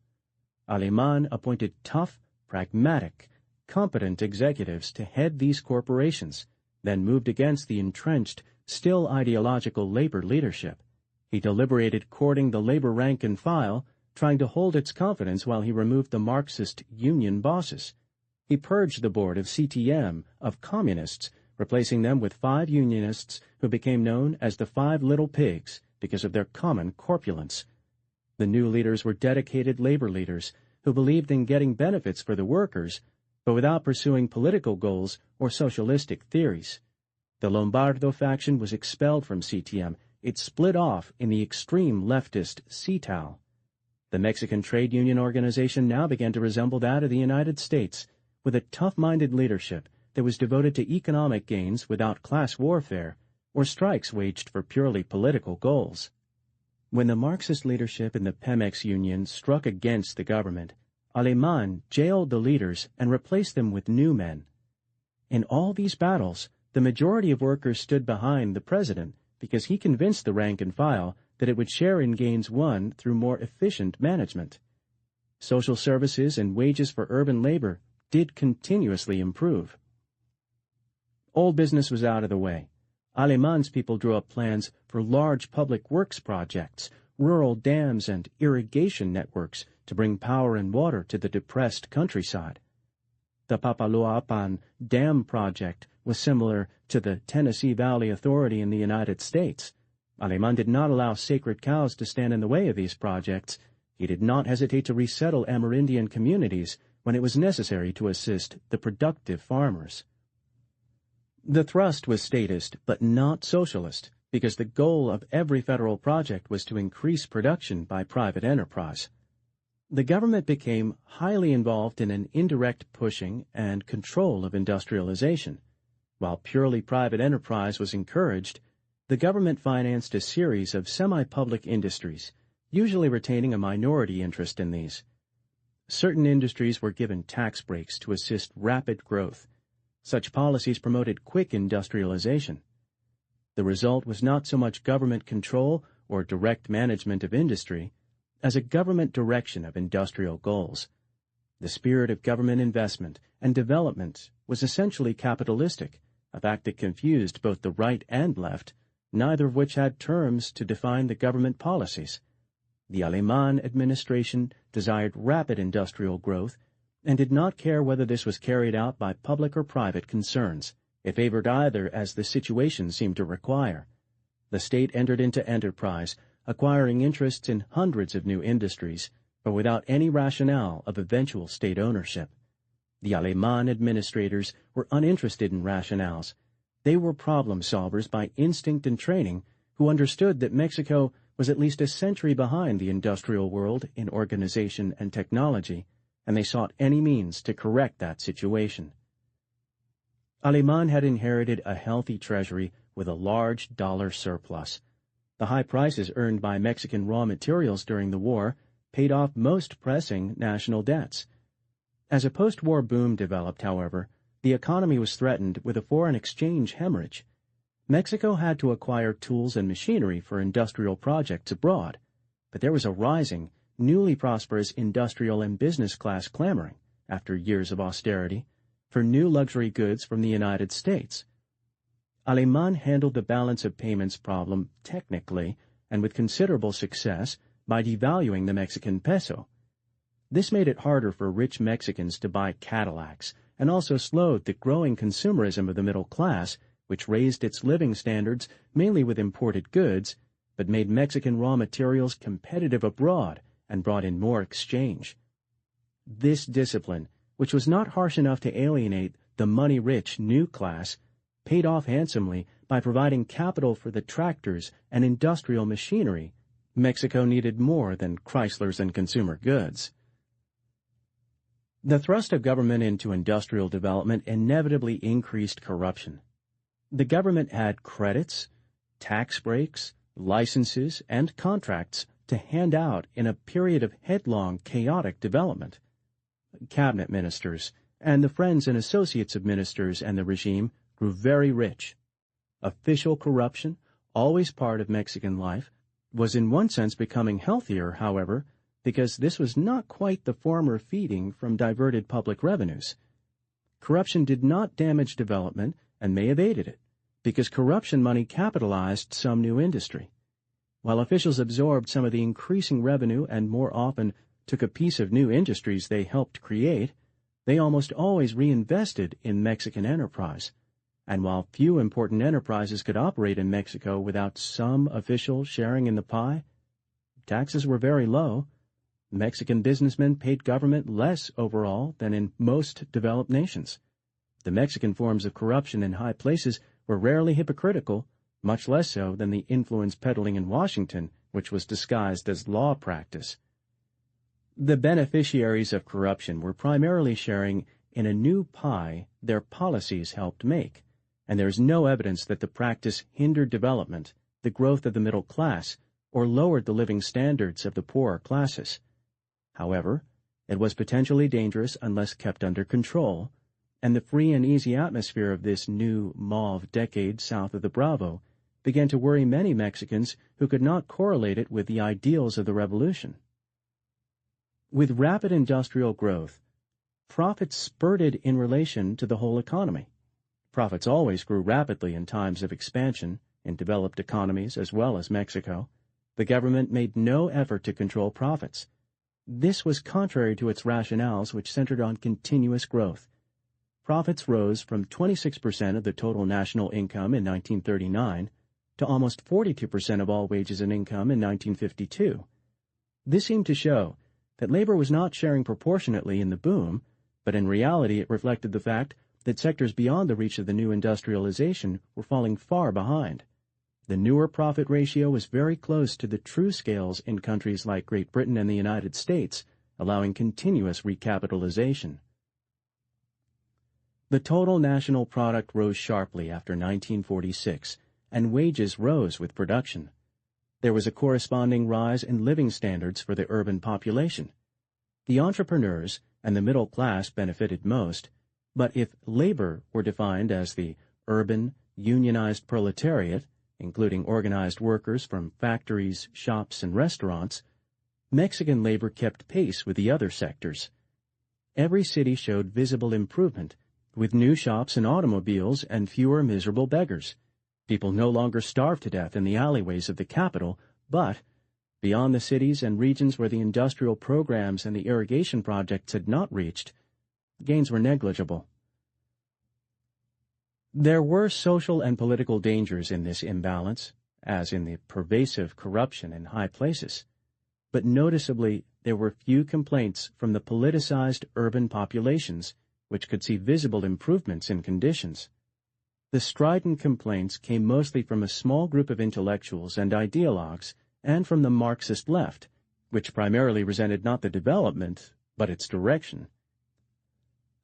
Alemán appointed tough, pragmatic, competent executives to head these corporations, then moved against the entrenched, still ideological labor leadership. He deliberated courting the labor rank and file, trying to hold its confidence while he removed the Marxist union bosses. He purged the board of CTM of communists, replacing them with 5 unionists who became known as the 5 Little Pigs because of their common corpulence. The new leaders were dedicated labor leaders who believed in getting benefits for the workers, but without pursuing political goals or socialistic theories. The Lombardo faction was expelled from CTM. It split off in the extreme leftist CTAL. The Mexican Trade Union Organization now began to resemble that of the United States, with a tough-minded leadership that was devoted to economic gains without class warfare or strikes waged for purely political goals. When the Marxist leadership in the Pemex Union struck against the government, Alemán jailed the leaders and replaced them with new men. In all these battles, the majority of workers stood behind the president because he convinced the rank and file that it would share in gains won through more efficient management. Social services and wages for urban labor did continuously improve. Old business was out of the way. Alemán's people drew up plans for large public works projects, rural dams and irrigation networks to bring power and water to the depressed countryside. The Papaloapan Dam project was similar to the Tennessee Valley Authority in the United States. Alemán did not allow sacred cows to stand in the way of these projects. He did not hesitate to resettle Amerindian communities when it was necessary to assist the productive farmers. The thrust was statist but not socialist, because the goal of every federal project was to increase production by private enterprise. The government became highly involved in an indirect pushing and control of industrialization. While purely private enterprise was encouraged, the government financed a series of semi-public industries, usually retaining a minority interest in these. Certain industries were given tax breaks to assist rapid growth. Such policies promoted quick industrialization. The result was not so much government control or direct management of industry as a government direction of industrial goals. The spirit of government investment and development was essentially capitalistic, a fact that confused both the right and left, neither of which had terms to define the government policies. The Alemán administration desired rapid industrial growth and did not care whether this was carried out by public or private concerns. It favored either as the situation seemed to require. The state entered into enterprise, acquiring interests in hundreds of new industries, but without any rationale of eventual state ownership. The Alemán administrators were uninterested in rationales. They were problem solvers by instinct and training who understood that Mexico was at least a century behind the industrial world in organization and technology, and they sought any means to correct that situation. Alemán had inherited a healthy treasury with a large dollar surplus. The high prices earned by Mexican raw materials during the war paid off most pressing national debts. As a post-war boom developed, however, the economy was threatened with a foreign exchange hemorrhage. Mexico had to acquire tools and machinery for industrial projects abroad, but there was a rising, newly prosperous industrial and business class clamoring, after years of austerity, for new luxury goods from the United States. Alemán handled the balance of payments problem technically and with considerable success by devaluing the Mexican peso. This made it harder for rich Mexicans to buy Cadillacs and also slowed the growing consumerism of the middle class, which raised its living standards mainly with imported goods, but made Mexican raw materials competitive abroad and brought in more exchange. This discipline, which was not harsh enough to alienate the money-rich new class, paid off handsomely by providing capital for the tractors and industrial machinery Mexico needed more than Chryslers and consumer goods. The thrust of government into industrial development inevitably increased corruption. The government had credits, tax breaks, licenses, and contracts to hand out in a period of headlong, chaotic development. Cabinet ministers and the friends and associates of ministers and the regime grew very rich. Official corruption, always part of Mexican life, was in one sense becoming healthier, however, because this was not quite the former feeding from diverted public revenues. Corruption did not damage development and may have aided it, because corruption money capitalized some new industry. While officials absorbed some of the increasing revenue and more often took a piece of new industries they helped create, they almost always reinvested in Mexican enterprise. And while few important enterprises could operate in Mexico without some official sharing in the pie, taxes were very low. Mexican businessmen paid government less overall than in most developed nations. The Mexican forms of corruption in high places were rarely hypocritical, much less so than the influence peddling in Washington, which was disguised as law practice. The beneficiaries of corruption were primarily sharing in a new pie their policies helped make, and there is no evidence that the practice hindered development, the growth of the middle class, or lowered the living standards of the poorer classes. However, it was potentially dangerous unless kept under control, and the free and easy atmosphere of this new mauve decade south of the Bravo began to worry many Mexicans who could not correlate it with the ideals of the revolution. With rapid industrial growth, profits spurted in relation to the whole economy. Profits always grew rapidly in times of expansion, in developed economies as well as Mexico. The government made no effort to control profits. This was contrary to its rationales, which centered on continuous growth. Profits rose from 26% of the total national income in 1939 to almost 42% of all wages and income in 1952. This seemed to show that labor was not sharing proportionately in the boom, but in reality it reflected the fact that sectors beyond the reach of the new industrialization were falling far behind. The newer profit ratio was very close to the true scales in countries like Great Britain and the United States, allowing continuous recapitalization. The total national product rose sharply after 1946, and wages rose with production. There was a corresponding rise in living standards for the urban population. The entrepreneurs and the middle class benefited most, but if labor were defined as the urban, unionized proletariat, including organized workers from factories, shops, and restaurants, Mexican labor kept pace with the other sectors. Every city showed visible improvement, with new shops and automobiles and fewer miserable beggars. People no longer starved to death in the alleyways of the capital, but, beyond the cities and regions where the industrial programs and the irrigation projects had not reached, gains were negligible. There were social and political dangers in this imbalance, as in the pervasive corruption in high places, but noticeably there were few complaints from the politicized urban populations, which could see visible improvements in conditions. The strident complaints came mostly from a small group of intellectuals and ideologues and from the Marxist left, which primarily resented not the development, but its direction.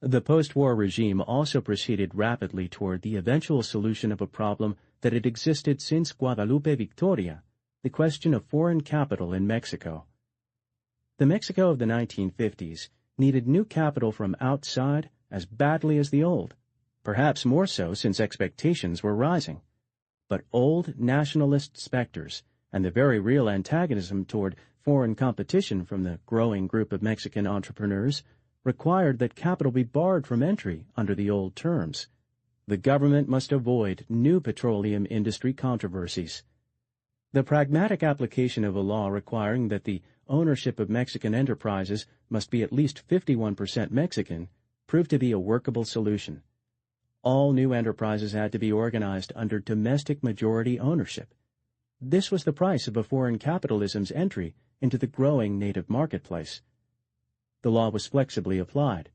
The post-war regime also proceeded rapidly toward the eventual solution of a problem that had existed since Guadalupe Victoria, the question of foreign capital in Mexico. The Mexico of the 1950s needed new capital from outside as badly as the old, perhaps more so since expectations were rising. But old nationalist specters and the very real antagonism toward foreign competition from the growing group of Mexican entrepreneurs required that capital be barred from entry under the old terms. The government must avoid new petroleum industry controversies. The pragmatic application of a law requiring that the ownership of Mexican enterprises must be at least 51% Mexican proved to be a workable solution. All new enterprises had to be organized under domestic majority ownership. This was the price of a foreign capitalism's entry into the growing native marketplace. The law was flexibly applied.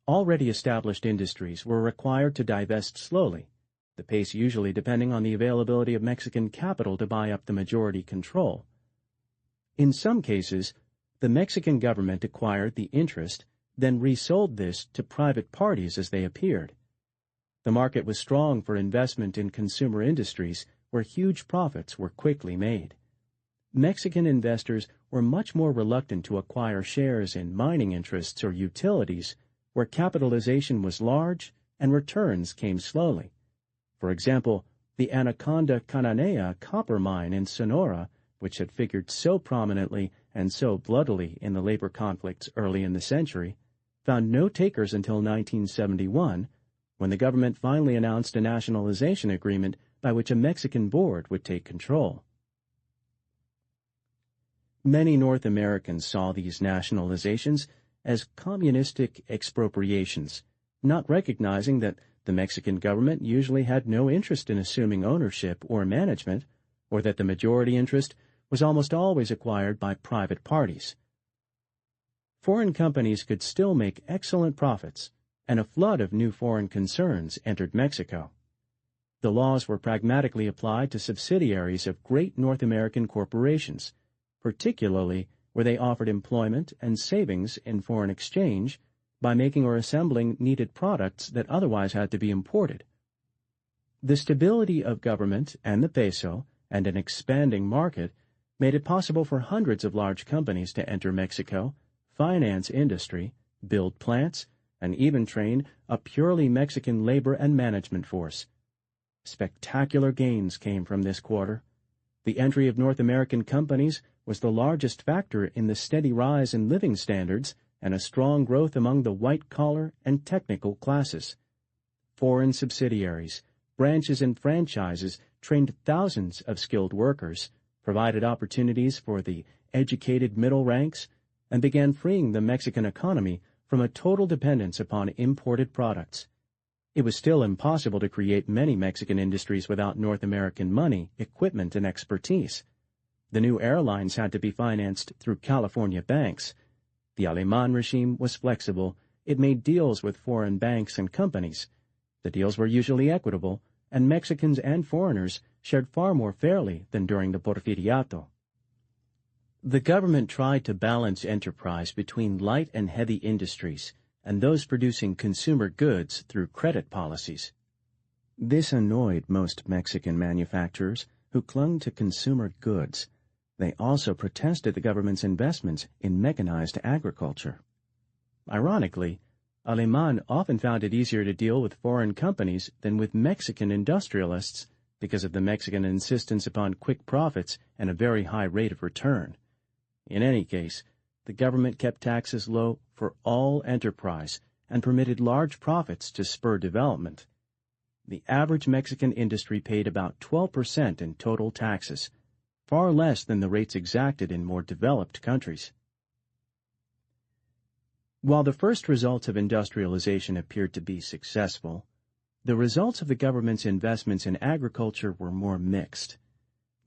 Already established industries were required to divest slowly, the pace usually depending on the availability of Mexican capital to buy up the majority control. In some cases, the Mexican government acquired the interest, then resold this to private parties as they appeared. The market was strong for investment in consumer industries where huge profits were quickly made. Mexican investors were much more reluctant to acquire shares in mining interests or utilities where capitalization was large and returns came slowly. For example, the Anaconda Cananea copper mine in Sonora, which had figured so prominently and so bloodily in the labor conflicts early in the century, found no takers until 1971, when the government finally announced a nationalization agreement by which a Mexican board would take control. Many North Americans saw these nationalizations as communistic expropriations, not recognizing that the Mexican government usually had no interest in assuming ownership or management, or that the majority interest was almost always acquired by private parties. Foreign companies could still make excellent profits, and a flood of new foreign concerns entered Mexico. The laws were pragmatically applied to subsidiaries of great North American corporations, particularly where they offered employment and savings in foreign exchange by making or assembling needed products that otherwise had to be imported. The stability of government and the peso and an expanding market made it possible for hundreds of large companies to enter Mexico, finance industry, build plants, and even train a purely Mexican labor and management force. Spectacular gains came from this quarter. The entry of North American companies was the largest factor in the steady rise in living standards and a strong growth among the white-collar and technical classes. Foreign subsidiaries, branches and franchises trained thousands of skilled workers, provided opportunities for the educated middle ranks, and began freeing the Mexican economy from a total dependence upon imported products. It was still impossible to create many Mexican industries without North American money, equipment, and expertise. The new airlines had to be financed through California banks. The Alemán regime was flexible. It made deals with foreign banks and companies. The deals were usually equitable, and Mexicans and foreigners shared far more fairly than during the Porfiriato. The government tried to balance enterprise between light and heavy industries and those producing consumer goods through credit policies. This annoyed most Mexican manufacturers who clung to consumer goods. They also protested the government's investments in mechanized agriculture. Ironically, Alemán often found it easier to deal with foreign companies than with Mexican industrialists because of the Mexican insistence upon quick profits and a very high rate of return. In any case, the government kept taxes low for all enterprise and permitted large profits to spur development. The average Mexican industry paid about 12% in total taxes, far less than the rates exacted in more developed countries. While the first results of industrialization appeared to be successful, the results of the government's investments in agriculture were more mixed.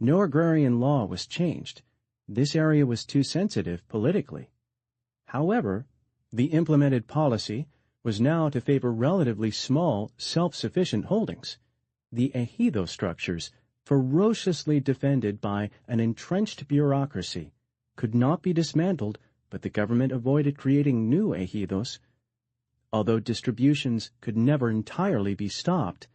No agrarian law was changed. This area was too sensitive politically. However, the implemented policy was now to favor relatively small, self-sufficient holdings. The ejido structures, ferociously defended by an entrenched bureaucracy, could not be dismantled, but the government avoided creating new ejidos. Although distributions could never entirely be stopped,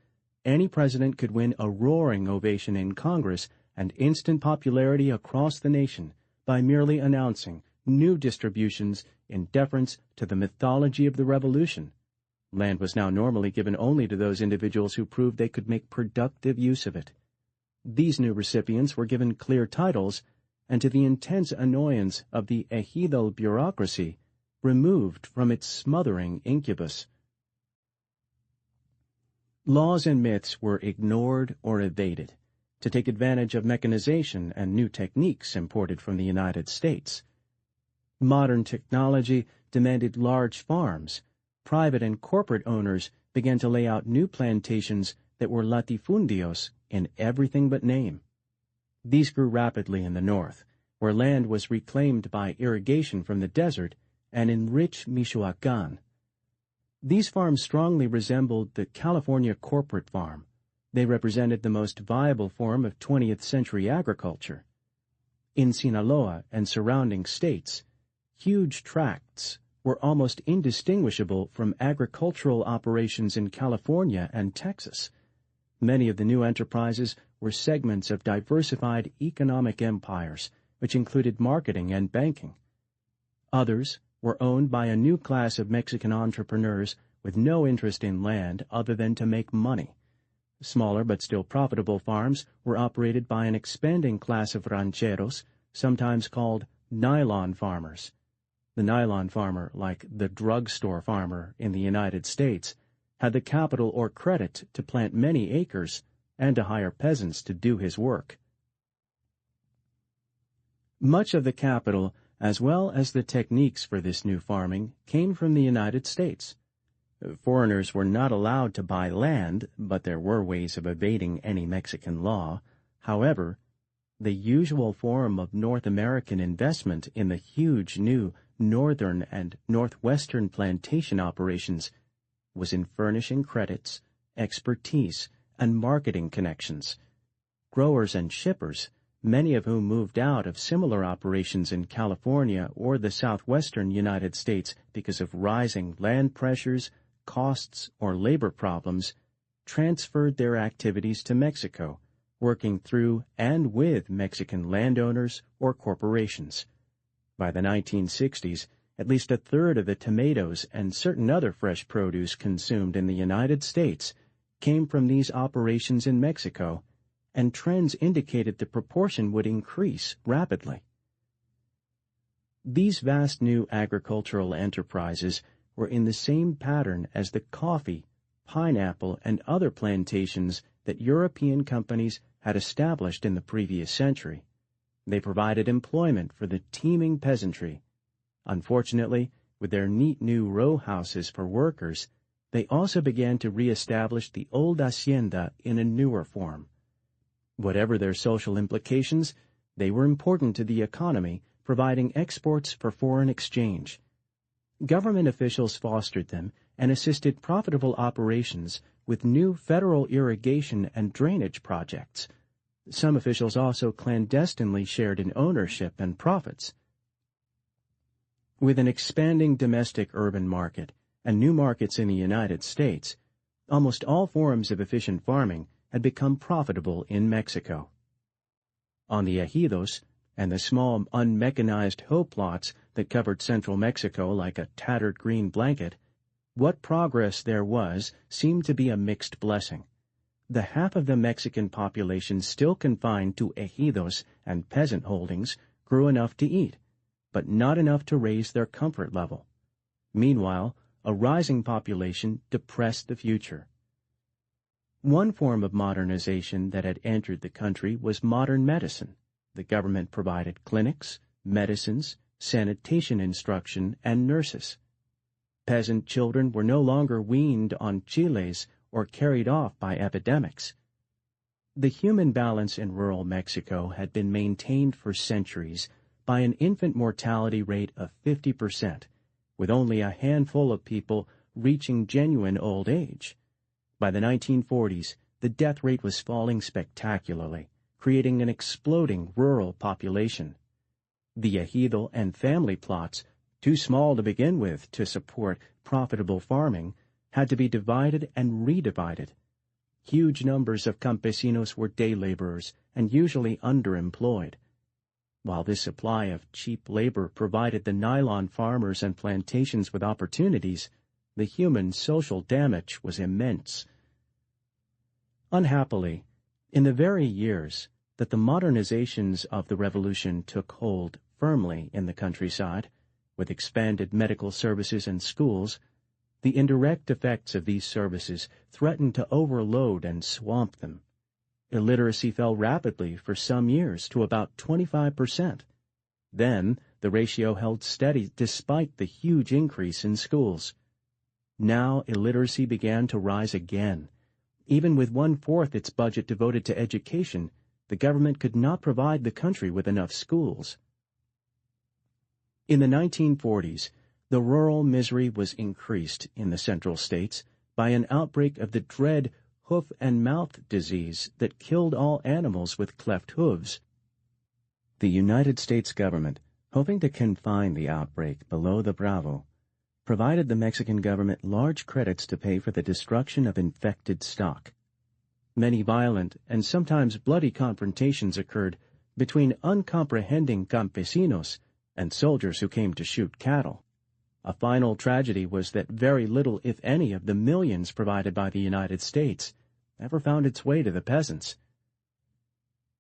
any president could win a roaring ovation in Congress and instant popularity across the nation by merely announcing new distributions in deference to the mythology of the Revolution. Land was now normally given only to those individuals who proved they could make productive use of it. These new recipients were given clear titles, and to the intense annoyance of the ejidal bureaucracy, removed from its smothering incubus. Laws and myths were ignored or evaded to take advantage of mechanization and new techniques imported from the United States. Modern technology demanded large farms. Private and corporate owners began to lay out new plantations that were latifundios in everything but name. These grew rapidly in the north, where land was reclaimed by irrigation from the desert, and in rich Michoacán. These farms strongly resembled the California corporate farm. They represented the most viable form of 20th century agriculture. In Sinaloa and surrounding states, huge tracts were almost indistinguishable from agricultural operations in California and Texas. Many of the new enterprises were segments of diversified economic empires, which included marketing and banking. Others were owned by a new class of Mexican entrepreneurs with no interest in land other than to make money. Smaller but still profitable farms were operated by an expanding class of rancheros, sometimes called nylon farmers. The nylon farmer, like the drugstore farmer in the United States, had the capital or credit to plant many acres and to hire peasants to do his work. Much of the capital, as well as the techniques for this new farming, came from the United States. Foreigners were not allowed to buy land, but there were ways of evading any Mexican law. However, the usual form of North American investment in the huge new northern and northwestern plantation operations was in furnishing credits, expertise, and marketing connections. Growers and shippers, many of whom moved out of similar operations in California or the southwestern United States because of rising land pressures, costs, or labor problems, transferred their activities to Mexico, working through and with Mexican landowners or corporations. By the 1960s, at least a third of the tomatoes and certain other fresh produce consumed in the United States came from these operations in Mexico, and trends indicated the proportion would increase rapidly. These vast new agricultural enterprises were in the same pattern as the coffee, pineapple, and other plantations that European companies had established in the previous century. They provided employment for the teeming peasantry. Unfortunately, with their neat new row houses for workers, they also began to re-establish the old hacienda in a newer form. Whatever their social implications, they were important to the economy, providing exports for foreign exchange. Government officials fostered them and assisted profitable operations with new federal irrigation and drainage projects. Some officials also clandestinely shared in ownership and profits. With an expanding domestic urban market and new markets in the United States, almost all forms of efficient farming had become profitable in Mexico. On the ejidos and the small unmechanized hoe plots that covered central Mexico like a tattered green blanket, what progress there was seemed to be a mixed blessing. The half of the Mexican population still confined to ejidos and peasant holdings grew enough to eat, but not enough to raise their comfort level. Meanwhile, a rising population depressed the future. One form of modernization that had entered the country was modern medicine. The government provided clinics, medicines, sanitation instruction, and nurses. Peasant children were no longer weaned on chiles or carried off by epidemics. The human balance in rural Mexico had been maintained for centuries by an infant mortality rate of 50%, with only a handful of people reaching genuine old age. By the 1940s, the death rate was falling spectacularly, creating an exploding rural population. The ejido and family plots, too small to begin with to support profitable farming, had to be divided and redivided. Huge numbers of campesinos were day laborers and usually underemployed. While this supply of cheap labor provided the nylon farmers and plantations with opportunities, the human social damage was immense. Unhappily, in the very years that the modernizations of the revolution took hold firmly in the countryside, with expanded medical services and schools, the indirect effects of these services threatened to overload and swamp them. Illiteracy fell rapidly for some years to about 25%. Then the ratio held steady despite the huge increase in schools. Now illiteracy began to rise again. Even with 1/4 its budget devoted to education, the government could not provide the country with enough schools. In the 1940s, the rural misery was increased in the central states by an outbreak of the dread hoof-and-mouth disease that killed all animals with cleft hooves. The United States government, hoping to confine the outbreak below the Bravo, provided the Mexican government large credits to pay for the destruction of infected stock. Many violent and sometimes bloody confrontations occurred between uncomprehending campesinos and soldiers who came to shoot cattle. A final tragedy was that very little, if any, of the millions provided by the United States ever found its way to the peasants.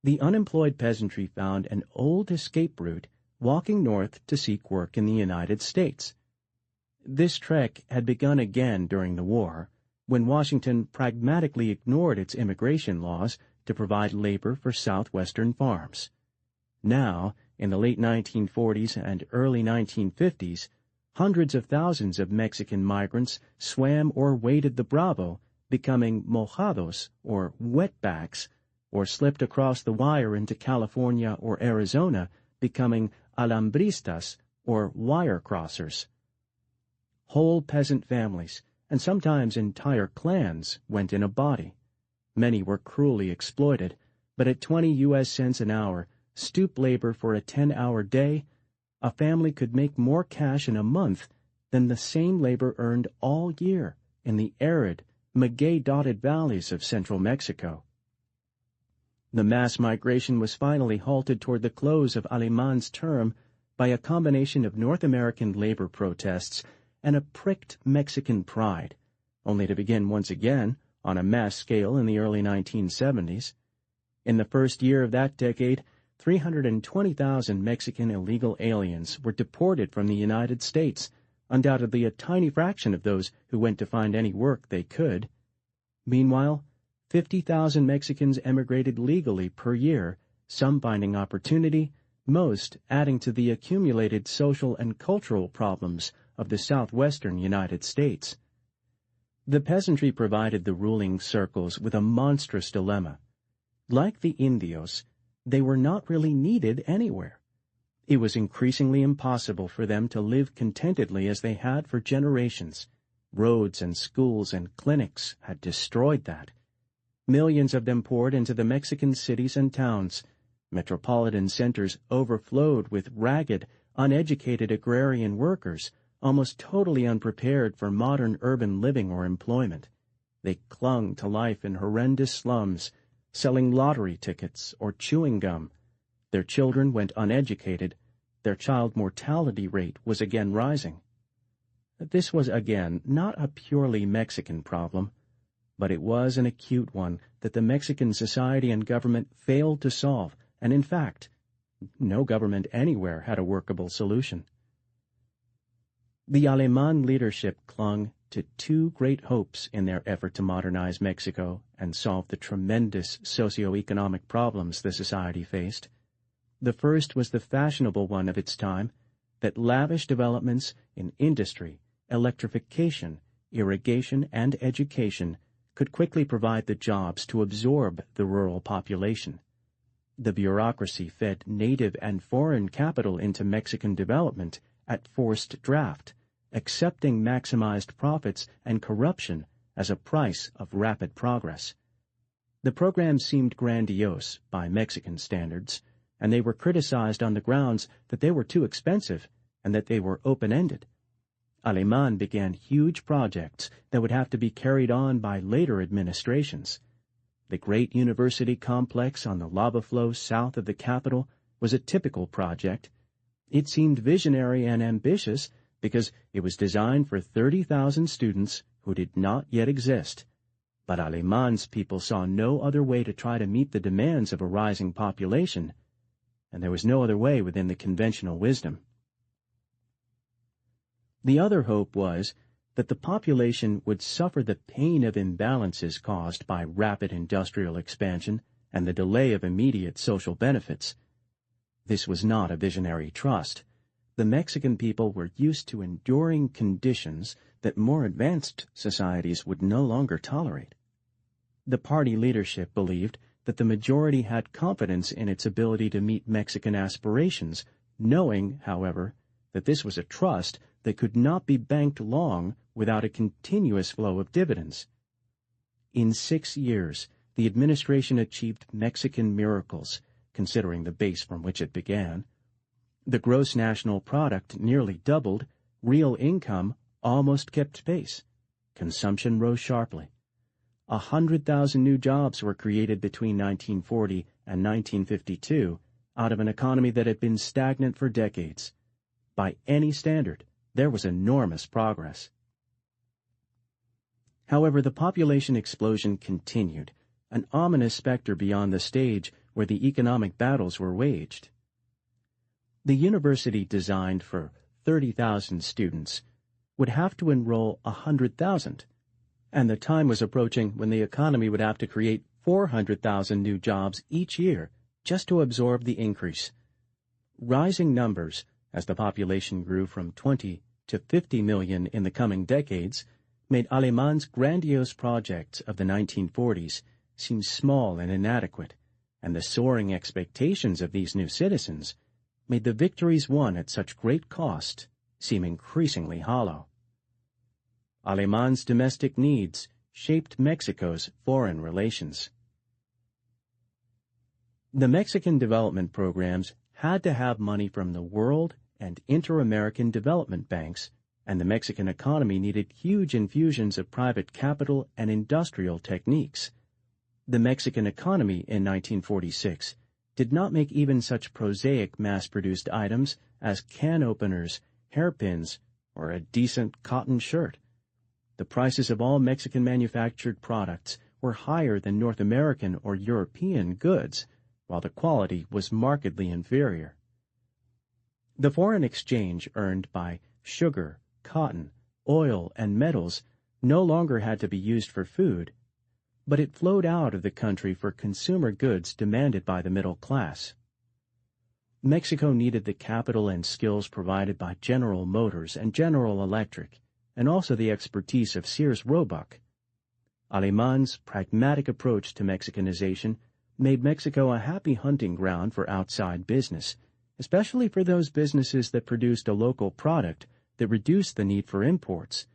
The unemployed peasantry found an old escape route walking north to seek work in the United States. This trek had begun again during the war, when Washington pragmatically ignored its immigration laws to provide labor for southwestern farms. Now, in the late 1940s and early 1950s, hundreds of thousands of Mexican migrants swam or waded the Bravo, becoming mojados, or wetbacks, or slipped across the wire into California or Arizona, becoming alambristas, or wire crossers. Whole peasant families, and sometimes entire clans, went in a body. Many were cruelly exploited, but at 20 U.S. cents an hour, stoop labor for a 10-hour day, a family could make more cash in a month than the same labor earned all year in the arid, maguey-dotted valleys of central Mexico. The mass migration was finally halted toward the close of Alemán's term by a combination of North American labor protests and a pricked Mexican pride, only to begin once again on a mass scale in the early 1970s. In the first year of that decade, 320,000 Mexican illegal aliens were deported from the United States, undoubtedly a tiny fraction of those who went to find any work they could. Meanwhile, 50,000 Mexicans emigrated legally per year, some finding opportunity, most adding to the accumulated social and cultural problems of the southwestern United States. The peasantry provided the ruling circles with a monstrous dilemma. Like the Indios, they were not really needed anywhere. It was increasingly impossible for them to live contentedly as they had for generations. Roads and schools and clinics had destroyed that. Millions of them poured into the Mexican cities and towns. Metropolitan centers overflowed with ragged, uneducated agrarian workers, almost totally unprepared for modern urban living or employment. They clung to life in horrendous slums, selling lottery tickets or chewing gum. Their children went uneducated. Their child mortality rate was again rising. This was again not a purely Mexican problem, but it was an acute one that the Mexican society and government failed to solve, and in fact, no government anywhere had a workable solution. The Alemán leadership clung to two great hopes in their effort to modernize Mexico and solve the tremendous socio-economic problems the society faced. The first was the fashionable one of its time, that lavish developments in industry, electrification, irrigation, and education could quickly provide the jobs to absorb the rural population. The bureaucracy fed native and foreign capital into Mexican development at forced draft, accepting maximized profits and corruption as a price of rapid progress. The programs seemed grandiose by Mexican standards, and they were criticized on the grounds that they were too expensive and that they were open-ended. Alemán began huge projects that would have to be carried on by later administrations. The great university complex on the lava flow south of the capital was a typical project. It seemed visionary and ambitious because it was designed for 30,000 students who did not yet exist. But Alemán's people saw no other way to try to meet the demands of a rising population, and there was no other way within the conventional wisdom. The other hope was that the population would suffer the pain of imbalances caused by rapid industrial expansion and the delay of immediate social benefits. This was not a visionary trust. The Mexican people were used to enduring conditions that more advanced societies would no longer tolerate. The party leadership believed that the majority had confidence in its ability to meet Mexican aspirations, knowing, however, that this was a trust that could not be banked long without a continuous flow of dividends. In 6 years, the administration achieved Mexican miracles, considering the base from which it began. The gross national product nearly doubled, real income almost kept pace, consumption rose sharply. 100,000 new jobs were created between 1940 and 1952 out of an economy that had been stagnant for decades. By any standard, there was enormous progress. However, the population explosion continued, an ominous specter beyond the stage where the economic battles were waged. The university designed for 30,000 students would have to enroll 100,000, and the time was approaching when the economy would have to create 400,000 new jobs each year just to absorb the increase. Rising numbers, as the population grew from 20 to 50 million in the coming decades, made Alemán's grandiose projects of the 1940s seem small and inadequate, and the soaring expectations of these new citizens made the victories won at such great cost seem increasingly hollow. Alemán's domestic needs shaped Mexico's foreign relations. The Mexican development programs had to have money from the World and Inter-American development banks, and the Mexican economy needed huge infusions of private capital and industrial techniques. The Mexican economy in 1946 did not make even such prosaic mass-produced items as can openers, hairpins, or a decent cotton shirt. The prices of all Mexican manufactured products were higher than North American or European goods, while the quality was markedly inferior. The foreign exchange earned by sugar, cotton, oil, and metals no longer had to be used for food, but it flowed out of the country for consumer goods demanded by the middle class. Mexico needed the capital and skills provided by General Motors and General Electric, and also the expertise of Sears Roebuck. Alemán's pragmatic approach to Mexicanization made Mexico a happy hunting ground for outside business, especially for those businesses that produced a local product that reduced the need for imports.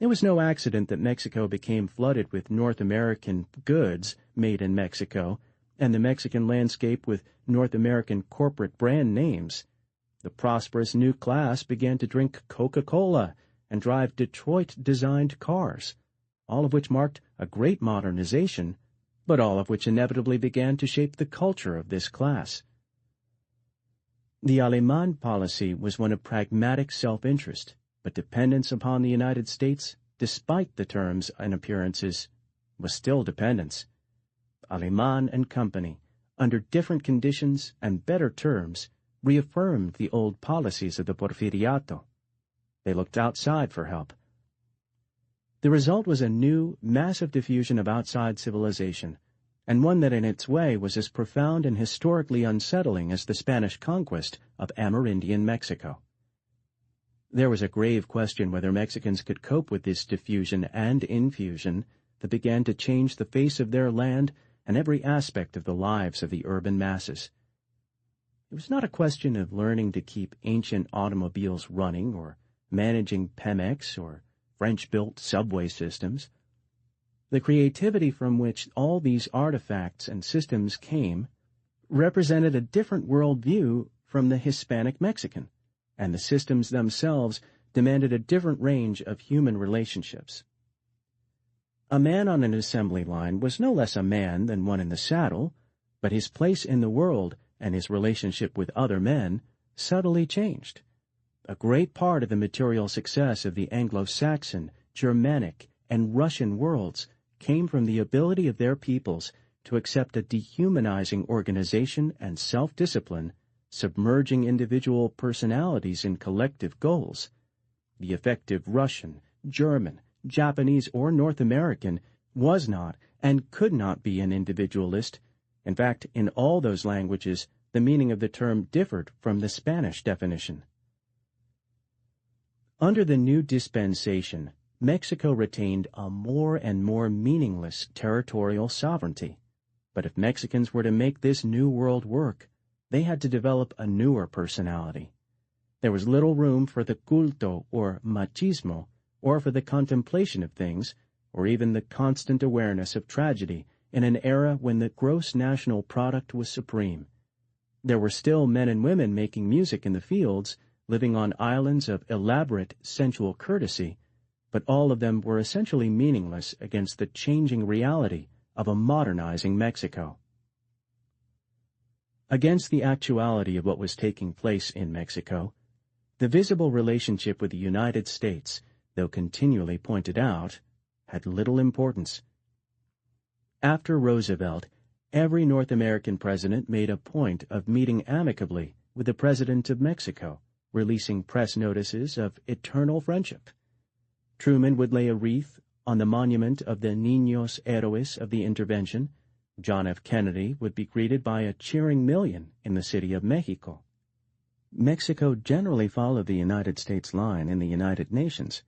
It was no accident that Mexico became flooded with North American goods made in Mexico, and the Mexican landscape with North American corporate brand names. The prosperous new class began to drink Coca-Cola and drive Detroit-designed cars, all of which marked a great modernization, but all of which inevitably began to shape the culture of this class. The Alemán policy was one of pragmatic self-interest, but dependence upon the United States, despite the terms and appearances, was still dependence. Alemán and Company, under different conditions and better terms, reaffirmed the old policies of the Porfiriato. They looked outside for help. The result was a new, massive diffusion of outside civilization, and one that in its way was as profound and historically unsettling as the Spanish conquest of Amerindian Mexico. There was a grave question whether Mexicans could cope with this diffusion and infusion that began to change the face of their land and every aspect of the lives of the urban masses. It was not a question of learning to keep ancient automobiles running or managing Pemex or French-built subway systems. The creativity from which all these artifacts and systems came represented a different worldview from the Hispanic Mexican, and the systems themselves demanded a different range of human relationships. A man on an assembly line was no less a man than one in the saddle, but his place in the world and his relationship with other men subtly changed. A great part of the material success of the Anglo-Saxon, Germanic, and Russian worlds came from the ability of their peoples to accept a dehumanizing organization and self-discipline, submerging individual personalities in collective goals. The effective Russian, German, Japanese, or North American was not and could not be an individualist. In fact, in all those languages, the meaning of the term differed from the Spanish definition. Under the new dispensation, Mexico retained a more and more meaningless territorial sovereignty. But if Mexicans were to make this new world work, they had to develop a newer personality. There was little room for the culto or machismo, or for the contemplation of things, or even the constant awareness of tragedy in an era when the gross national product was supreme. There were still men and women making music in the fields, living on islands of elaborate sensual courtesy, but all of them were essentially meaningless against the changing reality of a modernizing Mexico. Against the actuality of what was taking place in Mexico, the visible relationship with the United States, though continually pointed out, had little importance. After Roosevelt, every North American president made a point of meeting amicably with the President of Mexico, releasing press notices of eternal friendship. Truman would lay a wreath on the monument of the Niños Héroes of the Intervention. John F. Kennedy would be greeted by a cheering million in the city of Mexico. Mexico generally followed the United States line in the United Nations.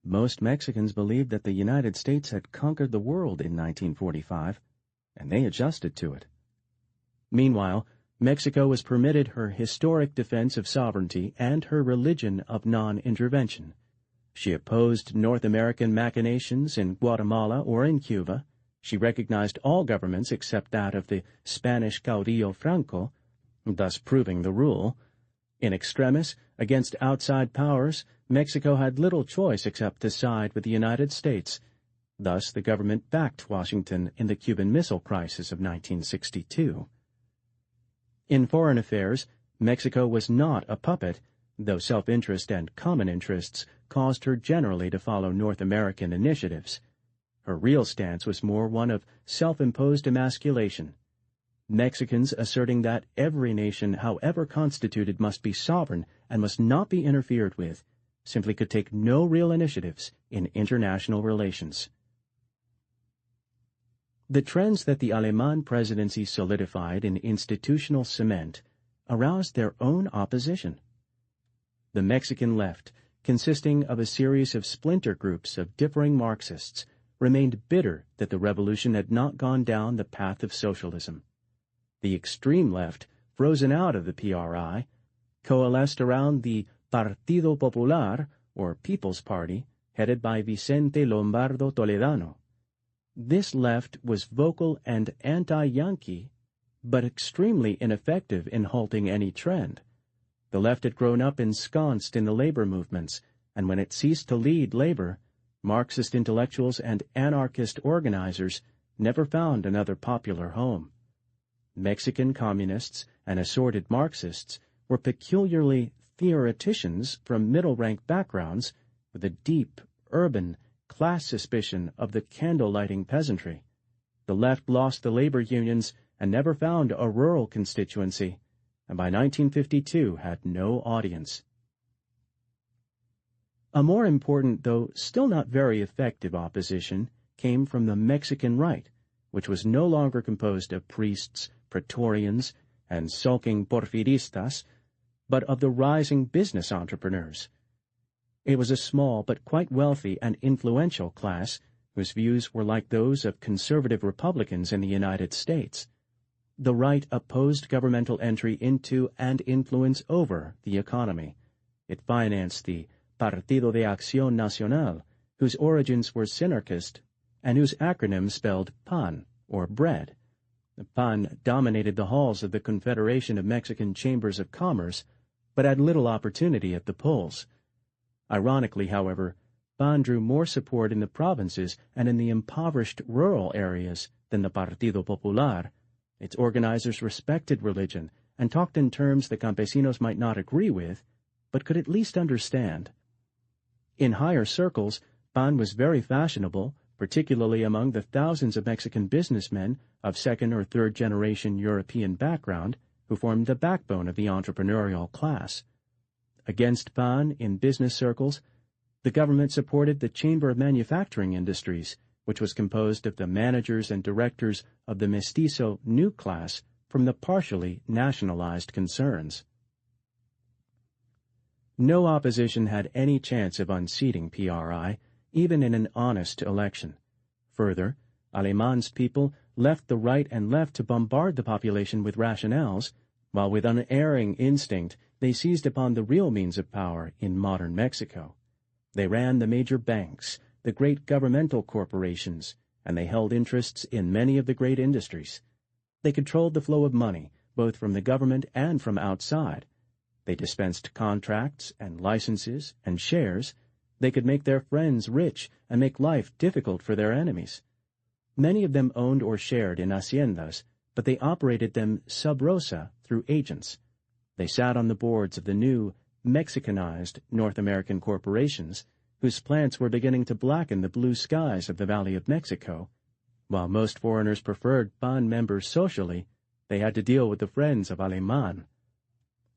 Most Mexicans believed that the United States had conquered the world in 1945, and they adjusted to it. Meanwhile, Mexico was permitted her historic defense of sovereignty and her religion of non-intervention. She opposed North American machinations in Guatemala or in Cuba. She recognized all governments except that of the Spanish caudillo Franco, thus proving the rule. In extremis, against outside powers, Mexico had little choice except to side with the United States. Thus, the government backed Washington in the Cuban Missile Crisis of 1962. In foreign affairs, Mexico was not a puppet, though self-interest and common interests caused her generally to follow North American initiatives. Her real stance was more one of self-imposed emasculation. Mexicans asserting that every nation, however constituted, must be sovereign and must not be interfered with, simply could take no real initiatives in international relations. The trends that the Alemán presidency solidified in institutional cement aroused their own opposition. The Mexican left, consisting of a series of splinter groups of differing Marxists, remained bitter that the revolution had not gone down the path of socialism. The extreme left, frozen out of the PRI, coalesced around the Partido Popular, or People's Party, headed by Vicente Lombardo Toledano. This left was vocal and anti-Yankee, but extremely ineffective in halting any trend. The left had grown up ensconced in the labor movements, and when it ceased to lead labor, Marxist intellectuals and anarchist organizers never found another popular home. Mexican communists and assorted Marxists were peculiarly theoreticians from middle-rank backgrounds with a deep, urban, class suspicion of the candle-lighting peasantry. The left lost the labor unions and never found a rural constituency, and by 1952 had no audience. A more important, though still not very effective opposition came from the Mexican right, which was no longer composed of priests, praetorians, and sulking porfiristas, but of the rising business entrepreneurs. It was a small but quite wealthy and influential class whose views were like those of conservative Republicans in the United States. The right opposed governmental entry into and influence over the economy. It financed the Partido de Acción Nacional, whose origins were synarchist, and whose acronym spelled PAN, or bread. The PAN dominated the halls of the Confederation of Mexican Chambers of Commerce, but had little opportunity at the polls. Ironically, however, PAN drew more support in the provinces and in the impoverished rural areas than the Partido Popular. Its organizers respected religion and talked in terms the campesinos might not agree with, but could at least understand. In higher circles, PAN was very fashionable, particularly among the thousands of Mexican businessmen of second- or third-generation European background who formed the backbone of the entrepreneurial class. Against PAN in business circles, the government supported the Chamber of Manufacturing Industries, which was composed of the managers and directors of the mestizo new class from the partially nationalized concerns. No opposition had any chance of unseating PRI, even in an honest election. Further, Aleman's people left the right and left to bombard the population with rationales, while with unerring instinct they seized upon the real means of power in modern Mexico. They ran the major banks, the great governmental corporations, and they held interests in many of the great industries. They controlled the flow of money, both from the government and from outside. They dispensed contracts and licenses and shares. They could make their friends rich and make life difficult for their enemies. Many of them owned or shared in haciendas, but they operated them sub rosa through agents. They sat on the boards of the new, Mexicanized North American corporations, whose plants were beginning to blacken the blue skies of the Valley of Mexico. While most foreigners preferred PAN members socially, they had to deal with the friends of Aleman.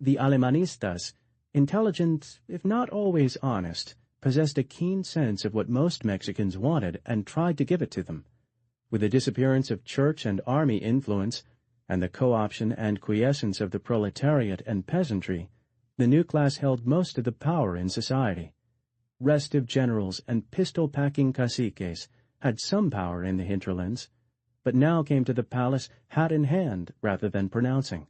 The Alemanistas, intelligent if not always honest, possessed a keen sense of what most Mexicans wanted and tried to give it to them. With the disappearance of church and army influence, and the co-option and quiescence of the proletariat and peasantry, the new class held most of the power in society. Restive generals and pistol-packing caciques had some power in the hinterlands, but now came to the palace hat in hand rather than pronouncing.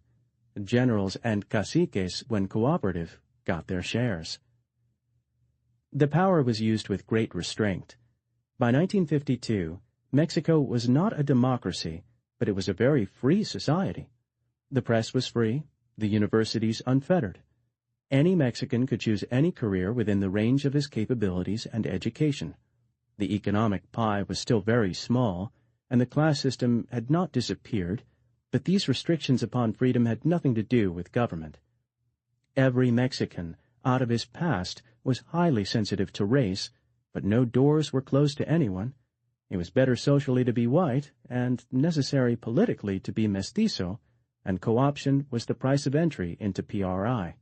Generals and caciques, when cooperative, got their shares. The power was used with great restraint. By 1952, Mexico was not a democracy, but it was a very free society. The press was free, the universities unfettered. Any Mexican could choose any career within the range of his capabilities and education. The economic pie was still very small, and the class system had not disappeared, but these restrictions upon freedom had nothing to do with government. Every Mexican, out of his past, was highly sensitive to race, but no doors were closed to anyone. It was better socially to be white, and necessary politically to be mestizo, and co-option was the price of entry into PRI.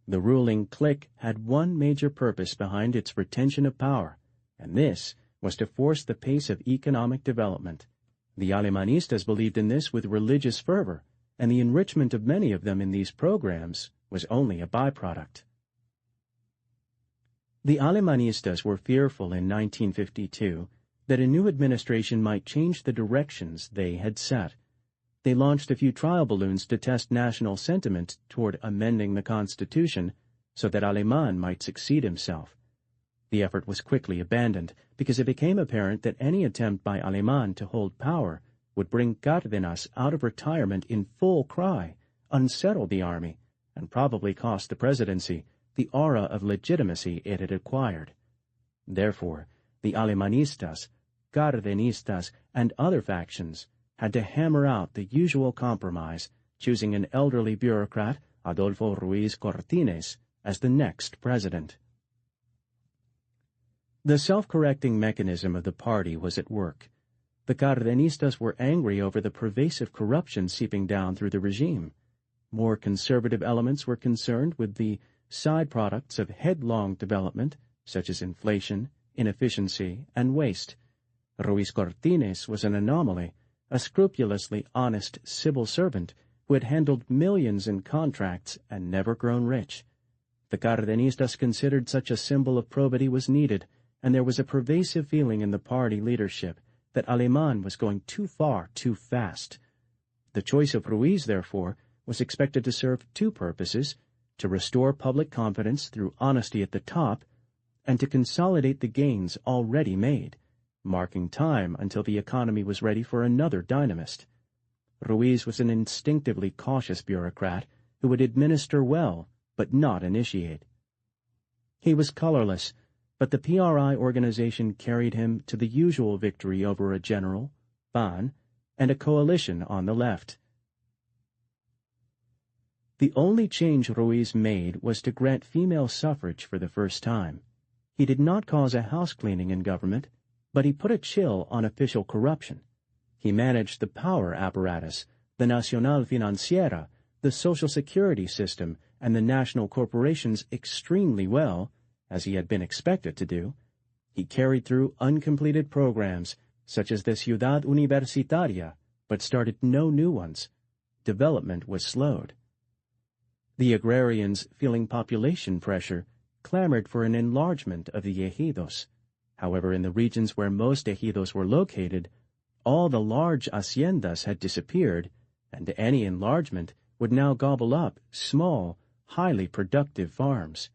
The ruling clique had one major purpose behind its retention of power, and this was to force the pace of economic development. The Alemanistas believed in this with religious fervor, and the enrichment of many of them in these programs was only a byproduct. The Alemanistas were fearful in 1952 that a new administration might change the directions they had set. They launched a few trial balloons to test national sentiment toward amending the Constitution so that Aleman might succeed himself. The effort was quickly abandoned because it became apparent that any attempt by Aleman to hold power would bring Cárdenas out of retirement in full cry, unsettle the army, and probably cost the presidency the aura of legitimacy it had acquired. Therefore, the Alemanistas, Cardenistas, and other factions had to hammer out the usual compromise, choosing an elderly bureaucrat, Adolfo Ruiz Cortines, as the next president. The self-correcting mechanism of the party was at work. The Cardenistas were angry over the pervasive corruption seeping down through the regime. More conservative elements were concerned with the side products of headlong development, such as inflation, inefficiency, and waste. Ruiz Cortines was an anomaly, a scrupulously honest civil servant who had handled millions in contracts and never grown rich. The Cardenistas considered such a symbol of probity was needed, and there was a pervasive feeling in the party leadership that Aleman was going too far too fast. The choice of Ruiz, therefore, was expected to serve two purposes: to restore public confidence through honesty at the top, and to consolidate the gains already made. marking time until the economy was ready for another dynamist. Ruiz was an instinctively cautious bureaucrat who would administer well, but not initiate. He was colorless, but the PRI organization carried him to the usual victory over a general, Ban, and a coalition on the left. The only change Ruiz made was to grant female suffrage for the first time. He did not cause a housecleaning in government, but he put a chill on official corruption. He managed the power apparatus, the Nacional Financiera, the Social Security system, and the national corporations extremely well, as he had been expected to do. He carried through uncompleted programs, such as the Ciudad Universitaria, but started no new ones. Development was slowed. The agrarians, feeling population pressure, clamored for an enlargement of the ejidos. However, in the regions where most ejidos were located, all the large haciendas had disappeared, and any enlargement would now gobble up small, highly productive farms.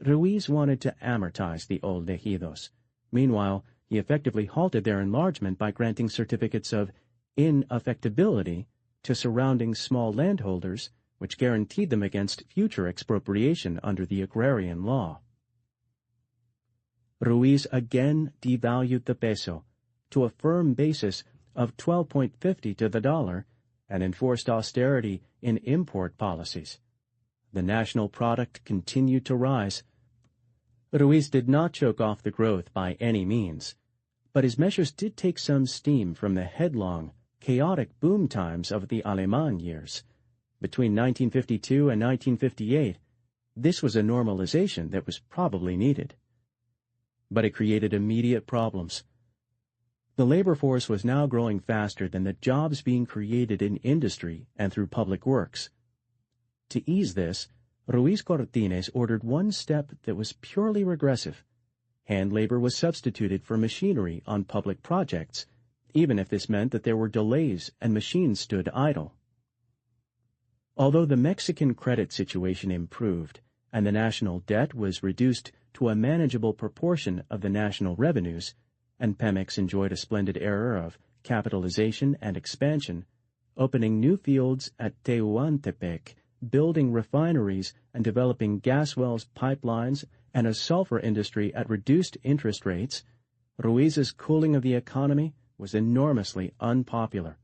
Ruiz wanted to amortize the old ejidos. Meanwhile, he effectively halted their enlargement by granting certificates of inaffectability to surrounding small landholders, which guaranteed them against future expropriation under the agrarian law. Ruiz again devalued the peso to a firm basis of 12.50 to the dollar and enforced austerity in import policies. The national product continued to rise. Ruiz did not choke off the growth by any means, but his measures did take some steam from the headlong, chaotic boom times of the Aleman years. Between 1952 and 1958, this was a normalization that was probably needed. But it created immediate problems. The labor force was now growing faster than the jobs being created in industry and through public works. To ease this, Ruiz Cortines ordered one step that was purely regressive. Hand labor was substituted for machinery on public projects, even if this meant that there were delays and machines stood idle. Although the Mexican credit situation improved and the national debt was reduced to a manageable proportion of the national revenues, and Pemex enjoyed a splendid era of capitalization and expansion, opening new fields at Tehuantepec, building refineries and developing gas wells, pipelines, and a sulfur industry at reduced interest rates, Ruiz's cooling of the economy was enormously unpopular.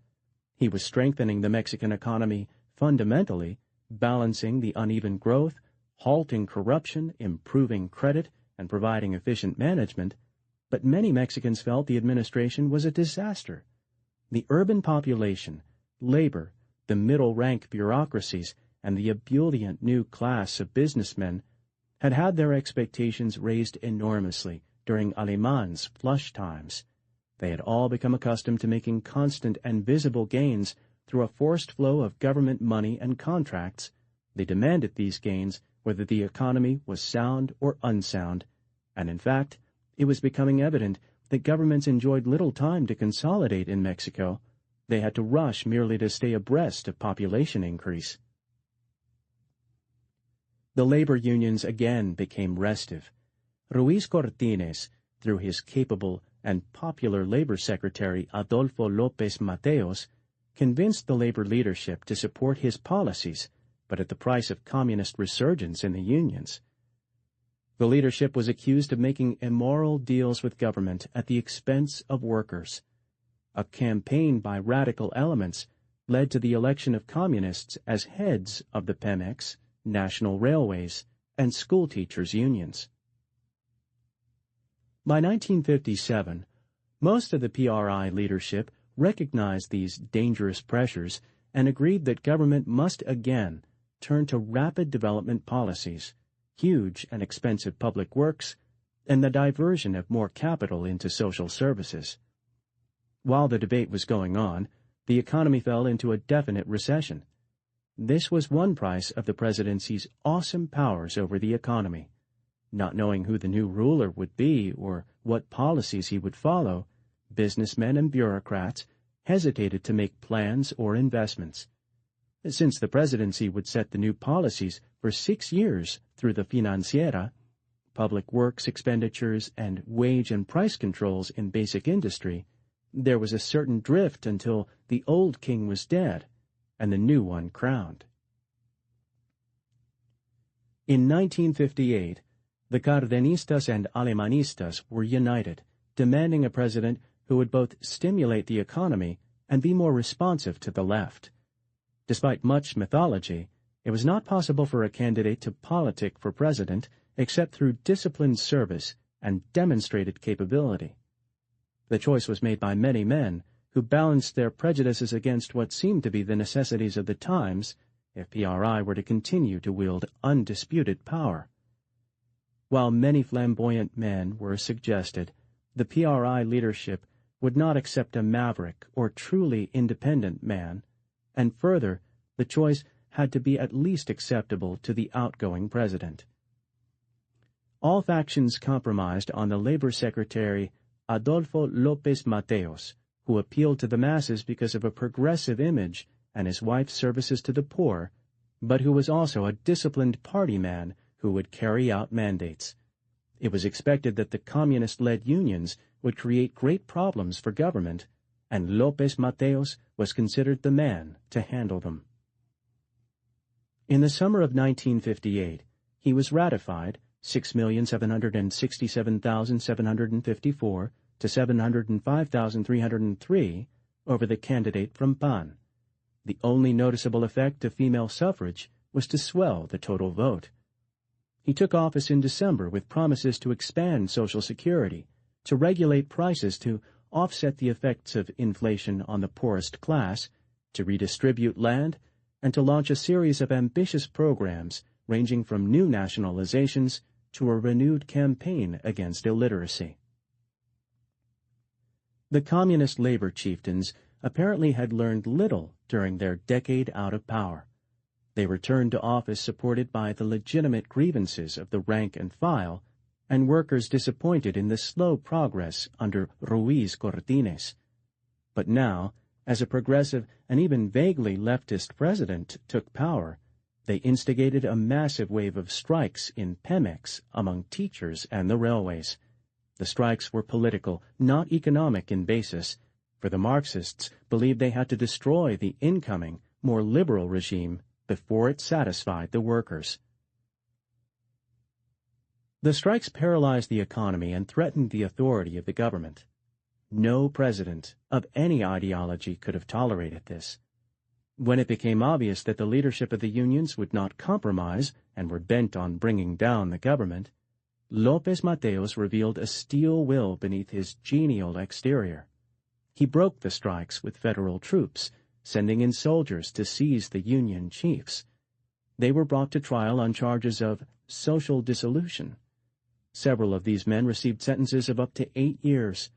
He was strengthening the Mexican economy fundamentally, balancing the uneven growth, halting corruption, improving credit, and providing efficient management, but many Mexicans felt the administration was a disaster. The urban population, labor, the middle-rank bureaucracies, and the ebullient new class of businessmen had had their expectations raised enormously during Aleman's flush times. They had all become accustomed to making constant and visible gains through a forced flow of government money and contracts. They demanded these gains whether the economy was sound or unsound, and in fact, it was becoming evident that governments enjoyed little time to consolidate in Mexico. They had to rush merely to stay abreast of population increase. The labor unions again became restive. Ruiz Cortines, through his capable and popular labor secretary Adolfo López Mateos, convinced the labor leadership to support his policies, but at the price of communist resurgence in the unions. The leadership was accused of making immoral deals with government at the expense of workers. A campaign by radical elements led to the election of communists as heads of the Pemex, National Railways, and school teachers' unions. By 1957, most of the PRI leadership recognized these dangerous pressures and agreed that government must again turn to rapid development policies, huge and expensive public works, and the diversion of more capital into social services. While the debate was going on, the economy fell into a definite recession. This was one price of the presidency's awesome powers over the economy. Not knowing who the new ruler would be or what policies he would follow, businessmen and bureaucrats hesitated to make plans or investments. Since the presidency would set the new policies for 6 years through the financiera, public works expenditures, and wage and price controls in basic industry, there was a certain drift until the old king was dead and the new one crowned. In 1958, the Cardenistas and Alemanistas were united, demanding a president who would both stimulate the economy and be more responsive to the left. Despite much mythology, it was not possible for a candidate to politic for president except through disciplined service and demonstrated capability. The choice was made by many men who balanced their prejudices against what seemed to be the necessities of the times if PRI were to continue to wield undisputed power. While many flamboyant men were suggested, the PRI leadership would not accept a maverick or truly independent man, and further, the choice had to be at least acceptable to the outgoing president. All factions compromised on the Labor Secretary Adolfo López Mateos, who appealed to the masses because of a progressive image and his wife's services to the poor, but who was also a disciplined party man who would carry out mandates. It was expected that the communist-led unions would create great problems for government, and López Mateos was considered the man to handle them. In the summer of 1958, he was ratified 6,767,754 to 705,303 over the candidate from PAN. The only noticeable effect of female suffrage was to swell the total vote. He took office in December with promises to expand Social Security, to regulate prices to offset the effects of inflation on the poorest class, to redistribute land, and to launch a series of ambitious programs ranging from new nationalizations to a renewed campaign against illiteracy. The communist labor chieftains apparently had learned little during their decade out of power. They returned to office supported by the legitimate grievances of the rank and file, and workers disappointed in the slow progress under Ruiz Cortines. But now, as a progressive and even vaguely leftist president took power, they instigated a massive wave of strikes in Pemex among teachers and the railways. The strikes were political, not economic in basis, for the Marxists believed they had to destroy the incoming, more liberal regime before it satisfied the workers. The strikes paralyzed the economy and threatened the authority of the government. No president of any ideology could have tolerated this. When it became obvious that the leadership of the unions would not compromise and were bent on bringing down the government, López Mateos revealed a steel will beneath his genial exterior. He broke the strikes with federal troops, sending in soldiers to seize the Union chiefs. They were brought to trial on charges of social dissolution. Several of these men received sentences of up to 8 years.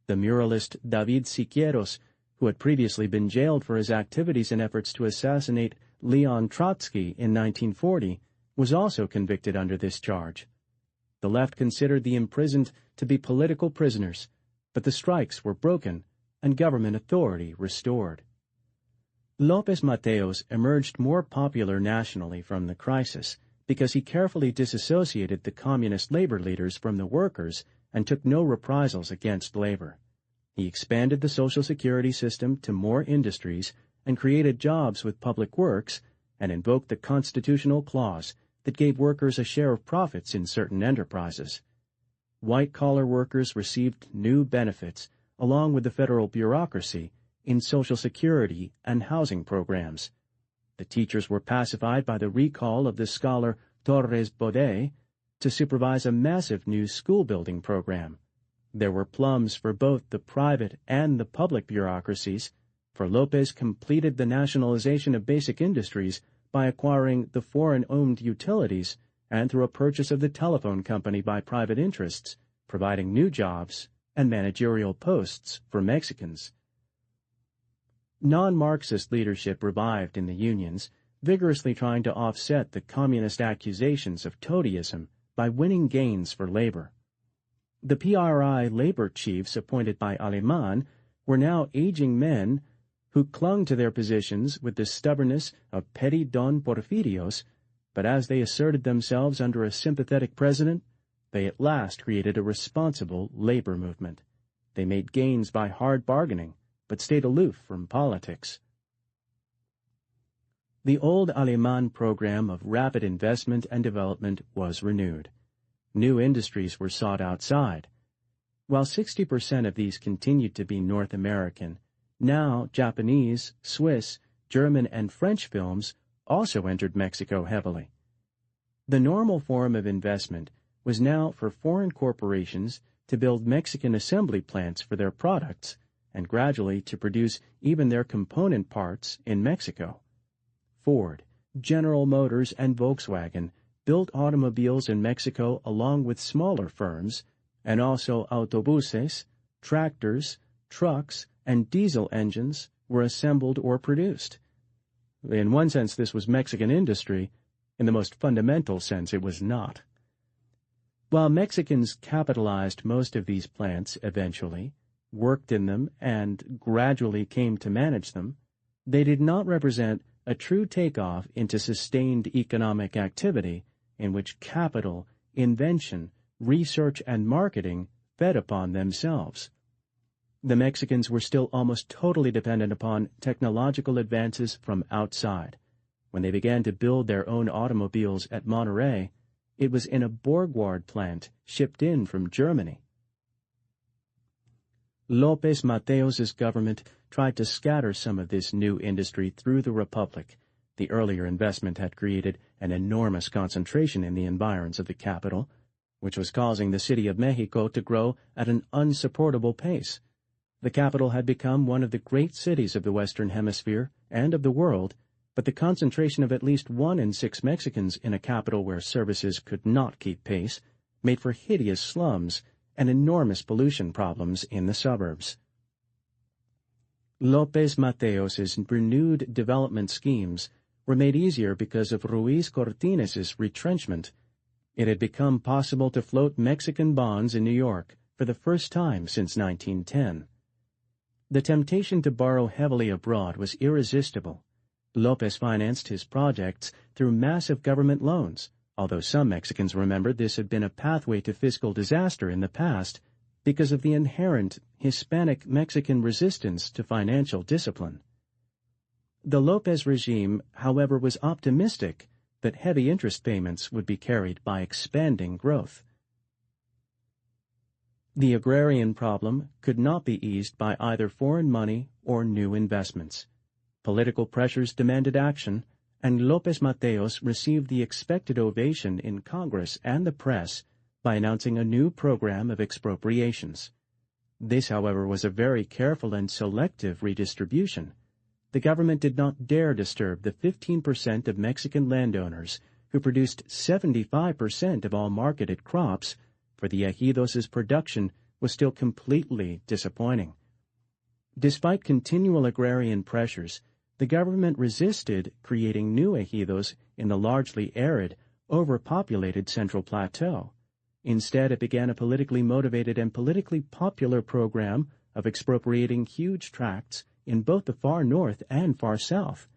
The muralist David Siqueiros, who had previously been jailed for his activities in efforts to assassinate Leon Trotsky in 1940, was also convicted under this charge. The left considered the imprisoned to be political prisoners, but the strikes were broken and government authority restored. López Mateos emerged more popular nationally from the crisis because he carefully disassociated the communist labor leaders from the workers and took no reprisals against labor. He expanded the Social Security system to more industries and created jobs with public works and invoked the constitutional clause that gave workers a share of profits in certain enterprises. White-collar workers received new benefits along with the federal bureaucracy in Social Security and housing programs. The teachers were pacified by the recall of the scholar Torres Bodet to supervise a massive new school-building program. There were plums for both the private and the public bureaucracies, for López completed the nationalization of basic industries by acquiring the foreign-owned utilities and through a purchase of the telephone company by private interests, providing new jobs and managerial posts for Mexicans. Non-Marxist leadership revived in the unions, vigorously trying to offset the communist accusations of toadyism by winning gains for labor. The PRI labor chiefs appointed by Alemán were now aging men who clung to their positions with the stubbornness of petty Don Porfirios, but as they asserted themselves under a sympathetic president, they at last created a responsible labor movement. They made gains by hard bargaining, but stayed aloof from politics. The old Aleman program of rapid investment and development was renewed. New industries were sought outside. While 60% of these continued to be North American, now Japanese, Swiss, German, and French films also entered Mexico heavily. The normal form of investment was now for foreign corporations to build Mexican assembly plants for their products and gradually to produce even their component parts in Mexico. Ford, General Motors, and Volkswagen built automobiles in Mexico along with smaller firms, and also autobuses, tractors, trucks, and diesel engines were assembled or produced. In one sense, this was Mexican industry. In the most fundamental sense, it was not. While Mexicans capitalized most of these plants eventually, worked in them, and gradually came to manage them, they did not represent a true takeoff into sustained economic activity in which capital, invention, research, and marketing fed upon themselves. The Mexicans were still almost totally dependent upon technological advances from outside. When they began to build their own automobiles at Monterrey, it was in a Borgward plant shipped in from Germany. López Mateos's government tried to scatter some of this new industry through the Republic. The earlier investment had created an enormous concentration in the environs of the capital, which was causing the city of Mexico to grow at an unsupportable pace. The capital had become one of the great cities of the Western Hemisphere and of the world, but the concentration of at least 1 in 6 Mexicans in a capital where services could not keep pace made for hideous slums and enormous pollution problems in the suburbs. López Mateos's renewed development schemes were made easier because of Ruiz Cortines's retrenchment. It had become possible to float Mexican bonds in New York for the first time since 1910. The temptation to borrow heavily abroad was irresistible. López financed his projects through massive government loans, although some Mexicans remembered this had been a pathway to fiscal disaster in the past because of the inherent Hispanic-Mexican resistance to financial discipline. The López regime, however, was optimistic that heavy interest payments would be carried by expanding growth. The agrarian problem could not be eased by either foreign money or new investments. Political pressures demanded action, and López Mateos received the expected ovation in Congress and the press by announcing a new program of expropriations. This, however, was a very careful and selective redistribution. The government did not dare disturb the 15% of Mexican landowners who produced 75% of all marketed crops, for the ejidos' production was still completely disappointing. Despite continual agrarian pressures, the government resisted creating new ejidos in the largely arid, overpopulated Central Plateau. Instead, it began a politically motivated and politically popular program of expropriating huge tracts in both the far north and far south.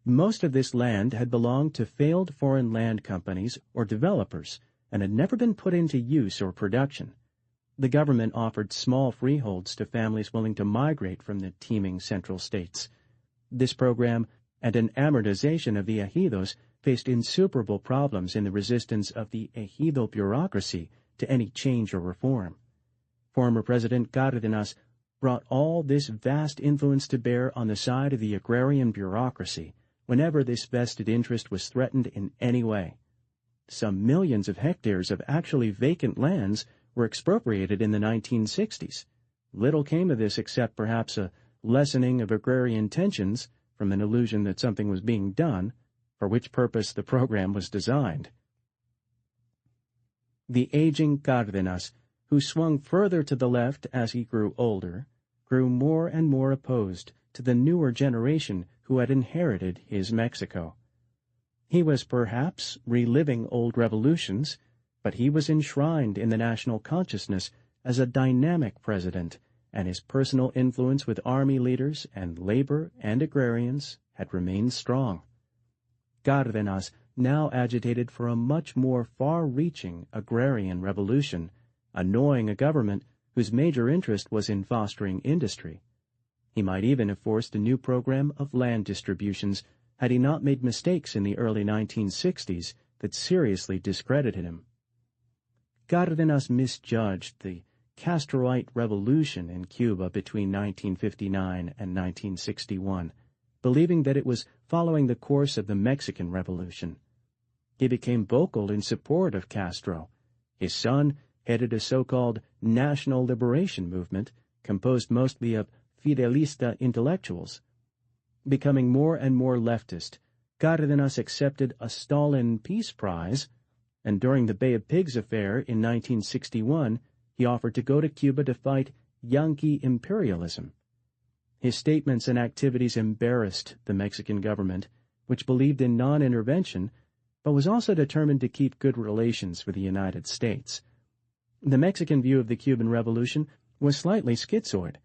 Most of this land had belonged to failed foreign land companies or developers and had never been put into use or production. The government offered small freeholds to families willing to migrate from the teeming central states. This program and an amortization of the ejidos faced insuperable problems in the resistance of the ejido bureaucracy to any change or reform. Former President Cárdenas brought all this vast influence to bear on the side of the agrarian bureaucracy whenever this vested interest was threatened in any way. Some millions of hectares of actually vacant lands were expropriated in the 1960s. Little came of this except perhaps a lessening of agrarian tensions from an illusion that something was being done, for which purpose the program was designed. The aging Cárdenas, who swung further to the left as he grew older, grew more and more opposed to the newer generation who had inherited his Mexico. He was perhaps reliving old revolutions, but he was enshrined in the national consciousness as a dynamic president, and his personal influence with army leaders and labor and agrarians had remained strong. Cárdenas now agitated for a much more far-reaching agrarian revolution, annoying a government whose major interest was in fostering industry. He might even have forced a new program of land distributions had he not made mistakes in the early 1960s that seriously discredited him. Cárdenas misjudged the Castroite revolution in Cuba between 1959 and 1961, believing that it was following the course of the Mexican Revolution. He became vocal in support of Castro. His son headed a so-called national liberation movement composed mostly of Fidelista intellectuals. Becoming more and more leftist, Cárdenas accepted a Stalin Peace Prize, and during the Bay of Pigs affair in 1961, he offered to go to Cuba to fight Yankee imperialism. His statements and activities embarrassed the Mexican government, which believed in non-intervention, but was also determined to keep good relations with the United States. The Mexican view of the Cuban Revolution was slightly schizoid.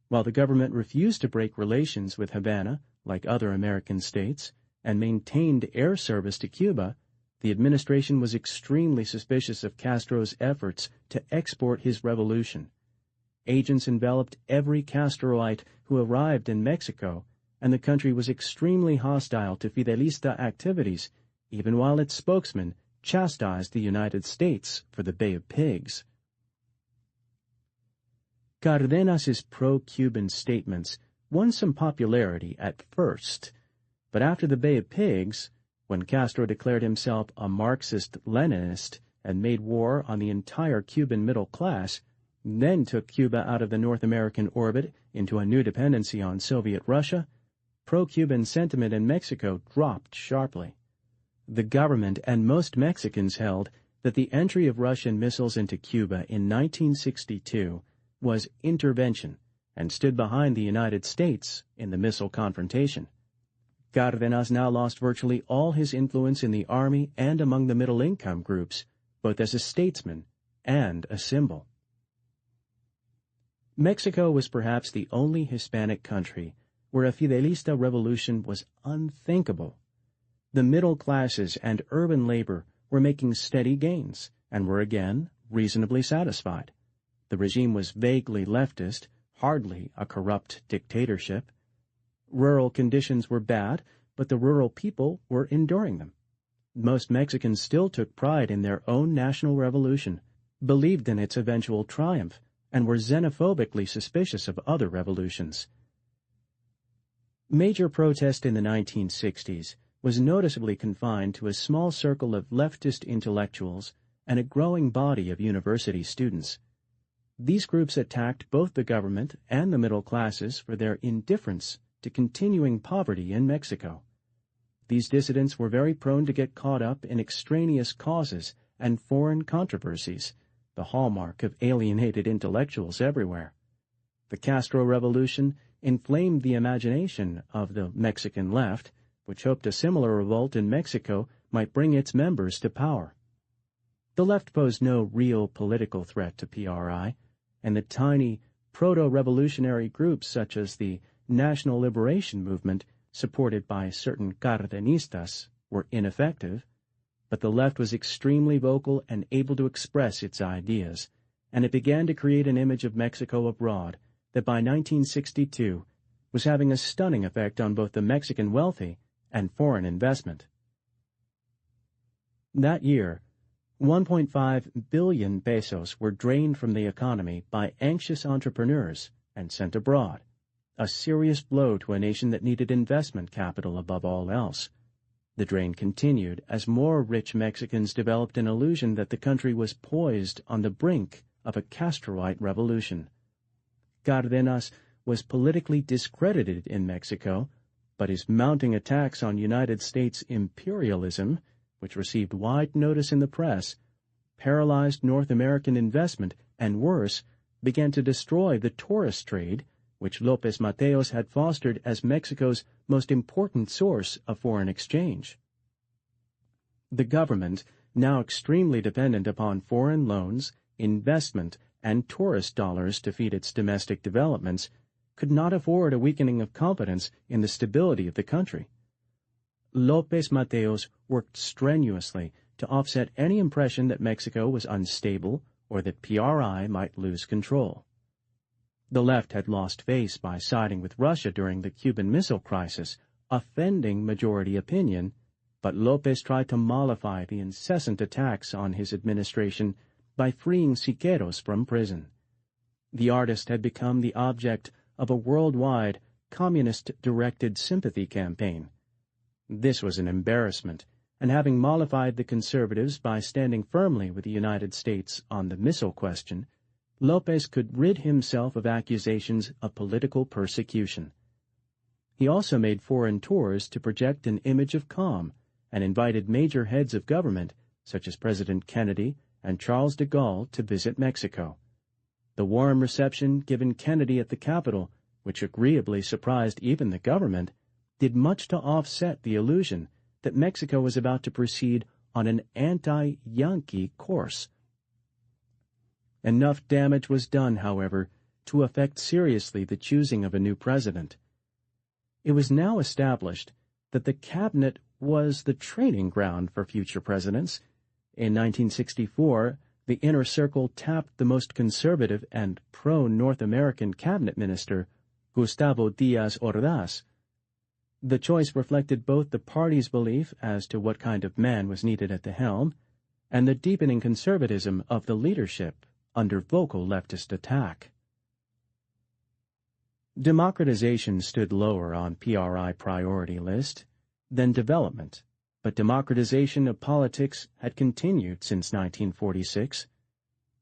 While the government refused to break relations with Havana, like other American states, and maintained air service to Cuba, the administration was extremely suspicious of Castro's efforts to export his revolution. Agents enveloped every Castroite who arrived in Mexico, and the country was extremely hostile to Fidelista activities, even while its spokesman chastised the United States for the Bay of Pigs. Cárdenas's pro-Cuban statements won some popularity at first, but after the Bay of Pigs, when Castro declared himself a Marxist-Leninist and made war on the entire Cuban middle class, then took Cuba out of the North American orbit into a new dependency on Soviet Russia, pro-Cuban sentiment in Mexico dropped sharply. The government and most Mexicans held that the entry of Russian missiles into Cuba in 1962 was intervention and stood behind the United States in the missile confrontation. Cárdenas now lost virtually all his influence in the army and among the middle-income groups, both as a statesman and a symbol. Mexico was perhaps the only Hispanic country where a Fidelista revolution was unthinkable. The middle classes and urban labor were making steady gains and were again reasonably satisfied. The regime was vaguely leftist, hardly a corrupt dictatorship. Rural conditions were bad, but the rural people were enduring them. Most Mexicans still took pride in their own national revolution, believed in its eventual triumph, and were xenophobically suspicious of other revolutions. Major protest in the 1960s was noticeably confined to a small circle of leftist intellectuals and a growing body of university students. These groups attacked both the government and the middle classes for their indifference to continuing poverty in Mexico. These dissidents were very prone to get caught up in extraneous causes and foreign controversies, the hallmark of alienated intellectuals everywhere. The Castro Revolution inflamed the imagination of the Mexican left, which hoped a similar revolt in Mexico might bring its members to power. The left posed no real political threat to PRI, and the tiny proto-revolutionary groups such as the National Liberation Movement, supported by certain Cardenistas, were ineffective, but the left was extremely vocal and able to express its ideas, and it began to create an image of Mexico abroad that by 1962 was having a stunning effect on both the Mexican wealthy and foreign investment. That year, 1.5 billion pesos were drained from the economy by anxious entrepreneurs and sent abroad, a serious blow to a nation that needed investment capital above all else. The drain continued as more rich Mexicans developed an illusion that the country was poised on the brink of a Castroite revolution. Cárdenas was politically discredited in Mexico, but his mounting attacks on United States imperialism, which received wide notice in the press, paralyzed North American investment and, worse, began to destroy the tourist trade, which López Mateos had fostered as Mexico's most important source of foreign exchange. The government, now extremely dependent upon foreign loans, investment, and tourist dollars to feed its domestic developments, could not afford a weakening of confidence in the stability of the country. López Mateos worked strenuously to offset any impression that Mexico was unstable or that PRI might lose control. The left had lost face by siding with Russia during the Cuban Missile Crisis, offending majority opinion, but López tried to mollify the incessant attacks on his administration by freeing Siqueiros from prison. The artist had become the object of a worldwide, communist-directed sympathy campaign. This was an embarrassment, and having mollified the conservatives by standing firmly with the United States on the missile question, López could rid himself of accusations of political persecution. He also made foreign tours to project an image of calm and invited major heads of government, such as President Kennedy and Charles de Gaulle, to visit Mexico. The warm reception given Kennedy at the Capitol, which agreeably surprised even the government, did much to offset the illusion that Mexico was about to proceed on an anti-Yankee course. Enough damage was done, however, to affect seriously the choosing of a new president. It was now established that the cabinet was the training ground for future presidents. In 1964, the inner circle tapped the most conservative and pro-North American cabinet minister, Gustavo Díaz Ordaz. The choice reflected both the party's belief as to what kind of man was needed at the helm and the deepening conservatism of the leadership under vocal leftist attack. Democratization stood lower on PRI priority list than development, but democratization of politics had continued since 1946.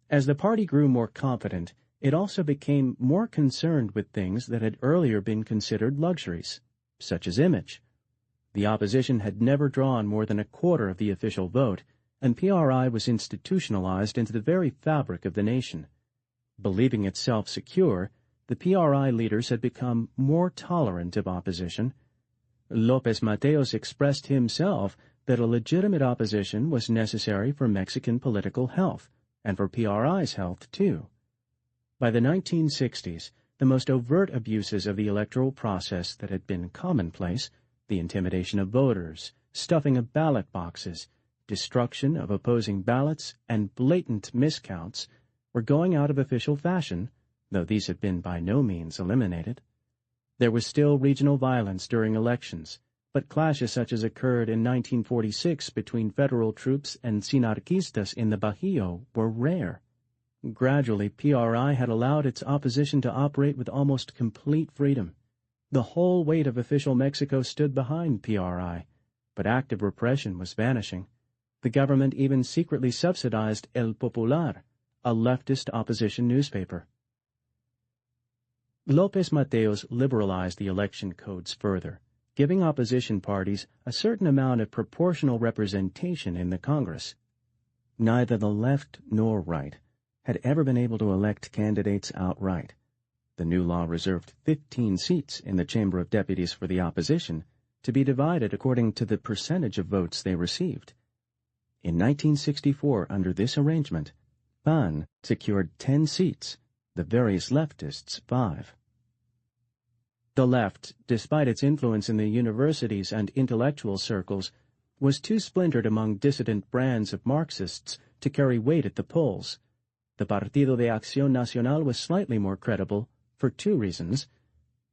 As the party grew more confident, it also became more concerned with things that had earlier been considered luxuries, such as image. The opposition had never drawn more than a quarter of the official vote, and PRI was institutionalized into the very fabric of the nation. Believing itself secure, the PRI leaders had become more tolerant of opposition. López Mateos expressed himself that a legitimate opposition was necessary for Mexican political health, and for PRI's health, too. By the 1960s, the most overt abuses of the electoral process that had been commonplace, the intimidation of voters, stuffing of ballot boxes, destruction of opposing ballots, and blatant miscounts, were going out of official fashion, though these had been by no means eliminated. There was still regional violence during elections, but clashes such as occurred in 1946 between federal troops and Sinarquistas in the Bajío were rare. Gradually, PRI had allowed its opposition to operate with almost complete freedom. The whole weight of official Mexico stood behind PRI, but active repression was vanishing. The government even secretly subsidized El Popular, a leftist opposition newspaper. López Mateos liberalized the election codes further, giving opposition parties a certain amount of proportional representation in the Congress. Neither the left nor right had ever been able to elect candidates outright. The new law reserved 15 seats in the Chamber of Deputies for the opposition, to be divided according to the percentage of votes they received. In 1964, under this arrangement, PAN secured 10 seats, the various leftists 5. The left, despite its influence in the universities and intellectual circles, was too splintered among dissident brands of Marxists to carry weight at the polls. The Partido de Acción Nacional was slightly more credible for 2 reasons.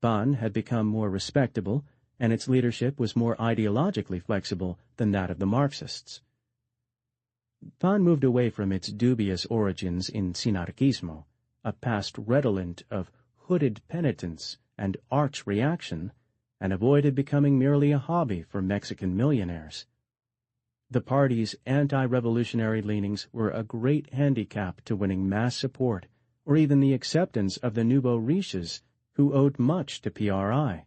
PAN had become more respectable, and its leadership was more ideologically flexible than that of the Marxists. PAN moved away from its dubious origins in Sinarquismo, a past redolent of hooded penitence and arch reaction, and avoided becoming merely a hobby for Mexican millionaires. The party's anti-revolutionary leanings were a great handicap to winning mass support, or even the acceptance of the nouveau riches, who owed much to PRI.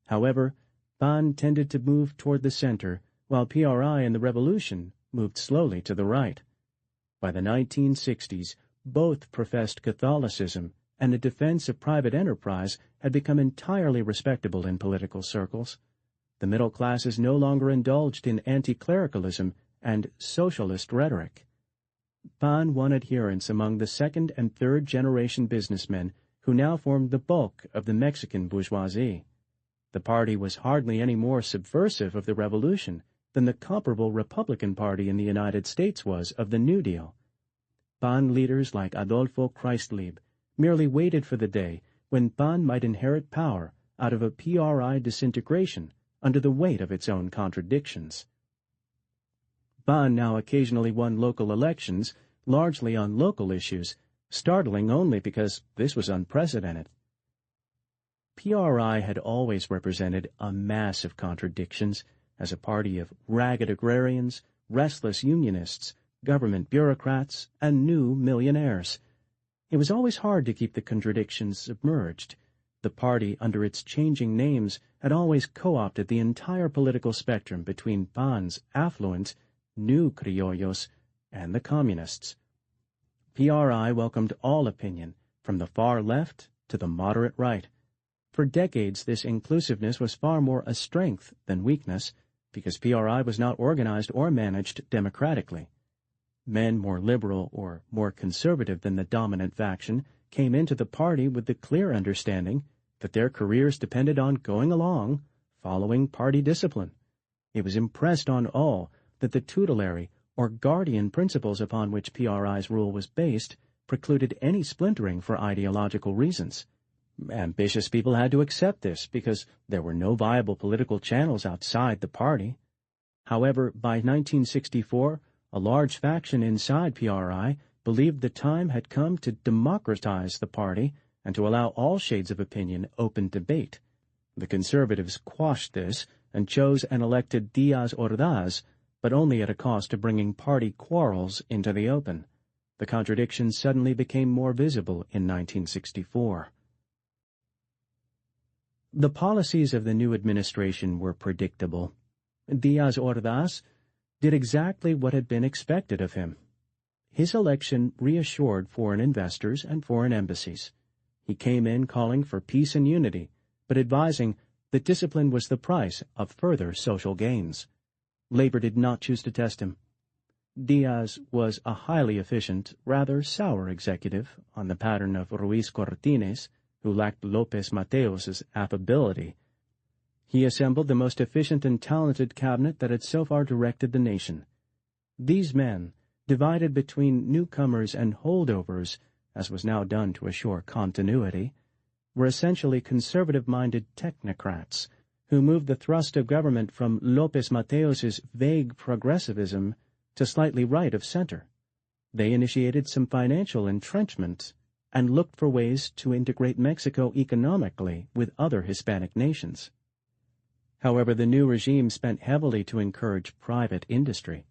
However, PAN tended to move toward the center, while PRI and the revolution moved slowly to the right. By the 1960s, both professed Catholicism, and a defense of private enterprise had become entirely respectable in political circles. The middle classes no longer indulged in anti-clericalism and socialist rhetoric. PAN won adherents among the second- and third-generation businessmen who now formed the bulk of the Mexican bourgeoisie. The party was hardly any more subversive of the Revolution than the comparable Republican Party in the United States was of the New Deal. PAN leaders like Adolfo Christlieb merely waited for the day when PAN might inherit power out of a PRI disintegration under the weight of its own contradictions. PAN now occasionally won local elections, largely on local issues, startling only because this was unprecedented. PRI had always represented a mass of contradictions as a party of ragged agrarians, restless unionists, government bureaucrats, and new millionaires. It was always hard to keep the contradictions submerged. The party, under its changing names, had always co-opted the entire political spectrum between PAN's affluent, new criollos and the communists. PRI welcomed all opinion, from the far left to the moderate right. For decades, this inclusiveness was far more a strength than weakness, because PRI was not organized or managed democratically. Men more liberal or more conservative than the dominant faction came into the party with the clear understanding that their careers depended on going along, following party discipline. It was impressed on all that the tutelary or guardian principles upon which PRI's rule was based precluded any splintering for ideological reasons. Ambitious people had to accept this because there were no viable political channels outside the party. However, by 1964, a large faction inside PRI believed the time had come to democratize the party and to allow all shades of opinion open debate. The conservatives quashed this and chose and elected Díaz Ordaz, but only at a cost of bringing party quarrels into the open. The contradictions suddenly became more visible in 1964. The policies of the new administration were predictable. Díaz Ordaz did exactly what had been expected of him. His election reassured foreign investors and foreign embassies. He came in calling for peace and unity, but advising that discipline was the price of further social gains. Labor did not choose to test him. Díaz was a highly efficient, rather sour executive on the pattern of Ruiz Cortines, who lacked López Mateos's affability. He assembled the most efficient and talented cabinet that had so far directed the nation. These men, divided between newcomers and holdovers, as was now done to assure continuity, were essentially conservative-minded technocrats who moved the thrust of government from López Mateos's vague progressivism to slightly right of center. They initiated some financial entrenchment and looked for ways to integrate Mexico economically with other Hispanic nations. However, the new regime spent heavily to encourage private industry.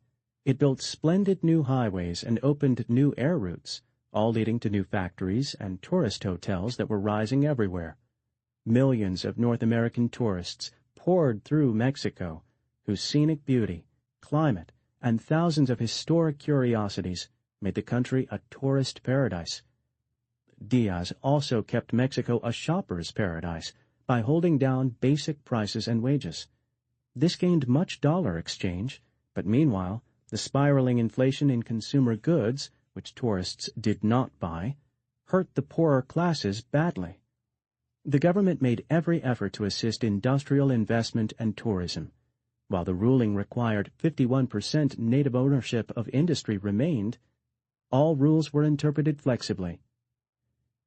It built splendid new highways and opened new air routes, all leading to new factories and tourist hotels that were rising everywhere. Millions of North American tourists poured through Mexico, whose scenic beauty, climate, and thousands of historic curiosities made the country a tourist paradise. Díaz also kept Mexico a shopper's paradise by holding down basic prices and wages. This gained much dollar exchange, but meanwhile, the spiraling inflation in consumer goods, which tourists did not buy, hurt the poorer classes badly. The government made every effort to assist industrial investment and tourism. While the ruling required 51% native ownership of industry remained, all rules were interpreted flexibly.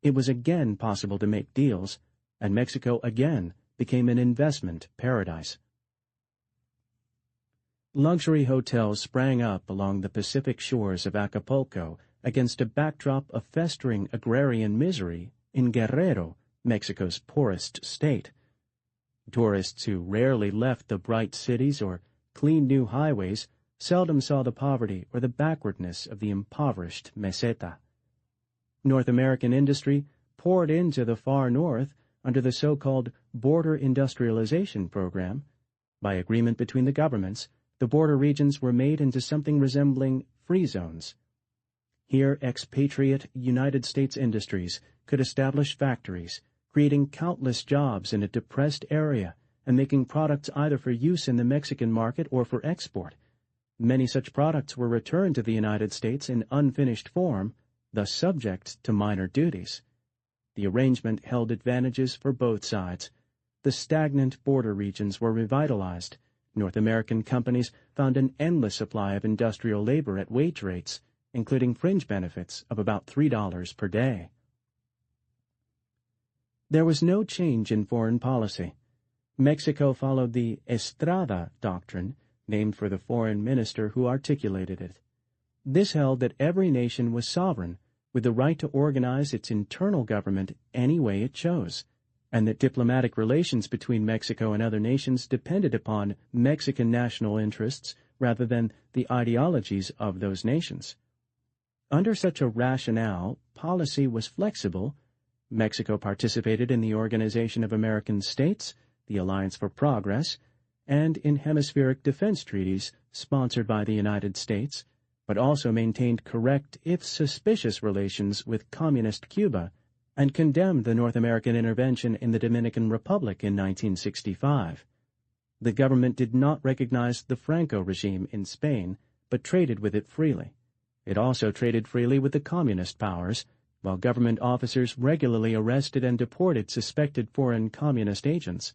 It was again possible to make deals, and Mexico again became an investment paradise. Luxury hotels sprang up along the Pacific shores of Acapulco against a backdrop of festering agrarian misery in Guerrero, Mexico's poorest state. Tourists who rarely left the bright cities or clean new highways seldom saw the poverty or the backwardness of the impoverished meseta. North American industry poured into the far north under the so-called Border Industrialization Program. By agreement between the governments, the border regions were made into something resembling free zones. Here, expatriate United States industries could establish factories, creating countless jobs in a depressed area and making products either for use in the Mexican market or for export. Many such products were returned to the United States in unfinished form, thus subject to minor duties. The arrangement held advantages for both sides. the stagnant border regions were revitalized. North American companies found an endless supply of industrial labor at wage rates, including fringe benefits of about $3 per day. There was no change in foreign policy. Mexico followed the Estrada doctrine, named for the foreign minister who articulated it. This held that every nation was sovereign, with the right to organize its internal government any way it chose, and that diplomatic relations between Mexico and other nations depended upon Mexican national interests rather than the ideologies of those nations. Under such a rationale, policy was flexible. Mexico participated in the Organization of American States, the Alliance for Progress, and in hemispheric defense treaties sponsored by the United States, but also maintained correct, if suspicious, relations with Communist Cuba and condemned the North American intervention in the Dominican Republic in 1965. The government did not recognize the Franco regime in Spain, but traded with it freely. It also traded freely with the communist powers, while government officers regularly arrested and deported suspected foreign communist agents.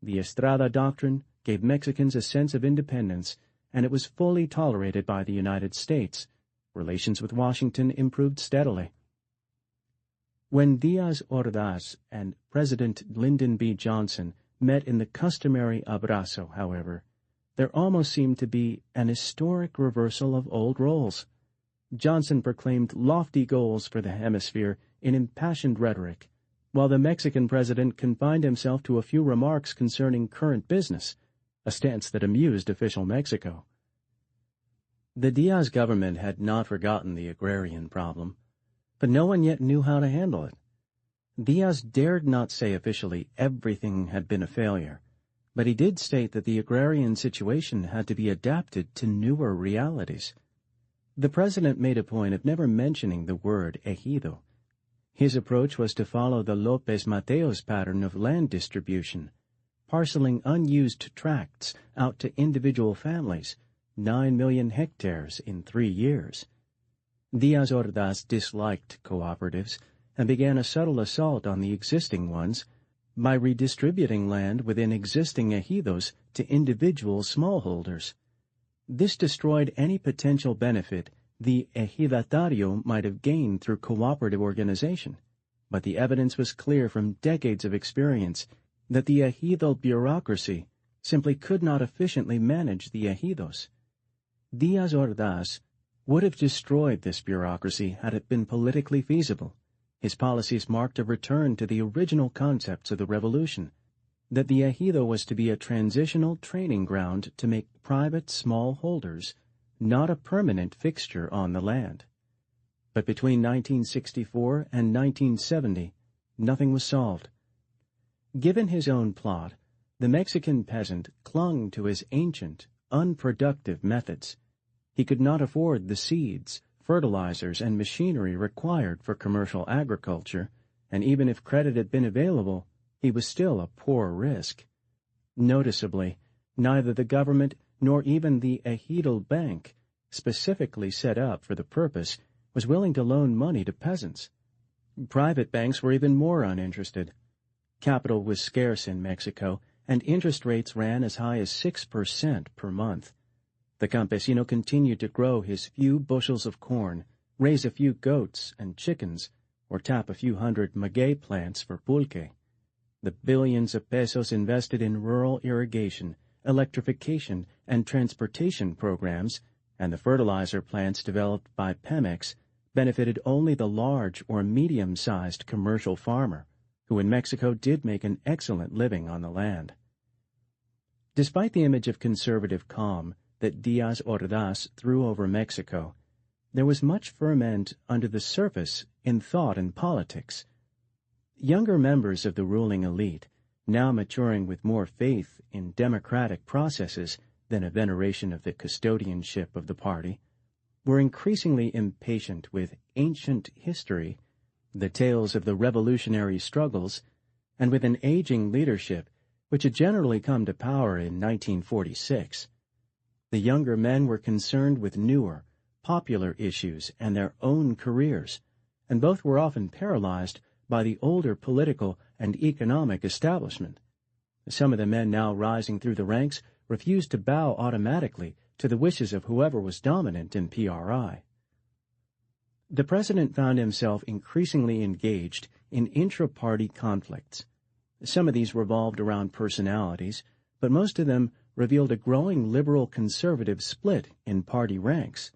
The Estrada doctrine gave Mexicans a sense of independence, and it was fully tolerated by the United States. Relations with Washington improved steadily. When Diaz Ordaz and President Lyndon B. Johnson met in the customary abrazo, however, there almost seemed to be an historic reversal of old roles. Johnson proclaimed lofty goals for the hemisphere in impassioned rhetoric, while the Mexican president confined himself to a few remarks concerning current business, a stance that amused official Mexico. The Diaz government had not forgotten the agrarian problem, but no one yet knew how to handle it. Diaz dared not say officially everything had been a failure, but he did state that the agrarian situation had to be adapted to newer realities. The president made a point of never mentioning the word ejido. His approach was to follow the López Mateos pattern of land distribution, parceling unused tracts out to individual families, 9 million hectares in 3 years. Diaz Ordaz disliked cooperatives and began a subtle assault on the existing ones by redistributing land within existing ejidos to individual smallholders. This destroyed any potential benefit the ejidatario might have gained through cooperative organization, but the evidence was clear from decades of experience that the ejidal bureaucracy simply could not efficiently manage the ejidos. Diaz Ordaz would have destroyed this bureaucracy had it been politically feasible. His policies marked a return to the original concepts of the revolution, that the ejido was to be a transitional training ground to make private smallholders not a permanent fixture on the land. But between 1964 and 1970, nothing was solved. Given his own plot, the Mexican peasant clung to his ancient, unproductive methods. He could not afford the seeds, fertilizers, and machinery required for commercial agriculture, and even if credit had been available, he was still a poor risk. Noticeably, neither the government nor even the ejidal bank, specifically set up for the purpose, was willing to loan money to peasants. Private banks were even more uninterested. Capital was scarce in Mexico, and interest rates ran as high as 6% per month. The campesino continued to grow his few bushels of corn, raise a few goats and chickens, or tap a few hundred maguey plants for pulque. The billions of pesos invested in rural irrigation, electrification, and transportation programs, and the fertilizer plants developed by Pemex benefited only the large or medium-sized commercial farmer, who in Mexico did make an excellent living on the land. Despite the image of conservative calm that Diaz Ordaz threw over Mexico, there was much ferment under the surface in thought and politics. Younger members of the ruling elite, now maturing with more faith in democratic processes than a veneration of the custodianship of the party, were increasingly impatient with ancient history, the tales of the revolutionary struggles, and with an aging leadership which had generally come to power in 1946. The younger men were concerned with newer, popular issues and their own careers, and both were often paralyzed by the older political and economic establishment, Some of the men now rising through the ranks refused to bow automatically to the wishes of whoever was dominant in PRI. The president found himself increasingly engaged in intra-party conflicts. Some of these revolved around personalities, but most of them revealed a growing liberal-conservative split in party ranks.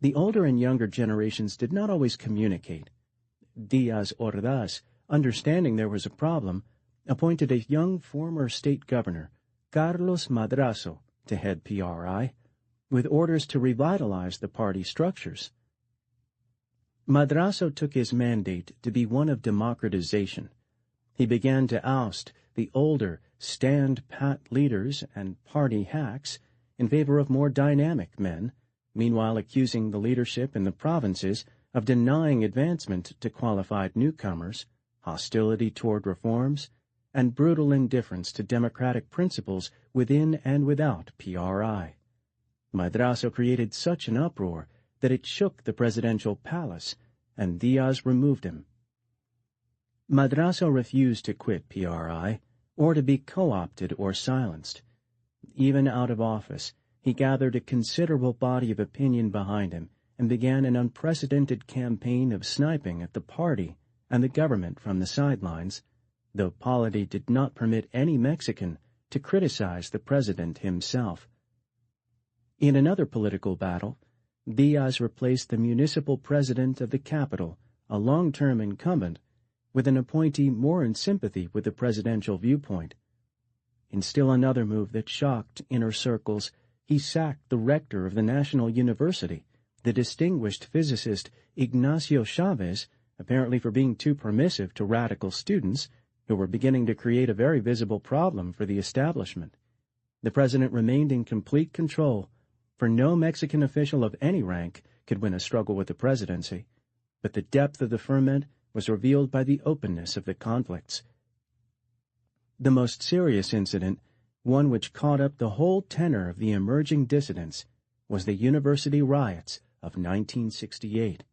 The older and younger generations did not always communicate. Díaz Ordaz, understanding there was a problem, appointed a young former state governor, Carlos Madrazo, to head PRI, with orders to revitalize the party structures. Madrazo took his mandate to be one of democratization. He began to oust the older, stand-pat leaders and party hacks in favor of more dynamic men, meanwhile accusing the leadership in the provinces of denying advancement to qualified newcomers, hostility toward reforms, and brutal indifference to democratic principles within and without PRI. Madrazo created such an uproar that it shook the presidential palace, and Díaz removed him. Madrazo refused to quit PRI or to be co-opted or silenced. Even out of office, he gathered a considerable body of opinion behind him and began an unprecedented campaign of sniping at the party and the government from the sidelines, though polity did not permit any Mexican to criticize the president himself. In another political battle, Díaz replaced the municipal president of the capital, a long-term incumbent, with an appointee more in sympathy with the presidential viewpoint. In still another move that shocked inner circles, he sacked the rector of the National University, the distinguished physicist Ignacio Chavez, apparently for being too permissive to radical students, who were beginning to create a very visible problem for the establishment. The president remained in complete control, for no Mexican official of any rank could win a struggle with the presidency, but the depth of the ferment was revealed by the openness of the conflicts. The most serious incident, one which caught up the whole tenor of the emerging dissidents, was the university riots of 1968.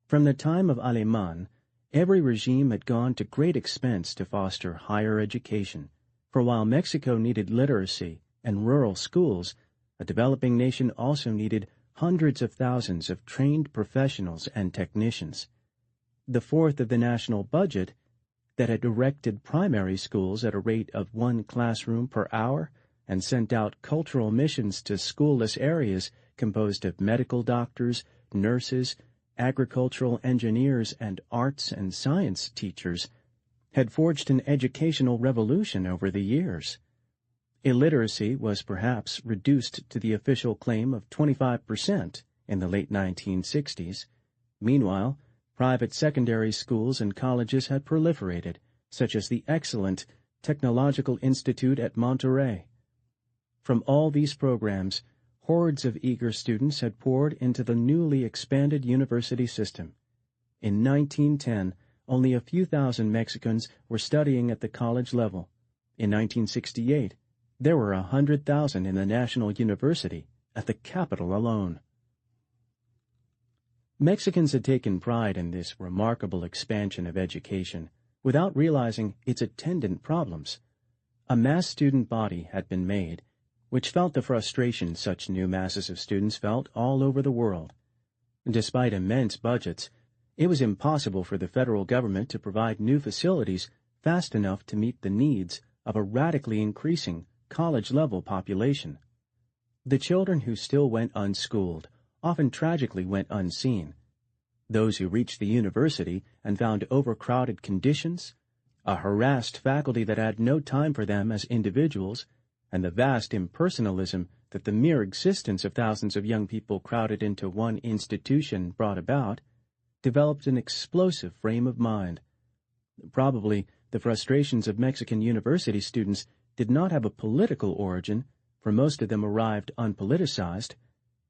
From the time of Alemán, every regime had gone to great expense to foster higher education, for while Mexico needed literacy and rural schools, a developing nation also needed hundreds of thousands of trained professionals and technicians. The fourth of the national budget, that had erected primary schools at a rate of 1 classroom per hour and sent out cultural missions to schoolless areas composed of medical doctors, nurses, agricultural engineers, and arts and science teachers, had forged an educational revolution over the years. Illiteracy was perhaps reduced to the official claim of 25% in the late 1960s. Meanwhile, private secondary schools and colleges had proliferated, such as the excellent Technological Institute at Monterrey. From all these programs, hordes of eager students had poured into the newly expanded university system. In 1910, only a few thousand Mexicans were studying at the college level. In 1968, there were 100,000 in the National University at the capital alone. Mexicans had taken pride in this remarkable expansion of education without realizing its attendant problems. A mass student body had been made, which felt the frustration such new masses of students felt all over the world. Despite immense budgets, it was impossible for the federal government to provide new facilities fast enough to meet the needs of a radically increasing college-level population. The children who still went unschooled often tragically went unseen. Those who reached the university and found overcrowded conditions, a harassed faculty that had no time for them as individuals, and the vast impersonalism that the mere existence of thousands of young people crowded into one institution brought about, developed an explosive frame of mind. Probably the frustrations of Mexican university students did not have a political origin, for most of them arrived unpoliticized,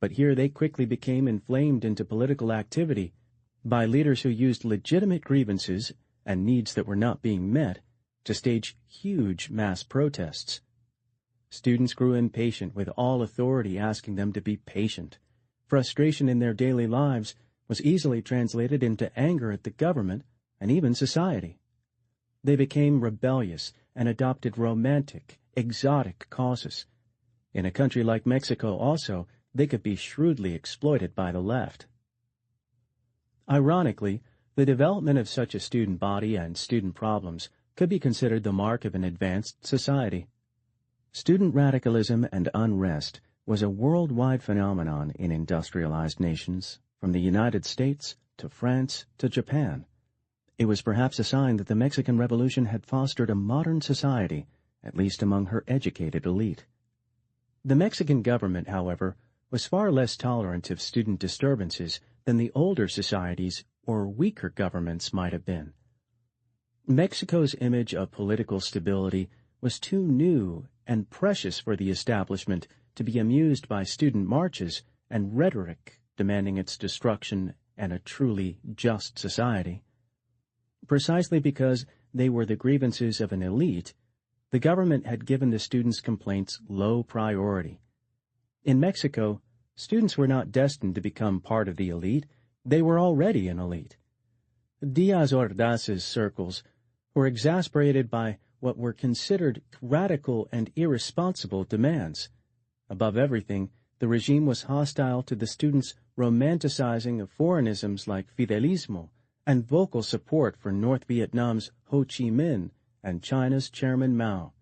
but here they quickly became inflamed into political activity by leaders who used legitimate grievances and needs that were not being met to stage huge mass protests. Students grew impatient with all authority asking them to be patient. Frustration in their daily lives was easily translated into anger at the government and even society. They became rebellious and adopted romantic, exotic causes. In a country like Mexico also, they could be shrewdly exploited by the left. Ironically, the development of such a student body and student problems could be considered the mark of an advanced society. Student radicalism and unrest was a worldwide phenomenon in industrialized nations, from the United States to France to Japan. It was perhaps a sign that the Mexican Revolution had fostered a modern society, at least among her educated elite. The Mexican government, however, was far less tolerant of student disturbances than the older societies or weaker governments might have been. Mexico's image of political stability was too new and precious for the establishment to be amused by student marches and rhetoric demanding its destruction and a truly just society. Precisely because they were the grievances of an elite, the government had given the students' complaints low priority. In Mexico, students were not destined to become part of the elite. They were already an elite. Diaz Ordaz's circles were exasperated by what were considered radical and irresponsible demands. Above everything, the regime was hostile to the students' romanticizing of foreignisms like fidelismo and vocal support for North Vietnam's Ho Chi Minh and China's Chairman Mao.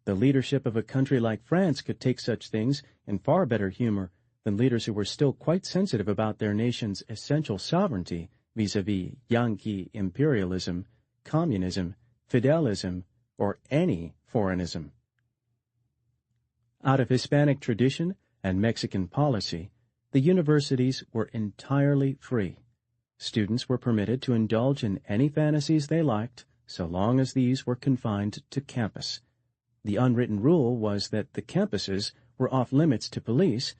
The leadership of a country like France could take such things in far better humor than leaders who were still quite sensitive about their nation's essential sovereignty vis-a-vis Yankee imperialism, communism, fidelism, or any foreignism. Out of Hispanic tradition and Mexican policy, the universities were entirely free. Students were permitted to indulge in any fantasies they liked, so long as these were confined to campus. The unwritten rule was that the campuses were off-limits to police,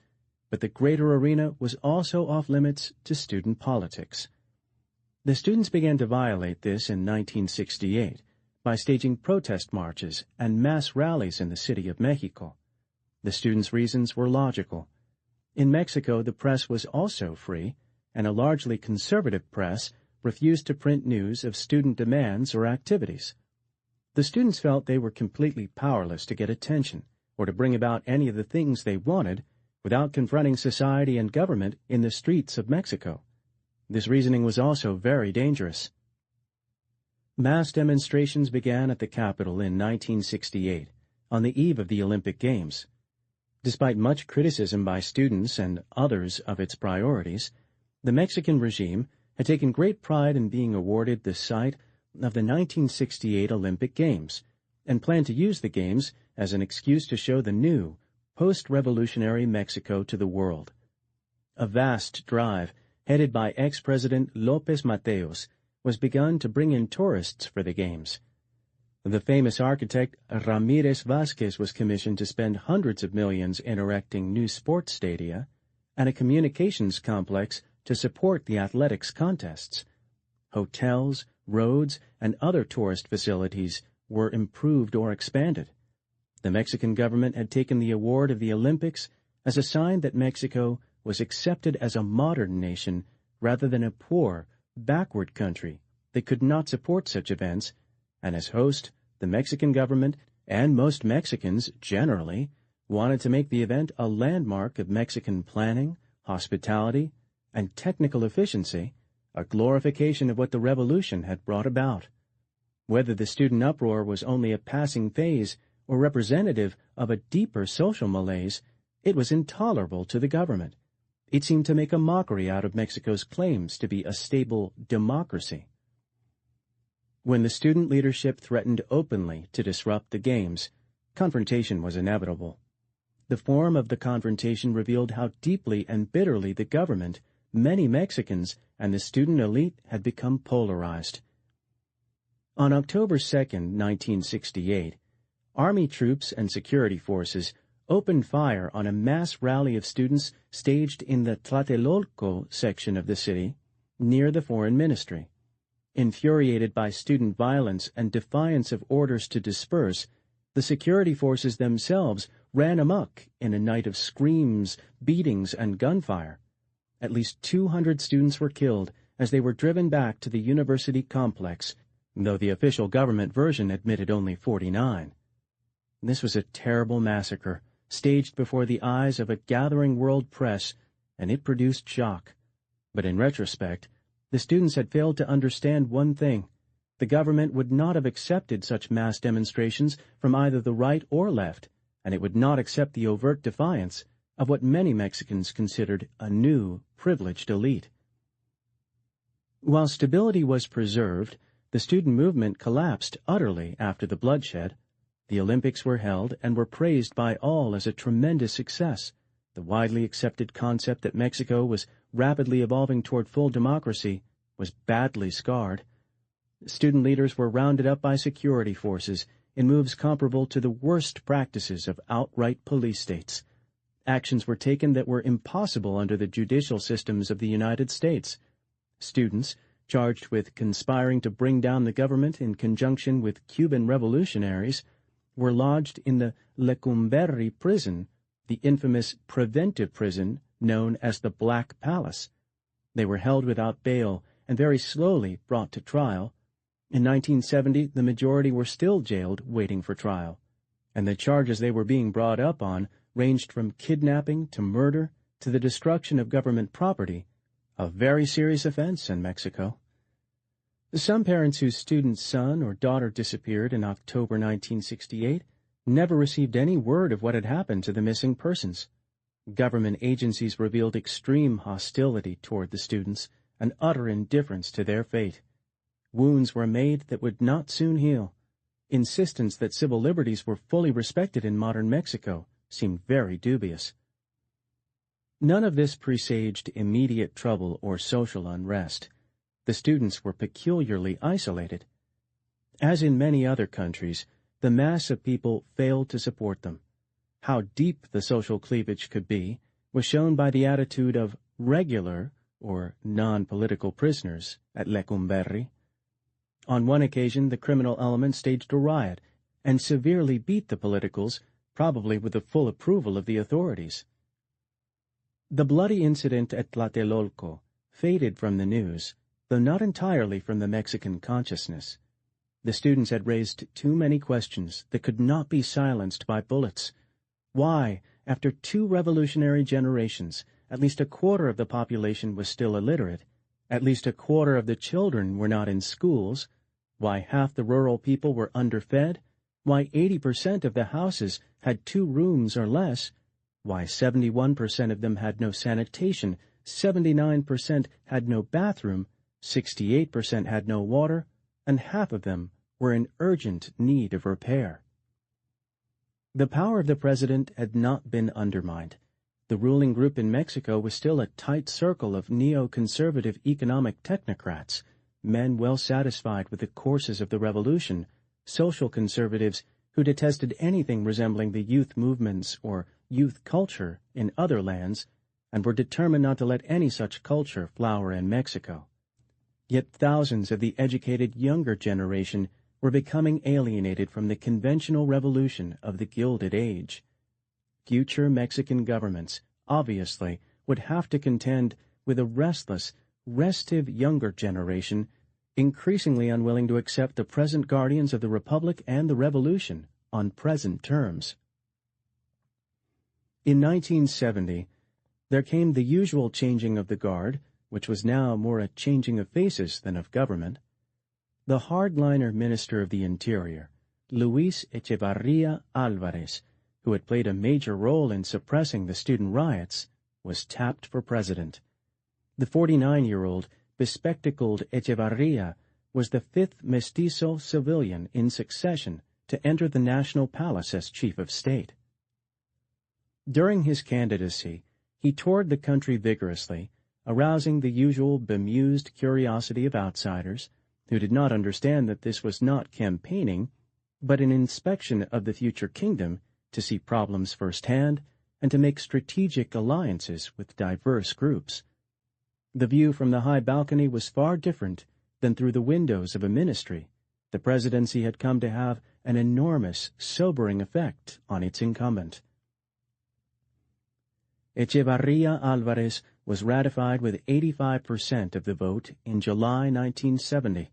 but the greater arena was also off-limits to student politics. The students began to violate this in 1968 by staging protest marches and mass rallies in the city of Mexico. The students' reasons were logical. In Mexico, the press was also free, and a largely conservative press refused to print news of student demands or activities. The students felt they were completely powerless to get attention or to bring about any of the things they wanted without confronting society and government in the streets of Mexico. This reasoning was also very dangerous. Mass demonstrations began at the capital in 1968, on the eve of the Olympic Games. Despite much criticism by students and others of its priorities, the Mexican regime had taken great pride in being awarded the site of the 1968 Olympic Games and planned to use the Games as an excuse to show the new, post-revolutionary Mexico to the world. A vast drive, headed by ex-President López Mateos, was begun to bring in tourists for the Games. The famous architect Ramírez Vázquez was commissioned to spend hundreds of millions in erecting new sports stadia and a communications complex to support the athletics contests. Hotels, roads, and other tourist facilities were improved or expanded. The Mexican government had taken the award of the Olympics as a sign that Mexico was accepted as a modern nation rather than a poor, backward country that could not support such events, and as host, the Mexican government, and most Mexicans generally, wanted to make the event a landmark of Mexican planning, hospitality, and technical efficiency, a glorification of what the revolution had brought about. Whether the student uproar was only a passing phase or representative of a deeper social malaise, it was intolerable to the government. It seemed to make a mockery out of Mexico's claims to be a stable democracy. When the student leadership threatened openly to disrupt the Games, confrontation was inevitable. The form of the confrontation revealed how deeply and bitterly the government, many Mexicans, and the student elite had become polarized. On October 2, 1968, Army troops and security forces opened fire on a mass rally of students staged in the Tlatelolco section of the city, near the Foreign Ministry. Infuriated by student violence and defiance of orders to disperse, the security forces themselves ran amok in a night of screams, beatings, and gunfire. At least 200 students were killed as they were driven back to the university complex, though the official government version admitted only 49. This was a terrible massacre, staged before the eyes of a gathering world press, and it produced shock. But in retrospect, the students had failed to understand one thing. The government would not have accepted such mass demonstrations from either the right or left, and it would not accept the overt defiance of what many Mexicans considered a new, privileged elite. While stability was preserved, the student movement collapsed utterly after the bloodshed. The Olympics were held and were praised by all as a tremendous success. The widely accepted concept that Mexico was rapidly evolving toward full democracy was badly scarred. Student leaders were rounded up by security forces in moves comparable to the worst practices of outright police states. Actions were taken that were impossible under the judicial systems of the United States. Students, charged with conspiring to bring down the government in conjunction with Cuban revolutionaries, were lodged in the Lecumberri prison, the infamous preventive prison known as the Black Palace. They were held without bail and very slowly brought to trial. In 1970, the majority were still jailed waiting for trial, and the charges they were being brought up on ranged from kidnapping to murder to the destruction of government property, a very serious offense in Mexico. Some parents whose student's son or daughter disappeared in October 1968 never received any word of what had happened to the missing persons. Government agencies revealed extreme hostility toward the students and utter indifference to their fate. Wounds were made that would not soon heal. Insistence that civil liberties were fully respected in modern Mexico seemed very dubious. None of this presaged immediate trouble or social unrest. The students were peculiarly isolated. As in many other countries, the mass of people failed to support them. How deep the social cleavage could be was shown by the attitude of regular or non-political prisoners at Lecumberri. On one occasion, the criminal element staged a riot and severely beat the politicals, probably with the full approval of the authorities. The bloody incident at Tlatelolco faded from the news, though not entirely from the Mexican consciousness. The students had raised too many questions that could not be silenced by bullets. Why, after 2 revolutionary generations, at least a quarter of the population was still illiterate, at least a quarter of the children were not in schools, why half the rural people were underfed, why 80% of the houses had 2 rooms or less, why 71% of them had no sanitation, 79% had no bathroom, 68% had no water, and half of them were in urgent need of repair. The power of the president had not been undermined. The ruling group in Mexico was still a tight circle of neoconservative economic technocrats, men well satisfied with the courses of the revolution, social conservatives who detested anything resembling the youth movements or youth culture in other lands, and were determined not to let any such culture flower in Mexico. Yet thousands of the educated younger generation were becoming alienated from the conventional revolution of the Gilded Age. Future Mexican governments, obviously, would have to contend with a restless, restive younger generation, increasingly unwilling to accept the present guardians of the Republic and the Revolution on present terms. In 1970, there came the usual changing of the guard, which was now more a changing of faces than of government. The hardliner Minister of the Interior, Luis Echevarría Álvarez, who had played a major role in suppressing the student riots, was tapped for president. The 49-year-old, bespectacled Echevarría was the 5th mestizo civilian in succession to enter the National Palace as chief of state. During his candidacy, he toured the country vigorously, arousing the usual bemused curiosity of outsiders, who did not understand that this was not campaigning, but an inspection of the future kingdom to see problems firsthand and to make strategic alliances with diverse groups. The view from the high balcony was far different than through the windows of a ministry. The presidency had come to have an enormous, sobering effect on its incumbent. Echevarría Álvarez was ratified with 85% of the vote in July 1970.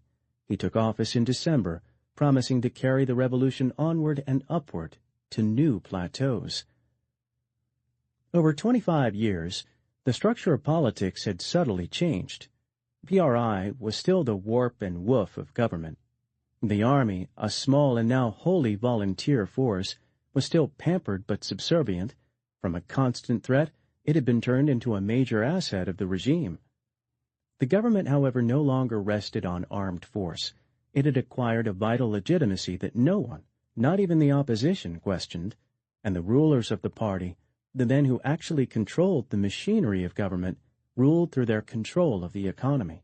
He took office in December, promising to carry the revolution onward and upward to new plateaus. Over 25 years, the structure of politics had subtly changed. PRI was still the warp and woof of government. The army, a small and now wholly volunteer force, was still pampered but subservient. From a constant threat, it had been turned into a major asset of the regime. The government, however, no longer rested on armed force. It had acquired a vital legitimacy that no one, not even the opposition, questioned, and the rulers of the party, the men who actually controlled the machinery of government, ruled through their control of the economy.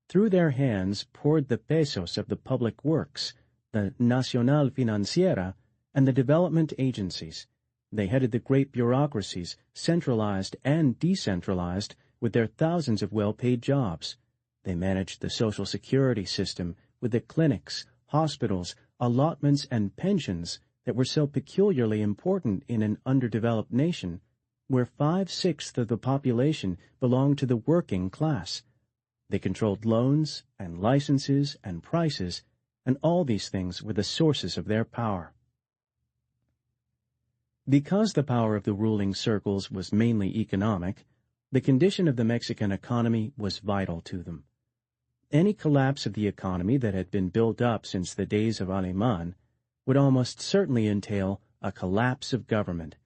Through their hands poured the pesos of the public works, the Nacional Financiera, and the development agencies. They headed the great bureaucracies, centralized and decentralized, with their thousands of well-paid jobs. They managed the social security system with the clinics, hospitals, allotments, and pensions that were so peculiarly important in an underdeveloped nation, where 5/6 of the population belonged to the working class. They controlled loans and licenses and prices, and all these things were the sources of their power. Because the power of the ruling circles was mainly economic, the condition of the Mexican economy was vital to them. Any collapse of the economy that had been built up since the days of Alemán would almost certainly entail a collapse of government.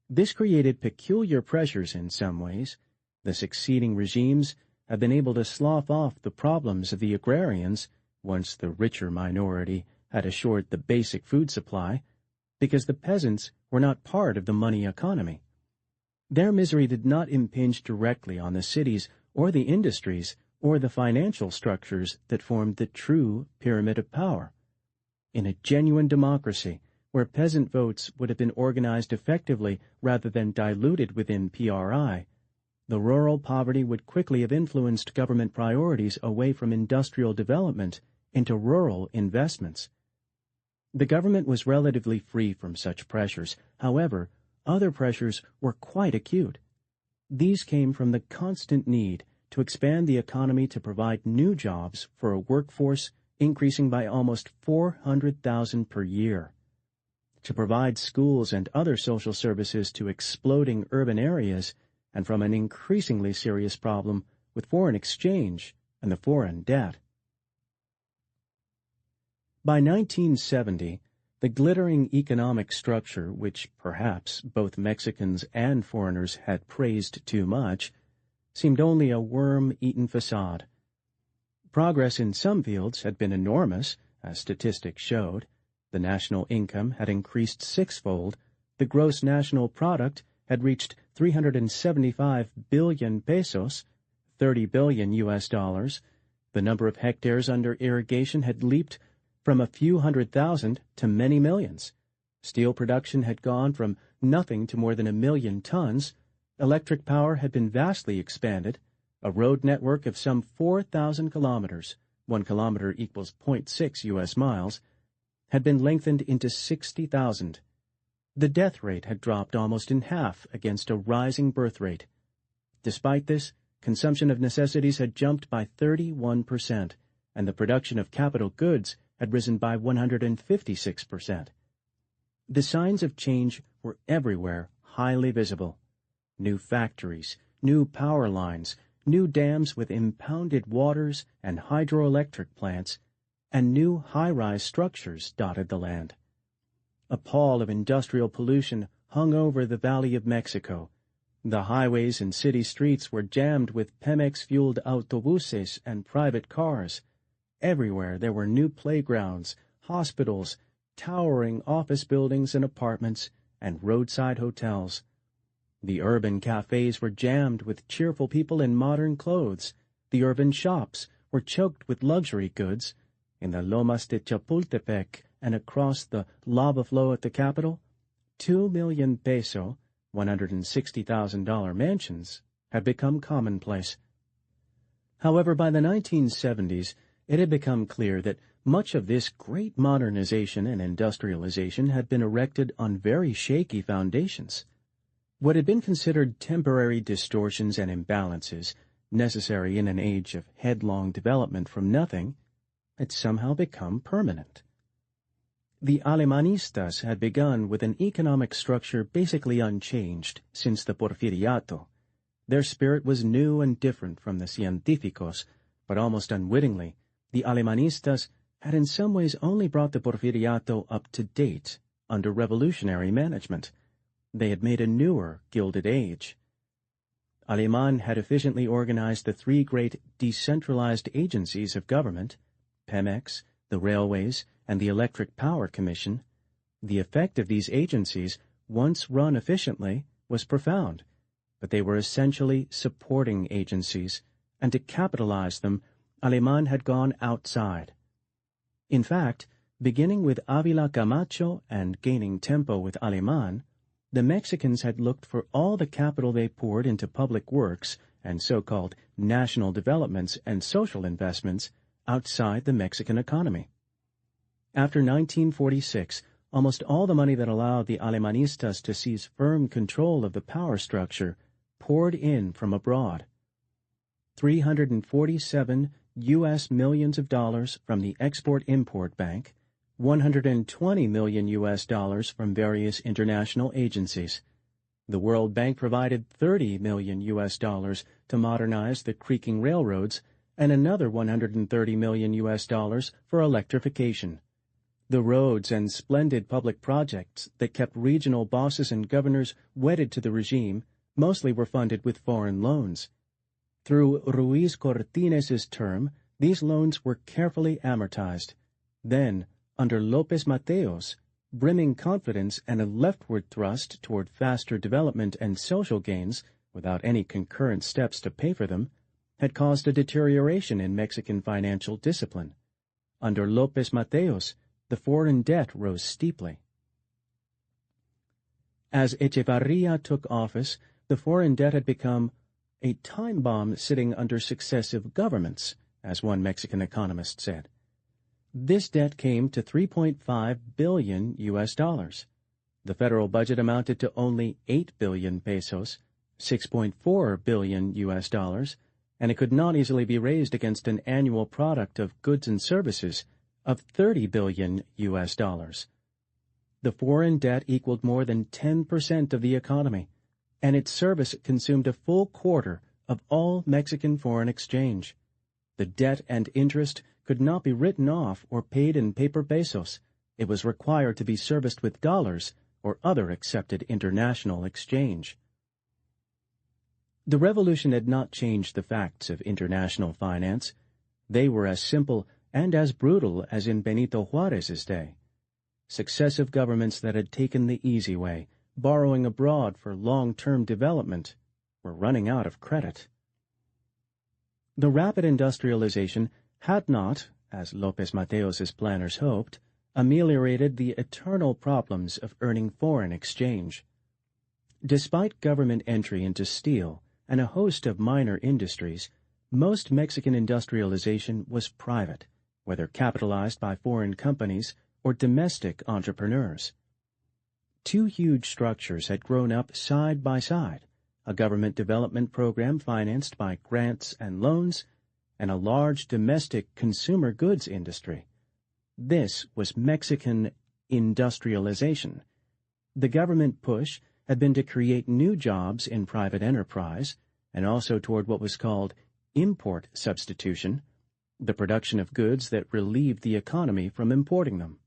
This created peculiar pressures in some ways. The succeeding regimes have been able to slough off the problems of the agrarians, once the richer minority had assured the basic food supply, because the peasants were not part of the money economy. Their misery did not impinge directly on the cities or the industries or the financial structures that formed the true pyramid of power. In a genuine democracy, where peasant votes would have been organized effectively rather than diluted within PRI, the rural poverty would quickly have influenced government priorities away from industrial development into rural investments. The government was relatively free from such pressures. However, other pressures were quite acute. These came from the constant need to expand the economy to provide new jobs for a workforce increasing by almost 400,000 per year, to provide schools and other social services to exploding urban areas, and from an increasingly serious problem with foreign exchange and the foreign debt. By 1970, the glittering economic structure, which perhaps both Mexicans and foreigners had praised too much, seemed only a worm-eaten facade. Progress in some fields had been enormous, as statistics showed. The national income had increased sixfold, the gross national product had reached 375 billion pesos, 30 billion US dollars, the number of hectares under irrigation had leaped from a few 100,000 to many millions. Steel production had gone from nothing to more than 1 million tons. Electric power had been vastly expanded. A road network of some 4,000 kilometers, 1 kilometer equals 0.6 US miles, had been lengthened into 60,000. The death rate had dropped almost in half against a rising birth rate. Despite this, consumption of necessities had jumped by 31%, and the production of capital goods had risen by 156%. The signs of change were everywhere highly visible. New factories, new power lines, new dams with impounded waters and hydroelectric plants, and new high-rise structures dotted the land. A pall of industrial pollution hung over the Valley of Mexico. The highways and city streets were jammed with Pemex-fueled autobuses and private cars. Everywhere there were new playgrounds, hospitals, towering office buildings and apartments, and roadside hotels. The urban cafes were jammed with cheerful people in modern clothes. The urban shops were choked with luxury goods. In the Lomas de Chapultepec and across the lava flow at the capital, 2 million peso, $160,000 mansions had become commonplace. However, by the 1970s, it had become clear that much of this great modernization and industrialization had been erected on very shaky foundations. What had been considered temporary distortions and imbalances necessary in an age of headlong development from nothing, had somehow become permanent. The Alemanistas had begun with an economic structure basically unchanged since the Porfiriato. Their spirit was new and different from the Científicos, but almost unwittingly, the Alemanistas had in some ways only brought the Porfiriato up to date under revolutionary management. They had made a newer Gilded Age. Aleman had efficiently organized the three great decentralized agencies of government, Pemex, the railways, and the Electric Power Commission. The effect of these agencies, once run efficiently, was profound, but they were essentially supporting agencies, and to capitalize them, Aleman had gone outside. In fact, beginning with Avila Camacho and gaining tempo with Aleman, the Mexicans had looked for all the capital they poured into public works and so-called national developments and social investments outside the Mexican economy. After 1946, almost all the money that allowed the Alemanistas to seize firm control of the power structure poured in from abroad. 347 U.S. millions of dollars from the Export-Import Bank, 120 million U.S. dollars from various international agencies. The World Bank provided 30 million U.S. dollars to modernize the creaking railroads and another 130 million U.S. dollars for electrification. The roads and splendid public projects that kept regional bosses and governors wedded to the regime mostly were funded with foreign loans. Through Ruiz Cortines' term, these loans were carefully amortized. Then, under López Mateos, brimming confidence and a leftward thrust toward faster development and social gains, without any concurrent steps to pay for them, had caused a deterioration in Mexican financial discipline. Under López Mateos, the foreign debt rose steeply. As Echevarría took office, the foreign debt had become a time bomb sitting under successive governments, as one Mexican economist said. This debt came to 3.5 billion U.S. dollars. The federal budget amounted to only 8 billion pesos, 6.4 billion U.S. dollars, and it could not easily be raised against an annual product of goods and services of 30 billion U.S. dollars. The foreign debt equaled more than 10% of the economy, and its service consumed a full quarter of all Mexican foreign exchange. The debt and interest could not be written off or paid in paper pesos. It was required to be serviced with dollars or other accepted international exchange. The revolution had not changed the facts of international finance. They were as simple and as brutal as in Benito Juárez's day. Successive governments that had taken the easy way, borrowing abroad for long-term development, were running out of credit. The rapid industrialization had not, as López Mateos' planners hoped, ameliorated the eternal problems of earning foreign exchange. Despite government entry into steel and a host of minor industries, most Mexican industrialization was private, whether capitalized by foreign companies or domestic entrepreneurs. Two huge structures had grown up side by side, a government development program financed by grants and loans, and a large domestic consumer goods industry. This was Mexican industrialization. The government push had been to create new jobs in private enterprise, and also toward what was called import substitution, the production of goods that relieved the economy from importing them.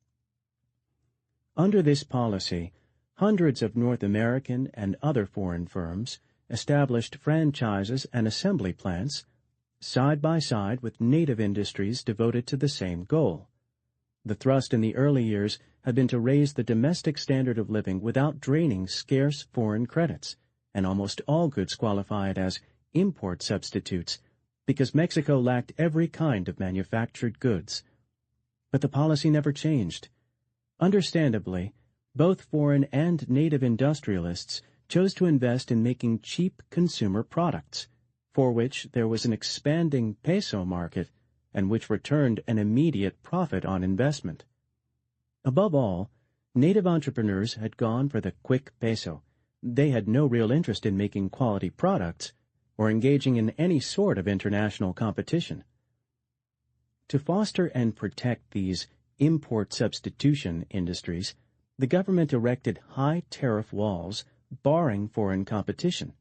Under this policy, hundreds of North American and other foreign firms established franchises and assembly plants side by side with native industries devoted to the same goal. The thrust in the early years had been to raise the domestic standard of living without draining scarce foreign credits, and almost all goods qualified as import substitutes because Mexico lacked every kind of manufactured goods. But the policy never changed. Understandably, both foreign and native industrialists chose to invest in making cheap consumer products, for which there was an expanding peso market and which returned an immediate profit on investment. Above all, native entrepreneurs had gone for the quick peso. They had no real interest in making quality products, or engaging in any sort of international competition. To foster and protect these import substitution industries, the government erected high tariff walls barring foreign competition.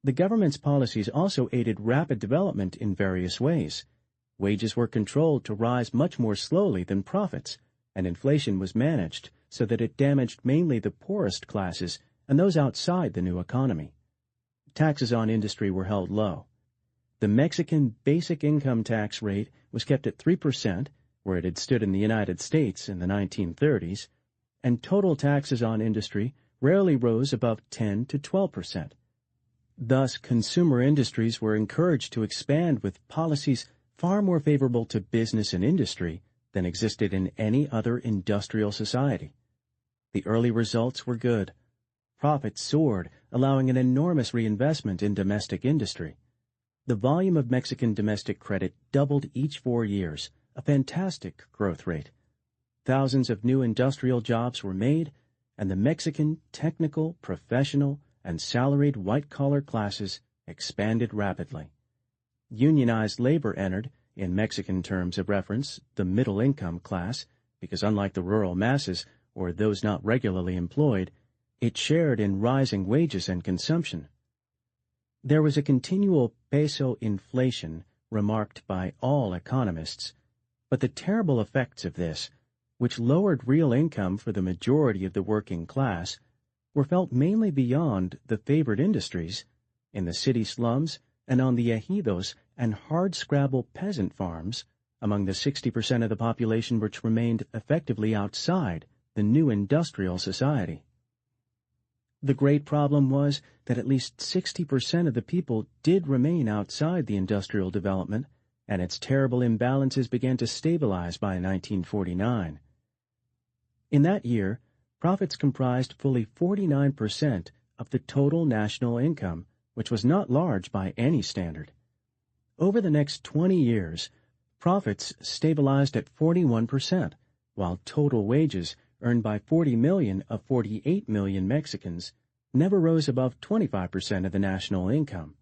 The government's policies also aided rapid development in various ways. Wages were controlled to rise much more slowly than profits, and inflation was managed so that it damaged mainly the poorest classes and those outside the new economy. Taxes on industry were held low. The Mexican basic income tax rate was kept at 3%, where it had stood in the United States in the 1930s, and total taxes on industry rarely rose above 10 to 12%. Thus, consumer industries were encouraged to expand with policies far more favorable to business and industry than existed in any other industrial society. The early results were good. Profits soared, allowing an enormous reinvestment in domestic industry. The volume of Mexican domestic credit doubled each 4 years, a fantastic growth rate. Thousands of new industrial jobs were made, and the Mexican technical, professional, and salaried white-collar classes expanded rapidly. Unionized labor entered, in Mexican terms of reference, the middle-income class, because unlike the rural masses, or those not regularly employed, it shared in rising wages and consumption. There was a continual peso inflation remarked by all economists, but the terrible effects of this, which lowered real income for the majority of the working class, were felt mainly beyond the favored industries, in the city slums and on the ejidos and hard-scrabble peasant farms, among the 60% of the population which remained effectively outside the new industrial society. The great problem was that at least 60% of the people did remain outside the industrial development, and its terrible imbalances began to stabilize by 1949. In that year, profits comprised fully 49% of the total national income, which was not large by any standard. Over the next 20 years, profits stabilized at 41%, while total wages earned by 40 million of 48 million Mexicans never rose above 25% of the national income.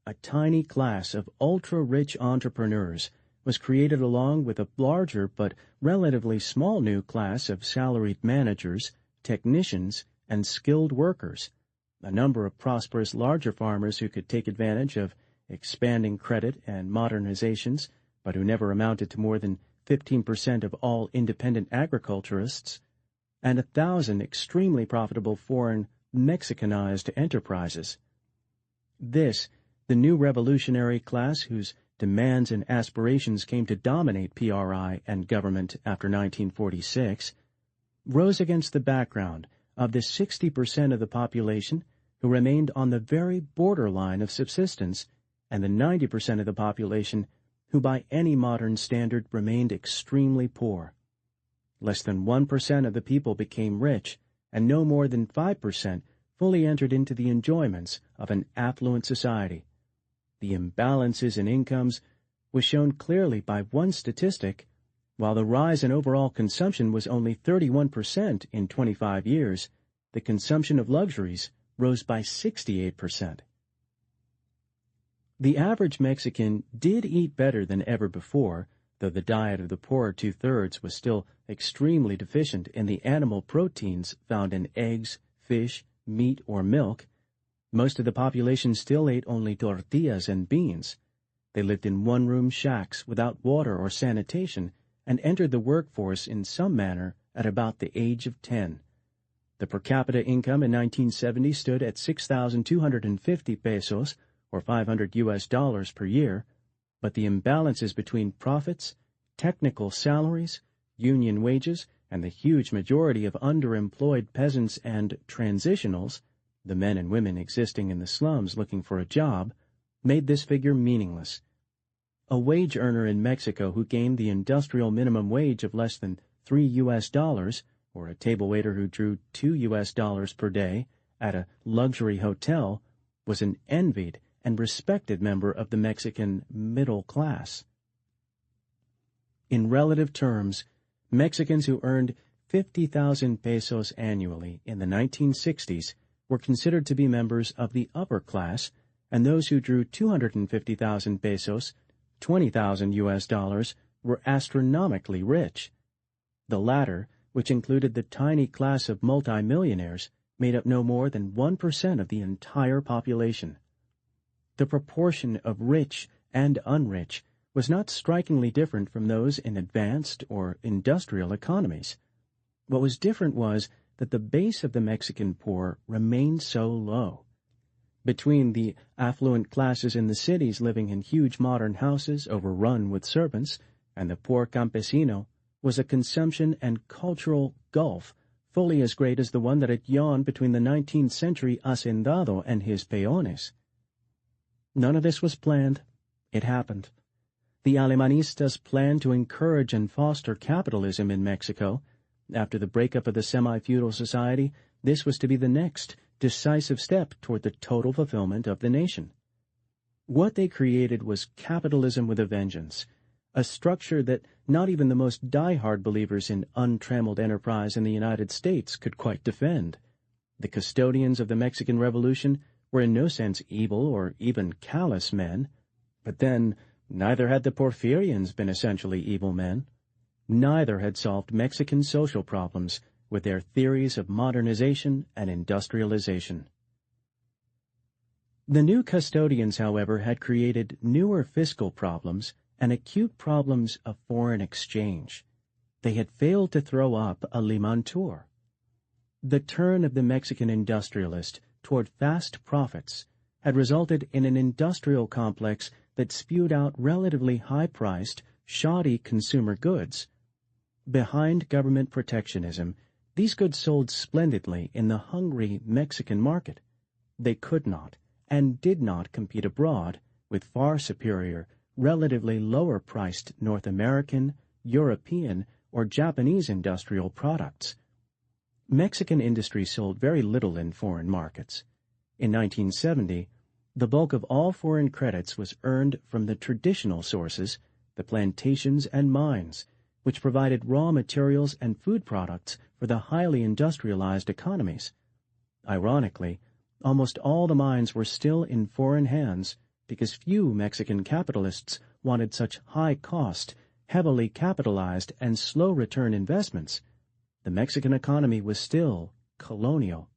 A tiny class of ultra-rich entrepreneurs was created along with a larger but relatively small new class of salaried managers, technicians, and skilled workers, a number of prosperous larger farmers who could take advantage of expanding credit and modernizations, but who never amounted to more than 15% of all independent agriculturists, and 1,000 extremely profitable foreign Mexicanized enterprises. This, the new revolutionary class whose demands and aspirations came to dominate PRI and government after 1946, rose against the background of the 60% of the population who remained on the very borderline of subsistence and the 90% of the population who by any modern standard remained extremely poor. Less than 1% of the people became rich, and no more than 5% fully entered into the enjoyments of an affluent society. The imbalances in incomes was shown clearly by one statistic. While the rise in overall consumption was only 31% in 25 years, the consumption of luxuries rose by 68%. The average Mexican did eat better than ever before, though the diet of the poorer two-thirds was still extremely deficient in the animal proteins found in eggs, fish, meat, or milk. Most of the population still ate only tortillas and beans. They lived in one-room shacks without water or sanitation and entered the workforce in some manner at about the age of 10. The per capita income in 1970 stood at 6,250 pesos, or $500 per year, but the imbalances between profits, technical salaries, union wages, and the huge majority of underemployed peasants and transitionals, the men and women existing in the slums looking for a job, made this figure meaningless. A wage earner in Mexico who gained the industrial minimum wage of less than $3, or a table waiter who drew $2 per day at a luxury hotel, was an envied and respected member of the Mexican middle class. In relative terms, Mexicans who earned 50,000 pesos annually in the 1960s were considered to be members of the upper class, and those who drew 250,000 pesos, $20,000, were astronomically rich. The latter, which included the tiny class of multimillionaires, made up no more than 1% of the entire population. The proportion of rich and unrich was not strikingly different from those in advanced or industrial economies. What was different was that the base of the Mexican poor remained so low. Between the affluent classes in the cities living in huge modern houses overrun with servants and the poor campesino was a consumption and cultural gulf fully as great as the one that had yawned between the 19th century hacendado and his peones. None of this was planned. It happened. The Alemanistas planned to encourage and foster capitalism in Mexico. After the breakup of the semi-feudal society, this was to be the next decisive step toward the total fulfillment of the nation. What they created was capitalism with a vengeance, a structure that not even the most die-hard believers in untrammeled enterprise in the United States could quite defend. The custodians of the Mexican Revolution were in no sense evil or even callous men, but then neither had the Porfirians been essentially evil men. Neither had solved Mexican social problems with their theories of modernization and industrialization. The new custodians, however, had created newer fiscal problems and acute problems of foreign exchange. They had failed to throw up a limantur. The turn of the Mexican industrialist toward fast profits had resulted in an industrial complex that spewed out relatively high-priced, shoddy consumer goods. Behind government protectionism, these goods sold splendidly in the hungry Mexican market. They could not and did not compete abroad with far superior, relatively lower-priced North American, European, or Japanese industrial products. Mexican industry sold very little in foreign markets. In 1970, the bulk of all foreign credits was earned from the traditional sources, the plantations and mines, which provided raw materials and food products for the highly industrialized economies. Ironically, almost all the mines were still in foreign hands because few Mexican capitalists wanted such high-cost, heavily capitalized, and slow-return investments. The Mexican economy was still colonial.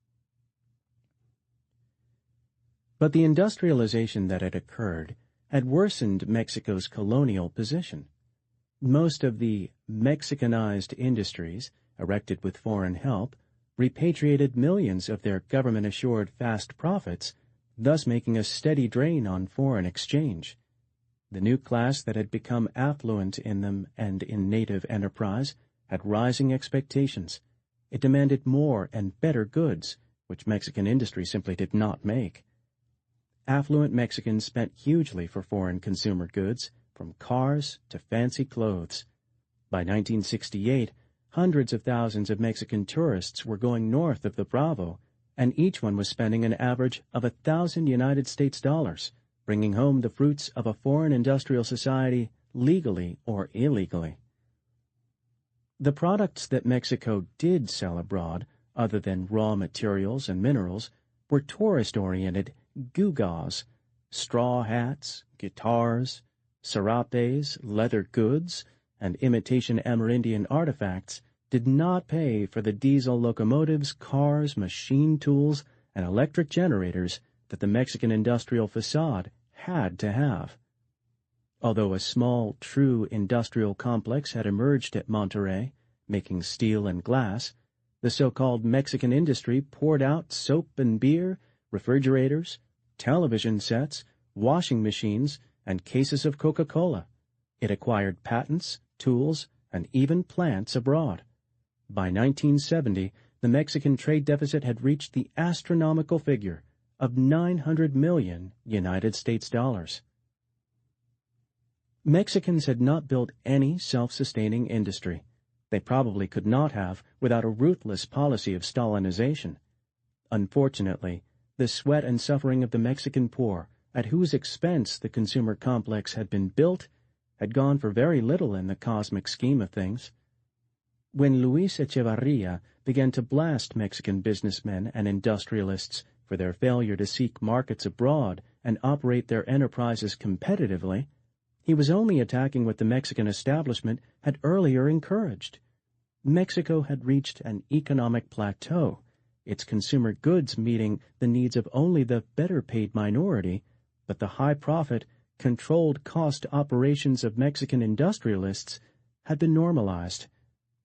But the industrialization that had occurred had worsened Mexico's colonial position. Most of the Mexicanized industries, erected with foreign help, repatriated millions of their government-assured fast profits, thus making a steady drain on foreign exchange. The new class that had become affluent in them and in native enterprise had rising expectations. It demanded more and better goods, which Mexican industry simply did not make. Affluent Mexicans spent hugely for foreign consumer goods, from cars to fancy clothes. By 1968, hundreds of thousands of Mexican tourists were going north of the Bravo, and each one was spending an average of 1,000 United States dollars, bringing home the fruits of a foreign industrial society legally or illegally. The products that Mexico did sell abroad, other than raw materials and minerals, were tourist-oriented gewgaws, straw hats, guitars, serapes, leather goods, and imitation Amerindian artifacts did not pay for the diesel locomotives, cars, machine tools, and electric generators that the Mexican industrial facade had to have. Although a small, true industrial complex had emerged at Monterrey, making steel and glass, the so-called Mexican industry poured out soap and beer, refrigerators, television sets, washing machines, and cases of Coca-Cola. It acquired patents, tools, and even plants abroad. By 1970, the Mexican trade deficit had reached the astronomical figure of 900 million United States dollars. Mexicans had not built any self-sustaining industry. They probably could not have without a ruthless policy of Stalinization. Unfortunately, the sweat and suffering of the Mexican poor, at whose expense the consumer complex had been built, had gone for very little in the cosmic scheme of things. When Luis Echevarria began to blast Mexican businessmen and industrialists for their failure to seek markets abroad and operate their enterprises competitively, he was only attacking what the Mexican establishment had earlier encouraged. Mexico had reached an economic plateau, its consumer goods meeting the needs of only the better-paid minority, but the high-profit, controlled-cost operations of Mexican industrialists had been normalized,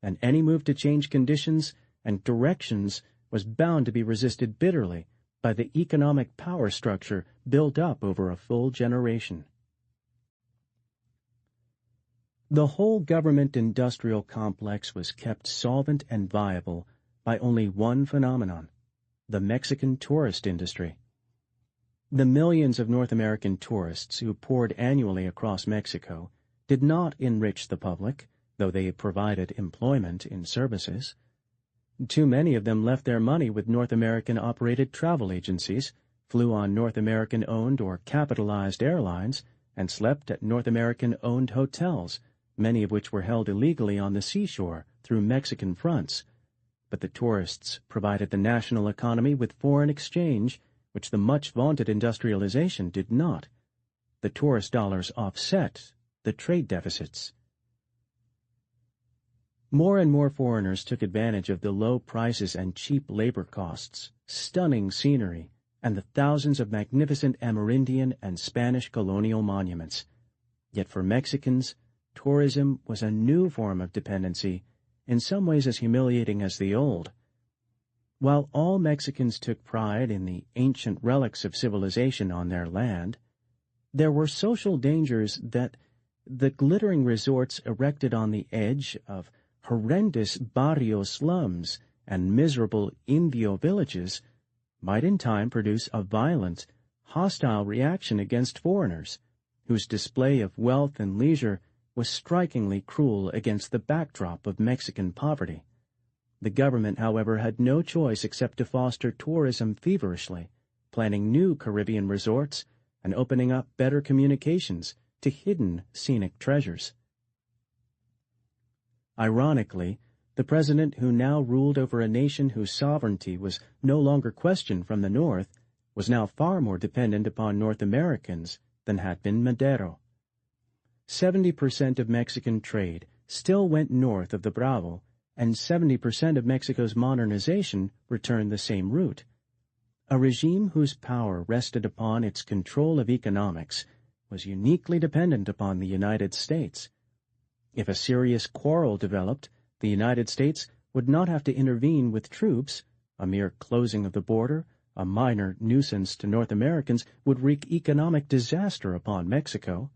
and any move to change conditions and directions was bound to be resisted bitterly by the economic power structure built up over a full generation. The whole government-industrial complex was kept solvent and viable by only one phenomenon: the Mexican tourist industry. The millions of North American tourists who poured annually across Mexico did not enrich the public, though they provided employment in services. Too many of them left their money with North American-operated travel agencies, flew on North American-owned or capitalized airlines, and slept at North American-owned hotels, many of which were held illegally on the seashore through Mexican fronts. But the tourists provided the national economy with foreign exchange, which the much-vaunted industrialization did not. The tourist dollars offset the trade deficits. More and more foreigners took advantage of the low prices and cheap labor costs, stunning scenery, and the thousands of magnificent Amerindian and Spanish colonial monuments. Yet for Mexicans, tourism was a new form of dependency, in some ways as humiliating as the old. While all Mexicans took pride in the ancient relics of civilization on their land, there were social dangers that the glittering resorts erected on the edge of horrendous barrio slums and miserable Indio villages might in time produce a violent, hostile reaction against foreigners, whose display of wealth and leisure was strikingly cruel against the backdrop of Mexican poverty. The government, however, had no choice except to foster tourism feverishly, planning new Caribbean resorts and opening up better communications to hidden scenic treasures. Ironically, the president who now ruled over a nation whose sovereignty was no longer questioned from the north was now far more dependent upon North Americans than had been Madero. 70% of Mexican trade still went north of the Bravo, and 70% of Mexico's modernization returned the same route. A regime whose power rested upon its control of economics was uniquely dependent upon the United States. If a serious quarrel developed, the United States would not have to intervene with troops. A mere closing of the border, a minor nuisance to North Americans, would wreak economic disaster upon Mexico.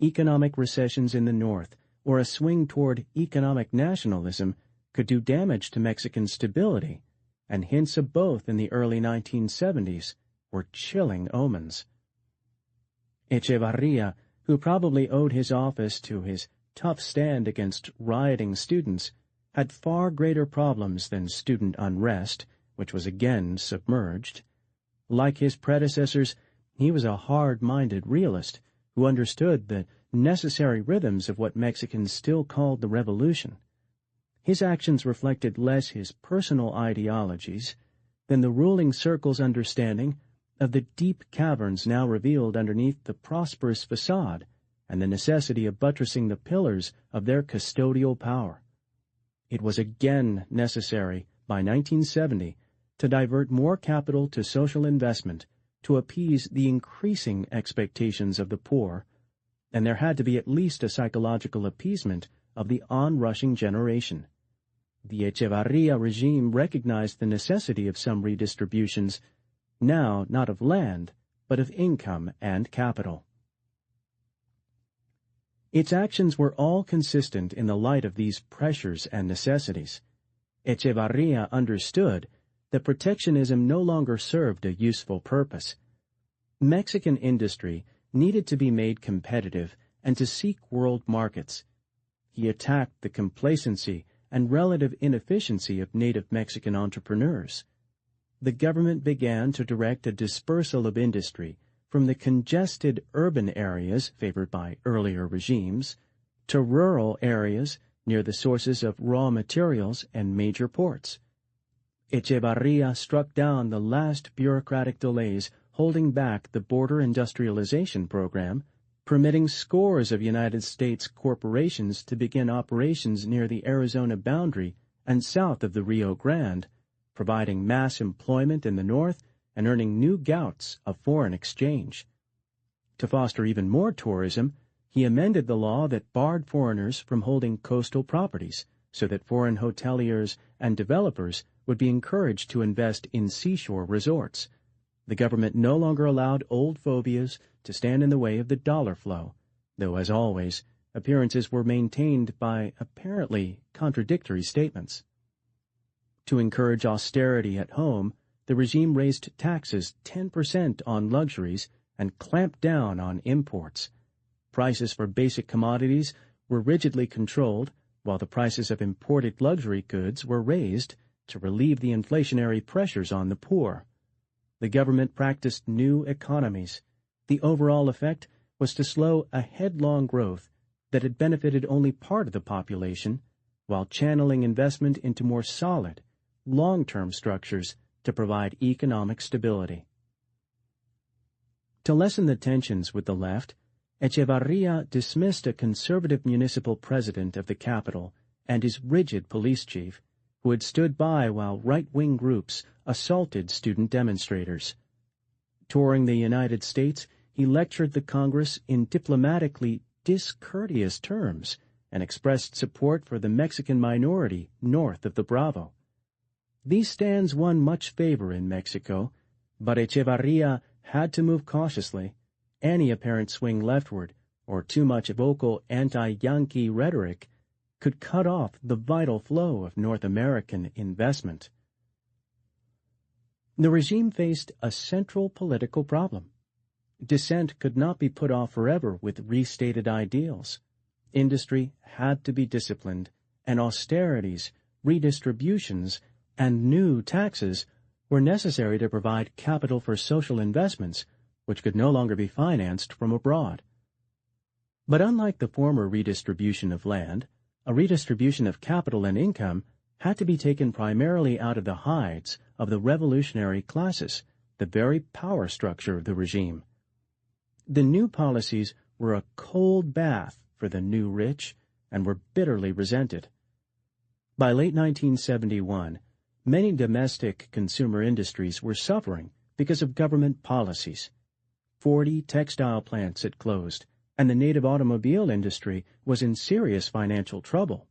Economic recessions in the north, or a swing toward economic nationalism, could do damage to Mexican stability, and hints of both in the early 1970s were chilling omens. Echevarria, who probably owed his office to his tough stand against rioting students, had far greater problems than student unrest, which was again submerged. Like his predecessors, he was a hard-minded realist who understood the necessary rhythms of what Mexicans still called the revolution. His actions reflected less his personal ideologies than the ruling circle's understanding of the deep caverns now revealed underneath the prosperous facade and the necessity of buttressing the pillars of their custodial power. It was again necessary, by 1970, to divert more capital to social investment to appease the increasing expectations of the poor, and there had to be at least a psychological appeasement of the onrushing generation. The Echevarria regime recognized the necessity of some redistributions, now not of land, but of income and capital. Its actions were all consistent in the light of these pressures and necessities. Echevarria understood that protectionism no longer served a useful purpose. Mexican industry needed to be made competitive and to seek world markets. He attacked the complacency and relative inefficiency of native Mexican entrepreneurs. The government began to direct a dispersal of industry from the congested urban areas favored by earlier regimes to rural areas near the sources of raw materials and major ports. Echevarria struck down the last bureaucratic delays holding back the border industrialization program, permitting scores of United States corporations to begin operations near the Arizona boundary and south of the Rio Grande, providing mass employment in the north and earning new gouts of foreign exchange. To foster even more tourism, he amended the law that barred foreigners from holding coastal properties so that foreign hoteliers and developers would be encouraged to invest in seashore resorts. The government no longer allowed old phobias to stand in the way of the dollar flow, though, as always, appearances were maintained by apparently contradictory statements. To encourage austerity at home, the regime raised taxes 10% on luxuries and clamped down on imports. Prices for basic commodities were rigidly controlled, while the prices of imported luxury goods were raised to relieve the inflationary pressures on the poor. The government practiced new economies. The overall effect was to slow a headlong growth that had benefited only part of the population, while channeling investment into more solid, long-term structures to provide economic stability. To lessen the tensions with the left, Echevarria dismissed a conservative municipal president of the capital and his rigid police chief, who had stood by while right-wing groups assaulted student demonstrators. Touring the United States, he lectured the Congress in diplomatically discourteous terms and expressed support for the Mexican minority north of the Bravo. These stands won much favor in Mexico, but Echevarria had to move cautiously. Any apparent swing leftward or too much vocal anti-Yankee rhetoric could cut off the vital flow of North American investment. The regime faced a central political problem. Dissent could not be put off forever with restated ideals. Industry had to be disciplined, and austerities, redistributions, and new taxes were necessary to provide capital for social investments, which could no longer be financed from abroad. But unlike the former redistribution of land, a redistribution of capital and income had to be taken primarily out of the hides of the revolutionary classes, the very power structure of the regime. The new policies were a cold bath for the new rich and were bitterly resented. By late 1971, many domestic consumer industries were suffering because of government policies. 40 textile plants had closed, and the native automobile industry was in serious financial trouble.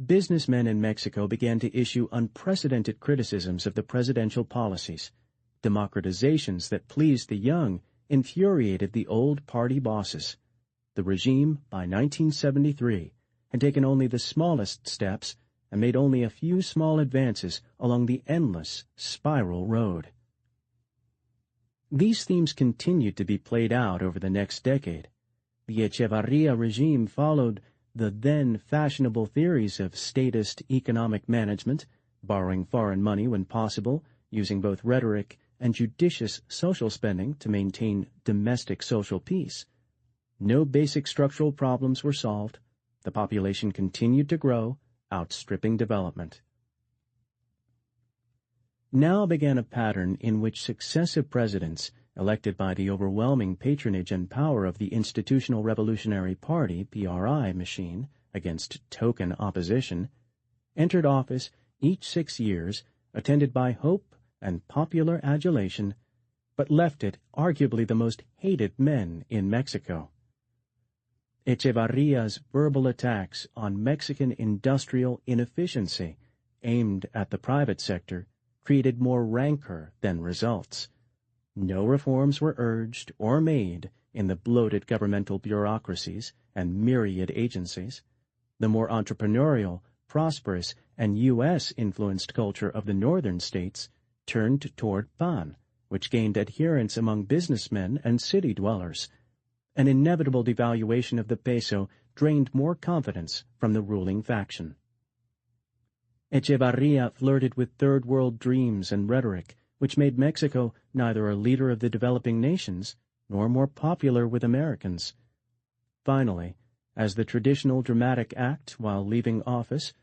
Businessmen in Mexico began to issue unprecedented criticisms of the presidential policies. Democratizations that pleased the young infuriated the old party bosses. The regime, by 1973, had taken only the smallest steps and made only a few small advances along the endless spiral road. These themes continued to be played out over the next decade. The Echevarria regime followed the then fashionable theories of statist economic management, borrowing foreign money when possible, using both rhetoric and judicious social spending to maintain domestic social peace. No basic structural problems were solved. The population continued to grow, outstripping development. Now began a pattern in which successive presidents, elected by the overwhelming patronage and power of the Institutional Revolutionary Party (PRI) machine against token opposition, entered office each 6 years, attended by hope and popular adulation, but left it arguably the most hated men in Mexico. Echevarria's verbal attacks on Mexican industrial inefficiency aimed at the private sector created more rancor than results. No reforms were urged or made in the bloated governmental bureaucracies and myriad agencies. The more entrepreneurial, prosperous, and U.S.-influenced culture of the northern states turned toward PAN, which gained adherents among businessmen and city dwellers. An inevitable devaluation of the peso drained more confidence from the ruling faction. Echevarria flirted with third-world dreams and rhetoric, which made Mexico neither a leader of the developing nations nor more popular with Americans. Finally, as the traditional dramatic act while leaving office,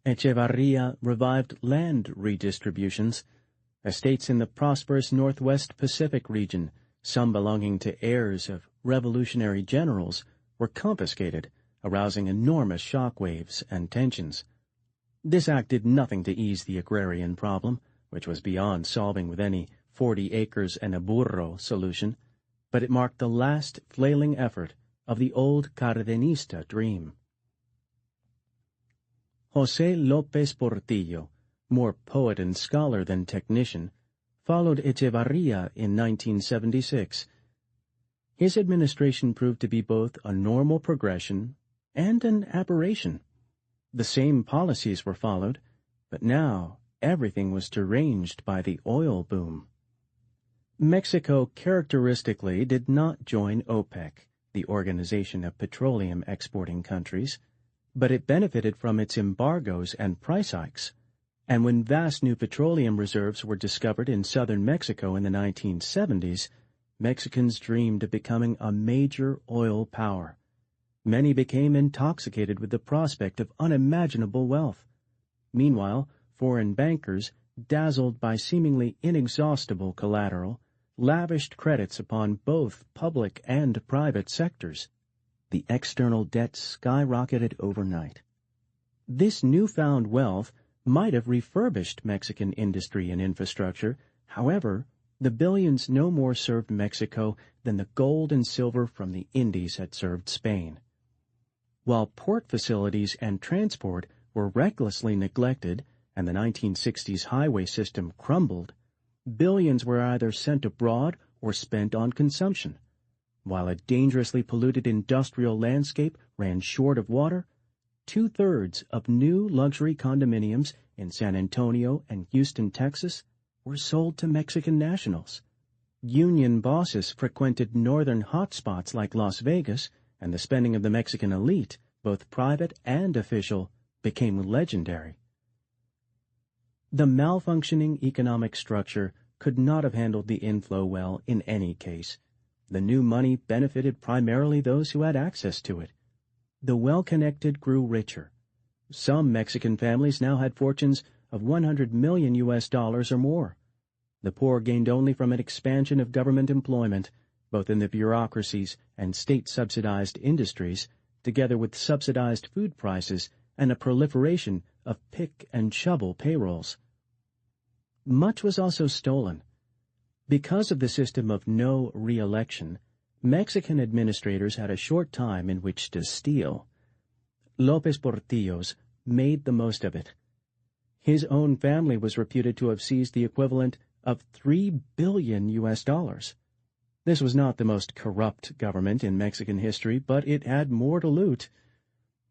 Echevarria revived land redistributions. Estates in the prosperous Northwest Pacific region, some belonging to heirs of revolutionary generals, were confiscated, arousing enormous shockwaves and tensions. This act did nothing to ease the agrarian problem, which was beyond solving with any 40 acres and a burro solution, but it marked the last flailing effort of the old Cardenista dream. José López Portillo, more poet and scholar than technician, followed Echevarria in 1976. His administration proved to be both a normal progression and an aberration. The same policies were followed, but now everything was deranged by the oil boom. Mexico characteristically did not join OPEC, the Organization of Petroleum Exporting Countries, but it benefited from its embargoes and price hikes. And when vast new petroleum reserves were discovered in southern Mexico in the 1970s, Mexicans dreamed of becoming a major oil power. Many became intoxicated with the prospect of unimaginable wealth. Meanwhile, foreign bankers, dazzled by seemingly inexhaustible collateral, lavished credits upon both public and private sectors. The external debt skyrocketed overnight. This newfound wealth might have refurbished Mexican industry and infrastructure. However, the billions no more served Mexico than the gold and silver from the Indies had served Spain. While port facilities and transport were recklessly neglected and the 1960s highway system crumbled, billions were either sent abroad or spent on consumption. While a dangerously polluted industrial landscape ran short of water, 2/3 of new luxury condominiums in San Antonio and Houston, Texas, were sold to Mexican nationals. Union bosses frequented northern hotspots like Las Vegas, and the spending of the Mexican elite, both private and official, became legendary. The malfunctioning economic structure could not have handled the inflow well in any case. The new money benefited primarily those who had access to it. The well-connected grew richer. Some Mexican families now had fortunes of $100 million or more. The poor gained only from an expansion of government employment, both in the bureaucracies and state-subsidized industries, together with subsidized food prices and a proliferation of pick-and-shovel payrolls. Much was also stolen. Because of the system of no re-election, Mexican administrators had a short time in which to steal. López Portillo's made the most of it. His own family was reputed to have seized the equivalent of $3 billion. This was not the most corrupt government in Mexican history, but it had more to loot.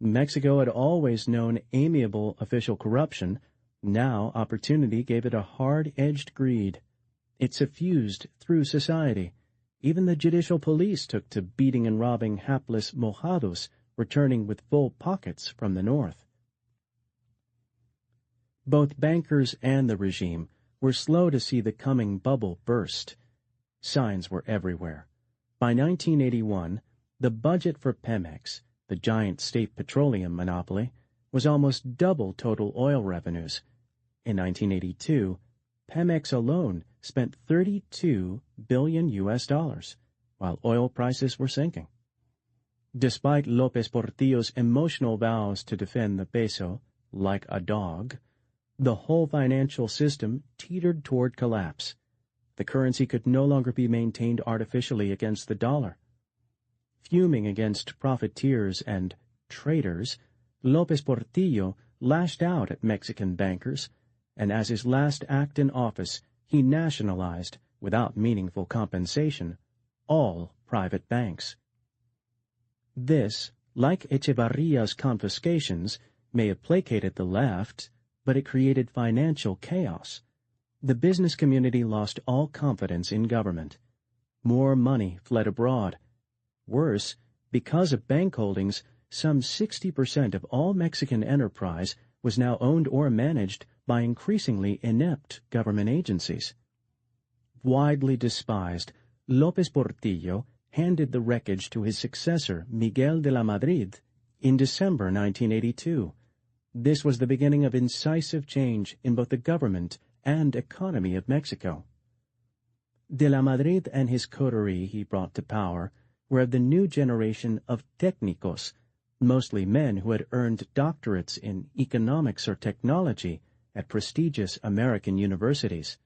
Mexico had always known amiable official corruption. Now opportunity gave it a hard-edged greed. It suffused through society. Even the judicial police took to beating and robbing hapless mojados, returning with full pockets from the north. Both bankers and the regime were slow to see the coming bubble burst. Signs were everywhere. By 1981, the budget for Pemex, the giant state petroleum monopoly, was almost double total oil revenues. In 1982, Pemex alone spent $32 billion, while oil prices were sinking. Despite López Portillo's emotional vows to defend the peso, like a dog, the whole financial system teetered toward collapse. The currency could no longer be maintained artificially against the dollar. Fuming against profiteers and traitors, López Portillo lashed out at Mexican bankers, and as his last act in office, he nationalized, without meaningful compensation, all private banks. This, like Echevarria's confiscations, may have placated the left, but it created financial chaos. The business community lost all confidence in government. More money fled abroad. Worse, because of bank holdings, some 60% of all Mexican enterprise was now owned or managed by increasingly inept government agencies. Widely despised, López Portillo handed the wreckage to his successor, Miguel de la Madrid, in December 1982. This was the beginning of incisive change in both the government and economy of Mexico. De la Madrid and his coterie he brought to power were of the new generation of técnicos, mostly men who had earned doctorates in economics or technology at prestigious American universities.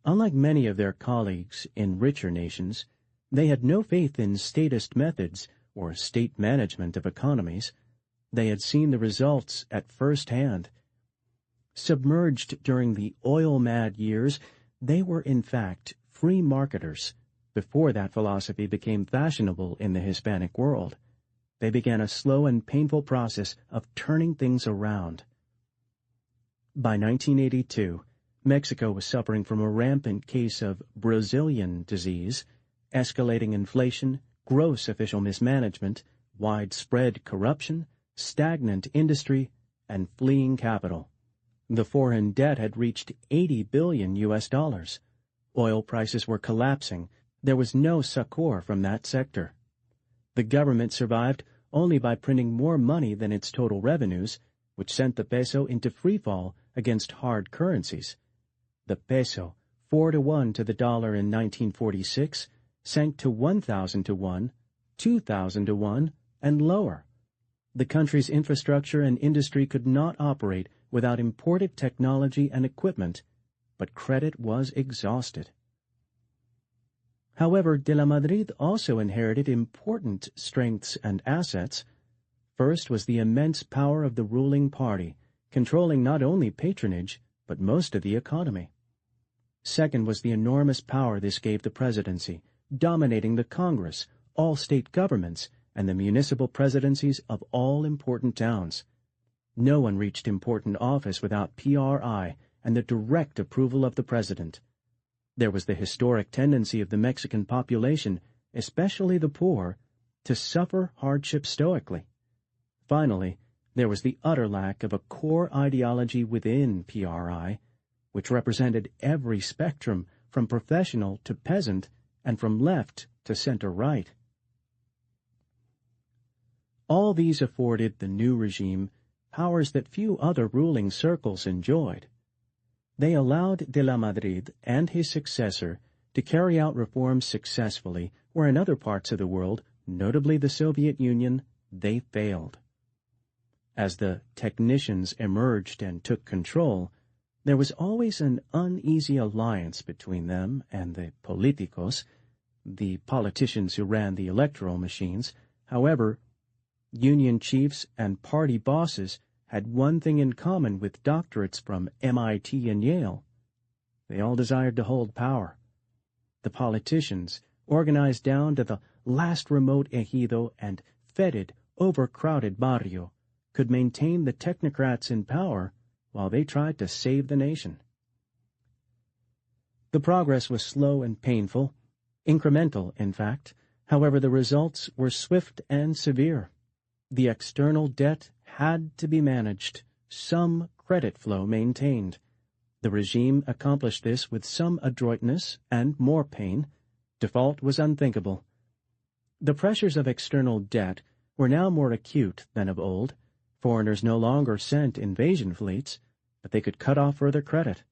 Unlike many of their colleagues in richer nations, they had no faith in statist methods or state management of economies. They had seen the results at first hand. Submerged during the oil-mad years, they were in fact free marketers. Before that philosophy became fashionable in the Hispanic world, they began a slow and painful process of turning things around. By 1982, Mexico was suffering from a rampant case of Brazilian disease, escalating inflation, gross official mismanagement, widespread corruption, stagnant industry, and fleeing capital. The foreign debt had reached $80 billion. Oil prices were collapsing. There was no succor from that sector. The government survived only by printing more money than its total revenues, which sent the peso into freefall against hard currencies. The peso, 4-to-1 to the dollar in 1946, sank to 1,000-to-1, 2,000-to-1, and lower. The country's infrastructure and industry could not operate without imported technology and equipment, but credit was exhausted. However, de la Madrid also inherited important strengths and assets. First was the immense power of the ruling party, controlling not only patronage, but most of the economy. Second was the enormous power this gave the presidency, dominating the Congress, all state governments, and the municipal presidencies of all important towns. No one reached important office without PRI and the direct approval of the president. There was the historic tendency of the Mexican population, especially the poor, to suffer hardship stoically. Finally, there was the utter lack of a core ideology within PRI, which represented every spectrum from professional to peasant and from left to center-right. All these afforded the new regime powers that few other ruling circles enjoyed. They allowed de la Madrid and his successor to carry out reforms successfully where in other parts of the world, notably the Soviet Union, they failed. As the technicians emerged and took control, there was always an uneasy alliance between them and the políticos, the politicians who ran the electoral machines. However, union chiefs and party bosses had one thing in common with doctorates from MIT and Yale. They all desired to hold power. The politicians, organized down to the last remote ejido and fetid, overcrowded barrio, could maintain the technocrats in power while they tried to save the nation. The progress was slow and painful, incremental, in fact. However, the results were swift and severe. The external debt had to be managed, some credit flow maintained. The regime accomplished this with some adroitness and more pain. Default was unthinkable. The pressures of external debt were now more acute than of old. Foreigners no longer sent invasion fleets, but they could cut off further credit.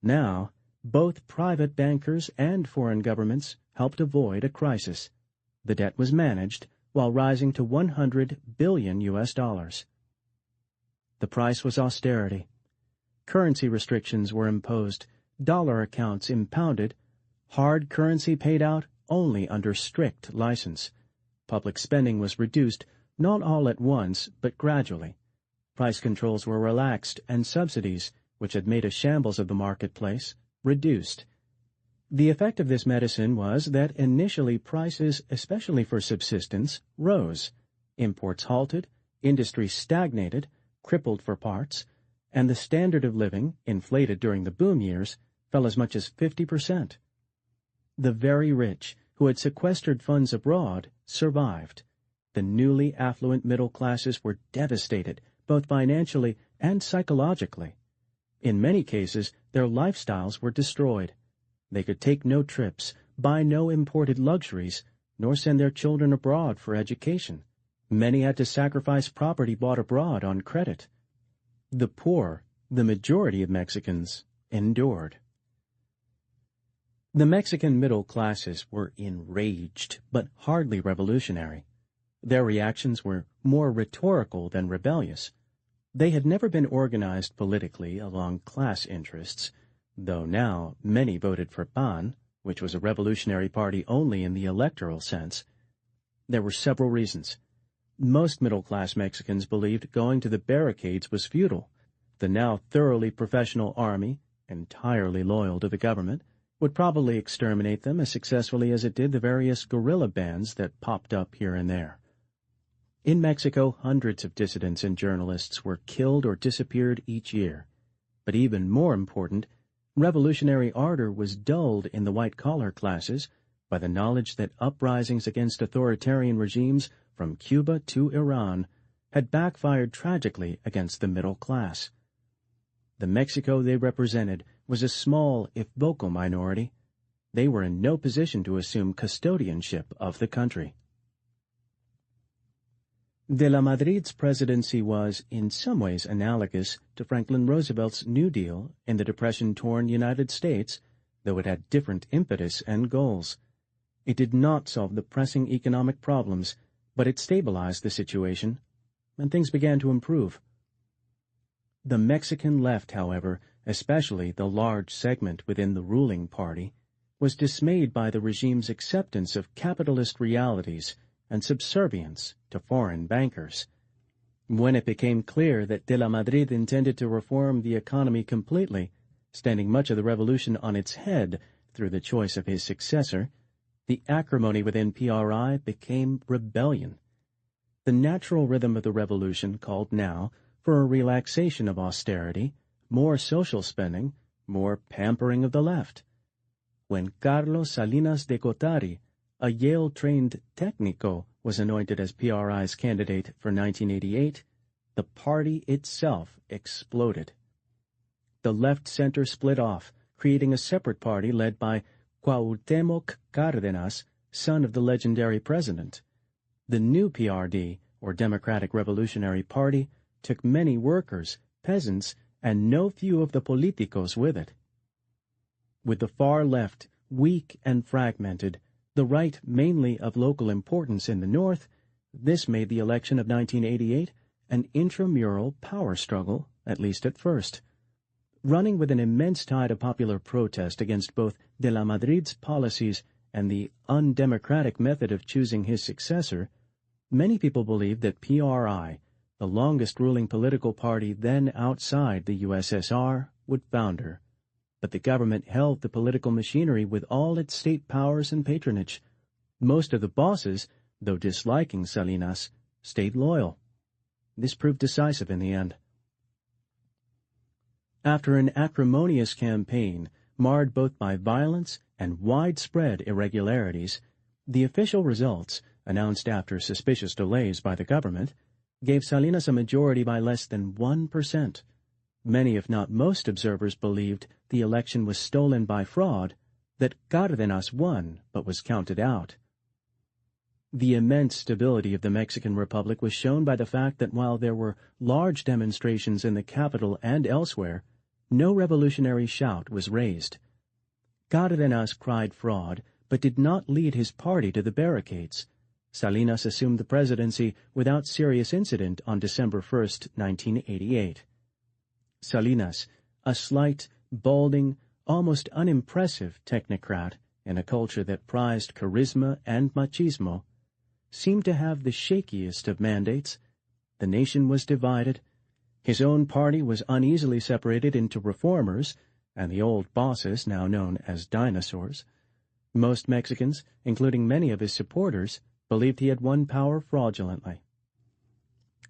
Now, both private bankers and foreign governments helped avoid a crisis. The debt was managed while rising to $100 billion. The price was austerity. Currency restrictions were imposed, dollar accounts impounded, hard currency paid out only under strict license. Public spending was reduced, not all at once, but gradually. Price controls were relaxed, and subsidies, which had made a shambles of the marketplace, reduced. The effect of this medicine was that initially prices, especially for subsistence, rose. Imports halted, industry stagnated, crippled for parts, and the standard of living, inflated during the boom years, fell as much as 50%. The very rich, who had sequestered funds abroad, survived. The newly affluent middle classes were devastated, both financially and psychologically. In many cases, their lifestyles were destroyed. They could take no trips, buy no imported luxuries, nor send their children abroad for education. Many had to sacrifice property bought abroad on credit. The poor, the majority of Mexicans, endured. The Mexican middle classes were enraged, but hardly revolutionary. Their reactions were more rhetorical than rebellious. They had never been organized politically along class interests, though now many voted for PAN, which was a revolutionary party only in the electoral sense. There were several reasons. Most middle-class Mexicans believed going to the barricades was futile. The now thoroughly professional army, entirely loyal to the government, would probably exterminate them as successfully as it did the various guerrilla bands that popped up here and there. In Mexico, hundreds of dissidents and journalists were killed or disappeared each year. But even more important, revolutionary ardor was dulled in the white-collar classes by the knowledge that uprisings against authoritarian regimes from Cuba to Iran had backfired tragically against the middle class. The Mexico they represented was a small, if vocal, minority. They were in no position to assume custodianship of the country. De la Madrid's presidency was, in some ways, analogous to Franklin Roosevelt's New Deal in the Depression-torn United States, though it had different impetus and goals. It did not solve the pressing economic problems, but it stabilized the situation, and things began to improve. The Mexican left, however, especially the large segment within the ruling party, was dismayed by the regime's acceptance of capitalist realities and subservience to foreign bankers. When it became clear that de la Madrid intended to reform the economy completely, standing much of the revolution on its head through the choice of his successor, the acrimony within PRI became rebellion. The natural rhythm of the revolution called now for a relaxation of austerity, more social spending, more pampering of the left. When Carlos Salinas de Gortari, a Yale-trained técnico, was anointed as PRI's candidate for 1988, the party itself exploded. The left-center split off, creating a separate party led by Cuauhtémoc Cárdenas, son of the legendary president. The new PRD, or Democratic Revolutionary Party, took many workers, peasants, and no few of the politicos with it. With the far left weak and fragmented, the right mainly of local importance in the North, this made the election of 1988 an intramural power struggle, at least at first. Running with an immense tide of popular protest against both de la Madrid's policies and the undemocratic method of choosing his successor, many people believed that PRI, the longest ruling political party then outside the USSR, would founder. But the government held the political machinery with all its state powers and patronage. Most of the bosses, though disliking Salinas, stayed loyal. This proved decisive in the end. After an acrimonious campaign, marred both by violence and widespread irregularities, the official results, announced after suspicious delays by the government, gave Salinas a majority by less than 1%. Many, if not most, observers believed the election was stolen by fraud, that Cárdenas won but was counted out. The immense stability of the Mexican Republic was shown by the fact that while there were large demonstrations in the capital and elsewhere, no revolutionary shout was raised. Cárdenas cried fraud, but did not lead his party to the barricades. Salinas assumed the presidency without serious incident on December 1, 1988. Salinas, a slight, balding, almost unimpressive technocrat in a culture that prized charisma and machismo, seemed to have the shakiest of mandates. The nation was divided. His own party was uneasily separated into reformers and the old bosses, now known as dinosaurs. Most Mexicans, including many of his supporters, believed he had won power fraudulently.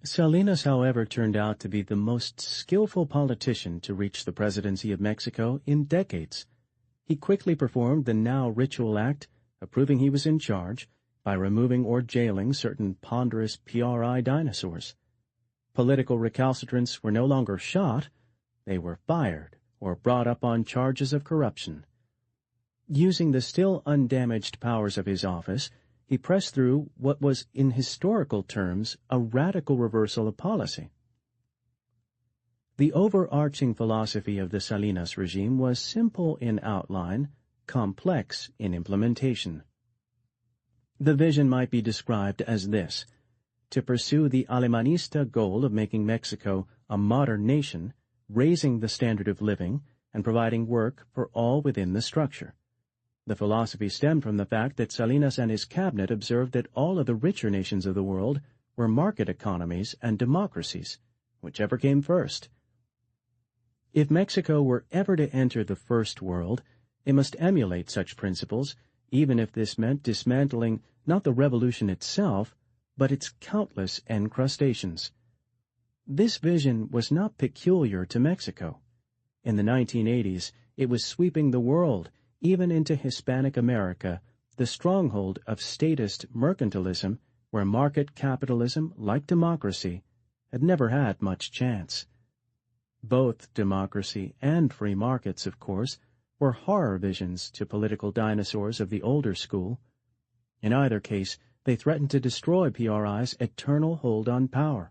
Salinas, however, turned out to be the most skillful politician to reach the presidency of Mexico in decades. He quickly performed the now ritual act of proving he was in charge by removing or jailing certain ponderous PRI dinosaurs. Political recalcitrants were no longer shot, they were fired or brought up on charges of corruption. Using the still undamaged powers of his office, he pressed through what was, in historical terms, a radical reversal of policy. The overarching philosophy of the Salinas regime was simple in outline, complex in implementation. The vision might be described as this: to pursue the Alemanista goal of making Mexico a modern nation, raising the standard of living, and providing work for all within the structure. The philosophy stemmed from the fact that Salinas and his cabinet observed that all of the richer nations of the world were market economies and democracies, whichever came first. If Mexico were ever to enter the First World, it must emulate such principles, even if this meant dismantling not the revolution itself, but its countless encrustations. This vision was not peculiar to Mexico. In the 1980s, it was sweeping the world, even into Hispanic America, the stronghold of statist mercantilism, where market capitalism, like democracy, had never had much chance. Both democracy and free markets, of course, were horror visions to political dinosaurs of the older school. In either case, they threatened to destroy PRI's eternal hold on power,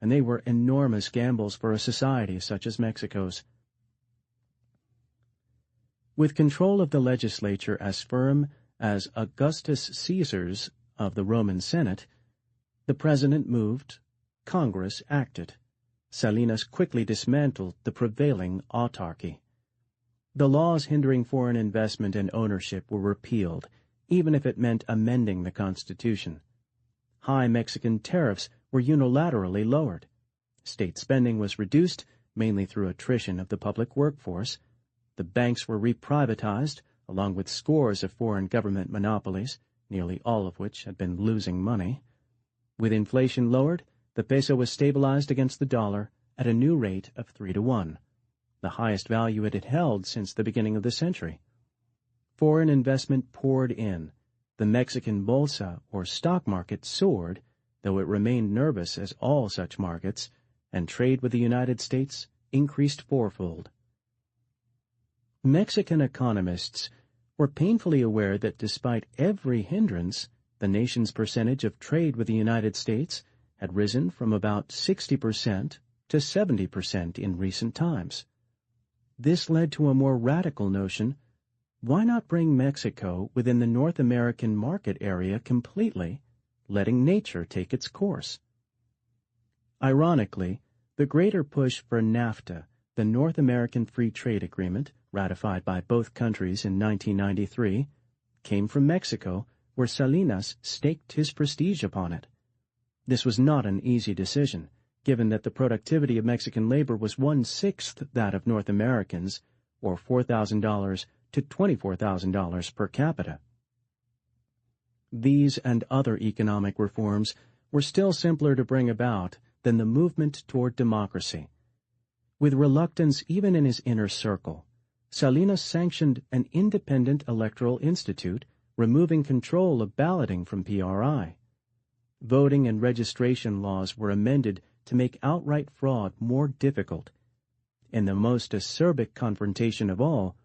and they were enormous gambles for a society such as Mexico's. With control of the legislature as firm as Augustus Caesar's of the Roman Senate, the president moved, Congress acted. Salinas quickly dismantled the prevailing autarky. The laws hindering foreign investment and ownership were repealed, even if it meant amending the Constitution. High Mexican tariffs were unilaterally lowered. State spending was reduced, mainly through attrition of the public workforce. The banks were reprivatized, along with scores of foreign government monopolies, nearly all of which had been losing money. With inflation lowered, the peso was stabilized against the dollar at a new rate of 3-to-1, the highest value it had held since the beginning of the century. Foreign investment poured in. The Mexican bolsa, or stock market, soared, though it remained nervous as all such markets, and trade with the United States increased fourfold. Mexican economists were painfully aware that despite every hindrance, the nation's percentage of trade with the United States had risen from about 60% to 70% in recent times. This led to a more radical notion: why not bring Mexico within the North American market area completely, letting nature take its course? Ironically, the greater push for NAFTA, the North American Free Trade Agreement, ratified by both countries in 1993, came from Mexico, where Salinas staked his prestige upon it. This was not an easy decision, given that the productivity of Mexican labor was 1/6 that of North Americans, or $4,000 to $24,000 per capita. These and other economic reforms were still simpler to bring about than the movement toward democracy. With reluctance even in his inner circle, Salinas sanctioned an independent electoral institute, removing control of balloting from PRI. Voting and registration laws were amended to make outright fraud more difficult. In the most acerbic confrontation of all,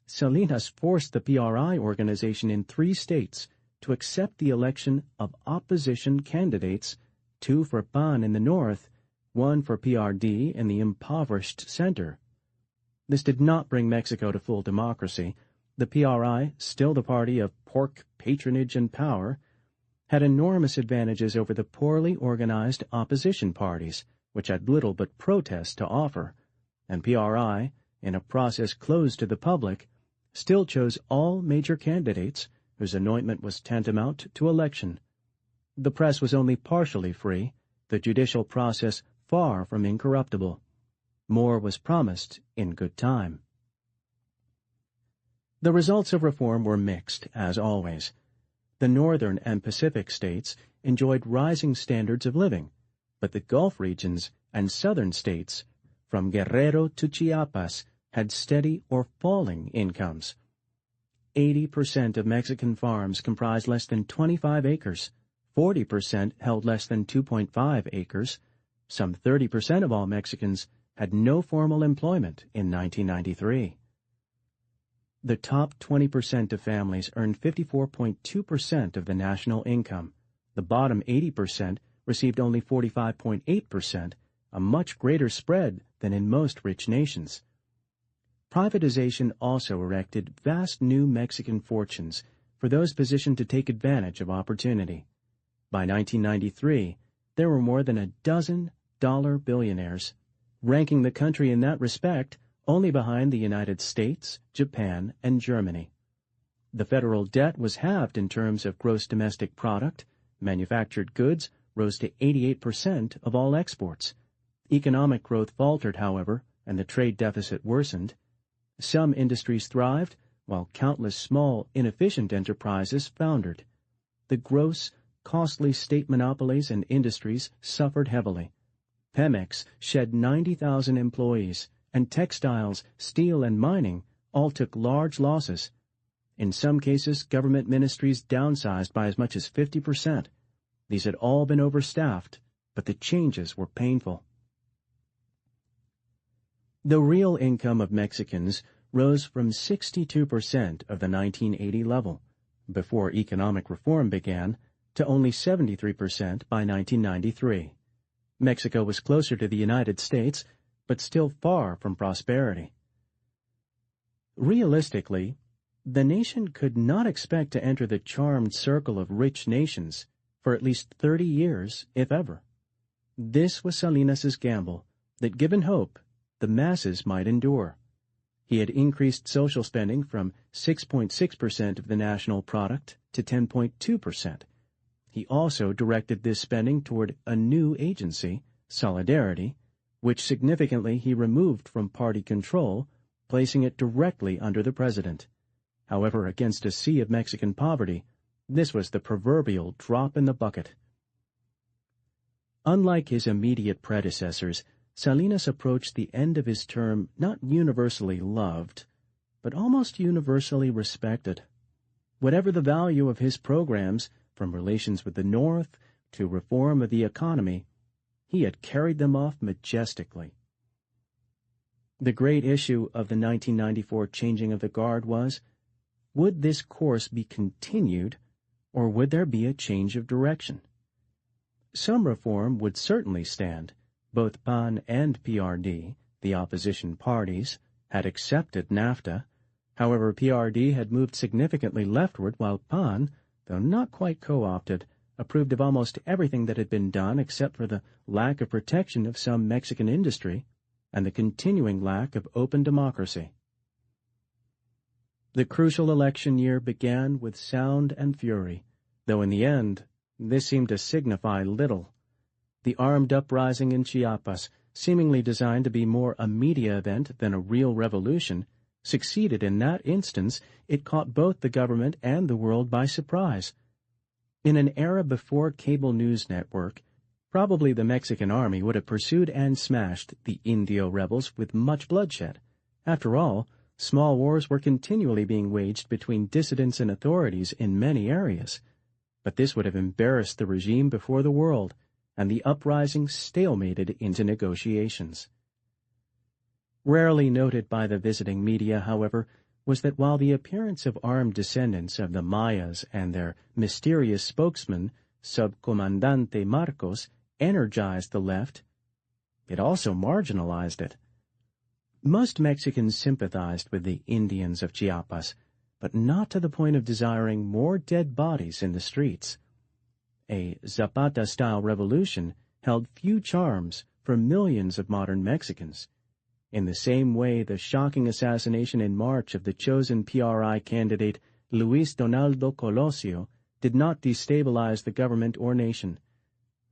Salinas forced the PRI organization in 3 states to accept the election of opposition candidates, 2 for PAN in the north, 1 for PRD in the impoverished center. This did not bring Mexico to full democracy. The PRI, still the party of pork, patronage, and power, had enormous advantages over the poorly organized opposition parties, which had little but protest to offer, and PRI, in a process closed to the public, still chose all major candidates whose anointment was tantamount to election. The press was only partially free, the judicial process far from incorruptible. More was promised in good time. The results of reform were mixed, as always. The northern and Pacific states enjoyed rising standards of living, but the Gulf regions and southern states, from Guerrero to Chiapas, had steady or falling incomes. 80% of Mexican farms comprised less than 25 acres, 40% held less than 2.5 acres, some 30% of all Mexicans had no formal employment in 1993. The top 20% of families earned 54.2% of the national income. The bottom 80% received only 45.8%, a much greater spread than in most rich nations. Privatization also erected vast new Mexican fortunes for those positioned to take advantage of opportunity. By 1993, there were more than a dozen dollar billionaires, ranking the country in that respect only behind the United States, Japan, and Germany. The federal debt was halved in terms of gross domestic product. Manufactured goods rose to 88% of all exports. Economic growth faltered, however, and the trade deficit worsened. Some industries thrived, while countless small, inefficient enterprises foundered. The gross, costly state monopolies and industries suffered heavily. Pemex shed 90,000 employees, and textiles, steel, and mining all took large losses. In some cases, government ministries downsized by as much as 50%. These had all been overstaffed, but the changes were painful. The real income of Mexicans rose from 62% of the 1980 level, before economic reform began, to only 73% by 1993. Mexico was closer to the United States, but still far from prosperity. Realistically, the nation could not expect to enter the charmed circle of rich nations for at least 30 years, if ever. This was Salinas's gamble, that given hope, the masses might endure. He had increased social spending from 6.6% of the national product to 10.2%. He also directed this spending toward a new agency, Solidarity, which significantly he removed from party control, placing it directly under the president. However, against a sea of Mexican poverty, this was the proverbial drop in the bucket. Unlike his immediate predecessors, Salinas approached the end of his term not universally loved, but almost universally respected. Whatever the value of his programs, from relations with the North to reform of the economy, he had carried them off majestically. The great issue of the 1994 changing of the guard was, would this course be continued, or would there be a change of direction? Some reform would certainly stand. Both PAN and PRD, the opposition parties, had accepted NAFTA. However, PRD had moved significantly leftward, while PAN, though not quite co-opted, approved of almost everything that had been done except for the lack of protection of some Mexican industry and the continuing lack of open democracy. The crucial election year began with sound and fury, though in the end this seemed to signify little. The armed uprising in Chiapas, seemingly designed to be more a media event than a real revolution, succeeded. In that instance, it caught both the government and the world by surprise. In an era before cable news network, probably the Mexican army would have pursued and smashed the Indio rebels with much bloodshed. After all, small wars were continually being waged between dissidents and authorities in many areas. But this would have embarrassed the regime before the world, and the uprising stalemated into negotiations. Rarely noted by the visiting media, however, was that while the appearance of armed descendants of the Mayas and their mysterious spokesman, Subcomandante Marcos, energized the left, it also marginalized it. Most Mexicans sympathized with the Indians of Chiapas, but not to the point of desiring more dead bodies in the streets. A Zapata-style revolution held few charms for millions of modern Mexicans. In the same way, the shocking assassination in March of the chosen PRI candidate Luis Donaldo Colosio did not destabilize the government or nation.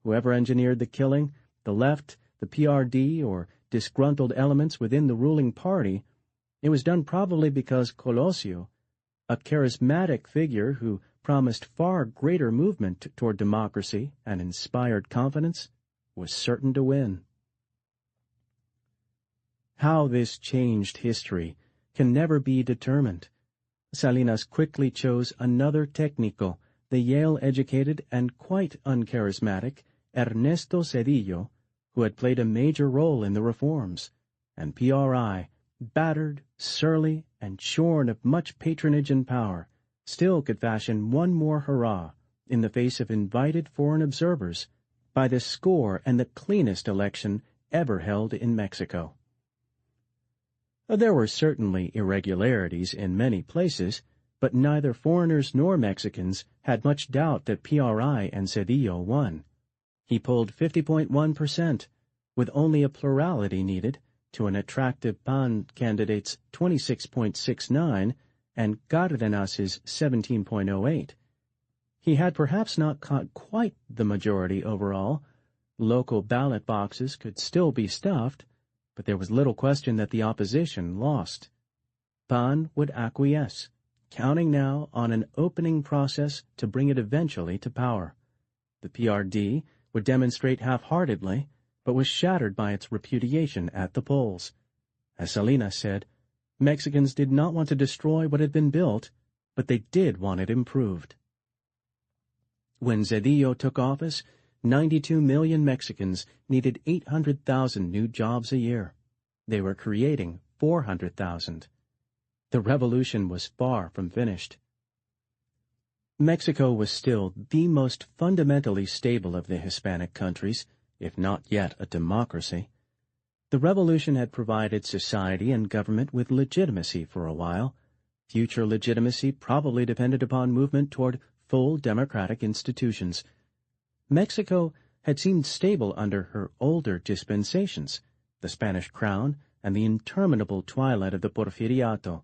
Whoever engineered the killing, the left, the PRD, or disgruntled elements within the ruling party, it was done probably because Colosio, a charismatic figure who promised far greater movement toward democracy and inspired confidence, was certain to win. How this changed history can never be determined. Salinas quickly chose another técnico, the Yale-educated and quite uncharismatic Ernesto Zedillo, who had played a major role in the reforms, and PRI, battered, surly, and shorn of much patronage and power, still could fashion one more hurrah in the face of invited foreign observers by the score and the cleanest election ever held in Mexico. There were certainly irregularities in many places, but neither foreigners nor Mexicans had much doubt that PRI and Cedillo won. He pulled 50.1%, with only a plurality needed, to an attractive PAN candidate's 26.69 and Cárdenas's 17.08. He had perhaps not caught quite the majority overall. Local ballot boxes could still be stuffed, but there was little question that the opposition lost. PAN would acquiesce, counting now on an opening process to bring it eventually to power. The PRD would demonstrate half-heartedly, but was shattered by its repudiation at the polls. As Salinas said, Mexicans did not want to destroy what had been built, but they did want it improved. When Zedillo took office, 92 million Mexicans needed 800,000 new jobs a year. They were creating 400,000. The revolution was far from finished. Mexico was still the most fundamentally stable of the Hispanic countries, if not yet a democracy. The revolution had provided society and government with legitimacy for a while. Future legitimacy probably depended upon movement toward full democratic institutions. Mexico had seemed stable under her older dispensations, the Spanish crown and the interminable twilight of the Porfiriato.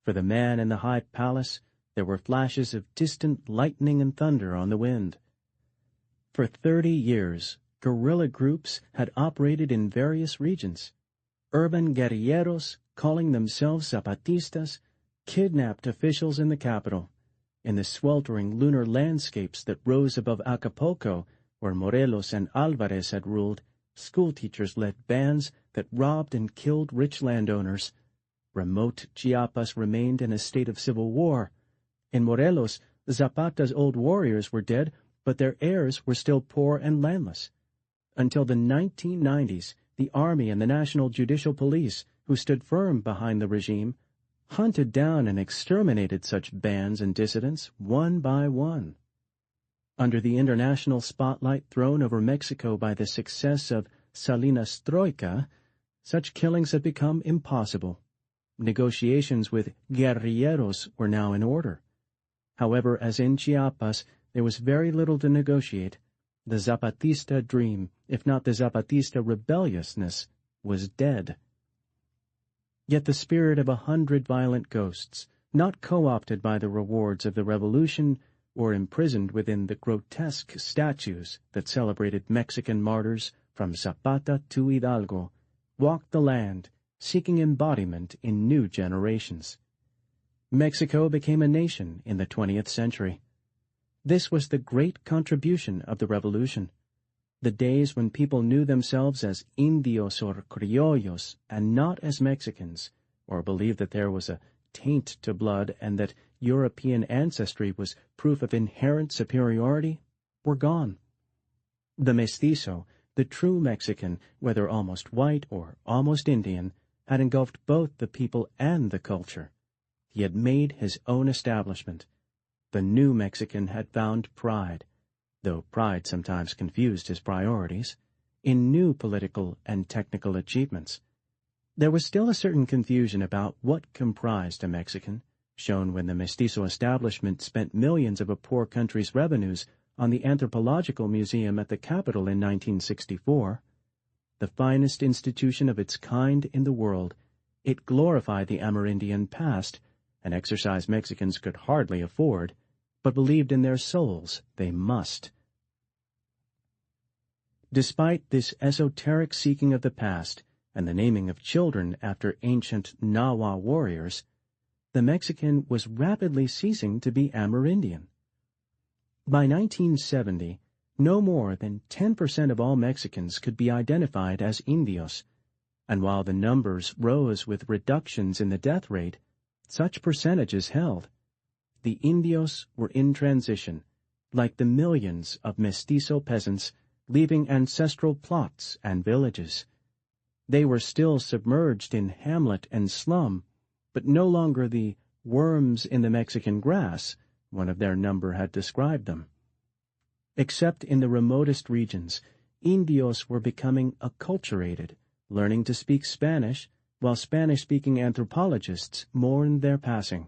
For the man in the high palace, there were flashes of distant lightning and thunder on the wind. For 30 years, guerrilla groups had operated in various regions. Urban guerrilleros, calling themselves Zapatistas, kidnapped officials in the capital. In the sweltering lunar landscapes that rose above Acapulco, where Morelos and Alvarez had ruled, schoolteachers led bands that robbed and killed rich landowners. Remote Chiapas remained in a state of civil war. In Morelos, Zapata's old warriors were dead, but their heirs were still poor and landless. Until the 1990s, the Army and the National Judicial Police, who stood firm behind the regime, hunted down and exterminated such bands and dissidents one by one. Under the international spotlight thrown over Mexico by the success of Salinas' Troika, such killings had become impossible. Negotiations with guerrilleros were now in order. However, as in Chiapas, there was very little to negotiate. The Zapatista dream, if not the Zapatista rebelliousness, was dead. Yet the spirit of 100 violent ghosts, not co-opted by the rewards of the revolution or imprisoned within the grotesque statues that celebrated Mexican martyrs from Zapata to Hidalgo, walked the land, seeking embodiment in new generations. Mexico became a nation in the 20th century. This was the great contribution of the revolution. The days when people knew themselves as Indios or Criollos and not as Mexicans, or believed that there was a taint to blood and that European ancestry was proof of inherent superiority, were gone. The mestizo, the true Mexican, whether almost white or almost Indian, had engulfed both the people and the culture. He had made his own establishment. The new Mexican had found pride, though pride sometimes confused his priorities, in new political and technical achievements. There was still a certain confusion about what comprised a Mexican, shown when the mestizo establishment spent millions of a poor country's revenues on the Anthropological Museum at the Capitol in 1964. The finest institution of its kind in the world, it glorified the Amerindian past, an exercise Mexicans could hardly afford, but believed in their souls they must. Despite this esoteric seeking of the past and the naming of children after ancient Nahua warriors, the Mexican was rapidly ceasing to be Amerindian. By 1970, no more than 10% of all Mexicans could be identified as Indios, and while the numbers rose with reductions in the death rate, such percentages held. The Indios were in transition, like the millions of mestizo peasants leaving ancestral plots and villages. They were still submerged in hamlet and slum, but no longer the worms in the Mexican grass one of their number had described them. Except in the remotest regions, Indios were becoming acculturated, learning to speak Spanish, while Spanish-speaking anthropologists mourned their passing.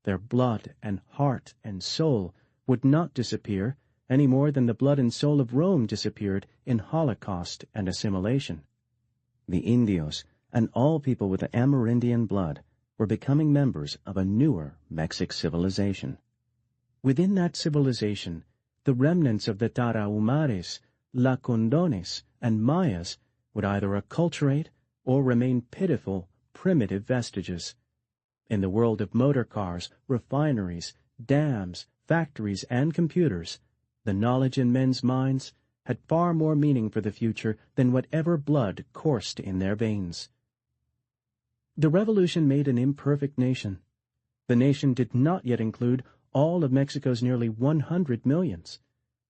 Their blood and heart and soul would not disappear any more than the blood and soul of Rome disappeared in Holocaust and assimilation. The Indios, and all people with Amerindian blood, were becoming members of a newer Mexic civilization. Within that civilization, the remnants of the Tarahumares, Lacondones, and Mayas would either acculturate or remain pitiful, primitive vestiges. In the world of motor cars, refineries, dams, factories, and computers, the knowledge in men's minds had far more meaning for the future than whatever blood coursed in their veins. The revolution made an imperfect nation. The nation did not yet include all of Mexico's nearly 100 millions.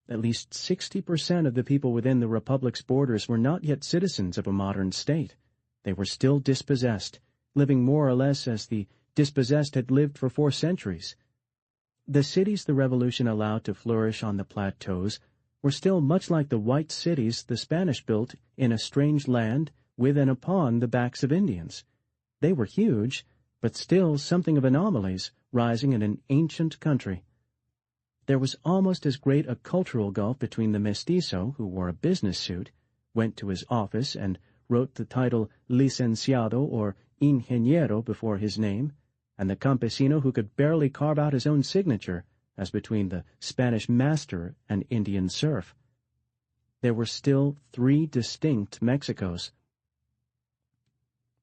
At least 60% of the people within the republic's borders were not yet citizens of a modern state. They were still dispossessed, living more or less as the dispossessed had lived for 4 centuries. The cities the revolution allowed to flourish on the plateaus were still much like the white cities the Spanish built in a strange land with and upon the backs of Indians. They were huge, but still something of anomalies rising in an ancient country. There was almost as great a cultural gulf between the mestizo, who wore a business suit, went to his office, and wrote the title licenciado or ingeniero before his name, and the campesino who could barely carve out his own signature, as between the Spanish master and Indian serf. There were still 3 distinct Mexicos.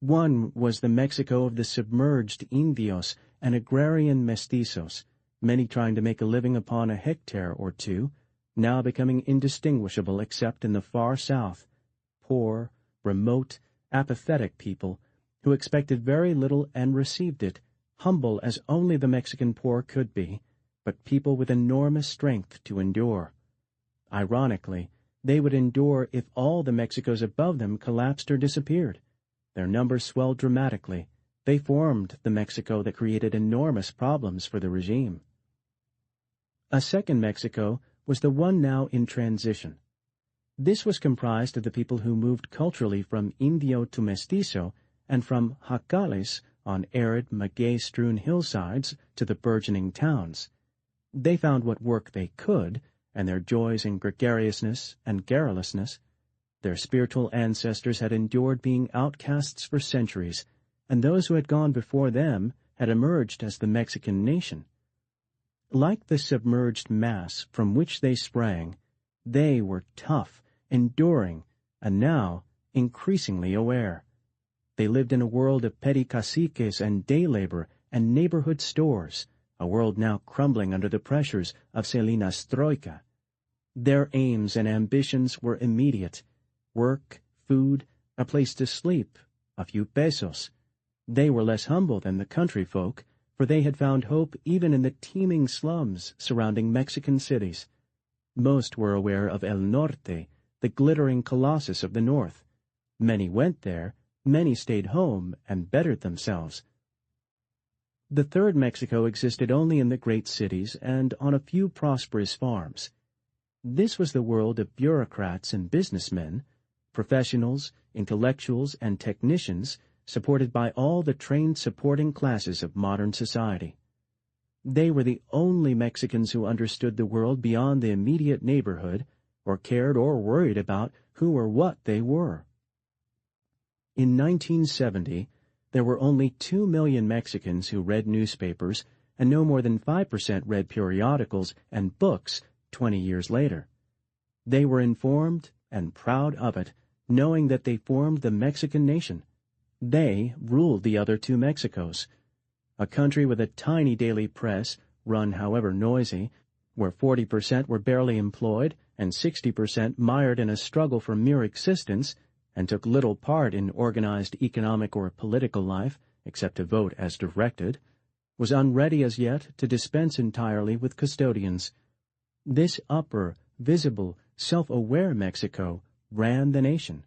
One was the Mexico of the submerged Indios and agrarian mestizos, many trying to make a living upon a hectare or 2, now becoming indistinguishable except in the far south, poor, remote, apathetic people who expected very little and received it, humble as only the Mexican poor could be, but people with enormous strength to endure. Ironically, they would endure if all the Mexicos above them collapsed or disappeared. Their numbers swelled dramatically. They formed the Mexico that created enormous problems for the regime. A second Mexico was the one now in transition. This was comprised of the people who moved culturally from Indio to Mestizo and from jacales on arid, maguey-strewn hillsides to the burgeoning towns. They found what work they could, and their joys in gregariousness and garrulousness. Their spiritual ancestors had endured being outcasts for centuries, and those who had gone before them had emerged as the Mexican nation. Like the submerged mass from which they sprang, they were tough, enduring, and now increasingly aware. They lived in a world of petty caciques and day labor and neighborhood stores, a world now crumbling under the pressures of Celina's troika. Their aims and ambitions were immediate: work, food, a place to sleep, a few pesos. They were less humble than the country folk, for they had found hope even in the teeming slums surrounding Mexican cities. Most were aware of El Norte, the glittering colossus of the north. Many went there, many stayed home and bettered themselves. The third Mexico existed only in the great cities and on a few prosperous farms. This was the world of bureaucrats and businessmen, professionals, intellectuals, and technicians, supported by all the trained supporting classes of modern society. They were the only Mexicans who understood the world beyond the immediate neighborhood, or cared or worried about who or what they were. In 1970, there were only 2 million Mexicans who read newspapers, and no more than 5% read periodicals and books 20 years later. They were informed and proud of it, knowing that they formed the Mexican nation. They ruled the other 2 Mexicos. A country with a tiny daily press, run however noisy, where 40% were barely employed and 60% mired in a struggle for mere existence, and took little part in organized economic or political life, except to vote as directed, was unready as yet to dispense entirely with custodians. This upper, visible, self-aware Mexico ran the nation.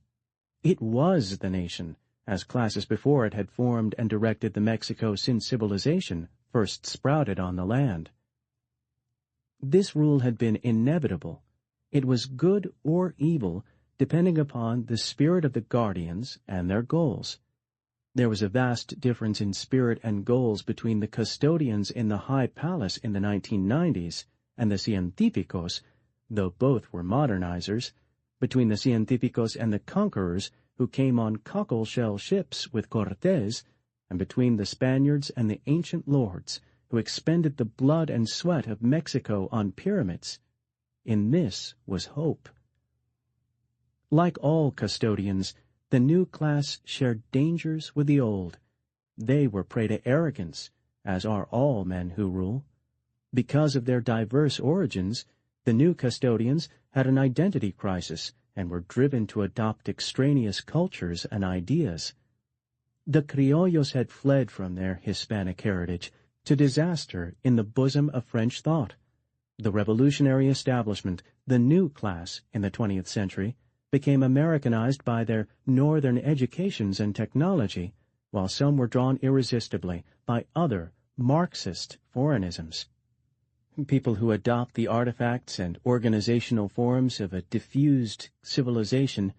It was the nation, as classes before it had formed and directed the Mexico since civilization first sprouted on the land. This rule had been inevitable. It was good or evil, depending upon the spirit of the guardians and their goals. There was a vast difference in spirit and goals between the custodians in the High Palace in the 1990s and the científicos, though both were modernizers, between the científicos and the conquerors who came on cockle-shell ships with Cortés, and between the Spaniards and the ancient lords who expended the blood and sweat of Mexico on pyramids. In this was hope. Like all custodians, the new class shared dangers with the old. They were prey to arrogance, as are all men who rule. Because of their diverse origins, the new custodians had an identity crisis and were driven to adopt extraneous cultures and ideas. The criollos had fled from their Hispanic heritage to disaster in the bosom of French thought. The revolutionary establishment, the new class in the 20th century, became Americanized by their northern educations and technology, while some were drawn irresistibly by other Marxist foreignisms. People who adopt the artifacts and organizational forms of a diffused civilization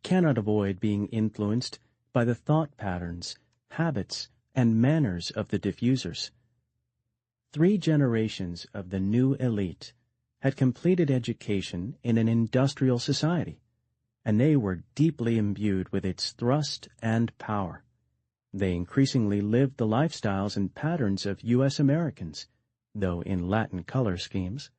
cannot avoid being influenced by the thought patterns, habits, and manners of the diffusers. 3 generations of the new elite had completed education in an industrial society, and they were deeply imbued with its thrust and power. They increasingly lived the lifestyles and patterns of U.S. Americans, though in Latin color schemes.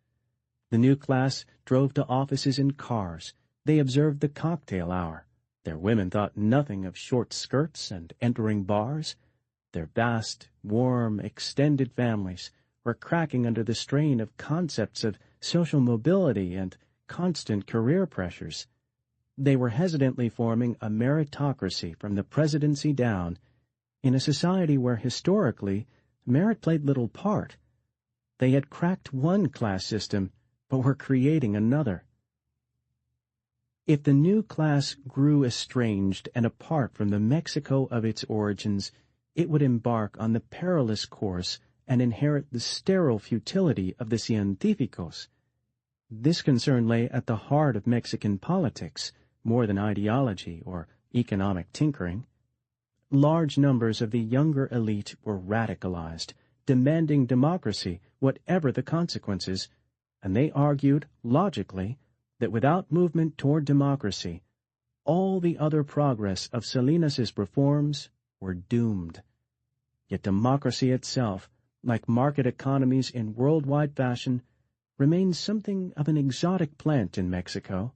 The new class drove to offices in cars. They observed the cocktail hour. Their women thought nothing of short skirts and entering bars. Their vast, warm, extended families were cracking under the strain of concepts of social mobility and constant career pressures. They were hesitantly forming a meritocracy from the presidency down, in a society where historically merit played little part. They had cracked one class system, but were creating another. If the new class grew estranged and apart from the Mexico of its origins, it would embark on the perilous course and inherit the sterile futility of the científicos. This concern lay at the heart of Mexican politics, more than ideology or economic tinkering. Large numbers of the younger elite were radicalized, demanding democracy, whatever the consequences, and they argued, logically, that without movement toward democracy, all the other progress of Salinas's reforms were doomed. Yet democracy itself, like market economies in worldwide fashion, remained something of an exotic plant in Mexico.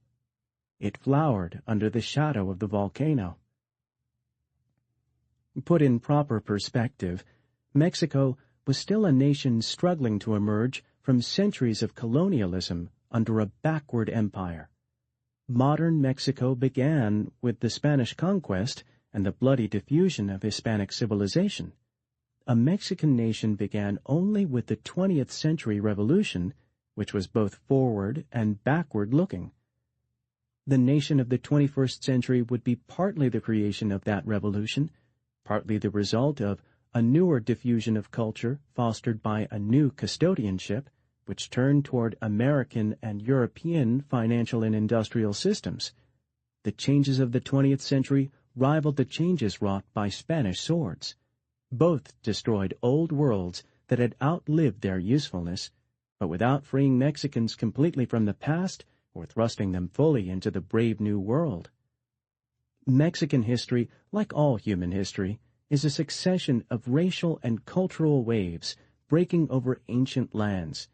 It flowered under the shadow of the volcano. Put in proper perspective, Mexico was still a nation struggling to emerge from centuries of colonialism under a backward empire. Modern Mexico began with the Spanish conquest and the bloody diffusion of Hispanic civilization. A Mexican nation began only with the 20th century revolution, which was both forward and backward-looking. The nation of the 21st century would be partly the creation of that revolution, partly the result of a newer diffusion of culture fostered by a new custodianship, which turned toward American and European financial and industrial systems. The changes of the 20th century rivaled the changes wrought by Spanish swords. Both destroyed old worlds that had outlived their usefulness, but without freeing Mexicans completely from the past or thrusting them fully into the brave new world. Mexican history, like all human history, is a succession of racial and cultural waves breaking over ancient lands.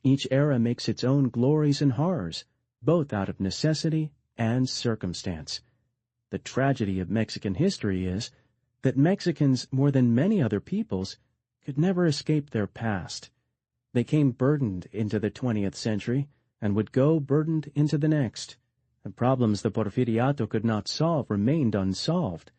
Each era makes its own glories and horrors, both out of necessity and circumstance. The tragedy of Mexican history is that Mexicans, more than many other peoples, could never escape their past. They came burdened into the 20th century and would go burdened into the next. The problems the Porfiriato could not solve remained unsolved.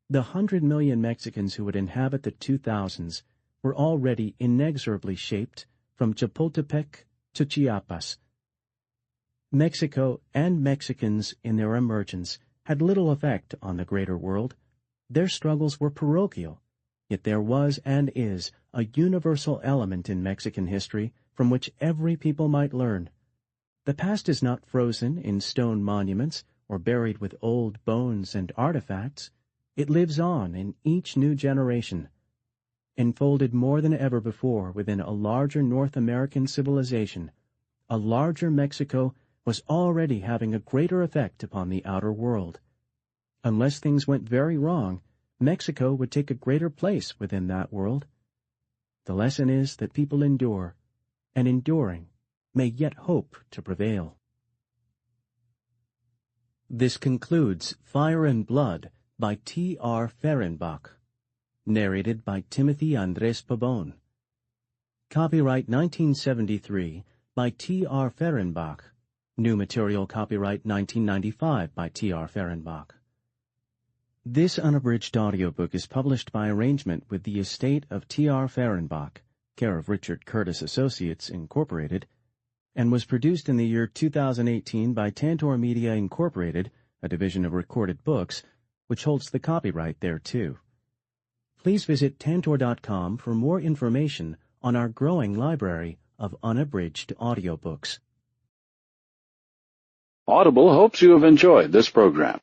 The 100 million Mexicans who would inhabit the 2000s were already inexorably shaped from Chapultepec to Chiapas. Mexico and Mexicans in their emergence had little effect on the greater world, Their struggles were parochial, yet there was and is a universal element in Mexican history from which every people might learn. The past is not frozen in stone monuments or buried with old bones and artifacts. It lives on in each new generation. Enfolded more than ever before within a larger North American civilization, a larger Mexico was already having a greater effect upon the outer world. Unless things went very wrong, Mexico would take a greater place within that world. The lesson is that people endure, and enduring may yet hope to prevail. This concludes Fire and Blood by T.R. Fehrenbach, narrated by Timothy Andres Pabon. Copyright 1973 by T.R. Fehrenbach. New material copyright 1995 by T.R. Fehrenbach. This unabridged audiobook is published by arrangement with the estate of T.R. Fehrenbach, care of Richard Curtis Associates, Incorporated, and was produced in the year 2018 by Tantor Media, Incorporated, a division of Recorded Books, which holds the copyright thereto. Please visit tantor.com for more information on our growing library of unabridged audiobooks. Audible hopes you have enjoyed this program.